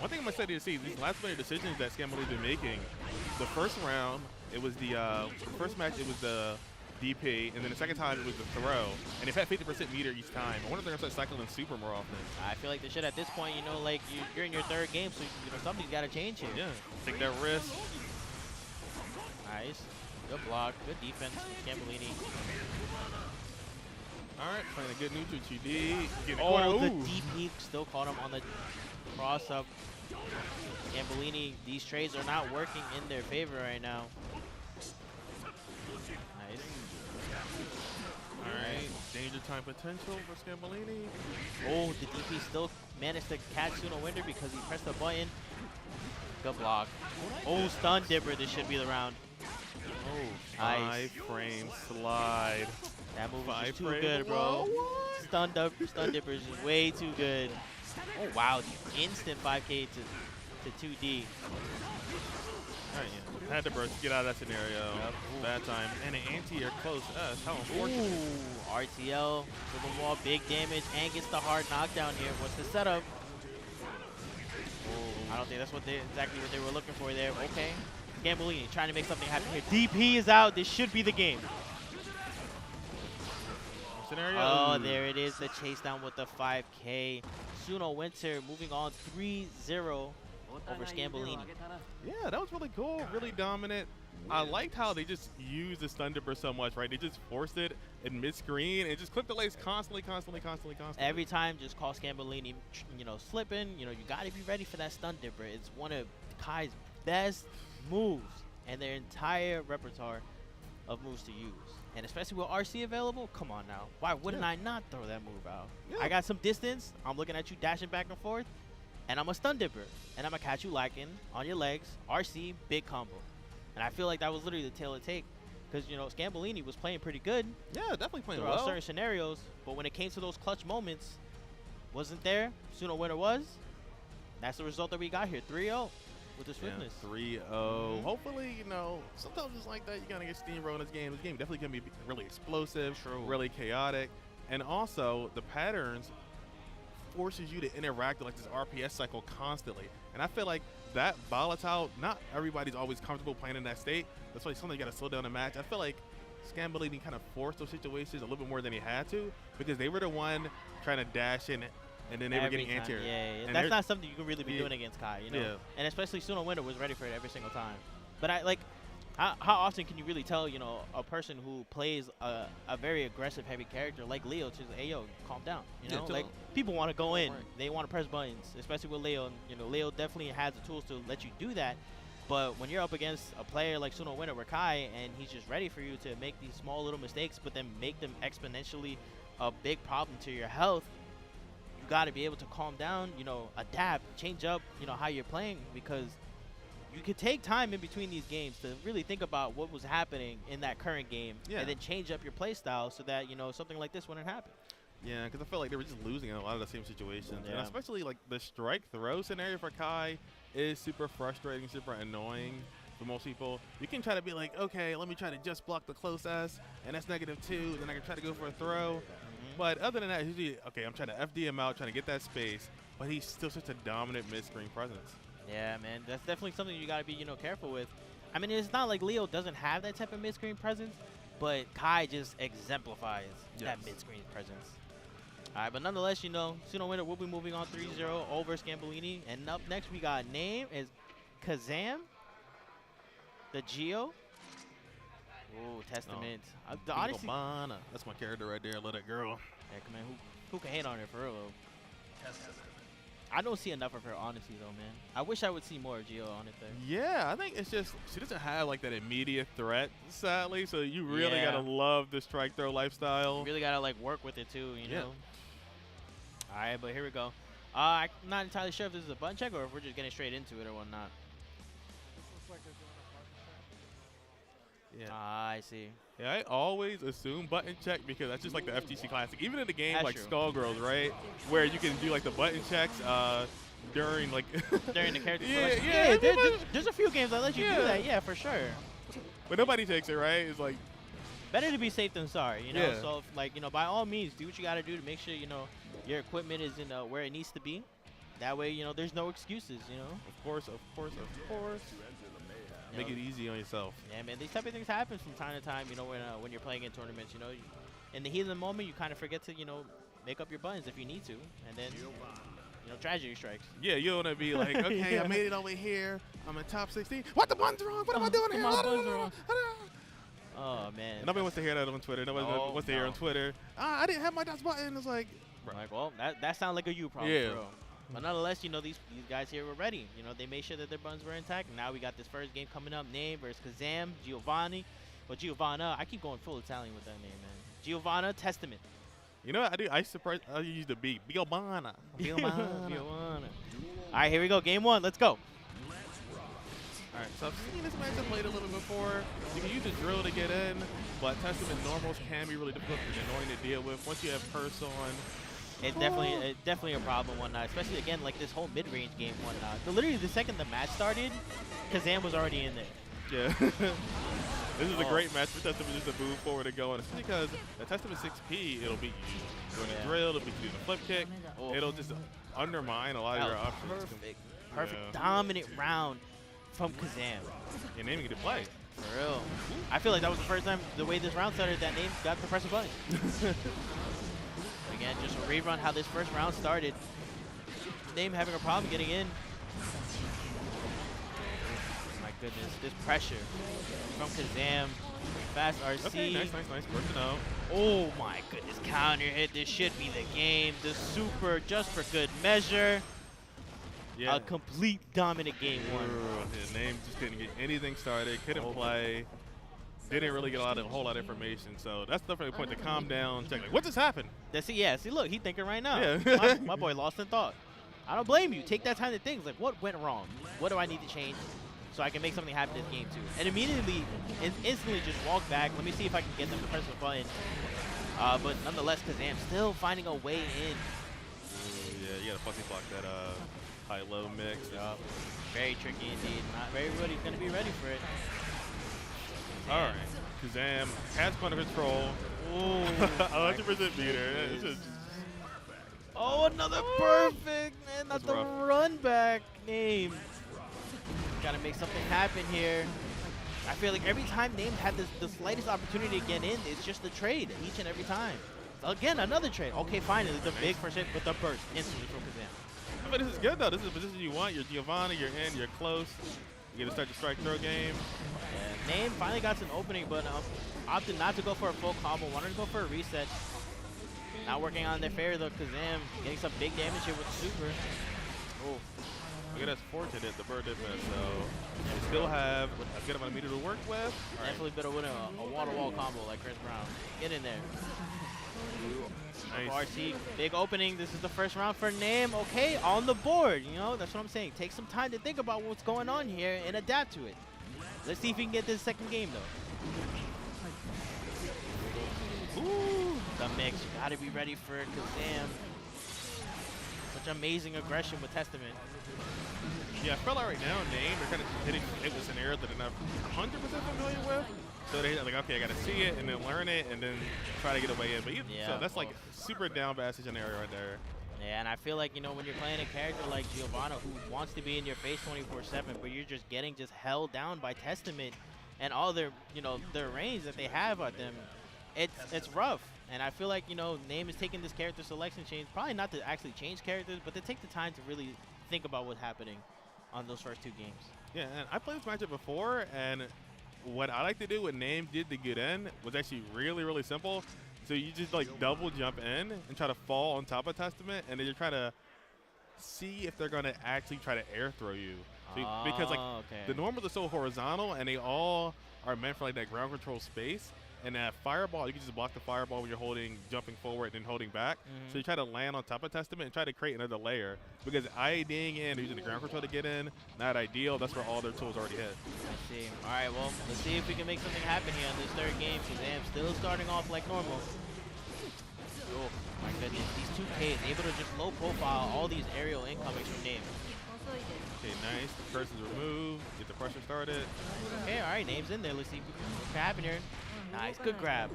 One thing I'm excited to see, these last player decisions that Scambolini's been making. The first round, it was the first match, it was the DP, and then the second time it was the throw. And they've had 50% meter each time. I wonder if they're going to start cycling super more often. I feel like they should at this point. You know, like you're in your third game, so you know something's got to change here. Yeah, take that risk. Nice. Good block. Good defense from Scambolini. All right, playing a good neutral GD. Oh, the DP still caught him on the cross-up. Scambolini, these trades are not working in their favor right now. Nice. All right. danger time potential for Scambolini. Oh, the DP still managed to catch Suno Winter because he pressed the button. Good block. Oh, stun dipper. This should be the round. Oh, nice. 5-frame slide. That move is just too good, bro. Stun dipper is just way too good. Oh, wow. The instant 5K to 2D. All right, yeah. Had to burst to get out of that scenario. Yep. Bad time. And an anti-air close. How unfortunate. Ooh, RTL to the wall. Big damage and gets the hard knockdown here. What's the setup? Oh, I don't think that's exactly what they were looking for there. Okay. Scambolini trying to make something happen here. DP is out. This should be the game. Scenario. Oh, there it is. The chase down with the 5K. Suno Winter moving on 3-0 over Scambolini. Yeah, that was really cool. Really dominant. I liked how they just used the stun dipper so much, right? They just forced it in mid-screen and just clipped the legs constantly. Every time, just call Scambolini, slipping. You got to be ready for that stun dipper. It's one of Kai's best moves and their entire repertoire of moves to use. And especially with RC available, come on now. Why wouldn't I not throw that move out? Yeah. I got some distance. I'm looking at you dashing back and forth, and I'm a stun dipper. And I'm going to catch you lacking on your legs. RC, big combo. And I feel like that was literally the tail of take. Because, Scambolini was playing pretty good. Yeah, definitely playing throughout well. certain scenarios. But when it came to those clutch moments, wasn't there. Suno Winter was. That's the result that we got here. 3-0 with the swiftness. Yeah, 3-0. Hopefully, sometimes it's like that. You got to get steamrolled in this game. This game definitely going to be really explosive, really chaotic. And also, the patterns forces you to interact with like this RPS cycle constantly. And I feel like that volatile, not everybody's always comfortable playing in that state. That's why sometimes you got to slow down the match. I feel like Scambolini kind of forced those situations a little bit more than he had to because they were the one trying to dash in and then they were getting anti-air. Yeah. And that's not something you can really be doing against Kai, Yeah. And especially Suno Winter was ready for it every single time. But how often can you really tell, a person who plays a very aggressive, heavy character like Leo to say, hey, yo, calm down, people want to go in. Right. They want to press buttons, especially with Leo. And, Leo definitely has the tools to let you do that. But when you're up against a player like Suno Winter or Kai, and he's just ready for you to make these small little mistakes, but then make them exponentially a big problem to your health, you got to be able to calm down, adapt, change up, how you're playing, because you could take time in between these games to really think about what was happening in that current game and then change up your play style so that, something like this wouldn't happen. Yeah, because I felt like they were just losing in a lot of the same situations. Yeah. And especially like the strike throw scenario for Kai is super frustrating, super annoying for most people. You can try to be like, okay, let me try to just block the close S, and that's -2, then I can try to go for a throw. But other than that, usually, okay, I'm trying to FD him out, trying to get that space, but he's still such a dominant mid-screen presence. Yeah, man, that's definitely something you got to be, careful with. I mean, it's not like Leo doesn't have that type of mid-screen presence, but Kai just exemplifies that mid-screen presence. All right, but nonetheless, Suno Winter will be moving on 3-0 over Scambolini. And up next, we got name is Kazam, the Geo. Ooh, Testament. Honestly, that's my character right there. Let it girl. Yeah, come on, who can hate on her for real? I don't see enough of her, honestly, though, man. I wish I would see more of Geo on it there. Yeah, I think it's just she doesn't have like that immediate threat, sadly. So you really gotta love the strike throw lifestyle. You really gotta work with it too, you know. All right, but here we go. I'm not entirely sure if this is a button check or if we're just getting straight into it or whatnot. Yeah. I see. Yeah, I always assume button check because that's just like the FGC Classic. Even in the game like Skullgirls, right? Where you can do like the button checks during like during the character selection. Yeah, there's a few games that let you do that, yeah, for sure. But nobody takes it, right? It's like better to be safe than sorry, you know? So if, by all means, do what you gotta do to make sure, your equipment is in where it needs to be. That way, there's no excuses, Of course. Make it easy on yourself. Yeah, man. These type of things happen from time to time, when you're playing in tournaments, In the heat of the moment, you kind of forget to, make up your buttons if you need to. And then, tragedy strikes. Yeah, you want to be like, okay, I made it over here. I'm in top 16. What the button's wrong? What am I doing here? My button's wrong. Oh, man. Nobody wants to hear that on Twitter. Nobody wants to hear on Twitter. I didn't have my dots button. It's like, well, that sounds like a you problem, bro. But nonetheless, these guys here were ready. They made sure that their buttons were intact. And now we got this first game coming up. Name versus Kazam, Giovanni. Or Giovanna. I keep going full Italian with that name, man. Giovanna, Testament. You know what I do? I use the B. Biobana. All right, here we go. Game 1. Let's go. All right, so I've seen this matchup played a little before. You can use the drill to get in, but Testament normals can be really difficult and annoying to deal with. Once you have Curse on, It's definitely a problem one night, especially again like this whole mid-range game one night. Literally the second the match started, Kazam was already in there. Yeah. This is a great match for Testament just to move forward and go on. Especially because the Testament 6P, it'll beat you doing a drill, it'll beat you doing a flip kick. It'll just undermine a lot of your options. Perfect dominant round from Kazam. Your name get to play. For real. I feel like that was the first time the way this round started that name got to press a button. Again, just a rerun how this first round started. Name having a problem getting in. My goodness, this pressure from Kazam. Fast RC. Okay, nice. Person out. Oh my goodness, counter hit. This should be the game. The super just for good measure. Yeah. A complete dominant game one. His name just couldn't get anything started, couldn't play. Didn't really get a whole lot of information, so that's definitely a point to calm down, check like, what just happened? That's it, yeah. See, look, he's thinking right now. Yeah. my boy lost in thought. I don't blame you. Take that time to think. Like, what went wrong? What do I need to change so I can make something happen in this game too? And immediately, instantly just walk back. Let me see if I can get them to press the button. But nonetheless, Kazam still finding a way in. Yeah, you gotta fussy block that high-low mix. Very tricky indeed. Not everybody's gonna be ready for it. All right, Kazam has corner control. Ooh, 100% beater. Oh, another perfect, man. Not the run back name. Gotta make something happen here. I feel like every time Name had the slightest opportunity to get in, it's just the trade each and every time. So again, another trade. Okay, finally, the big first hit with the burst instantly from Kazam. But this is good though. This is the position you want. You're Giovanni, you're in, you're close. You get to start the strike throw game. Yeah, Name finally got an opening, but opted not to go for a full combo. Wanted to go for a reset. Not working on their favor though. Kazam getting some big damage here with the super. Oh, look at that's fortunate. The bird did miss, so they still have a good amount of meter to work with. Definitely better win a wall-to-wall combo like Chris Brown. Get in there. Nice. RC, big opening. This is the first round for Name. Okay, on the board. You know, that's what I'm saying. Take some time to think about what's going on here and adapt to it. Let's see if we can get this second game, though. Ooh, the mix. You got to be ready for Kazam. Such amazing aggression with Testament. Yeah, I feel like right now, Name, they're kind of hitting a scenario that they're not 100% familiar with. So they're like, okay, I got to see it and then learn it and then try to get away in. But so that's like super down bad scenario right there. Yeah, and I feel like, you know, when you're playing a character like Giovanna who wants to be in your face 24/7, but you're just getting held down by Testament and all their, you know, their range that they have at them, it's rough. And I feel like, you know, Name is taking this character selection change, probably not to actually change characters, but to take the time to really think about what's happening on those first two games. Yeah, and I played this matchup before, and what I like to do, what Name did to get in, was actually really, really simple. So you just like double jump in and try to fall on top of Testament, and then you're trying to see if they're going to actually try to air throw you. So because like the normals are so horizontal, and they all are meant for like that ground control space. And that fireball, you can just block the fireball when you're jumping forward and holding back. So you try to land on top of Testament and try to create another layer. Because IDing in, using the ground control to get in, not ideal. That's where all their tools already hit. I see. All right, well, let's see if we can make something happen here in this third game. Kazam still starting off like normal. Oh, my goodness. These 2Ks able to just low profile all these aerial incomings from Name. Okay, nice. The curse is removed. Get the pressure started. Okay, all right. Name's in there. Let's see what can happen here. Nice, good grab.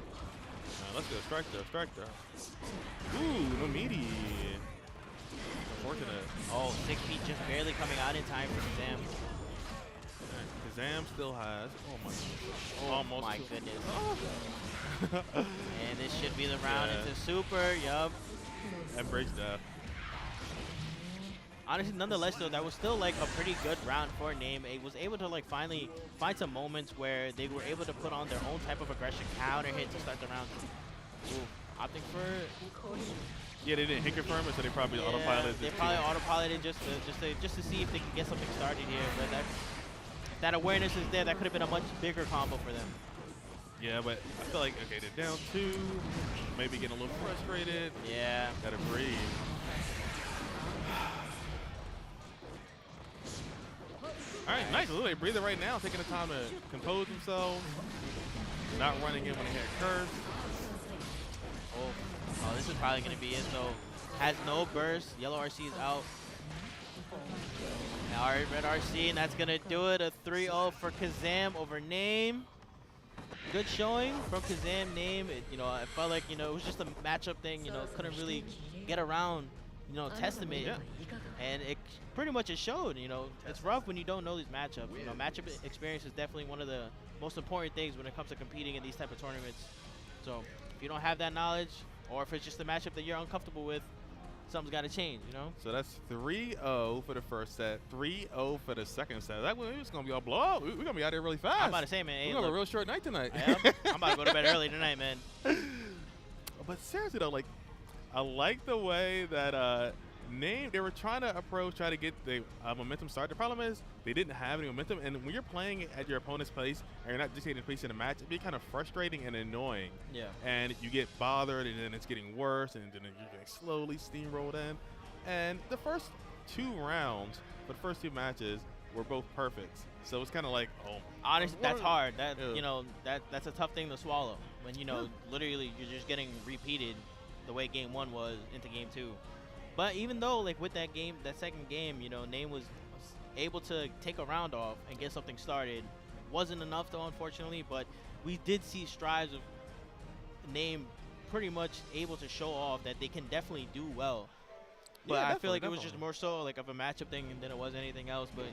Let's go, strike there. Ooh, no meaty. Unfortunate. Oh, 6 feet just barely coming out in time for Kazam. Kazam still has, oh my goodness. Oh my goodness. And this should be the round into super, yup. And breaks death. Honestly, nonetheless, though, that was still like a pretty good round for Name. It was able to like finally find some moments where they were able to put on their own type of aggression, counter hit to start the round. Ooh, opting for. Yeah, they didn't hit confirm it, so they probably autopiloted. They probably autopiloted just to see if they can get something started here. But that awareness is there. That could have been a much bigger combo for them. Yeah, but I feel like, okay, they're down 2. Maybe getting a little frustrated. Yeah. Gotta breathe. All right, nice. Literally breathing right now, taking the time to compose themselves, not running in when they hit curves. Oh, this is probably going to be it. So, has no burst. Yellow RC is out. Now, red RC, and that's going to do it. A 3-0 for Kazam over Name. Good showing from Kazam. Name, I felt like, it was just a matchup thing. Couldn't really get around, Testament. Yeah. And it pretty much it showed. It's rough when you don't know these matchups. Matchup experience is definitely one of the most important things when it comes to competing in these type of tournaments. So if you don't have that knowledge, or if it's just a matchup that you're uncomfortable with, something's got to change, So that's 3-0 for the first set, 3-0 for the second set. That way it's going to be a blowout. We're going to be out there really fast. I'm about to say, man. We're Hey, going to have a real short night tonight. I'm about to go to bed early tonight, man. But seriously, though, like, I like the way that Name, they were try to get the momentum started. The problem is they didn't have any momentum, and when you're playing at your opponent's place and you're not dictating the pace in the match, it'd be kind of frustrating and annoying. Yeah. And you get bothered, and then it's getting worse, and then you're getting slowly steamrolled in. And the first 2 rounds, for the first 2 matches, were both perfect. So it's kind of like, honestly, that's hard. That that's a tough thing to swallow when literally you're just getting repeated the way game 1 was into game 2. But even though, like, with that second game, Name was able to take a round off and get something started. Wasn't enough, though, unfortunately, but we did see strides of Name pretty much able to show off that they can definitely do well. But Yeah, I feel like it was definitely. just more so, like, of a matchup thing than it was anything else. But,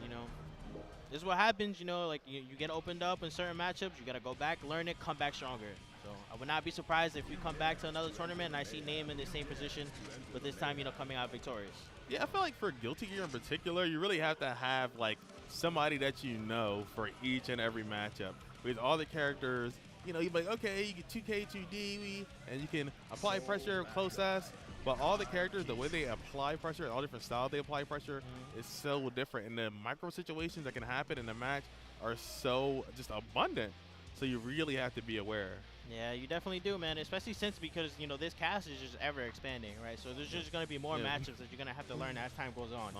this is what happens, like, you get opened up in certain matchups. You got to go back, learn it, come back stronger. So I would not be surprised if we come back to another tournament and I see Name in the same position, but this time, coming out victorious. Yeah, I feel like for Guilty Gear in particular, you really have to have, like, somebody that you know for each and every matchup. With all the characters, you're like, okay, you get 2K, 2D, and you can apply pressure close S. But all the characters, the way they apply pressure, all different styles they apply pressure is so different. And the micro situations that can happen in the match are so just abundant. So you really have to be aware. Yeah, you definitely do, man. Especially because this cast is just ever expanding, right? So there's just going to be more matchups that you're going to have to learn as time goes on.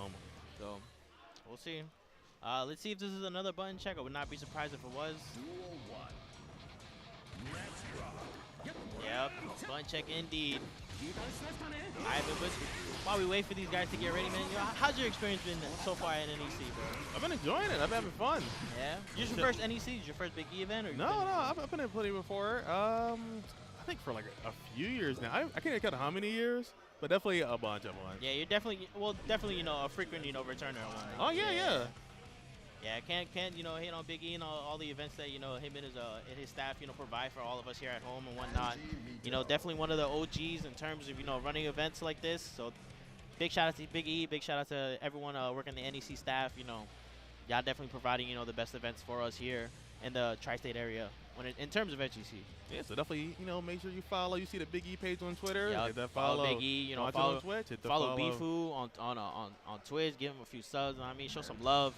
So we'll see. Let's see if this is another button check. I would not be surprised if it was. Yep, button check indeed. All right, but while we wait for these guys to get ready, man, how's your experience been so far at NEC, bro? I've been enjoying it. I've been having fun. Yeah? Is your first NEC? Is your first Big E event? Or No, I've been in plenty before. I think for like a few years now. I can't count how many years, but definitely a bunch of them. Yeah, you're definitely, a frequent, returner. Oh, yeah. Yeah, can't hit on Big E and all the events that him and his staff provide for all of us here at home and whatnot. Definitely one of the OGs in terms of running events like this. So big shout out to Big E, big shout out to everyone working the NEC staff. Y'all definitely providing the best events for us here in the tri-state area in terms of HGC. Yeah, so definitely make sure you follow. You see the Big E page on Twitter. Yeah, hit that follow Big E. Follow on Twitch. Hit the follow Bifu on Twitch. Give him a few subs. Show some love.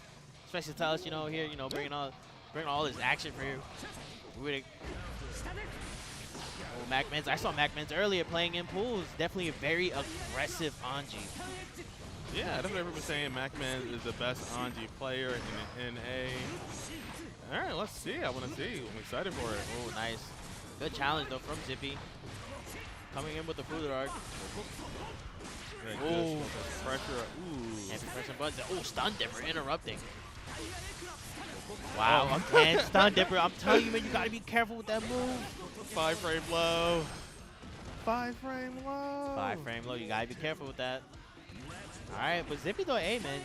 Especially tell us, here, bringing all this action for you. MacMens. I saw MacMens earlier playing in pools. Definitely a very aggressive Anji. Yeah, that's what everyone's saying. MacMen is the best Anji player in NA. All right, let's see. I want to see. I'm excited for it. Oh, nice. Good challenge, though, from Zippy. Coming in with the food arc. Oh, pressure. Ooh. Heavy pressure buttons. Oh, stun dipper interrupting. Wow, again, stun dipper. I'm telling you, man, you gotta be careful with that move. 5-frame low. 5-frame low. 5-frame low. You gotta be careful with that. All right, but Zippy though, hey man,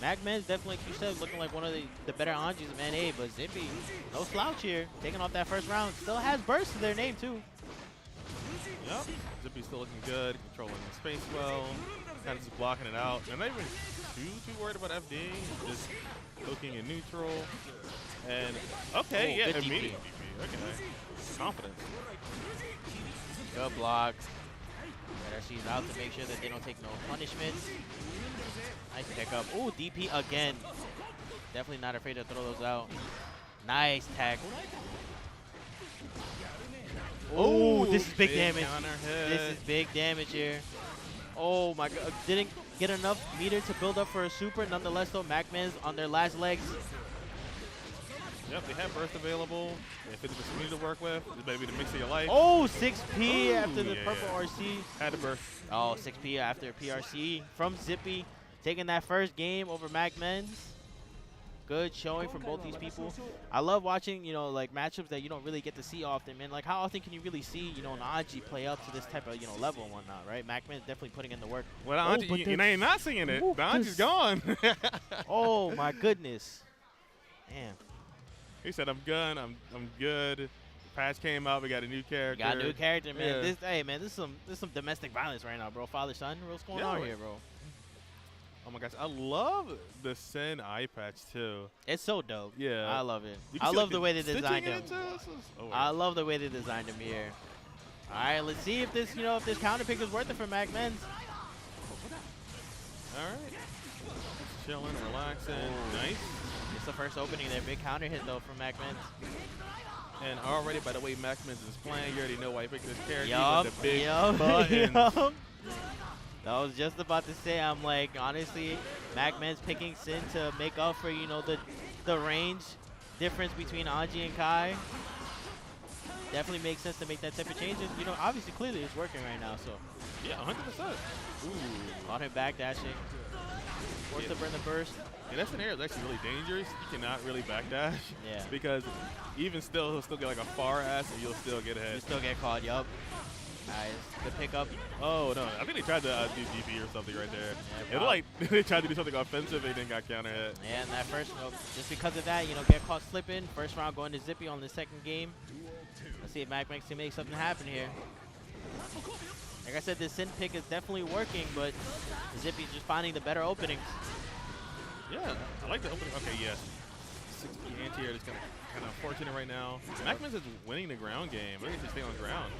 MacMen's definitely, like you said, looking like one of the better Anjis of NA. But Zippy, no slouch here, taking off that first round. Still has burst to their name too. Yep. Zippy's still looking good, controlling the space well, kind of just blocking it out. And not even too worried about FD, just hooking in neutral. And okay, yeah, immediate DP. Okay, confidence. Good block. She's out to make sure that they don't take no punishments. Nice pickup. Ooh, DP again. Definitely not afraid to throw those out. Nice tag. Oh, this is big damage. Counter hit. This is big damage here. Oh my god. Didn't get enough meter to build up for a super. Nonetheless, though, MacMan's on their last legs. Yep, they have burst available. They have 50% meter to work with. This better be the mix of your life. Oh, 6P Ooh, after the yeah. purple RC. Had to burst. Oh, 6P after PRC from Zippy. Taking that first game over MacMen's. Good showing from both these people. I love watching, you know, like matchups that you don't really get to see often, man. Like, how often can you really see, you know, an Anji play up to this type of, you know, level and whatnot, right? MacMan's definitely putting in the work. Well, the Anji, you're not seeing it. The Anji's gone. Oh, my goodness. Damn. He said, I'm good. I'm good. Patch came out. We got a new character. Got a new character, man. Yeah. This, hey, man, this is some domestic violence right now, bro. Father son, what's going on here, bro? Oh my gosh, I love the Sin eye patch too. It's so dope. Yeah, I love it. You can I see, love like, the way they stitching designed in him. it, too. I love the way they designed him here. All right, let's see if this, you know, if this counter pick is worth it for MacMen's. All right, chilling, relaxing, nice. It's the first opening there. Big counter hit though from MacMen's. And already by the way MacMen's is playing, you already know why he picked this character. Yup, The big yup, buttons. yup. I was just about to say, I'm like, honestly, MacMen's picking Sin to make up for, you know, the range difference between Anji and Kai. Definitely makes sense to make that type of change. And, you know, obviously, clearly it's working right now, so. Yeah, 100%. Ooh, caught him backdashing. Forced to burn the burst. Yeah, that scenario is actually really dangerous. You cannot really backdash. Yeah. Because even still, he'll still get like a far ass and you'll still get ahead. You still get caught, yup. Nice. Good pickup. Oh, no. I think they tried to do DP or something right there. Yeah, It looked like they tried to do something offensive and then got counter hit. Yeah, and that first, just because of that, you know, get caught slipping. First round going to Zippy on the second game. Let's see if MacMen can make something happen here. Like I said, this Sin pick is definitely working, but Zippy's just finding the better openings. Yeah, I like the opening. Okay, yes. 6P anti-air is kind of unfortunate right now. MacMen's is winning the ground game. Really needs to stay on ground.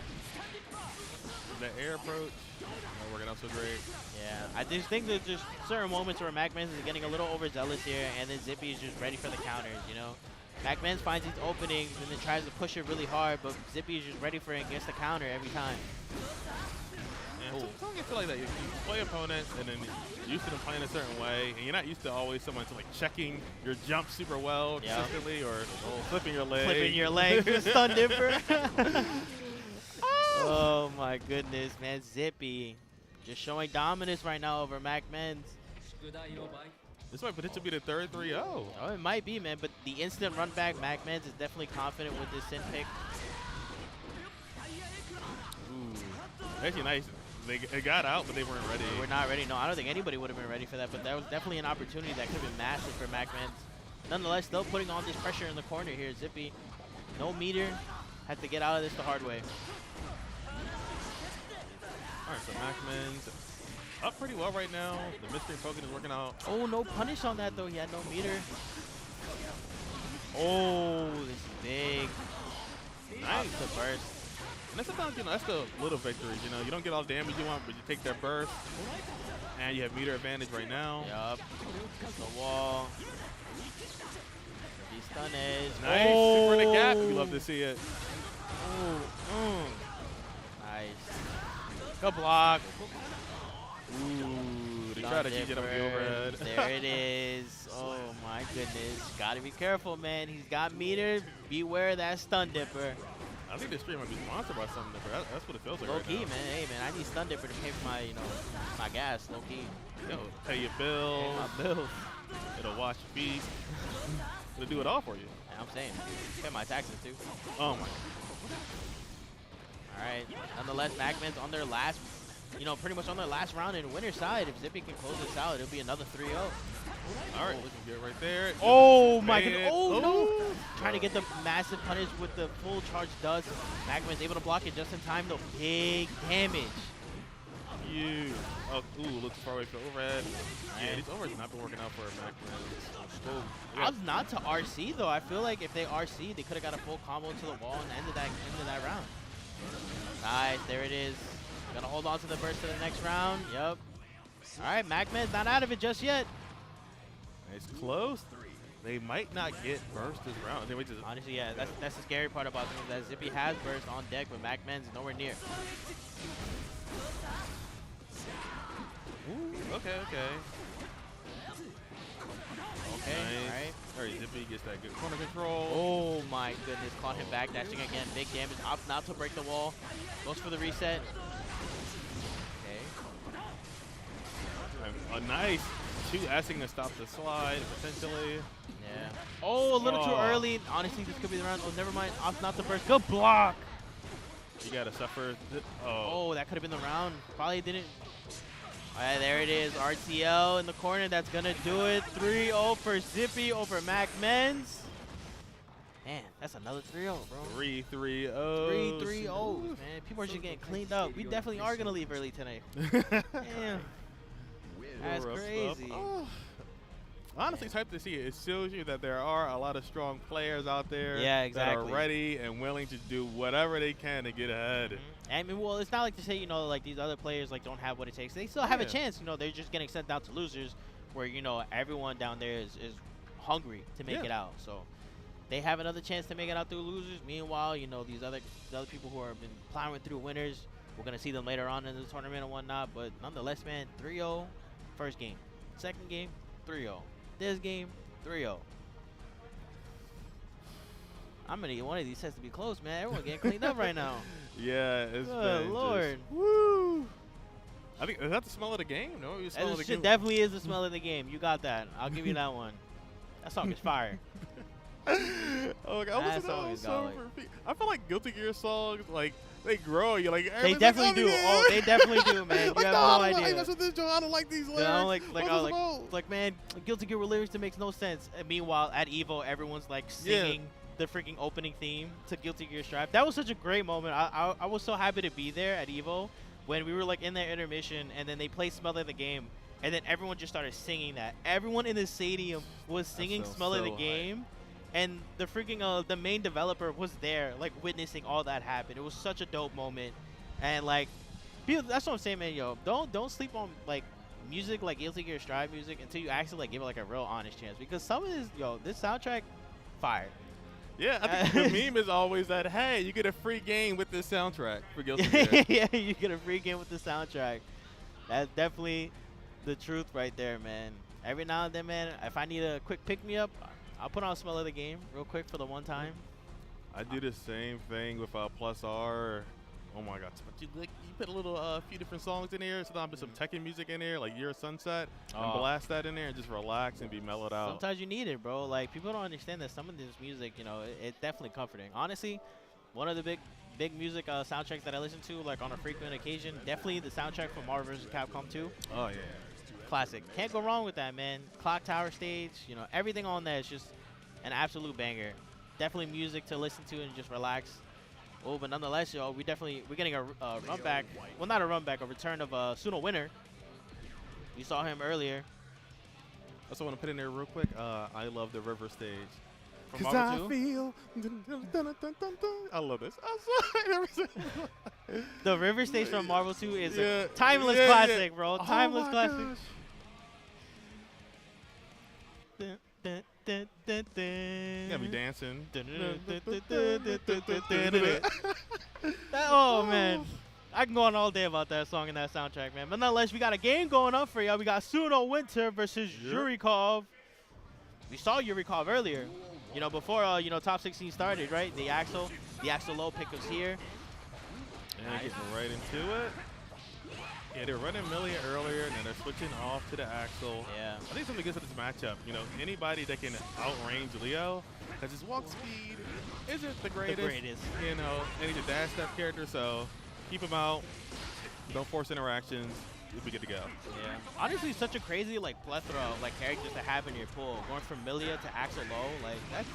The air approach, not working out so great. Yeah, I just think there's just certain moments where MacMen's is getting a little overzealous here, and then Zippy is just ready for the counters, you know? MacMen's finds these openings and then tries to push it really hard, but Zippy is just ready for it and gets the counter every time. And sometimes you feel like that. You play opponents and then you're used to them playing a certain way, and you're not used to always someone to like checking your jump super well consistently or flipping your leg. Flipping your leg with Stun Dipper. Oh my goodness, man. Zippy just showing dominance right now over MacMen's. This might potentially be the third 3-0. Oh, it might be, man, but the instant run back, MacMen's is definitely confident with this Sin pick. Ooh. Actually nice. They got out, but they weren't ready. We're not ready. No, I don't think anybody would have been ready for that, but that was definitely an opportunity that could have been massive for MacMen's. Nonetheless, still putting all this pressure in the corner here. Zippy, no meter, had to get out of this the hard way. All right, so MacMen's up pretty well right now. The mystery poking is working out. Oh, no punish on that, though. He had no meter. Oh, this is big. Nice. The burst. And that's sometimes, you know, that's the little victories. You know, you don't get all the damage you want, but you take that burst, and you have meter advantage right now. Yup. The wall. He's stun edge. Nice. Super in the gap. We love to see it. Oh, nice. Good block. Ooh, they try to keep it up the overhead. There it is. Oh my goodness. Gotta be careful, man. He's got meter. Beware that Stun Dipper. I think this stream might be sponsored by something different. That's what it feels like. Low right key, now. man. Hey, man, I need Stun Dipper to pay for my, you know, my gas. Low key. Yo, pay your bills. Pay my bills. It'll wash your feet. It'll do it all for you. Yeah, I'm saying. Pay my taxes too. Oh my. All right. Nonetheless, MacMen's on their last, you know, pretty much on their last round in winner side. If Zippy can close this out, it'll be another 3-0. All right, we can get right there. Oh my goodness. Oh Ooh. no. Trying to get the massive punish with the full charge dust. MacMen's able to block it just in time though. Big damage. Huge. Oh, ooh, looks far away from the overhead. Yeah, these overheads not been working out for MacMen. Oh, Odds not to RC though. I feel like if they RC, they could have got a full combo to the wall and ended that round. Nice, there it is. Gonna hold on to the burst to the next round. Yep. All right, MacMen's not out of it just yet. It's close. they might not get burst this round. They might just Honestly, yeah, that's the scary part about them. That Zippy has burst on deck, but MacMen's nowhere near. Ooh, okay. Okay, Nice. alright. Alright, Zippy gets that good corner control. Oh my goodness, caught him backdashing again. Big damage, opts not to break the wall. Goes for the reset. Okay. A nice 2-S'ing to stop the slide, potentially. Yeah. Oh, a little too early. Honestly, this could be the round. Oh, never mind. Opts not to burst. Good block. You gotta suffer. Oh, that could have been the round. Probably didn't. All right, there it is. RTL in the corner. That's going to do it. 3-0 for Zippy over MacMen's. Man, that's another 3-0, bro. 3-3-0. 3-3-0, man. People are just getting cleaned up. We definitely are going to leave early tonight. Damn. That's crazy. Honestly, it's hype to see it. It shows you that there are a lot of strong players out there that are ready and willing to do whatever they can to get ahead. I mean, well, it's not like to say, you know, like these other players like don't have what it takes. They still have a chance. You know, they're just getting sent down to losers, where you know everyone down there is hungry to make it out. So they have another chance to make it out through losers. Meanwhile, you know, these other people who have been plowing through winners, we're gonna see them later on in the tournament and whatnot. But nonetheless, man, 3-0 first game, second game 3-0, this game 3-0. I'm gonna get one of these sets to be close, man. Everyone getting cleaned up right now. Yeah, it's Good been Lord. Just, woo! I think, is that the smell of the game? No, you smell of the game. Definitely is the smell of the game. You got that. I'll give you that one. That song is fire. Oh, God, I feel like Guilty Gear songs, like, they grow. You like they definitely do. Oh, they definitely do, man. You like, have no idea. I with this, I don't like these lyrics. I don't like, man, Guilty Gear with lyrics that makes no sense. And meanwhile, at Evo, everyone's like singing the freaking opening theme to Guilty Gear Strive. That was such a great moment. I was so happy to be there at Evo when we were like in their intermission, and then they played Smell of the Game, and then everyone just started singing that. Everyone in the stadium was singing Smell of the Game. And the freaking the main developer was there, like witnessing all that happen. It was such a dope moment, and like, people, that's what I'm saying, man. Yo, don't sleep on like music like Guilty Gear Strive music until you actually like give it like a real honest chance, because some of this soundtrack, fire. Yeah, I think the meme is always that, hey, you get a free game with this soundtrack for Guilty Gear. Yeah, you get a free game with the soundtrack. That's definitely the truth right there, man. Every now and then, man, if I need a quick pick me up, I'll put on Smell of the Game real quick for the one time. I do the same thing with Plus R. Oh my God! You put a little few different songs in here. Sometimes put some Tekken music in there, like Your Sunset, and blast that in there and just relax and be mellowed out. Sometimes you need it, bro. Like, people don't understand that some of this music, you know, it's definitely comforting. Honestly, one of the big music soundtracks that I listen to, like on a frequent occasion, definitely the soundtrack from Marvel vs. Capcom 2. Oh yeah. Classic. Can't go wrong with that, man. Clock Tower stage, you know, everything on there is just an absolute banger. Definitely music to listen to and just relax. Oh, but nonetheless, yo, we're getting a run back. Well, not a run back, a return of Suno Winner. We saw him earlier. I also want to put in there real quick. I love the river stage. From Marvel 2? I love this. The river stage from Marvel 2 is a timeless classic, bro. Timeless classic. Gotta be dancing. Oh, man. I can go on all day about that song and that soundtrack, man. But nonetheless, we got a game going up for y'all. We got Suno Winter versus Yurikov. We saw Yurikov earlier. You know, before top 16 started, right? The Axel low pick was here. And getting right into it. Yeah, they're running Millia earlier, and then they're switching off to the Axel. Yeah. I think something good to this matchup. You know, anybody that can outrange Leo, because his walk speed isn't the greatest. You know, and he's a dash step character, so keep him out. Don't force interactions. We'll be good to go. Yeah. Honestly, such a crazy plethora of characters to have in your pool. Going from Millia to Axel Low, that's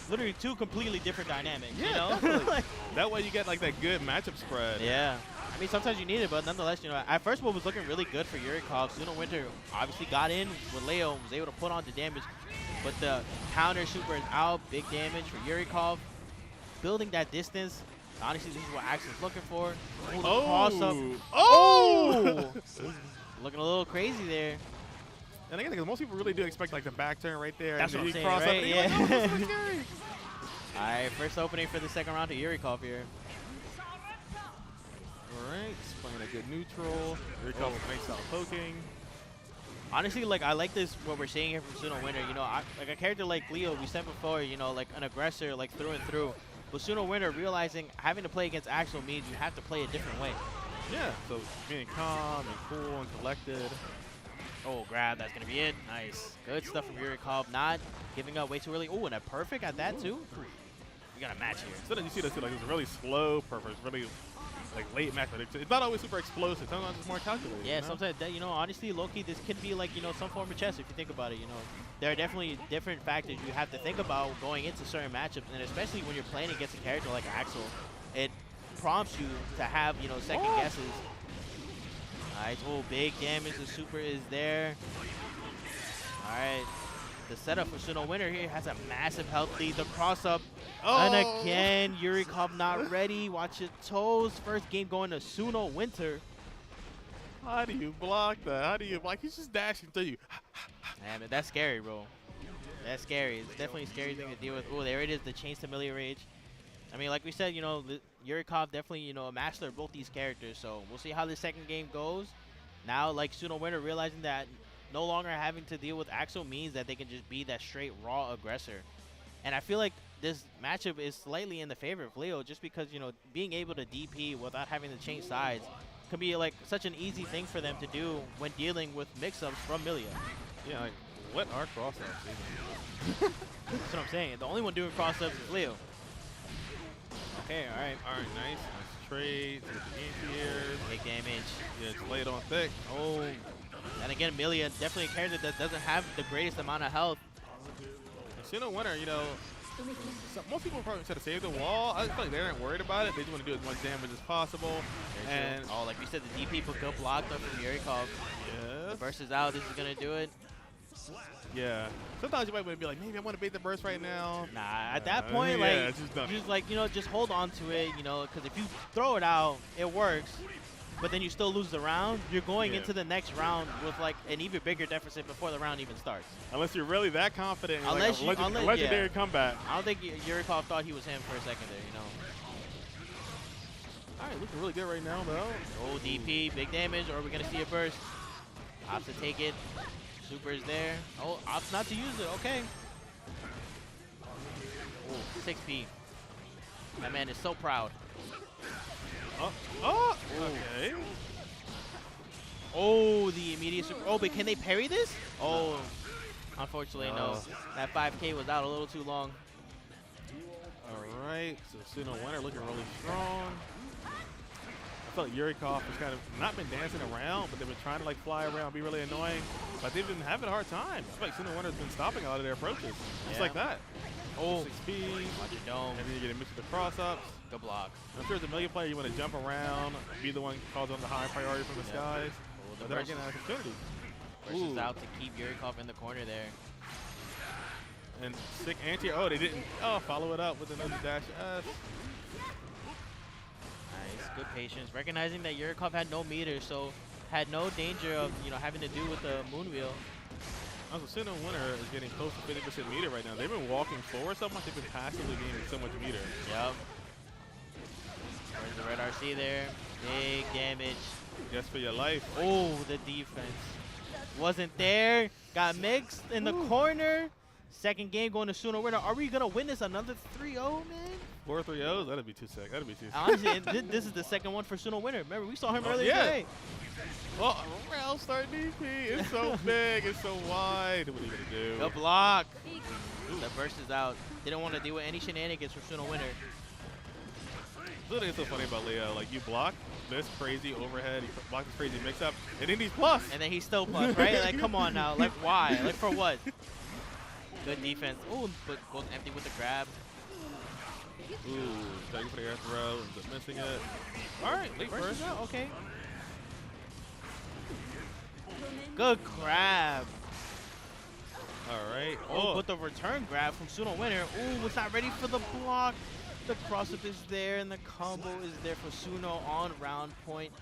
literally two completely different dynamics. Yeah, you know? That way you get that good matchup spread. Yeah. I mean, sometimes you need it, but nonetheless, at first what was looking really good for Yurikov, Suno Winter obviously got in with Leo and was able to put on the damage, but the counter super is out, big damage for Yurikov. Building that distance, honestly, this is what Axel's looking for. Oh! Oh! Looking a little crazy there. And again, because most people really do expect like the back turn right there. That's and what I'm then saying, you cross right? up and Yeah. you're like, oh, this is scary. All right, first opening for the second round to Yurikov here. All right, just playing a good neutral. Yurikov with nice style poking. Honestly, like I like this what we're seeing here from Suno Winner. You know, like a character like Leo, we said before, you know, like an aggressor, like through and through. But Suno Winner realizing having to play against Axel means you have to play a different way. Yeah, so being calm and cool and collected. Oh, grab, that's gonna be it. Nice, good stuff from Yurikov. Not giving up way too early. Oh, and a perfect at that too. We got a match here. So then you see this too, like it's really slow, perfect, really like late match, but it's not always super explosive. Sometimes it's more calculated. Yeah, you know? sometimes that, you know, honestly, low-key, this could be like, you know, some form of chess if you think about it. You know, there are definitely different factors you have to think about going into certain matchups, and especially when you're playing against a character like Axel, it prompts you to have, you know, second guesses. Nice. Oh, big damage. The super is there. All right. The setup for Suno Winner here has a massive health lead. The cross-up. Oh. And again, Yurikov not ready. Watch your toes. First game going to Suno Winter. How do you block that? How do you block? He's just dashing through you. Man, that's scary, bro. That's scary. It's definitely a scary thing to deal with. Oh, there it is, the Chains to Melee Rage. I mean, like we said, you know, Yurikov definitely, you know, a master of both these characters. So we'll see how the second game goes. Now, like Suno Winner realizing that no longer having to deal with Axel means that they can just be that straight raw aggressor. And I feel like this matchup is slightly in the favor of Leo just because, you know, being able to DP without having to change sides can be like such an easy thing for them to do when dealing with mix-ups from Milia. Yeah, like, what are cross-ups even? That's what I'm saying. The only one doing cross-ups is Leo. Okay, all right. All right, nice. Nice trade. With the anti-airs. Big damage. Yeah, it's laid on thick. Oh. And again, Milia, definitely a character that doesn't have the greatest amount of health. Suno Winner, you know, most people probably try to save the wall. I feel like they aren't worried about it. They just want to do as much damage as possible. And oh, like we said, the DP put good block up from Yurikov. Yes. The burst is out. This is going to do it. Yeah. Sometimes you might be like, maybe I want to bait the burst right now. Nah, at that point, like, yeah, just like, you know, just hold on to it, you know, because if you throw it out, it works. But then you still lose the round, you're going into the next round with like an even bigger deficit before the round even starts. Unless you're really that confident in Unless like a legendary comeback. I don't think Yurikov thought he was him for a second there, you know. All right, looking really good right now, though. Oh, DP, big damage, or are we going to see a burst? Opts to take it. Super is there. Oh, opts not to use it. Okay. Oh, 6P. That man is so proud. Oh, okay. Oh, the immediate super. Oh, but can they parry this? Oh, unfortunately, no. That 5K was out a little too long. All right, so Suno Winner looking really strong. I felt like Yurikov has kind of not been dancing around, but they've been trying to like fly around, be really annoying. But they've been having a hard time. I feel like Suno Winner's been stopping a lot of their approaches. Just like that. Oh, 6P. Watch your dome. And then you get a mix of the cross-ups. Good block. I'm sure as a Milia player, you want to jump around, be the one calls on the high priority from the skies. Oh, But they're getting an opportunity. Versus out to keep Yurikov in the corner there. And sick anti. Oh, they didn't. Oh, follow it up with another dash S. Nice, good patience. Recognizing that Yurikov had no meter, so had no danger of, you know, having to do with the moon wheel. Also, Suno Winner is getting close to 50% meter right now. They've been walking forward so much, they've been passively gaining so much meter. Yep. There's the red RC there. Big damage. Just for your life. Oh, the defense wasn't there. Got mixed in the corner. Second game going to Suno Winner. Are we going to win this another 3-0, man? 4 3-0s? That'd be too sick. That'd be too sick. Honestly, this is the second one for Suno Winner. Remember, we saw him earlier today. Oh, rail start DP. It's so big. It's so wide. What are you going to do? The block. The burst is out. Didn't want to deal with any shenanigans for Suno Winner. That's what's so funny about Leo. Like, you block this crazy overhead, you block this crazy mix-up, and then he's plus. And then he's still plus, right? Like, come on now. Like, why? Like, for what? Good defense. Oh, but goes empty with the grab. Ooh, starting for the air throw, ends up missing it. All right, late burst. Out. Okay. Good grab. All right. Oh, but the return grab from Suno Winner. Ooh, was not ready for the block. The cross-up is there, and the combo is there for Suno on round point.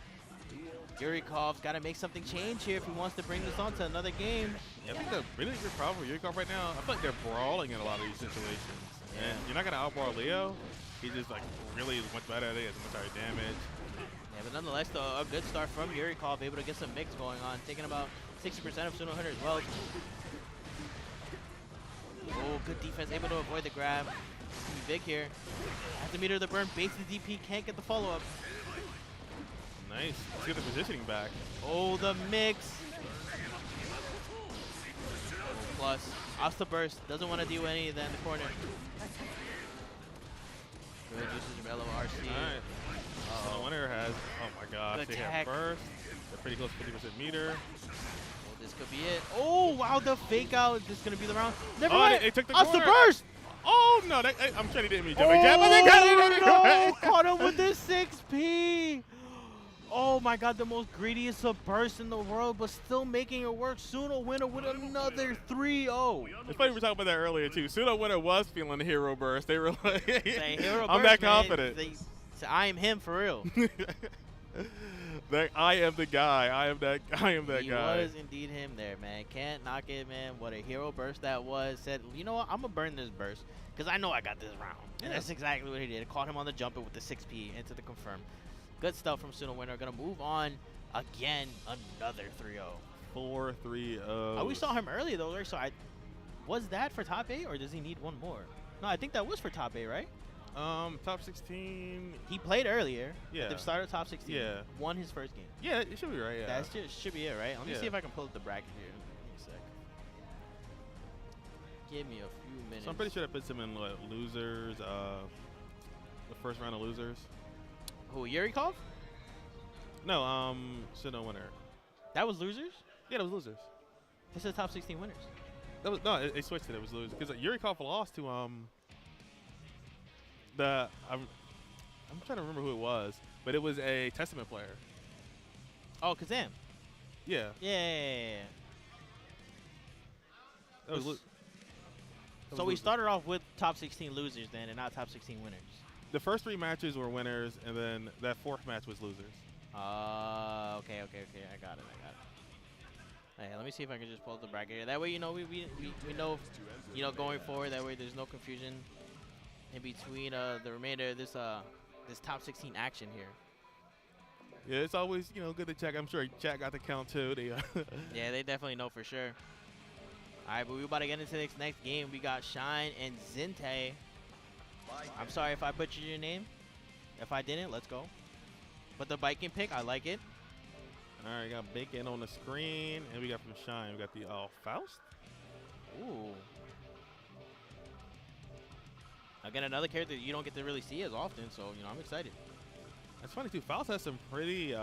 Yurikov's got to make something change here if he wants to bring this on to another game. Yeah, I think the really good problem for Yurikov right now, I feel like they're brawling in a lot of these situations. Yeah. And you're not going to outbrawl Leo. He's just like really much better at it, has much higher damage. Yeah, but nonetheless, though, a good start from Yurikov, able to get some mix going on, taking about 60% of Suno Hunter as well. Oh, good defense, able to avoid the grab. It's gonna be big here. Has to meter the burn, baits the DP, can't get the follow-up. Nice. Let's get the positioning back. Oh, the mix. Plus, off the burst, doesn't want to do any of that in the corner. Good usage of LORC. Alright. The winner has, oh my gosh, they have burst. They're pretty close to 50% meter. Well, this could be it. Oh, wow, the fake out. Is this going to be the round? Never Oh, mind. they took the Off the corner. burst. Oh, no, I'm sure he didn't mean jumping jab, but they got it. No, caught him with the 6P. Oh my God, the most greediest of bursts in the world, but still making it work. Suno winner with another 3-0. It's funny we were talking about that earlier too. Suno winner was feeling the hero burst. They were like, hero I'm burst, that man. confident. I am him for real. I am the guy. I am that He guy. was indeed him there, man. Can't knock it, man. What a hero burst that was. Said, you know what? I'm going to burn this burst because I know I got this round. And that's exactly what he did. Caught him on the jumper with the 6P into the confirm. Good stuff from Suno winner. Going to move on again. Another 3-0. 4-3-0. Oh, we saw him earlier, though, right? So was that for top 8 or does he need one more? No, I think that was for top 8, right? Top 16. He played earlier. Yeah. At the start of top 16. Yeah. Won his first game. Yeah, it should be right. Yeah. That should be it, right? Let me see if I can pull up the bracket here. Give me a sec. Give me a few minutes. So I'm pretty sure that puts him in what, losers. The first round of losers. Who, Yurikov? No, Suno winner. That was losers? Yeah, that was losers. It said top 16 winners. That was no, they switched it. It was losers because Yurikov lost to I'm trying to remember who it was, but it was a Testament player. Oh, Kazam. Yeah. Yeah. That was so we started off with top 16 losers then, and not top 16 winners. The first 3 matches were winners, and then that 4th match was losers. Okay. I got it. Hey, let me see if I can just pull up the bracket here. That way, you know, we know, you know, going forward. That way, there's no confusion in between the remainder of this top 16 action here. Yeah, it's always, you know, good to check. I'm sure chat got the count too. Yeah, they definitely know for sure. All right, but we're about to get into this next game. We got Shine and Zinte. I'm sorry if I butchered your name. If I didn't, let's go. But the biking pick, I like it. All right, got Bacon on the screen, and we got from Shine. We got the Faust. Ooh. Again, another character that you don't get to really see as often, so, you know, I'm excited. It's funny, too. Faust has some pretty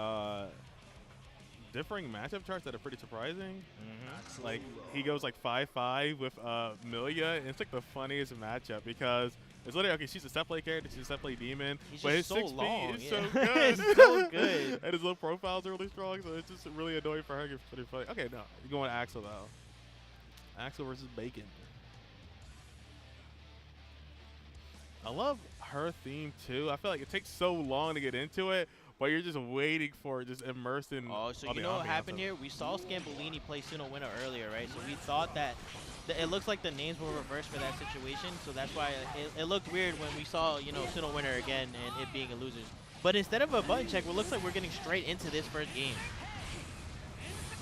differing matchup charts that are pretty surprising. Like, he goes like 5-5 with Milia, and it's like the funniest matchup because it's literally, okay, she's a set play character, she's a set play demon, but his so 6P long, is yeah. so good. It's so good. And his little profiles are really strong, so it's just really annoying for her. It's pretty funny. Okay, no, you're going Axel, though. Axel versus Bacon. I love her theme, too. I feel like it takes so long to get into it, but you're just waiting for it, just immersed in Oh, so all you the know what ambiance happened of it. here? We saw Scambolini play Suno winner earlier, right? So we thought that it looks like the names were reversed for that situation, so that's why it looked weird when we saw, you know, Suno winner again and it being a losers. But instead of a button check, it looks like we're getting straight into this first game.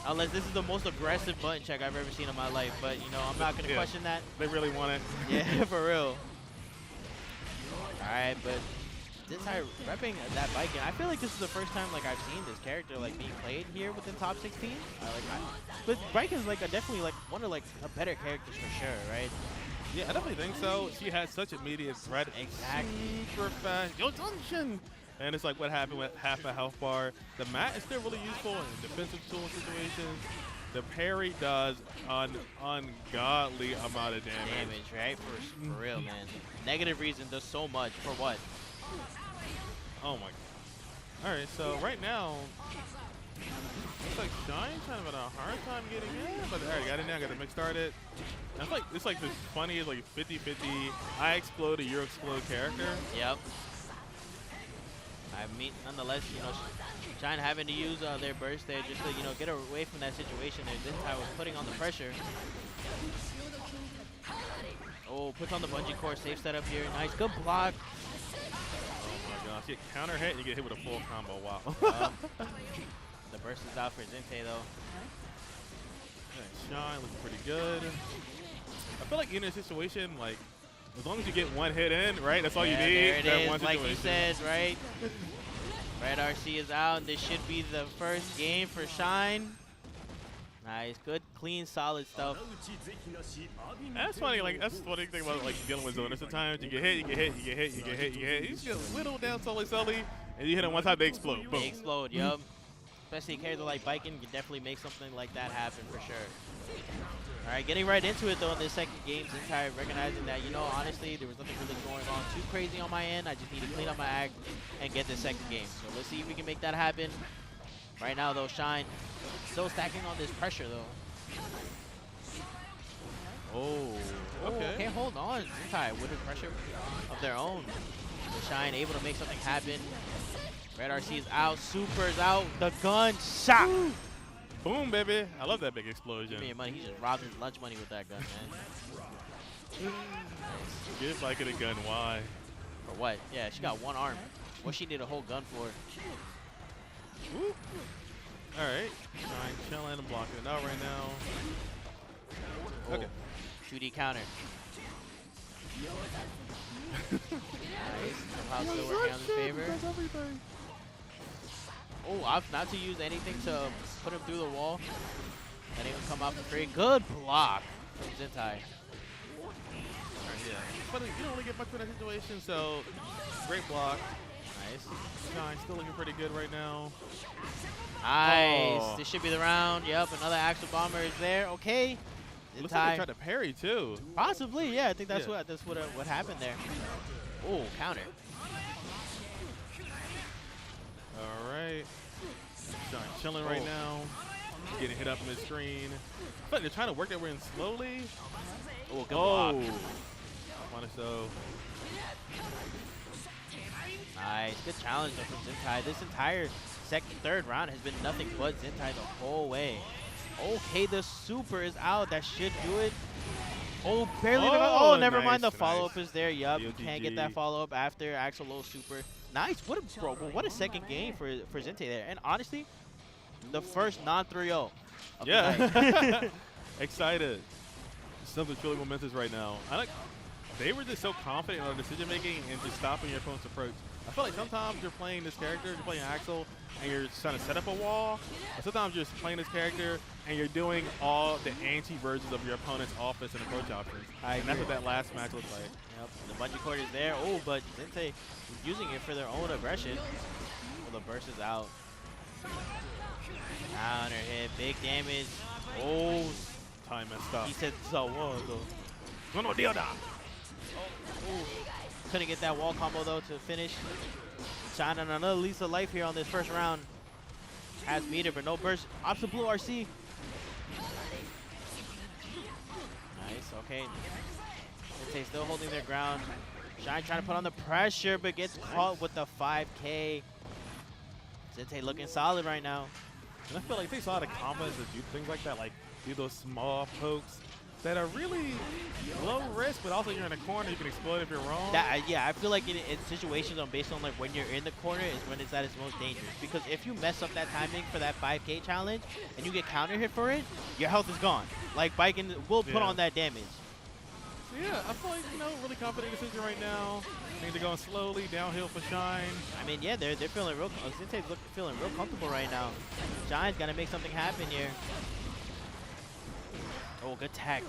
Unless this is the most aggressive button check I've ever seen in my life, but you know, I'm not gonna question that. They really want it. Yeah, for real. All right, but this time repping that Viking, I feel like this is the first time like I've seen this character like being played here within top 16. But Viking's like definitely like one of like a better characters for sure, right? Yeah, I definitely think so. She has such immediate threat. Exactly. Super fast. Yo, Dungeon! And it's like what happened with half a health bar. The mat is still really useful in defensive tool situations. The parry does an ungodly amount of damage. Right? For real, man. Negative reason does so much. For what? Oh my god. Alright, so right now, it's like Shine kind of having a hard time getting in, but alright, got in there, got the mix started. And it's like this funny, like 50-50, I explode, you explode character. Yep. I mean, nonetheless, you know, Shine having to use their burst there just to, you know, get away from that situation there. Zintai was putting on the pressure. Oh, puts on the bungee cord, safe setup here. Nice, good block. Oh my gosh, you get counter hit and you get hit with a full combo. Wow. The burst is out for Zinte though. Shine looking pretty good. I feel like in a situation, like, as long as you get one hit in, right? That's all you need. There it that is, one like you situation. said, right? Red RC is out. This should be the first game for Shine. Nice, good, clean, solid stuff. That's funny. Like that's the funny thing about like dealing with zoners. Sometimes you get hit, you get hit, you get hit, you get hit, you get hit. You just get whittled down slowly, and you hit them one time, they explode. Boom. They explode, yup. Especially a character like Biken can definitely make something like that happen for sure. All right, getting right into it though in this second game, Zintai recognizing that, you know, honestly, there was nothing really going on too crazy on my end. I just need to clean up my act and get this second game. So let's see if we can make that happen. Right now though, Shine still stacking on this pressure though. Oh, okay. Hold on. Zintai with the pressure of their own. Shine able to make something happen. Red RC is out, Super is out, the gun shot. Woo. Boom, baby. I love that big explosion. Give me your money. He just robbed his lunch money with that gun, man. Give Biken a gun. Why? For what? Yeah, she got one arm. What she need a whole gun for? Woo. All right. Shine chilling and blocking it out right now. Oh. Okay. 2D counter. Nice. Somehow still working on his favor. Oh, opt not to use anything to put him through the wall. Letting him come out for free. Good block from Zintai. Yeah. But you don't really get much for that situation, so great block. Nice. Shine still looking pretty good right now. Nice. Oh. This should be the round. Yep, another Axel Bomber is there. Okay. Looks like they tried to parry too. Possibly, yeah. I think that's what happened there. Oh, counter. All right. Shine chilling right now. Getting hit up in the screen. But they're trying to work their way in slowly. Oh, good block. Punish though. Nice. Good challenge though from Zintai. This entire third round has been nothing but Zintai the whole way. Okay, the Super is out. That should do it. Oh, barely. Oh, never nice, mind. The nice. follow-up is there. Yup, you can't get that follow-up after Axel Low Super. Nice. What a second game for Zinte there. And honestly, the first non-3-0 of the night. Excited. Something's feeling momentous right now. They were just so confident in their decision making and just stopping your opponent's approach. I feel like sometimes you're playing this character, you're playing Axel, and you're trying to set up a wall. And sometimes you're just playing this character and you're doing all the anti-versions of your opponent's offense and approach options. And that's what that last match looked like. Yep, the bungee cord is there. Oh, but Zinte is using it for their own aggression. Well, the burst is out. Counter hit, big damage. Oh, time messed up. He said so. No, deal da. Oh, couldn't get that wall combo though to finish. Shine on another Lisa life here on this first round. Has meter, but no burst. Ops of blue RC. Nice, okay. Zinte still holding their ground. Shine trying to put on the pressure, but gets caught with the 5K. Zinte looking solid right now. And I feel like it takes a lot of confidence to do things like that, like do those small pokes that are really low risk, but also you're in a corner, you can explode if you're wrong. Yeah, I feel like in situations based on like when you're in the corner is when it's at its most dangerous. Because if you mess up that timing for that 5K challenge and you get counter hit for it, your health is gone. Like Biken will put on that damage. So yeah, I feel like, really confident decision right now. Things are going slowly downhill for Shine. I mean, yeah, they're feeling real. Zinte's feeling real comfortable right now. Shine's gotta make something happen here. Oh, good tag.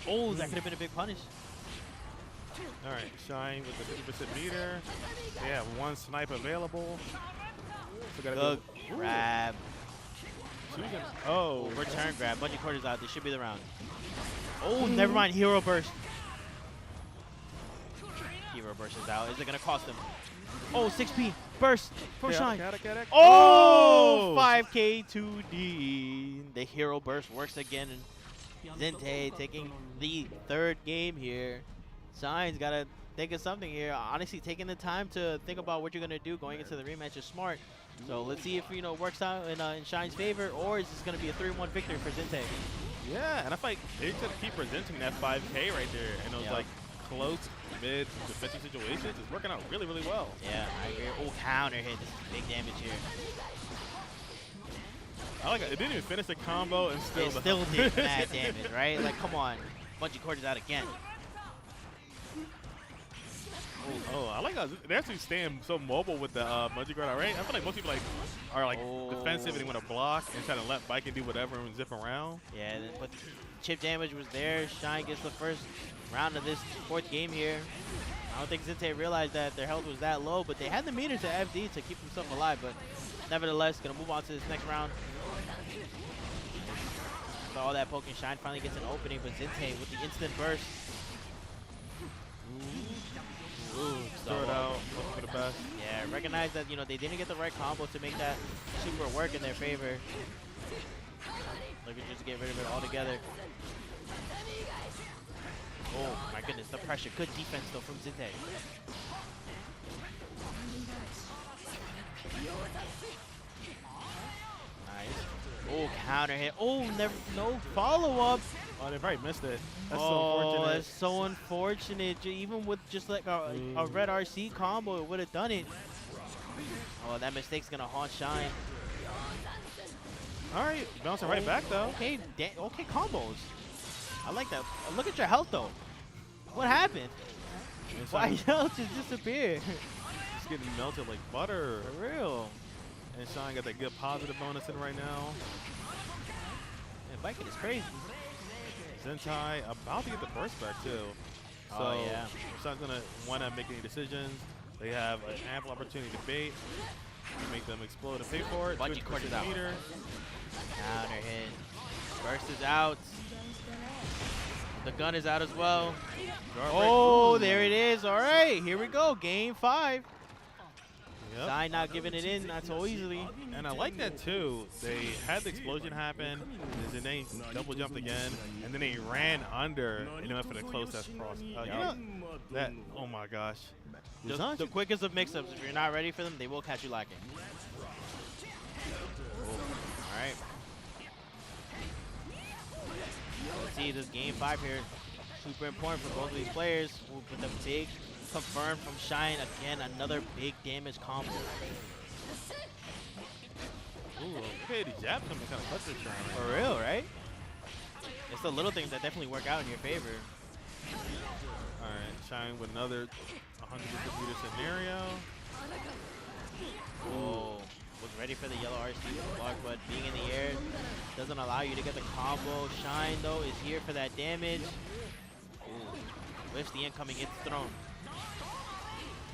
Oh, that could have been a big punish. All right, Shine with the 50% meter. They have one snipe available. So good grab. Oh, return grab. Bungee cord is out. This should be the round. Oh, never mind. Hero burst. Hero burst is out. Is it gonna cost him? Oh, 6P burst for Shine. Oh, 5K 2D. The hero burst works again. And Zinte taking the third game here. Shine's gotta think of something here. Honestly, taking the time to think about what you're going to do going into the rematch is smart. So let's see if, you know, it works out in Shine's favor, or is this going to be a 3-1 victory for Zinte? Yeah, and I feel like they just keep presenting that 5K right there, and those like close mid defensive situations is working out really, really well. Yeah, I agree. Oh, counter hit. This is big damage here. I like it. It didn't even finish the combo, and still did mad damage, right? Like, come on. Bungee cord is out again. Oh, I like how they're actually staying so mobile with the bungee cord, right? I feel like most people are defensive and they want to block and try to let Viking do whatever and zip around. Yeah, but the chip damage was there. Shine gets the first round of this 4th game here. I don't think Zinte realized that their health was that low, but they had the meter to FD to keep himself alive. But nevertheless, gonna move on to this next round. So all that poking, Shine finally gets an opening, but Zinte with the instant burst. Ooh, throw it out, looking for the best. Yeah, recognize that, you know, they didn't get the right combo to make that super work in their favor. Looking just to get rid of it altogether. Oh my goodness, the pressure. Good defense though from Zinte. Nice. Oh, counter hit. Oh, no follow-up. Oh, they probably missed it. That's so oh, unfortunate. that's so unfortunate. Even with just like a red RC combo, it would have done it. Oh, that mistake's gonna haunt Shine. All right, bouncing right back though. Okay, okay combos. I like that. Look at your health though. What happened? Why your health just disappeared? It's getting melted like butter. For real. And Shine got that good positive bonus in right now. And Viking is crazy. Zentai about to get the burst back too. So Oh, yeah. Shine's gonna want to make any decisions. They have an ample opportunity to bait, make them explode and pay for it. Bungee cord is out. Meter. Counter hit. Burst is out. The gun is out as well. Oh, there it is. All right, here we go. Game 5. Yep. Shine not giving it in not so easily. And I like that too. They had the explosion happen, and then they double jumped again, and then they ran under and went for the close test cross. You know, that, oh my gosh. Just the quickest of mix-ups. If you're not ready for them, they will catch you lacking. All right. Let's see this game 5 here. Super important for both of these players. With the big confirm from Shine. Again, another big damage combo. Ooh, okay, the jab coming kind of clutch this Shine. For real, right? It's the little things that definitely work out in your favor. All right, Shine with another 100 meter scenario. Oh, was ready for the yellow RC block, but being in the air doesn't allow you to get the combo. Shine, though, is here for that damage. Ooh, lifts the incoming, gets thrown.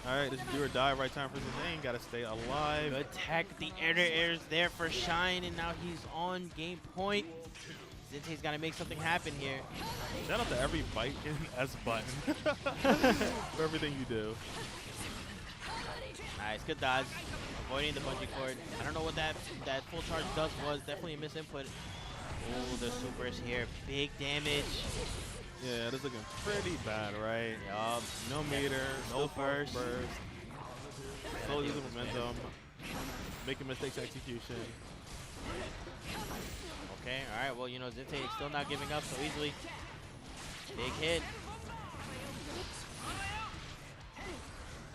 All right, this is do or die right time for Zane. Got to stay alive. Good tech. The air is there for Shine, and now he's on game point. Zinte's got to make something happen here. Shout out to every bite in S button for everything you do. Nice, good dodge. Avoiding the bungee cord. I don't know what that full charge does was. Definitely a misinput. Oh, the supers here. Big damage. Yeah, this looking pretty bad, right? Yup. No meter, no burst. Slow using momentum. Making mistakes in execution. Okay, all right. Well, you know, Zinte is still not giving up so easily. Big hit.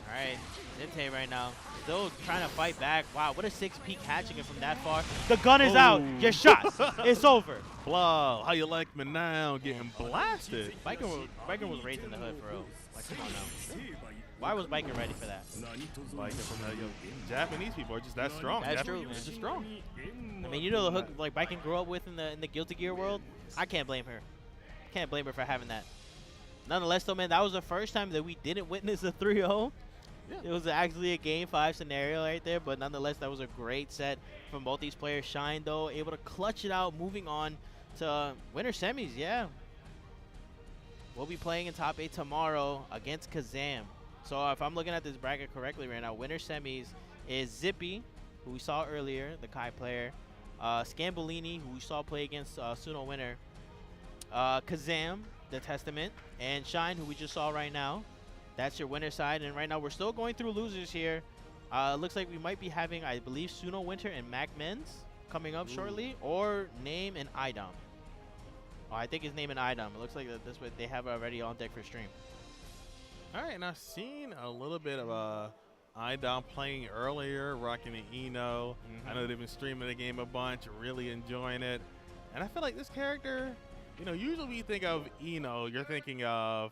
All right, Zinte right now still trying to fight back. Wow, what a 6P catching it from that far. The gun is out. Your shot. It's over. Blah. How you like me now? Getting blasted. Biker was raised in the hood, for real. Like, come on now. Why was Biker ready for that? Biker from that, Japanese people are just that strong. That's true, man. They're just strong. I mean, you know the hook like Biker grew up with in the Guilty Gear world. I can't blame her. Can't blame her for having that. Nonetheless, though, man, that was the first time that we didn't witness a 3-0. Yeah. It was actually a game 5 scenario right there, but nonetheless, that was a great set from both these players. Shine, though, able to clutch it out, moving on to winter semis, yeah. We'll be playing in top 8 tomorrow against Kazam. So if I'm looking at this bracket correctly right now, winter semis is Zippy, who we saw earlier, the Kai player, Scambolini, who we saw play against Suno winner, Kazam, the Testament, and Shine, who we just saw right now. That's your winner side. And right now we're still going through losers here. Looks like we might be having, I believe, Suno Winter and Mac Men's coming up shortly, or Name and Idom. Oh, I think it's Name and Idom. It looks like that's what they have already on deck for stream. All right, and I've seen a little bit of Idom playing earlier, rocking the Eno. I know they've been streaming the game a bunch, really enjoying it. And I feel like this character, you know, usually when you think of Eno, you're thinking of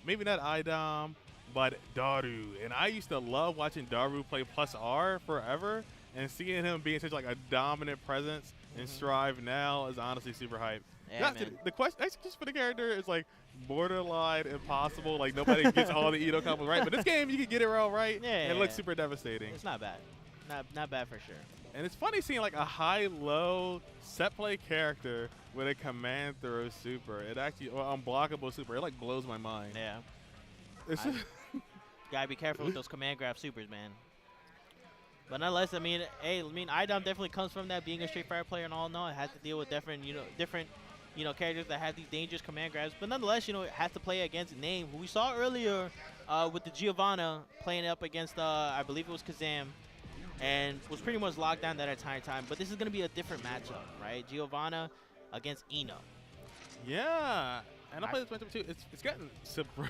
maybe not Idom, but Daru. And I used to love watching Daru play plus R forever, and seeing him being such like a dominant presence in Strive now is honestly super hype. Yeah, man. The question execution for the character is like borderline impossible. Like nobody gets all the Eno combos right, but this game you can get it all right. Yeah, and it looks super devastating. It's not bad. Not bad for sure. And it's funny seeing like a high-low set play character with a command throw super. It actually, or unblockable super. It like blows my mind. Yeah. It's gotta be careful with those command grab supers, man. But nonetheless, I mean, hey, Idom definitely comes from that, being a Street Fighter player and all. No, it has to deal with different characters that have these dangerous command grabs. But nonetheless, it has to play against Name, who we saw earlier with the Giovanna playing up against, I believe it was Kazam, and was pretty much locked down that entire time. But this is going to be a different matchup, right? Giovanna against Eno. Yeah. And I play this matchup too. It's gotten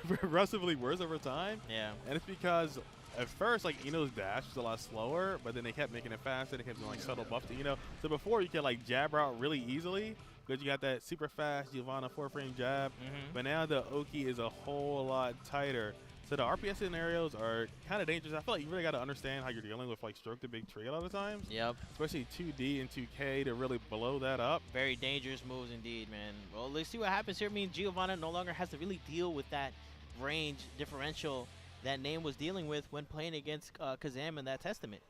progressively worse over time. Yeah. And it's because at first, like, Eno's dash was a lot slower, but then they kept making it faster. They kept doing like subtle buff to Eno. So before you could like jab out really easily because you got that super fast Giovanna 4-frame jab. But now the Oki is a whole lot tighter. So the RPS scenarios are kind of dangerous. I feel like you really got to understand how you're dealing with like stroke to big tree a lot of times. Yep. Especially 2D and 2K to really blow that up. Very dangerous moves indeed, man. Well, let's see what happens here. I mean, Giovanna no longer has to really deal with that range differential that Name was dealing with when playing against Kazam in that Testament.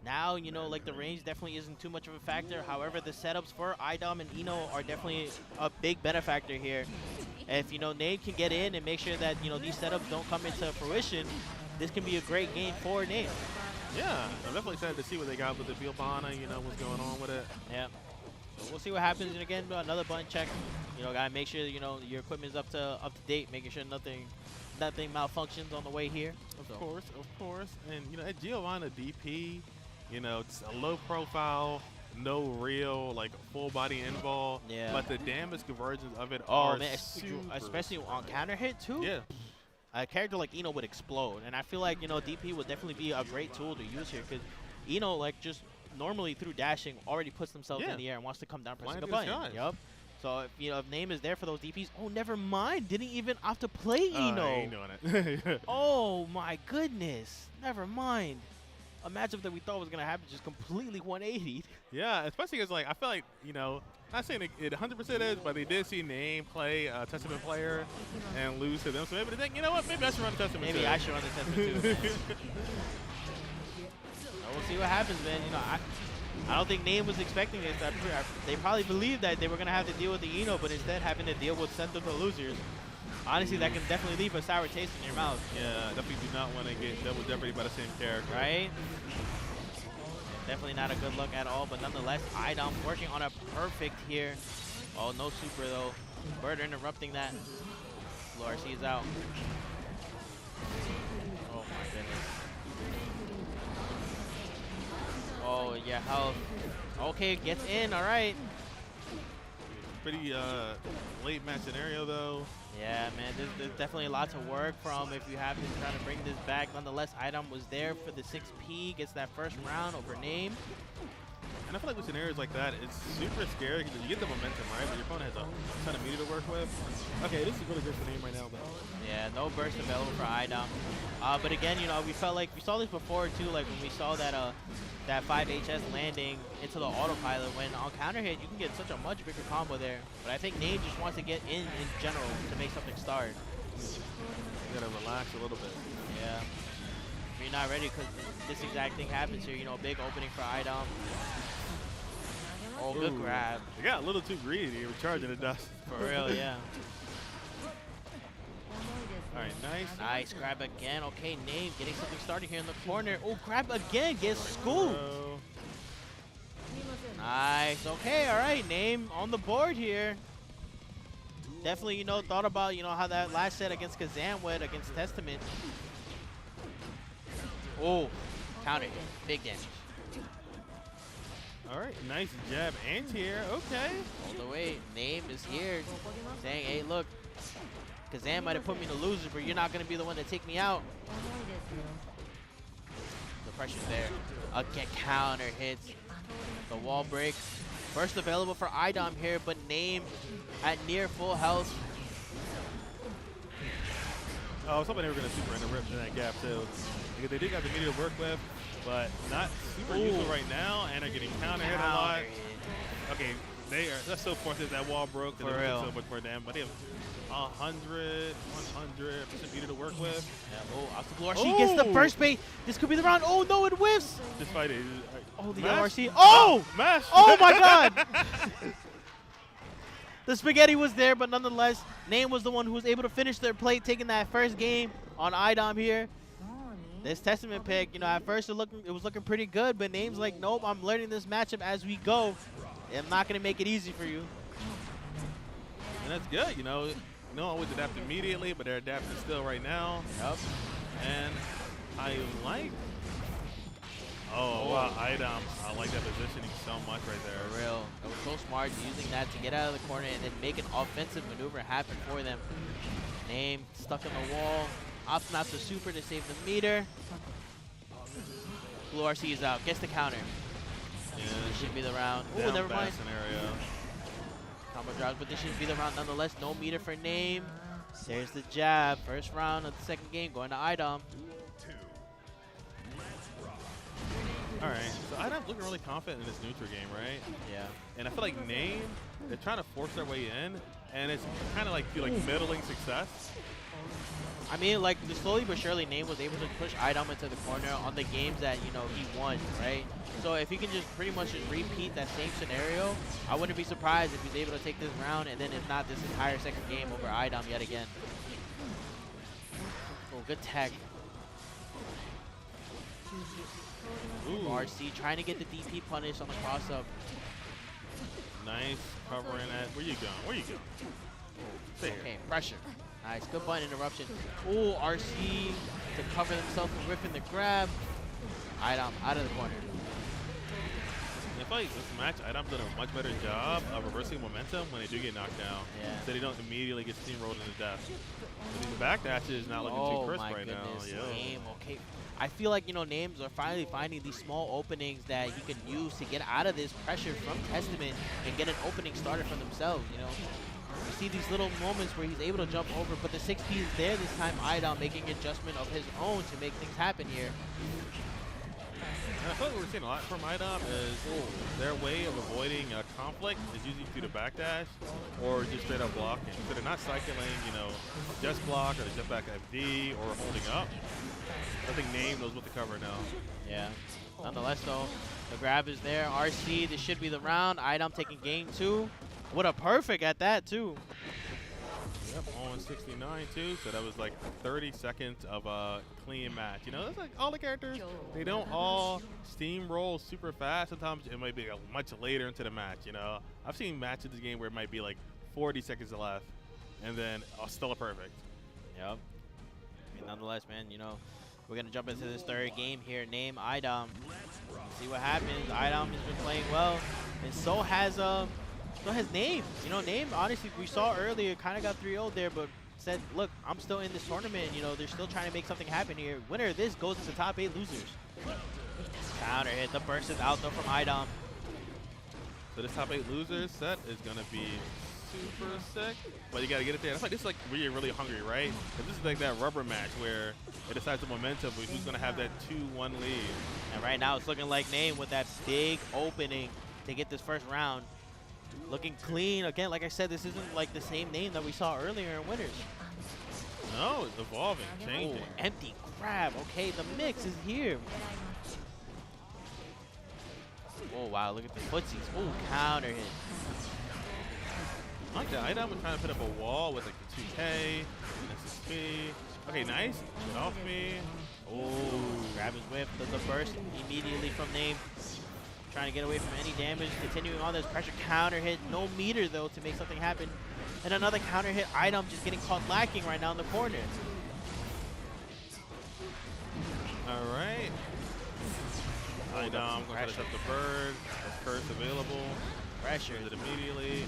Now, like the range definitely isn't too much of a factor. However, the setups for Idom and Eno are definitely a big benefactor here. If, Name can get in and make sure that, these setups don't come into fruition, this can be a great game for Name. Yeah, I'm definitely excited to see what they got with the Giovanna, what's going on with it. Yeah. So we'll see what happens. And again, another button check. Gotta make sure, your equipment's up to date, making sure nothing malfunctions on the way here. Of course. And, at Giovanna DP, it's a low profile, no real like full body invul. Yeah. But the damage conversions of it are super. Especially on counter hit too. Yeah. A character like Eno would explode, and I feel like DP would definitely be a great tool to use here because Eno like just normally through dashing already puts themselves in the air and wants to come down pressing the button. Yep. So if Name is there for those DPs, oh never mind, didn't even have to play Eno. I ain't doing it. Oh my goodness, never mind. A matchup that we thought was gonna happen just completely 180'd. Yeah, especially because I feel like not saying it 100% is, but they did see Name play a Testament player and lose to them. So maybe they think, maybe I should run the Testament. Maybe I should run the Testament too. We'll see what happens, man. I don't think Name was expecting this. They probably believed that they were gonna have to deal with the Eno, but instead having to deal with Sentinel losers. Honestly, that can definitely leave a sour taste in your mouth. Yeah, definitely do not want to get double jeopardy by the same character. Right? Definitely not a good look at all, but nonetheless, Idom working on a perfect here. Oh, no super though. Bird interrupting that. Blue RC is out. Oh my goodness. Oh yeah, health. Okay, gets in, alright. Pretty late match scenario though. Yeah, man, there's definitely a lot to work from if you have to try to bring this back. Nonetheless, Idom was there for the 6P, gets that first round over Name. And I feel like with scenarios like that, it's super scary because you get the momentum, right? But your opponent has a ton of meter to work with. Okay, this is really good for Name right now, though. Yeah, no burst available for Idom. But again, we felt like we saw this before too, like when we saw that 5HS landing into the autopilot. When on counter hit, you can get such a much bigger combo there. But I think Name just wants to get in general to make something start. You gotta relax a little bit. Yeah. If you're not ready, because this exact thing happens here. Big opening for Idom. Oh, good grab. They got a little too greedy. They were charging the dust. For real, yeah. All right, nice. Nice grab again. Okay, Name getting something started here in the corner. Oh, grab again. Gets scooped. Nice. Okay, all right. Name on the board here. definitely, thought about, how that last set against Kazam went against Testament. Oh, counter hit. Big damage. All right, nice jab, anti-air. Okay. All the way. Name is here saying, hey, look, Kazam might have put me in the loser, but you're not going to be the one to take me out. The pressure's there. Again, counter hits. The wall break. First available for IDOM here, but Name at near full health. Oh, I was hoping they were going to super interrupt in that gap, too. Because they did got the meter to work with, but not super useful right now, and are getting counter hit a lot. Okay, that's so fortunate that wall broke. For real. So much more damage, but they have 100% meter to work with. Yeah, off the floor. She gets the first bait. This could be the round. Oh, no, it whiffs. This fight is. Oh, the Mash? LRC. Oh! Mash! Oh, my God! The spaghetti was there, but nonetheless, Name was the one who was able to finish their plate, taking that first game on IDOM here. This Testament pick, at first it was looking pretty good, but Name's like, nope, I'm learning this matchup as we go. I'm not going to make it easy for you. And that's good, No always adapt immediately, but they're adapting still right now. Yep. And I like. Oh, wow, IDOM. I like that positioning so much right there. For real. It was so smart using that to get out of the corner and then make an offensive maneuver happen for them. Name stuck in the wall. Opts out to super to save the meter. Blue RC is out. Gets the counter. Yeah, this should be the round. Oh, never mind. Scenario. Combo drops, but this should be the round nonetheless. No meter for Name. There's the jab. First round of the second game going to IDOM. All right, so IDOM's looking really confident in this neutral game, right? Yeah. And I feel like Name, they're trying to force their way in, and it's kind of like middling success. I mean, like, slowly but surely, Name was able to push IDOM into the corner on the games that, he won, right? So if he can just pretty much just repeat that same scenario, I wouldn't be surprised if he's able to take this round, and then if not, this entire second game over IDOM yet again. Oh, good tech. Ooh. RC trying to get the DP punish on the cross-up. Nice covering that. Where you going? Where you going? Stay Okay, here. pressure. Nice, good button interruption. Ooh, RC to cover themselves from ripping the grab. IDOM out of the corner. I feel like this match, IDOM's done a much better job of reversing momentum when they do get knocked down. Yeah. So they don't immediately get steamrolled into death. So the back dash is not looking too crisp right now. Name, okay. I feel like, Names are finally finding these small openings that he can use to get out of this pressure from Testament and get an opening started for themselves, You see these little moments where he's able to jump over, but the 6P is there this time. IDOM making adjustment of his own to make things happen here. And I feel like we're seeing a lot from IDOM is their way of avoiding conflict is usually through the backdash or just straight up blocking. So they're not cycling, just block or the jump back FD or holding up. I think Name knows what to cover now. Yeah. Nonetheless, though, the grab is there. RC, this should be the round. IDOM taking game 2. What a perfect at that, too. Yep, on 69 too, so that was like 30 seconds of a clean match. That's like all the characters, they don't all steamroll super fast. Sometimes it might be much later into the match, I've seen matches in this game where it might be like 40 seconds left, and then still a perfect. Yep. I mean, nonetheless, man, we're going to jump into this third game here. Name IDOM. See what happens. IDOM has been playing well, and so has Name. Name, honestly, we saw earlier, kind of got 3-0 there, but said, look, I'm still in this tournament. They're still trying to make something happen here. Winner of this goes into top 8 losers. Counter hit. The burst is out, though, from IDOM. So this top 8 losers set is going to be super sick, but you got to get it there. That's like, this is like where you're really hungry, right? This is like that rubber match where it decides the momentum of who's going to have that 2-1 lead. And right now, it's looking like Name with that big opening to get this first round. Looking clean. Again, like I said, this isn't like the same Name that we saw earlier in Winners. No, it's evolving, changing. Oh, empty grab. Okay, the mix is here. Oh, wow, look at the footsies. Oh, counter hit. I like that. IDOM was trying to put up a wall with like the 2K, and SSP. Okay, nice. Get off me. Oh, grab his whip. Does the burst immediately from Name. Trying to get away from any damage. Continuing on this pressure. Counter hit. No meter, though, to make something happen. And another counter hit item just getting caught lacking right now in the corner. All right. Idom going to set up the bird. Curse available. Pressure. It immediately.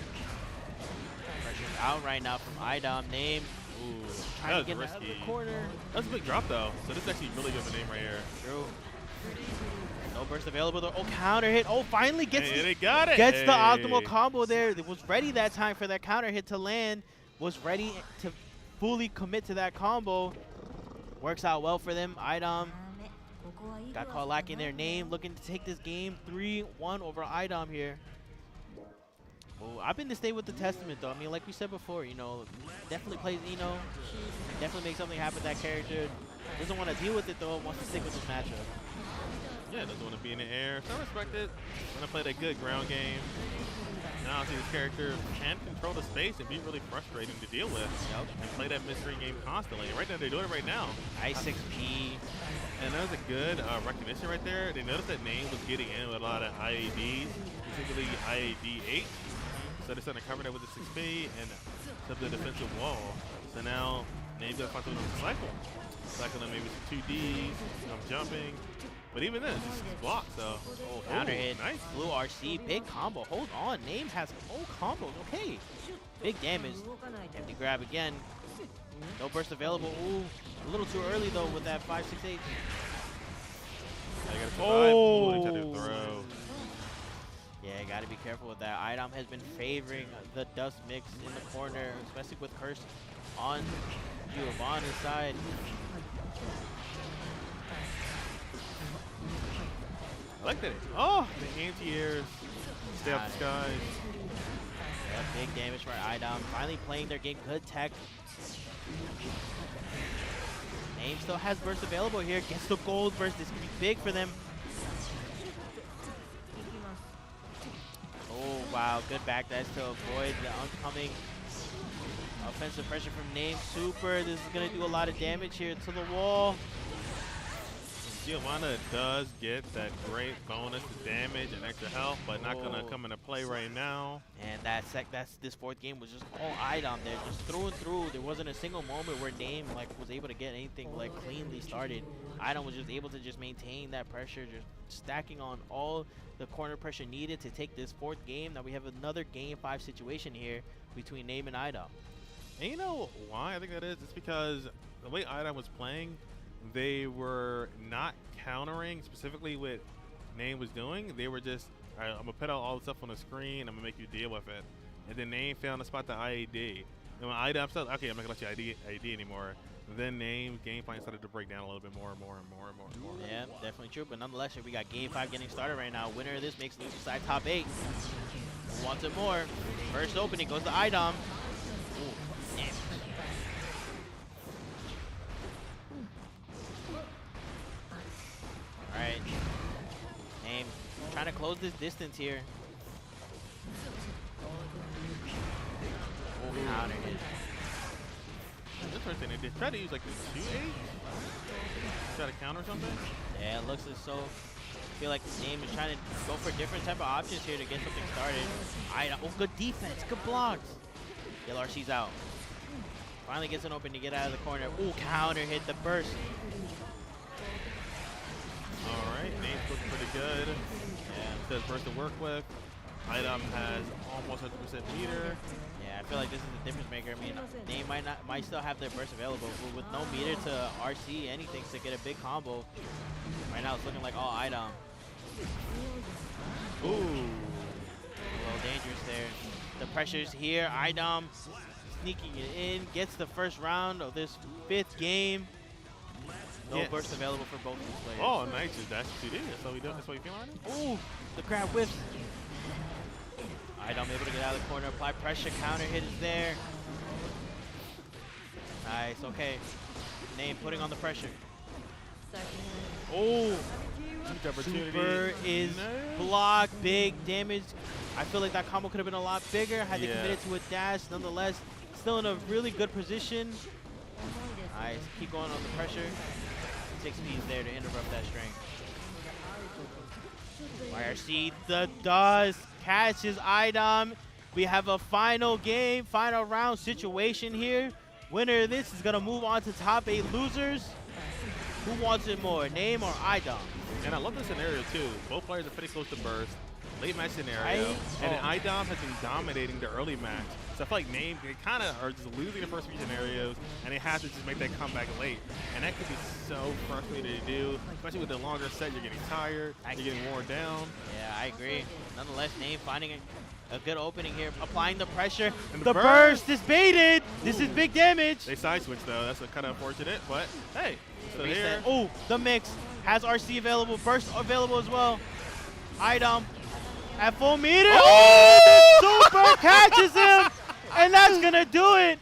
Pressure's out right now from Idom. Name. Ooh, trying to get out of the corner. That's a big drop though. So this is actually really good for Name right here. True. No burst available though. Oh, counter hit. Oh, finally gets they got it. Gets the optimal combo there. It was ready that time for that counter hit to land. Was ready to fully commit to that combo. Works out well for them. Idom got caught lacking their Name. Looking to take this game 3-1 over Idom here. Oh, I've been to stay with the Testament though. I mean, like we said before, you know, definitely plays Eno. Definitely make something happen with that character. Doesn't want to deal with it though. Wants to stick with this matchup. Yeah, doesn't want to be in the air. So I respect it. Gonna play that good ground game. Now I see this character can control the space and be really frustrating to deal with. Yep. And play that mystery game constantly. Right now they're doing it right now. I6P. And that was a good recognition right there. They noticed that Name was getting in with a lot of IADs, particularly IAD 8. So they're starting to cover that with the 6P and set the defensive wall. So now Name's got to find something to cycle. Cycle them maybe some 2Ds, some jumping. But even then, it's just blocked, so. Oh, counter hit. Nice. Blue RC, big combo. Hold on. Name has all combos. Okay. Big damage. Empty grab again. No burst available. Ooh, a little too early though with that 5-6-8. Oh! Throw. Yeah, gotta be careful with that. Idom has been favoring the dust mix in the corner, especially with Curse on Giovanna's side. I like that. Oh, the anti-airs. Stay up the skies. Yeah, big damage for Idom. Finally playing their game. Good tech. Name still has burst available here. Gets the gold burst. This could be big for them. Oh, wow. Good backdash to avoid the oncoming offensive pressure from Name. Super. This is going to do a lot of damage here to the wall. Giovanna does get that great bonus damage and extra health, but not going to come into play right now. And that's this fourth game was just all Idom there, just through and through. There wasn't a single moment where Name was able to get anything cleanly started. Idom was just able to just maintain that pressure, just stacking on all the corner pressure needed to take this fourth game. Now we have another game 5 situation here between Name and Idom. And you know why I think that is? It's because the way Idom was playing, they were not countering specifically what Name was doing. They were just, all right, I'm gonna put out all the stuff on the screen, I'm gonna make you deal with it. And then Name found a spot to IAD. And when Idom said, okay, I'm not gonna let you IAD anymore, then Name's game plan started to break down a little bit more and more and more and more and more. Yeah, definitely true. But nonetheless, here we got game 5 getting started right now. Winner of this makes loser side top 8. Who wants it more? First opening goes to Idom. Ooh, damn. Alright. Name trying to close this distance here. Oh, counter hit. This first thing, they try to use like the 2-8? Try to counter something? Yeah, it looks as so. I feel like Name is trying to go for different type of options here to get something started. Oh, good defense, good blocks. LRC's out. Finally gets an open to get out of the corner. Ooh, counter hit the burst. All right, Name's looking pretty good. Yeah, says burst to work with. Idom has almost 100% meter. Yeah, I feel like this is a difference maker. I mean, Name might still have their burst available, but with no meter to RC anything to get a big combo. Right now, it's looking like all Idom. Ooh, a little dangerous there. The pressure's here. Idom sneaking it in, gets the first round of this 5th game. No burst available for both of these players. Oh, nice. That's what you did. That's what we do. That's what you feel right now? Ooh, the grab whiffs. Idom able to get out of the corner, apply pressure, counter hit is there. Nice, okay. Name putting on the pressure. Oh, Super is blocked, big damage. I feel like that combo could have been a lot bigger had they committed to a dash. Nonetheless, still in a really good position. Nice, keep going on the pressure. 6P's there to interrupt that string. YRC, the dust catches Idom. We have a final game, final round situation here. Winner of this is going to move on to top 8 losers. Who wants it more, Name or IDOM? And I love the scenario, too. Both players are pretty close to burst. Late match scenario. And then IDOM has been dominating the early match. So I feel like Name, they kind of are just losing the first few scenarios, and they have to just make that comeback late. And that could be so frustrating to do, especially with the longer set. You're getting tired, you're getting worn down. Yeah, I agree. Nonetheless, Name finding a good opening here, applying the pressure. And The burst is baited. This is big damage. They side switch, though. That's kind of unfortunate, but hey, still here. Oh, the mix has RC available, burst available as well. IDOM at full meter. Oh, super catches him, and that's gonna do it.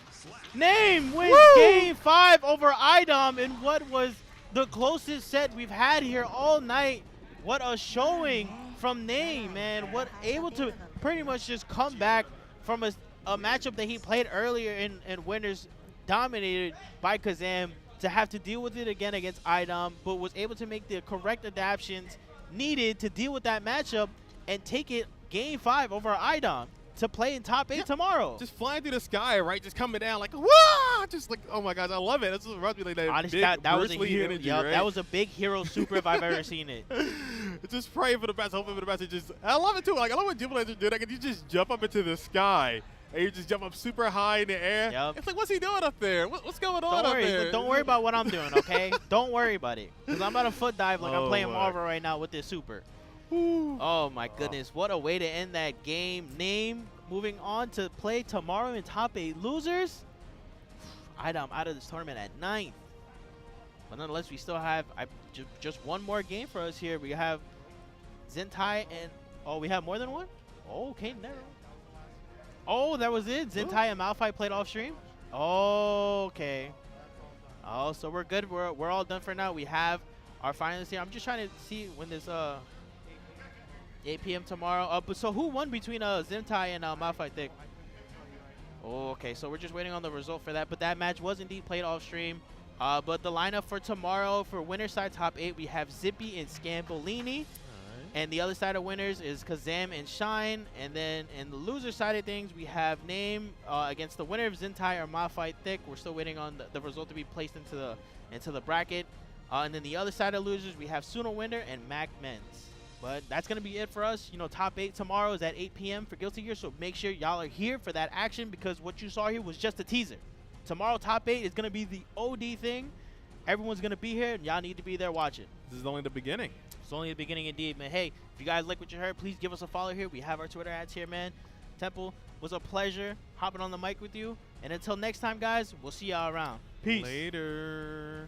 Name wins game 5 over IDOM in what was the closest set we've had here all night. What a showing from Name, man. What able to pretty much just come back from a matchup that he played earlier in winners dominated by Kazam to have to deal with it again against IDOM, but was able to make the correct adaptations needed to deal with that matchup and take it game 5 over IDOM to play in top 8 tomorrow. Just flying through the sky, right? Just coming down like, wah! Just like, oh my gosh, I love it. This reminds me like that Honestly, big that was a Bruce Lee hero. energy, Yep, right? that was a big hero super if I've ever seen it. Just praying for the best, hoping for the best. I love it too. Like I love when Jubilators do that. Like, you just jump up into the sky and you just jump up super high in the air. Yep. It's like, what's he doing up there? What's going on Don't up worry, there? don't worry about what I'm doing, okay? Don't worry about it, because I'm about to foot dive like I'm playing my. Marvel right now with this super. Oh my goodness, what a way to end that game. Name moving on to play tomorrow in top 8 losers. IDOM out of this tournament at 9th. But nonetheless, we still have just one more game for us here. We have Zentai and, oh, we have more than one? Oh, okay, never. Oh, that was it. Zentai and Malphite played off stream. Oh, okay. Oh, so we're good. We're all done for now. We have our finalists here. I'm just trying to see when this 8 p.m. tomorrow. But so who won between Zentai and Malphite Thick? Oh, okay. So we're just waiting on the result for that. But that match was indeed played off stream. But the lineup for tomorrow for winner side top 8, we have Zippy and Scambolini. And the other side of winners is Kazam and Shine. And then in the loser side of things, we have Name against the winner of Zentai or Malphite Thick. We're still waiting on the result to be placed into the bracket. And then the other side of losers, we have Suno Winner and Mac Men's. But that's going to be it for us. You know, top 8 tomorrow is at 8 p.m. for Guilty Gear. So make sure y'all are here for that action, because what you saw here was just a teaser. Tomorrow, top 8 is going to be the OD thing. Everyone's going to be here, and y'all need to be there watching. This is only the beginning. It's only the beginning indeed, man. Hey, if you guys like what you heard, please give us a follow here. We have our Twitter ads here, man. Temple, was a pleasure hopping on the mic with you. And until next time, guys, we'll see y'all around. Peace. Later.